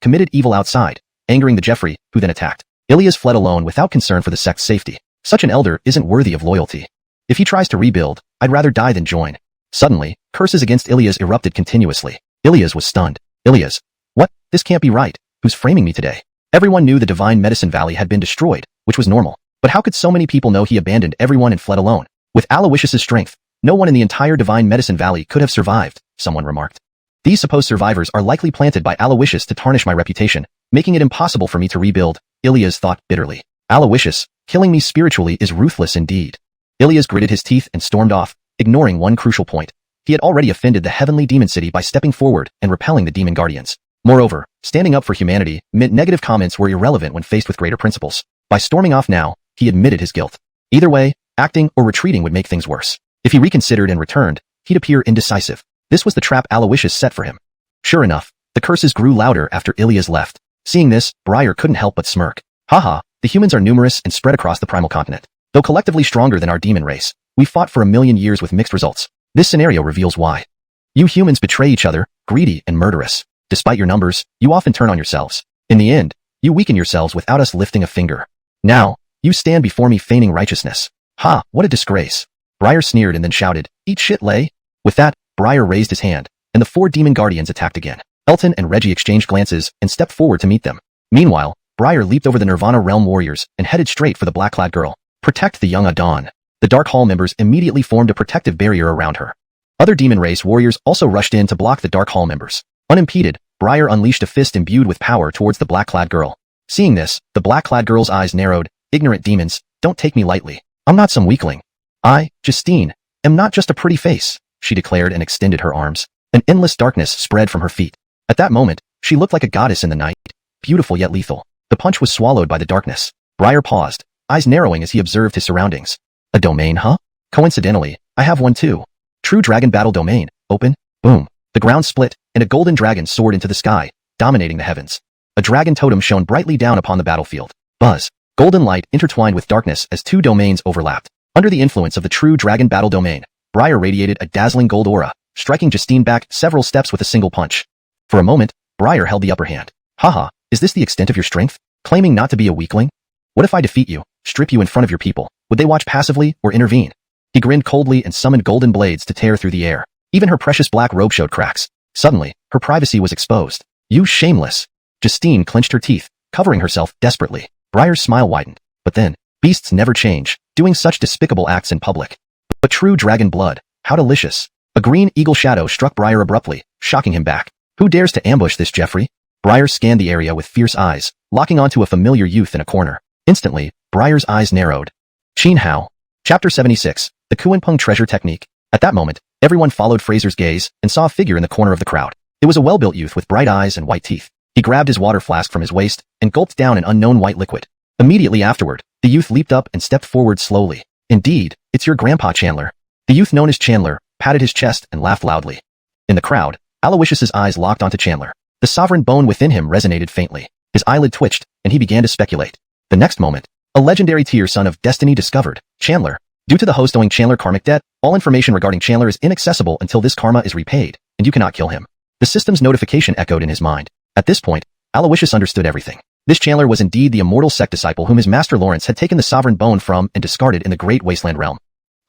committed evil outside, angering the Jeffrey, who then attacked. Ilias fled alone without concern for the sect's safety. Such an elder isn't worthy of loyalty. If he tries to rebuild, I'd rather die than join. Suddenly, curses against Ilias erupted continuously. Ilias was stunned. Ilias, what? This can't be right. Who's framing me today? Everyone knew the Divine Medicine Valley had been destroyed, which was normal. But how could so many people know he abandoned everyone and fled alone? With Aloysius's strength, no one in the entire Divine Medicine Valley could have survived, someone remarked. These supposed survivors are likely planted by Aloysius to tarnish my reputation, making it impossible for me to rebuild, Ilias thought bitterly. Aloysius, killing me spiritually is ruthless indeed. Ilias gritted his teeth and stormed off, ignoring one crucial point. He had already offended the Heavenly Demon City by stepping forward and repelling the Demon Guardians. Moreover, standing up for humanity meant negative comments were irrelevant when faced with greater principles. By storming off now, he admitted his guilt. Either way, acting or retreating would make things worse. If he reconsidered and returned, he'd appear indecisive. This was the trap Aloysius set for him. Sure enough, the curses grew louder after Ilias left. Seeing this, Briar couldn't help but smirk. Haha, the humans are numerous and spread across the primal continent. Though collectively stronger than our demon race, we fought for 1,000,000 years with mixed results. This scenario reveals why. You humans betray each other, greedy and murderous. Despite your numbers, you often turn on yourselves. In the end, You weaken yourselves without us lifting a finger. Now, you stand before me feigning righteousness. Ha, what a disgrace. Briar sneered and then shouted, eat shit, Lay. With that, Briar raised his hand, and the 4 demon guardians attacked again. Elton and Reggie exchanged glances and stepped forward to meet them. Meanwhile, Briar leaped over the Nirvana Realm warriors and headed straight for the black-clad girl. Protect the young Adon. The Dark Hall members immediately formed a protective barrier around her. Other demon race warriors also rushed in to block the Dark Hall members. Unimpeded, Briar unleashed a fist imbued with power towards the black-clad girl. Seeing this, the black-clad girl's eyes narrowed. Ignorant demons, don't take me lightly. I'm not some weakling. I, Justine, am not just a pretty face, she declared and extended her arms. An endless darkness spread from her feet. At that moment, she looked like a goddess in the night, beautiful yet lethal. The punch was swallowed by the darkness. Briar paused, eyes narrowing as he observed his surroundings. A domain, huh? Coincidentally, I have one too. True Dragon Battle Domain, open, boom. The ground split, and a golden dragon soared into the sky, dominating the heavens. A dragon totem shone brightly down upon the battlefield. Buzz. Golden light intertwined with darkness as 2 domains overlapped. Under the influence of the True Dragon Battle Domain, Briar radiated a dazzling gold aura, striking Justine back several steps with a single punch. For a moment, Briar held the upper hand. Haha, is this the extent of your strength? Claiming not to be a weakling? What if I defeat you, strip you in front of your people? Would they watch passively or intervene? He grinned coldly and summoned golden blades to tear through the air. Even her precious black robe showed cracks. Suddenly, her privacy was exposed. You shameless. Justine clenched her teeth, covering herself desperately. Briar's smile widened. But then, beasts never change, doing such despicable acts in public. But true dragon blood, how delicious. A green eagle shadow struck Briar abruptly, shocking him back. Who dares to ambush this Jeffrey? Briar scanned the area with fierce eyes, locking onto a familiar youth in a corner. Instantly, Briar's eyes narrowed. Qin Hao. Chapter 76, The Kuanpeng Treasure Technique. At that moment, everyone followed Fraser's gaze and saw a figure in the corner of the crowd. It was a well-built youth with bright eyes and white teeth. He grabbed his water flask from his waist and gulped down an unknown white liquid. Immediately afterward, the youth leaped up and stepped forward slowly. Indeed, it's your grandpa Chandler. The youth known as Chandler patted his chest and laughed loudly. In the crowd, Aloysius's eyes locked onto Chandler. The sovereign bone within him resonated faintly. His eyelid twitched, and he began to speculate. The next moment, a legendary tier son of destiny discovered Chandler. Due to the host owing Chandler karmic debt, all information regarding Chandler is inaccessible until this karma is repaid, and you cannot kill him. The system's notification echoed in his mind. At this point, Aloysius understood everything. This Chandler was indeed the immortal sect disciple whom his master Lawrence had taken the sovereign bone from and discarded in the Great Wasteland Realm.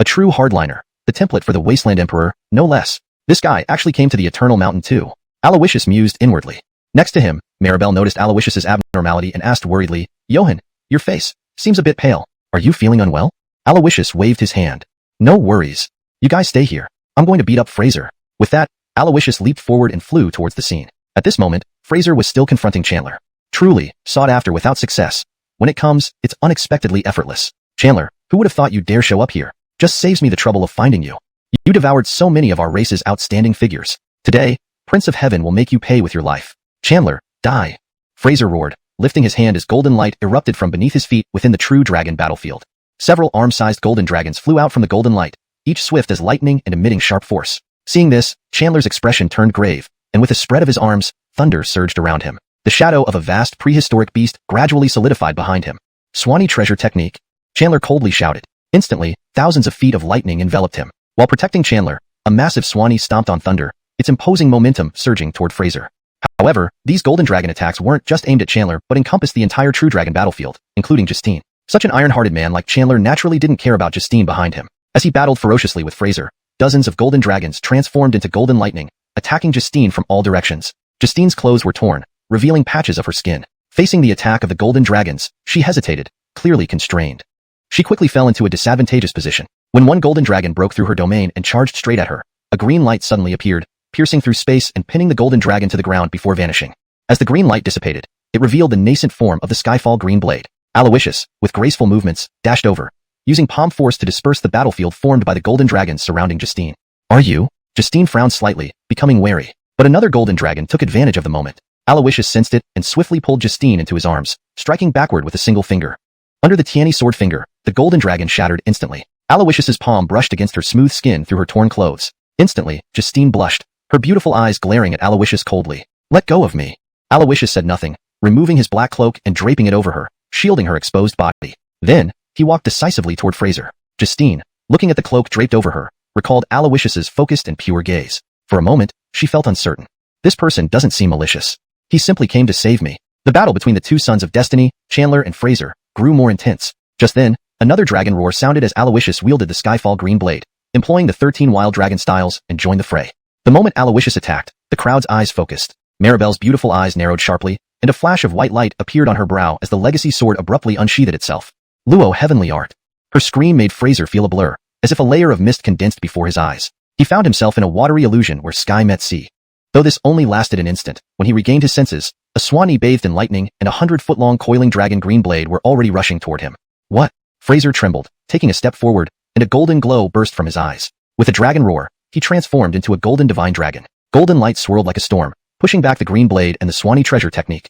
A true hardliner, the template for the Wasteland Emperor, no less. This guy actually came to the Eternal Mountain too. Aloysius mused inwardly. Next to him, Maribel noticed Aloysius's abnormality and asked worriedly, Johan, your face seems a bit pale. Are you feeling unwell? Aloysius waved his hand. No worries. You guys stay here. I'm going to beat up Fraser. With that, Aloysius leaped forward and flew towards the scene. At this moment, Fraser was still confronting Chandler. Truly, sought after without success. When it comes, it's unexpectedly effortless. Chandler, who would have thought you'd dare show up here? Just saves me the trouble of finding you. You devoured so many of our race's outstanding figures. Today, Prince of Heaven will make you pay with your life. Chandler, die. Fraser roared, lifting his hand as golden light erupted from beneath his feet within the true dragon battlefield. Several arm-sized golden dragons flew out from the golden light, each swift as lightning and emitting sharp force. Seeing this, Chandler's expression turned grave, and with a spread of his arms, thunder surged around him. The shadow of a vast prehistoric beast gradually solidified behind him. Swanee treasure technique. Chandler coldly shouted. Instantly, thousands of feet of lightning enveloped him. While protecting Chandler, a massive Swanee stomped on thunder, its imposing momentum surging toward Fraser. However, these golden dragon attacks weren't just aimed at Chandler but encompassed the entire true dragon battlefield, including Justine. Such an iron-hearted man like Chandler naturally didn't care about Justine behind him. As he battled ferociously with Fraser, dozens of golden dragons transformed into golden lightning, attacking Justine from all directions. Justine's clothes were torn, revealing patches of her skin. Facing the attack of the golden dragons, she hesitated, clearly constrained. She quickly fell into a disadvantageous position. When one golden dragon broke through her domain and charged straight at her, a green light suddenly appeared, piercing through space and pinning the golden dragon to the ground before vanishing. As the green light dissipated, it revealed the nascent form of the Skyfall green blade. Aloysius, with graceful movements, dashed over, using palm force to disperse the battlefield formed by the golden dragons surrounding Justine. Are you? Justine frowned slightly, becoming wary. But another golden dragon took advantage of the moment. Aloysius sensed it and swiftly pulled Justine into his arms, striking backward with a single finger. Under the Tiani sword finger, the golden dragon shattered instantly. Aloysius's palm brushed against her smooth skin through her torn clothes. Instantly, Justine blushed, her beautiful eyes glaring at Aloysius coldly. Let go of me. Aloysius said nothing, removing his black cloak and draping it over her, shielding her exposed body. Then, he walked decisively toward Fraser. Justine, looking at the cloak draped over her, recalled Aloysius's focused and pure gaze. For a moment, she felt uncertain. This person doesn't seem malicious. He simply came to save me. The battle between the two sons of Destiny, Chandler and Fraser, grew more intense. Just then, another dragon roar sounded as Aloysius wielded the Skyfall green blade, employing the 13 wild dragon styles, and joined the fray. The moment Aloysius attacked, the crowd's eyes focused. Maribel's beautiful eyes narrowed sharply, and a flash of white light appeared on her brow as the legacy sword abruptly unsheathed itself. Luo, heavenly art. Her scream made Fraser feel a blur, as if a layer of mist condensed before his eyes. He found himself in a watery illusion where sky met sea. Though this only lasted an instant, when he regained his senses, a swanee bathed in lightning and a 100-foot-long coiling dragon green blade were already rushing toward him. What? Fraser trembled, taking a step forward, and a golden glow burst from his eyes. With a dragon roar, he transformed into a golden divine dragon. Golden light swirled like a storm, pushing back the green blade and the swanee treasure technique.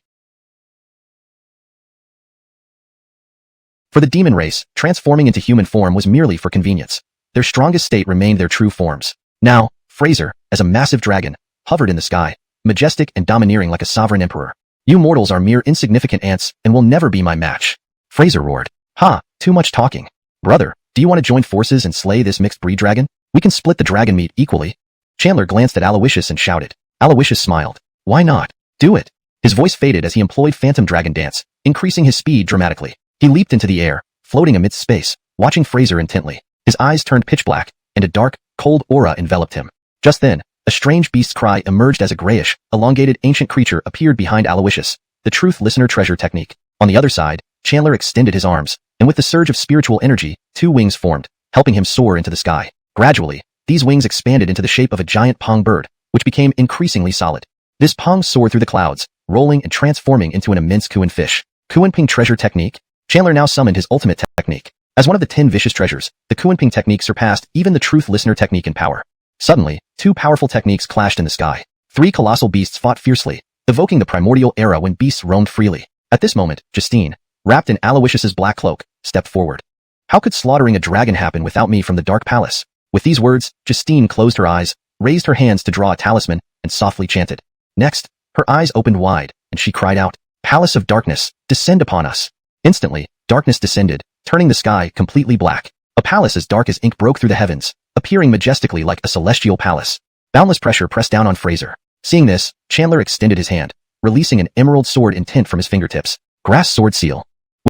For the demon race, transforming into human form was merely for convenience. Their strongest state remained their true forms. Now, Fraser, as a massive dragon, hovered in the sky, majestic and domineering like a sovereign emperor. You mortals are mere insignificant ants and will never be my match. Fraser roared. Ha, too much talking. Brother, do you want to join forces and slay this mixed breed dragon? We can split the dragon meat equally. Chandler glanced at Aloysius and shouted. Aloysius smiled. Why not? Do it. His voice faded as he employed Phantom Dragon Dance, increasing his speed dramatically. He leaped into the air, floating amidst space, watching Fraser intently. His eyes turned pitch black, and a dark, cold aura enveloped him. Just then, a strange beast's cry emerged as a grayish, elongated ancient creature appeared behind Aloysius, the Truth Listener treasure technique. On the other side, Chandler extended his arms, and with the surge of spiritual energy, two wings formed, helping him soar into the sky. Gradually, these wings expanded into the shape of a giant pong bird, which became increasingly solid. This pong soared through the clouds, rolling and transforming into an immense Kuan fish. Kuan-ping treasure technique? Chandler now summoned his ultimate technique. As one of the 10 vicious treasures, the Kuan-ping technique surpassed even the Truth Listener technique in power. Suddenly, two powerful techniques clashed in the sky. Three colossal beasts fought fiercely, evoking the primordial era when beasts roamed freely. At this moment, Justine, wrapped in Aloysius's black cloak, stepped forward. How could slaughtering a dragon happen without me from the Dark Palace? With these words, Justine closed her eyes, raised her hands to draw a talisman, and softly chanted. Next, her eyes opened wide, and she cried out, Palace of Darkness, descend upon us. Instantly, darkness descended, turning the sky completely black. A palace as dark as ink broke through the heavens, appearing majestically like a celestial palace. Boundless pressure pressed down on Fraser. Seeing this, Chandler extended his hand, releasing an emerald sword intent from his fingertips. Grass sword seal.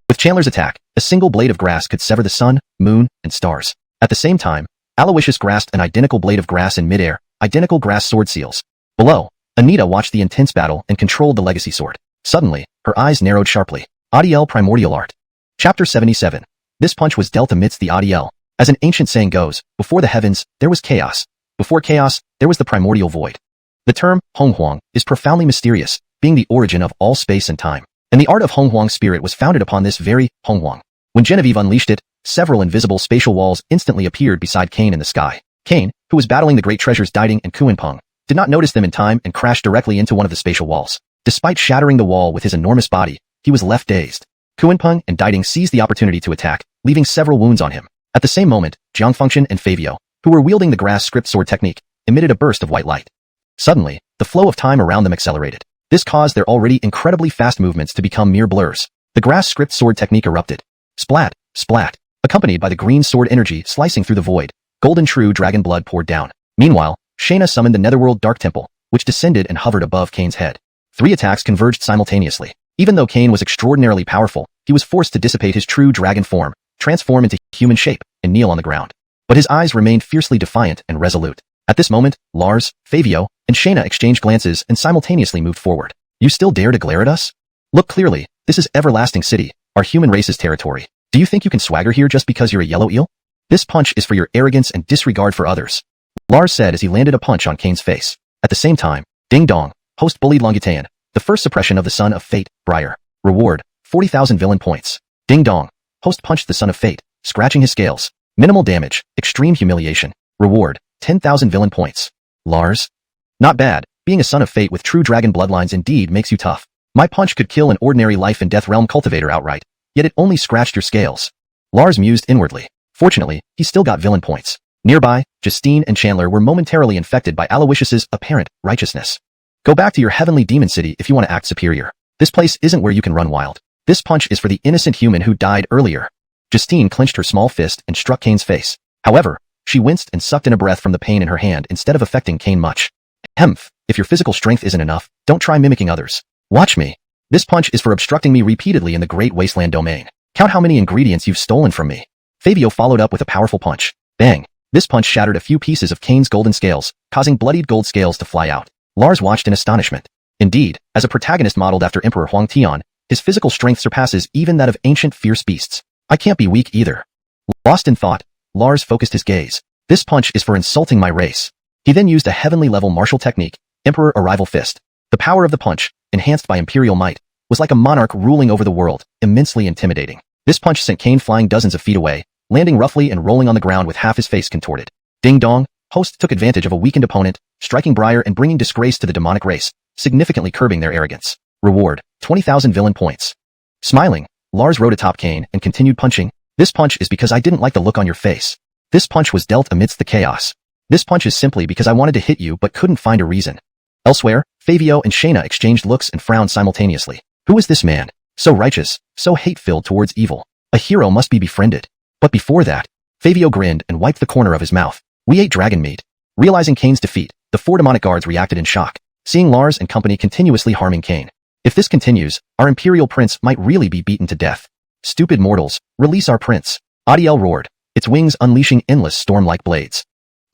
With Chandler's attack, a single blade of grass could sever the sun, moon, and stars. At the same time, Aloysius grasped an identical blade of grass in midair, identical grass sword seals. Below, Anita watched the intense battle and controlled the legacy sword. Suddenly, her eyes narrowed sharply. Adiel Primordial Art. Chapter 77. This punch was dealt amidst the Adiel. As an ancient saying goes, before the heavens, there was chaos. Before chaos, there was the primordial void. The term, Honghuang, is profoundly mysterious, being the origin of all space and time. And the art of Honghuang's spirit was founded upon this very Honghuang. When Genevieve unleashed it, several invisible spatial walls instantly appeared beside Kane in the sky. Kane, who was battling the great treasures Diding and Kuan-ping, did not notice them in time and crashed directly into one of the spatial walls. Despite shattering the wall with his enormous body, he was left dazed. Kuan-ping and Diding seized the opportunity to attack, leaving several wounds on him. At the same moment, Jiangfunction and Fabio, who were wielding the grass script sword technique, emitted a burst of white light. Suddenly, the flow of time around them accelerated. This caused their already incredibly fast movements to become mere blurs. The grass script sword technique erupted. Splat, splat, accompanied by the green sword energy slicing through the void. Golden true dragon blood poured down. Meanwhile, Xianxia summoned the Netherworld Dark Temple, which descended and hovered above Kane's head. 3 attacks converged simultaneously. Even though Kane was extraordinarily powerful, he was forced to dissipate his true dragon form, transform into human shape, and kneel on the ground. But his eyes remained fiercely defiant and resolute. At this moment, Lars, Fabio, and Xianxia exchanged glances and simultaneously moved forward. You still dare to glare at us? Look clearly, this is Everlasting City, our human race's territory. Do you think you can swagger here just because you're a yellow eel? This punch is for your arrogance and disregard for others. Lars said as he landed a punch on Kane's face. At the same time, Ding Dong, host bullied Longitan, the first suppression of the Son of Fate, Briar. Reward, 40,000 villain points. Ding Dong, host punched the Son of Fate, scratching his scales. Minimal damage, extreme humiliation. Reward, 10,000 villain points. Lars? Not bad, being a Son of Fate with true dragon bloodlines indeed makes you tough. My punch could kill an ordinary life and death realm cultivator outright, yet it only scratched your scales. Lars mused inwardly. Fortunately, he still got villain points. Nearby, Justine and Chandler were momentarily infected by Aloysius's apparent righteousness. Go back to your heavenly demon city if you want to act superior. This place isn't where you can run wild. This punch is for the innocent human who died earlier. Justine clenched her small fist and struck Kane's face. However, she winced and sucked in a breath from the pain in her hand instead of affecting Kane much. Hemph, if your physical strength isn't enough, don't try mimicking others. Watch me. This punch is for obstructing me repeatedly in the Great Wasteland domain. Count how many ingredients you've stolen from me. Fabio followed up with a powerful punch. Bang! This punch shattered a few pieces of Kane's golden scales, causing bloodied gold scales to fly out. Lars watched in astonishment. Indeed, as a protagonist modeled after Emperor Huang Tian, his physical strength surpasses even that of ancient fierce beasts. I can't be weak either. Lost in thought, Lars focused his gaze. This punch is for insulting my race. He then used a heavenly-level martial technique, Emperor Arrival Fist. The power of the punch, enhanced by imperial might, was like a monarch ruling over the world, immensely intimidating. This punch sent Kane flying dozens of feet away, landing roughly and rolling on the ground with half his face contorted. Ding dong, host took advantage of a weakened opponent, striking Briar and bringing disgrace to the demonic race, significantly curbing their arrogance. Reward, 20,000 villain points. Smiling, Lars rode atop Kane and continued punching. This punch is because I didn't like the look on your face. This punch was dealt amidst the chaos. This punch is simply because I wanted to hit you but couldn't find a reason. Elsewhere, Fabio and Shayna exchanged looks and frowned simultaneously. Who is this man? So righteous, so hate-filled towards evil. A hero must be befriended. But before that, Fabio grinned and wiped the corner of his mouth. We ate dragon meat. Realizing Kane's defeat, the 4 demonic guards reacted in shock, seeing Lars and company continuously harming Kane. If this continues, our Imperial Prince might really be beaten to death. Stupid mortals, release our prince. Adiel roared, its wings unleashing endless storm-like blades.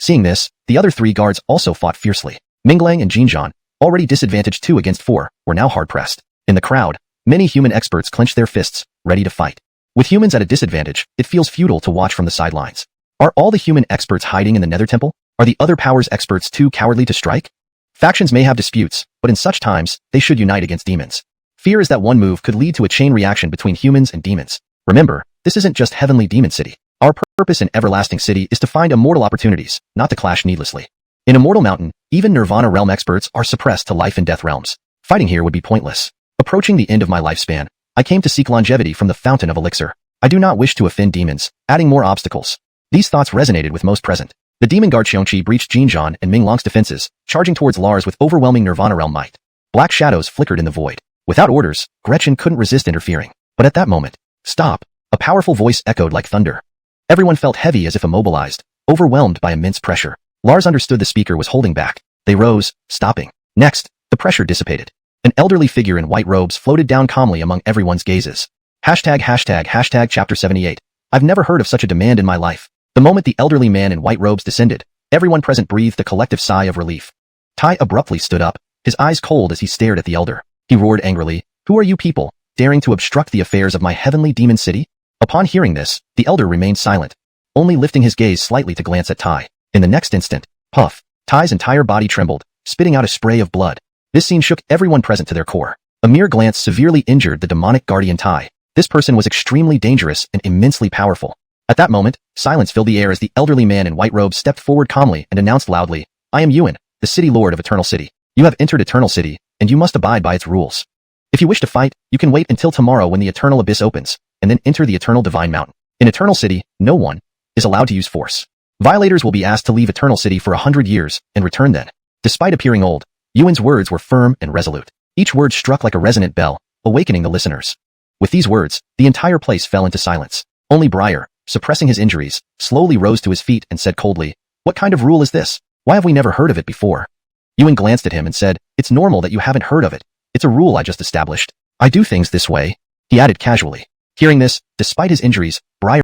Seeing this, the other 3 guards also fought fiercely. Minglang and Jinzhan, already disadvantaged 2 against 4, were now hard-pressed. In the crowd, many human experts clenched their fists, ready to fight. With humans at a disadvantage, it feels futile to watch from the sidelines. Are all the human experts hiding in the Nether Temple? Are the other powers experts too cowardly to strike? Factions may have disputes, but in such times, they should unite against demons. Fear is that one move could lead to a chain reaction between humans and demons. Remember, this isn't just Heavenly Demon City. Our purpose in Everlasting City is to find immortal opportunities, not to clash needlessly. In Immortal Mountain, even Nirvana Realm experts are suppressed to life and death realms. Fighting here would be pointless. Approaching the end of my lifespan, I came to seek longevity from the Fountain of Elixir. I do not wish to offend demons, adding more obstacles. These thoughts resonated with most present. The demon guard Xianxia breached Jinzhan and Minglang's defenses, charging towards Lars with overwhelming Nirvana Realm might. Black shadows flickered in the void. Without orders, Gretchen couldn't resist interfering. But at that moment, stop! A powerful voice echoed like thunder. Everyone felt heavy as if immobilized, overwhelmed by immense pressure. Lars understood the speaker was holding back. They rose, stopping. Next, the pressure dissipated. An elderly figure in white robes floated down calmly among everyone's gazes. Hashtag chapter 78. I've never heard of such a demand in my life. The moment the elderly man in white robes descended, everyone present breathed a collective sigh of relief. Tai abruptly stood up, his eyes cold as he stared at the elder. He roared angrily, "Who are you people, daring to obstruct the affairs of my heavenly demon city?" Upon hearing this, the elder remained silent, only lifting his gaze slightly to glance at Tai. In the next instant, puff, Tai's entire body trembled, spitting out a spray of blood. This scene shook everyone present to their core. A mere glance severely injured the demonic guardian Tai. This person was extremely dangerous and immensely powerful. At that moment, silence filled the air as the elderly man in white robes stepped forward calmly and announced loudly, "I am Yuan, the City Lord of Eternal City. You have entered Eternal City, and you must abide by its rules. If you wish to fight, you can wait until tomorrow when the Eternal Abyss opens, and then enter the Eternal Divine Mountain. In Eternal City, no one is allowed to use force. Violators will be asked to leave Eternal City for 100 years and return then." Despite appearing old, Yuan's words were firm and resolute. Each word struck like a resonant bell, awakening the listeners. With these words, the entire place fell into silence. Only Briar, suppressing his injuries, slowly rose to his feet and said coldly, "What kind of rule is this? Why have we never heard of it before?" Yuan glanced at him and said, "It's normal that you haven't heard of it. It's a rule I just established. I do things this way," he added casually. Hearing this, despite his injuries, Briar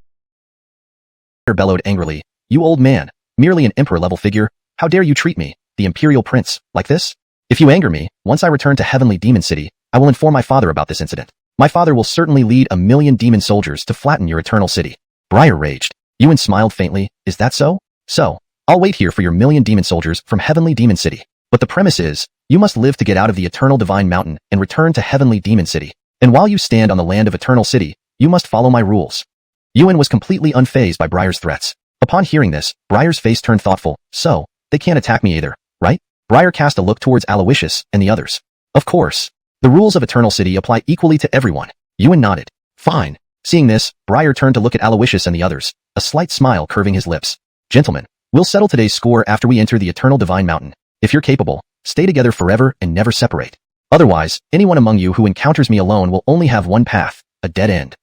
bellowed angrily, "You old man, merely an emperor-level figure, how dare you treat me, the Imperial Prince, like this? If you anger me, once I return to Heavenly Demon City, I will inform my father about this incident. My father will certainly lead 1,000,000 demon soldiers to flatten your Eternal City." Briar raged. Yuan smiled faintly, "Is that so? So, I'll wait here for your 1,000,000 demon soldiers from Heavenly Demon City. But the premise is, you must live to get out of the Eternal Divine Mountain and return to Heavenly Demon City. And while you stand on the land of Eternal City, you must follow my rules." Yuan was completely unfazed by Briar's threats. Upon hearing this, Briar's face turned thoughtful. "So, they can't attack me either, right?" Briar cast a look towards Aloysius and the others. "Of course. The rules of Eternal City apply equally to everyone." Yuan nodded. "Fine." Seeing this, Briar turned to look at Aloysius and the others, a slight smile curving his lips. "Gentlemen, we'll settle today's score after we enter the Eternal Divine Mountain. If you're capable, stay together forever and never separate. Otherwise, anyone among you who encounters me alone will only have one path, a dead end."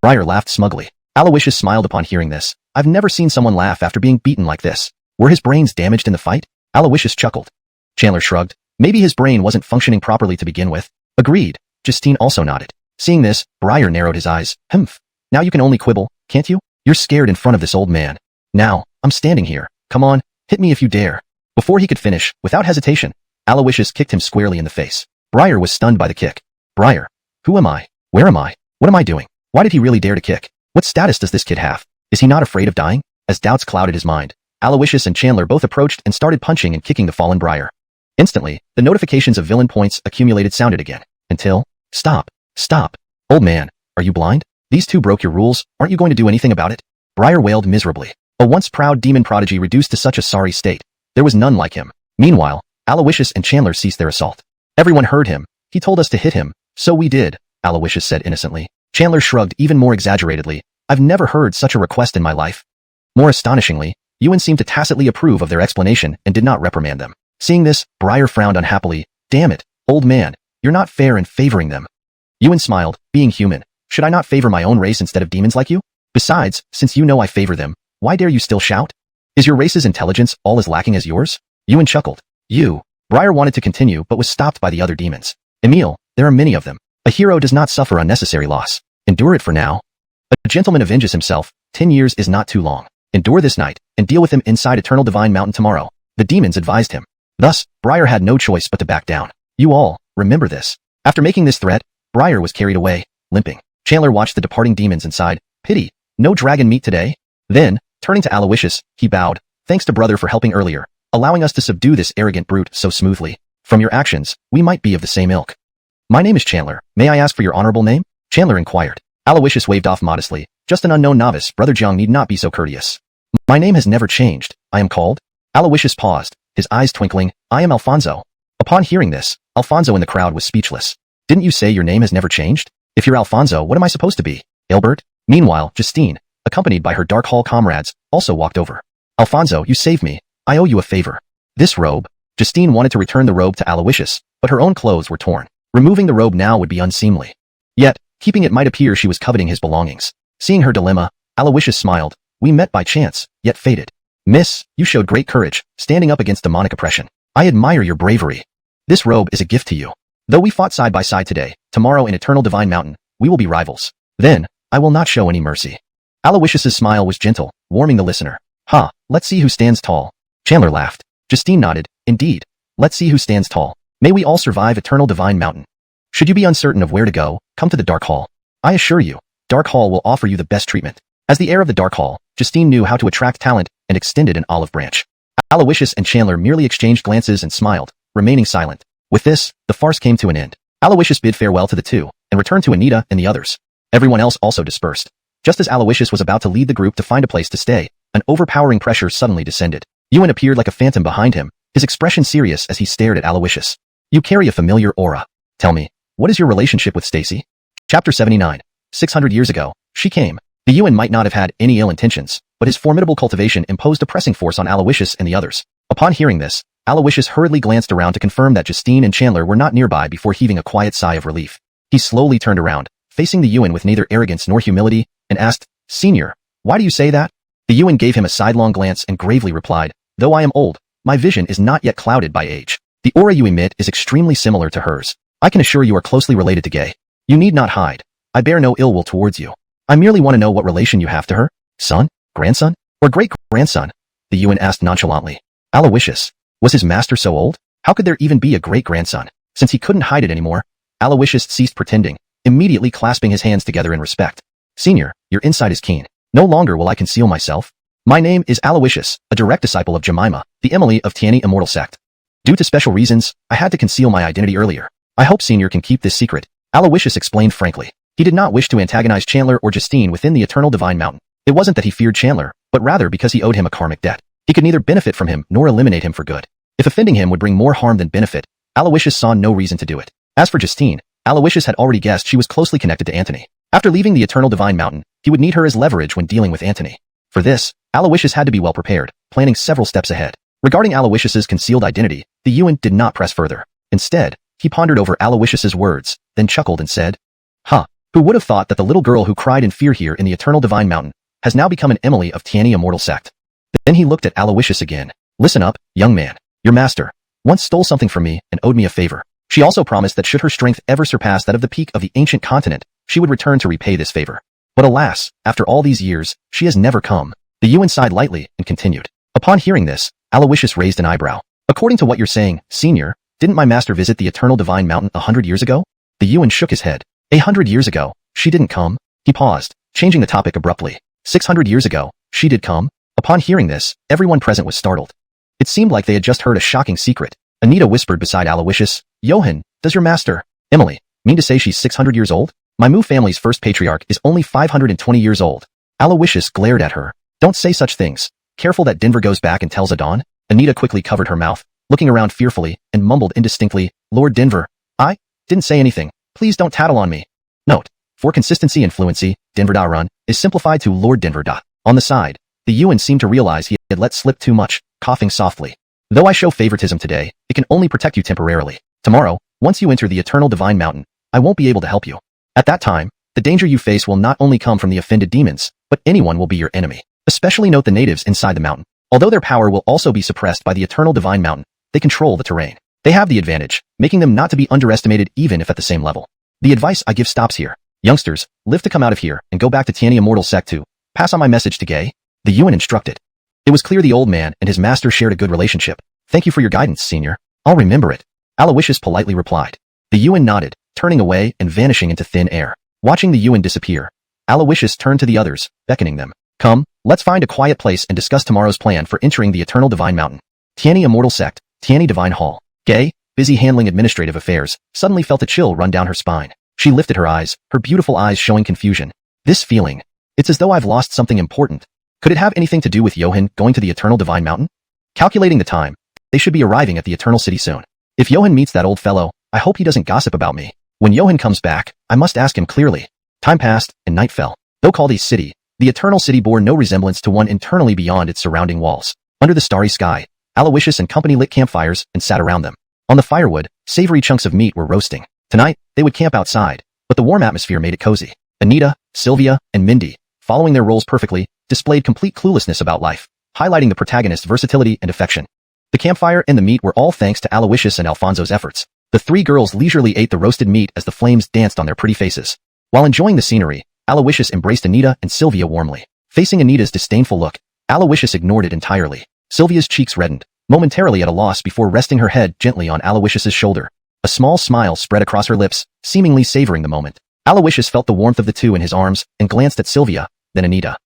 Briar laughed smugly. Aloysius smiled upon hearing this. "I've never seen someone laugh after being beaten like this. Were his brains damaged in the fight?" Aloysius chuckled. Chandler shrugged. "Maybe his brain wasn't functioning properly to begin with." "Agreed. Justine also nodded. Seeing this, Briar narrowed his eyes. Humph. Now you can only quibble, can't you? You're scared in front of this old man. Now, I'm standing here. Come on, hit me if you dare. Before he could finish, without hesitation, Aloysius kicked him squarely in the face. Briar was stunned by the kick. Briar. Who am I? Where am I? What am I doing? Why did he really dare to kick? What status does this kid have? Is he not afraid of dying? As doubts clouded his mind, Aloysius and Chandler both approached and started punching and kicking the fallen Briar. Instantly, the notifications of villain points accumulated sounded again. Until, stop, stop. Old man, are you blind? These two broke your rules, aren't you going to do anything about it? Briar wailed miserably. A once proud demon prodigy reduced to such a sorry state. There was none like him. Meanwhile, Aloysius and Chandler ceased their assault. Everyone heard him. He told us to hit him. So we did, Aloysius said innocently. Chandler shrugged even more exaggeratedly. I've never heard such a request in my life. More astonishingly, Yuan seemed to tacitly approve of their explanation and did not reprimand them. Seeing this, Briar frowned unhappily. Damn it, old man, you're not fair in favoring them. Yuan smiled, being human. Should I not favor my own race instead of demons like you? Besides, since you know I favor them, why dare you still shout? Is your race's intelligence all as lacking as yours? Yuan chuckled. Briar wanted to continue but was stopped by the other demons. Emil, there are many of them. A hero does not suffer unnecessary loss. Endure it for now. A gentleman avenges himself. 10 years is not too long. Endure this night, and deal with him inside Eternal Divine Mountain tomorrow. The demons advised him. Thus, Briar had no choice but to back down. You all, remember this. After making this threat, Briar was carried away, limping. Chandler watched the departing demons and sighed. Pity, no dragon meat today? Then, turning to Aloysius, he bowed. Thanks to brother for helping earlier, allowing us to subdue this arrogant brute so smoothly. From your actions, we might be of the same ilk. My name is Chandler. May I ask for your honorable name? Chandler inquired. Aloysius waved off modestly. Just an unknown novice. Brother Jiang need not be so courteous. My name has never changed. I am called. Aloysius paused, his eyes twinkling. I am Alfonso. Upon hearing this, Alfonso in the crowd was speechless. Didn't you say your name has never changed? If you're Alfonso, what am I supposed to be? Albert? Meanwhile, Justine, accompanied by her Dark Hall comrades, also walked over. Alfonso, you saved me. I owe you a favor. This robe. Justine wanted to return the robe to Aloysius, but her own clothes were torn. Removing the robe now would be unseemly. Yet, keeping it might appear she was coveting his belongings. Seeing her dilemma, Aloysius smiled. We met by chance, yet fated. Miss, you showed great courage, standing up against demonic oppression. I admire your bravery. This robe is a gift to you. Though we fought side by side today, tomorrow in Eternal Divine Mountain, we will be rivals. Then, I will not show any mercy. Aloysius's smile was gentle, warming the listener. Ha, let's see who stands tall. Chandler laughed. Justine nodded. Indeed. Let's see who stands tall. May we all survive Eternal Divine Mountain. Should you be uncertain of where to go, come to the Dark Hall. I assure you, Dark Hall will offer you the best treatment. As the heir of the Dark Hall, Justine knew how to attract talent and extended an olive branch. Aloysius and Chandler merely exchanged glances and smiled, remaining silent. With this, the farce came to an end. Aloysius bid farewell to the two, and returned to Anita and the others. Everyone else also dispersed. Just as Aloysius was about to lead the group to find a place to stay, an overpowering pressure suddenly descended. Yuan appeared like a phantom behind him, his expression serious as he stared at Aloysius. You carry a familiar aura. Tell me, what is your relationship with Stacy? Chapter 79. 600 years ago, she came. The Yuan might not have had any ill intentions, but his formidable cultivation imposed a pressing force on Aloysius and the others. Upon hearing this, Aloysius hurriedly glanced around to confirm that Justine and Chandler were not nearby before heaving a quiet sigh of relief. He slowly turned around, facing the Yuan with neither arrogance nor humility, and asked, Senior, why do you say that? The Yuan gave him a sidelong glance and gravely replied, Though I am old, my vision is not yet clouded by age. The aura you emit is extremely similar to hers. I can assure you are closely related to Gay. You need not hide. I bear no ill will towards you. I merely want to know what relation you have to her. Son? Grandson? Or great-grandson? The Yuan asked nonchalantly. Aloysius. Was his master so old? How could there even be a great-grandson? Since he couldn't hide it anymore, Aloysius ceased pretending, immediately clasping his hands together in respect. Senior, your insight is keen. No longer will I conceal myself. My name is Aloysius, a direct disciple of Jemima, the Emily of Tiani Immortal Sect. Due to special reasons, I had to conceal my identity earlier. I hope Senior can keep this secret. Aloysius explained frankly. He did not wish to antagonize Chandler or Justine within the Eternal Divine Mountain. It wasn't that he feared Chandler, but rather because he owed him a karmic debt. He could neither benefit from him nor eliminate him for good. If offending him would bring more harm than benefit, Aloysius saw no reason to do it. As for Justine, Aloysius had already guessed she was closely connected to Antony. After leaving the Eternal Divine Mountain, he would need her as leverage when dealing with Antony. For this, Aloysius had to be well prepared, planning several steps ahead. Regarding Aloysius's concealed identity, the Yuan did not press further. Instead, he pondered over Aloysius's words, then chuckled and said, Who would have thought that the little girl who cried in fear here in the Eternal Divine Mountain has now become an Emily of Tiani Immortal Sect? Then he looked at Aloysius again. Listen up, young man. Your master once stole something from me and owed me a favor. She also promised that should her strength ever surpass that of the peak of the ancient continent, she would return to repay this favor. But alas, after all these years, she has never come. The Yuan sighed lightly and continued. Upon hearing this, Aloysius raised an eyebrow. According to what you're saying, senior, didn't my master visit the Eternal Divine Mountain 100 years ago? The Yuan shook his head. 100 years ago, she didn't come? He paused, changing the topic abruptly. 600 years ago, she did come? Upon hearing this, everyone present was startled. It seemed like they had just heard a shocking secret. Anita whispered beside Aloysius, Johann, does your master, Emily, mean to say she's 600 years old? My Mu family's first patriarch is only 520 years old. Aloysius glared at her. Don't say such things. Careful that Denver goes back and tells Adon. Anita quickly covered her mouth, looking around fearfully, and mumbled indistinctly, Lord Denver, I didn't say anything. Please don't tattle on me. Note, for consistency and fluency, Denver.run is simplified to Lord Denver. On the side, the Yuan seemed to realize he had let slip too much, coughing softly. Though I show favoritism today, it can only protect you temporarily. Tomorrow, once you enter the Eternal Divine Mountain, I won't be able to help you. At that time, the danger you face will not only come from the offended demons, but anyone will be your enemy. Especially note the natives inside the mountain. Although their power will also be suppressed by the Eternal Divine Mountain, they control the terrain. They have the advantage, making them not to be underestimated even if at the same level. The advice I give stops here. Youngsters, live to come out of here and go back to Tianyi Immortal Sect to pass on my message to Gay. The Yuan instructed. It was clear the old man and his master shared a good relationship. Thank you for your guidance, senior. I'll remember it. Aloysius politely replied. The Yuan nodded, turning away and vanishing into thin air. Watching the Yuan disappear, Aloysius turned to the others, beckoning them. Come, let's find a quiet place and discuss tomorrow's plan for entering the Eternal Divine Mountain. Tianyi Immortal Sect, Tianyi Divine Hall. Gay, busy handling administrative affairs, suddenly felt a chill run down her spine. She lifted her eyes, her beautiful eyes showing confusion. This feeling. It's as though I've lost something important. Could it have anything to do with Johann going to the Eternal Divine Mountain? Calculating the time, they should be arriving at the Eternal City soon. If Johann meets that old fellow, I hope he doesn't gossip about me. When Johann comes back, I must ask him clearly. Time passed, and night fell. Though called a city, the Eternal City bore no resemblance to one internally beyond its surrounding walls. Under the starry sky, Aloysius and company lit campfires and sat around them. On the firewood, savory chunks of meat were roasting. Tonight, they would camp outside, but the warm atmosphere made it cozy. Anita, Sylvia, and Mindy, following their roles perfectly, displayed complete cluelessness about life, highlighting the protagonist's versatility and affection. The campfire and the meat were all thanks to Aloysius and Alfonso's efforts. The three girls leisurely ate the roasted meat as the flames danced on their pretty faces. While enjoying the scenery, Aloysius embraced Anita and Sylvia warmly. Facing Anita's disdainful look, Aloysius ignored it entirely. Sylvia's cheeks reddened, momentarily at a loss before resting her head gently on Aloysius's shoulder. A small smile spread across her lips, seemingly savoring the moment. Aloysius felt the warmth of the two in his arms and glanced at Sylvia, then Anita.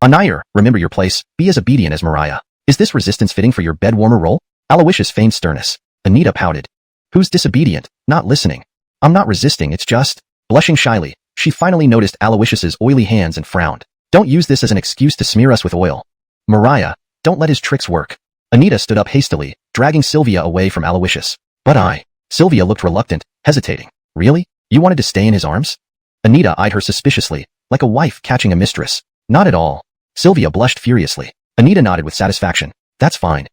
Anaya, remember your place, be as obedient as Mariah. Is this resistance fitting for your bed warmer role? Aloysius feigned sternness. Anita pouted. Who's disobedient, not listening? I'm not resisting, it's just... Blushing shyly, she finally noticed Aloysius's oily hands and frowned. Don't use this as an excuse to smear us with oil. Mariah, don't let his tricks work. Anita stood up hastily, dragging Sylvia away from Aloysius. But Sylvia looked reluctant, hesitating. Really? You wanted to stay in his arms? Anita eyed her suspiciously, like a wife catching a mistress. Not at all. Sylvia blushed furiously. Anita nodded with satisfaction. That's fine.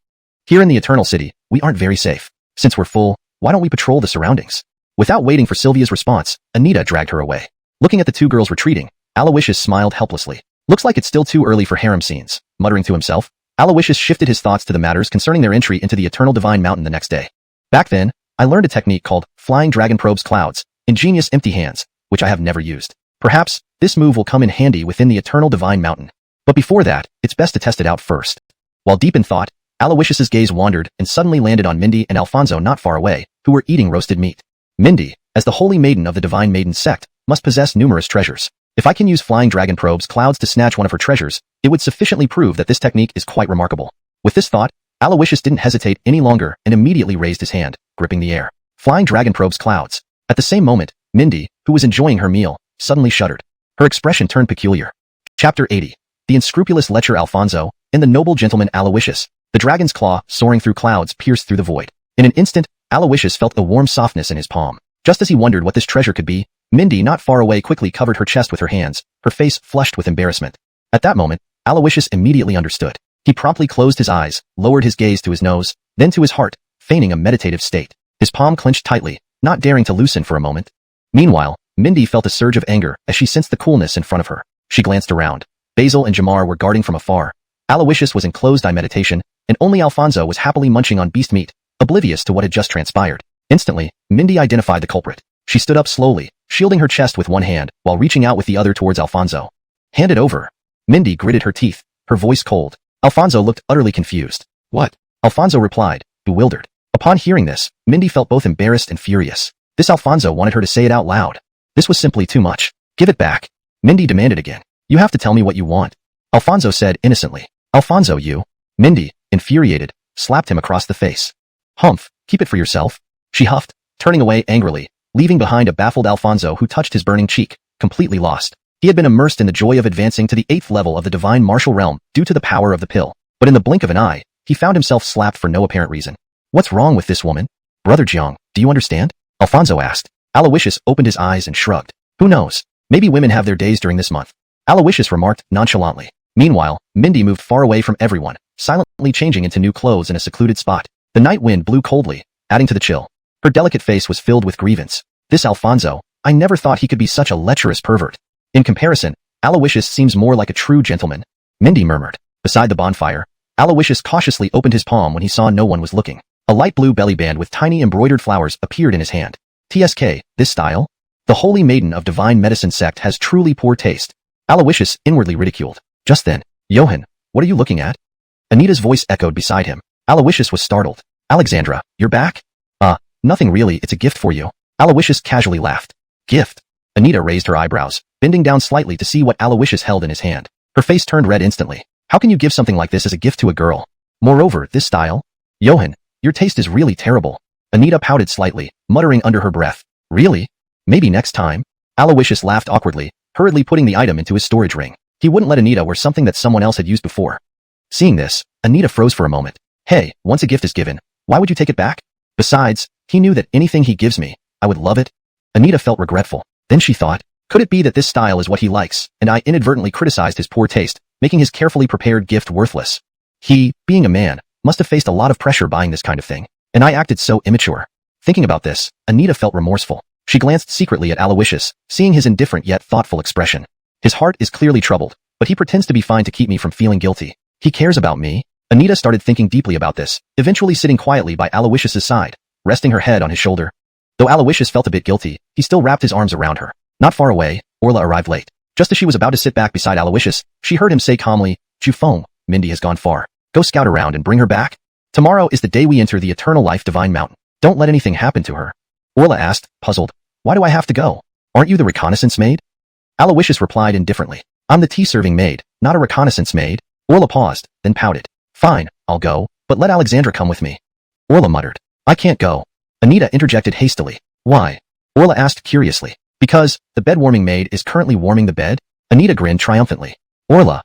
Here in the Eternal City, we aren't very safe. Since we're full, why don't we patrol the surroundings? Without waiting for Sylvia's response, Anita dragged her away. Looking at the two girls retreating, Aloysius smiled helplessly. Looks like it's still too early for harem scenes. Muttering to himself, Aloysius shifted his thoughts to the matters concerning their entry into the Eternal Divine Mountain the next day. Back then, I learned a technique called Flying Dragon Probes Clouds, ingenious empty hands, which I have never used. Perhaps, this move will come in handy within the Eternal Divine Mountain. But before that, it's best to test it out first. While deep in thought, Aloysius's gaze wandered and suddenly landed on Mindy and Alfonso not far away, who were eating roasted meat. Mindy, as the holy maiden of the Divine Maiden sect, must possess numerous treasures. If I can use Flying Dragon Probes Clouds to snatch one of her treasures, it would sufficiently prove that this technique is quite remarkable. With this thought, Aloysius didn't hesitate any longer and immediately raised his hand, gripping the air. Flying Dragon Probes Clouds. At the same moment, Mindy, who was enjoying her meal, suddenly shuddered. Her expression turned peculiar. Chapter 80. The unscrupulous lecher Alfonso, and the noble gentleman Aloysius. The dragon's claw, soaring through clouds, pierced through the void. In an instant, Aloysius felt a warm softness in his palm. Just as he wondered what this treasure could be, Mindy not far away quickly covered her chest with her hands, her face flushed with embarrassment. At that moment, Aloysius immediately understood. He promptly closed his eyes, lowered his gaze to his nose, then to his heart, feigning a meditative state. His palm clenched tightly, not daring to loosen for a moment. Meanwhile, Mindy felt a surge of anger as she sensed the coolness in front of her. She glanced around. Basil and Jamar were guarding from afar. Aloysius was in closed-eye meditation, and only Alfonso was happily munching on beast meat, oblivious to what had just transpired. Instantly, Mindy identified the culprit. She stood up slowly, shielding her chest with one hand, while reaching out with the other towards Alfonso. Hand it over. Mindy gritted her teeth, her voice cold. Alfonso looked utterly confused. What? Alfonso replied, bewildered. Upon hearing this, Mindy felt both embarrassed and furious. This Alfonso wanted her to say it out loud. This was simply too much. Give it back. Mindy demanded again. You have to tell me what you want. Alfonso said innocently. Alfonso, you. Mindy, infuriated, slapped him across the face. Humph, keep it for yourself. She huffed, turning away angrily, leaving behind a baffled Alfonso who touched his burning cheek, completely lost. He had been immersed in the joy of advancing to the 8th level of the divine martial realm due to the power of the pill. But in the blink of an eye, he found himself slapped for no apparent reason. What's wrong with this woman? Brother Jiang, do you understand? Alfonso asked. Aloysius opened his eyes and shrugged. Who knows? Maybe women have their days during this month. Aloysius remarked nonchalantly. Meanwhile, Mindy moved far away from everyone, silently changing into new clothes in a secluded spot. The night wind blew coldly, adding to the chill. Her delicate face was filled with grievance. This Alfonso, I never thought he could be such a lecherous pervert. In comparison, Aloysius seems more like a true gentleman. Mindy murmured. Beside the bonfire, Aloysius cautiously opened his palm when he saw no one was looking. A light blue belly band with tiny embroidered flowers appeared in his hand. TSK, this style? The holy maiden of divine medicine sect has truly poor taste. Aloysius inwardly ridiculed. Just then, Johann, what are you looking at? Anita's voice echoed beside him. Aloysius was startled. Alexandra, you're back? Nothing really, it's a gift for you. Aloysius casually laughed. Gift? Anita raised her eyebrows, bending down slightly to see what Aloysius held in his hand. Her face turned red instantly. How can you give something like this as a gift to a girl? Moreover, this style? Johann, your taste is really terrible. Anita pouted slightly, muttering under her breath. Really? Maybe next time? Aloysius laughed awkwardly, hurriedly putting the item into his storage ring. He wouldn't let Anita wear something that someone else had used before. Seeing this, Anita froze for a moment. Hey, once a gift is given, why would you take it back? Besides, he knew that anything he gives me, I would love it. Anita felt regretful. Then she thought, could it be that this style is what he likes, and I inadvertently criticized his poor taste, making his carefully prepared gift worthless? He, being a man, must have faced a lot of pressure buying this kind of thing, and I acted so immature. Thinking about this, Anita felt remorseful. She glanced secretly at Aloysius, seeing his indifferent yet thoughtful expression. His heart is clearly troubled, but he pretends to be fine to keep me from feeling guilty. He cares about me. Anita started thinking deeply about this, eventually sitting quietly by Aloysius's side, resting her head on his shoulder. Though Aloysius felt a bit guilty, he still wrapped his arms around her. Not far away, Orla arrived late. Just as she was about to sit back beside Aloysius, she heard him say calmly, Jufeng, Mindy has gone far. Go scout around and bring her back. Tomorrow is the day we enter the Eternal Life Divine Mountain. Don't let anything happen to her. Orla asked, puzzled. Why do I have to go? Aren't you the reconnaissance maid? Aloysius replied indifferently. I'm the tea-serving maid, not a reconnaissance maid. Orla paused, then pouted. Fine, I'll go, but let Alexandra come with me. Orla muttered. I can't go. Anita interjected hastily. Why? Orla asked curiously. Because, the bed-warming maid is currently warming the bed? Anita grinned triumphantly. Orla.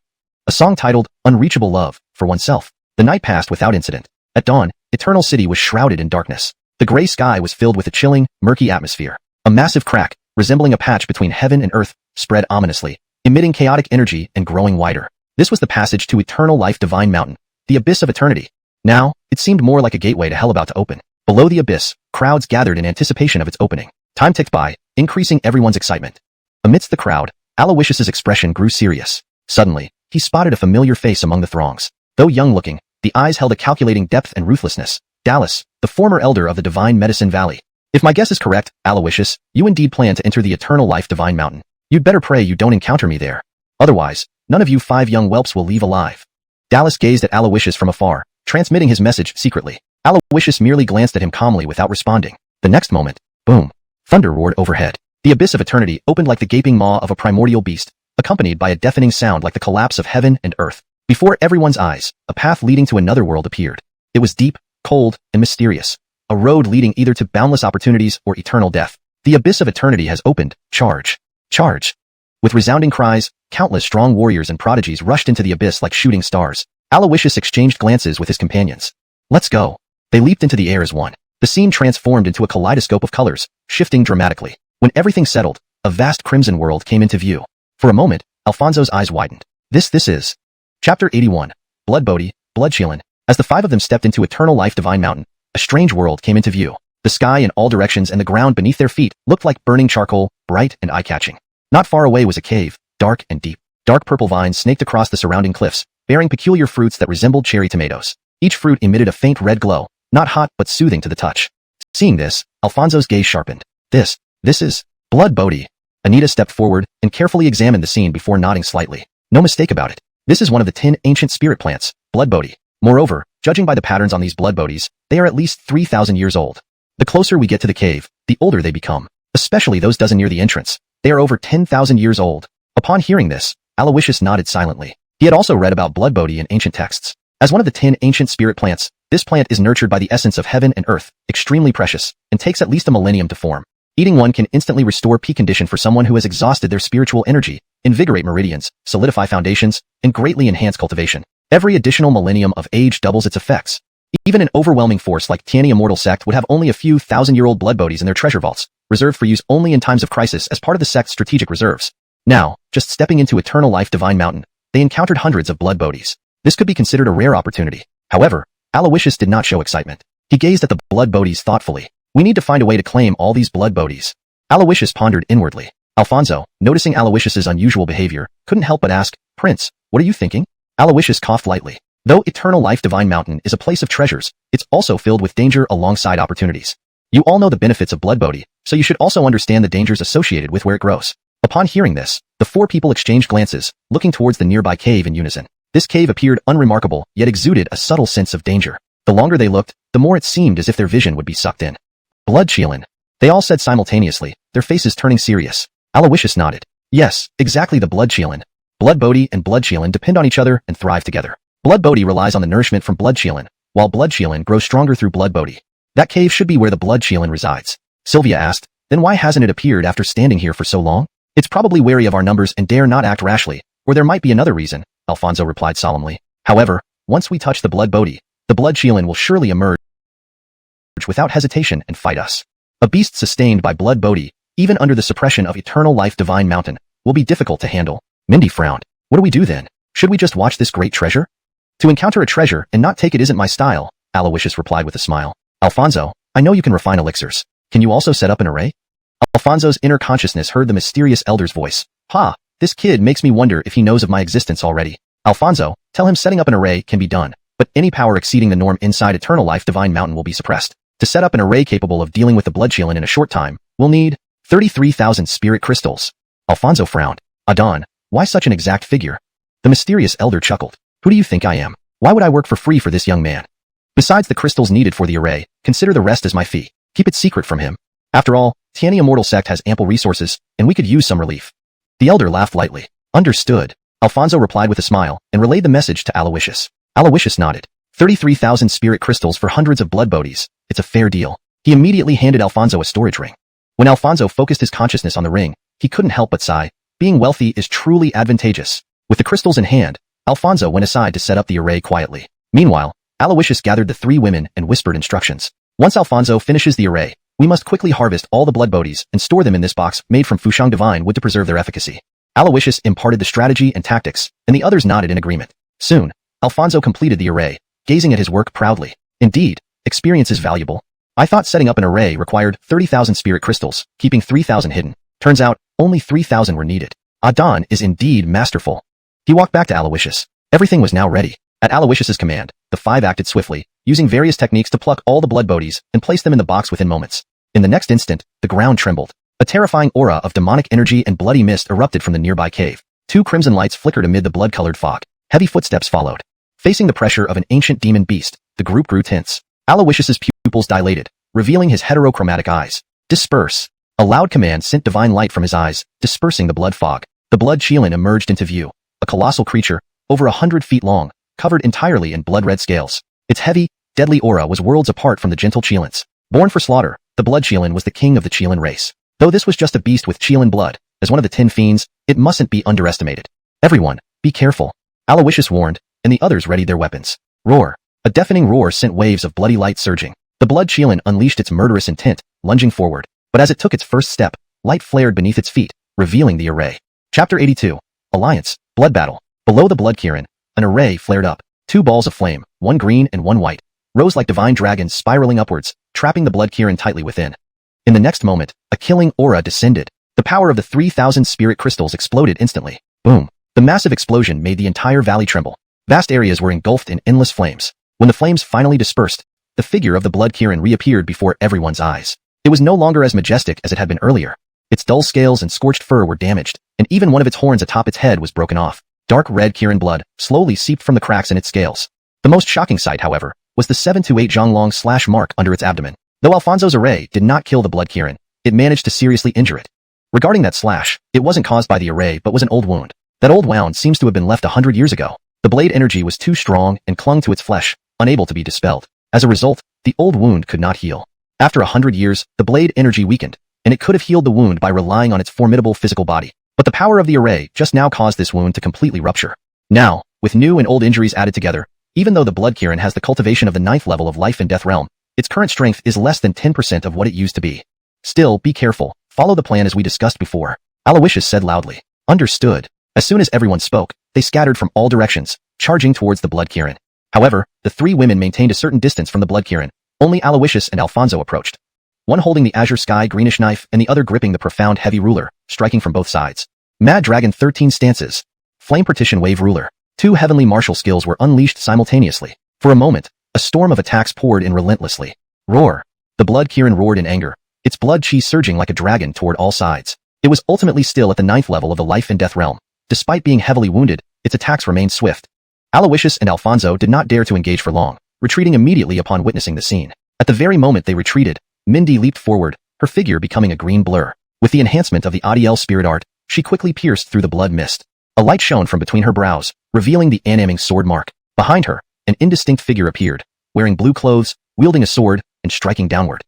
A song titled, Unreachable Love, for oneself. The night passed without incident. At dawn, Eternal City was shrouded in darkness. The gray sky was filled with a chilling, murky atmosphere. A massive crack, resembling a patch between heaven and earth, spread ominously, emitting chaotic energy and growing wider. This was the passage to Eternal Life Divine Mountain, the abyss of eternity. Now, it seemed more like a gateway to hell about to open. Below the abyss, crowds gathered in anticipation of its opening. Time ticked by, increasing everyone's excitement. Amidst the crowd, Aloysius's expression grew serious. Suddenly, he spotted a familiar face among the throngs. Though young-looking, the eyes held a calculating depth and ruthlessness. Dallas, the former elder of the Divine Medicine Valley. If my guess is correct, Aloysius, you indeed plan to enter the Eternal Life Divine Mountain. You'd better pray you don't encounter me there. Otherwise, none of you 5 young whelps will leave alive. Dallas gazed at Aloysius from afar, transmitting his message secretly. Aloysius merely glanced at him calmly without responding. The next moment, boom, thunder roared overhead. The abyss of eternity opened like the gaping maw of a primordial beast, accompanied by a deafening sound like the collapse of heaven and earth. Before everyone's eyes, a path leading to another world appeared. It was deep, cold, and mysterious. A road leading either to boundless opportunities or eternal death. The abyss of eternity has opened. Charge. Charge. With resounding cries, countless strong warriors and prodigies rushed into the abyss like shooting stars. Aloysius exchanged glances with his companions. Let's go. They leaped into the air as one. The scene transformed into a kaleidoscope of colors, shifting dramatically. When everything settled, a vast crimson world came into view. For a moment, Alfonso's eyes widened. This is... Chapter 81. Blood Bodhi, Blood Shielan. As the 5 of them stepped into Eternal Life Divine Mountain, a strange world came into view. The sky in all directions and the ground beneath their feet looked like burning charcoal, bright and eye-catching. Not far away was a cave, dark and deep. Dark purple vines snaked across the surrounding cliffs, bearing peculiar fruits that resembled cherry tomatoes. Each fruit emitted a faint red glow, not hot but soothing to the touch. Seeing this, Alfonso's gaze sharpened. This is blood Bodhi. Anita stepped forward and carefully examined the scene before nodding slightly. No mistake about it. This is one of the 10 ancient spirit plants, blood Bodhi. Moreover, judging by the patterns on these blood Bodhis, they are at least 3,000 years old. The closer we get to the cave, the older they become, especially those dozen near the entrance. They are over 10,000 years old. Upon hearing this, Aloysius nodded silently. He had also read about blood Bodhi in ancient texts. As one of the 10 ancient spirit plants, this plant is nurtured by the essence of heaven and earth, extremely precious, and takes at least a millennium to form. Eating one can instantly restore peak condition for someone who has exhausted their spiritual energy, invigorate meridians, solidify foundations, and greatly enhance cultivation. Every additional millennium of age doubles its effects. Even an overwhelming force like Tiani Immortal Sect would have only a few thousand-year-old blood Bodhis in their treasure vaults, reserved for use only in times of crisis as part of the sect's strategic reserves. Now, just stepping into Eternal Life Divine Mountain, they encountered hundreds of blood Bodhis. This could be considered a rare opportunity. However, Aloysius did not show excitement. He gazed at the blood Bodhis thoughtfully. We need to find a way to claim all these blood Bodhis. Aloysius pondered inwardly. Alfonso, noticing Aloysius's unusual behavior, couldn't help but ask, Prince, what are you thinking? Aloysius coughed lightly. Though Eternal Life Divine Mountain is a place of treasures, it's also filled with danger alongside opportunities. You all know the benefits of blood Bodhi, so you should also understand the dangers associated with where it grows. Upon hearing this, the four people exchanged glances, looking towards the nearby cave in unison. This cave appeared unremarkable, yet exuded a subtle sense of danger. The longer they looked, the more it seemed as if their vision would be sucked in. Blood Qielin. They all said simultaneously, their faces turning serious. Aloysius nodded. Yes, exactly, the blood Qielin. Blood Bodhi and blood Qielin depend on each other and thrive together. Blood Bodhi relies on the nourishment from blood Qielin, while blood Qielin grows stronger through blood Bodhi. That cave should be where the blood Qielin resides. Sylvia asked, then why hasn't it appeared after standing here for so long? It's probably wary of our numbers and dare not act rashly, or there might be another reason, Alfonso replied solemnly. However, once we touch the blood Bodhi, the blood Qielin will surely emerge without hesitation and fight us. A beast sustained by blood Bodhi, even under the suppression of Eternal Life Divine Mountain, will be difficult to handle. Mindy frowned. What do we do then? Should we just watch this great treasure? To encounter a treasure and not take it isn't my style, Aloysius replied with a smile. Alfonso, I know you can refine elixirs. Can you also set up an array? Alfonso's inner consciousness heard the mysterious elder's voice. Ha, this kid makes me wonder if he knows of my existence already. Alfonso, tell him setting up an array can be done, but any power exceeding the norm inside Eternal Life Divine Mountain will be suppressed. To set up an array capable of dealing with the blood Qielin in a short time, we'll need 33,000 spirit crystals. Alfonso frowned. Adon, why such an exact figure? The mysterious elder chuckled. Who do you think I am? Why would I work for free for this young man? Besides the crystals needed for the array, consider the rest as my fee. Keep it secret from him. After all, Tiani Immortal Sect has ample resources, and we could use some relief. The elder laughed lightly. Understood. Alfonso replied with a smile, and relayed the message to Aloysius. Aloysius nodded. 33,000 spirit crystals for hundreds of blood Bodhis. It's a fair deal. He immediately handed Alfonso a storage ring. When Alfonso focused his consciousness on the ring, he couldn't help but sigh. Being wealthy is truly advantageous. With the crystals in hand, Alfonso went aside to set up the array quietly. Meanwhile, Aloysius gathered the three women and whispered instructions. Once Alfonso finishes the array, we must quickly harvest all the blood Bodhis and store them in this box made from Fushang Divine wood to preserve their efficacy. Aloysius imparted the strategy and tactics, and the others nodded in agreement. Soon, Alfonso completed the array, gazing at his work proudly. Indeed, experience is valuable. I thought setting up an array required 30,000 spirit crystals, keeping 3,000 hidden. Turns out, only 3,000 were needed. Adon is indeed masterful. He walked back to Aloysius. Everything was now ready. At Aloysius's command, the five acted swiftly, using various techniques to pluck all the blood Bodhis and place them in the box within moments. In the next instant, the ground trembled. A terrifying aura of demonic energy and bloody mist erupted from the nearby cave. Two crimson lights flickered amid the blood-colored fog. Heavy footsteps followed. Facing the pressure of an ancient demon beast, the group grew tense. Aloysius's pupils dilated, revealing his heterochromatic eyes. Disperse. A loud command sent divine light from his eyes, dispersing the blood fog. The blood Qielin emerged into view. A colossal creature, over 100 feet long, covered entirely in blood-red scales. Its heavy, deadly aura was worlds apart from the gentle Qielins. Born for slaughter, the blood Qielin was the king of the Qielin race. Though this was just a beast with Qielin blood, as one of the 10 fiends, it mustn't be underestimated. Everyone, be careful. Aloysius warned, and the others readied their weapons. Roar. A deafening roar sent waves of bloody light surging. The blood Qielin unleashed its murderous intent, lunging forward. But as it took its first step, light flared beneath its feet, revealing the array. Chapter 82. Alliance. Blood Battle. Below the blood Qielin, an array flared up. Two balls of flame, one green and one white, rose like divine dragons spiraling upwards, trapping the blood Qielin tightly within. In the next moment, a killing aura descended. The power of the 3,000 spirit crystals exploded instantly. Boom. The massive explosion made the entire valley tremble. Vast areas were engulfed in endless flames. When the flames finally dispersed, the figure of the blood Kirin reappeared before everyone's eyes. It was no longer as majestic as it had been earlier. Its dull scales and scorched fur were damaged, and even one of its horns atop its head was broken off. Dark red Kirin blood slowly seeped from the cracks in its scales. The most shocking sight, however, was the 7 to 8 zhonglong slash mark under its abdomen. Though Alfonso's array did not kill the blood Kirin, it managed to seriously injure it. Regarding that slash, it wasn't caused by the array but was an old wound. That old wound seems to have been left 100 years ago. The blade energy was too strong and clung to its flesh, unable to be dispelled. As a result, the old wound could not heal. After 100 years, the blade energy weakened, and it could have healed the wound by relying on its formidable physical body. But the power of the array just now caused this wound to completely rupture. Now, with new and old injuries added together, even though the blood Kirin has the cultivation of the 9th level of life and death realm, its current strength is less than 10% of what it used to be. Still, be careful. Follow the plan as we discussed before, Aloysius said loudly. Understood. As soon as everyone spoke, they scattered from all directions, charging towards the blood Kirin. However, the three women maintained a certain distance from the blood Kirin. Only Aloysius and Alfonso approached. One holding the azure sky greenish knife and the other gripping the profound heavy ruler, striking from both sides. Mad Dragon 13 stances. Flame partition wave ruler. Two heavenly martial skills were unleashed simultaneously. For a moment, a storm of attacks poured in relentlessly. Roar. The blood Kirin roared in anger, its blood chi surging like a dragon toward all sides. It was ultimately still at the 9th level of the life and death realm. Despite being heavily wounded, its attacks remained swift. Aloysius and Alfonso did not dare to engage for long, retreating immediately upon witnessing the scene. At the very moment they retreated, Mindy leaped forward, her figure becoming a green blur. With the enhancement of the Adiel spirit art, she quickly pierced through the blood mist. A light shone from between her brows, revealing the animing sword mark. Behind her, an indistinct figure appeared, wearing blue clothes, wielding a sword, and striking downward.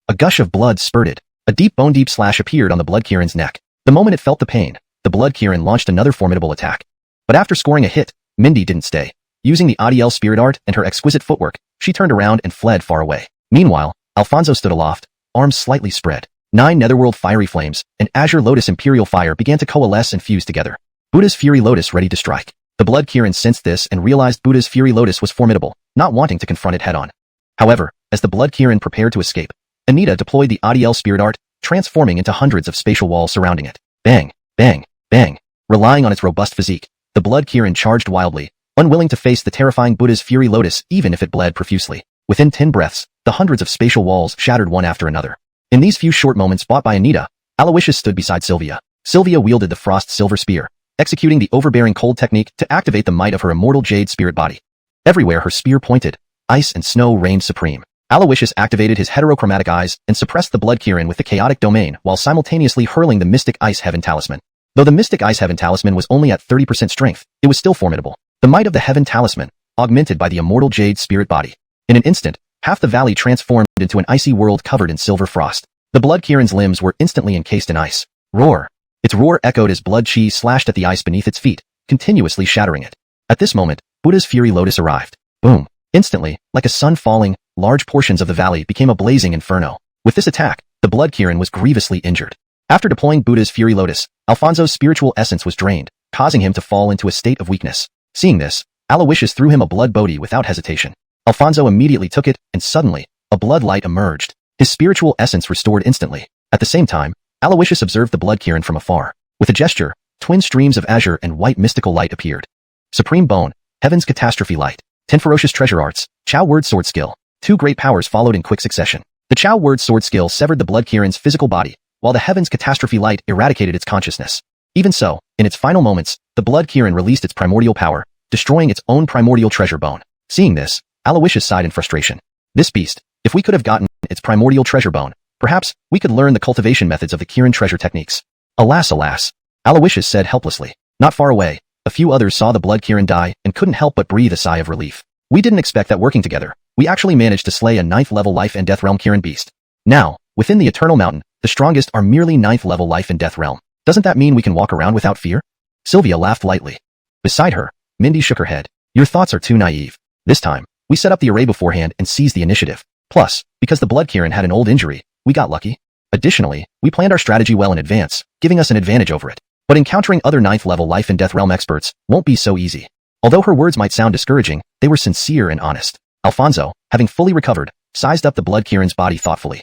A gush of blood spurted. A deep bone-deep slash appeared on the blood Kirin's neck. The moment it felt the pain, the blood Kirin launched another formidable attack. But after scoring a hit, Mindy didn't stay. Using the Adiel spirit art and her exquisite footwork, she turned around and fled far away. Meanwhile, Alfonso stood aloft, arms slightly spread. 9 netherworld fiery flames and azure lotus imperial fire began to coalesce and fuse together. Buddha's fury lotus ready to strike. The blood Kirin sensed this and realized Buddha's fury lotus was formidable, not wanting to confront it head-on. However, as the blood Kirin prepared to escape, Anita deployed the Adiel spirit art, transforming into hundreds of spatial walls surrounding it. Bang, bang, bang. Relying on its robust physique, the blood Kirin charged wildly, unwilling to face the terrifying Buddha's fury lotus even if it bled profusely. Within 10 breaths, the hundreds of spatial walls shattered one after another. In these few short moments bought by Anita, Aloysius stood beside Sylvia. Sylvia wielded the frost silver spear, executing the overbearing cold technique to activate the might of her immortal jade spirit body. Everywhere her spear pointed, ice and snow reigned supreme. Aloysius activated his heterochromatic eyes and suppressed the blood Kirin with the chaotic domain while simultaneously hurling the mystic ice heaven talisman. Though the mystic ice heaven talisman was only at 30% strength, it was still formidable. The might of the heaven talisman, augmented by the immortal jade spirit body. In an instant, half the valley transformed into an icy world covered in silver frost. The blood Kirin's limbs were instantly encased in ice. Roar. Its roar echoed as blood chi slashed at the ice beneath its feet, continuously shattering it. At this moment, Buddha's fury lotus arrived. Boom. Instantly, like a sun falling, large portions of the valley became a blazing inferno. With this attack, the blood Kirin was grievously injured. After deploying Buddha's fury lotus, Alfonso's spiritual essence was drained, causing him to fall into a state of weakness. Seeing this, Aloysius threw him a blood bodhi without hesitation. Alfonso immediately took it, and suddenly, a blood light emerged. His spiritual essence restored instantly. At the same time, Aloysius observed the blood Kirin from afar. With a gesture, twin streams of azure and white mystical light appeared. Supreme Bone, Heaven's Catastrophe Light, 10 Ferocious Treasure Arts, Chao Word Sword Skill. 2 great powers followed in quick succession. The Chao Word Sword Skill severed the blood Kirin's physical body, while the Heaven's Catastrophe Light eradicated its consciousness. Even so, in its final moments, the blood Kirin released its primordial power, destroying its own primordial treasure bone. Seeing this, Aloysius sighed in frustration. This beast, if we could have gotten its primordial treasure bone, perhaps we could learn the cultivation methods of the Kirin treasure techniques. Alas, alas, Aloysius said helplessly. Not far away, a few others saw the blood Kirin die and couldn't help but breathe a sigh of relief. We didn't expect that working together, we actually managed to slay a 9th level life and death realm Kirin beast. Now, within the Eternal Mountain, the strongest are merely 9th level life and death realm. Doesn't that mean we can walk around without fear? Sylvia laughed lightly. Beside her, Mindy shook her head. Your thoughts are too naive. This time, we set up the array beforehand and seized the initiative. Plus, because the blood Kirin had an old injury, we got lucky. Additionally, we planned our strategy well in advance, giving us an advantage over it. But encountering other 9th level life and death realm experts won't be so easy. Although her words might sound discouraging, they were sincere and honest. Alfonso, having fully recovered, sized up the blood Kirin's body thoughtfully.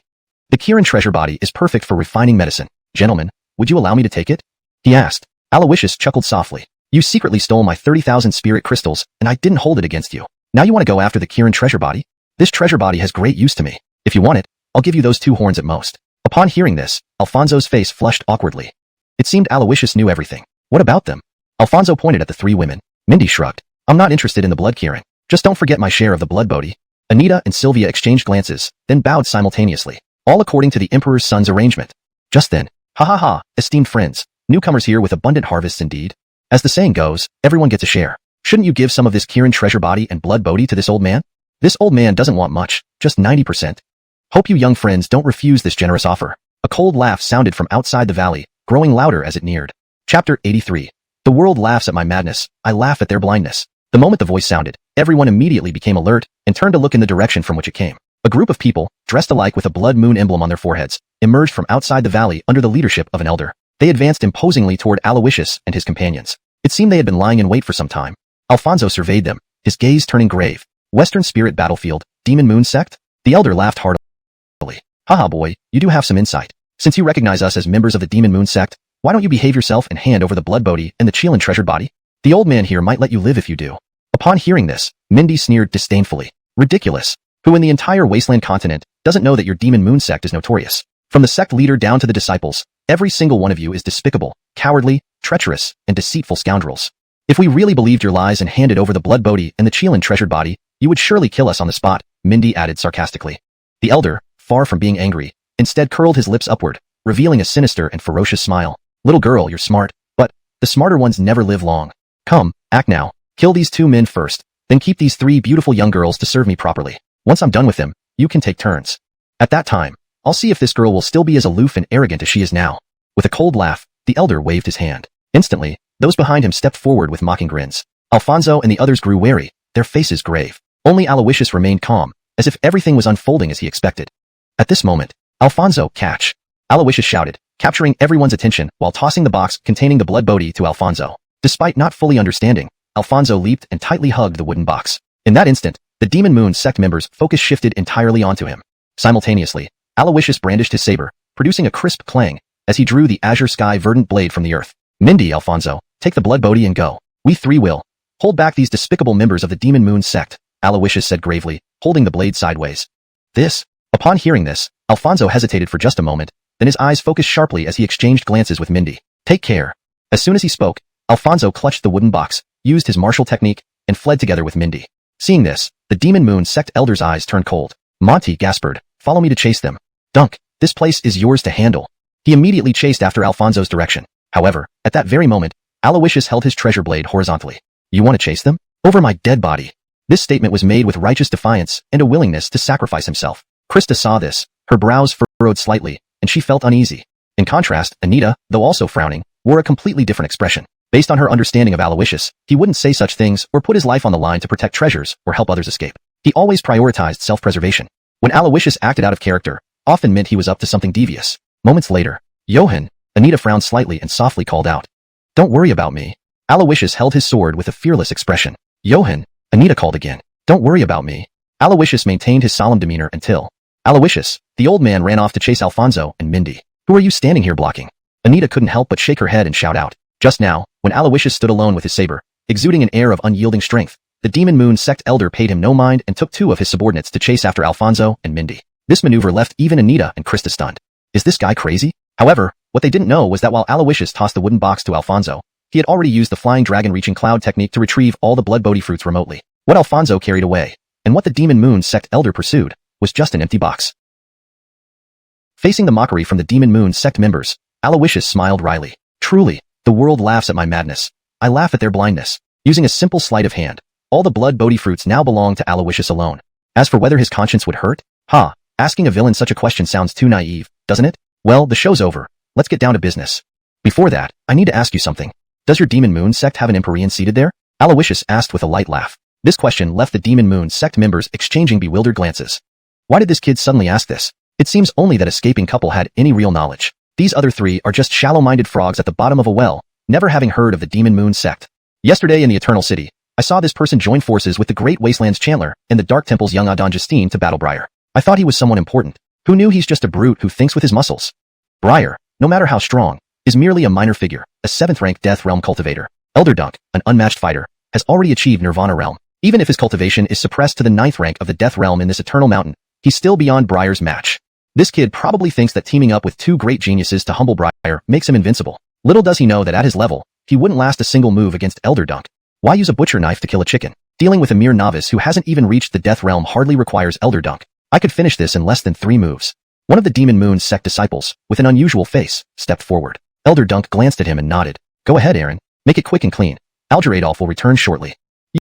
The Kirin treasure body is perfect for refining medicine. Gentlemen, would you allow me to take it? He asked. Aloysius chuckled softly. You secretly stole my 30,000 spirit crystals, and I didn't hold it against you. Now you want to go after the Kirin treasure body? This treasure body has great use to me. If you want it, I'll give you those 2 horns at most. Upon hearing this, Alfonso's face flushed awkwardly. It seemed Aloysius knew everything. What about them? Alfonso pointed at the 3 women. Mindy shrugged. I'm not interested in the blood Kieran. Just don't forget my share of the blood Bodhi. Anita and Sylvia exchanged glances, then bowed simultaneously, all according to the Emperor's son's arrangement. Just then, ha ha ha, esteemed friends, newcomers here with abundant harvests indeed. As the saying goes, everyone gets a share. Shouldn't you give some of this Kieran treasure body and blood Bodhi to this old man? This old man doesn't want much, just 90%. Hope you young friends don't refuse this generous offer. A cold laugh sounded from outside the valley, growing louder as it neared. Chapter 83. The world laughs at my madness, I laugh at their blindness. The moment the voice sounded, everyone immediately became alert and turned to look in the direction from which it came. A group of people, dressed alike with a blood moon emblem on their foreheads, emerged from outside the valley under the leadership of an elder. They advanced imposingly toward Aloysius and his companions. It seemed they had been lying in wait for some time. Alfonso surveyed them, his gaze turning grave. Western Spirit Battlefield, Demon Moon Sect? The elder laughed heartily. Haha boy, you do have some insight. Since you recognize us as members of the Demon Moon Sect, why don't you behave yourself and hand over the blood Bodhi and the Chilan treasured body? The old man here might let you live if you do. Upon hearing this, Mindy sneered disdainfully. Ridiculous. Who in the entire wasteland continent doesn't know that your Demon Moon Sect is notorious? From the sect leader down to the disciples, every single one of you is despicable, cowardly, treacherous, and deceitful scoundrels. If we really believed your lies and handed over the blood Bodhi and the Chilan treasured body, you would surely kill us on the spot, Mindy added sarcastically. The elder, far from being angry, instead curled his lips upward, revealing a sinister and ferocious smile. Little girl, you're smart, but the smarter ones never live long. Come, act now. Kill these 2 men first, then keep these 3 beautiful young girls to serve me properly. Once I'm done with them, you can take turns. At that time, I'll see if this girl will still be as aloof and arrogant as she is now. With a cold laugh, the elder waved his hand. Instantly, those behind him stepped forward with mocking grins. Alfonso and the others grew wary, their faces grave. Only Aloysius remained calm, as if everything was unfolding as he expected. At this moment, Alfonso, catch! Aloysius shouted, capturing everyone's attention while tossing the box containing the blood Bodhi to Alfonso. Despite not fully understanding, Alfonso leaped and tightly hugged the wooden box. In that instant, the Demon Moon Sect members' focus shifted entirely onto him. Simultaneously, Aloysius brandished his saber, producing a crisp clang, as he drew the azure sky verdant blade from the earth. Mindy, Alfonso, take the blood Bodhi and go. We 3 will. Hold back these despicable members of the Demon Moon Sect, Aloysius said gravely, holding the blade sideways. Upon hearing this, Alfonso hesitated for just a moment, then his eyes focused sharply as he exchanged glances with Mindy. Take care. As soon as he spoke, Alfonso clutched the wooden box, used his martial technique, and fled together with Mindy. Seeing this, the Demon Moon Sect elder's eyes turned cold. Monty gasped, follow me to chase them. Dunk, this place is yours to handle. He immediately chased after Alfonso's direction. However, at that very moment, Aloysius held his treasure blade horizontally. You want to chase them? Over my dead body. This statement was made with righteous defiance and a willingness to sacrifice himself. Krista saw this, her brows furrowed slightly, and she felt uneasy. In contrast, Anita, though also frowning, wore a completely different expression. Based on her understanding of Aloysius, he wouldn't say such things or put his life on the line to protect treasures or help others escape. He always prioritized self-preservation. When Aloysius acted out of character, often meant he was up to something devious. Moments later, Johann, Anita frowned slightly and softly called out. Don't worry about me. Aloysius held his sword with a fearless expression. Johann, Anita called again. Don't worry about me. Aloysius maintained his solemn demeanor until Aloysius, the old man ran off to chase Alfonso and Mindy. Who are you standing here blocking? Anita couldn't help but shake her head and shout out. Just now, when Aloysius stood alone with his saber, exuding an air of unyielding strength, the Demon Moon Sect elder paid him no mind and took 2 of his subordinates to chase after Alfonso and Mindy. This maneuver left even Anita and Krista stunned. Is this guy crazy? However, what they didn't know was that while Aloysius tossed the wooden box to Alfonso, he had already used the flying dragon reaching cloud technique to retrieve all the blood Bodhi fruits remotely. What Alfonso carried away, and what the Demon Moon Sect elder pursued, was just an empty box. Facing the mockery from the Demon Moon Sect members, Aloysius smiled wryly. Truly, the world laughs at my madness. I laugh at their blindness. Using a simple sleight of hand, all the blood Bodhi fruits now belong to Aloysius alone. As for whether his conscience would hurt, asking a villain such a question sounds too naive, doesn't it? Well, the show's over. Let's get down to business. Before that, I need to ask you something. Does your Demon Moon Sect have an Empyrean seated there? Aloysius asked with a light laugh. This question left the Demon Moon Sect members exchanging bewildered glances. Why did this kid suddenly ask this? It seems only that escaping couple had any real knowledge. These other 3 are just shallow-minded frogs at the bottom of a well, never having heard of the Demon Moon Sect. Yesterday in the Eternal City, I saw this person join forces with the Great Wasteland's Chandler and the Dark Temple's young Adon Justine to battle Briar. I thought he was someone important. Who knew he's just a brute who thinks with his muscles? Briar, no matter how strong, is merely a minor figure, a 7th-rank Death Realm cultivator. Elder Dunk, an unmatched fighter, has already achieved Nirvana Realm. Even if his cultivation is suppressed to the 9th rank of the Death Realm in this Eternal Mountain, he's still beyond Briar's match. This kid probably thinks that teaming up with 2 great geniuses to humble Briar makes him invincible. Little does he know that at his level, he wouldn't last a single move against Elder Dunk. Why use a butcher knife to kill a chicken? Dealing with a mere novice who hasn't even reached the Death Realm hardly requires Elder Dunk. I could finish this in less than 3 moves. One of the Demon Moon's sect disciples, with an unusual face, stepped forward. Elder Dunk glanced at him and nodded. Go ahead, Aaron. Make it quick and clean. Alger Adolf will return shortly.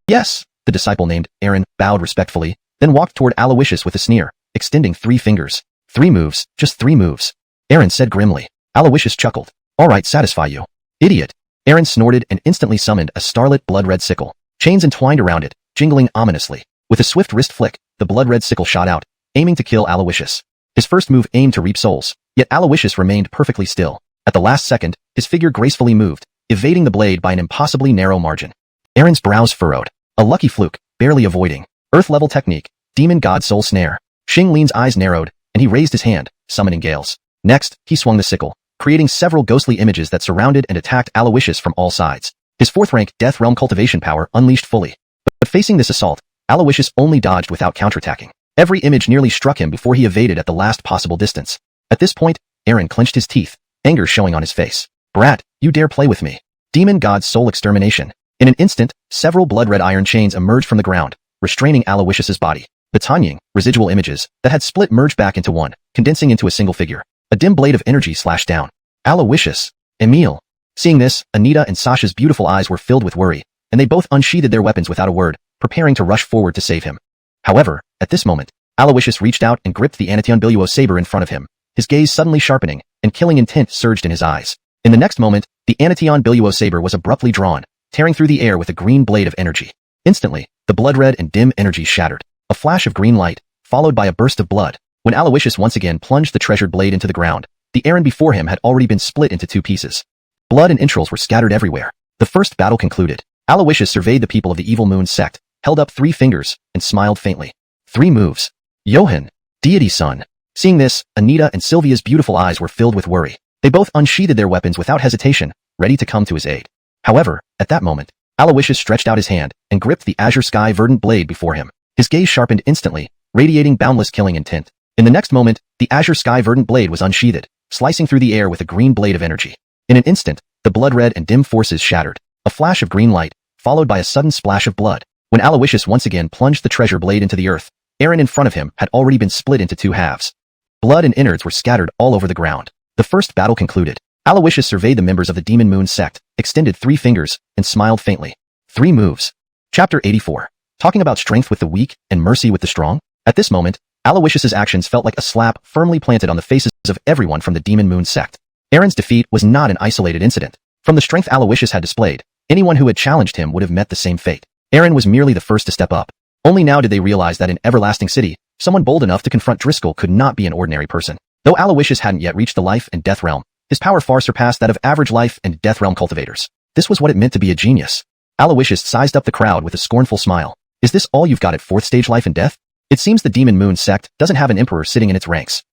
Yes, the disciple named Aaron bowed respectfully, then walked toward Aloysius with a sneer, extending 3 fingers. 3 moves, just 3 moves. Aaron said grimly. Aloysius chuckled. All right, satisfy you. Idiot. Aaron snorted and instantly summoned a starlit blood-red sickle. Chains entwined around it, jingling ominously. With a swift wrist flick, the blood-red sickle shot out, aiming to kill Aloysius. His first move aimed to reap souls, yet Aloysius remained perfectly still. At the last second, his figure gracefully moved, evading the blade by an impossibly narrow margin. Aaron's brows furrowed. A lucky fluke, barely avoiding. Earth-level technique, Demon God Soul Snare. Xing Lin's eyes narrowed, and he raised his hand, summoning gales. Next, he swung the sickle, creating several ghostly images that surrounded and attacked Aloysius from all sides. His 4th rank Death Realm cultivation power unleashed fully. But facing this assault, Aloysius only dodged without counterattacking. Every image nearly struck him before he evaded at the last possible distance. At this point, Aaron clenched his teeth, anger showing on his face. Brat, you dare play with me. Demon God's Soul Extermination. In an instant, several blood-red iron chains emerged from the ground, restraining Aloysius's body. The Tanying, residual images, that had split merged back into one, condensing into a single figure. A dim blade of energy slashed down. Aloysius. Emil. Seeing this, Anita and Sasha's beautiful eyes were filled with worry, and they both unsheathed their weapons without a word, preparing to rush forward to save him. However, at this moment, Aloysius reached out and gripped the Anition Biluo saber in front of him, his gaze suddenly sharpening, and killing intent surged in his eyes. In the next moment, the Anition Biluo saber was abruptly drawn, tearing through the air with a green blade of energy. Instantly, the blood-red and dim energy shattered. A flash of green light, followed by a burst of blood. When Aloysius once again plunged the treasured blade into the ground, the Aaron before him had already been split into 2 pieces. Blood and entrails were scattered everywhere. The first battle concluded. Aloysius surveyed the people of the Evil Moon sect, held up 3 fingers, and smiled faintly. 3 moves. Johann. Deity son. Seeing this, Anita and Sylvia's beautiful eyes were filled with worry. They both unsheathed their weapons without hesitation, ready to come to his aid. However, at that moment, Aloysius stretched out his hand and gripped the azure sky verdant blade before him. His gaze sharpened instantly, radiating boundless killing intent. In the next moment, the azure sky verdant blade was unsheathed, slicing through the air with a green blade of energy. In an instant, the blood-red and dim forces shattered. A flash of green light, followed by a sudden splash of blood. When Aloysius once again plunged the treasure blade into the earth, Aaron in front of him had already been split into 2 halves. Blood and innards were scattered all over the ground. The first battle concluded. Aloysius surveyed the members of the Demon Moon sect, extended 3 fingers, and smiled faintly. 3 moves. Chapter 84. Talking about strength with the weak and mercy with the strong? At this moment, Aloysius's actions felt like a slap firmly planted on the faces of everyone from the Demon Moon sect. Aaron's defeat was not an isolated incident. From the strength Aloysius had displayed, anyone who had challenged him would have met the same fate. Aaron was merely the first to step up. Only now did they realize that in Everlasting City, someone bold enough to confront Driscoll could not be an ordinary person. Though Aloysius hadn't yet reached the life and death realm, his power far surpassed that of average life and death realm cultivators. This was what it meant to be a genius. Aloysius sized up the crowd with a scornful smile. Is this all you've got at 4th stage life and death? It seems the Demon Moon sect doesn't have an emperor sitting in its ranks.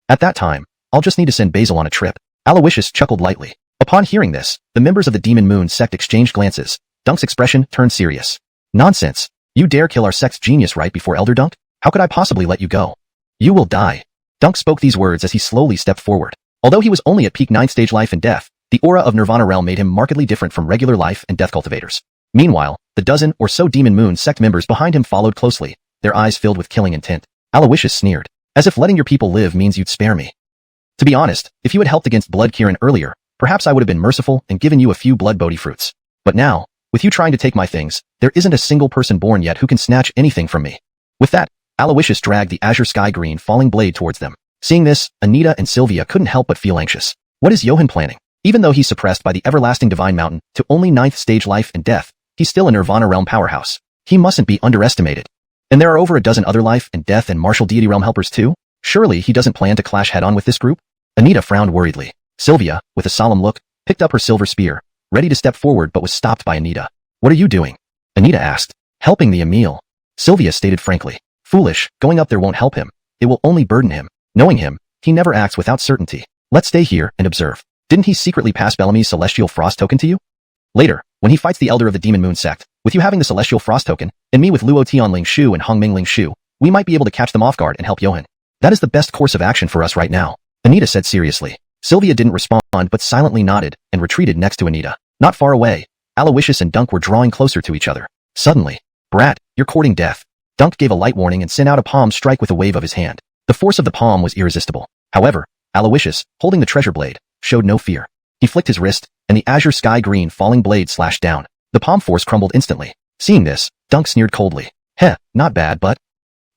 At that time, I'll just need to send Basil on a trip. Aloysius chuckled lightly. Upon hearing this, the members of the Demon Moon sect exchanged glances. Dunk's expression turned serious. Nonsense. You dare kill our sect's genius right before Elder Dunk? How could I possibly let you go? You will die. Dunk spoke these words as he slowly stepped forward. Although he was only at peak 9th stage life and death, the aura of Nirvana realm made him markedly different from regular life and death cultivators. Meanwhile, the dozen or so Demon Moon sect members behind him followed closely, their eyes filled with killing intent. Aloysius sneered. As if letting your people live means you'd spare me. To be honest, if you had helped against Blood Kieran earlier, perhaps I would have been merciful and given you a few Blood Bodhi fruits. But now, with you trying to take my things, there isn't a single person born yet who can snatch anything from me. With that, Aloysius dragged the azure sky green falling blade towards them. Seeing this, Anita and Sylvia couldn't help but feel anxious. What is Johann planning? Even though he's suppressed by the everlasting divine mountain to only 9th stage life and death, he's still a Nirvana realm powerhouse. He mustn't be underestimated. And there are over a dozen other life and death and martial deity realm helpers too? Surely he doesn't plan to clash head-on with this group? Anita frowned worriedly. Sylvia, with a solemn look, picked up her silver spear, ready to step forward but was stopped by Anita. What are you doing? Anita asked. Helping the Emil. Sylvia stated frankly. Foolish, going up there won't help him. It will only burden him. Knowing him, he never acts without certainty. Let's stay here and observe. Didn't he secretly pass Bellamy's Celestial Frost token to you? Later, when he fights the Elder of the Demon Moon sect, with you having the Celestial Frost token, And me with Luo Tianling Shu and Hong Mingling Shu, we might be able to catch them off guard and help Johan. That is the best course of action for us right now, Anita said seriously. Sylvia didn't respond but silently nodded and retreated next to Anita. Not far away, Aloysius and Dunk were drawing closer to each other. Suddenly, "Brat, you're courting death." Dunk gave a light warning and sent out a palm strike with a wave of his hand. The force of the palm was irresistible. However, Aloysius, holding the treasure blade, showed no fear. He flicked his wrist, and the azure sky-green falling blade slashed down. The palm force crumbled instantly. Seeing this, Dunk sneered coldly. "Heh, not bad, but..."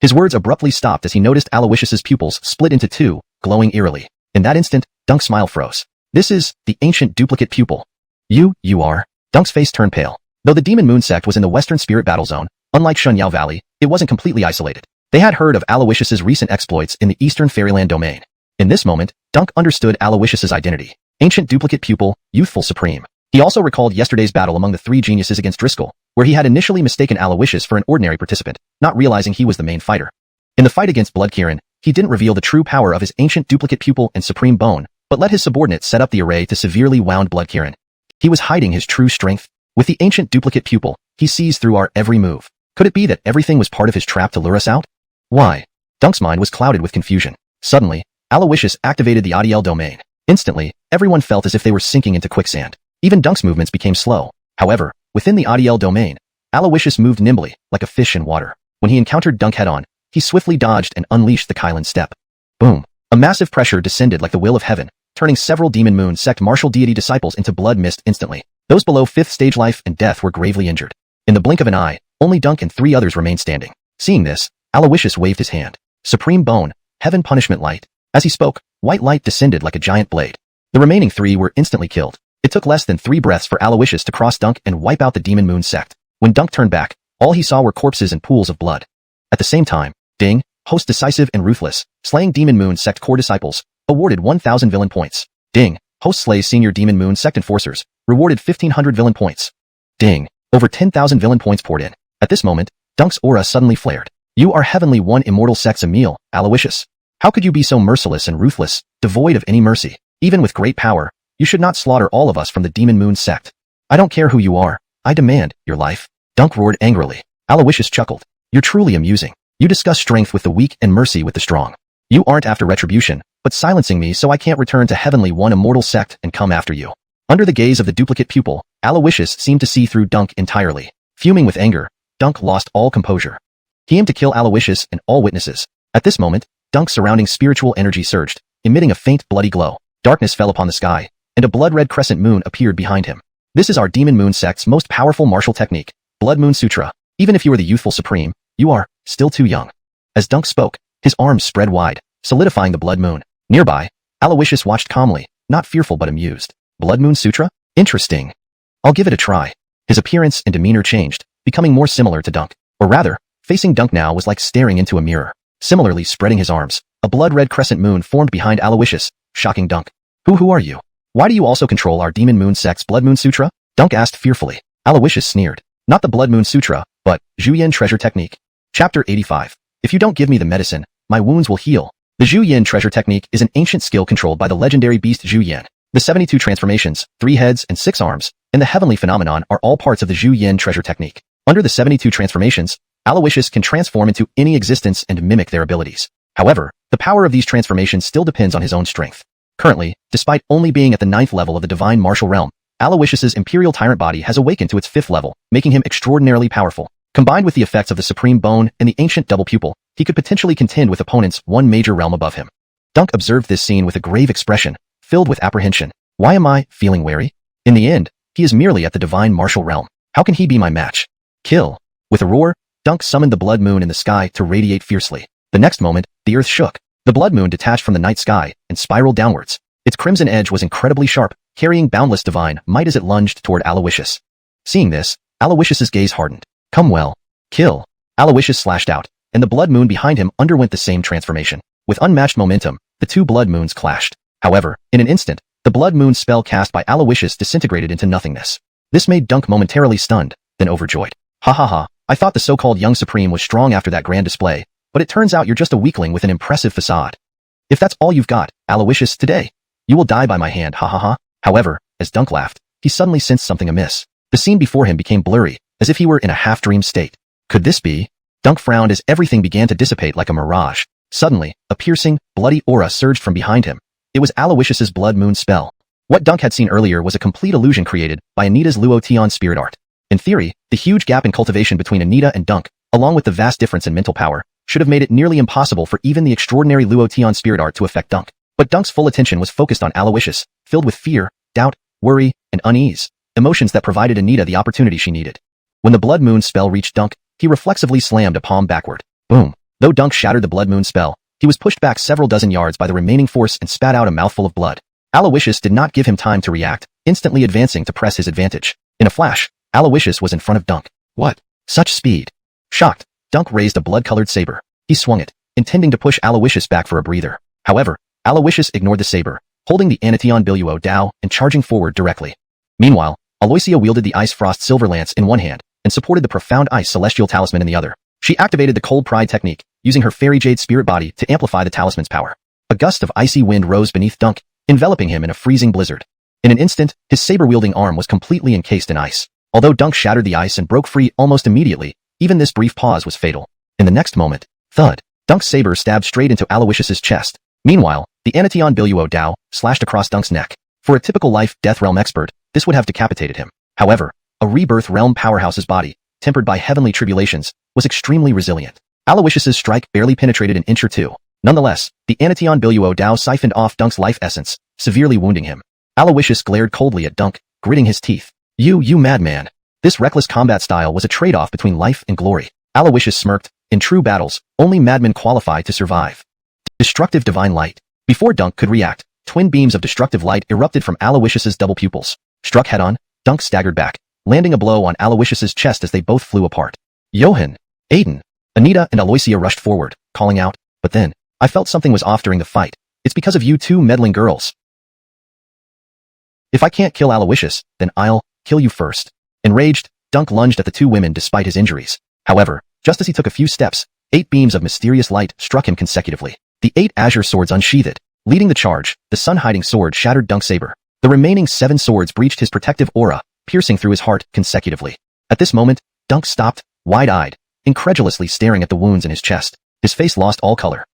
His words abruptly stopped as he noticed Aloysius's pupils split into two, glowing eerily. In that instant, Dunk's smile froze. "This is the ancient duplicate pupil. You are..." Dunk's face turned pale. Though the Demon Moon sect was in the Western Spirit Battle Zone, unlike Xianxia Valley, it wasn't completely isolated. They had heard of Aloysius's recent exploits in the Eastern Fairyland domain. In this moment, Dunk understood Aloysius's identity. Ancient duplicate pupil, youthful supreme. He also recalled yesterday's battle among the three geniuses against Driscoll, where he had initially mistaken Aloysius for an ordinary participant, not realizing he was the main fighter. In the fight against Blood Kirin, he didn't reveal the true power of his ancient duplicate pupil and supreme bone, but let his subordinate set up the array to severely wound Blood Kirin. He was hiding his true strength. With the ancient duplicate pupil, he sees through our every move. Could it be that everything was part of his trap to lure us out? Why? Dunk's mind was clouded with confusion. Suddenly, Aloysius activated the Adiel domain. Instantly, everyone felt as if they were sinking into quicksand. Even Dunk's movements became slow. However, within the Adiel domain, Aloysius moved nimbly, like a fish in water. When he encountered Dunk head-on, he swiftly dodged and unleashed the Kylan step. Boom! A massive pressure descended like the will of heaven, turning several Demon Moon sect martial deity disciples into blood mist instantly. Those below 5th stage life and death were gravely injured. In the blink of an eye, only Dunk and 3 others remained standing. Seeing this, Aloysius waved his hand. Supreme Bone, Heaven Punishment Light. As he spoke, white light descended like a giant blade. The remaining 3 were instantly killed. It took less than 3 breaths for Aloysius to cross Dunk and wipe out the Demon Moon sect. When Dunk turned back, all he saw were corpses and pools of blood. At the same time, Ding, host decisive and ruthless, slaying Demon Moon sect core disciples, awarded 1,000 villain points. Ding, host slays senior Demon Moon sect enforcers, rewarded 1,500 villain points. Ding, over 10,000 villain points poured in. At this moment, Dunk's aura suddenly flared. You are Heavenly One Immortal Sect's Emil, Aloysius. How could you be so merciless and ruthless, devoid of any mercy? Even with great power, you should not slaughter all of us from the Demon Moon sect. I don't care who you are. I demand your life. Dunk roared angrily. Aloysius chuckled. You're truly amusing. You discuss strength with the weak and mercy with the strong. You aren't after retribution, but silencing me so I can't return to Heavenly One Immortal Sect and come after you. Under the gaze of the duplicate pupil, Aloysius seemed to see through Dunk entirely. Fuming with anger, Dunk lost all composure. He aimed to kill Aloysius and all witnesses. At this moment, Dunk's surrounding spiritual energy surged, emitting a faint bloody glow. Darkness fell upon the sky, and a blood-red crescent moon appeared behind him. This is our Demon Moon sect's most powerful martial technique, Blood Moon Sutra. Even if you are the youthful supreme, you are still too young. As Dunk spoke, his arms spread wide, solidifying the Blood Moon. Nearby, Aloysius watched calmly, not fearful but amused. Blood Moon Sutra? Interesting. I'll give it a try. His appearance and demeanor changed, becoming more similar to Dunk. Or rather, facing Dunk now was like staring into a mirror. Similarly spreading his arms, a blood-red crescent moon formed behind Aloysius, shocking Dunk. Who are you? Why do you also control our Demon Moon sect's Blood Moon Sutra? Dunk asked fearfully. Aloysius sneered. Not the Blood Moon Sutra, but Zhu Yin Treasure Technique. Chapter 85. If you don't give me the medicine, my wounds will heal. The Zhu Yin Treasure Technique is an ancient skill controlled by the legendary beast Zhu Yin. The 72 transformations, 3 heads and 6 arms, and the heavenly phenomenon are all parts of the Zhu Yin Treasure Technique. Under the 72 transformations, Aloysius can transform into any existence and mimic their abilities. However, the power of these transformations still depends on his own strength. Currently, despite only being at the 9th level of the Divine Martial Realm, Aloysius's Imperial Tyrant body has awakened to its 5th level, making him extraordinarily powerful. Combined with the effects of the Supreme Bone and the Ancient Double Pupil, he could potentially contend with opponents one major realm above him. Dunk observed this scene with a grave expression, filled with apprehension. Why am I feeling wary? In the end, he is merely at the Divine Martial Realm. How can he be my match? Kill. With a roar, Dunk summoned the Blood Moon in the sky to radiate fiercely. The next moment, the earth shook. The Blood Moon detached from the night sky and spiraled downwards. Its crimson edge was incredibly sharp, carrying boundless divine might as it lunged toward Aloysius. Seeing this, Aloysius's gaze hardened. Come well. Kill. Aloysius slashed out, and the Blood Moon behind him underwent the same transformation. With unmatched momentum, the 2 Blood Moons clashed. However, in an instant, the Blood Moon spell cast by Aloysius disintegrated into nothingness. This made Dunk momentarily stunned, then overjoyed. Ha ha ha, I thought the so-called young supreme was strong after that grand display, but it turns out you're just a weakling with an impressive facade. If that's all you've got, Aloysius, today, you will die by my hand, ha ha ha. However, as Dunk laughed, he suddenly sensed something amiss. The scene before him became blurry, as if he were in a half-dream state. Could this be? Dunk frowned as everything began to dissipate like a mirage. Suddenly, a piercing, bloody aura surged from behind him. It was Aloysius's blood moon spell. What Dunk had seen earlier was a complete illusion created by Anita's Luotian spirit art. In theory, the huge gap in cultivation between Anita and Dunk, along with the vast difference in mental power, should have made it nearly impossible for even the extraordinary Luotian spirit art to affect Dunk. But Dunk's full attention was focused on Aloysius, filled with fear, doubt, worry, and unease, emotions that provided Anita the opportunity she needed. When the blood moon spell reached Dunk, he reflexively slammed a palm backward. Boom. Though Dunk shattered the blood moon spell, he was pushed back several dozen yards by the remaining force and spat out a mouthful of blood. Aloysius did not give him time to react, instantly advancing to press his advantage. In a flash, Aloysius was in front of Dunk. What? Such speed. Shocked, Dunk raised a blood-colored saber. He swung it, intending to push Aloysius back for a breather. However, Aloysius ignored the saber, holding the Anition Biluo Dao and charging forward directly. Meanwhile, Aloysia wielded the Ice Frost Silver Lance in one hand and supported the Profound Ice Celestial Talisman in the other. She activated the Cold Pride technique, using her Fairy Jade spirit body to amplify the talisman's power. A gust of icy wind rose beneath Dunk, enveloping him in a freezing blizzard. In an instant, his saber-wielding arm was completely encased in ice. Although Dunk shattered the ice and broke free almost immediately, even this brief pause was fatal. In the next moment, thud, Dunk's saber stabbed straight into Aloysius's chest. Meanwhile, the Anition Biluo Dao slashed across Dunk's neck. For a typical life-death realm expert, this would have decapitated him. However, a rebirth realm powerhouse's body, tempered by heavenly tribulations, was extremely resilient. Aloysius's strike barely penetrated an inch or two. Nonetheless, the Anition Biluo Dao siphoned off Dunk's life essence, severely wounding him. Aloysius glared coldly at Dunk, gritting his teeth. You madman. This reckless combat style was a trade-off between life and glory. Aloysius smirked. In true battles, only madmen qualify to survive. Destructive divine light. Before Dunk could react, twin beams of destructive light erupted from Aloysius's double pupils. Struck head-on, Dunk staggered back, landing a blow on Aloysius's chest as they both flew apart. Johann, Aiden, Anita and Aloysia rushed forward, calling out, but then, I felt something was off during the fight. It's because of you two meddling girls. If I can't kill Aloysius, then I'll kill you first. Enraged, Dunk lunged at the two women despite his injuries. However, just as he took a few steps, 8 beams of mysterious light struck him consecutively. The 8 azure swords unsheathed. Leading the charge, the sun-hiding sword shattered Dunk's saber. The remaining 7 swords breached his protective aura, piercing through his heart consecutively. At this moment, Dunk stopped, wide-eyed, incredulously staring at the wounds in his chest. His face lost all color.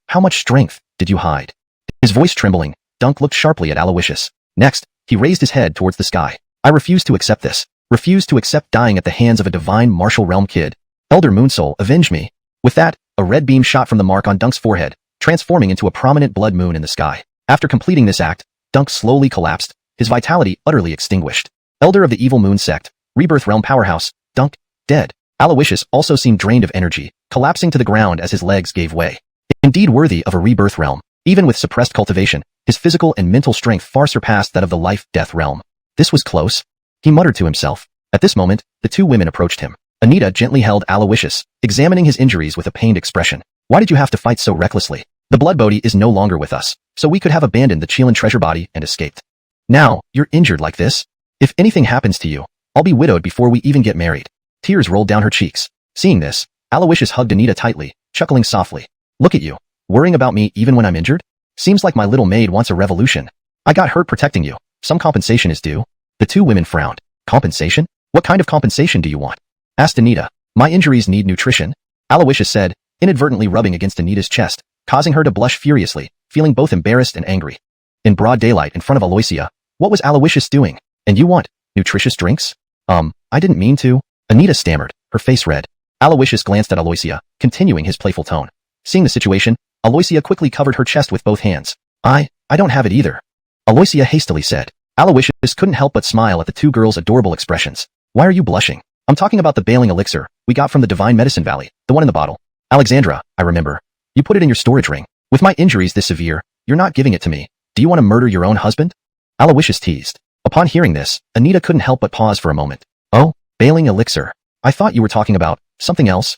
How much strength did you hide? His voice trembling, Dunk looked sharply at Aloysius. Next, he raised his head towards the sky. I refuse to accept this. Refuse to accept dying at the hands of a divine martial realm kid. Elder Moonsoul, avenge me. With that, a red beam shot from the mark on Dunk's forehead, transforming into a prominent blood moon in the sky. After completing this act, Dunk slowly collapsed, his vitality utterly extinguished. Elder of the Evil Moon Sect, Rebirth Realm Powerhouse, Dunk, dead. Aloysius also seemed drained of energy, collapsing to the ground as his legs gave way. Indeed worthy of a rebirth realm, even with suppressed cultivation, his physical and mental strength far surpassed that of the life-death realm. This was close, he muttered to himself. At this moment, the two women approached him. Anita gently held Aloysius, examining his injuries with a pained expression. Why did you have to fight so recklessly? The blood bodhi is no longer with us, so we could have abandoned the Qilin treasure body and escaped. Now, you're injured like this? If anything happens to you, I'll be widowed before we even get married. Tears rolled down her cheeks. Seeing this, Aloysius hugged Anita tightly, chuckling softly. Look at you, worrying about me even when I'm injured? Seems like my little maid wants a revolution. I got hurt protecting you. Some compensation is due. The two women frowned. Compensation? What kind of compensation do you want? Asked Anita. My injuries need nutrition, Aloysius said, inadvertently rubbing against Anita's chest, causing her to blush furiously, feeling both embarrassed and angry. In broad daylight in front of Aloysia, what was Aloysius doing? And you want nutritious drinks? I didn't mean to. Anita stammered, her face red. Aloysius glanced at Aloysia, continuing his playful tone. Seeing the situation, Aloysia quickly covered her chest with both hands. I don't have it either, Aloysia hastily said. Aloysius couldn't help but smile at the two girls' adorable expressions. Why are you blushing? I'm talking about the bailing elixir we got from the Divine Medicine Valley, the one in the bottle. Alexandra, I remember. You put it in your storage ring. With my injuries this severe, you're not giving it to me. Do you want to murder your own husband? Aloysius teased. Upon hearing this, Anita couldn't help but pause for a moment. Oh, bailing elixir. I thought you were talking about something else.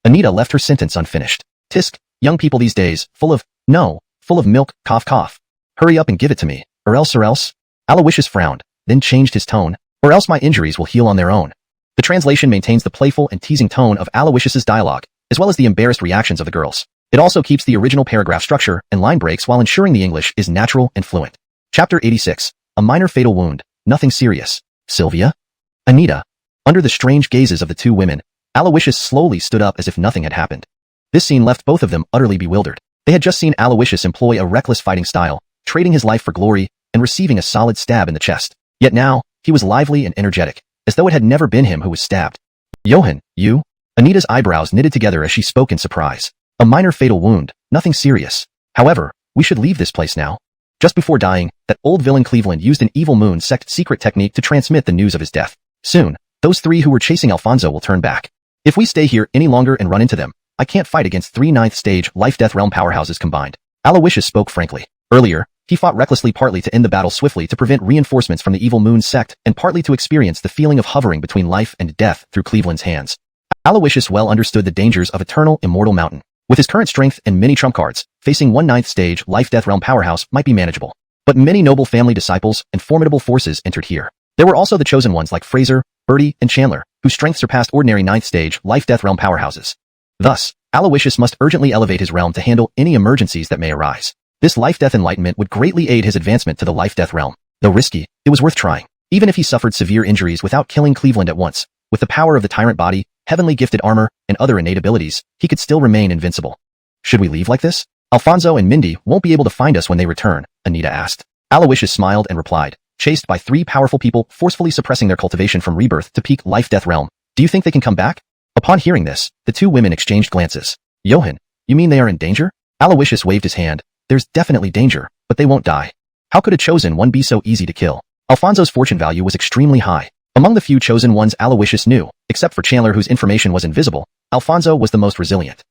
Anita left her sentence unfinished. Tisk, young people these days, full of milk, cough cough. Hurry up and give it to me, or else. Aloysius frowned, then changed his tone, or else my injuries will heal on their own. The translation maintains the playful and teasing tone of Aloysius's dialogue, as well as the embarrassed reactions of the girls. It also keeps the original paragraph structure and line breaks while ensuring the English is natural and fluent. Chapter 86. A minor fatal wound, nothing serious. Sylvia? Anita. Under the strange gazes of the two women, Aloysius slowly stood up as if nothing had happened. This scene left both of them utterly bewildered. They had just seen Aloysius employ a reckless fighting style, trading his life for glory, and receiving a solid stab in the chest. Yet now, he was lively and energetic, as though it had never been him who was stabbed. Johan, you? Anita's eyebrows knitted together as she spoke in surprise. A minor fatal wound, nothing serious. However, we should leave this place now. Just before dying, that old villain Cleveland used an evil moon sect secret technique to transmit the news of his death. Soon, those three who were chasing Alfonso will turn back. If we stay here any longer and run into them, I can't fight against 3 9th-stage Life-Death Realm powerhouses combined. Aloysius spoke frankly. Earlier, he fought recklessly partly to end the battle swiftly to prevent reinforcements from the evil moon sect and partly to experience the feeling of hovering between life and death through Cleveland's hands. Aloysius well understood the dangers of Eternal Immortal Mountain. With his current strength and many trump cards, facing 1 9th-stage Life-Death Realm powerhouse might be manageable. But many noble family disciples and formidable forces entered here. There were also the chosen ones like Fraser, Bertie, and Chandler, whose strength surpassed ordinary 9th-stage Life-Death Realm powerhouses. Thus, Aloysius must urgently elevate his realm to handle any emergencies that may arise. This life-death enlightenment would greatly aid his advancement to the life-death realm. Though risky, it was worth trying. Even if he suffered severe injuries without killing Cleveland at once, with the power of the tyrant body, heavenly gifted armor, and other innate abilities, he could still remain invincible. Should we leave like this? Alfonso and Mindy won't be able to find us when they return, Anita asked. Aloysius smiled and replied, chased by 3 powerful people forcefully suppressing their cultivation from rebirth to peak life-death realm. Do you think they can come back? Upon hearing this, the 2 women exchanged glances. Johan, you mean they are in danger? Aloysius waved his hand. There's definitely danger, but they won't die. How could a chosen one be so easy to kill? Alfonso's fortune value was extremely high. Among the few chosen ones Aloysius knew, except for Chandler whose information was invisible, Alfonso was the most resilient.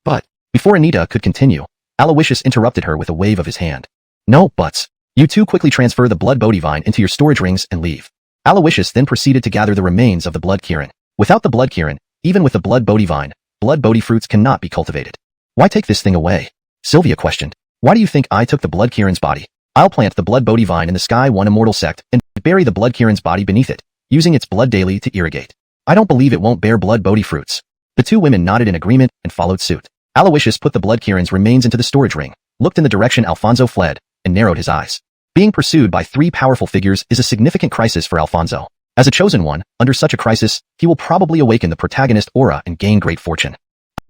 But, before Anita could continue, Aloysius interrupted her with a wave of his hand. No buts. You 2 quickly transfer the blood Bodhi vine into your storage rings and leave. Aloysius then proceeded to gather the remains of the blood Kirin. Without the blood Kirin, even with the blood Bodhi vine, blood Bodhi fruits cannot be cultivated. Why take this thing away? Sylvia questioned. Why do you think I took the blood Kirin's body? I'll plant the blood Bodhi vine in the Sky One Immortal sect and bury the blood Kirin's body beneath it, using its blood daily to irrigate. I don't believe it won't bear blood Bodhi fruits. The 2 women nodded in agreement and followed suit. Aloysius put the blood Kirin's remains into the storage ring, looked in the direction Alfonso fled, and narrowed his eyes. Being pursued by 3 powerful figures is a significant crisis for Alfonso. As a chosen one, under such a crisis, he will probably awaken the protagonist aura and gain great fortune.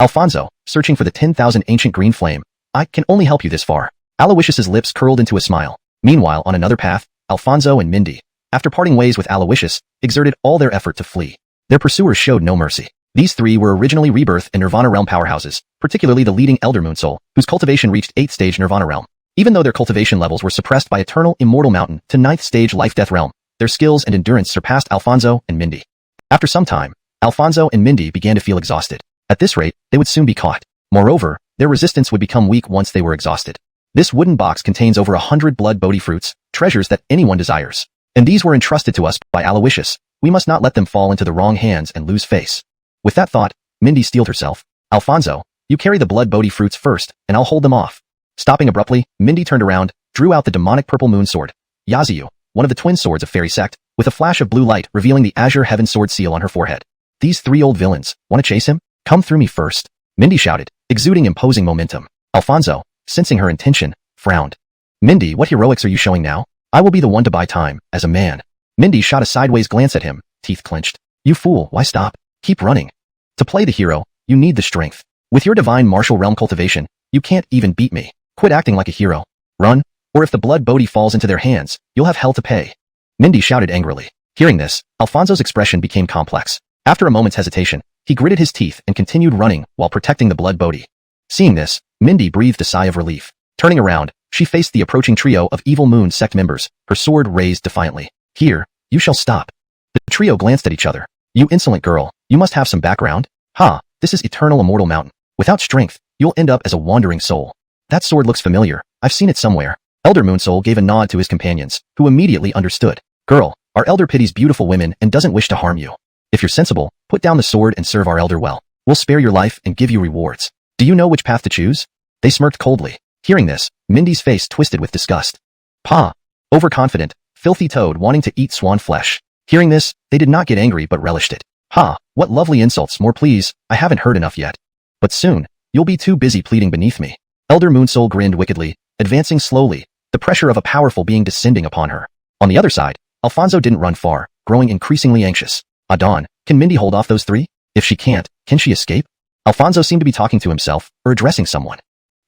Alfonso, searching for the 10,000 ancient green flame, I can only help you this far. Aloysius's lips curled into a smile. Meanwhile, on another path, Alfonso and Mindy, after parting ways with Aloysius, exerted all their effort to flee. Their pursuers showed no mercy. These 3 were originally Rebirth and Nirvana realm powerhouses, particularly the leading Elder Moon Soul, whose cultivation reached 8th stage Nirvana realm. Even though their cultivation levels were suppressed by Eternal Immortal Mountain to 9th stage Life-Death realm, their skills and endurance surpassed Alfonso and Mindy. After some time, Alfonso and Mindy began to feel exhausted. At this rate, they would soon be caught. Moreover, their resistance would become weak once they were exhausted. This wooden box contains over 100 blood Bodhi fruits, treasures that anyone desires. And these were entrusted to us by Aloysius. We must not let them fall into the wrong hands and lose face. With that thought, Mindy steeled herself. Alfonso, you carry the blood Bodhi fruits first, and I'll hold them off. Stopping abruptly, Mindy turned around, drew out the demonic purple moon sword, Yaziyu, one of the twin swords of Fairy Sect, with a flash of blue light revealing the Azure Heaven sword seal on her forehead. These 3 old villains, want to chase him? Come through me first. Mindy shouted, exuding imposing momentum. Alfonso, sensing her intention, frowned. Mindy, what heroics are you showing now? I will be the one to buy time, as a man. Mindy shot a sideways glance at him, teeth clenched. You fool, why stop? Keep running. To play the hero, you need the strength. With your divine martial realm cultivation, you can't even beat me. Quit acting like a hero. Run, or if the blood Bodhi falls into their hands, you'll have hell to pay. Mindy shouted angrily. Hearing this, Alfonso's expression became complex. After a moment's hesitation, he gritted his teeth and continued running while protecting the blood Bodhi. Seeing this, Mindy breathed a sigh of relief. Turning around, she faced the approaching trio of Evil Moon sect members, her sword raised defiantly. Here, you shall stop. The trio glanced at each other. You insolent girl, you must have some background? Ha, this is Eternal Immortal Mountain. Without strength, you'll end up as a wandering soul. That sword looks familiar, I've seen it somewhere. Elder Moonsoul gave a nod to his companions, who immediately understood. Girl, our elder pities beautiful women and doesn't wish to harm you. If you're sensible, put down the sword and serve our elder well. We'll spare your life and give you rewards. Do you know which path to choose? They smirked coldly. Hearing this, Mindy's face twisted with disgust. Pah! Overconfident, filthy toad wanting to eat swan flesh. Hearing this, they did not get angry but relished it. Ha! What lovely insults, more please, I haven't heard enough yet. But soon, you'll be too busy pleading beneath me. Elder Moonsoul grinned wickedly, advancing slowly, the pressure of a powerful being descending upon her. On the other side, Alfonso didn't run far, growing increasingly anxious. Adon, can Mindy hold off those 3? If she can't, can she escape? Alfonso seemed to be talking to himself, or addressing someone.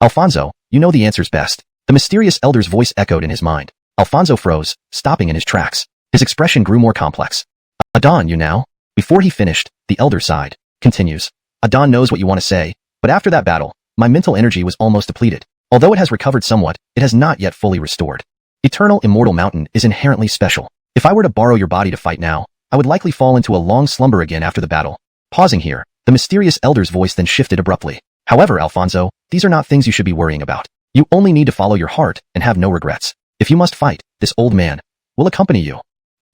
Alfonso, you know the answer's best. The mysterious elder's voice echoed in his mind. Alfonso froze, stopping in his tracks. His expression grew more complex. Adon, you now? Before he finished, the elder sighed. Continues. Adon knows what you want to say, but after that battle, my mental energy was almost depleted. Although it has recovered somewhat, it has not yet fully restored. Eternal Immortal Mountain is inherently special. If I were to borrow your body to fight now, I would likely fall into a long slumber again after the battle. Pausing here, the mysterious elder's voice then shifted abruptly. However, Alfonso, these are not things you should be worrying about. You only need to follow your heart and have no regrets. If you must fight, this old man will accompany you.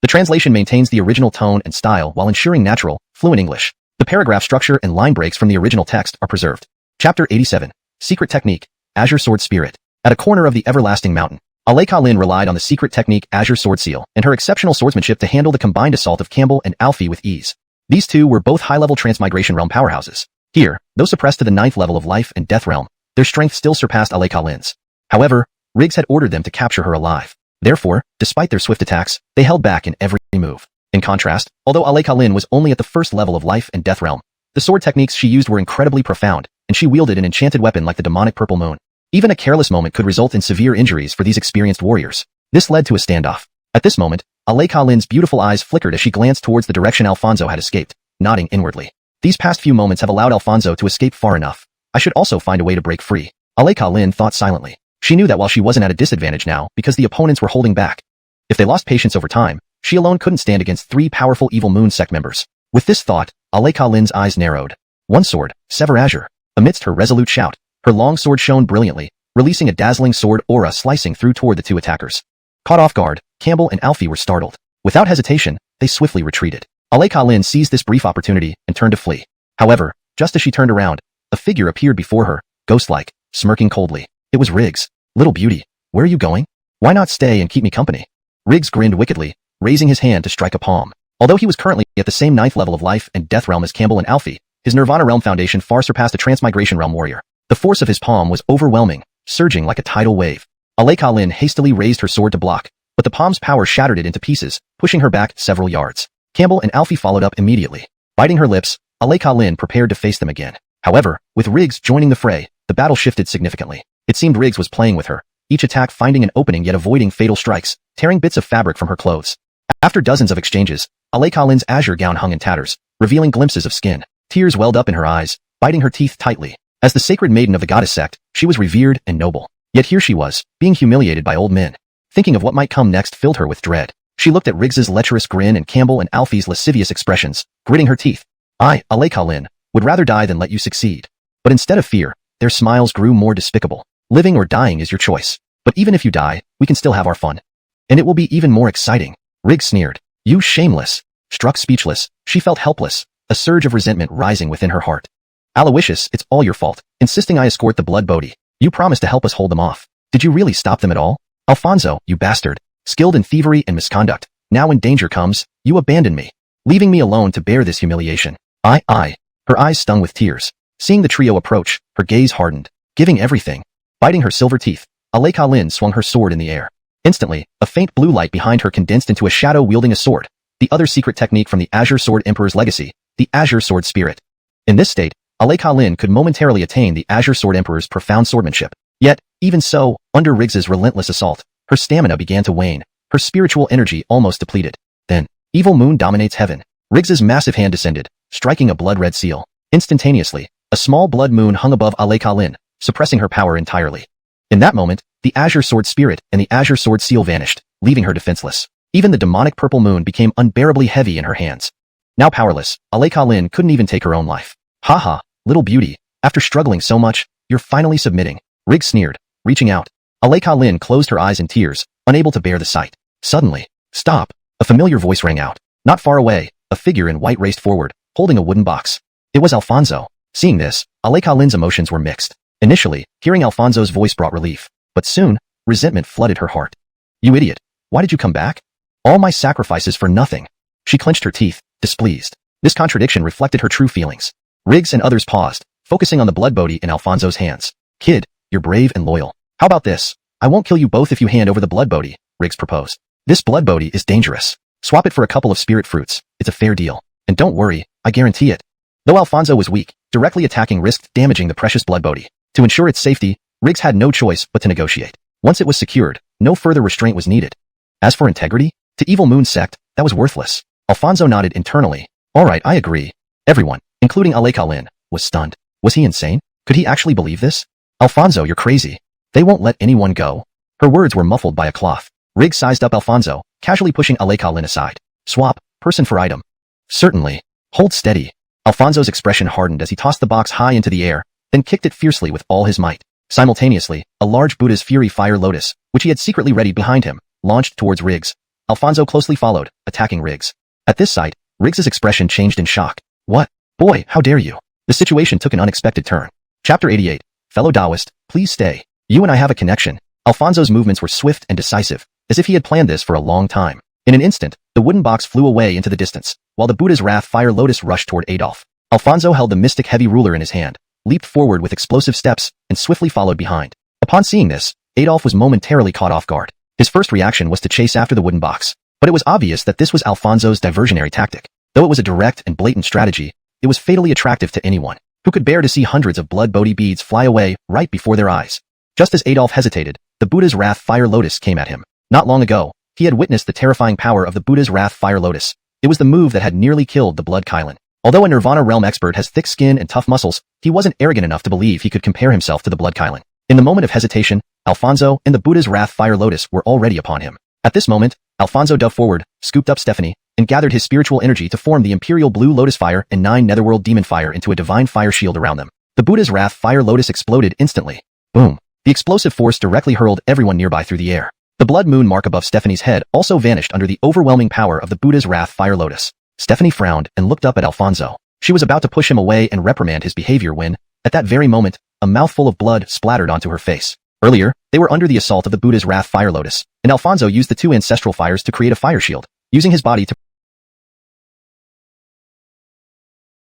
The translation maintains the original tone and style while ensuring natural, fluent English. The paragraph structure and line breaks from the original text are preserved. Chapter 87. Secret Technique, Azure Sword Spirit. At a corner of the Everlasting Mountain, Aleka Lin relied on the secret technique Azure Sword Seal and her exceptional swordsmanship to handle the combined assault of Campbell and Alfie with ease. These two were both high-level Transmigration Realm powerhouses. Here, though suppressed to the 9th level of Life and Death Realm, their strength still surpassed Aleka Lin's. However, Riggs had ordered them to capture her alive. Therefore, despite their swift attacks, they held back in every move. In contrast, although Aleka Lin was only at the 1st level of Life and Death Realm, the sword techniques she used were incredibly profound, and she wielded an enchanted weapon like the demonic Purple Moon. Even a careless moment could result in severe injuries for these experienced warriors. This led to a standoff. At this moment, Aleka Lin's beautiful eyes flickered as she glanced towards the direction Alfonso had escaped, nodding inwardly. These past few moments have allowed Alfonso to escape far enough. I should also find a way to break free. Aleka Lin thought silently. She knew that while she wasn't at a disadvantage now because the opponents were holding back. If they lost patience over time, she alone couldn't stand against 3 powerful Evil Moon sect members. With this thought, Aleka Lin's eyes narrowed. One sword, Sever Azure. Amidst her resolute shout, her long sword shone brilliantly, releasing a dazzling sword aura slicing through toward the 2 attackers. Caught off guard, Campbell and Alfie were startled. Without hesitation, they swiftly retreated. Aleka Lin seized this brief opportunity and turned to flee. However, just as she turned around, a figure appeared before her, ghost-like, smirking coldly. It was Riggs. Little beauty, where are you going? Why not stay and keep me company? Riggs grinned wickedly, raising his hand to strike a palm. Although he was currently at the same 9th level of Life and Death Realm as Campbell and Alfie, his Nirvana Realm foundation far surpassed a Transmigration Realm warrior. The force of his palm was overwhelming, surging like a tidal wave. Aleka Lin hastily raised her sword to block, but the palm's power shattered it into pieces, pushing her back several yards. Campbell and Alfie followed up immediately. Biting her lips, Aleka Lin prepared to face them again. However, with Riggs joining the fray, the battle shifted significantly. It seemed Riggs was playing with her, each attack finding an opening yet avoiding fatal strikes, tearing bits of fabric from her clothes. After dozens of exchanges, Aleka Lin's azure gown hung in tatters, revealing glimpses of skin. Tears welled up in her eyes, biting her teeth tightly. As the sacred maiden of the goddess sect, she was revered and noble. Yet here she was, being humiliated by old men. Thinking of what might come next filled her with dread. She looked at Riggs's lecherous grin and Campbell and Alfie's lascivious expressions, gritting her teeth. I, Aleka Lin, would rather die than let you succeed. But instead of fear, their smiles grew more despicable. Living or dying is your choice. But even if you die, we can still have our fun. And it will be even more exciting. Riggs sneered. You shameless. Struck speechless, she felt helpless, a surge of resentment rising within her heart. Aloysius, it's all your fault, insisting I escort the blood bodhi. You promised to help us hold them off. Did you really stop them at all? Alfonso, you bastard. Skilled in thievery and misconduct. Now when danger comes, you abandon me, leaving me alone to bear this humiliation. I. Her eyes stung with tears. Seeing the trio approach, her gaze hardened. Giving everything. Biting her silver teeth, Aleka Lin swung her sword in the air. Instantly, a faint blue light behind her condensed into a shadow wielding a sword. The other secret technique from the Azure Sword Emperor's legacy, the Azure Sword Spirit. In this state, Aleka Lin could momentarily attain the Azure Sword Emperor's profound swordsmanship. Yet, even so, under Riggs's relentless assault, her stamina began to wane, her spiritual energy almost depleted. Then, Evil Moon dominates heaven. Riggs's massive hand descended, striking a blood-red seal. Instantaneously, a small blood moon hung above Aleka Lin, suppressing her power entirely. In that moment, the Azure Sword Spirit and the Azure Sword Seal vanished, leaving her defenseless. Even the demonic Purple Moon became unbearably heavy in her hands. Now powerless, Aleka Lin couldn't even take her own life. Haha, little beauty, after struggling so much, you're finally submitting. Riggs sneered, reaching out. Aleka Lin closed her eyes in tears, unable to bear the sight. Suddenly, stop, a familiar voice rang out. Not far away, a figure in white raced forward, holding a wooden box. It was Alfonso. Seeing this, Aleka Lin's emotions were mixed. Initially, hearing Alfonso's voice brought relief, but soon, resentment flooded her heart. You idiot, why did you come back? All my sacrifices for nothing. She clenched her teeth, displeased. This contradiction reflected her true feelings. Riggs and others paused, focusing on the blood bodhi in Alfonso's hands. Kid, you're brave and loyal. How about this? I won't kill you both if you hand over the blood bodhi, Riggs proposed. This blood bodhi is dangerous. Swap it for a couple of spirit fruits. It's a fair deal. And don't worry, I guarantee it. Though Alfonso was weak, directly attacking risked damaging the precious blood body. To ensure its safety, Riggs had no choice but to negotiate. Once it was secured, no further restraint was needed. As for integrity, to Evil Moon Sect, that was worthless. Alfonso nodded internally. Alright, I agree. Everyone, including Alekalin, was stunned. Was he insane? Could he actually believe this? Alfonso, you're crazy. They won't let anyone go. Her words were muffled by a cloth. Riggs sized up Alfonso, casually pushing Alekalin aside. Swap, person for item. Certainly. Hold steady. Alfonso's expression hardened as he tossed the box high into the air, then kicked it fiercely with all his might. Simultaneously, a large Buddha's Fury Fire Lotus, which he had secretly readied behind him, launched towards Riggs. Alfonso closely followed, attacking Riggs. At this sight, Riggs's expression changed in shock. What? Boy, how dare you? The situation took an unexpected turn. Chapter 88. Fellow Taoist, please stay. You and I have a connection. Alfonso's movements were swift and decisive, as if he had planned this for a long time. In an instant, the wooden box flew away into the distance, while the Buddha's Wrath Fire Lotus rushed toward Adolf. Alfonso held the mystic heavy ruler in his hand, leaped forward with explosive steps, and swiftly followed behind. Upon seeing this, Adolf was momentarily caught off guard. His first reaction was to chase after the wooden box, but it was obvious that this was Alfonso's diversionary tactic. Though it was a direct and blatant strategy, it was fatally attractive to anyone who could bear to see hundreds of blood Bodhi beads fly away right before their eyes. Just as Adolf hesitated, the Buddha's Wrath Fire Lotus came at him. Not long ago, he had witnessed the terrifying power of the Buddha's Wrath Fire Lotus. It was the move that had nearly killed the Blood Kylan. Although a Nirvana realm expert has thick skin and tough muscles, he wasn't arrogant enough to believe he could compare himself to the Blood Kylan. In the moment of hesitation, Alfonso and the Buddha's Wrath Fire Lotus were already upon him. At this moment, Alfonso dove forward, scooped up Stephanie, and gathered his spiritual energy to form the Imperial Blue Lotus Fire and 9 Netherworld Demon Fire into a divine fire shield around them. The Buddha's Wrath Fire Lotus exploded instantly. Boom. The explosive force directly hurled everyone nearby through the air. The blood moon mark above Stephanie's head also vanished under the overwhelming power of the Buddha's Wrath Fire Lotus. Stephanie frowned and looked up at Alfonso. She was about to push him away and reprimand his behavior when, at that very moment, a mouthful of blood splattered onto her face. Earlier, they were under the assault of the Buddha's Wrath Fire Lotus, and Alfonso used the 2 ancestral fires to create a fire shield, using his body to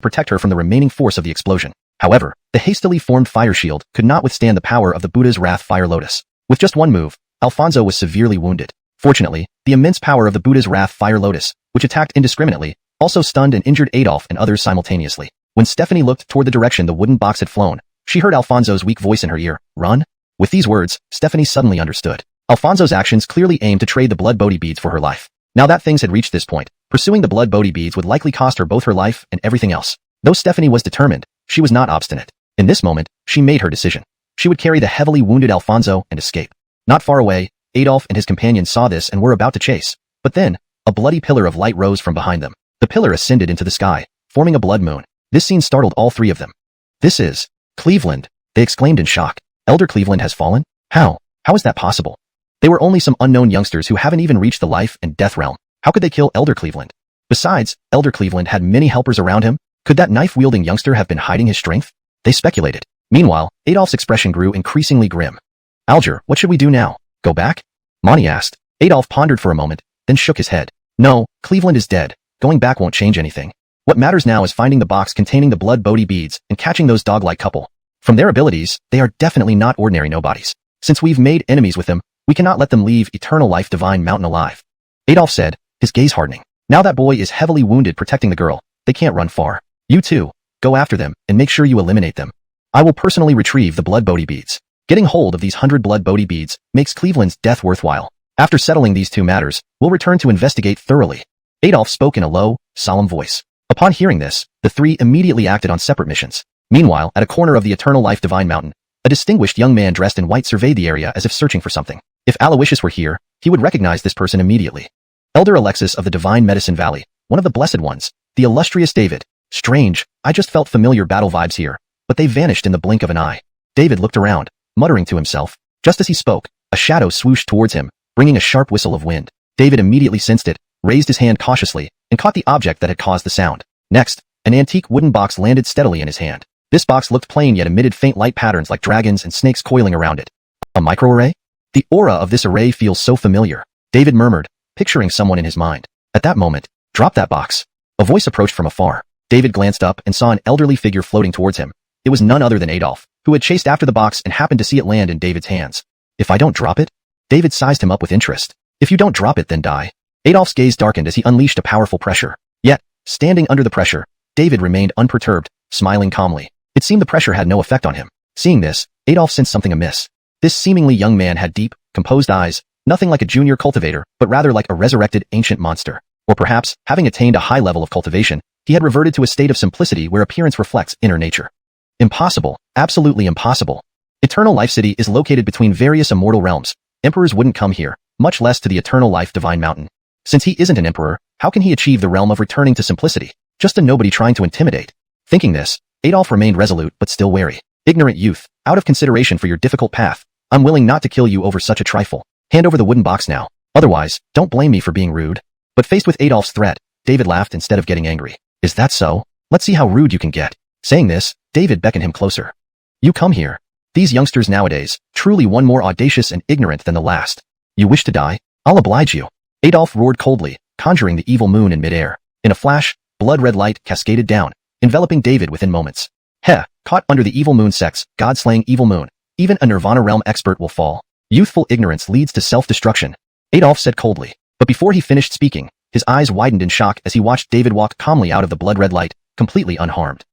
protect her from the remaining force of the explosion. However, the hastily formed fire shield could not withstand the power of the Buddha's Wrath Fire Lotus. With just one move, Alfonso was severely wounded. Fortunately, the immense power of the Buddha's Wrath Fire Lotus, which attacked indiscriminately, also stunned and injured Adolf and others simultaneously. When Stephanie looked toward the direction the wooden box had flown, she heard Alfonso's weak voice in her ear, "Run?" With these words, Stephanie suddenly understood. Alfonso's actions clearly aimed to trade the blood Bodhi beads for her life. Now that things had reached this point, pursuing the blood Bodhi beads would likely cost her both her life and everything else. Though Stephanie was determined, she was not obstinate. In this moment, she made her decision. She would carry the heavily wounded Alfonso and escape. Not far away, Adolf and his companions saw this and were about to chase. But then, a bloody pillar of light rose from behind them. The pillar ascended into the sky, forming a blood moon. This scene startled all 3 of them. "This is Cleveland," they exclaimed in shock. "Elder Cleveland has fallen? How? How is that possible? They were only some unknown youngsters who haven't even reached the life and death realm. How could they kill Elder Cleveland? Besides, Elder Cleveland had many helpers around him. Could that knife-wielding youngster have been hiding his strength?" They speculated. Meanwhile, Adolf's expression grew increasingly grim. "Alger, what should we do now? Go back?" Monty asked. Adolf pondered for a moment, then shook his head. "No, Cleveland is dead. Going back won't change anything. What matters now is finding the box containing the blood Bodhi beads and catching those dog-like couple. From their abilities, they are definitely not ordinary nobodies. Since we've made enemies with them, we cannot let them leave Eternal Life Divine Mountain alive." Adolf said, his gaze hardening. "Now that boy is heavily wounded protecting the girl. They can't run far. You too. Go after them and make sure you eliminate them. I will personally retrieve the blood Bodhi beads. Getting hold of these 100 blood Bodhi beads makes Cleveland's death worthwhile. After settling these 2 matters, we'll return to investigate thoroughly." Adolf spoke in a low, solemn voice. Upon hearing this, the 3 immediately acted on separate missions. Meanwhile, at a corner of the Eternal Life Divine Mountain, a distinguished young man dressed in white surveyed the area as if searching for something. If Aloysius were here, he would recognize this person immediately. Elder Alexis of the Divine Medicine Valley, one of the Blessed Ones, the illustrious David. Strange, I just felt familiar battle vibes here, but they vanished in the blink of an eye. David looked around, muttering to himself. Just as he spoke, a shadow swooshed towards him, bringing a sharp whistle of wind. David immediately sensed it, raised his hand cautiously, and caught the object that had caused the sound. Next, an antique wooden box landed steadily in his hand. This box looked plain yet emitted faint light patterns like dragons and snakes coiling around it. A microarray? The aura of this array feels so familiar, David murmured, picturing someone in his mind. At that moment, drop that box. A voice approached from afar. David glanced up and saw an elderly figure floating towards him. It was none other than Adolf, who had chased after the box and happened to see it land in David's hands. "If I don't drop it?" David sized him up with interest. "If you don't drop it, then die." Adolf's gaze darkened as he unleashed a powerful pressure. Yet, standing under the pressure, David remained unperturbed, smiling calmly. It seemed the pressure had no effect on him. Seeing this, Adolf sensed something amiss. This seemingly young man had deep, composed eyes, nothing like a junior cultivator, but rather like a resurrected ancient monster. Or perhaps, having attained a high level of cultivation, he had reverted to a state of simplicity where appearance reflects inner nature. Impossible, absolutely impossible. Eternal Life City is located between various immortal realms. Emperors wouldn't come here, much less to the Eternal Life Divine Mountain. Since he isn't an emperor, how can he achieve the realm of returning to simplicity? Just a nobody trying to intimidate. Thinking this, Adolf remained resolute but still wary. Ignorant youth, out of consideration for your difficult path, I'm willing not to kill you over such a trifle. Hand over the wooden box now. Otherwise, don't blame me for being rude. But faced with Adolf's threat, David laughed instead of getting angry. Is that so? Let's see how rude you can get. Saying this, David beckoned him closer. You come here. These youngsters nowadays, truly one more audacious and ignorant than the last. You wish to die? I'll oblige you. Adolf roared coldly, conjuring the evil moon in midair. In a flash, blood-red light cascaded down, enveloping David within moments. Heh, caught under the evil moon sex, god-slaying evil moon. Even a Nirvana realm expert will fall. Youthful ignorance leads to self-destruction, Adolf said coldly. But before he finished speaking, his eyes widened in shock as he watched David walk calmly out of the blood-red light, completely unharmed.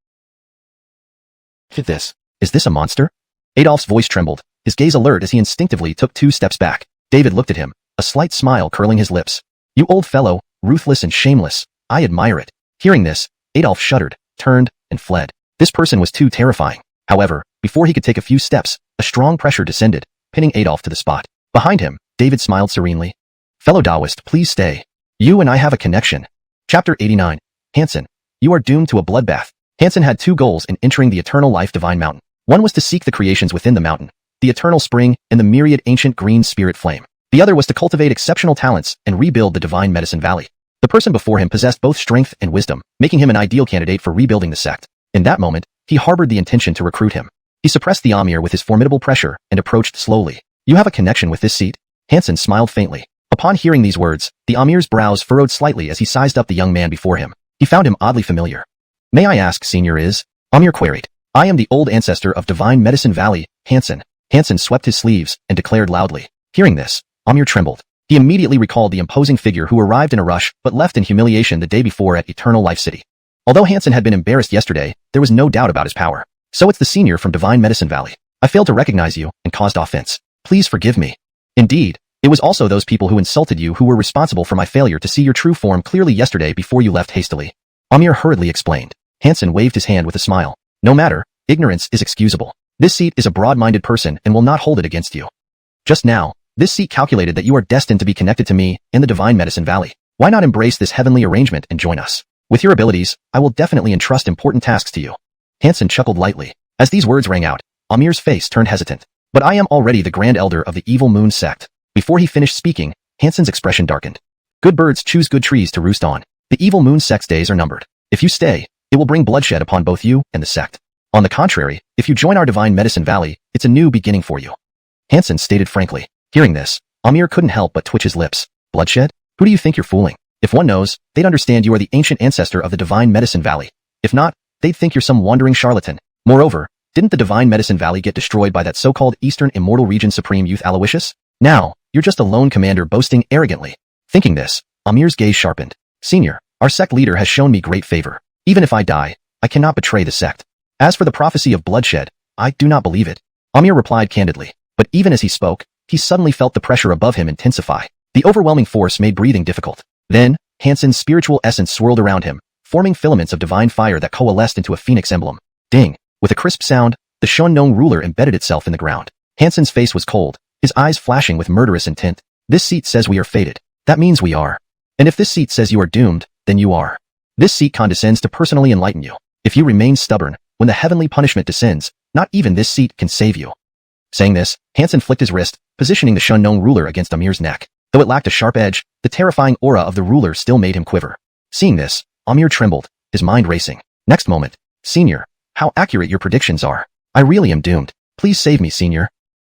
Hit this. Is this a monster? Adolf's voice trembled, his gaze alert as he instinctively took 2 steps back. David looked at him, a slight smile curling his lips. You old fellow, ruthless and shameless, I admire it. Hearing this, Adolf shuddered, turned, and fled. This person was too terrifying. However, before he could take a few steps, a strong pressure descended, pinning Adolf to the spot. Behind him, David smiled serenely. Fellow Taoist, please stay. You and I have a connection. Chapter 89. Hansen, you are doomed to a bloodbath. Hansen had 2 goals in entering the Eternal Life Divine Mountain. One was to seek the creations within the mountain, the eternal spring and the myriad ancient green spirit flame. The other was to cultivate exceptional talents and rebuild the Divine Medicine Valley. The person before him possessed both strength and wisdom, making him an ideal candidate for rebuilding the sect. In that moment, he harbored the intention to recruit him. He suppressed the Amir with his formidable pressure and approached slowly. You have a connection with this seat? Hansen smiled faintly. Upon hearing these words, the Amir's brows furrowed slightly as he sized up the young man before him. He found him oddly familiar. May I ask, Senior is? Amir queried. I am the old ancestor of Divine Medicine Valley, Hansen. Hansen swept his sleeves and declared loudly. Hearing this, Amir trembled. He immediately recalled the imposing figure who arrived in a rush but left in humiliation the day before at Eternal Life City. Although Hansen had been embarrassed yesterday, there was no doubt about his power. So it's the senior from Divine Medicine Valley. I failed to recognize you and caused offense. Please forgive me. Indeed, it was also those people who insulted you who were responsible for my failure to see your true form clearly yesterday before you left hastily. Amir hurriedly explained. Hansen waved his hand with a smile. No matter, ignorance is excusable. This seat is a broad-minded person and will not hold it against you. Just now, this seat calculated that you are destined to be connected to me in the Divine Medicine Valley. Why not embrace this heavenly arrangement and join us? With your abilities, I will definitely entrust important tasks to you. Hansen chuckled lightly. As these words rang out, Amir's face turned hesitant. But I am already the Grand Elder of the Evil Moon sect. Before he finished speaking, Hansen's expression darkened. Good birds choose good trees to roost on. The Evil Moon sect's days are numbered. If you stay, it will bring bloodshed upon both you and the sect. On the contrary, if you join our Divine Medicine Valley, it's a new beginning for you. Hansen stated frankly. Hearing this, Amir couldn't help but twitch his lips. Bloodshed? Who do you think you're fooling? If one knows, they'd understand you are the ancient ancestor of the Divine Medicine Valley. If not, they'd think you're some wandering charlatan. Moreover, didn't the Divine Medicine Valley get destroyed by that so-called Eastern Immortal Region Supreme Youth Aloysius? Now, you're just a lone commander boasting arrogantly. Thinking this, Amir's gaze sharpened. Senior, our sect leader has shown me great favor. Even if I die, I cannot betray the sect. As for the prophecy of bloodshed, I do not believe it. Amir replied candidly. But even as he spoke, he suddenly felt the pressure above him intensify. The overwhelming force made breathing difficult. Then, Hansen's spiritual essence swirled around him, forming filaments of divine fire that coalesced into a phoenix emblem. Ding! With a crisp sound, the Xianxia ruler embedded itself in the ground. Hansen's face was cold, his eyes flashing with murderous intent. This seat says we are fated. That means we are. And if this seat says you are doomed, then you are. This seat condescends to personally enlighten you. If you remain stubborn, when the heavenly punishment descends, not even this seat can save you. Saying this, Hansen flicked his wrist, positioning the Xianxia ruler against Amir's neck. Though it lacked a sharp edge, the terrifying aura of the ruler still made him quiver. Seeing this, Amir trembled, his mind racing. Next moment, Senior, how accurate your predictions are. I really am doomed. Please save me, Senior.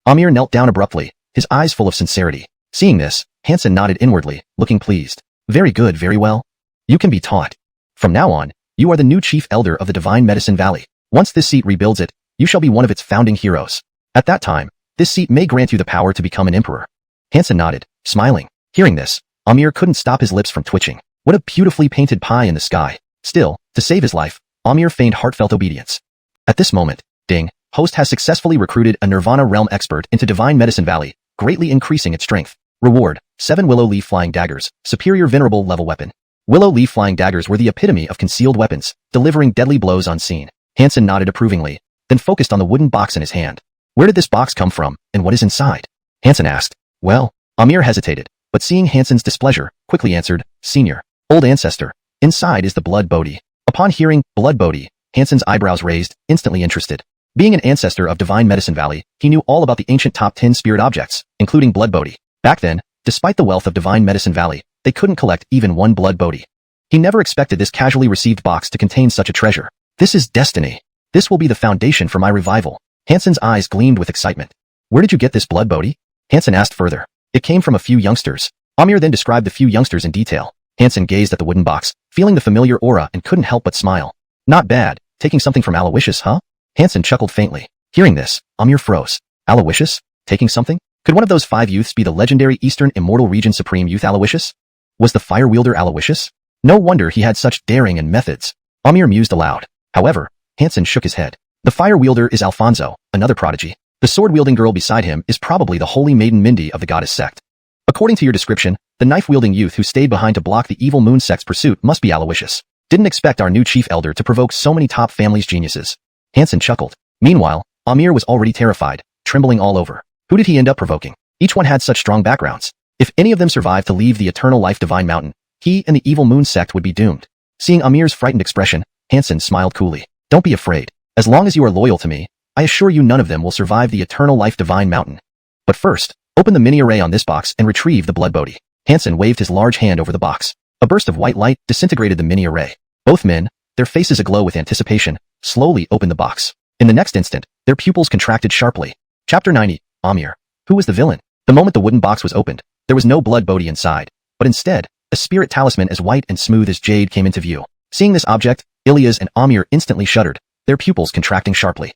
Amir knelt down abruptly, his eyes full of sincerity. Seeing this, Hansen nodded inwardly, looking pleased. Very good, very well. You can be taught. From now on, you are the new chief elder of the Divine Medicine Valley. Once this seat rebuilds it, you shall be one of its founding heroes. At that time, this seat may grant you the power to become an emperor. Hansen nodded, smiling. Hearing this, Amir couldn't stop his lips from twitching. What a beautifully painted pie in the sky. Still, to save his life, Amir feigned heartfelt obedience. At this moment, ding, host has successfully recruited a Nirvana realm expert into Divine Medicine Valley, greatly increasing its strength. Reward, 7 Willow Leaf Flying Daggers, superior venerable level weapon. Willow Leaf Flying Daggers were the epitome of concealed weapons, delivering deadly blows unseen. Hansen nodded approvingly, then focused on the wooden box in his hand. Where did this box come from, and what is inside? Hansen asked. Well, Amir hesitated, but seeing Hansen's displeasure, quickly answered, Senior, old ancestor, inside is the blood bodhi. Upon hearing blood bodhi, Hansen's eyebrows raised, instantly interested. Being an ancestor of Divine Medicine Valley, he knew all about the ancient top 10 spirit objects, including blood bodhi. Back then, despite the wealth of Divine Medicine Valley, they couldn't collect even one blood bodhi. He never expected this casually received box to contain such a treasure. This is destiny. This will be the foundation for my revival. Hansen's eyes gleamed with excitement. Where did you get this blood bodhi? Hansen asked further. It came from a few youngsters. Amir then described the few youngsters in detail. Hansen gazed at the wooden box, feeling the familiar aura and couldn't help but smile. Not bad, taking something from Aloysius, huh? Hansen chuckled faintly. Hearing this, Amir froze. Aloysius? Taking something? Could one of those 5 youths be the legendary Eastern Immortal Region Supreme Youth Aloysius? Was the fire wielder Aloysius? No wonder he had such daring and methods. Amir mused aloud. However, Hansen shook his head. The fire wielder is Alfonso, another prodigy. The sword-wielding girl beside him is probably the holy maiden Mindy of the goddess sect. According to your description, the knife-wielding youth who stayed behind to block the evil moon sect's pursuit must be Aloysius. Didn't expect our new chief elder to provoke so many top families' geniuses. Hansen chuckled. Meanwhile, Amir was already terrified, trembling all over. Who did he end up provoking? Each one had such strong backgrounds. If any of them survived to leave the eternal life divine mountain, he and the evil moon sect would be doomed. Seeing Amir's frightened expression, Hansen smiled coolly. Don't be afraid. As long as you are loyal to me, I assure you none of them will survive the eternal life divine mountain. But first, open the mini array on this box and retrieve the blood bodhi. Hansen waved his large hand over the box. A burst of white light disintegrated the mini array. Both men, their faces aglow with anticipation, slowly opened the box. In the next instant, their pupils contracted sharply. Chapter 90, Amir. Who was the villain? The moment the wooden box was opened, there was no blood bodhi inside, but instead, a spirit talisman as white and smooth as jade came into view. Seeing this object, Ilyas and Amir instantly shuddered, their pupils contracting sharply.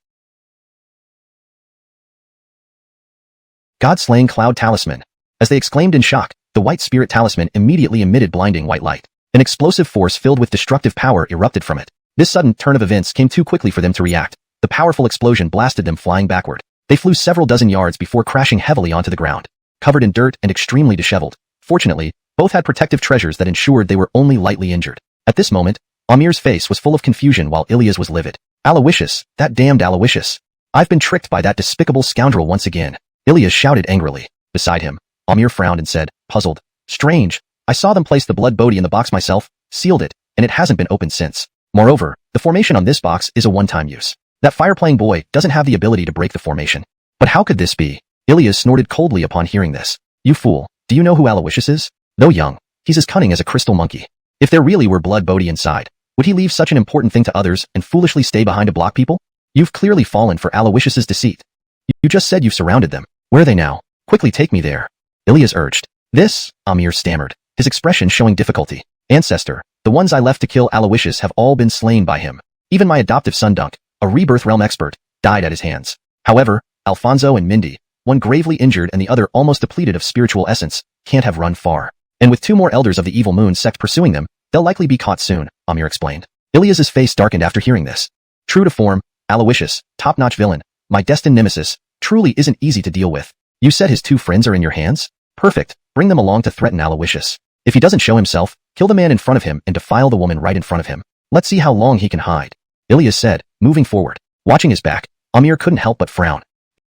God-slaying cloud talisman. As they exclaimed in shock, the white spirit talisman immediately emitted blinding white light. An explosive force filled with destructive power erupted from it. This sudden turn of events came too quickly for them to react. The powerful explosion blasted them flying backward. They flew several dozen yards before crashing heavily onto the ground, covered in dirt and extremely disheveled. Fortunately, both had protective treasures that ensured they were only lightly injured. At this moment, Amir's face was full of confusion while Ilyas was livid. Aloysius, that damned Aloysius. I've been tricked by that despicable scoundrel once again. Ilyas shouted angrily. Beside him, Amir frowned and said, puzzled, strange, I saw them place the blood bodhi in the box myself, sealed it, and it hasn't been opened since. Moreover, the formation on this box is a one-time use. That fire-playing boy doesn't have the ability to break the formation. But how could this be? Ilyas snorted coldly upon hearing this. You fool, do you know who Aloysius is? Though young, he's as cunning as a crystal monkey. If there really were blood bodhi inside, would he leave such an important thing to others and foolishly stay behind to block people? You've clearly fallen for Aloysius's deceit. You just said you've surrounded them. Where are they now? Quickly take me there. Ilyas urged. This, Amir stammered, his expression showing difficulty. Ancestor, the ones I left to kill Aloysius have all been slain by him. Even my adoptive son Dunk, a rebirth realm expert, died at his hands. However, Alfonso and Mindy, one gravely injured and the other almost depleted of spiritual essence, can't have run far. And with 2 more elders of the evil moon sect pursuing them, they'll likely be caught soon, Amir explained. Ilyas's face darkened after hearing this. True to form, Aloysius, top-notch villain, my destined nemesis, truly isn't easy to deal with. You said his 2 friends are in your hands? Perfect, bring them along to threaten Aloysius. If he doesn't show himself, kill the man in front of him and defile the woman right in front of him. Let's see how long he can hide. Ilyas said, moving forward. Watching his back, Amir couldn't help but frown.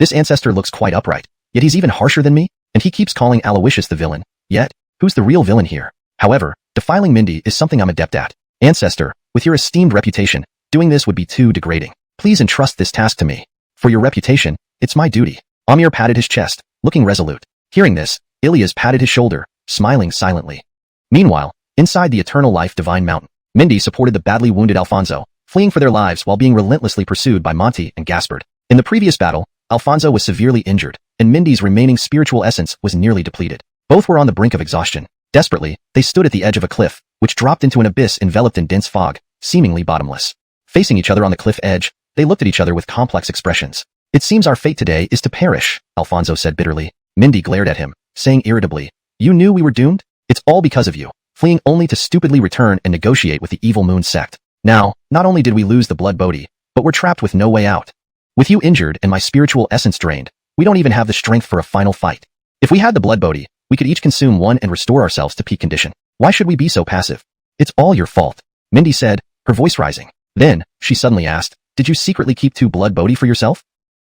This ancestor looks quite upright, yet he's even harsher than me, and he keeps calling Aloysius the villain. Yet, who's the real villain here? However, defiling Mindy is something I'm adept at. Ancestor, with your esteemed reputation, doing this would be too degrading. Please entrust this task to me. For your reputation, it's my duty. Amir patted his chest, looking resolute. Hearing this, Ilyas patted his shoulder, smiling silently. Meanwhile, inside the Eternal Life Divine Mountain, Mindy supported the badly wounded Alfonso, fleeing for their lives while being relentlessly pursued by Monty and Gaspard. In the previous battle, Alfonso was severely injured, and Mindy's remaining spiritual essence was nearly depleted. Both were on the brink of exhaustion. Desperately, they stood at the edge of a cliff, which dropped into an abyss enveloped in dense fog, seemingly bottomless. Facing each other on the cliff edge, they looked at each other with complex expressions. It seems our fate today is to perish, Alfonso said bitterly. Mindy glared at him, saying irritably, you knew we were doomed? It's all because of you. fleeing only to stupidly return and negotiate with the evil moon sect. Now, not only did we lose the blood bodhi, but we're trapped with no way out. With you injured and my spiritual essence drained, we don't even have the strength for a final fight. If we had the blood bodhi, we could each consume one and restore ourselves to peak condition. Why should we be so passive? It's all your fault, Mindy said, her voice rising. Then, she suddenly asked, did you secretly keep 2 blood bodhi for yourself?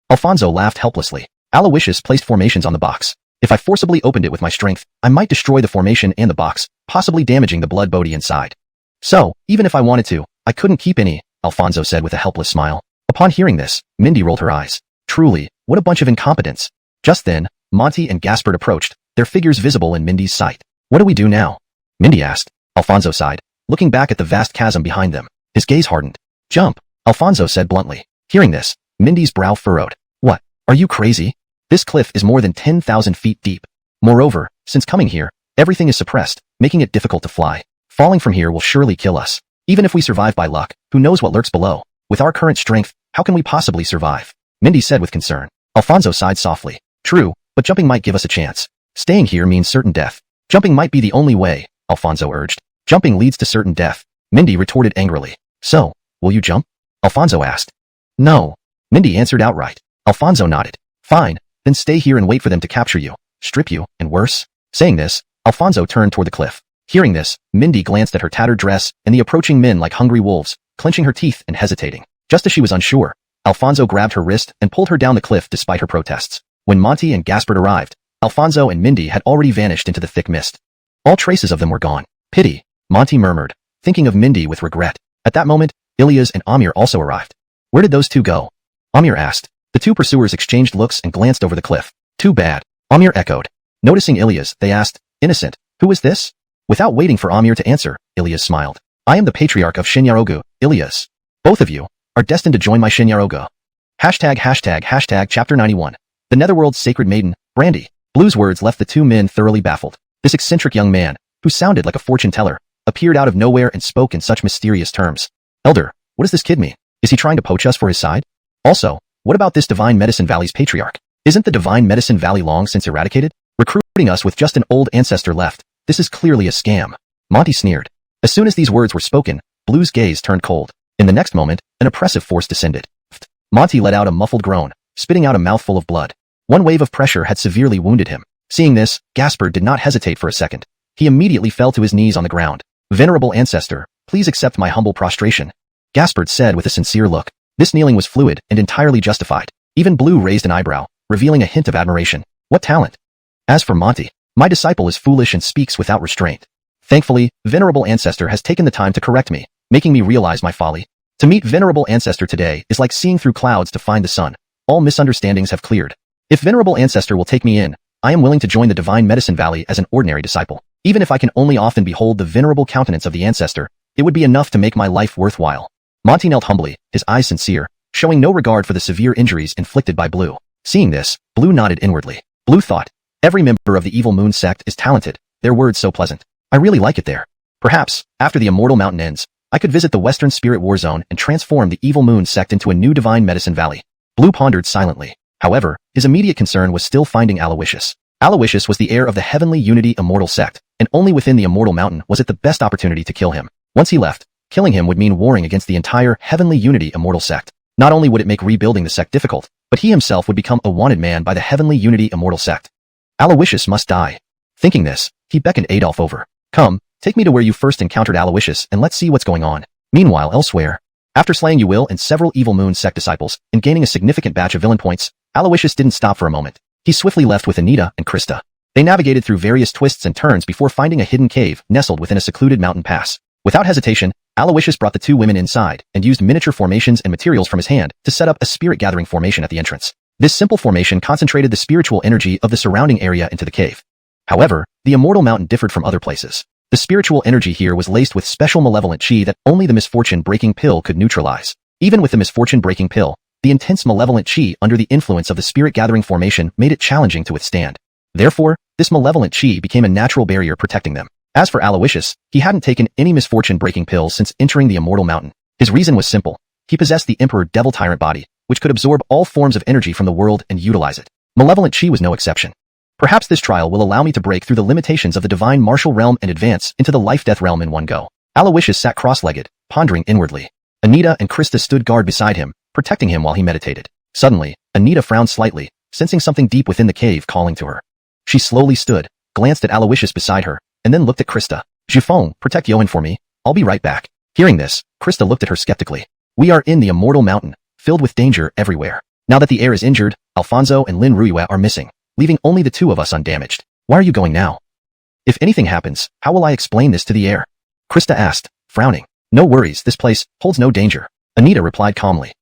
Alfonso laughed helplessly. Aloysius placed formations on the box. If I forcibly opened it with my strength, I might destroy the formation and the box, possibly damaging the blood bodhi inside. So, even if I wanted to, I couldn't keep any, Alfonso said with a helpless smile. Upon hearing this, Mindy rolled her eyes. Truly, what a bunch of incompetence. Just then, Monty and Gaspard approached, their figures visible in Mindy's sight. What do we do now? Mindy asked. Alfonso sighed, looking back at the vast chasm behind them. His gaze hardened. Jump, Alfonso said bluntly. Hearing this, Mindy's brow furrowed. What? Are you crazy? This cliff is more than 10,000 feet deep. Moreover, since coming here, everything is suppressed, making it difficult to fly. Falling from here will surely kill us. Even if we survive by luck, who knows what lurks below? With our current strength, how can we possibly survive? Mindy said with concern. Alfonso sighed softly. True, but jumping might give us a chance. Staying here means certain death. Jumping might be the only way, Alfonso urged. Jumping leads to certain death, Mindy retorted angrily. So, will you jump? Alfonso asked. No, Mindy answered outright. Alfonso nodded. Fine, then stay here and wait for them to capture you, strip you, and worse. Saying this, Alfonso turned toward the cliff. Hearing this, Mindy glanced at her tattered dress and the approaching men like hungry wolves, clenching her teeth and hesitating. Just as she was unsure, Alfonso grabbed her wrist and pulled her down the cliff despite her protests. When Monty and Gaspard arrived, Alfonso and Mindy had already vanished into the thick mist. All traces of them were gone. Pity, Monty murmured, thinking of Mindy with regret. At that moment, Ilyas and Amir also arrived. Where did those two go? Amir asked. The 2 pursuers exchanged looks and glanced over the cliff. Too bad, Amir echoed. Noticing Ilyas, they asked, Innocent, who is this? Without waiting for Amir to answer, Ilyas smiled. I am the patriarch of Xianxia, Ilyas. Both of you are destined to join my Xianxia. ####Chapter 91. The Netherworld's Sacred Maiden, Brandy. Blue's words left the 2 men thoroughly baffled. This eccentric young man, who sounded like a fortune teller, appeared out of nowhere and spoke in such mysterious terms. Elder, what does this kid mean? Is he trying to poach us for his side? Also, what about this Divine Medicine Valley's patriarch? Isn't the Divine Medicine Valley long since eradicated? Recruiting us with just an old ancestor left. This is clearly a scam. Monty sneered. As soon as these words were spoken, Blue's gaze turned cold. In the next moment, an oppressive force descended. Monty let out a muffled groan, spitting out a mouthful of blood. One wave of pressure had severely wounded him. Seeing this, Gaspard did not hesitate for a second. He immediately fell to his knees on the ground. Venerable ancestor, please accept my humble prostration, Gaspard said with a sincere look. This kneeling was fluid and entirely justified. Even Blue raised an eyebrow, revealing a hint of admiration. What talent! As for Monty, my disciple is foolish and speaks without restraint. Thankfully, Venerable Ancestor has taken the time to correct me, making me realize my folly. To meet Venerable Ancestor today is like seeing through clouds to find the sun. All misunderstandings have cleared. If Venerable Ancestor will take me in, I am willing to join the Divine Medicine Valley as an ordinary disciple. Even if I can only often behold the venerable countenance of the Ancestor, it would be enough to make my life worthwhile. Monty knelt humbly, his eyes sincere, showing no regard for the severe injuries inflicted by Blue. Seeing this, Blue nodded inwardly. Blue thought, every member of the Evil Moon sect is talented, their words so pleasant. I really like it there. Perhaps, after the Immortal Mountain ends, I could visit the Western Spirit War Zone and transform the Evil Moon sect into a new Divine Medicine Valley. Blue pondered silently. However, his immediate concern was still finding Aloysius. Aloysius was the heir of the Heavenly Unity Immortal sect, and only within the Immortal Mountain was it the best opportunity to kill him. Once he left, killing him would mean warring against the entire Heavenly Unity Immortal sect. Not only would it make rebuilding the sect difficult, but he himself would become a wanted man by the Heavenly Unity Immortal sect. Aloysius must die. Thinking this, he beckoned Adolf over. Come, take me to where you first encountered Aloysius and let's see what's going on. Meanwhile, elsewhere, after slaying Uil and several Evil Moon sect disciples and gaining a significant batch of villain points, Aloysius didn't stop for a moment. He swiftly left with Anita and Krista. They navigated through various twists and turns before finding a hidden cave nestled within a secluded mountain pass. Without hesitation, Aloysius brought the 2 women inside and used miniature formations and materials from his hand to set up a spirit gathering formation at the entrance. This simple formation concentrated the spiritual energy of the surrounding area into the cave. However, the Immortal Mountain differed from other places. The spiritual energy here was laced with special malevolent chi that only the misfortune-breaking pill could neutralize. Even with the misfortune-breaking pill, the intense malevolent chi under the influence of the spirit gathering formation made it challenging to withstand. Therefore, this malevolent chi became a natural barrier protecting them. As for Aloysius, he hadn't taken any misfortune-breaking pills since entering the Immortal Mountain. His reason was simple. He possessed the Emperor Devil Tyrant body, which could absorb all forms of energy from the world and utilize it. Malevolent chi was no exception. Perhaps this trial will allow me to break through the limitations of the divine martial realm and advance into the life-death realm in one go. Aloysius sat cross-legged, pondering inwardly. Anita and Krista stood guard beside him, protecting him while he meditated. Suddenly, Anita frowned slightly, sensing something deep within the cave calling to her. She slowly stood, glanced at Aloysius beside her, and then looked at Krista. Jufong, protect Johan for me. I'll be right back. Hearing this, Krista looked at her skeptically. We are in the immortal mountain, filled with danger everywhere. Now that the heir is injured, Alfonso and Lin Ruiwa are missing, leaving only the two of us undamaged. Why are you going now? If anything happens, how will I explain this to the heir? Krista asked, frowning. No worries, this place holds no danger. Anita replied calmly.